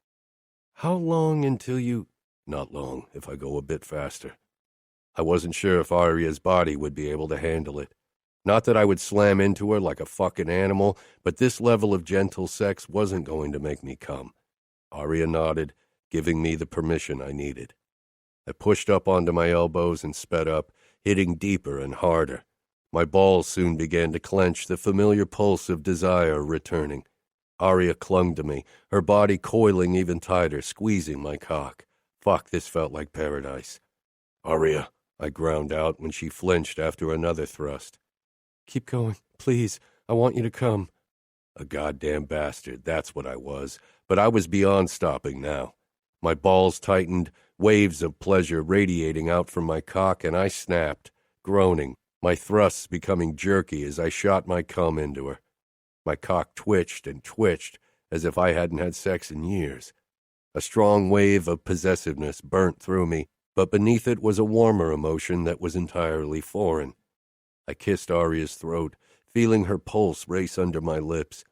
How long until you... Not long, if I go a bit faster. I wasn't sure if Aria's body would be able to handle it. Not that I would slam into her like a fucking animal, but this level of gentle sex wasn't going to make me come. Aria nodded, giving me the permission I needed. I pushed up onto my elbows and sped up, hitting deeper and harder. My balls soon began to clench, the familiar pulse of desire returning. Aria clung to me, her body coiling even tighter, squeezing my cock. Fuck, this felt like paradise. "Aria," I ground out when she flinched after another thrust. "Keep going, please. I want you to come." A goddamn bastard, that's what I was, but I was beyond stopping now. My balls tightened, waves of pleasure radiating out from my cock, and I snapped, groaning, my thrusts becoming jerky as I shot my cum into her. My cock twitched and twitched as if I hadn't had sex in years. A strong wave of possessiveness burnt through me, but beneath it was a warmer emotion that was entirely foreign. I kissed Aria's throat, feeling her pulse race under my lips.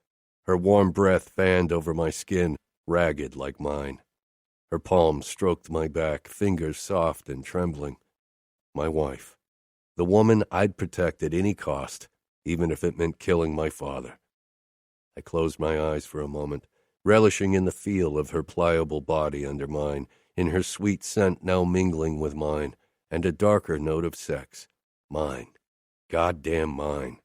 Her warm breath fanned over my skin, ragged like mine. Her palms stroked my back, fingers soft and trembling. My wife. The woman I'd protect at any cost, even if it meant killing my father. I closed my eyes for a moment, relishing in the feel of her pliable body under mine, in her sweet scent now mingling with mine, and a darker note of sex. Mine. Goddamn mine.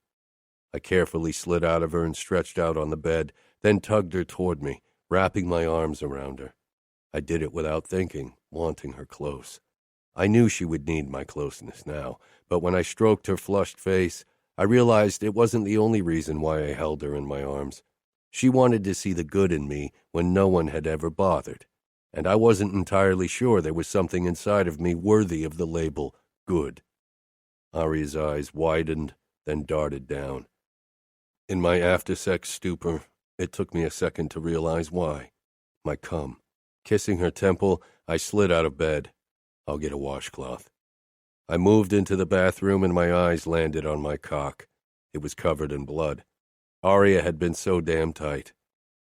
I carefully slid out of her and stretched out on the bed, then tugged her toward me, wrapping my arms around her. I did it without thinking, wanting her close. I knew she would need my closeness now, but when I stroked her flushed face, I realized it wasn't the only reason why I held her in my arms. She wanted to see the good in me when no one had ever bothered, and I wasn't entirely sure there was something inside of me worthy of the label good. Aria's eyes widened, then darted down. In my after-sex stupor, it took me a second to realize why. My cum. Kissing her temple, I slid out of bed. I'll get a washcloth. I moved into the bathroom and my eyes landed on my cock. It was covered in blood. Aria had been so damn tight.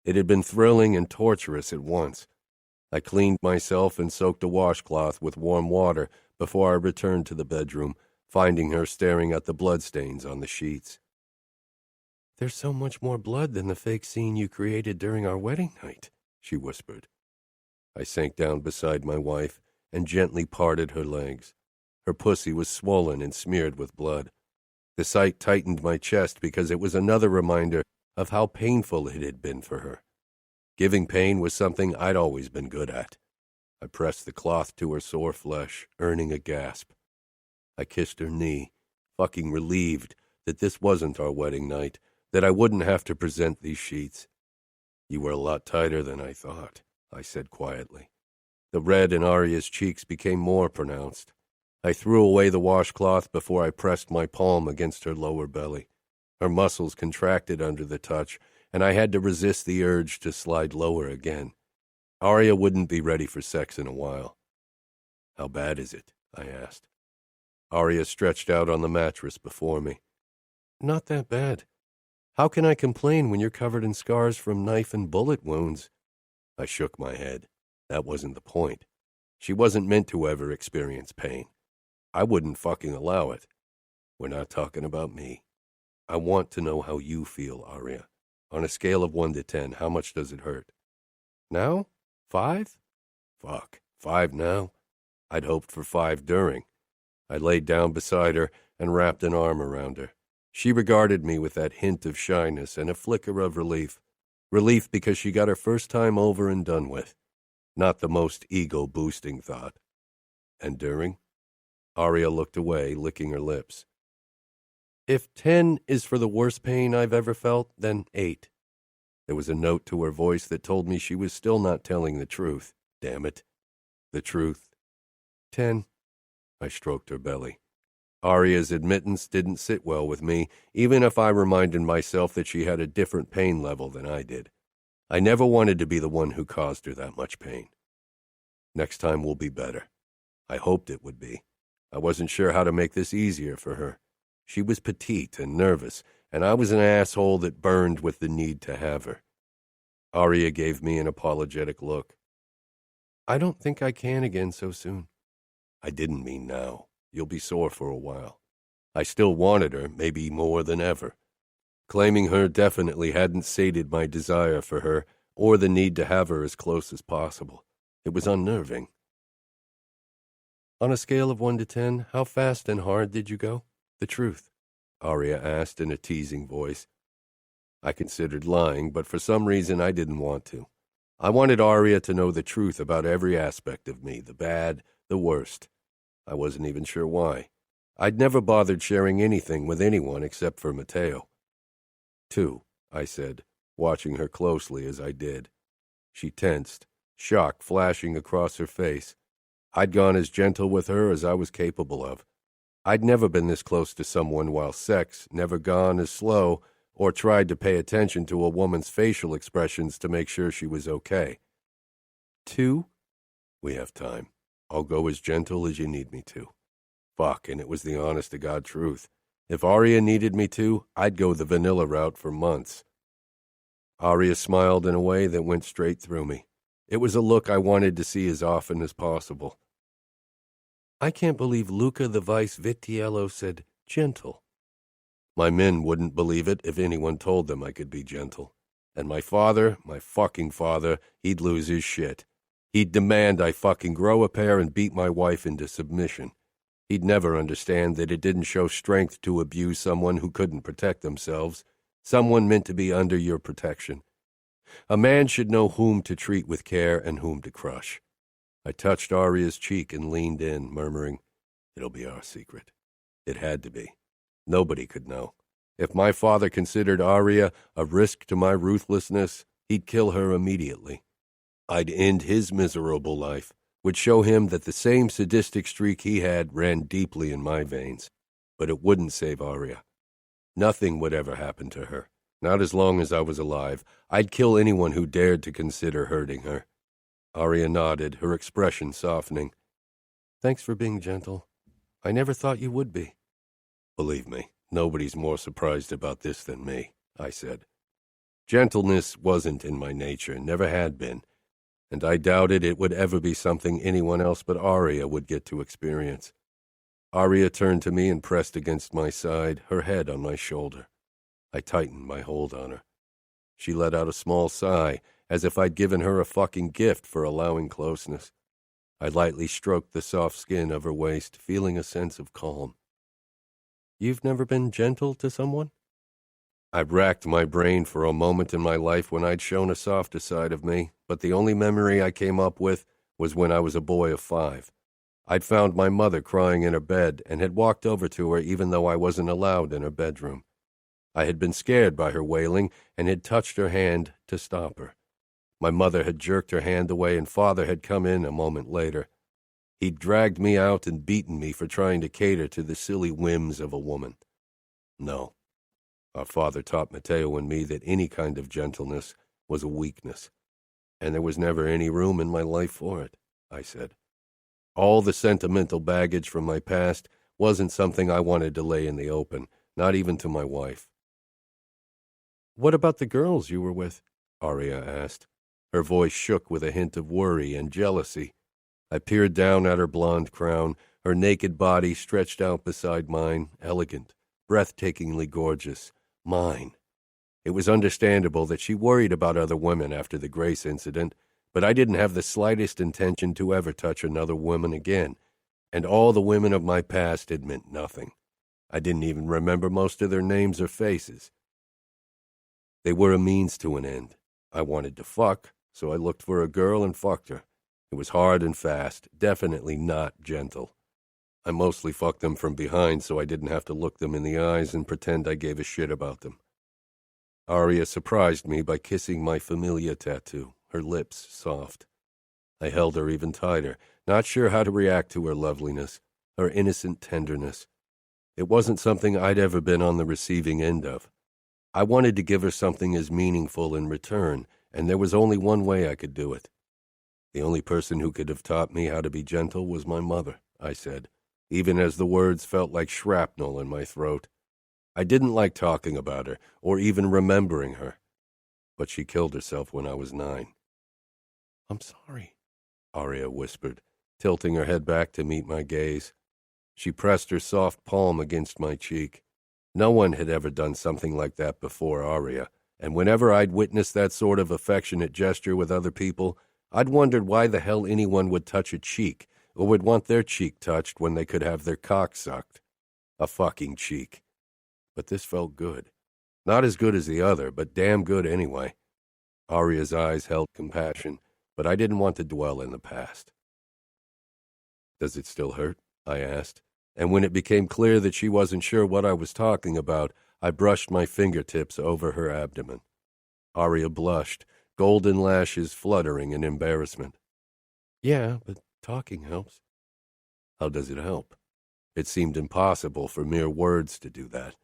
It had been thrilling and torturous at once. I cleaned myself and soaked a washcloth with warm water before I returned to the bedroom, finding her staring at the bloodstains on the sheets. "There's so much more blood than the fake scene you created during our wedding night," she whispered. I sank down beside my wife and gently parted her legs. Her pussy was swollen and smeared with blood. The sight tightened my chest because it was another reminder of how painful it had been for her. Giving pain was something I'd always been good at. I pressed the cloth to her sore flesh, earning a gasp. I kissed her knee, fucking relieved that this wasn't our wedding night, that I wouldn't have to present these sheets. "You were a lot tighter than I thought," I said quietly. The red in Aria's cheeks became more pronounced. I threw away the washcloth before I pressed my palm against her lower belly. Her muscles contracted under the touch, and I had to resist the urge to slide lower again. Aria wouldn't be ready for sex in a while. "How bad is it?" I asked. Aria stretched out on the mattress before me. "Not that bad. How can I complain when you're covered in scars from knife and bullet wounds?" I shook my head. That wasn't the point. She wasn't meant to ever experience pain. I wouldn't fucking allow it. We're not talking about me. I want to know how you feel, Aria. On a scale of 1 to 10, how much does it hurt? Now? 5? Fuck, 5 now? I'd hoped for 5 during. I laid down beside her and wrapped an arm around her. She regarded me with that hint of shyness and a flicker of relief. Relief because she got her first time over and done with. Not the most ego-boosting thought. And during? Aria looked away, licking her lips. If 10 is for the worst pain I've ever felt, then 8. There was a note to her voice that told me she was still not telling the truth. Damn it. The truth. 10. I stroked her belly. Aria's admittance didn't sit well with me, even if I reminded myself that she had a different pain level than I did. I never wanted to be the one who caused her that much pain. Next time will be better. I hoped it would be. I wasn't sure how to make this easier for her. She was petite and nervous, and I was an asshole that burned with the need to have her. Aria gave me an apologetic look. I don't think I can again so soon. I didn't mean now. You'll be sore for a while. I still wanted her, maybe more than ever. Claiming her definitely hadn't sated my desire for her or the need to have her as close as possible. It was unnerving. On a scale of 1 to 10, how fast and hard did you go? The truth, Arya asked in a teasing voice. I considered lying, but for some reason I didn't want to. I wanted Arya to know the truth about every aspect of me, the bad, the worst. I wasn't even sure why. I'd never bothered sharing anything with anyone except for Matteo. 2, I said, watching her closely as I did. She tensed, shock flashing across her face. I'd gone as gentle with her as I was capable of. I'd never been this close to someone while sex, never gone as slow, or tried to pay attention to a woman's facial expressions to make sure she was okay. 2? We have time. I'll go as gentle as you need me to. Fuck, and it was the honest-to-God truth. If Arya needed me to, I'd go the vanilla route for months. Arya smiled in a way that went straight through me. It was a look I wanted to see as often as possible. I can't believe Luca the Vice Vitiello said gentle. My men wouldn't believe it if anyone told them I could be gentle. And my father, my fucking father, he'd lose his shit. He'd demand I fucking grow a pair and beat my wife into submission. He'd never understand that it didn't show strength to abuse someone who couldn't protect themselves, someone meant to be under your protection. A man should know whom to treat with care and whom to crush. I touched Arya's cheek and leaned in, murmuring, "It'll be our secret." It had to be. Nobody could know. If my father considered Arya a risk to my ruthlessness, he'd kill her immediately. I'd end his miserable life, would show him that the same sadistic streak he had ran deeply in my veins. But it wouldn't save Arya. Nothing would ever happen to her. Not as long as I was alive. I'd kill anyone who dared to consider hurting her. Arya nodded, her expression softening. Thanks for being gentle. I never thought you would be. Believe me, nobody's more surprised about this than me, I said. Gentleness wasn't in my nature, never had been, and I doubted it would ever be something anyone else but Arya would get to experience. Arya turned to me and pressed against my side, her head on my shoulder. I tightened my hold on her. She let out a small sigh, as if I'd given her a fucking gift for allowing closeness. I lightly stroked the soft skin of her waist, feeling a sense of calm. You've never been gentle to someone? I'd racked my brain for a moment in my life when I'd shown a softer side of me, but the only memory I came up with was when I was a boy of 5. I'd found my mother crying in her bed and had walked over to her even though I wasn't allowed in her bedroom. I had been scared by her wailing and had touched her hand to stop her. My mother had jerked her hand away and Father had come in a moment later. He'd dragged me out and beaten me for trying to cater to the silly whims of a woman. No. Our father taught Matteo and me that any kind of gentleness was a weakness, and there was never any room in my life for it, I said. All the sentimental baggage from my past wasn't something I wanted to lay in the open, not even to my wife. What about the girls you were with? Arya asked. Her voice shook with a hint of worry and jealousy. I peered down at her blonde crown, her naked body stretched out beside mine, elegant, breathtakingly gorgeous. Mine. It was understandable that she worried about other women after the Grace incident, but I didn't have the slightest intention to ever touch another woman again, and all the women of my past had meant nothing. I didn't even remember most of their names or faces. They were a means to an end. I wanted to fuck, so I looked for a girl and fucked her. It was hard and fast, definitely not gentle. I mostly fucked them from behind so I didn't have to look them in the eyes and pretend I gave a shit about them. Arya surprised me by kissing my familia tattoo, her lips soft. I held her even tighter, not sure how to react to her loveliness, her innocent tenderness. It wasn't something I'd ever been on the receiving end of. I wanted to give her something as meaningful in return, and there was only one way I could do it. The only person who could have taught me how to be gentle was my mother, I said, even as the words felt like shrapnel in my throat. I didn't like talking about her, or even remembering her. But she killed herself when I was 9. I'm sorry, Arya whispered, tilting her head back to meet my gaze. She pressed her soft palm against my cheek. No one had ever done something like that before Aria, and whenever I'd witnessed that sort of affectionate gesture with other people, I'd wondered why the hell anyone would touch a cheek, or would want their cheek touched when they could have their cock sucked. A fucking cheek. But this felt good. Not as good as the other, but damn good anyway. Aria's eyes held compassion, but I didn't want to dwell in the past. "Does it still hurt?" I asked, and when it became clear that she wasn't sure what I was talking about, I brushed my fingertips over her abdomen. Aria blushed, golden lashes fluttering in embarrassment. "Yeah, but talking helps." "How does it help?" It seemed impossible for mere words to do that.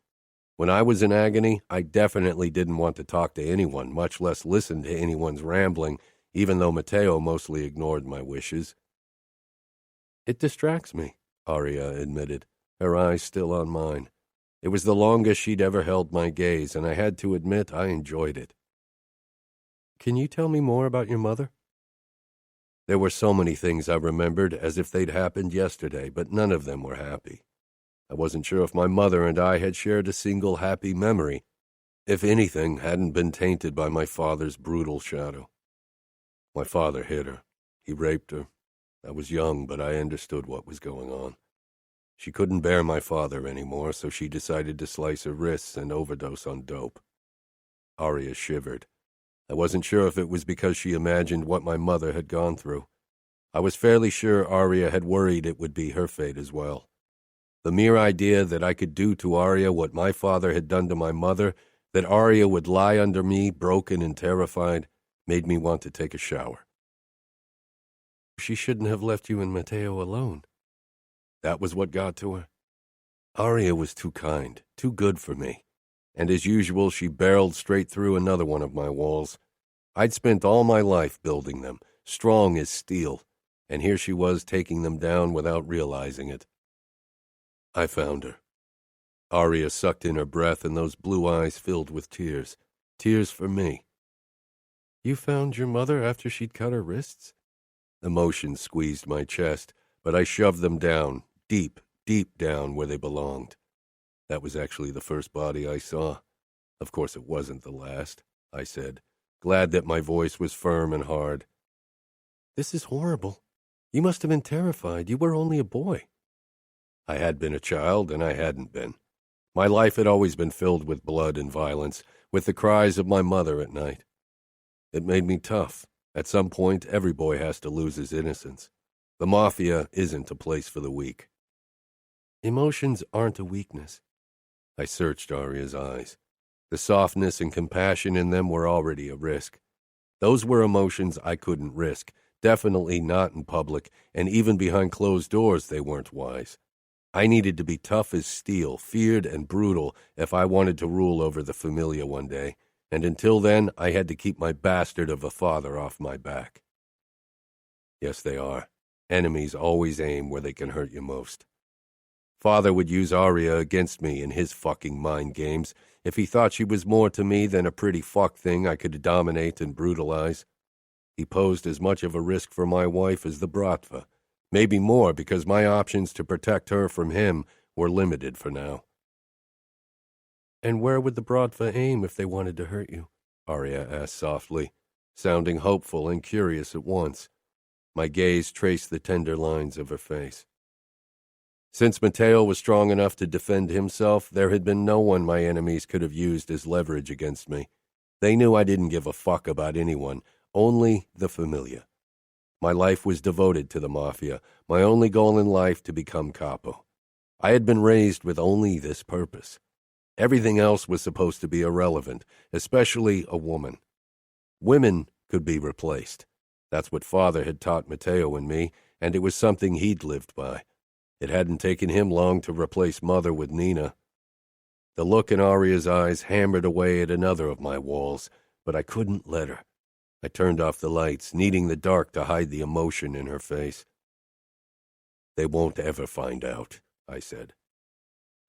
When I was in agony, I definitely didn't want to talk to anyone, much less listen to anyone's rambling, even though Matteo mostly ignored my wishes. "It distracts me," Aria admitted, her eyes still on mine. It was the longest she'd ever held my gaze, and I had to admit I enjoyed it. "Can you tell me more about your mother?" There were so many things I remembered as if they'd happened yesterday, but none of them were happy. I wasn't sure if my mother and I had shared a single happy memory, if anything hadn't been tainted by my father's brutal shadow. My father hit her. He raped her. I was young, but I understood what was going on. She couldn't bear my father anymore, so she decided to slice her wrists and overdose on dope. Aria shivered. I wasn't sure if it was because she imagined what my mother had gone through. I was fairly sure Aria had worried it would be her fate as well. The mere idea that I could do to Aria what my father had done to my mother, that Aria would lie under me, broken and terrified, made me want to take a shower. "She shouldn't have left you and Matteo alone." That was what got to her. Aria was too kind, too good for me, and as usual she barreled straight through another one of my walls. I'd spent all my life building them, strong as steel, and here she was taking them down without realizing it. I found her. Aria sucked in her breath, and those blue eyes filled with tears. Tears for me. "You found your mother after she'd cut her wrists?" Emotion squeezed my chest, but I shoved them down, deep, deep down where they belonged. That was actually the first body I saw. Of course it wasn't the last, I said, glad that my voice was firm and hard. "This is horrible. You must have been terrified. You were only a boy." I had been a child, and I hadn't been. My life had always been filled with blood and violence, with the cries of my mother at night. It made me tough. At some point, every boy has to lose his innocence. The Mafia isn't a place for the weak. "Emotions aren't a weakness." I searched Aria's eyes. The softness and compassion in them were already a risk. Those were emotions I couldn't risk, definitely not in public, and even behind closed doors they weren't wise. I needed to be tough as steel, feared and brutal if I wanted to rule over the Familia one day, and until then I had to keep my bastard of a father off my back. Yes, they are. Enemies always aim where they can hurt you most. Father would use Aria against me in his fucking mind games if he thought she was more to me than a pretty fuck thing I could dominate and brutalize. He posed as much of a risk for my wife as the Bratva. Maybe more, because my options to protect her from him were limited for now. "And where would the Bratva aim if they wanted to hurt you?" Aria asked softly, sounding hopeful and curious at once. My gaze traced the tender lines of her face. Since Matteo was strong enough to defend himself, there had been no one my enemies could have used as leverage against me. They knew I didn't give a fuck about anyone, only the Familia. My life was devoted to the Mafia, my only goal in life to become capo. I had been raised with only this purpose. Everything else was supposed to be irrelevant, especially a woman. Women could be replaced. That's what Father had taught Matteo and me, and it was something he'd lived by. It hadn't taken him long to replace Mother with Nina. The look in Aria's eyes hammered away at another of my walls, but I couldn't let her. I turned off the lights, needing the dark to hide the emotion in her face. "They won't ever find out," I said.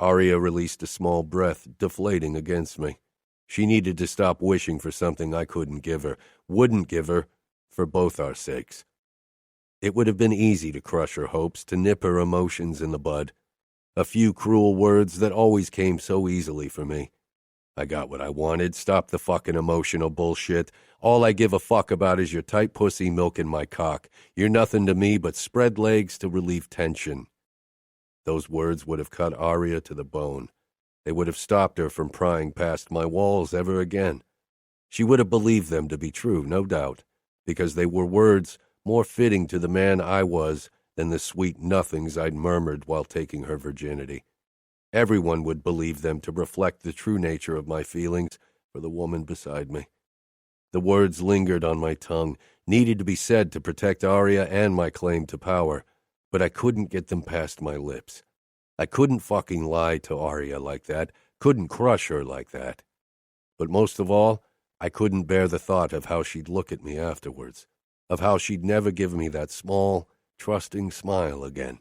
Aria released a small breath, deflating against me. She needed to stop wishing for something I couldn't give her, wouldn't give her, for both our sakes. It would have been easy to crush her hopes, to nip her emotions in the bud. A few cruel words that always came so easily for me. I got what I wanted. Stop the fucking emotional bullshit. All I give a fuck about is your tight pussy milking my cock. You're nothing to me but spread legs to relieve tension. Those words would have cut Aria to the bone. They would have stopped her from prying past my walls ever again. She would have believed them to be true, no doubt, because they were words more fitting to the man I was than the sweet nothings I'd murmured while taking her virginity. Everyone would believe them to reflect the true nature of my feelings for the woman beside me. The words lingered on my tongue, needed to be said to protect Aria and my claim to power, but I couldn't get them past my lips. I couldn't fucking lie to Aria like that, couldn't crush her like that. But most of all, I couldn't bear the thought of how she'd look at me afterwards, of how she'd never give me that small, trusting smile again.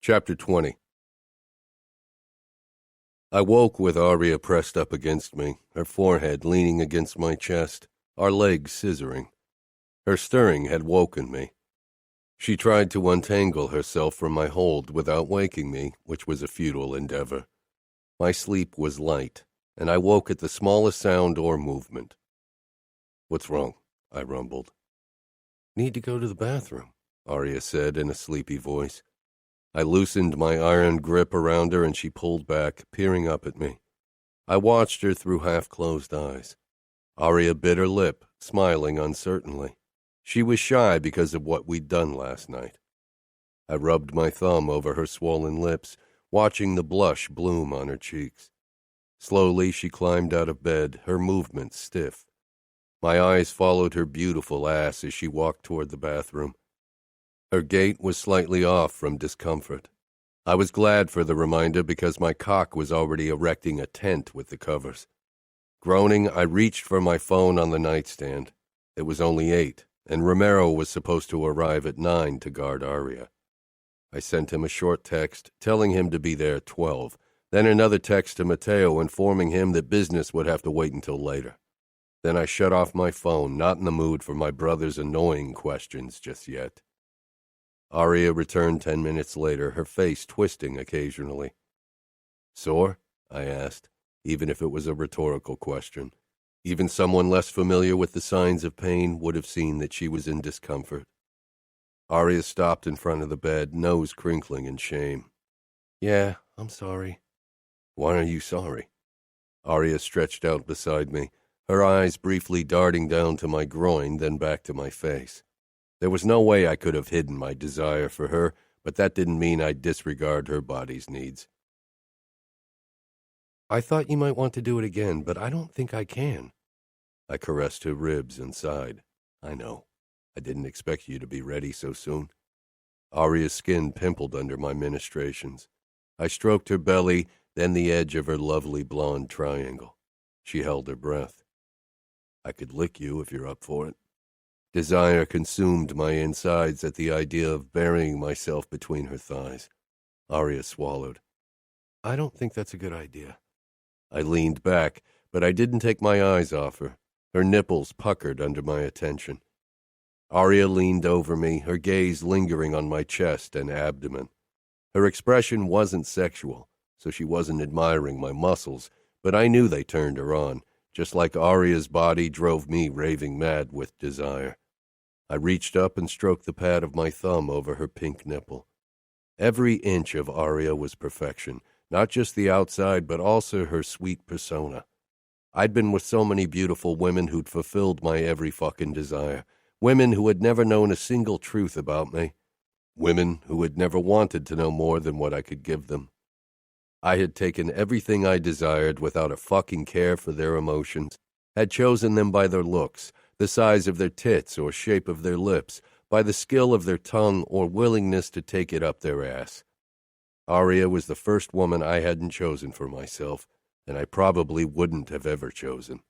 Chapter 20. I woke with Aria pressed up against me, her forehead leaning against my chest, our legs scissoring. Her stirring had woken me. She tried to untangle herself from my hold without waking me, which was a futile endeavor. My sleep was light, and I woke at the smallest sound or movement. "What's wrong?" I rumbled. "Need to go to the bathroom," Aria said in a sleepy voice. I loosened my iron grip around her and she pulled back, peering up at me. I watched her through half-closed eyes. Aria bit her lip, smiling uncertainly. She was shy because of what we'd done last night. I rubbed my thumb over her swollen lips, watching the blush bloom on her cheeks. Slowly she climbed out of bed, her movements stiff. My eyes followed her beautiful ass as she walked toward the bathroom. Her gait was slightly off from discomfort. I was glad for the reminder because my cock was already erecting a tent with the covers. Groaning, I reached for my phone on the nightstand. It was only 8, and Romero was supposed to arrive at 9 to guard Aria. I sent him a short text telling him to be there at 12, then another text to Matteo informing him that business would have to wait until later. Then I shut off my phone, not in the mood for my brother's annoying questions just yet. Aria returned 10 minutes later, her face twisting occasionally. "Sore?" I asked, even if it was a rhetorical question. Even someone less familiar with the signs of pain would have seen that she was in discomfort. Aria stopped in front of the bed, nose crinkling in shame. "Yeah, I'm sorry." "Why are you sorry?" Aria stretched out beside me, her eyes briefly darting down to my groin, then back to my face. There was no way I could have hidden my desire for her, but that didn't mean I'd disregard her body's needs. "I thought you might want to do it again, but I don't think I can." I caressed her ribs and sighed. "I know. I didn't expect you to be ready so soon." Aria's skin pimpled under my ministrations. I stroked her belly, then the edge of her lovely blonde triangle. She held her breath. "I could lick you if you're up for it." Desire consumed my insides at the idea of burying myself between her thighs. Aria swallowed. "I don't think that's a good idea." I leaned back, but I didn't take my eyes off her. Her nipples puckered under my attention. Aria leaned over me, her gaze lingering on my chest and abdomen. Her expression wasn't sexual, so she wasn't admiring my muscles, but I knew they turned her on, just like Aria's body drove me raving mad with desire. I reached up and stroked the pad of my thumb over her pink nipple. Every inch of Aria was perfection, not just the outside, but also her sweet persona. I'd been with so many beautiful women who'd fulfilled my every fucking desire, women who had never known a single truth about me, women who had never wanted to know more than what I could give them. I had taken everything I desired without a fucking care for their emotions, had chosen them by their looks, the size of their tits or shape of their lips, by the skill of their tongue or willingness to take it up their ass. Aria was the first woman I hadn't chosen for myself, and I probably wouldn't have ever chosen.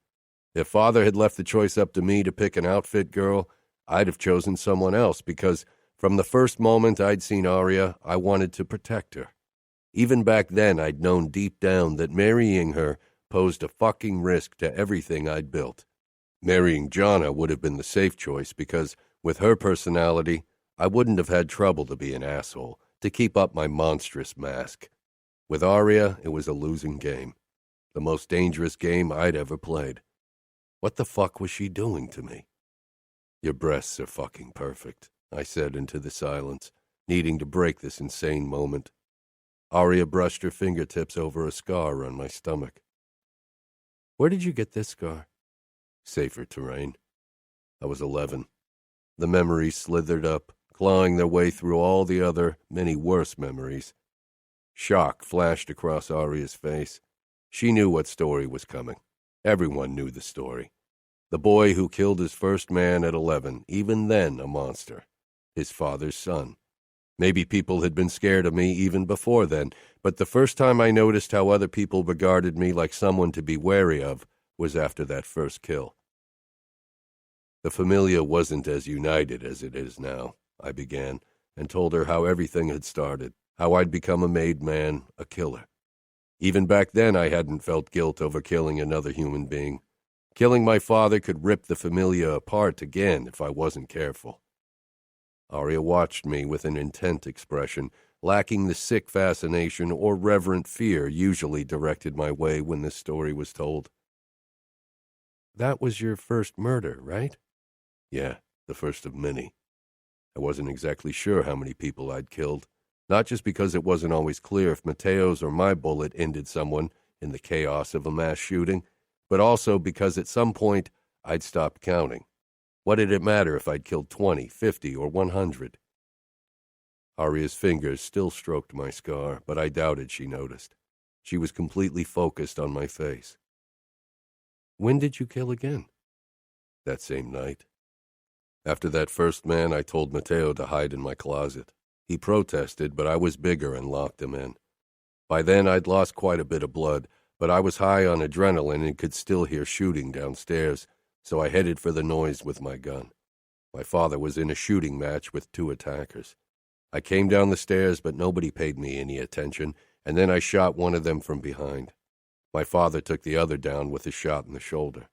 If Father had left the choice up to me to pick an outfit girl, I'd have chosen someone else because from the first moment I'd seen Aria, I wanted to protect her. Even back then, I'd known deep down that marrying her posed a fucking risk to everything I'd built. Marrying Jonna would have been the safe choice because, with her personality, I wouldn't have had trouble to be an asshole, to keep up my monstrous mask. With Aria, it was a losing game. The most dangerous game I'd ever played. What the fuck was she doing to me? Your breasts are fucking perfect, I said into the silence, needing to break this insane moment. Aria brushed her fingertips over a scar on my stomach. Where did you get this scar? Safer terrain. I was 11. The memories slithered up, clawing their way through all the other, many worse memories. Shock flashed across Aria's face. She knew what story was coming. Everyone knew the story. The boy who killed his first man at 11, even then a monster. His father's son. Maybe people had been scared of me even before then, but the first time I noticed how other people regarded me like someone to be wary of was after that first kill. The familia wasn't as united as it is now, I began, and told her how everything had started, how I'd become a made man, a killer. Even back then I hadn't felt guilt over killing another human being. Killing my father could rip the familia apart again if I wasn't careful. Aria watched me with an intent expression, lacking the sick fascination or reverent fear usually directed my way when this story was told. That was your first murder, right? Yeah, the first of many. I wasn't exactly sure how many people I'd killed, not just because it wasn't always clear if Mateo's or my bullet ended someone in the chaos of a mass shooting, but also because at some point I'd stopped counting. What did it matter if I'd killed 20, 50, or 100? Aria's fingers still stroked my scar, but I doubted she noticed. She was completely focused on my face. When did you kill again? That same night. After that first man, I told Mateo to hide in my closet. He protested, but I was bigger and locked him in. By then, I'd lost quite a bit of blood, but I was high on adrenaline and could still hear shooting downstairs, so I headed for the noise with my gun. My father was in a shooting match with 2 attackers. I came down the stairs, but nobody paid me any attention, and then I shot one of them from behind. My father took the other down with a shot in the shoulder.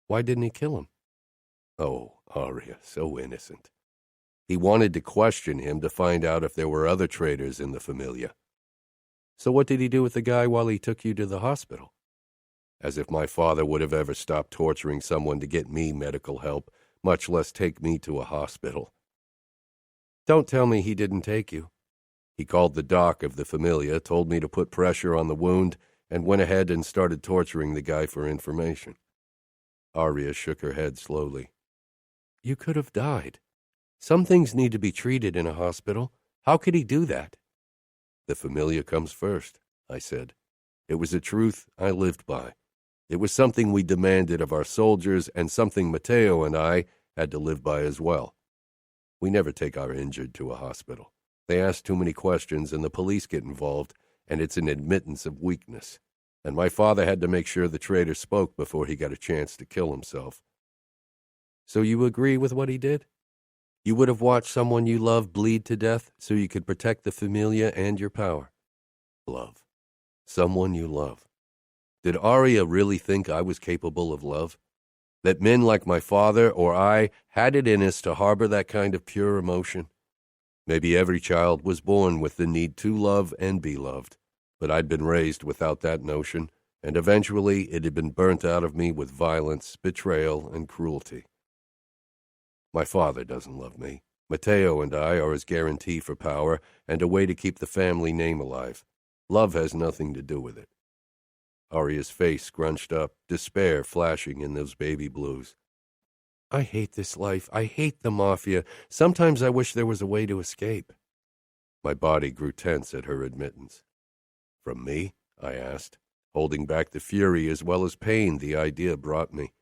Why didn't he kill him? Oh, Aria, so innocent. He wanted to question him to find out if there were other traitors in the familia. So what did he do with the guy while he took you to the hospital? As if my father would have ever stopped torturing someone to get me medical help, much less take me to a hospital. Don't tell me he didn't take you. He called the doc of the familia, told me to put pressure on the wound, and went ahead and started torturing the guy for information. Aria shook her head slowly. You could have died. Some things need to be treated in a hospital. How could he do that? The familia comes first, I said. It was a truth I lived by. It was something we demanded of our soldiers and something Mateo and I had to live by as well. We never take our injured to a hospital. They ask too many questions and the police get involved, and it's an admittance of weakness. And my father had to make sure the traitor spoke before he got a chance to kill himself. So you agree with what he did? You would have watched someone you love bleed to death so you could protect the familia and your power? Love. Someone you love. Did Aria really think I was capable of love? That men like my father or I had it in us to harbor that kind of pure emotion? Maybe every child was born with the need to love and be loved, but I'd been raised without that notion, and eventually it had been burnt out of me with violence, betrayal, and cruelty. My father doesn't love me. Mateo and I are his guarantee for power and a way to keep the family name alive. Love has nothing to do with it. Aria's face scrunched up, despair flashing in those baby blues. I hate this life. I hate the Mafia. Sometimes I wish there was a way to escape. My body grew tense at her admittance. From me? I asked, holding back the fury as well as pain the idea brought me.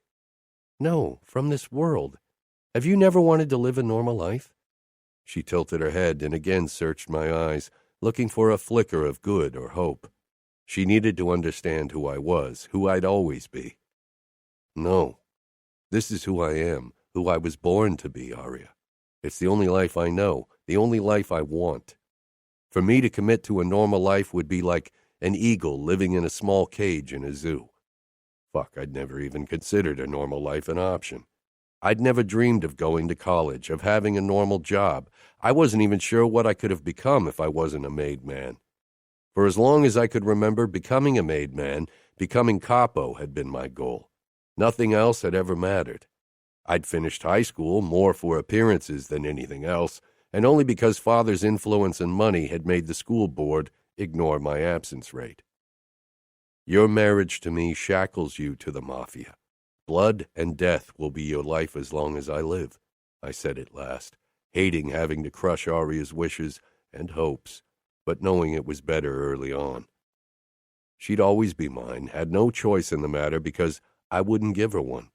No, from this world. Have you never wanted to live a normal life? She tilted her head and again searched my eyes, looking for a flicker of good or hope. She needed to understand who I was, who I'd always be. No. This is who I am, who I was born to be, Aria. It's the only life I know, the only life I want. For me to commit to a normal life would be like an eagle living in a small cage in a zoo. Fuck, I'd never even considered a normal life an option. I'd never dreamed of going to college, of having a normal job. I wasn't even sure what I could have become if I wasn't a made man. For as long as I could remember, becoming a made man, becoming capo had been my goal. Nothing else had ever mattered. I'd finished high school more for appearances than anything else, and only because Father's influence and money had made the school board ignore my absence rate. Your marriage to me shackles you to the Mafia. Blood and death will be your life as long as I live, I said at last, hating having to crush Aria's wishes and hopes, but knowing it was better early on. She'd always be mine, had no choice in the matter because I wouldn't give her one.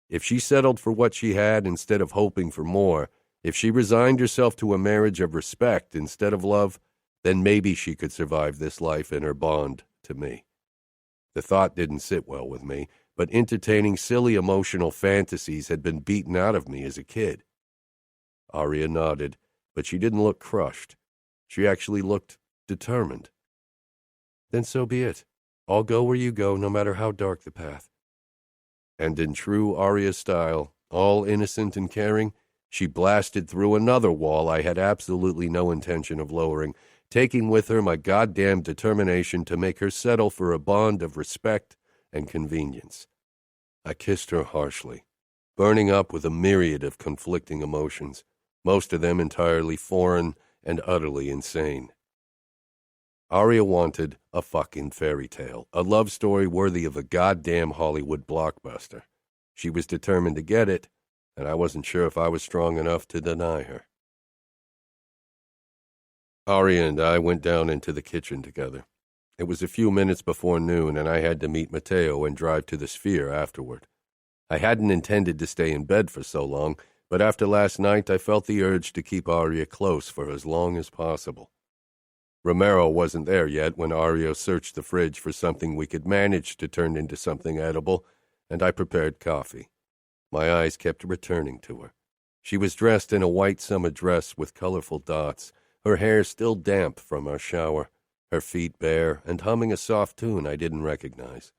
If she settled for what she had instead of hoping for more, if she resigned herself to a marriage of respect instead of love, then maybe she could survive this life in her bond to me. The thought didn't sit well with me, but entertaining silly emotional fantasies had been beaten out of me as a kid. Aria nodded, but she didn't look crushed. She actually looked determined. Then so be it. I'll go where you go, no matter how dark the path. And in true Aria style, all innocent and caring, she blasted through another wall I had absolutely no intention of lowering, taking with her my goddamn determination to make her settle for a bond of respect and convenience. I kissed her harshly, burning up with a myriad of conflicting emotions, most of them entirely foreign and utterly insane. Aria wanted a fucking fairy tale, a love story worthy of a goddamn Hollywood blockbuster. She was determined to get it, and I wasn't sure if I was strong enough to deny her. Aria and I went down into the kitchen together. It was a few minutes before noon, and I had to meet Matteo and drive to the Sphere afterward. I hadn't intended to stay in bed for so long, but after last night I felt the urge to keep Aria close for as long as possible. Romero wasn't there yet when Aria searched the fridge for something we could manage to turn into something edible, and I prepared coffee. My eyes kept returning to her. She was dressed in a white summer dress with colorful dots, her hair still damp from our shower, her feet bare, and humming a soft tune I didn't recognize.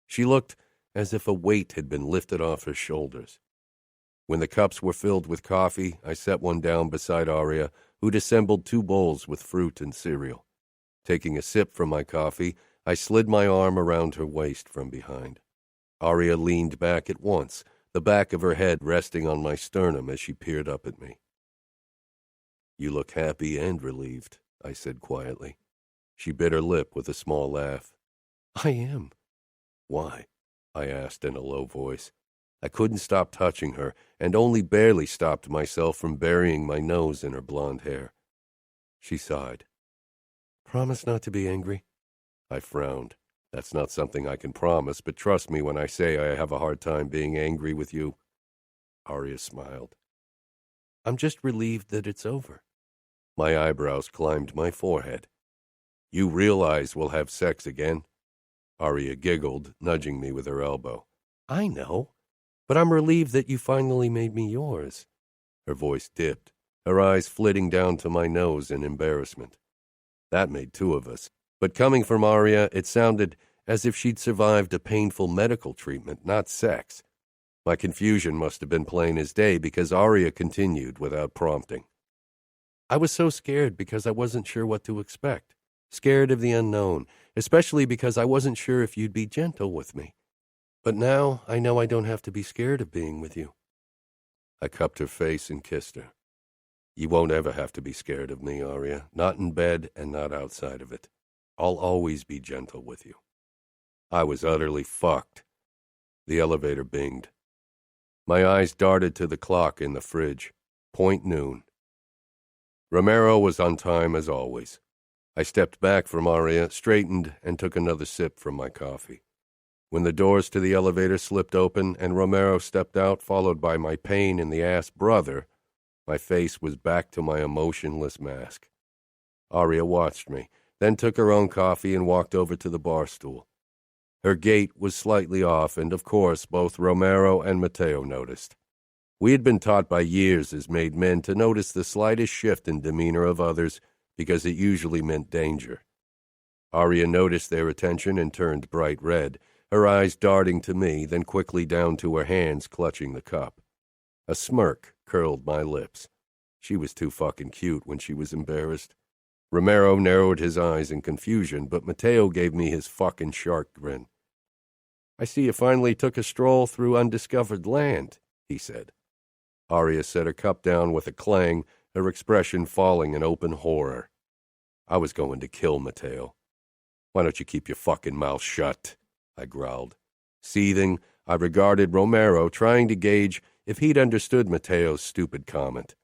She looked as if a weight had been lifted off her shoulders. When the cups were filled with coffee, I set one down beside Aria, who'd assembled 2 bowls with fruit and cereal. Taking a sip from my coffee, I slid my arm around her waist from behind. Aria leaned back at once, the back of her head resting on my sternum as she peered up at me. "You look happy and relieved," I said quietly. She bit her lip with a small laugh. I am. "Why?" I asked in a low voice. I couldn't stop touching her, and only barely stopped myself from burying my nose in her blonde hair. She sighed. Promise not to be angry. I frowned. That's not something I can promise, but trust me when I say I have a hard time being angry with you. Aria smiled. I'm just relieved that it's over. My eyebrows climbed my forehead. You realize we'll have sex again? Aria giggled, nudging me with her elbow. I know, but I'm relieved that you finally made me yours. Her voice dipped, her eyes flitting down to my nose in embarrassment. That made 2 of us, but coming from Aria, it sounded as if she'd survived a painful medical treatment, not sex. My confusion must have been plain as day because Aria continued without prompting. I was so scared because I wasn't sure what to expect. Scared of the unknown, especially because I wasn't sure if you'd be gentle with me. But now I know I don't have to be scared of being with you. I cupped her face and kissed her. You won't ever have to be scared of me, Aria, not in bed and not outside of it. I'll always be gentle with you. I was utterly fucked. The elevator binged. My eyes darted to the clock in the fridge. Point noon. Romero was on time as always. I stepped back from Aria, straightened, and took another sip from my coffee. When the doors to the elevator slipped open and Romero stepped out, followed by my pain-in-the-ass brother, my face was back to my emotionless mask. Aria watched me, then took her own coffee and walked over to the bar stool. Her gait was slightly off, and of course both Romero and Matteo noticed. We had been taught by years as made men to notice the slightest shift in demeanor of others because it usually meant danger. Aria noticed their attention and turned bright red, her eyes darting to me, then quickly down to her hands clutching the cup. A smirk curled my lips. She was too fucking cute when she was embarrassed. Romero narrowed his eyes in confusion, but Mateo gave me his fucking shark grin. "I see you finally took a stroll through undiscovered land," he said. Aria set her cup down with a clang, her expression falling in open horror. I was going to kill Mateo. "Why don't you keep your fucking mouth shut?" I growled. Seething, I regarded Romero, trying to gauge if he'd understood Mateo's stupid comment.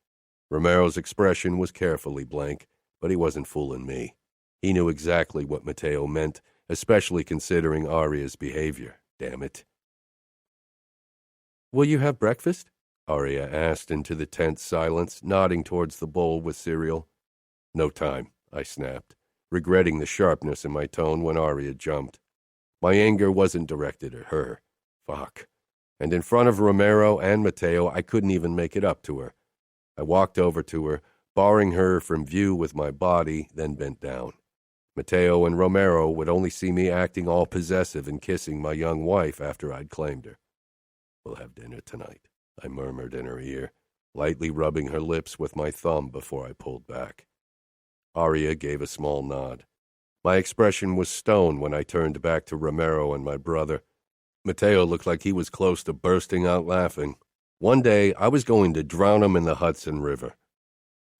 Romero's expression was carefully blank, but he wasn't fooling me. He knew exactly what Mateo meant, especially considering Aria's behavior. Damn it. "Will you have breakfast?" Aria asked into the tense silence, nodding towards the bowl with cereal. "No time," I snapped, regretting the sharpness in my tone when Aria jumped. My anger wasn't directed at her. Fuck. And in front of Romero and Mateo, I couldn't even make it up to her. I walked over to her, barring her from view with my body, then bent down. Mateo and Romero would only see me acting all possessive and kissing my young wife after I'd claimed her. "We'll have dinner tonight," I murmured in her ear, lightly rubbing her lips with my thumb before I pulled back. Aria gave a small nod. My expression was stone when I turned back to Romero and my brother. Mateo looked like he was close to bursting out laughing. One day, I was going to drown him in the Hudson River.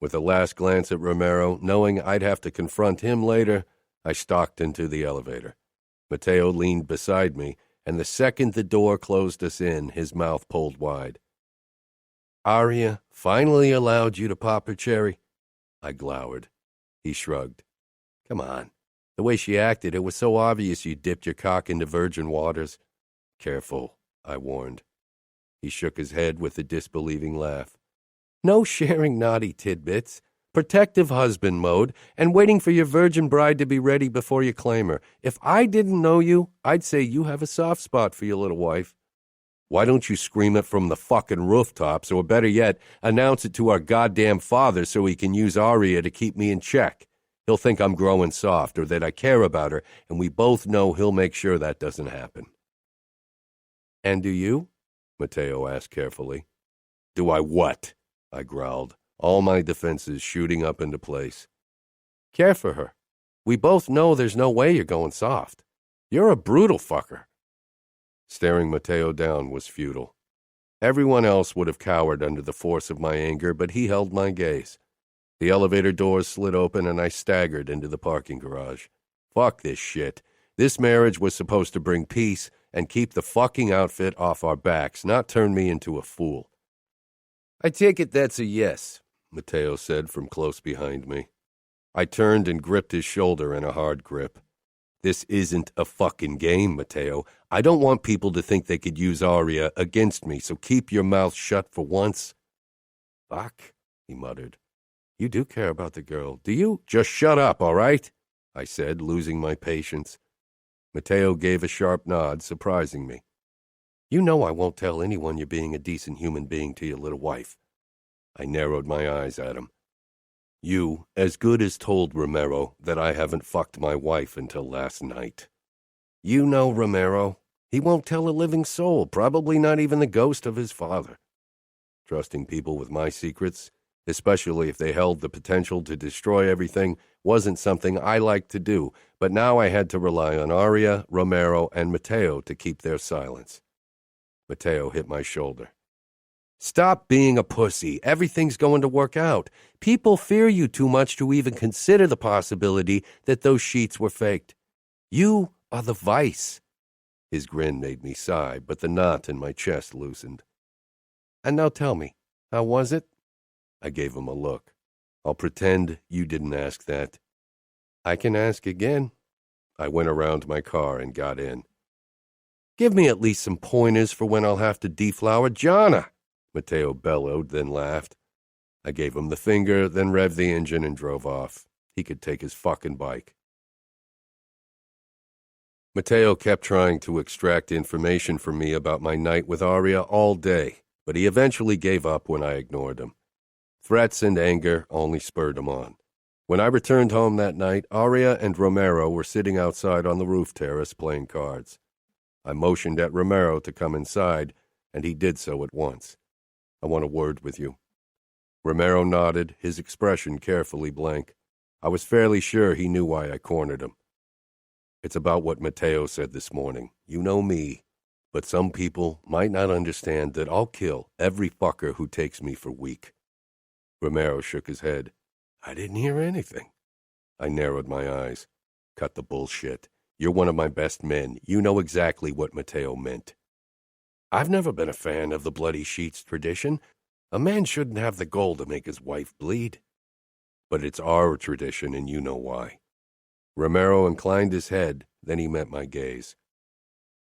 With a last glance at Romero, knowing I'd have to confront him later, I stalked into the elevator. Mateo leaned beside me, and the second the door closed us in, his mouth pulled wide. "Aria finally allowed you to pop her cherry?" I glowered. He shrugged. "Come on. The way she acted, it was so obvious you dipped your cock into virgin waters." "Careful," I warned. He shook his head with a disbelieving laugh. "No sharing naughty tidbits. Protective husband mode, and waiting for your virgin bride to be ready before you claim her. If I didn't know you, I'd say you have a soft spot for your little wife." "Why don't you scream it from the fucking rooftops, or better yet, announce it to our goddamn father so he can use Aria to keep me in check? He'll think I'm growing soft, or that I care about her, and we both know he'll make sure that doesn't happen." "And do you?" Mateo asked carefully. "Do I what?" I growled, all my defenses shooting up into place. "Care for her. We both know there's no way you're going soft. You're a brutal fucker." Staring Mateo down was futile. Everyone else would have cowered under the force of my anger, but he held my gaze. The elevator doors slid open and I staggered into the parking garage. Fuck this shit. This marriage was supposed to bring peace and keep the fucking outfit off our backs, not turn me into a fool. "I take it that's a yes," Mateo said from close behind me. I turned and gripped his shoulder in a hard grip. "This isn't a fucking game, Mateo. I don't want people to think they could use Aria against me, so keep your mouth shut for once." "Fuck," he muttered. "You do care about the girl, do you?" "Just shut up, all right?" I said, losing my patience. Mateo gave a sharp nod, surprising me. "You know I won't tell anyone you're being a decent human being to your little wife." I narrowed my eyes at him. "You as good as told Romero that I haven't fucked my wife until last night." "You know Romero. He won't tell a living soul, probably not even the ghost of his father." Trusting people with my secrets, especially if they held the potential to destroy everything, wasn't something I liked to do, but now I had to rely on Aria, Romero, and Mateo to keep their silence. Mateo hit my shoulder. "Stop being a pussy. Everything's going to work out. People fear you too much to even consider the possibility that those sheets were faked. You are the vice." His grin made me sigh, but the knot in my chest loosened. "And now tell me, how was it?" I gave him a look. "I'll pretend you didn't ask that." "I can ask again." I went around my car and got in. "Give me at least some pointers for when I'll have to deflower Jana," Mateo bellowed, then laughed. I gave him the finger, then revved the engine and drove off. He could take his fucking bike. Mateo kept trying to extract information from me about my night with Aria all day, but he eventually gave up when I ignored him. Threats and anger only spurred him on. When I returned home that night, Aria and Romero were sitting outside on the roof terrace playing cards. I motioned at Romero to come inside, and he did so at once. I want a word with you." Romero nodded, his expression carefully blank. I was fairly sure he knew why I cornered him. "It's about what Mateo said this morning. You know me. But some people might not understand that I'll kill every fucker who takes me for weak." Romero shook his head. "I didn't hear anything." I narrowed my eyes. "Cut the bullshit. You're one of my best men. You know exactly what Mateo meant." "I've never been a fan of the bloody sheets tradition. A man shouldn't have the gall to make his wife bleed." "But it's our tradition, and you know why." Romero inclined his head, then he met my gaze.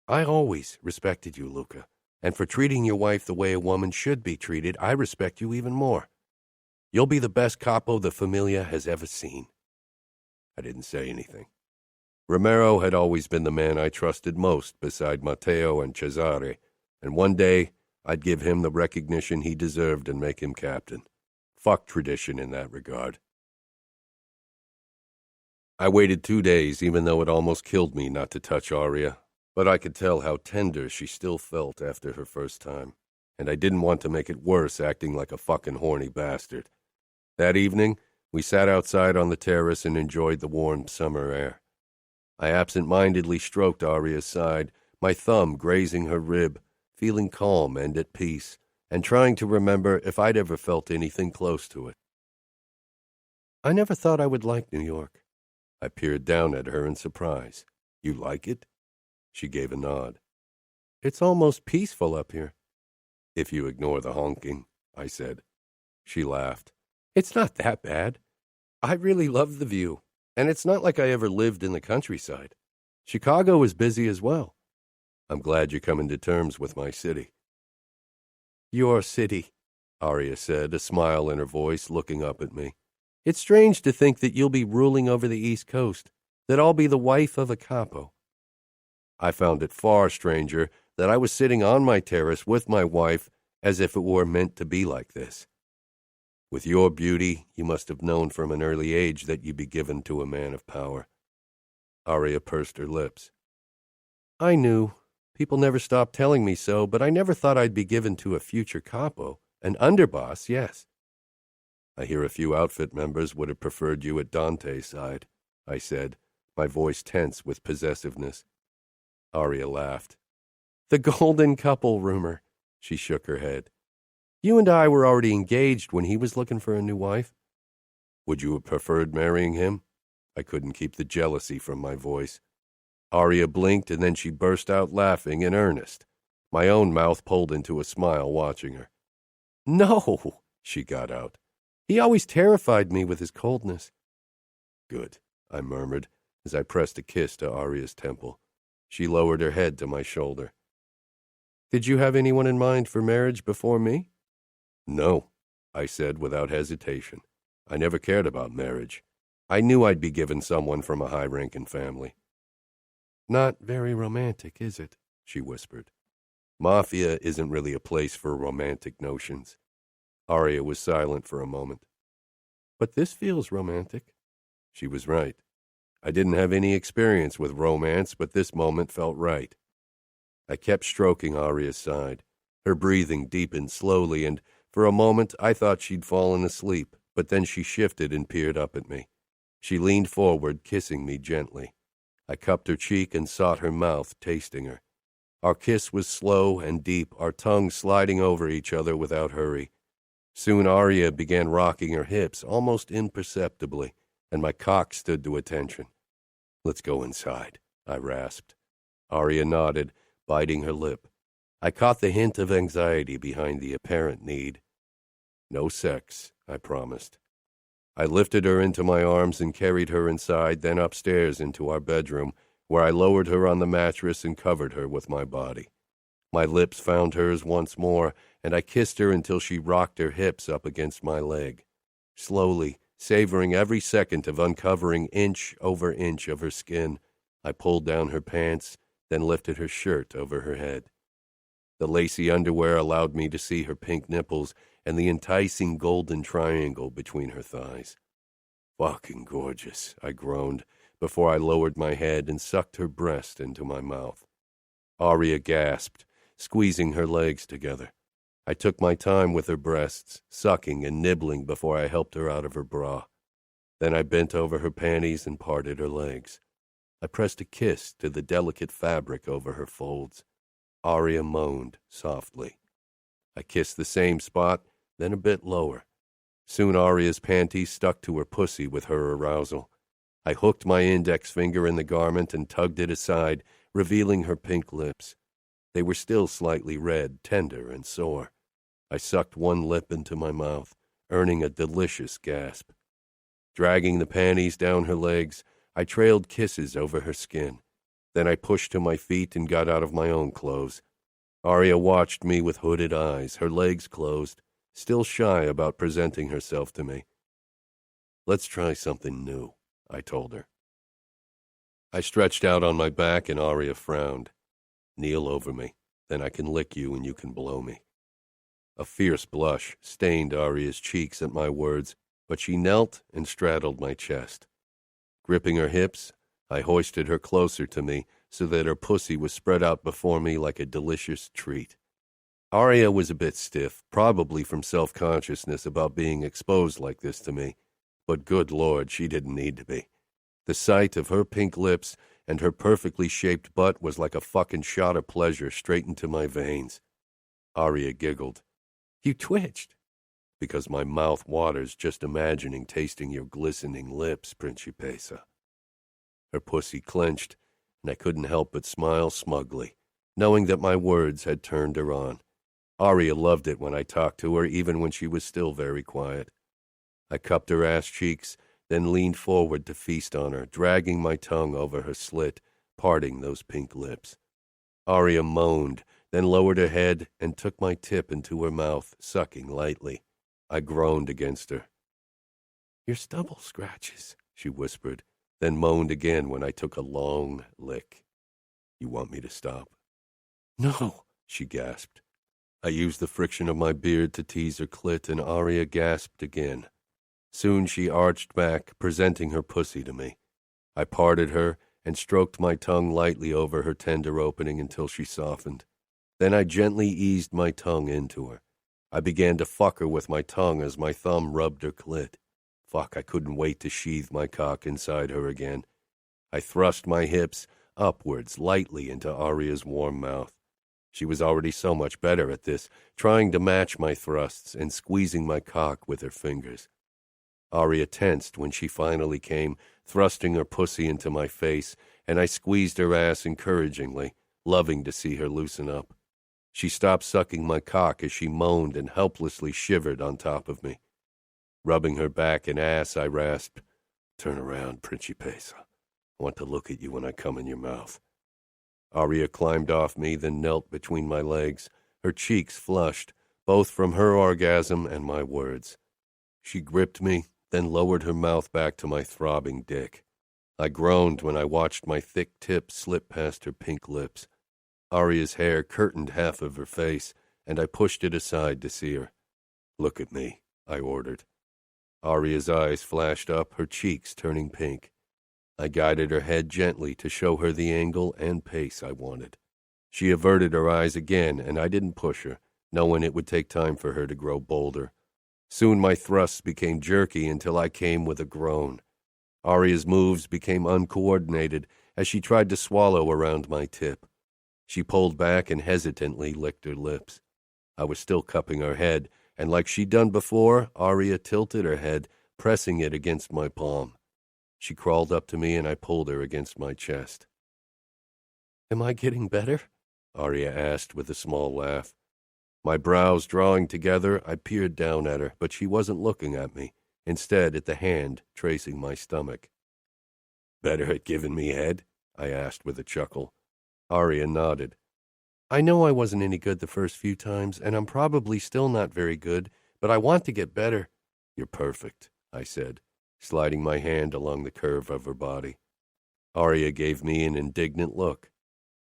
"I always respected you, Luca, and for treating your wife the way a woman should be treated, I respect you even more. You'll be the best capo the Familia has ever seen." I didn't say anything. Romero had always been the man I trusted most beside Matteo and Cesare, and one day I'd give him the recognition he deserved and make him captain. Fuck tradition in that regard. I waited 2 days, even though it almost killed me not to touch Aria, but I could tell how tender she still felt after her first time, and I didn't want to make it worse acting like a fucking horny bastard. That evening, we sat outside on the terrace and enjoyed the warm summer air. I absent-mindedly stroked Aria's side, my thumb grazing her rib, feeling calm and at peace, and trying to remember if I'd ever felt anything close to it. "I never thought I would like New York." I peered down at her in surprise. "You like it?" She gave a nod. "It's almost peaceful up here." "If you ignore the honking," I said. She laughed. "It's not that bad. I really love the view, and it's not like I ever lived in the countryside. Chicago is busy as well. I'm glad you're coming to terms with my city." "Your city," Aria said, a smile in her voice, looking up at me. "It's strange to think that you'll be ruling over the East Coast, that I'll be the wife of a capo." I found it far stranger that I was sitting on my terrace with my wife as if it were meant to be like this. "With your beauty, you must have known from an early age that you'd be given to a man of power." Aria pursed her lips. "I knew. People never stopped telling me so, but I never thought I'd be given to a future capo. An underboss, yes." "I hear a few outfit members would have preferred you at Dante's side," I said, my voice tense with possessiveness. Aria laughed. "The golden couple rumor." She shook her head. "You and I were already engaged when he was looking for a new wife." "Would you have preferred marrying him?" I couldn't keep the jealousy from my voice. Aria blinked, and then she burst out laughing in earnest. My own mouth pulled into a smile watching her. "No," she got out. "He always terrified me with his coldness." "Good," I murmured as I pressed a kiss to Aria's temple. She lowered her head to my shoulder. "Did you have anyone in mind for marriage before me?" "No," I said without hesitation. "I never cared about marriage. I knew I'd be given someone from a high-ranking family." "Not very romantic, is it?" she whispered. "Mafia isn't really a place for romantic notions." Aria was silent for a moment. "But this feels romantic." She was right. I didn't have any experience with romance, but this moment felt right. I kept stroking Aria's side. Her breathing deepened slowly, and for a moment I thought she'd fallen asleep, but then she shifted and peered up at me. She leaned forward, kissing me gently. I cupped her cheek and sought her mouth, tasting her. Our kiss was slow and deep, our tongues sliding over each other without hurry. Soon Aria began rocking her hips, almost imperceptibly, and my cock stood to attention. "Let's go inside," I rasped. Aria nodded, biting her lip. I caught the hint of anxiety behind the apparent need. "No sex," I promised. I lifted her into my arms and carried her inside, then upstairs into our bedroom, where I lowered her on the mattress and covered her with my body. My lips found hers once more, and I kissed her until she rocked her hips up against my leg. Slowly, savoring every second of uncovering inch over inch of her skin, I pulled down her pants, then lifted her shirt over her head. The lacy underwear allowed me to see her pink nipples and the enticing golden triangle between her thighs. "Fucking gorgeous," I groaned, before I lowered my head and sucked her breast into my mouth. Aria gasped, squeezing her legs together. I took my time with her breasts, sucking and nibbling before I helped her out of her bra. Then I bent over her panties and parted her legs. I pressed a kiss to the delicate fabric over her folds. Aria moaned softly. I kissed the same spot, then a bit lower. Soon Aria's panties stuck to her pussy with her arousal. I hooked my index finger in the garment and tugged it aside, revealing her pink lips. They were still slightly red, tender, and sore. I sucked one lip into my mouth, earning a delicious gasp. Dragging the panties down her legs, I trailed kisses over her skin. Then I pushed to my feet and got out of my own clothes. Aria watched me with hooded eyes, her legs closed, still shy about presenting herself to me. "Let's try something new," I told her. I stretched out on my back and Aria frowned. "Kneel over me, then I can lick you and you can blow me." A fierce blush stained Aria's cheeks at my words, but she knelt and straddled my chest. Gripping her hips, I hoisted her closer to me so that her pussy was spread out before me like a delicious treat. Aria was a bit stiff, probably from self-consciousness about being exposed like this to me, but good Lord, she didn't need to be. The sight of her pink lips and her perfectly shaped butt was like a fucking shot of pleasure straight into my veins. Aria giggled. "You twitched." "Because my mouth waters just imagining tasting your glistening lips, Principessa." Her pussy clenched, and I couldn't help but smile smugly, knowing that my words had turned her on. Aria loved it when I talked to her, even when she was still very quiet. I cupped her ass cheeks, then leaned forward to feast on her, dragging my tongue over her slit, parting those pink lips. Aria moaned, then lowered her head and took my tip into her mouth, sucking lightly. I groaned against her. "Your stubble scratches," she whispered, then moaned again when I took a long lick. "You want me to stop?" "No," she gasped. I used the friction of my beard to tease her clit, and Aria gasped again. Soon she arched back, presenting her pussy to me. I parted her and stroked my tongue lightly over her tender opening until she softened. Then I gently eased my tongue into her. I began to fuck her with my tongue as my thumb rubbed her clit. Fuck, I couldn't wait to sheathe my cock inside her again. I thrust my hips upwards lightly into Aria's warm mouth. She was already so much better at this, trying to match my thrusts and squeezing my cock with her fingers. Aria tensed when she finally came, thrusting her pussy into my face, and I squeezed her ass encouragingly, loving to see her loosen up. She stopped sucking my cock as she moaned and helplessly shivered on top of me. Rubbing her back and ass, I rasped, "Turn around, Principessa. I want to look at you when I come in your mouth." Aria climbed off me, then knelt between my legs, her cheeks flushed, both from her orgasm and my words. She gripped me, then lowered her mouth back to my throbbing dick. I groaned when I watched my thick tip slip past her pink lips. Aria's hair curtained half of her face, and I pushed it aside to see her. "Look at me," I ordered. Aria's eyes flashed up, her cheeks turning pink. I guided her head gently to show her the angle and pace I wanted. She averted her eyes again, and I didn't push her, knowing it would take time for her to grow bolder. Soon my thrusts became jerky until I came with a groan. Aria's moves became uncoordinated as she tried to swallow around my tip. She pulled back and hesitantly licked her lips. I was still cupping her head, and like she'd done before, Aria tilted her head, pressing it against my palm. She crawled up to me and I pulled her against my chest. "Am I getting better?" Aria asked with a small laugh. My brows drawing together, I peered down at her, but she wasn't looking at me, instead at the hand tracing my stomach. "Better at giving me head?" I asked with a chuckle. Aria nodded. "I know I wasn't any good the first few times, and I'm probably still not very good, but I want to get better." "You're perfect," I said, sliding my hand along the curve of her body. Aria gave me an indignant look.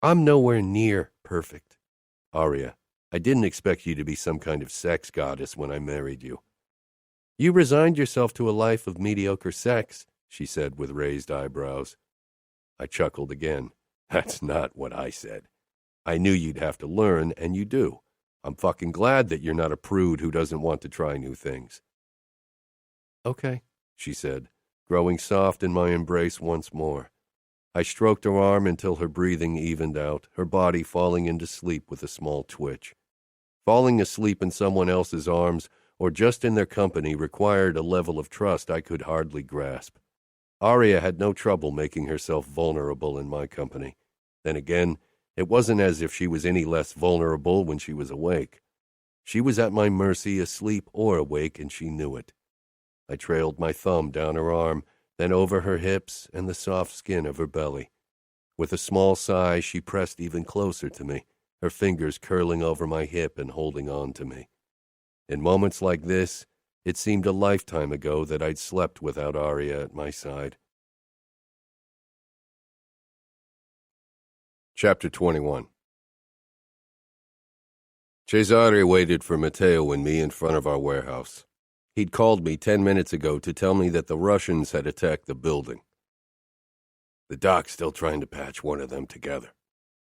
"I'm nowhere near perfect." "Aria, I didn't expect you to be some kind of sex goddess when I married you." "You resigned yourself to a life of mediocre sex," she said with raised eyebrows. I chuckled again. "That's not what I said. I knew you'd have to learn, and you do. I'm fucking glad that you're not a prude who doesn't want to try new things. Okay, she said, growing soft in my embrace once more. I stroked her arm until her breathing evened out, her body falling into sleep with a small twitch. Falling asleep in someone else's arms or just in their company required a level of trust I could hardly grasp. Aria had no trouble making herself vulnerable in my company. Then again, it wasn't as if she was any less vulnerable when she was awake. She was at my mercy asleep or awake, and she knew it. I trailed my thumb down her arm, then over her hips and the soft skin of her belly. With a small sigh, she pressed even closer to me, her fingers curling over my hip and holding on to me. In moments like this, it seemed a lifetime ago that I'd slept without Aria at my side. Chapter 21. Cesare waited for Matteo and me in front of our warehouse. He'd called me 10 minutes ago to tell me that the Russians had attacked the building. The doc's still trying to patch one of them together,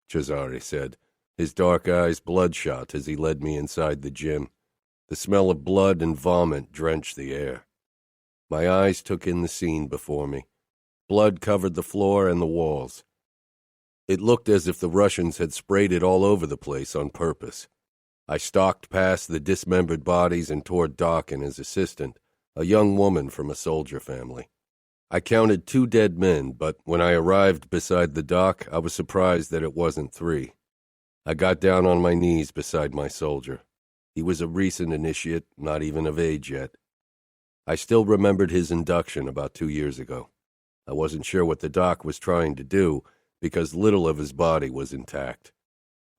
Cesare said, his dark eyes bloodshot as he led me inside the gym. The smell of blood and vomit drenched the air. My eyes took in the scene before me. Blood covered the floor and the walls. It looked as if the Russians had sprayed it all over the place on purpose. I stalked past the dismembered bodies and toward Doc and his assistant, a young woman from a soldier family. I counted 2 dead men, but when I arrived beside the Doc, I was surprised that it wasn't 3. I got down on my knees beside my soldier. He was a recent initiate, not even of age yet. I still remembered his induction about 2 years ago. I wasn't sure what the Doc was trying to do, because little of his body was intact.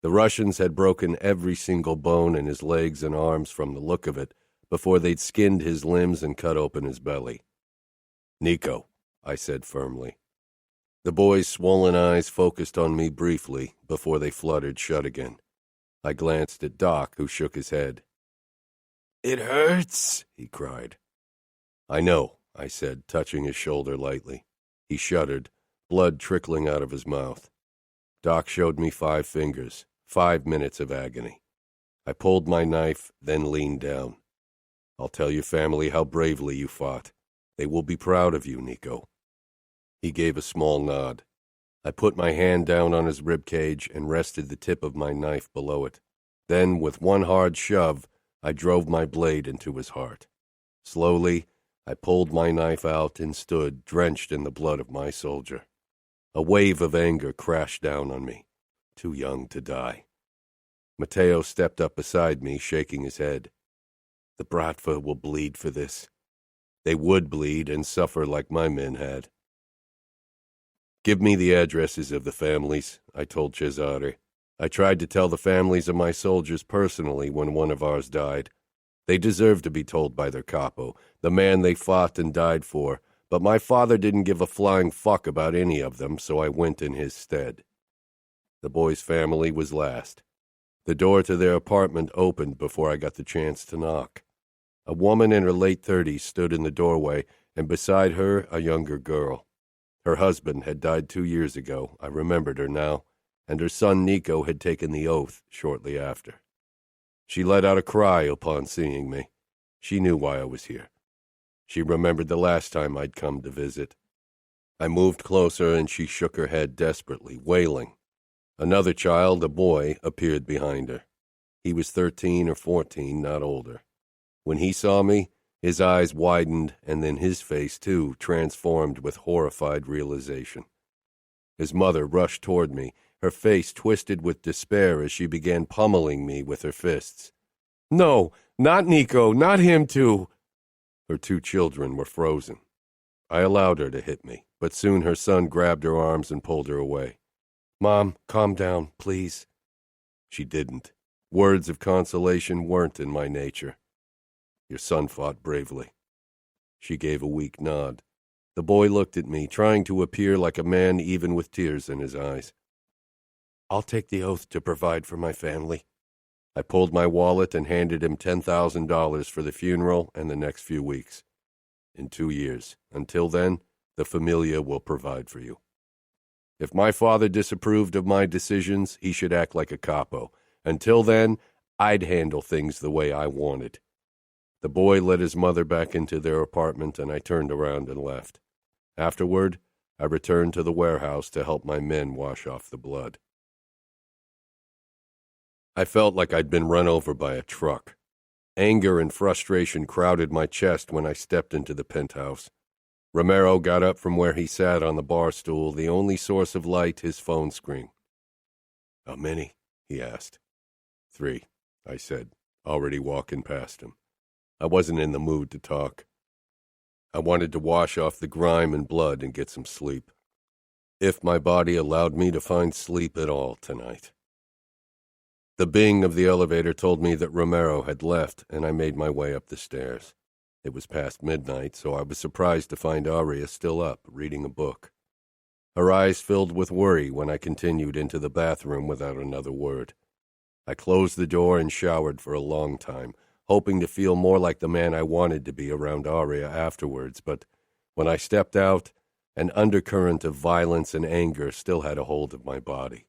The Russians had broken every single bone in his legs and arms from the look of it before they'd skinned his limbs and cut open his belly. "Nico," I said firmly. The boy's swollen eyes focused on me briefly before they fluttered shut again. I glanced at Doc, who shook his head. "It hurts," he cried. "I know," I said, touching his shoulder lightly. He shuddered, blood trickling out of his mouth. Doc showed me 5 fingers, 5 minutes of agony. I pulled my knife, then leaned down. "I'll tell your family how bravely you fought. They will be proud of you, Nico." He gave a small nod. I put my hand down on his rib cage and rested the tip of my knife below it. Then, with one hard shove, I drove my blade into his heart. Slowly, I pulled my knife out and stood drenched in the blood of my soldier. A wave of anger crashed down on me. Too young to die. Matteo stepped up beside me, shaking his head. "The Bratva will bleed for this. They would bleed and suffer like my men had." "Give me the addresses of the families," I told Cesare. "I tried to tell the families of my soldiers personally when one of ours died. They deserve to be told by their capo, the man they fought and died for, but my father didn't give a flying fuck about any of them, so I went in his stead." The boy's family was last. The door to their apartment opened before I got the chance to knock. A woman in her late 30s stood in the doorway, and beside her a younger girl. Her husband had died 2 years ago, I remembered her now, and her son Nico had taken the oath shortly after. She let out a cry upon seeing me. She knew why I was here. She remembered the last time I'd come to visit. I moved closer and she shook her head desperately, wailing. Another child, a boy, appeared behind her. He was 13 or 14, not older. When he saw me, his eyes widened, and then his face, too, transformed with horrified realization. His mother rushed toward me, her face twisted with despair as she began pummeling me with her fists. "No, not Nico, not him too." Her 2 children were frozen. I allowed her to hit me, but soon her son grabbed her arms and pulled her away. "Mom, calm down, please." She didn't. Words of consolation weren't in my nature. "Your son fought bravely." She gave a weak nod. The boy looked at me, trying to appear like a man even with tears in his eyes. "I'll take the oath to provide for my family." I pulled my wallet and handed him $10,000 for the funeral and the next few weeks. "In 2 years. Until then, the Familia will provide for you. If my father disapproved of my decisions, he should act like a capo. Until then, I'd handle things the way I wanted. The boy led his mother back into their apartment, and I turned around and left. Afterward, I returned to the warehouse to help my men wash off the blood. I felt like I'd been run over by a truck. Anger and frustration crowded my chest when I stepped into the penthouse. Romero got up from where he sat on the bar stool, the only source of light his phone screen. "How many?" he asked. "3," I said, already walking past him. I wasn't in the mood to talk. I wanted to wash off the grime and blood and get some sleep. If my body allowed me to find sleep at all tonight. The bing of the elevator told me that Romero had left, and I made my way up the stairs. It was past midnight, so I was surprised to find Aria still up, reading a book. Her eyes filled with worry when I continued into the bathroom without another word. I closed the door and showered for a long time, hoping to feel more like the man I wanted to be around Aria afterwards, but when I stepped out, an undercurrent of violence and anger still had a hold of my body.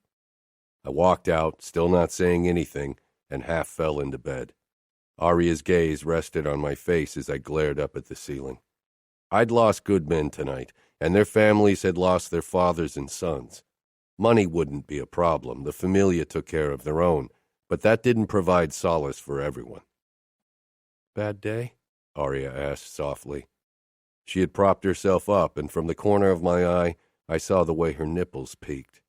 I walked out, still not saying anything, and half fell into bed. Aria's gaze rested on my face as I glared up at the ceiling. I'd lost good men tonight, and their families had lost their fathers and sons. Money wouldn't be a problem, the familia took care of their own, but that didn't provide solace for everyone. "Bad day?" Aria asked softly. She had propped herself up, and from the corner of my eye, I saw the way her nipples peaked.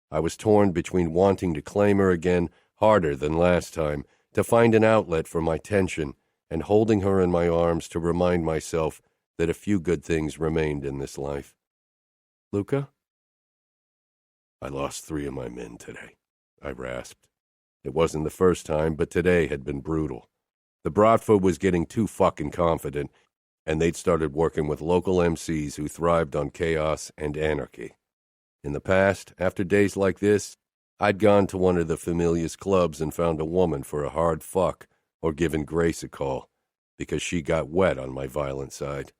I was torn between wanting to claim her again, harder than last time, to find an outlet for my tension, and holding her in my arms to remind myself that a few good things remained in this life. "Luca?" "I lost 3 of my men today," I rasped. It wasn't the first time, but today had been brutal. The Bratva was getting too fucking confident, and they'd started working with local MCs who thrived on chaos and anarchy. In the past, after days like this, I'd gone to one of the Familia's clubs and found a woman for a hard fuck or given Grace a call, because she got wet on my violent side.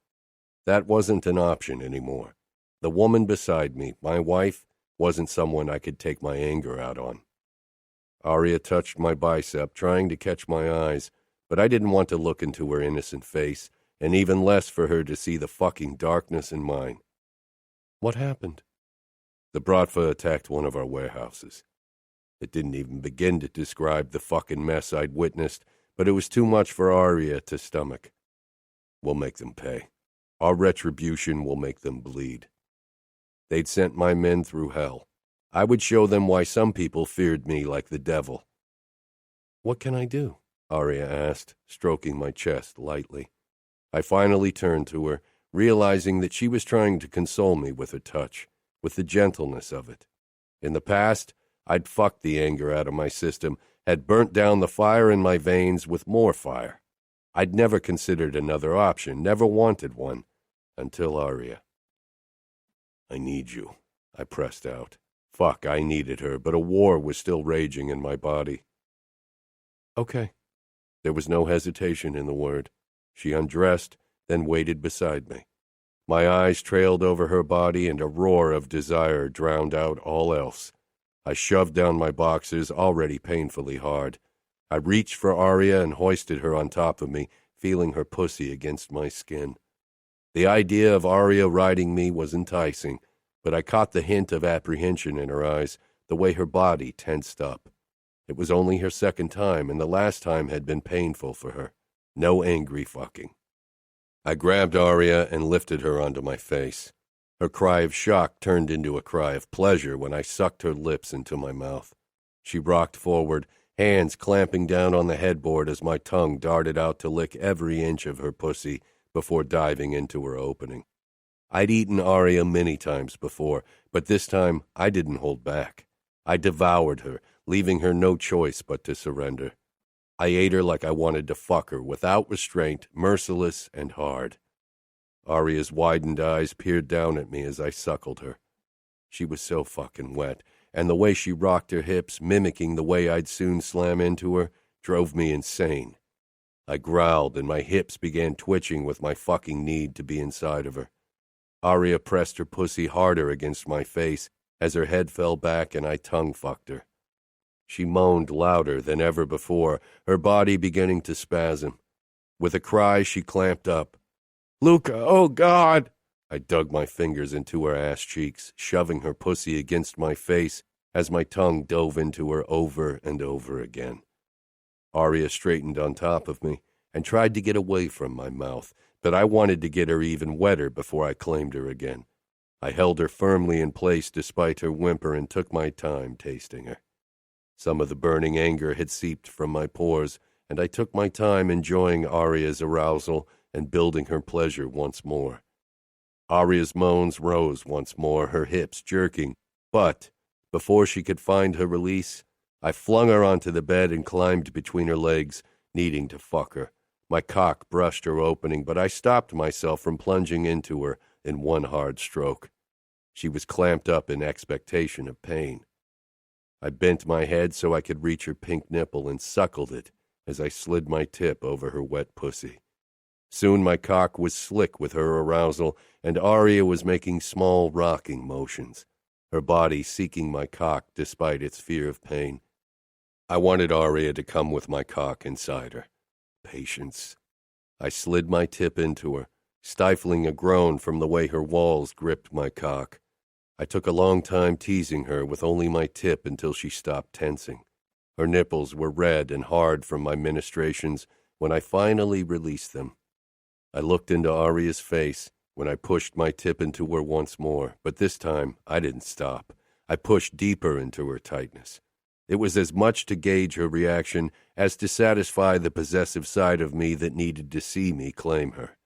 That wasn't an option anymore. The woman beside me, my wife, wasn't someone I could take my anger out on. Aria touched my bicep, trying to catch my eyes, but I didn't want to look into her innocent face, and even less for her to see the fucking darkness in mine. "What happened?" The Bratva attacked one of our warehouses. It didn't even begin to describe the fucking mess I'd witnessed, but it was too much for Aria to stomach. We'll make them pay. Our retribution will make them bleed. They'd sent my men through hell. I would show them why some people feared me like the devil. "What can I do?" Aria asked, stroking my chest lightly. I finally turned to her, realizing that she was trying to console me with her touch, with the gentleness of it. In the past, I'd fucked the anger out of my system, had burnt down the fire in my veins with more fire. I'd never considered another option, never wanted one, until Aria. "I need you," I pressed out. Fuck, I needed her, but a war was still raging in my body. "Okay." There was no hesitation in the word. She undressed, then waited beside me. My eyes trailed over her body, and a roar of desire drowned out all else. I shoved down my boxers, already painfully hard. I reached for Aria and hoisted her on top of me, feeling her pussy against my skin. The idea of Aria riding me was enticing, but I caught the hint of apprehension in her eyes, the way her body tensed up. It was only her second time, and the last time had been painful for her. No angry fucking. I grabbed Aria and lifted her onto my face. Her cry of shock turned into a cry of pleasure when I sucked her lips into my mouth. She rocked forward, hands clamping down on the headboard as my tongue darted out to lick every inch of her pussy before diving into her opening. I'd eaten Aria many times before, but this time I didn't hold back. I devoured her, leaving her no choice but to surrender. I ate her like I wanted to fuck her, without restraint, merciless and hard. Aria's widened eyes peered down at me as I suckled her. She was so fucking wet, and the way she rocked her hips, mimicking the way I'd soon slam into her, drove me insane. I growled, and my hips began twitching with my fucking need to be inside of her. Aria pressed her pussy harder against my face as her head fell back and I tongue-fucked her. She moaned louder than ever before, her body beginning to spasm. With a cry, she clamped up. "Luca, oh God!" I dug my fingers into her ass cheeks, shoving her pussy against my face as my tongue dove into her over and over again. Aria straightened on top of me and tried to get away from my mouth, but I wanted to get her even wetter before I claimed her again. I held her firmly in place despite her whimper and took my time tasting her. Some of the burning anger had seeped from my pores, and I took my time enjoying Aria's arousal and building her pleasure once more. Aria's moans rose once more, her hips jerking, but before she could find her release, I flung her onto the bed and climbed between her legs, needing to fuck her. My cock brushed her opening, but I stopped myself from plunging into her in one hard stroke. She was clamped up in expectation of pain. I bent my head so I could reach her pink nipple and suckled it as I slid my tip over her wet pussy. Soon my cock was slick with her arousal, and Aria was making small rocking motions, her body seeking my cock despite its fear of pain. I wanted Aria to come with my cock inside her. Patience. I slid my tip into her, stifling a groan from the way her walls gripped my cock. I took a long time teasing her with only my tip until she stopped tensing. Her nipples were red and hard from my ministrations when I finally released them. I looked into Aria's face when I pushed my tip into her once more, but this time I didn't stop. I pushed deeper into her tightness. It was as much to gauge her reaction as to satisfy the possessive side of me that needed to see me claim her.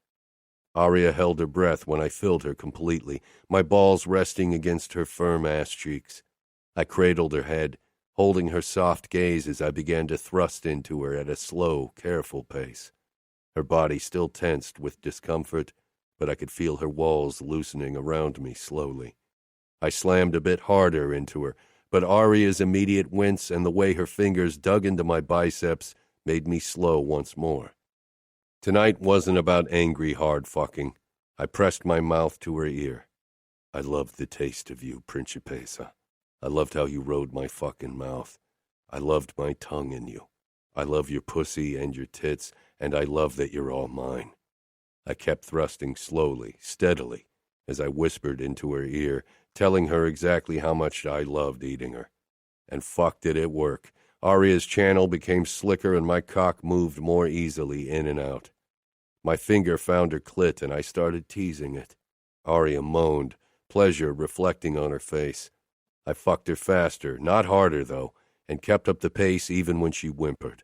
Aria held her breath when I filled her completely, my balls resting against her firm ass cheeks. I cradled her head, holding her soft gaze as I began to thrust into her at a slow, careful pace. Her body still tensed with discomfort, but I could feel her walls loosening around me slowly. I slammed a bit harder into her, but Aria's immediate wince and the way her fingers dug into my biceps made me slow once more. Tonight wasn't about angry hard fucking. I pressed my mouth to her ear. I loved the taste of you, Principessa. I loved how you rode my fucking mouth. I loved my tongue in you. I love your pussy and your tits, and I love that you're all mine. I kept thrusting slowly, steadily, as I whispered into her ear, telling her exactly how much I loved eating her. And fuck did it work. Aria's channel became slicker and my cock moved more easily in and out. My finger found her clit and I started teasing it. Aria moaned, pleasure reflecting on her face. I fucked her faster, not harder though, and kept up the pace even when she whimpered.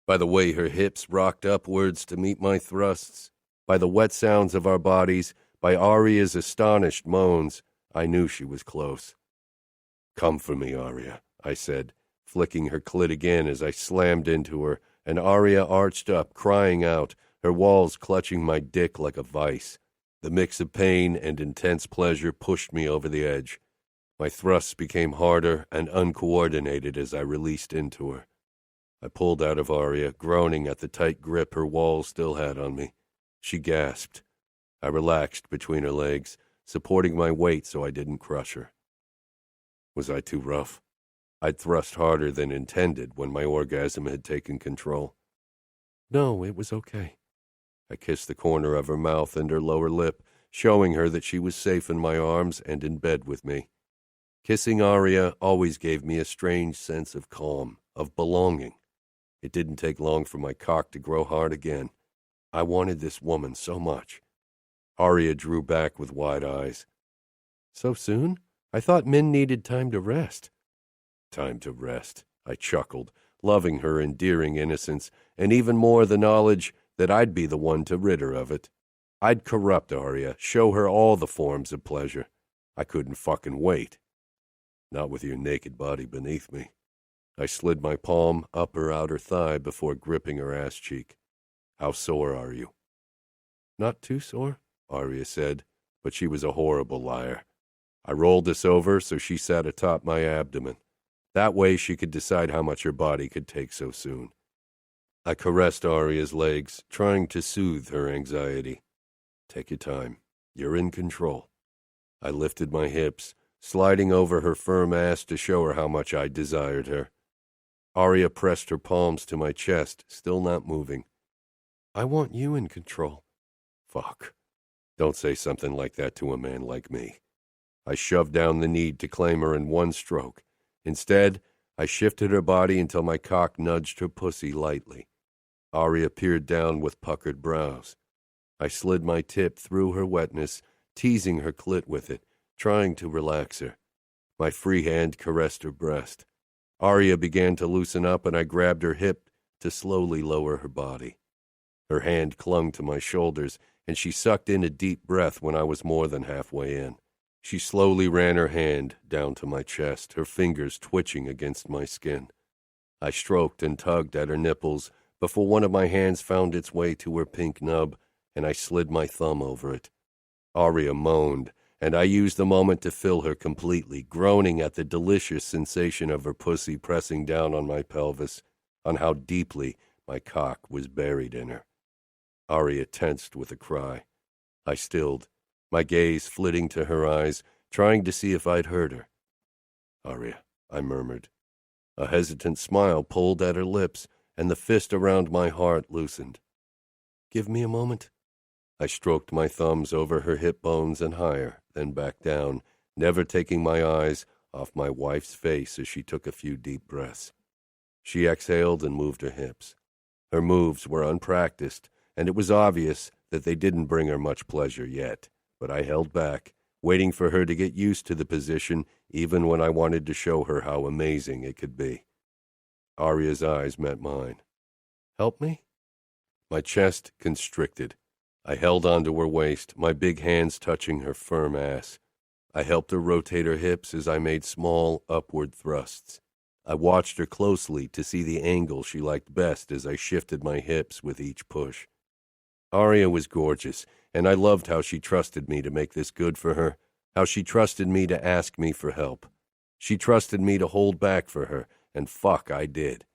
By the way her hips rocked upwards to meet my thrusts, by the wet sounds of our bodies, by Aria's astonished moans, I knew she was close. "Come for me, Aria," I said, flicking her clit again as I slammed into her, and Aria arched up, crying out, her walls clutching my dick like a vice. The mix of pain and intense pleasure pushed me over the edge. My thrusts became harder and uncoordinated as I released into her. I pulled out of Aria, groaning at the tight grip her walls still had on me. She gasped. I relaxed between her legs, supporting my weight so I didn't crush her. Was I too rough? I'd thrust harder than intended when my orgasm had taken control. No, it was okay. I kissed the corner of her mouth and her lower lip, showing her that she was safe in my arms and in bed with me. Kissing Aria always gave me a strange sense of calm, of belonging. It didn't take long for my cock to grow hard again. I wanted this woman so much. Aria drew back with wide eyes. So soon? I thought men needed time to rest. Time to rest, I chuckled, loving her endearing innocence, and even more the knowledge that I'd be the one to rid her of it. I'd corrupt Aria, show her all the forms of pleasure. I couldn't fucking wait. Not with your naked body beneath me. I slid my palm up her outer thigh before gripping her ass cheek. How sore are you? Not too sore, Aria said, but she was a horrible liar. I rolled this over so she sat atop my abdomen. That way she could decide how much her body could take so soon. I caressed Aria's legs, trying to soothe her anxiety. Take your time. You're in control. I lifted my hips, sliding over her firm ass to show her how much I desired her. Arya pressed her palms to my chest, still not moving. I want you in control. Fuck. Don't say something like that to a man like me. I shoved down the need to claim her in one stroke. Instead, I shifted her body until my cock nudged her pussy lightly. Arya peered down with puckered brows. I slid my tip through her wetness, teasing her clit with it, trying to relax her. My free hand caressed her breast. Arya began to loosen up, and I grabbed her hip to slowly lower her body. Her hand clung to my shoulders, and she sucked in a deep breath when I was more than halfway in. She slowly ran her hand down to my chest, her fingers twitching against my skin. I stroked and tugged at her nipples before one of my hands found its way to her pink nub, and I slid my thumb over it. Arya moaned, and I used the moment to fill her completely, groaning at the delicious sensation of her pussy pressing down on my pelvis, on how deeply my cock was buried in her. Arya tensed with a cry. I stilled, my gaze flitting to her eyes, trying to see if I'd heard her. Arya, I murmured. A hesitant smile pulled at her lips, and the fist around my heart loosened. Give me a moment. I stroked my thumbs over her hip bones and higher, then back down, never taking my eyes off my wife's face as she took a few deep breaths. She exhaled and moved her hips. Her moves were unpracticed, and it was obvious that they didn't bring her much pleasure yet, but I held back, waiting for her to get used to the position even when I wanted to show her how amazing it could be. Arya's eyes met mine. Help me? My chest constricted. I held onto her waist, my big hands touching her firm ass. I helped her rotate her hips as I made small, upward thrusts. I watched her closely to see the angle she liked best as I shifted my hips with each push. Arya was gorgeous, and I loved how she trusted me to make this good for her, how she trusted me to ask me for help. She trusted me to hold back for her, and fuck, I did.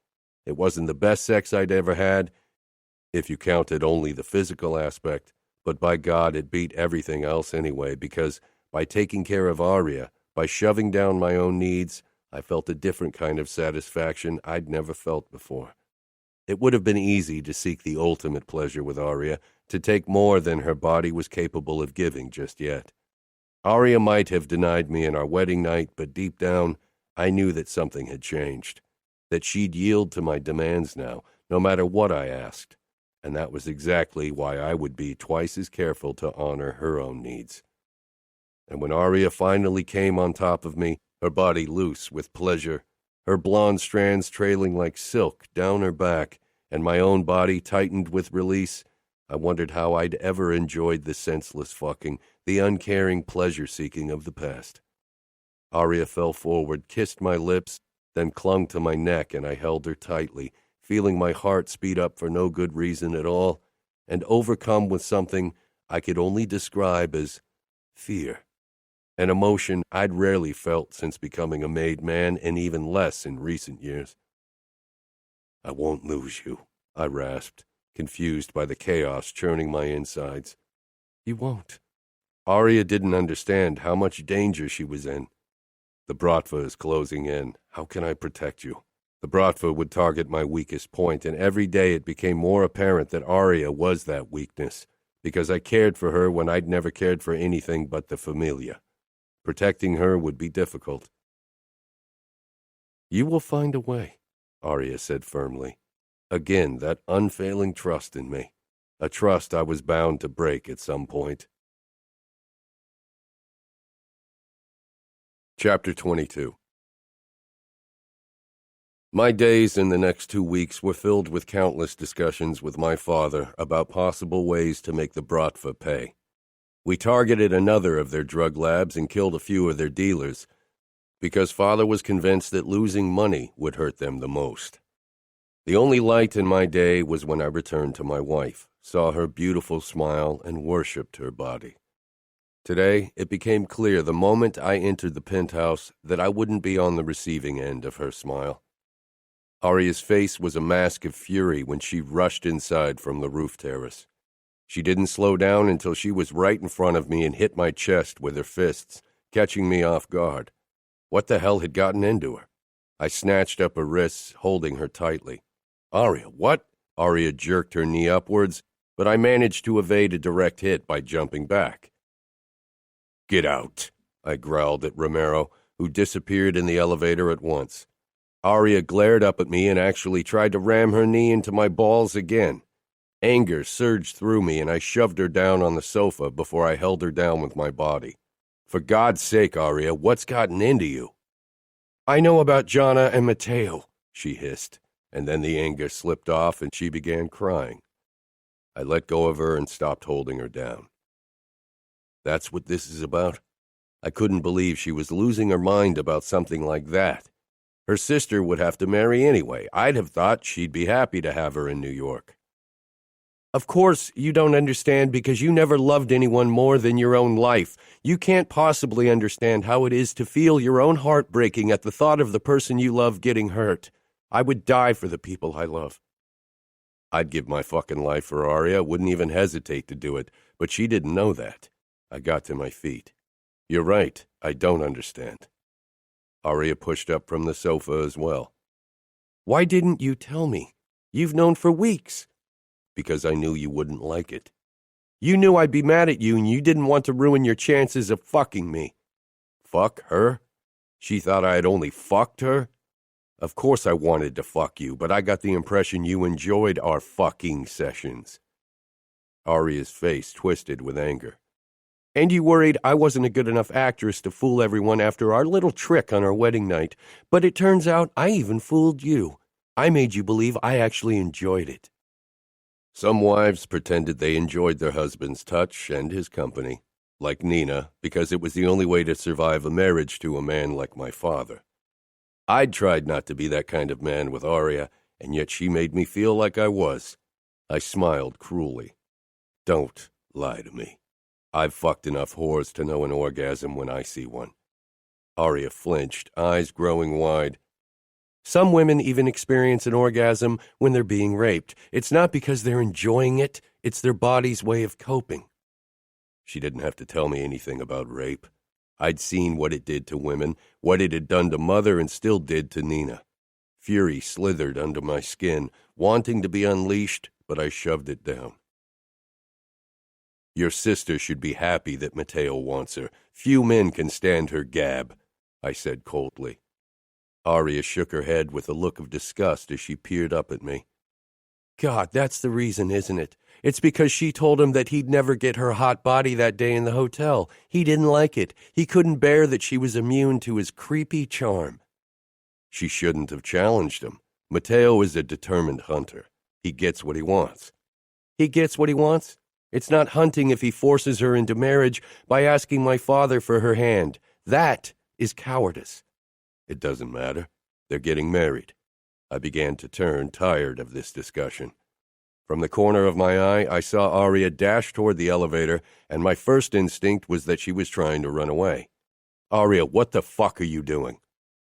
It wasn't the best sex I'd ever had, if you counted only the physical aspect, but by God, it beat everything else anyway, because by taking care of Arya, by shoving down my own needs, I felt a different kind of satisfaction I'd never felt before. It would have been easy to seek the ultimate pleasure with Arya, to take more than her body was capable of giving just yet. Arya might have denied me in our wedding night, but deep down, I knew that something had changed, that she'd yield to my demands now, no matter what I asked. And that was exactly why I would be twice as careful to honor her own needs. And when Arya finally came on top of me, her body loose with pleasure, her blonde strands trailing like silk down her back, and my own body tightened with release, I wondered how I'd ever enjoyed the senseless fucking, the uncaring pleasure-seeking of the past. Arya fell forward, kissed my lips, then clung to my neck, and I held her tightly, feeling my heart speed up for no good reason at all, and overcome with something I could only describe as fear, an emotion I'd rarely felt since becoming a made man, and even less in recent years. I won't lose you, I rasped, confused by the chaos churning my insides. You won't. Arya didn't understand how much danger she was in. The Bratva is closing in. How can I protect you? The Bratva would target my weakest point, and every day it became more apparent that Arya was that weakness, because I cared for her when I'd never cared for anything but the familia. Protecting her would be difficult. You will find a way, Arya said firmly. Again, that unfailing trust in me, a trust I was bound to break at some point. Chapter 22. My days in the next 2 weeks were filled with countless discussions with my father about possible ways to make the Bratva pay. We targeted another of their drug labs and killed a few of their dealers, because father was convinced that losing money would hurt them the most. The only light in my day was when I returned to my wife, saw her beautiful smile, and worshipped her body. Today, it became clear the moment I entered the penthouse that I wouldn't be on the receiving end of her smile. Arya's face was a mask of fury when she rushed inside from the roof terrace. She didn't slow down until she was right in front of me and hit my chest with her fists, catching me off guard. What the hell had gotten into her? I snatched up her wrists, holding her tightly. Aria, what? Aria jerked her knee upwards, but I managed to evade a direct hit by jumping back. Get out, I growled at Romero, who disappeared in the elevator at once. Aria glared up at me and actually tried to ram her knee into my balls again. Anger surged through me, and I shoved her down on the sofa before I held her down with my body. For God's sake, Aria, what's gotten into you? I know about Jana and Matteo, she hissed, and then the anger slipped off and she began crying. I let go of her and stopped holding her down. That's what this is about? I couldn't believe she was losing her mind about something like that. Her sister would have to marry anyway. I'd have thought she'd be happy to have her in New York. Of course, you don't understand because you never loved anyone more than your own life. You can't possibly understand how it is to feel your own heart breaking at the thought of the person you love getting hurt. I would die for the people I love. I'd give my fucking life for Aria, wouldn't even hesitate to do it, but she didn't know that. I got to my feet. You're right, I don't understand. Aria pushed up from the sofa as well. Why didn't you tell me? You've known for weeks. Because I knew you wouldn't like it. You knew I'd be mad at you and you didn't want to ruin your chances of fucking me. Fuck her? She thought I had only fucked her? Of course I wanted to fuck you, but I got the impression you enjoyed our fucking sessions. Aria's face twisted with anger. And you worried I wasn't a good enough actress to fool everyone after our little trick on our wedding night, but it turns out I even fooled you. I made you believe I actually enjoyed it. Some wives pretended they enjoyed their husband's touch and his company, like Nina, because it was the only way to survive a marriage to a man like my father. I'd tried not to be that kind of man with Aria, and yet she made me feel like I was. I smiled cruelly. Don't lie to me. I've fucked enough whores to know an orgasm when I see one. Aria flinched, eyes growing wide. Some women even experience an orgasm when they're being raped. It's not because they're enjoying it, it's their body's way of coping. She didn't have to tell me anything about rape. I'd seen what it did to women, what it had done to Mother and still did to Nina. Fury slithered under my skin, wanting to be unleashed, but I shoved it down. Your sister should be happy that Matteo wants her. Few men can stand her gab, I said coldly. Aria shook her head with a look of disgust as she peered up at me. God, that's the reason, isn't it? It's because she told him that he'd never get her hot body that day in the hotel. He didn't like it. He couldn't bear that she was immune to his creepy charm. She shouldn't have challenged him. Matteo is a determined hunter. He gets what he wants. He gets what he wants? It's not hunting if he forces her into marriage by asking my father for her hand. That is cowardice. It doesn't matter. They're getting married. I began to turn, tired of this discussion. From the corner of my eye, I saw Aria dash toward the elevator, and my first instinct was that she was trying to run away. Aria, what the fuck are you doing?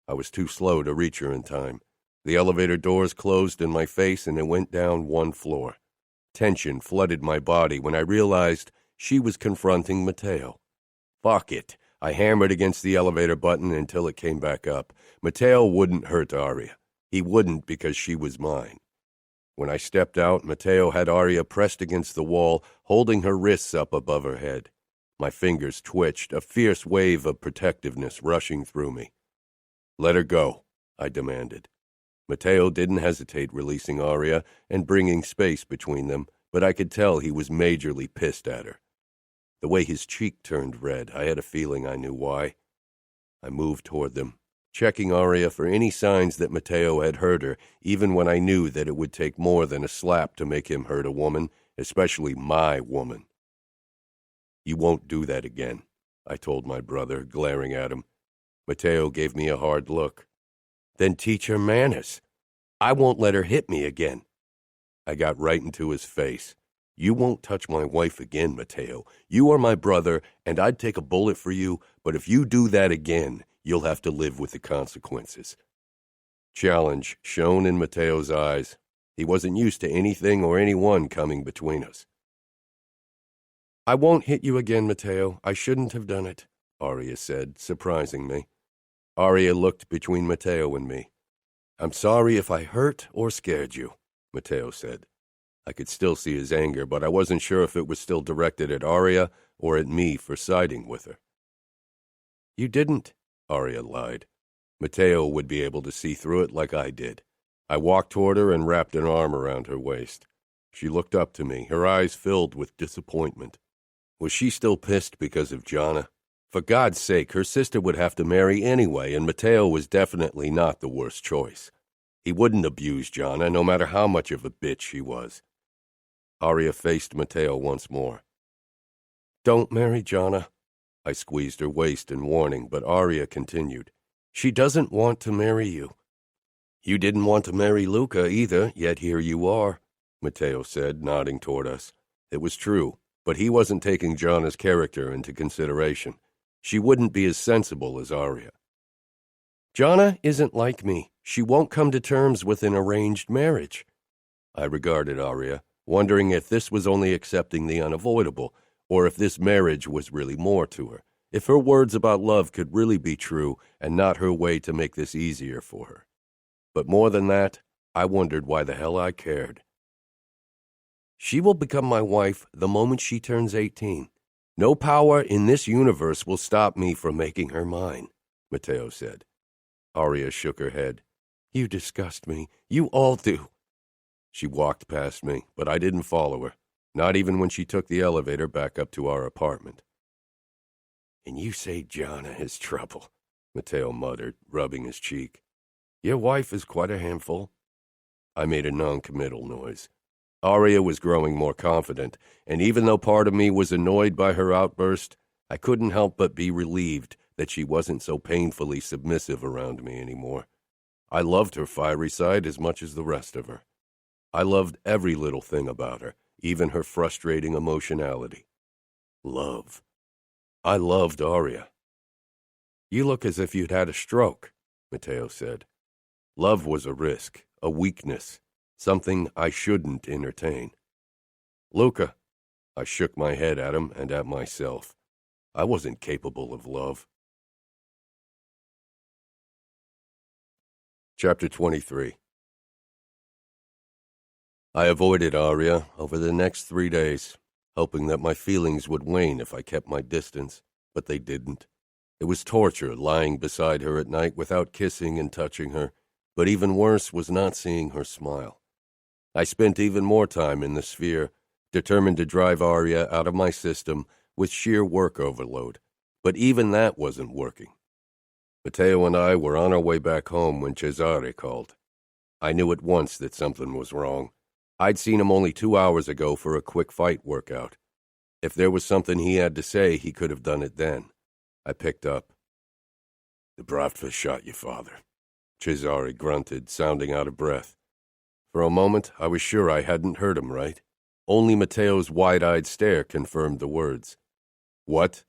I was too slow to reach her in time. The elevator doors closed in my face, and it went down one floor. Tension flooded my body when I realized she was confronting Matteo. Fuck it. I hammered against the elevator button until it came back up. Matteo wouldn't hurt Aria. He wouldn't because she was mine. When I stepped out, Matteo had Aria pressed against the wall, holding her wrists up above her head. My fingers twitched, a fierce wave of protectiveness rushing through me. Let her go, I demanded. Matteo didn't hesitate releasing Aria and bringing space between them, but I could tell he was majorly pissed at her. The way his cheek turned red, I had a feeling I knew why. I moved toward them, checking Aria for any signs that Matteo had hurt her, even when I knew that it would take more than a slap to make him hurt a woman, especially my woman. You won't do that again, I told my brother, glaring at him. Matteo gave me a hard look. Then teach her manners. I won't let her hit me again. I got right into his face. You won't touch my wife again, Matteo. You are my brother, and I'd take a bullet for you, but if you do that again, you'll have to live with the consequences. Challenge shone in Matteo's eyes. He wasn't used to anything or anyone coming between us. I won't hit you again, Matteo. I shouldn't have done it, Aria said, surprising me. Aria looked between Matteo and me. I'm sorry if I hurt or scared you, Matteo said. I could still see his anger, but I wasn't sure if it was still directed at Arya or at me for siding with her. You didn't, Arya lied. Matteo would be able to see through it like I did. I walked toward her and wrapped an arm around her waist. She looked up to me, her eyes filled with disappointment. Was she still pissed because of Gianna? For God's sake, her sister would have to marry anyway, and Matteo was definitely not the worst choice. He wouldn't abuse Gianna, no matter how much of a bitch she was. Arya faced Matteo once more. Don't marry Gianna. I squeezed her waist in warning, but Arya continued. She doesn't want to marry you. You didn't want to marry Luca either, yet here you are, Matteo said, nodding toward us. It was true, but he wasn't taking Gianna's character into consideration. She wouldn't be as sensible as Arya. Gianna isn't like me. She won't come to terms with an arranged marriage. I regarded Arya, wondering if this was only accepting the unavoidable, or if this marriage was really more to her, if her words about love could really be true and not her way to make this easier for her. But more than that, I wondered why the hell I cared. She will become my wife the moment she turns 18. No power in this universe will stop me from making her mine, Matteo said. Arya shook her head. You disgust me. You all do. She walked past me, but I didn't follow her, not even when she took the elevator back up to our apartment. And you say Gianna is trouble, Matteo muttered, rubbing his cheek. Your wife is quite a handful. I made a non-committal noise. Arya was growing more confident, and even though part of me was annoyed by her outburst, I couldn't help but be relieved that she wasn't so painfully submissive around me anymore. I loved her fiery side as much as the rest of her. I loved every little thing about her, even her frustrating emotionality. Love. I loved Arya. You look as if you'd had a stroke, Matteo said. Love was a risk, a weakness, something I shouldn't entertain. Luca. I shook my head at him and at myself. I wasn't capable of love. Chapter 23. I avoided Arya over the next 3 days, hoping that my feelings would wane if I kept my distance, but they didn't. It was torture lying beside her at night without kissing and touching her, but even worse was not seeing her smile. I spent even more time in the sphere, determined to drive Arya out of my system with sheer work overload, but even that wasn't working. Matteo and I were on our way back home when Cesare called. I knew at once that something was wrong. I'd seen him only 2 hours ago for a quick fight workout. If there was something he had to say, he could have done it then. I picked up. The Bratva shot your father, Cesare grunted, sounding out of breath. For a moment, I was sure I hadn't heard him right. Only Matteo's wide-eyed stare confirmed the words. What?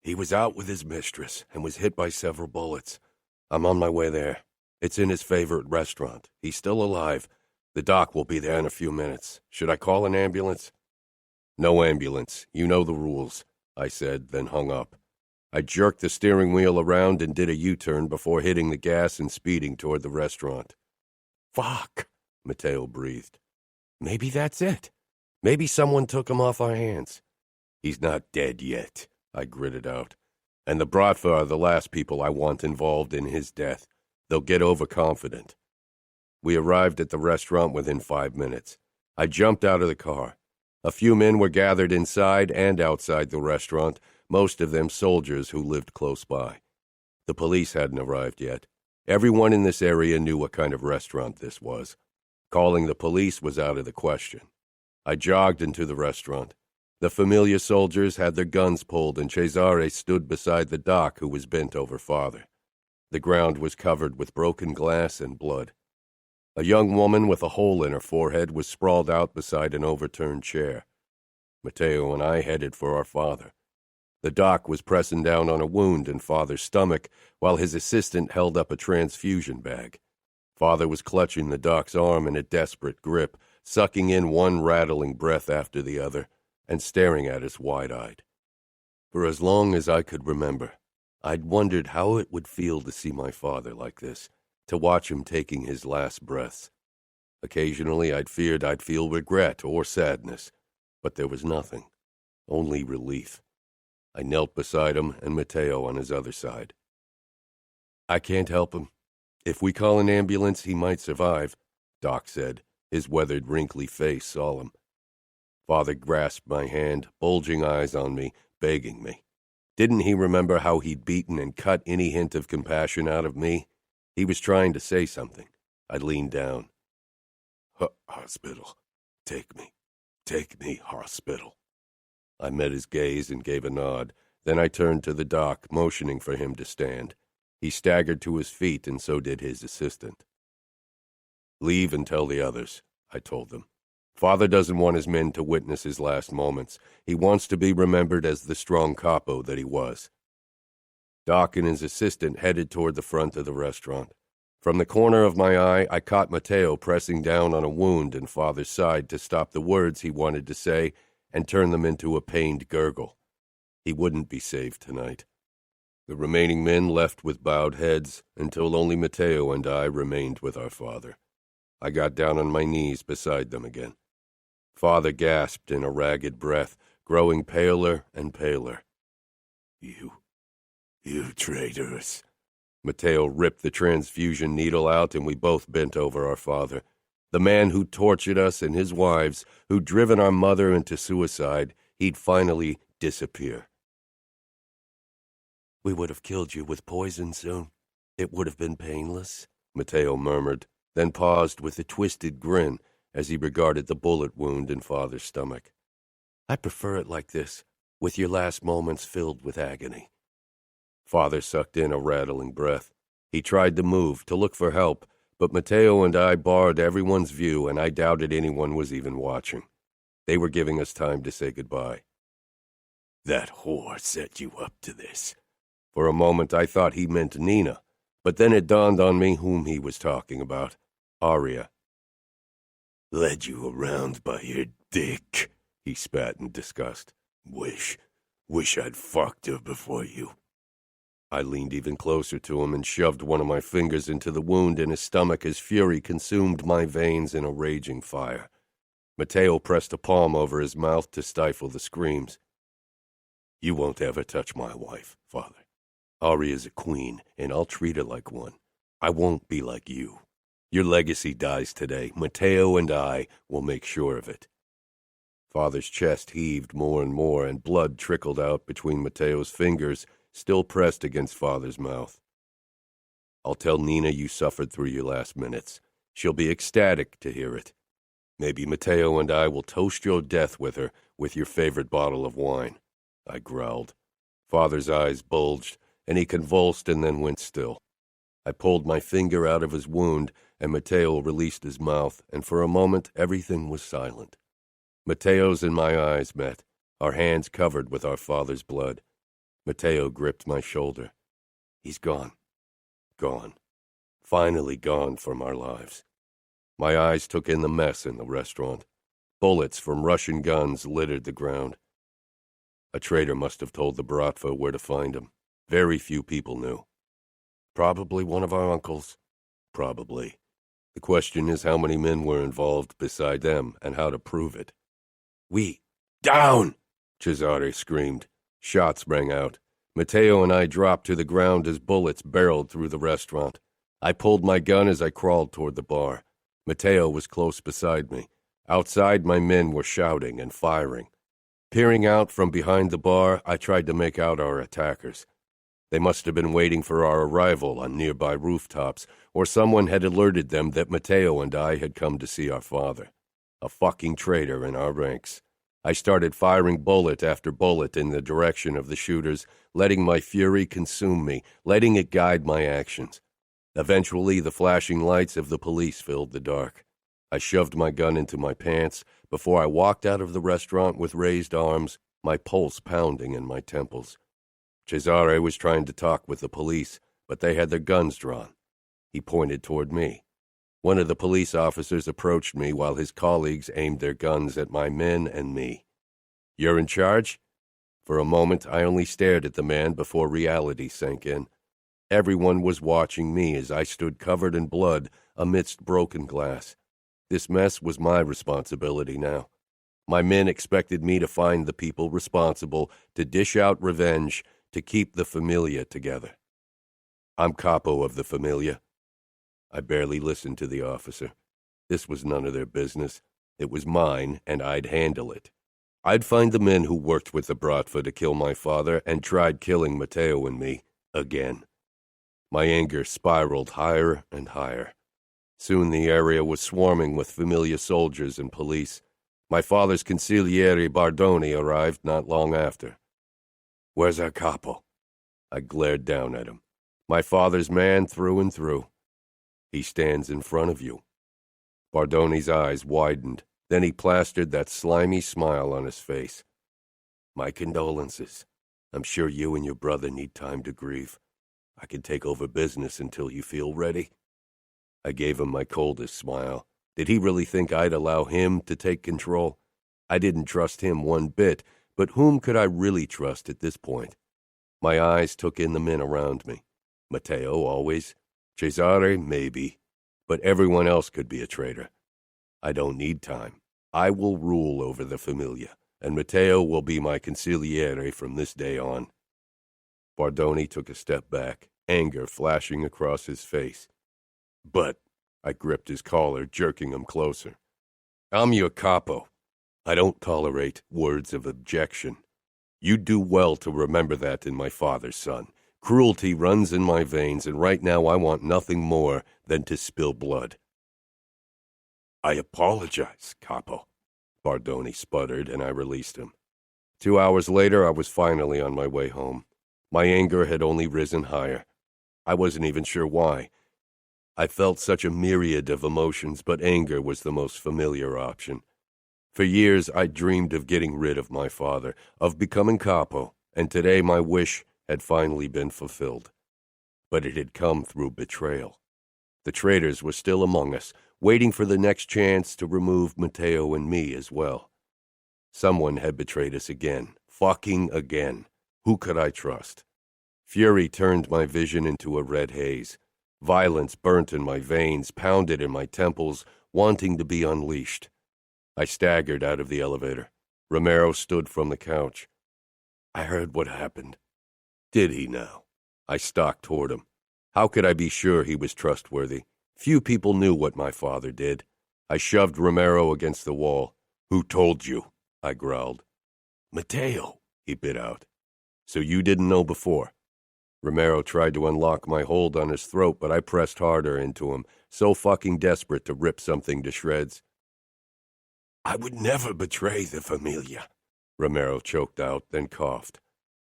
He was out with his mistress and was hit by several bullets. I'm on my way there. It's in his favorite restaurant. He's still alive. The doc will be there in a few minutes. Should I call an ambulance? No ambulance. You know the rules, I said, then hung up. I jerked the steering wheel around and did a U-turn before hitting the gas and speeding toward the restaurant. Fuck, Matteo breathed. Maybe that's it. Maybe someone took him off our hands. He's not dead yet, I gritted out. And the Bratva are the last people I want involved in his death. They'll get overconfident. We arrived at the restaurant within 5 minutes. I jumped out of the car. A few men were gathered inside and outside the restaurant, most of them soldiers who lived close by. The police hadn't arrived yet. Everyone in this area knew what kind of restaurant this was. Calling the police was out of the question. I jogged into the restaurant. The familiar soldiers had their guns pulled, and Cesare stood beside the doc who was bent over father. The ground was covered with broken glass and blood. A young woman with a hole in her forehead was sprawled out beside an overturned chair. Matteo and I headed for our father. The doc was pressing down on a wound in father's stomach while his assistant held up a transfusion bag. Father was clutching the doc's arm in a desperate grip, sucking in one rattling breath after the other, and staring at us wide-eyed. For as long as I could remember, I'd wondered how it would feel to see my father like this, to watch him taking his last breaths. Occasionally I'd feared I'd feel regret or sadness, but there was nothing, only relief. I knelt beside him and Matteo on his other side. "I can't help him. If we call an ambulance, he might survive," Doc said, his weathered, wrinkly face solemn. Father grasped my hand, bulging eyes on me, begging me. Didn't he remember how he'd beaten and cut any hint of compassion out of me? He was trying to say something. I leaned down. "Hospital. Take me, hospital." I met his gaze and gave a nod. Then I turned to the doc, motioning for him to stand. He staggered to his feet, and so did his assistant. "Leave and tell the others," I told them. "Father doesn't want his men to witness his last moments. He wants to be remembered as the strong capo that he was." Doc and his assistant headed toward the front of the restaurant. From the corner of my eye, I caught Matteo pressing down on a wound in Father's side to stop the words he wanted to say and turn them into a pained gurgle. He wouldn't be saved tonight. The remaining men left with bowed heads until only Matteo and I remained with our father. I got down on my knees beside them again. Father gasped in a ragged breath, growing paler and paler. You traitors." Matteo ripped the transfusion needle out, and we both bent over our father. The man who tortured us and his wives, who'd driven our mother into suicide, he'd finally disappear. "We would have killed you with poison soon. It would have been painless," Matteo murmured, then paused with a twisted grin as he regarded the bullet wound in Father's stomach. "I prefer it like this, with your last moments filled with agony." Father sucked in a rattling breath. He tried to move, to look for help, but Matteo and I barred everyone's view, and I doubted anyone was even watching. They were giving us time to say goodbye. "That whore set you up to this." For a moment I thought he meant Nina, but then it dawned on me whom he was talking about. Aria. "Led you around by your dick," he spat in disgust. Wish I'd fucked her before you." I leaned even closer to him and shoved one of my fingers into the wound in his stomach as fury consumed my veins in a raging fire. Matteo pressed a palm over his mouth to stifle the screams. "You won't ever touch my wife, Father. Aria's a queen, and I'll treat her like one. I won't be like you. Your legacy dies today. Matteo and I will make sure of it." Father's chest heaved more and more, and blood trickled out between Matteo's fingers, still pressed against Father's mouth. "I'll tell Nina you suffered through your last minutes. She'll be ecstatic to hear it. Maybe Matteo and I will toast your death with her with your favorite bottle of wine," I growled. Father's eyes bulged, and he convulsed and then went still. I pulled my finger out of his wound, and Matteo released his mouth, and for a moment everything was silent. Matteo's and my eyes met, our hands covered with our father's blood. Matteo gripped my shoulder. "He's gone. Gone. Finally gone from our lives." My eyes took in the mess in the restaurant. Bullets from Russian guns littered the ground. A traitor must have told the Bratva where to find him. Very few people knew. Probably one of our uncles. Probably. The question is how many men were involved beside them and how to prove it. "Down!" Cesare screamed. Shots rang out. Matteo and I dropped to the ground as bullets barreled through the restaurant. I pulled my gun as I crawled toward the bar. Matteo was close beside me. Outside, my men were shouting and firing. Peering out from behind the bar, I tried to make out our attackers. They must have been waiting for our arrival on nearby rooftops, or someone had alerted them that Matteo and I had come to see our father. A fucking traitor in our ranks. I started firing bullet after bullet in the direction of the shooters, letting my fury consume me, letting it guide my actions. Eventually, the flashing lights of the police filled the dark. I shoved my gun into my pants before I walked out of the restaurant with raised arms, my pulse pounding in my temples. Cesare was trying to talk with the police, but they had their guns drawn. He pointed toward me. One of the police officers approached me while his colleagues aimed their guns at my men and me. "You're in charge?" For a moment, I only stared at the man before reality sank in. Everyone was watching me as I stood covered in blood amidst broken glass. This mess was my responsibility now. My men expected me to find the people responsible, to dish out revenge, to keep the Familia together. I'm capo of the Familia. I barely listened to the officer. This was none of their business. It was mine, and I'd handle it. I'd find the men who worked with the Bratva to kill my father and tried killing Matteo and me again. My anger spiraled higher and higher. Soon the area was swarming with Familia soldiers and police. My father's consigliere Bardoni arrived not long after. "Where's our capo?" I glared down at him. My father's man through and through. "He stands in front of you." Bardoni's eyes widened. Then he plastered that slimy smile on his face. "My condolences. I'm sure you and your brother need time to grieve. I can take over business until you feel ready." I gave him my coldest smile. Did he really think I'd allow him to take control? I didn't trust him one bit, but whom could I really trust at this point? My eyes took in the men around me. Matteo, always. Cesare, maybe. But everyone else could be a traitor. I don't need time. I will rule over the Familia, and Matteo will be my consigliere from this day on. Bardoni took a step back, anger flashing across his face. "But," I gripped his collar, jerking him closer. "I'm your capo. I don't tolerate words of objection. You'd do well to remember that in my father's son. Cruelty runs in my veins, and right now I want nothing more than to spill blood." "I apologize, capo," Bardoni sputtered, and I released him. 2 hours later, I was finally on my way home. My anger had only risen higher. I wasn't even sure why. I felt such a myriad of emotions, but anger was the most familiar option. For years, I dreamed of getting rid of my father, of becoming capo, and today my wish had finally been fulfilled. But it had come through betrayal. The traitors were still among us, waiting for the next chance to remove Matteo and me as well. Someone had betrayed us again, fucking again. Who could I trust? Fury turned my vision into a red haze. Violence burnt in my veins, pounded in my temples, wanting to be unleashed. I staggered out of the elevator. Romero stood from the couch. "I heard what happened." "Did he now?" I stalked toward him. How could I be sure he was trustworthy? Few people knew what my father did. I shoved Romero against the wall. "Who told you?" I growled. "Matteo," he bit out. "So you didn't know before?" Romero tried to unlock my hold on his throat, but I pressed harder into him, so fucking desperate to rip something to shreds. "I would never betray the Familia," Romero choked out, then coughed.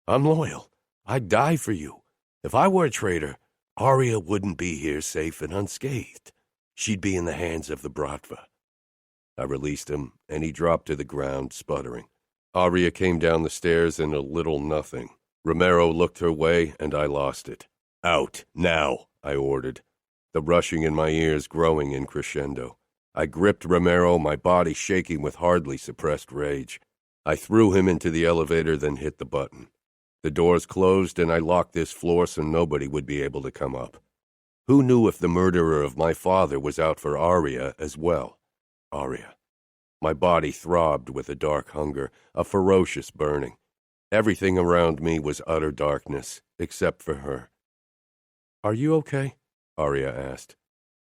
"I'm loyal. I'd die for you. If I were a traitor, Aria wouldn't be here safe and unscathed. She'd be in the hands of the Bratva." I released him, and he dropped to the ground, sputtering. Aria came down the stairs in a little nothing. Romero looked her way, and I lost it. "Out, now," I ordered, the rushing in my ears growing in crescendo. I gripped Romero, my body shaking with hardly suppressed rage. I threw him into the elevator, then hit the button. The doors closed, and I locked this floor so nobody would be able to come up. Who knew if the murderer of my father was out for Aria as well? Aria. My body throbbed with a dark hunger, a ferocious burning. Everything around me was utter darkness, except for her. "Are you okay?" Aria asked.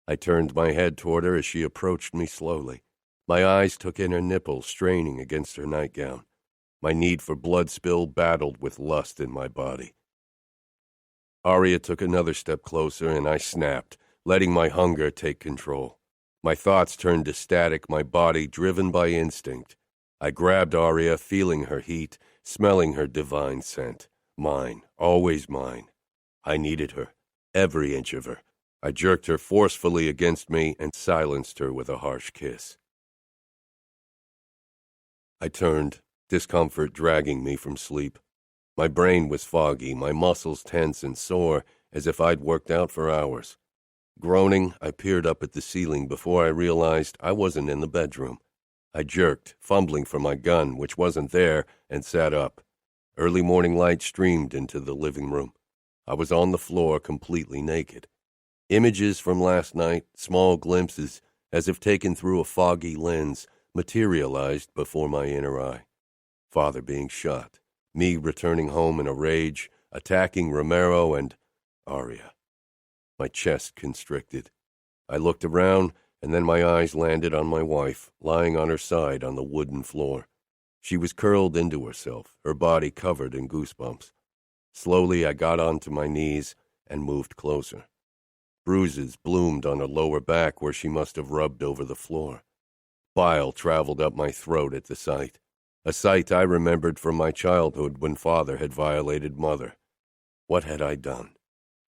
I turned my head toward her as she approached me slowly. My eyes took in her nipples straining against her nightgown. My need for blood spill battled with lust in my body. Aria took another step closer, and I snapped, letting my hunger take control. My thoughts turned to static, my body driven by instinct. I grabbed Aria, feeling her heat, smelling her divine scent. Mine, always mine. I needed her, every inch of her. I jerked her forcefully against me and silenced her with a harsh kiss. I turned, discomfort dragging me from sleep. My brain was foggy, my muscles tense and sore, as if I'd worked out for hours. Groaning, I peered up at the ceiling before I realized I wasn't in the bedroom. I jerked, fumbling for my gun, which wasn't there, and sat up. Early morning light streamed into the living room. I was on the floor completely naked. Images from last night, small glimpses, as if taken through a foggy lens, materialized before my inner eye. Father being shot, me returning home in a rage, attacking Romero and Aria. My chest constricted. I looked around, and then my eyes landed on my wife, lying on her side on the wooden floor. She was curled into herself, her body covered in goosebumps. Slowly I got onto my knees and moved closer. Bruises bloomed on her lower back where she must have rubbed over the floor. Bile traveled up my throat at the sight, a sight I remembered from my childhood when Father had violated Mother. What had I done?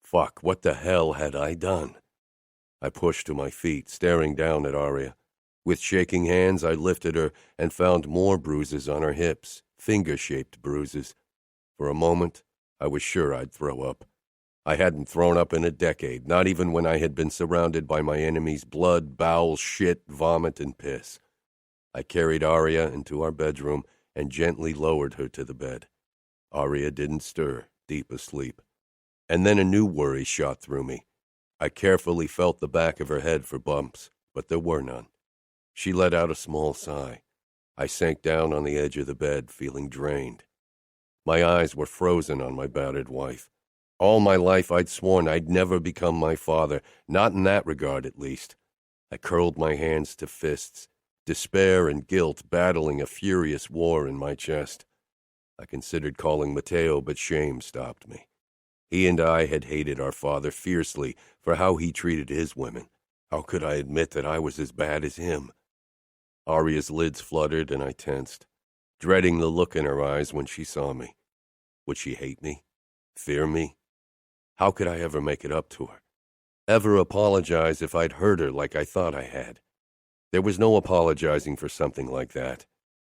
Fuck, what the hell had I done? I pushed to my feet, staring down at Aria. With shaking hands, I lifted her and found more bruises on her hips, finger-shaped bruises. For a moment, I was sure I'd throw up. I hadn't thrown up in a decade, not even when I had been surrounded by my enemy's blood, bowels, shit, vomit, and piss. I carried Aria into our bedroom and gently lowered her to the bed. Aria didn't stir, deep asleep. And then a new worry shot through me. I carefully felt the back of her head for bumps, but there were none. She let out a small sigh. I sank down on the edge of the bed, feeling drained. My eyes were frozen on my battered wife. All my life I'd sworn I'd never become my father, not in that regard at least. I curled my hands to fists, despair and guilt battling a furious war in my chest. I considered calling Matteo, but shame stopped me. He and I had hated our father fiercely for how he treated his women. How could I admit that I was as bad as him? Aria's lids fluttered and I tensed, dreading the look in her eyes when she saw me. Would she hate me? Fear me? How could I ever make it up to her? Ever apologize if I'd hurt her like I thought I had? There was no apologizing for something like that.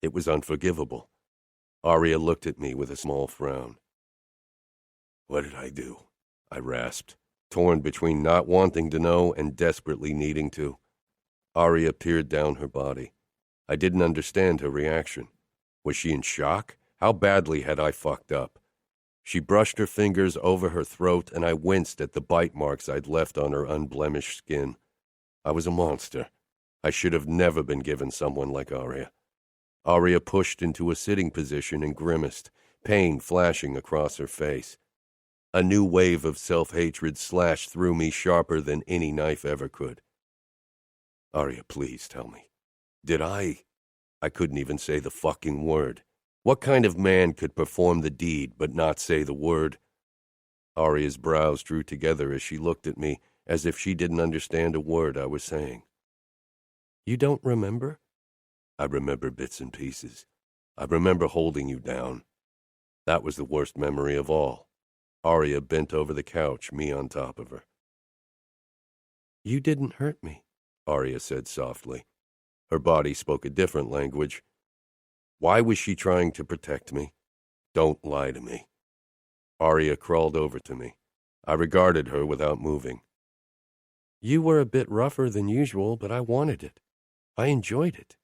It was unforgivable. Aria looked at me with a small frown. What did I do? I rasped, torn between not wanting to know and desperately needing to. Aria peered down her body. I didn't understand her reaction. Was she in shock? How badly had I fucked up? She brushed her fingers over her throat, and I winced at the bite marks I'd left on her unblemished skin. I was a monster. I should have never been given someone like Aria. Aria pushed into a sitting position and grimaced, pain flashing across her face. A new wave of self-hatred slashed through me sharper than any knife ever could. Aria, please tell me. Did I couldn't even say the fucking word. What kind of man could perform the deed but not say the word? Aria's brows drew together as she looked at me, as if she didn't understand a word I was saying. You don't remember? I remember bits and pieces. I remember holding you down. That was the worst memory of all. Aria bent over the couch, me on top of her. You didn't hurt me, Aria said softly. Her body spoke a different language. Why was she trying to protect me? Don't lie to me. Aria crawled over to me. I regarded her without moving. You were a bit rougher than usual, but I wanted it. I enjoyed it.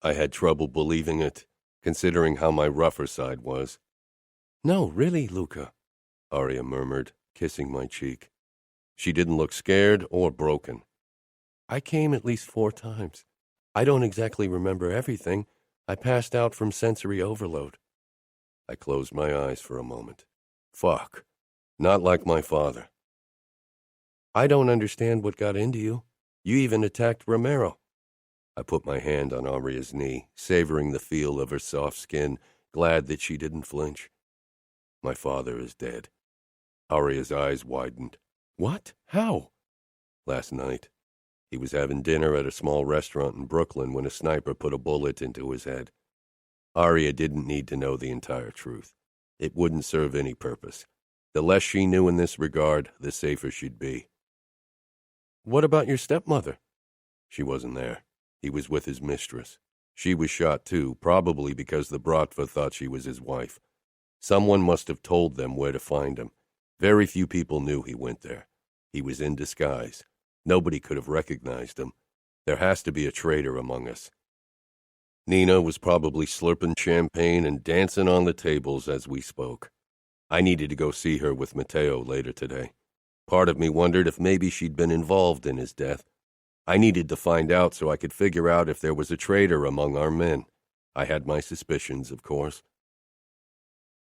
I had trouble believing it, considering how my rougher side was. No, really, Luca, Aria murmured, kissing my cheek. She didn't look scared or broken. I came at least 4 times. I don't exactly remember everything. I passed out from sensory overload. I closed my eyes for a moment. Fuck. Not like my father. I don't understand what got into you. You even attacked Romero. I put my hand on Aria's knee, savoring the feel of her soft skin, glad that she didn't flinch. My father is dead. Aria's eyes widened. What? How? Last night. He was having dinner at a small restaurant in Brooklyn when a sniper put a bullet into his head. Aria didn't need to know the entire truth. It wouldn't serve any purpose. The less she knew in this regard, the safer she'd be. What about your stepmother? She wasn't there. He was with his mistress. She was shot too, probably because the Bratva thought she was his wife. Someone must have told them where to find him. Very few people knew he went there. He was in disguise. Nobody could have recognized him. There has to be a traitor among us. Nina was probably slurping champagne and dancing on the tables as we spoke. I needed to go see her with Matteo later today. Part of me wondered if maybe she'd been involved in his death. I needed to find out so I could figure out if there was a traitor among our men. I had my suspicions, of course.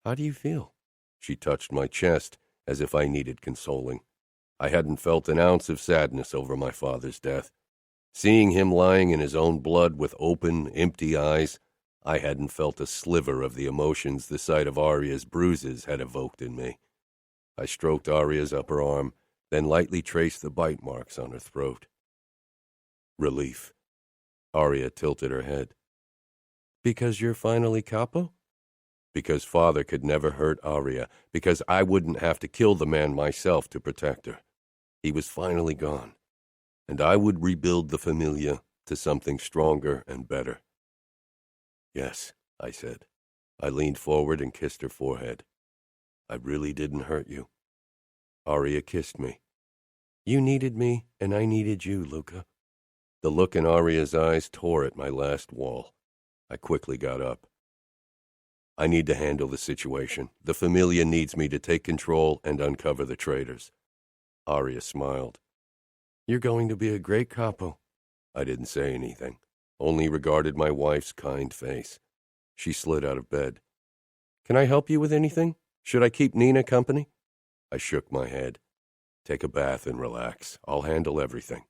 How do you feel? She touched my chest as if I needed consoling. I hadn't felt an ounce of sadness over my father's death. Seeing him lying in his own blood with open, empty eyes, I hadn't felt a sliver of the emotions the sight of Aria's bruises had evoked in me. I stroked Aria's upper arm, then lightly traced the bite marks on her throat. Relief. Aria tilted her head. Because you're finally capo? Because Father could never hurt Aria, because I wouldn't have to kill the man myself to protect her. He was finally gone, and I would rebuild the Familia to something stronger and better. Yes, I said. I leaned forward and kissed her forehead. I really didn't hurt you. Aria kissed me. You needed me, and I needed you, Luca. The look in Aria's eyes tore at my last wall. I quickly got up. I need to handle the situation. The Familia needs me to take control and uncover the traitors. Aria smiled. You're going to be a great capo. I didn't say anything, only regarded my wife's kind face. She slid out of bed. Can I help you with anything? Should I keep Nina company? I shook my head. Take a bath and relax. I'll handle everything.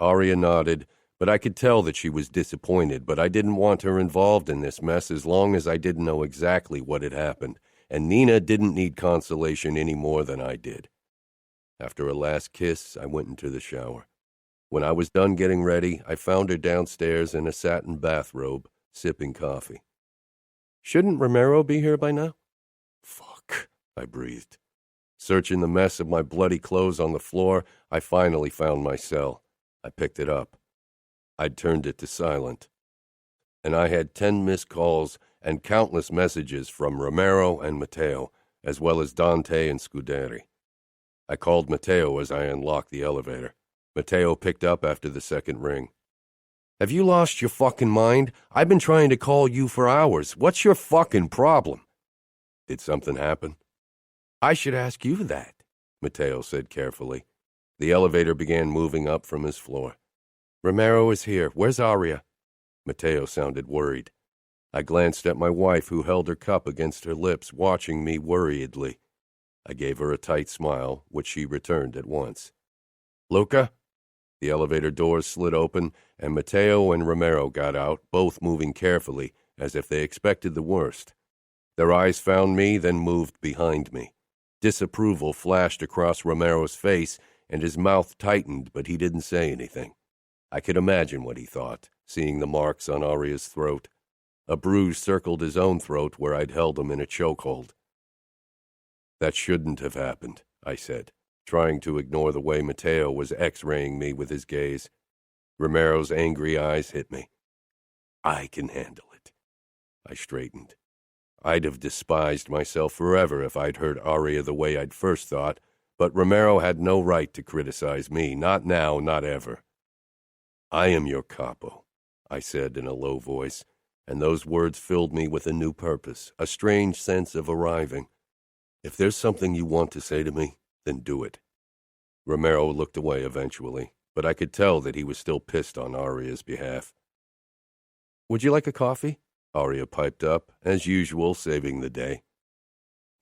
Aria nodded, but I could tell that she was disappointed, but I didn't want her involved in this mess as long as I didn't know exactly what had happened, and Nina didn't need consolation any more than I did. After a last kiss, I went into the shower. When I was done getting ready, I found her downstairs in a satin bathrobe, sipping coffee. Shouldn't Romero be here by now? Fuck, I breathed. Searching the mess of my bloody clothes on the floor, I finally found my cell. I picked it up. I'd turned it to silent, and I had 10 missed calls and countless messages from Romero and Matteo, as well as Dante and Scuderi. I called Matteo as I unlocked the elevator. Matteo picked up after the second ring. Have you lost your fucking mind? I've been trying to call you for hours. What's your fucking problem? Did something happen? I should ask you that, Matteo said carefully. The elevator began moving up from his floor. Romero is here. Where's Aria? Matteo sounded worried. I glanced at my wife, who held her cup against her lips, watching me worriedly. I gave her a tight smile, which she returned at once. Luca? The elevator doors slid open, and Matteo and Romero got out, both moving carefully, as if they expected the worst. Their eyes found me, then moved behind me. Disapproval flashed across Romero's face, and his mouth tightened, but he didn't say anything. I could imagine what he thought, seeing the marks on Aria's throat. A bruise circled his own throat where I'd held him in a chokehold. That shouldn't have happened, I said, trying to ignore the way Matteo was x-raying me with his gaze. Romero's angry eyes hit me. I can handle it. I straightened. I'd have despised myself forever if I'd hurt Aria the way I'd first thought, but Romero had no right to criticize me, not now, not ever. I am your capo, I said in a low voice, and those words filled me with a new purpose, a strange sense of arriving. If there's something you want to say to me, then do it. Romero looked away eventually, but I could tell that he was still pissed on Aria's behalf. Would you like a coffee? Aria piped up, as usual, saving the day.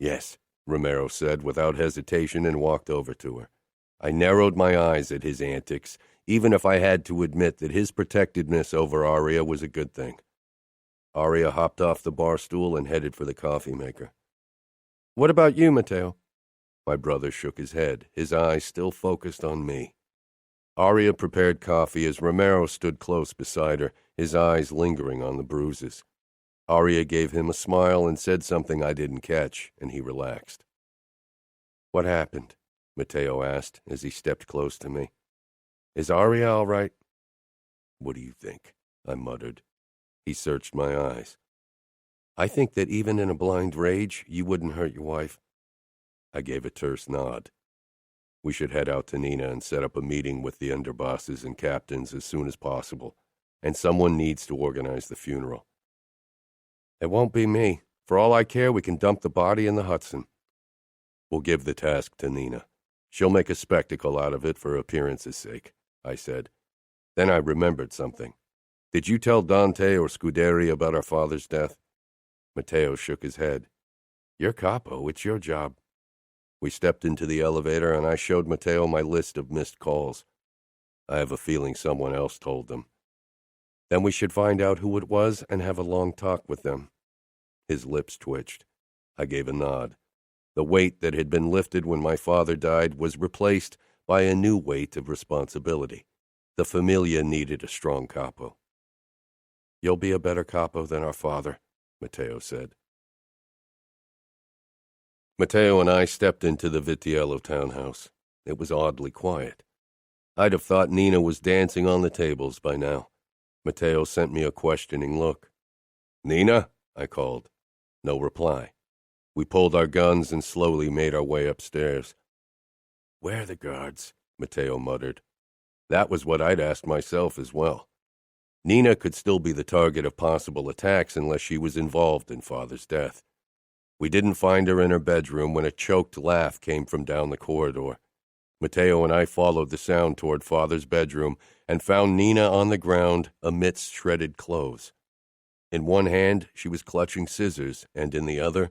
Yes, Romero said without hesitation and walked over to her. I narrowed my eyes at his antics, even if I had to admit that his protectiveness over Aria was a good thing. Aria hopped off the bar stool and headed for the coffee maker. What about you, Matteo? My brother shook his head, his eyes still focused on me. Aria prepared coffee as Romero stood close beside her, his eyes lingering on the bruises. Aria gave him a smile and said something I didn't catch, and he relaxed. What happened? Matteo asked as he stepped close to me. Is Aria all right? What do you think? I muttered. He searched my eyes. I think that even in a blind rage, you wouldn't hurt your wife. I gave a terse nod. We should head out to Nina and set up a meeting with the underbosses and captains as soon as possible, and someone needs to organize the funeral. It won't be me. For all I care, we can dump the body in the Hudson. We'll give the task to Nina. She'll make a spectacle out of it for appearance's sake, I said. Then I remembered something. Did you tell Dante or Scuderi about our father's death? Matteo shook his head. You're capo, it's your job. We stepped into the elevator, and I showed Matteo my list of missed calls. I have a feeling someone else told them. Then we should find out who it was and have a long talk with them. His lips twitched. I gave a nod. The weight that had been lifted when my father died was replaced by a new weight of responsibility. The familia needed a strong capo. You'll be a better capo than our father, Matteo said. Matteo and I stepped into the Vitiello townhouse. It was oddly quiet. I'd have thought Nina was dancing on the tables by now. Matteo sent me a questioning look. Nina? I called. No reply. We pulled our guns and slowly made our way upstairs. Where are the guards? Matteo muttered. That was what I'd asked myself as well. Nina could still be the target of possible attacks unless she was involved in Father's death. We didn't find her in her bedroom when a choked laugh came from down the corridor. Matteo and I followed the sound toward Father's bedroom and found Nina on the ground amidst shredded clothes. In one hand, she was clutching scissors, and in the other,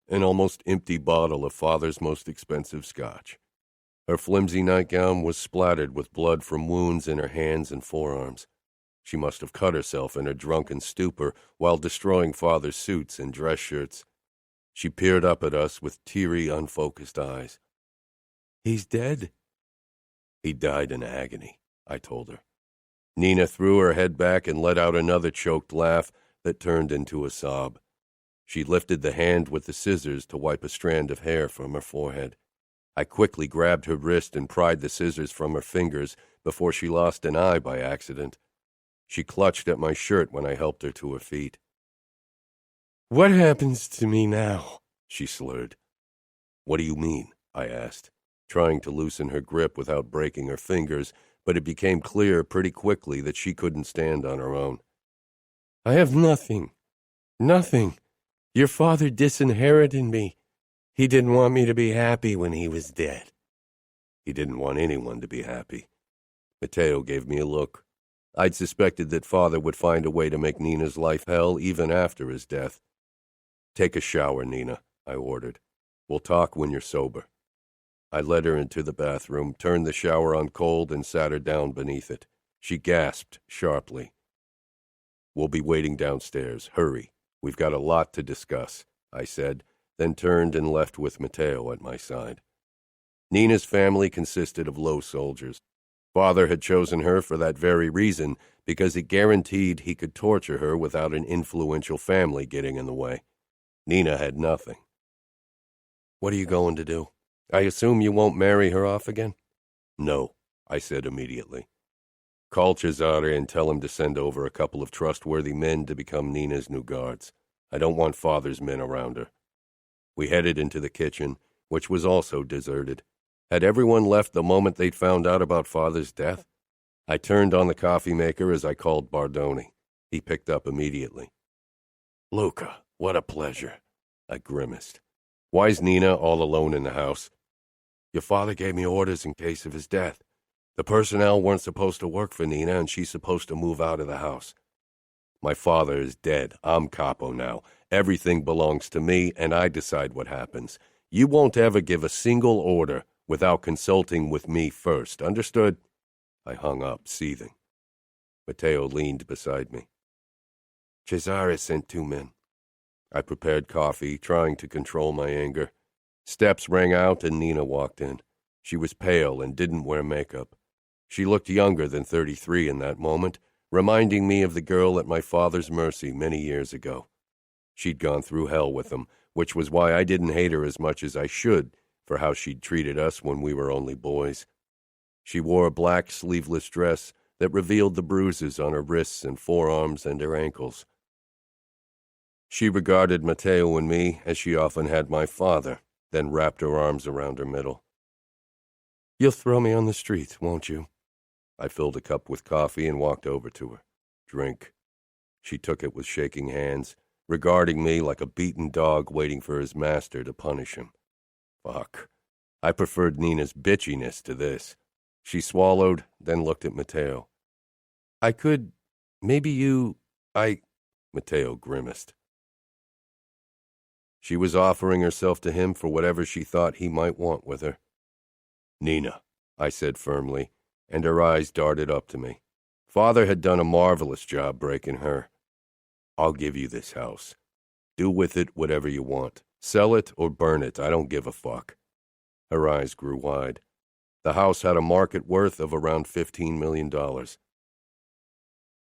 an almost empty bottle of Father's most expensive scotch. Her flimsy nightgown was splattered with blood from wounds in her hands and forearms. She must have cut herself in her drunken stupor while destroying Father's suits and dress shirts. She peered up at us with teary, unfocused eyes. He's dead? He died in agony, I told her. Nina threw her head back and let out another choked laugh that turned into a sob. She lifted the hand with the scissors to wipe a strand of hair from her forehead. I quickly grabbed her wrist and pried the scissors from her fingers before she lost an eye by accident. She clutched at my shirt when I helped her to her feet. What happens to me now? She slurred. What do you mean? I asked, trying to loosen her grip without breaking her fingers, but it became clear pretty quickly that she couldn't stand on her own. I have nothing. Nothing. Your father disinherited me. He didn't want me to be happy when he was dead. He didn't want anyone to be happy. Matteo gave me a look. I'd suspected that Father would find a way to make Nina's life hell even after his death. Take a shower, Nina, I ordered. We'll talk when you're sober. I led her into the bathroom, turned the shower on cold, and sat her down beneath it. She gasped sharply. We'll be waiting downstairs. Hurry. We've got a lot to discuss, I said, then turned and left with Matteo at my side. Nina's family consisted of low soldiers. Father had chosen her for that very reason, because it guaranteed he could torture her without an influential family getting in the way. Nina had nothing. What are you going to do? I assume you won't marry her off again? No, I said immediately. Call Cesare and tell him to send over a couple of trustworthy men to become Nina's new guards. I don't want Father's men around her. We headed into the kitchen, which was also deserted. Had everyone left the moment they'd found out about Father's death? I turned on the coffee maker as I called Bardoni. He picked up immediately. Luca, what a pleasure, I grimaced. Why's Nina all alone in the house? Your father gave me orders in case of his death. The personnel weren't supposed to work for Nina, and she's supposed to move out of the house. My father is dead. I'm capo now. Everything belongs to me, and I decide what happens. You won't ever give a single order without consulting with me first. Understood? I hung up, seething. Matteo leaned beside me. Cesare sent 2 men. I prepared coffee, trying to control my anger. Steps rang out, and Nina walked in. She was pale and didn't wear makeup. She looked younger than 33 in that moment, reminding me of the girl at my father's mercy many years ago. She'd gone through hell with him, which was why I didn't hate her as much as I should for how she'd treated us when we were only boys. She wore a black sleeveless dress that revealed the bruises on her wrists and forearms and her ankles. She regarded Matteo and me as she often had my father, then wrapped her arms around her middle. You'll throw me on the street, won't you? I filled a cup with coffee and walked over to her. Drink. She took it with shaking hands, regarding me like a beaten dog waiting for his master to punish him. Fuck. I preferred Nina's bitchiness to this. She swallowed, then looked at Matteo. Matteo grimaced. She was offering herself to him for whatever she thought he might want with her. Nina, I said firmly, and her eyes darted up to me. Father had done a marvelous job breaking her. I'll give you this house. Do with it whatever you want. Sell it or burn it, I don't give a fuck. Her eyes grew wide. The house had a market worth of around $15 million.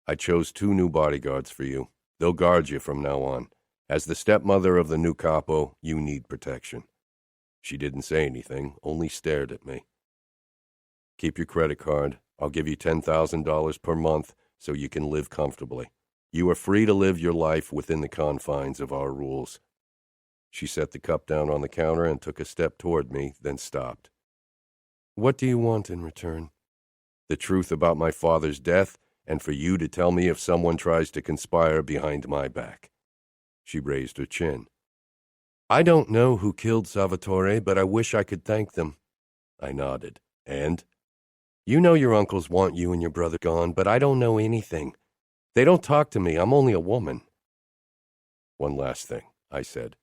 I chose 2 new bodyguards for you. They'll guard you from now on. As the stepmother of the new capo, you need protection. She didn't say anything, only stared at me. Keep your credit card. I'll give you $10,000 per month so you can live comfortably. You are free to live your life within the confines of our rules. She set the cup down on the counter and took a step toward me, then stopped. What do you want in return? The truth about my father's death, and for you to tell me if someone tries to conspire behind my back. She raised her chin. I don't know who killed Salvatore, but I wish I could thank them. I nodded. And? You know your uncles want you and your brother gone, but I don't know anything. They don't talk to me. I'm only a woman. One last thing, I said.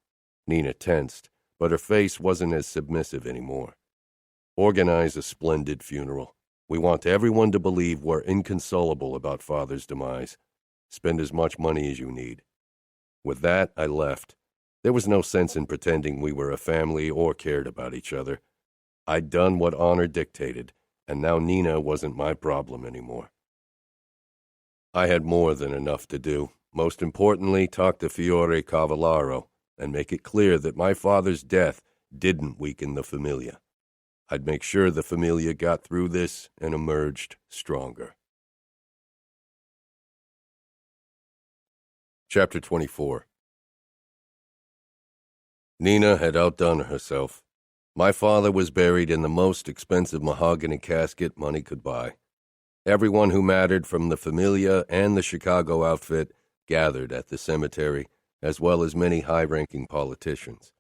Nina tensed, but her face wasn't as submissive anymore. Organize a splendid funeral. We want everyone to believe we're inconsolable about Father's demise. Spend as much money as you need. With that, I left. There was no sense in pretending we were a family or cared about each other. I'd done what honor dictated, and now Nina wasn't my problem anymore. I had more than enough to do. Most importantly, talk to Fiore Cavallaro and make it clear that my father's death didn't weaken the Familia. I'd make sure the Familia got through this and emerged stronger. Chapter 24. Nina had outdone herself. My father was buried in the most expensive mahogany casket money could buy. Everyone who mattered from the Familia and the Chicago outfit gathered at the cemetery, as well as many high-ranking politicians.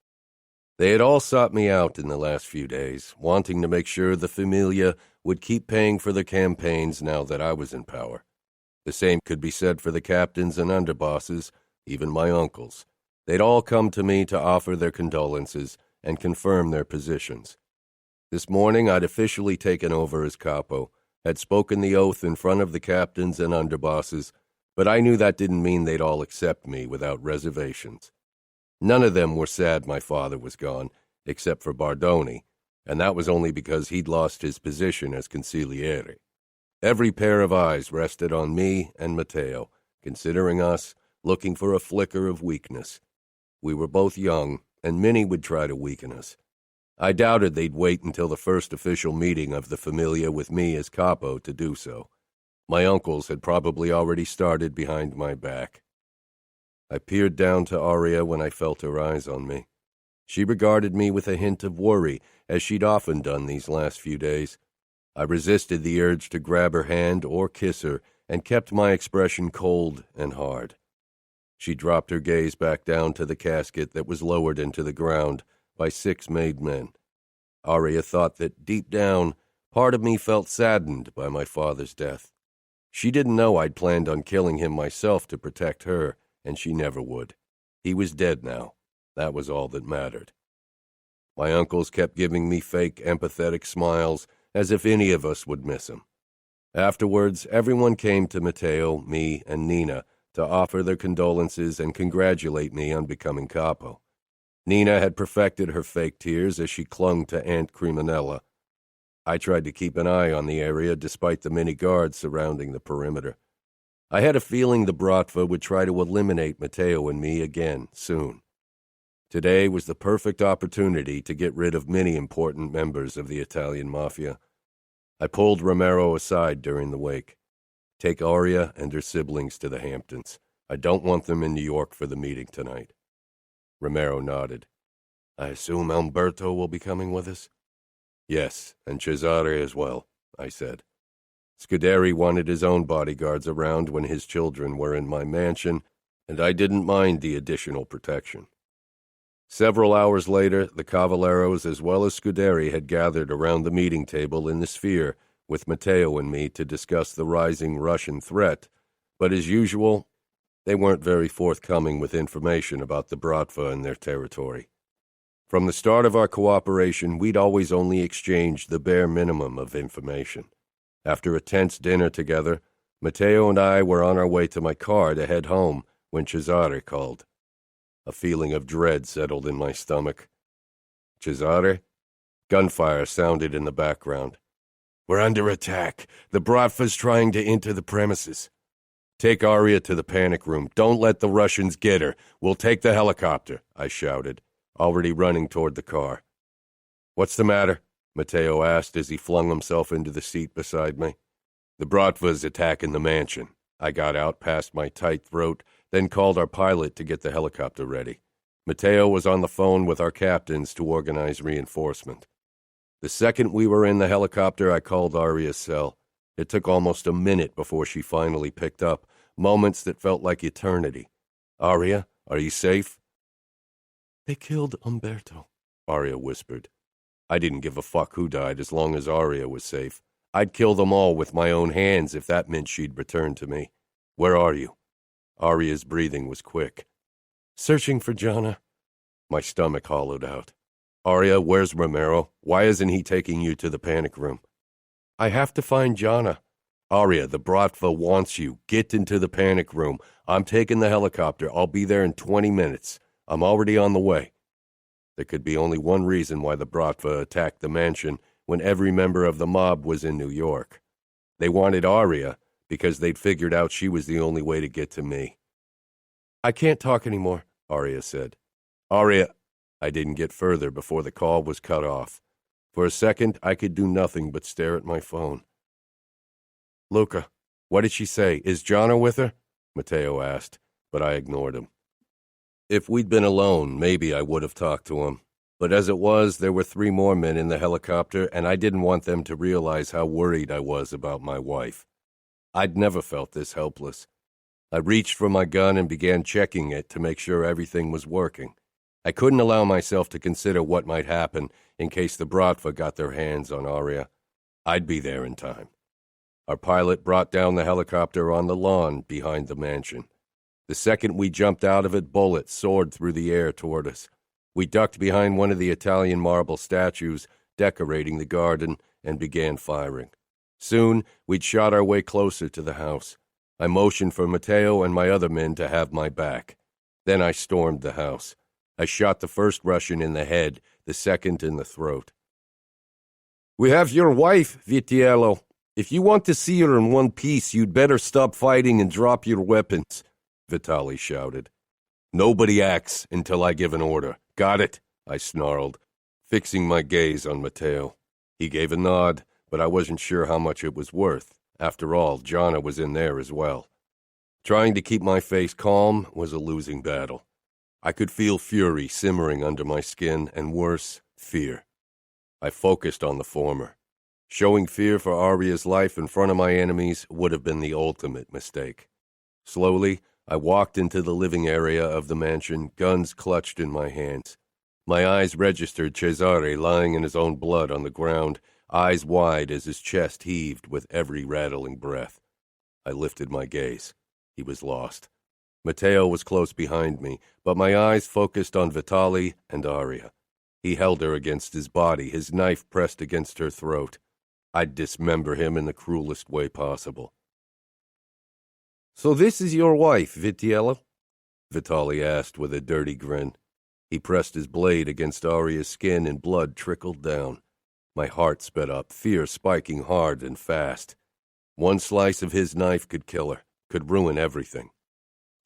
They had all sought me out in the last few days, wanting to make sure the Familia would keep paying for their campaigns now that I was in power. The same could be said for the captains and underbosses, even my uncles. They'd all come to me to offer their condolences and confirm their positions. This morning I'd officially taken over as capo, had spoken the oath in front of the captains and underbosses, but I knew that didn't mean they'd all accept me without reservations. None of them were sad my father was gone, except for Bardoni, and that was only because he'd lost his position as consigliere. Every pair of eyes rested on me and Matteo, considering us, looking for a flicker of weakness. We were both young, and many would try to weaken us. I doubted they'd wait until the first official meeting of the Familia with me as capo to do so. My uncles had probably already started behind my back. I peered down to Aria when I felt her eyes on me. She regarded me with a hint of worry, as she'd often done these last few days. I resisted the urge to grab her hand or kiss her, and kept my expression cold and hard. She dropped her gaze back down to the casket that was lowered into the ground by 6 made men. Aria thought that, deep down, part of me felt saddened by my father's death. She didn't know I'd planned on killing him myself to protect her, and she never would. He was dead now. That was all that mattered. My uncles kept giving me fake, empathetic smiles, as if any of us would miss him. Afterwards, everyone came to Matteo, me, and Nina to offer their condolences and congratulate me on becoming capo. Nina had perfected her fake tears as she clung to Aunt Cremonella. I tried to keep an eye on the area despite the many guards surrounding the perimeter. I had a feeling the Bratva would try to eliminate Matteo and me again soon. Today was the perfect opportunity to get rid of many important members of the Italian Mafia. I pulled Romero aside during the wake. Take Aria and her siblings to the Hamptons. I don't want them in New York for the meeting tonight. Romero nodded. I assume Umberto will be coming with us? Yes, and Cesare as well, I said. Scuderi wanted his own bodyguards around when his children were in my mansion, and I didn't mind the additional protection. Several hours later, the Cavalleros as well as Scuderi had gathered around the meeting table in the Sphere with Matteo and me to discuss the rising Russian threat, but as usual, they weren't very forthcoming with information about the Bratva and their territory. From the start of our cooperation, we'd always only exchanged the bare minimum of information. After a tense dinner together, Matteo and I were on our way to my car to head home when Cesare called. A feeling of dread settled in my stomach. Cesare? Gunfire sounded in the background. We're under attack. The Bratva's trying to enter the premises. Take Aria to the panic room. Don't let the Russians get her. We'll take the helicopter, I shouted, already running toward the car. What's the matter? Matteo asked as he flung himself into the seat beside me. The Bratva's attacking the mansion. I got out past my tight throat, then called our pilot to get the helicopter ready. Matteo was on the phone with our captains to organize reinforcement. The second we were in the helicopter, I called Aria's cell. It took almost a minute before she finally picked up, moments that felt like eternity. Aria, are you safe? They killed Umberto, Aria whispered. I didn't give a fuck who died as long as Aria was safe. I'd kill them all with my own hands if that meant she'd return to me. Where are you? Aria's breathing was quick. Searching for Gianna. My stomach hollowed out. Aria, where's Romero? Why isn't he taking you to the panic room? I have to find Gianna. Aria, the Bratva wants you. Get into the panic room. I'm taking the helicopter. I'll be there in 20 minutes. I'm already on the way. There could be only one reason why the Bratva attacked the mansion when every member of the mob was in New York. They wanted Aria because they'd figured out she was the only way to get to me. I can't talk anymore, Aria said. Aria, I didn't get further before the call was cut off. For a second, I could do nothing but stare at my phone. Luca, what did she say? Is Gianna with her? Matteo asked, but I ignored him. If we'd been alone, maybe I would have talked to him. But as it was, there were 3 more men in the helicopter, and I didn't want them to realize how worried I was about my wife. I'd never felt this helpless. I reached for my gun and began checking it to make sure everything was working. I couldn't allow myself to consider what might happen in case the Bratva got their hands on Aria. I'd be there in time. Our pilot brought down the helicopter on the lawn behind the mansion. The second we jumped out of it, bullets soared through the air toward us. We ducked behind one of the Italian marble statues decorating the garden and began firing. Soon, we'd shot our way closer to the house. I motioned for Matteo and my other men to have my back. Then I stormed the house. I shot the first Russian in the head, the second in the throat. We have your wife, Vitiello. If you want to see her in one piece, you'd better stop fighting and drop your weapons, Vitali shouted. Nobody acts until I give an order. Got it? I snarled, fixing my gaze on Matteo. He gave a nod, but I wasn't sure how much it was worth. After all, Gianna was in there as well. Trying to keep my face calm was a losing battle. I could feel fury simmering under my skin, and worse, fear. I focused on the former. Showing fear for Aria's life in front of my enemies would have been the ultimate mistake. Slowly, I walked into the living area of the mansion, guns clutched in my hands. My eyes registered Cesare lying in his own blood on the ground, eyes wide as his chest heaved with every rattling breath. I lifted my gaze. He was lost. Matteo was close behind me, but my eyes focused on Vitali and Aria. He held her against his body, his knife pressed against her throat. I'd dismember him in the cruelest way possible. So this is your wife, Vitiello? Vitali asked with a dirty grin. He pressed his blade against Aria's skin and blood trickled down. My heart sped up, fear spiking hard and fast. One slice of his knife could kill her, could ruin everything.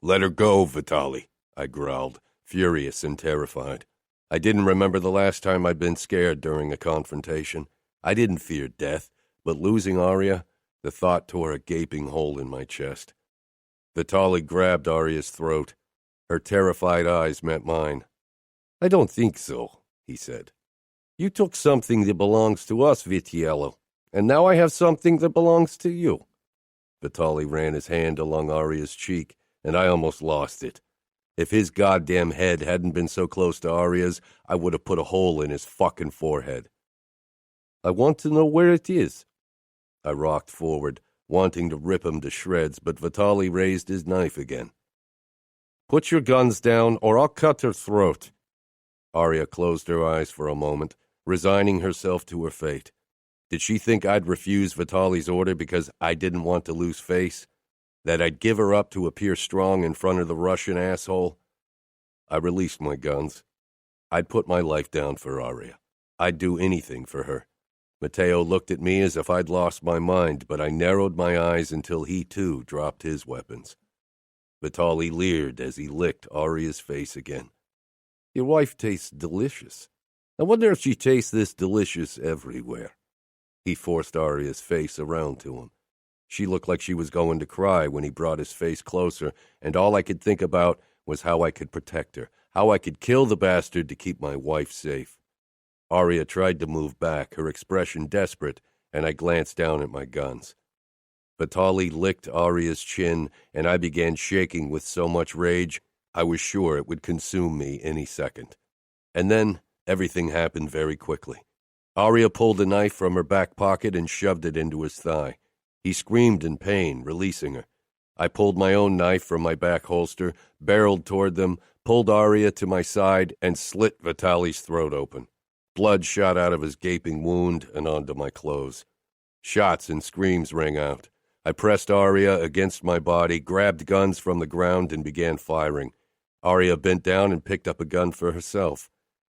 Let her go, Vitali, I growled, furious and terrified. I didn't remember the last time I'd been scared during a confrontation. I didn't fear death, but losing Aria, the thought tore a gaping hole in my chest. Vitali grabbed Aria's throat. Her terrified eyes met mine. I don't think so, he said. You took something that belongs to us, Vitiello, and now I have something that belongs to you. Vitali ran his hand along Aria's cheek, and I almost lost it. If his goddamn head hadn't been so close to Arya's, I would have put a hole in his fucking forehead. I want to know where it is. I rocked forward, wanting to rip him to shreds, but Vitali raised his knife again. Put your guns down, or I'll cut her throat. Arya closed her eyes for a moment, resigning herself to her fate. Did she think I'd refuse Vitali's order because I didn't want to lose face? That I'd give her up to appear strong in front of the Russian asshole? I released my guns. I'd put my life down for Arya. I'd do anything for her. Matteo looked at me as if I'd lost my mind, but I narrowed my eyes until he, too, dropped his weapons. Vitali leered as he licked Arya's face again. Your wife tastes delicious. I wonder if she tastes this delicious everywhere. He forced Arya's face around to him. She looked like she was going to cry when he brought his face closer, and all I could think about was how I could protect her, how I could kill the bastard to keep my wife safe. Arya tried to move back, her expression desperate, and I glanced down at my guns. Vitali licked Arya's chin, and I began shaking with so much rage I was sure it would consume me any second. And then everything happened very quickly. Arya pulled a knife from her back pocket and shoved it into his thigh. He screamed in pain, releasing her. I pulled my own knife from my back holster, barreled toward them, pulled Arya to my side, and slit Vitali's throat open. Blood shot out of his gaping wound and onto my clothes. Shots and screams rang out. I pressed Arya against my body, grabbed guns from the ground, and began firing. Arya bent down and picked up a gun for herself.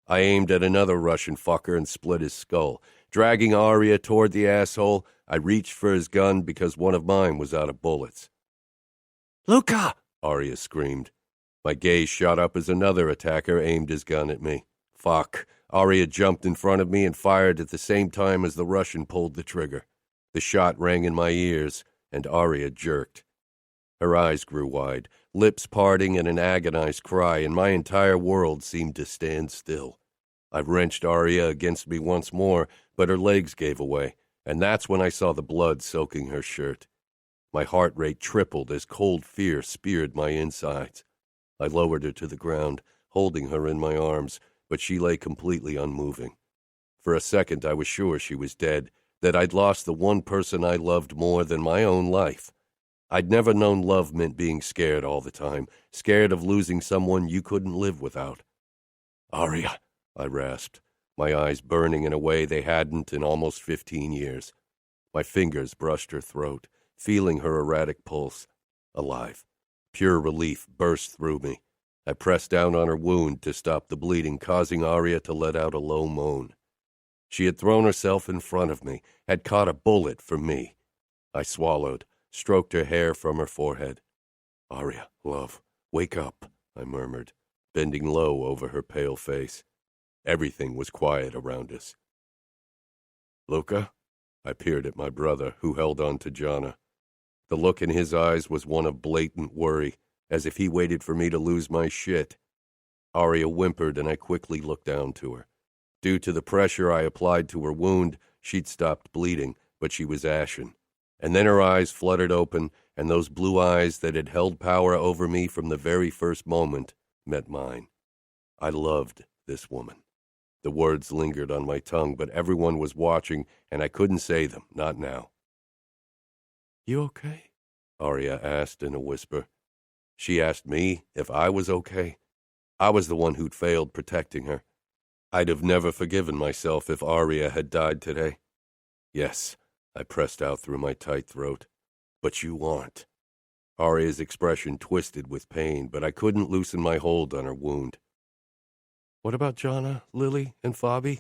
I aimed at another Russian fucker and split his skull. Dragging Arya toward the asshole, I reached for his gun because one of mine was out of bullets. Luca! Arya screamed. My gaze shot up as another attacker aimed his gun at me. Fuck. Arya jumped in front of me and fired at the same time as the Russian pulled the trigger. The shot rang in my ears, and Arya jerked. Her eyes grew wide, lips parting in an agonized cry, and my entire world seemed to stand still. I wrenched Arya against me once more, but her legs gave away, and that's when I saw the blood soaking her shirt. My heart rate tripled as cold fear speared my insides. I lowered her to the ground, holding her in my arms, but she lay completely unmoving. For a second I was sure she was dead, that I'd lost the one person I loved more than my own life. I'd never known love meant being scared all the time, scared of losing someone you couldn't live without. Arya, I rasped, my eyes burning in a way they hadn't in almost 15 years. My fingers brushed her throat, feeling her erratic pulse. Alive. Pure relief burst through me. I pressed down on her wound to stop the bleeding, causing Arya to let out a low moan. She had thrown herself in front of me, had caught a bullet for me. I swallowed, stroked her hair from her forehead. Arya, love, wake up, I murmured, bending low over her pale face. Everything was quiet around us. Luca? I peered at my brother, who held on to Jana. The look in his eyes was one of blatant worry, as if he waited for me to lose my shit. Arya whimpered, and I quickly looked down to her. Due to the pressure I applied to her wound, she'd stopped bleeding, but she was ashen. And then her eyes fluttered open, and those blue eyes that had held power over me from the very first moment met mine. I loved this woman. The words lingered on my tongue, but everyone was watching, and I couldn't say them, not now. You okay? Arya asked in a whisper. She asked me if I was okay. I was the one who'd failed protecting her. I'd have never forgiven myself if Arya had died today. Yes, I pressed out through my tight throat. But you aren't. Arya's expression twisted with pain, but I couldn't loosen my hold on her wound. What about Jana, Lily, and Fabi?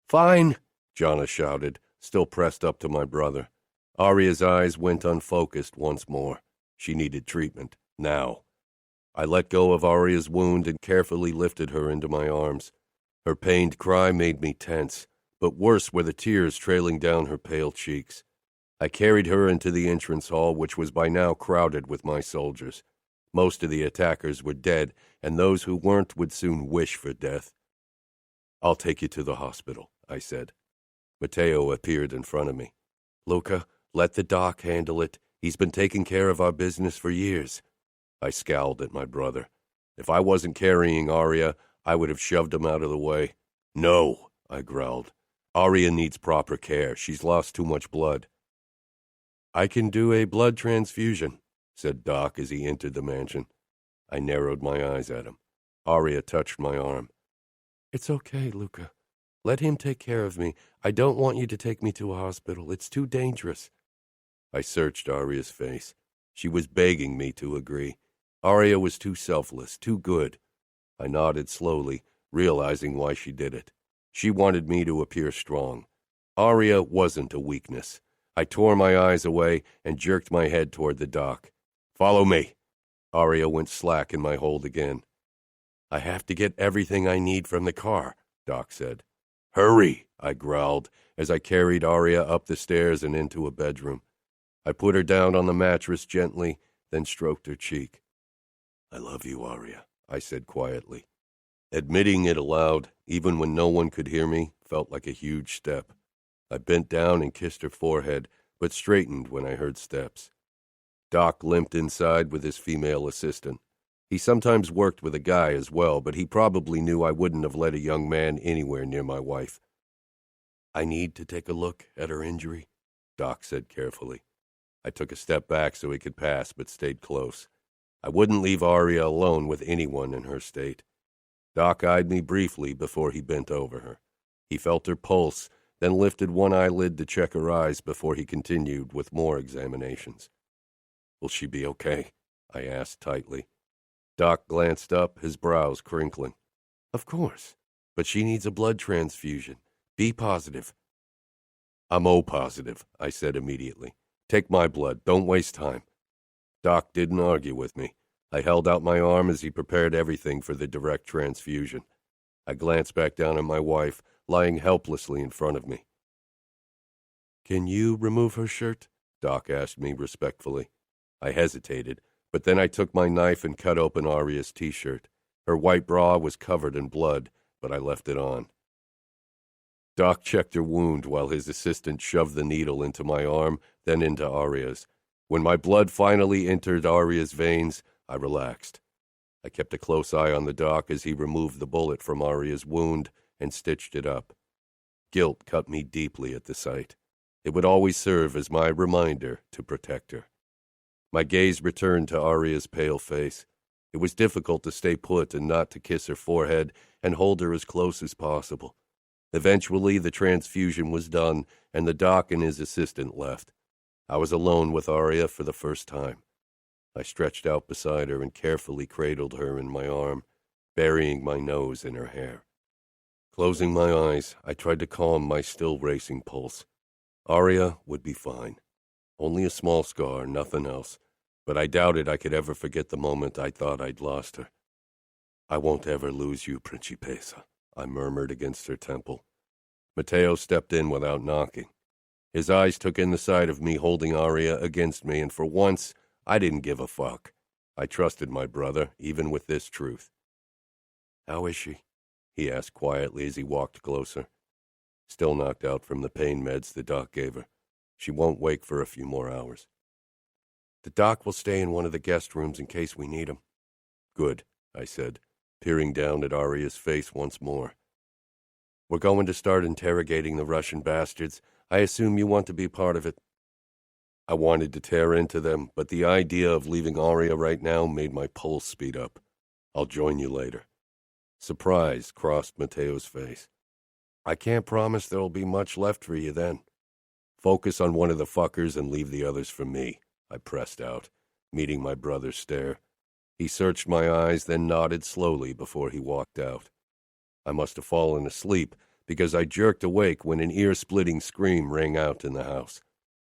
Fine, Jana shouted, still pressed up to my brother. Arya's eyes went unfocused once more. She needed treatment, now. I let go of Arya's wound and carefully lifted her into my arms. Her pained cry made me tense, but worse were the tears trailing down her pale cheeks. I carried her into the entrance hall, which was by now crowded with my soldiers. Most of the attackers were dead, and those who weren't would soon wish for death. I'll take you to the hospital, I said. Matteo appeared in front of me. Luca, let the doc handle it. He's been taking care of our business for years. I scowled at my brother. If I wasn't carrying Arya, I would have shoved him out of the way. No, I growled. Arya needs proper care. She's lost too much blood. I can do a blood transfusion, said Doc as he entered the mansion. I narrowed my eyes at him. Arya touched my arm. It's okay, Luca. Let him take care of me. I don't want you to take me to a hospital. It's too dangerous. I searched Arya's face. She was begging me to agree. Arya was too selfless, too good. I nodded slowly, realizing why she did it. She wanted me to appear strong. Arya wasn't a weakness. I tore my eyes away and jerked my head toward the dock. Follow me. Arya went slack in my hold again. I have to get everything I need from the car, Doc said. Hurry, I growled as I carried Arya up the stairs and into a bedroom. I put her down on the mattress gently, then stroked her cheek. I love you, Arya, I said quietly. Admitting it aloud, even when no one could hear me, felt like a huge step. I bent down and kissed her forehead, but straightened when I heard steps. Doc limped inside with his female assistant. He sometimes worked with a guy as well, but he probably knew I wouldn't have let a young man anywhere near my wife. I need to take a look at her injury, Doc said carefully. I took a step back so he could pass, but stayed close. I wouldn't leave Arya alone with anyone in her state. Doc eyed me briefly before he bent over her. He felt her pulse, then lifted one eyelid to check her eyes before he continued with more examinations. Will she be okay? I asked tightly. Doc glanced up, his brows crinkling. Of course, but she needs a blood transfusion. Be positive. I'm O-positive, I said immediately. Take my blood, don't waste time. Doc didn't argue with me. I held out my arm as he prepared everything for the direct transfusion. I glanced back down at my wife, lying helplessly in front of me. Can you remove her shirt? Doc asked me respectfully. I hesitated, but then I took my knife and cut open Arya's T-shirt. Her white bra was covered in blood, but I left it on. Doc checked her wound while his assistant shoved the needle into my arm, then into Arya's. When my blood finally entered Arya's veins, I relaxed. I kept a close eye on the doc as he removed the bullet from Arya's wound and stitched it up. Guilt cut me deeply at the sight. It would always serve as my reminder to protect her. My gaze returned to Arya's pale face. It was difficult to stay put and not to kiss her forehead and hold her as close as possible. Eventually, the transfusion was done, and the doc and his assistant left. I was alone with Arya for the first time. I stretched out beside her and carefully cradled her in my arm, burying my nose in her hair. Closing my eyes, I tried to calm my still racing pulse. Arya would be fine. Only a small scar, nothing else, but I doubted I could ever forget the moment I thought I'd lost her. I won't ever lose you, Principessa, I murmured against her temple. Matteo stepped in without knocking. His eyes took in the sight of me holding Arya against me, and for once, I didn't give a fuck. I trusted my brother, even with this truth. How is she? He asked quietly as he walked closer. Still knocked out from the pain meds the doc gave her. She won't wake for a few more hours. The doc will stay in one of the guest rooms in case we need him. Good, I said, peering down at Arya's face once more. We're going to start interrogating the Russian bastards. I assume you want to be part of it. I wanted to tear into them, but the idea of leaving Arya right now made my pulse speed up. I'll join you later. Surprise crossed Matteo's face. I can't promise there'll be much left for you then. Focus on one of the fuckers and leave the others for me, I pressed out, meeting my brother's stare. He searched my eyes, then nodded slowly before he walked out. I must have fallen asleep, because I jerked awake when an ear-splitting scream rang out in the house.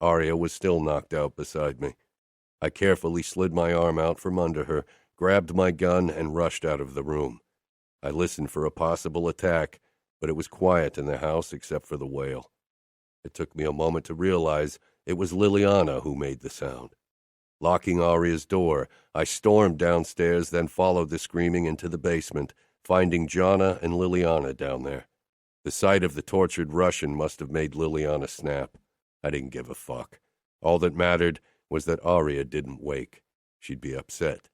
Arya was still knocked out beside me. I carefully slid my arm out from under her, grabbed my gun, and rushed out of the room. I listened for a possible attack, but it was quiet in the house except for the wail. It took me a moment to realize it was Liliana who made the sound. Locking Arya's door, I stormed downstairs, then followed the screaming into the basement, finding Jana and Liliana down there. The sight of the tortured Russian must have made Liliana snap. I didn't give a fuck. All that mattered was that Arya didn't wake. She'd be upset.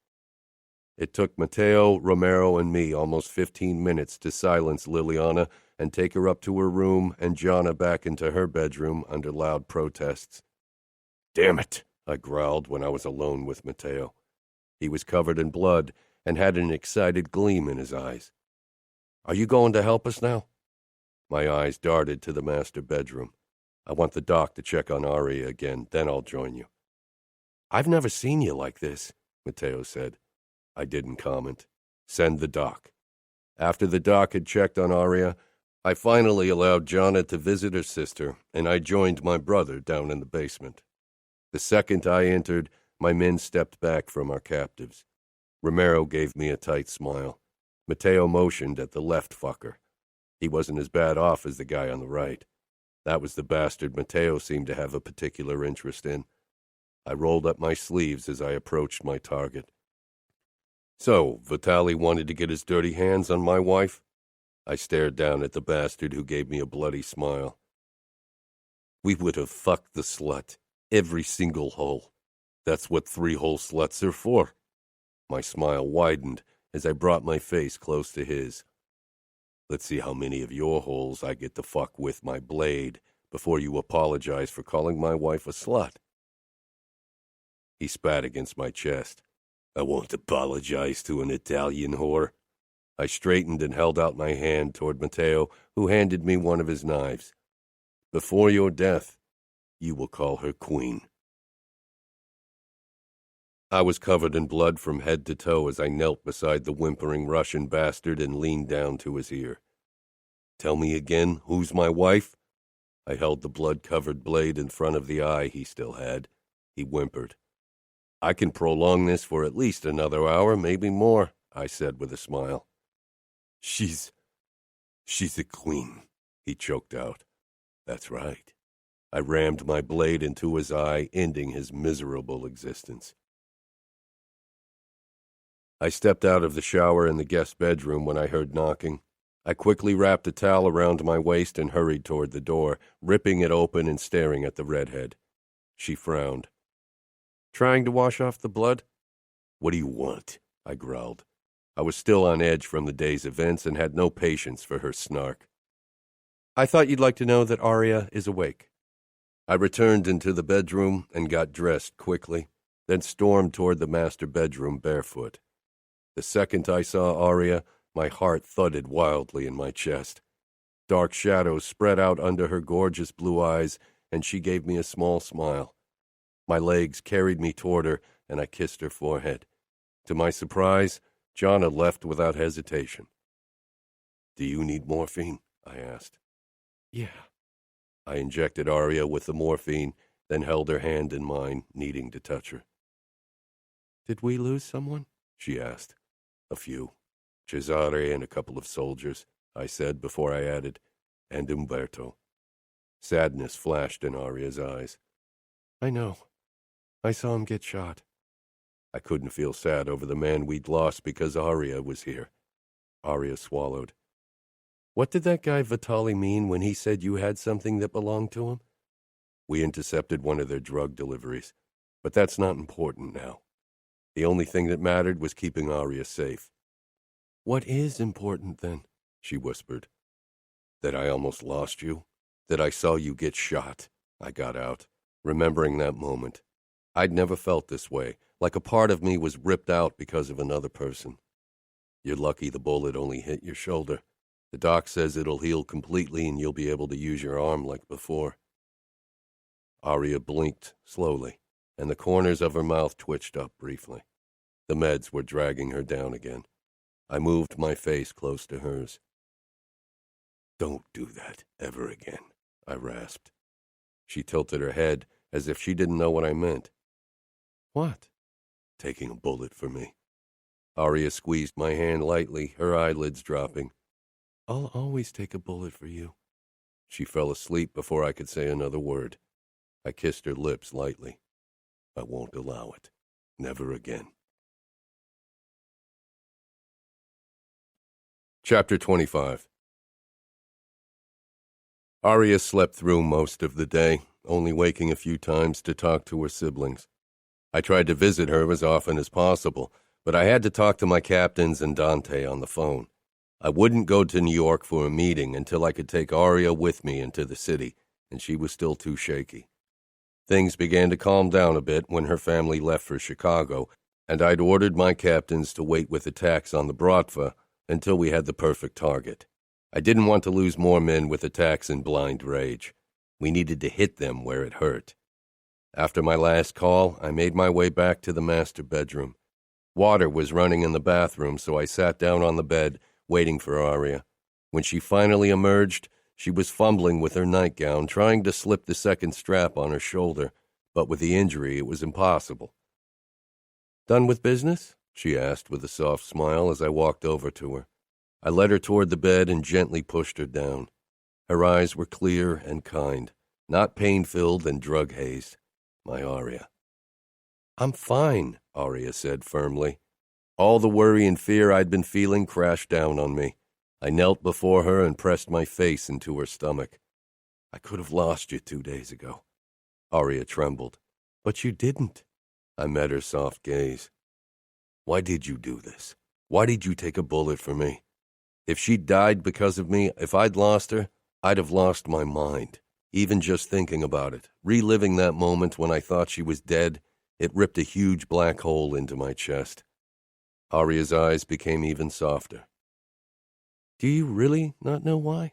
It took Mateo, Romero, and me almost 15 minutes to silence Liliana and take her up to her room and Jana back into her bedroom under loud protests. "Damn it," I growled when I was alone with Mateo. He was covered in blood and had an excited gleam in his eyes. "Are you going to help us now?" My eyes darted to the master bedroom. "I want the doc to check on Aria again, then I'll join you." "I've never seen you like this," Mateo said. I didn't comment. "Send the doc." After the doc had checked on Aria, I finally allowed Jana to visit her sister, and I joined my brother down in the basement. The second I entered, my men stepped back from our captives. Romero gave me a tight smile. Mateo motioned at the left fucker. He wasn't as bad off as the guy on the right. That was the bastard Mateo seemed to have a particular interest in. I rolled up my sleeves as I approached my target. "So, Vitali wanted to get his dirty hands on my wife?" I stared down at the bastard who gave me a bloody smile. "We would have fucked the slut, every single hole. That's what 3-hole sluts are for." My smile widened as I brought my face close to his. "Let's see how many of your holes I get to fuck with my blade before you apologize for calling my wife a slut." He spat against my chest. "I won't apologize to an Italian whore." I straightened and held out my hand toward Mateo, who handed me one of his knives. "Before your death, you will call her queen." I was covered in blood from head to toe as I knelt beside the whimpering Russian bastard and leaned down to his ear. "Tell me again, who's my wife?" I held the blood-covered blade in front of the eye he still had. He whimpered. "I can prolong this for at least another hour, maybe more," I said with a smile. She's a queen," he choked out. "That's right." I rammed my blade into his eye, ending his miserable existence. I stepped out of the shower in the guest bedroom when I heard knocking. I quickly wrapped a towel around my waist and hurried toward the door, ripping it open and staring at the redhead. She frowned. "Trying to wash off the blood?" "What do you want?" I growled. I was still on edge from the day's events and had no patience for her snark. "I thought you'd like to know that Aria is awake." I returned into the bedroom and got dressed quickly, then stormed toward the master bedroom barefoot. The second I saw Aria, my heart thudded wildly in my chest. Dark shadows spread out under her gorgeous blue eyes, and she gave me a small smile. My legs carried me toward her, and I kissed her forehead. To my surprise, Jana left without hesitation. "Do you need morphine?" I asked. "Yeah." I injected Aria with the morphine, then held her hand in mine, needing to touch her. "Did we lose someone?" she asked. "A few. Cesare and a couple of soldiers," I said before I added, "and Umberto." Sadness flashed in Aria's eyes. "I know. I saw him get shot." I couldn't feel sad over the man we'd lost because Aria was here. Aria swallowed. "What did that guy Vitali mean when he said you had something that belonged to him?" "We intercepted one of their drug deliveries, but that's not important now. The only thing that mattered was keeping Aria safe." "What is important, then?" she whispered. "That I almost lost you. That I saw you get shot," I got out, remembering that moment. I'd never felt this way, like a part of me was ripped out because of another person. "You're lucky the bullet only hit your shoulder. The doc says it'll heal completely and you'll be able to use your arm like before." Aria blinked slowly, and the corners of her mouth twitched up briefly. The meds were dragging her down again. I moved my face close to hers. "Don't do that ever again," I rasped. She tilted her head as if she didn't know what I meant. "What?" "Taking a bullet for me." Aria squeezed my hand lightly, her eyelids dropping. "I'll always take a bullet for you." She fell asleep before I could say another word. I kissed her lips lightly. "I won't allow it. Never again." Chapter 25. Aria slept through most of the day, only waking a few times to talk to her siblings. I tried to visit her as often as possible, But I had to talk to my captains and Dante on the phone. I wouldn't go to New York for a meeting until I could take Aria with me into the city, and she was still too shaky. Things began to calm down a bit when her family left for Chicago, and I'd ordered my captains to wait with attacks on the Bratva until we had the perfect target. I didn't want to lose more men with attacks in blind rage. We needed to hit them where it hurt. After my last call, I made my way back to the master bedroom. Water was running in the bathroom, so I sat down on the bed, waiting for Aria. When she finally emerged, she was fumbling with her nightgown, trying to slip the second strap on her shoulder, but with the injury it was impossible. "Done with business?" she asked with a soft smile as I walked over to her. I led her toward the bed and gently pushed her down. Her eyes were clear and kind, not pain-filled and drug-hazed. My Aria. "I'm fine," Aria said firmly. All the worry and fear I'd been feeling crashed down on me. I knelt before her and pressed my face into her stomach. "I could have lost you 2 days ago." Aria trembled. "But you didn't." I met her soft gaze. "Why did you do this? Why did you take a bullet for me? If she'd died because of me, if I'd lost her, I'd have lost my mind. Even just thinking about it, reliving that moment when I thought she was dead, it ripped a huge black hole into my chest." Aria's eyes became even softer. "Do you really not know why?"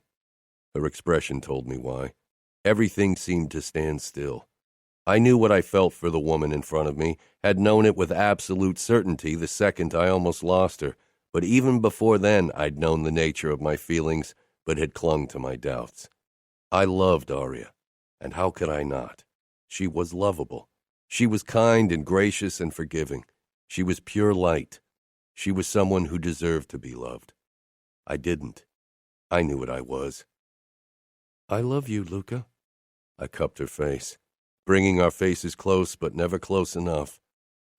Her expression told me why. Everything seemed to stand still. I knew what I felt for the woman in front of me, had known it with absolute certainty the second I almost lost her, but even before then I'd known the nature of my feelings, but had clung to my doubts. I loved Aria, and how could I not? She was lovable. She was kind and gracious and forgiving. She was pure light. She was someone who deserved to be loved. I didn't. I knew what I was. "I love you, Luca." I cupped her face, bringing our faces close but never close enough.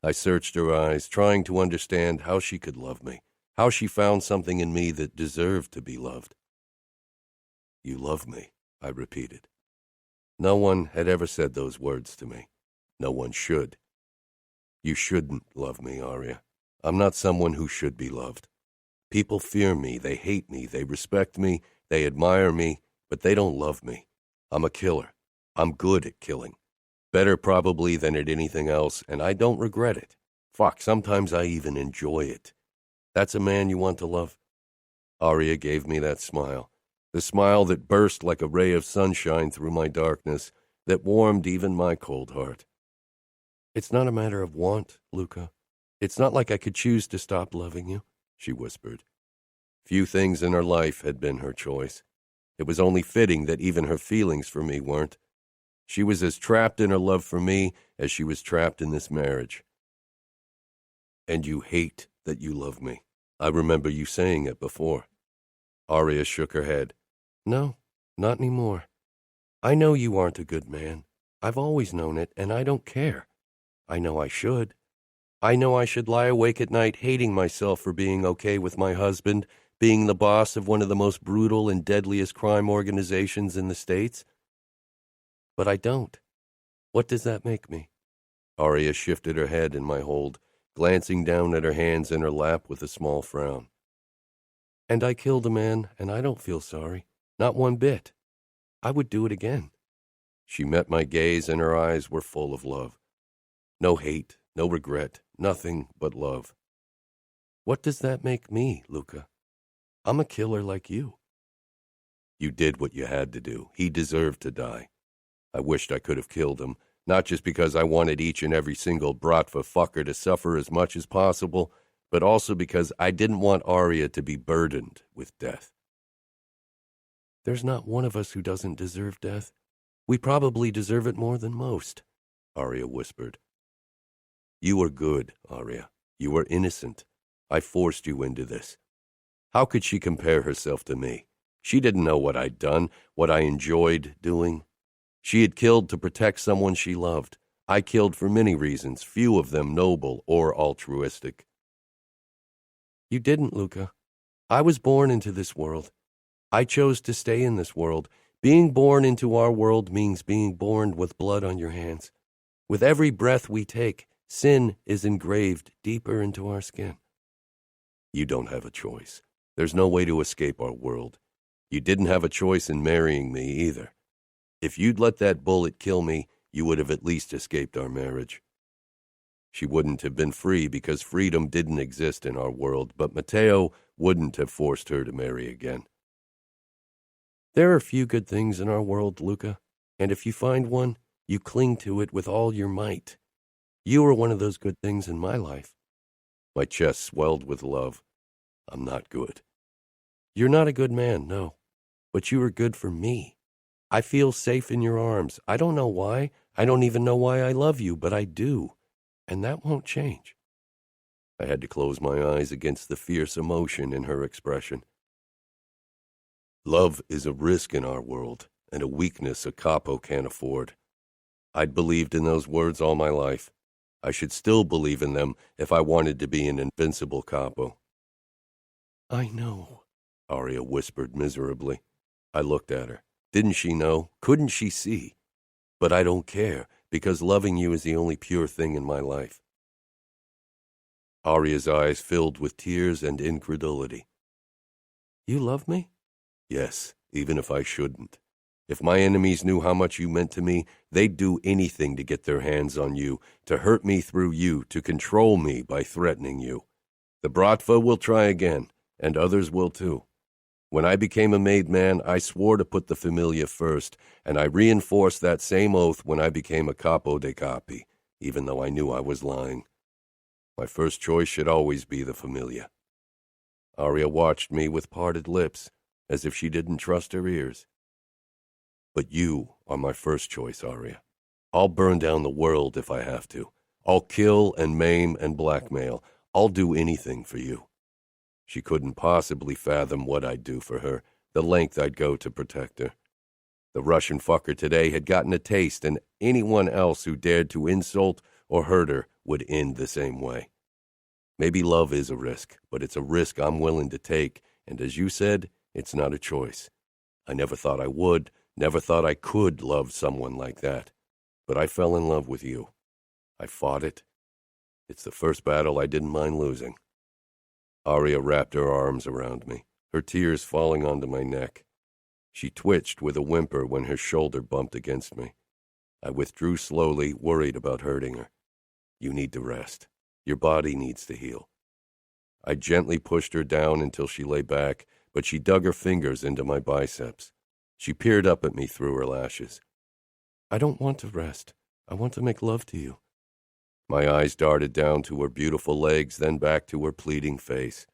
I searched her eyes, trying to understand how she could love me, how she found something in me that deserved to be loved. "You love me," I repeated. No one had ever said those words to me. No one should. "You shouldn't love me, Aria. I'm not someone who should be loved. People fear me, they hate me, they respect me, they admire me, but they don't love me. I'm a killer. I'm good at killing. Better probably than at anything else, and I don't regret it. Fuck, sometimes I even enjoy it. That's a man you want to love?" Aria gave me that smile, the smile that burst like a ray of sunshine through my darkness, that warmed even my cold heart. "It's not a matter of want, Luca. It's not like I could choose to stop loving you," she whispered. Few things in her life had been her choice. It was only fitting that even her feelings for me weren't. She was as trapped in her love for me as she was trapped in this marriage. "And you hate that you love me. I remember you saying it before." Aria shook her head. "No, not anymore. I know you aren't a good man. I've always known it, and I don't care. I know I should. I know I should lie awake at night hating myself for being okay with my husband, being the boss of one of the most brutal and deadliest crime organizations in the States. But I don't. What does that make me?" Aria shifted her head in my hold, glancing down at her hands in her lap with a small frown. "And I killed a man, and I don't feel sorry. Not one bit. I would do it again." She met my gaze, and her eyes were full of love. No hate, no regret, nothing but love. "What does that make me, Luca? I'm a killer like you." "You did what you had to do. He deserved to die. I wished I could have killed him, not just because I wanted each and every single Bratva fucker to suffer as much as possible, but also because I didn't want Aria to be burdened with death." "There's not one of us who doesn't deserve death. We probably deserve it more than most," Aria whispered. "You were good, Aria. You were innocent. I forced you into this." How could she compare herself to me? She didn't know what I'd done, what I enjoyed doing. She had killed to protect someone she loved. I killed for many reasons, few of them noble or altruistic. "You didn't, Luca. I was born into this world. I chose to stay in this world. Being born into our world means being born with blood on your hands. With every breath we take, Sin is engraved deeper into our skin. You don't have a choice. There's no way to escape our world. You didn't have a choice in marrying me either. If you'd let that bullet kill me, you would have at least escaped our marriage. She wouldn't have been free because freedom didn't exist in our world, but Matteo wouldn't have forced her to marry again. There are few good things in our world, Luca, and if you find one, you cling to it with all your might. You are one of those good things in my life. My chest swelled with love. I'm not good. You're not a good man, no, but you are good for me. I feel safe in your arms. I don't know why. I don't even know why I love you, but I do, and that won't change. I had to close my eyes against the fierce emotion in her expression. Love is a risk in our world, and a weakness a capo can't afford. I'd believed in those words all my life. I should still believe in them if I wanted to be an invincible capo. I know, Aria whispered miserably. I looked at her. Didn't she know? Couldn't she see? But I don't care, because loving you is the only pure thing in my life. Aria's eyes filled with tears and incredulity. You love me? Yes, even if I shouldn't. If my enemies knew how much you meant to me, they'd do anything to get their hands on you, to hurt me through you, to control me by threatening you. The Bratva will try again, and others will too. When I became a made man, I swore to put the familia first, and I reinforced that same oath when I became a capo dei capi, even though I knew I was lying. My first choice should always be the familia. Aria watched me with parted lips, as if she didn't trust her ears. But you are my first choice, Aria. I'll burn down the world if I have to. I'll kill and maim and blackmail. I'll do anything for you. She couldn't possibly fathom what I'd do for her, the length I'd go to protect her. The Russian fucker today had gotten a taste, and anyone else who dared to insult or hurt her would end the same way. Maybe love is a risk, but it's a risk I'm willing to take, and as you said, it's not a choice. I never thought I would, never thought I could love someone like that. But I fell in love with you. I fought it. It's the first battle I didn't mind losing. Aria wrapped her arms around me, her tears falling onto my neck. She twitched with a whimper when her shoulder bumped against me. I withdrew slowly, worried about hurting her. You need to rest. Your body needs to heal. I gently pushed her down until she lay back, but she dug her fingers into my biceps. She peered up at me through her lashes. I don't want to rest. I want to make love to you. My eyes darted down to her beautiful legs, then back to her pleading face.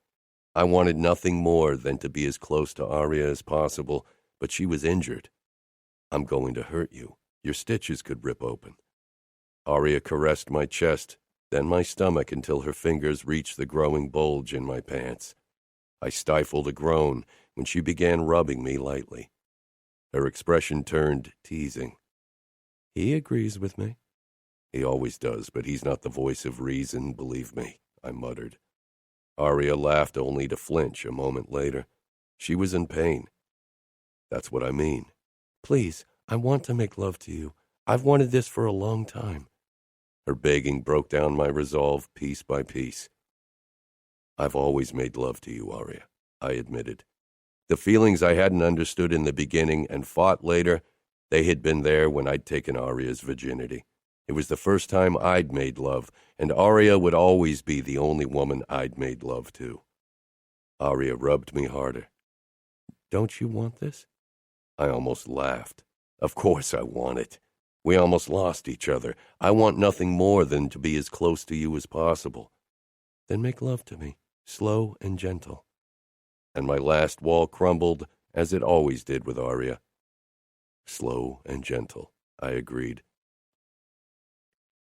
I wanted nothing more than to be as close to Aria as possible, but she was injured. I'm going to hurt you. Your stitches could rip open. Aria caressed my chest, then my stomach until her fingers reached the growing bulge in my pants. I stifled a groan when she began rubbing me lightly. Her expression turned teasing. He agrees with me. He always does, but he's not the voice of reason, believe me, I muttered. Aria laughed only to flinch a moment later. She was in pain. That's what I mean. Please, I want to make love to you. I've wanted this for a long time. Her begging broke down my resolve piece by piece. I've always made love to you, Aria, I admitted. The feelings I hadn't understood in the beginning and fought later, they had been there when I'd taken Aria's virginity. It was the first time I'd made love, and Aria would always be the only woman I'd made love to. Aria rubbed me harder. Don't you want this? I almost laughed. Of course I want it. We almost lost each other. I want nothing more than to be as close to you as possible. Then make love to me, slow and gentle. And my last wall crumbled, as it always did with Aria. Slow and gentle, I agreed.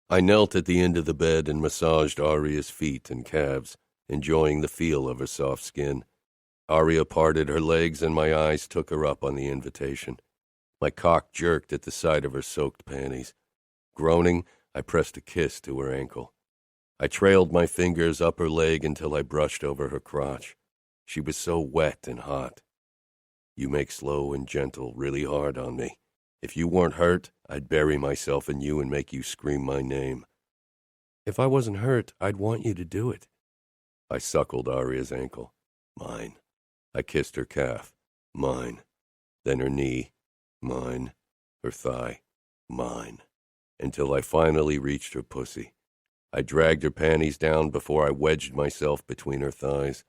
I knelt at the end of the bed and massaged Aria's feet and calves, enjoying the feel of her soft skin. Aria parted her legs and my eyes took her up on the invitation. My cock jerked at the sight of her soaked panties. Groaning, I pressed a kiss to her ankle. I trailed my fingers up her leg until I brushed over her crotch. She was so wet and hot. You make slow and gentle really hard on me. If you weren't hurt, I'd bury myself in you and make you scream my name. If I wasn't hurt, I'd want you to do it. I suckled Aria's ankle. Mine. I kissed her calf. Mine. Then her knee. Mine. Her thigh. Mine. Until I finally reached her pussy. I dragged her panties down before I wedged myself between her thighs.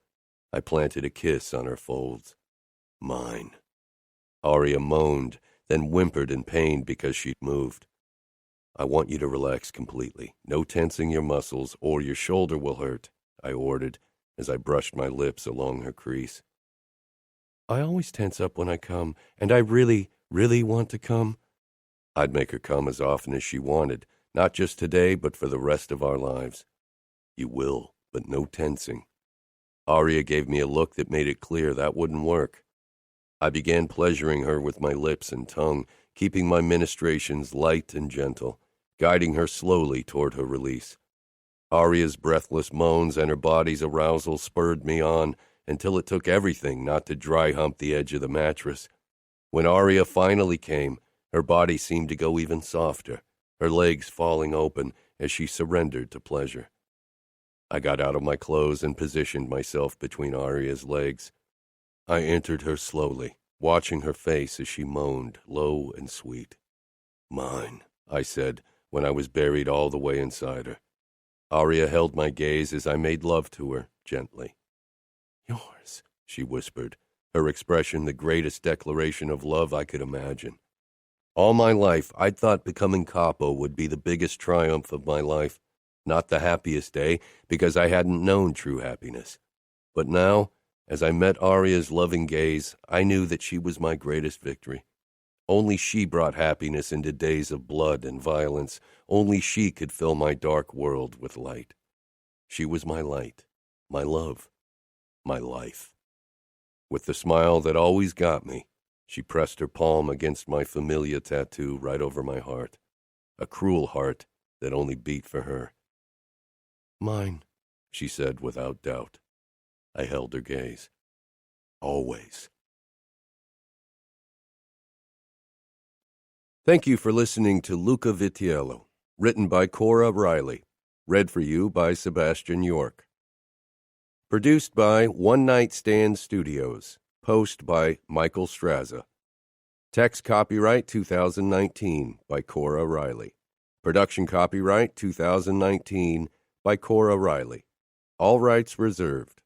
I planted a kiss on her folds. Mine. Aria moaned, then whimpered in pain because she'd moved. I want you to relax completely. No tensing your muscles, or your shoulder will hurt, I ordered as I brushed my lips along her crease. I always tense up when I come, and I really, really want to come. I'd make her come as often as she wanted, not just today, but for the rest of our lives. You will, but no tensing. Aria gave me a look that made it clear that wouldn't work. I began pleasuring her with my lips and tongue, keeping my ministrations light and gentle, guiding her slowly toward her release. Aria's breathless moans and her body's arousal spurred me on until it took everything not to dry hump the edge of the mattress. When Aria finally came, her body seemed to go even softer, her legs falling open as she surrendered to pleasure. I got out of my clothes and positioned myself between Aria's legs. I entered her slowly, watching her face as she moaned, low and sweet. Mine, I said, when I was buried all the way inside her. Aria held my gaze as I made love to her, gently. Yours, she whispered, her expression the greatest declaration of love I could imagine. All my life, I'd thought becoming capo would be the biggest triumph of my life, not the happiest day, because I hadn't known true happiness. But now, as I met Aria's loving gaze, I knew that she was my greatest victory. Only she brought happiness into days of blood and violence. Only she could fill my dark world with light. She was my light, my love, my life. With the smile that always got me, she pressed her palm against my familia tattoo right over my heart, a cruel heart that only beat for her. Mine, she said without doubt. I held her gaze. Always. Thank you for listening to Luca Vitiello, written by Cora Reilly, read for you by Sebastian York. Produced by One Night Stand Studios, post by Michael Straza. Text copyright 2019 by Cora Reilly. Production copyright 2019 by Cora Reilly. All rights reserved.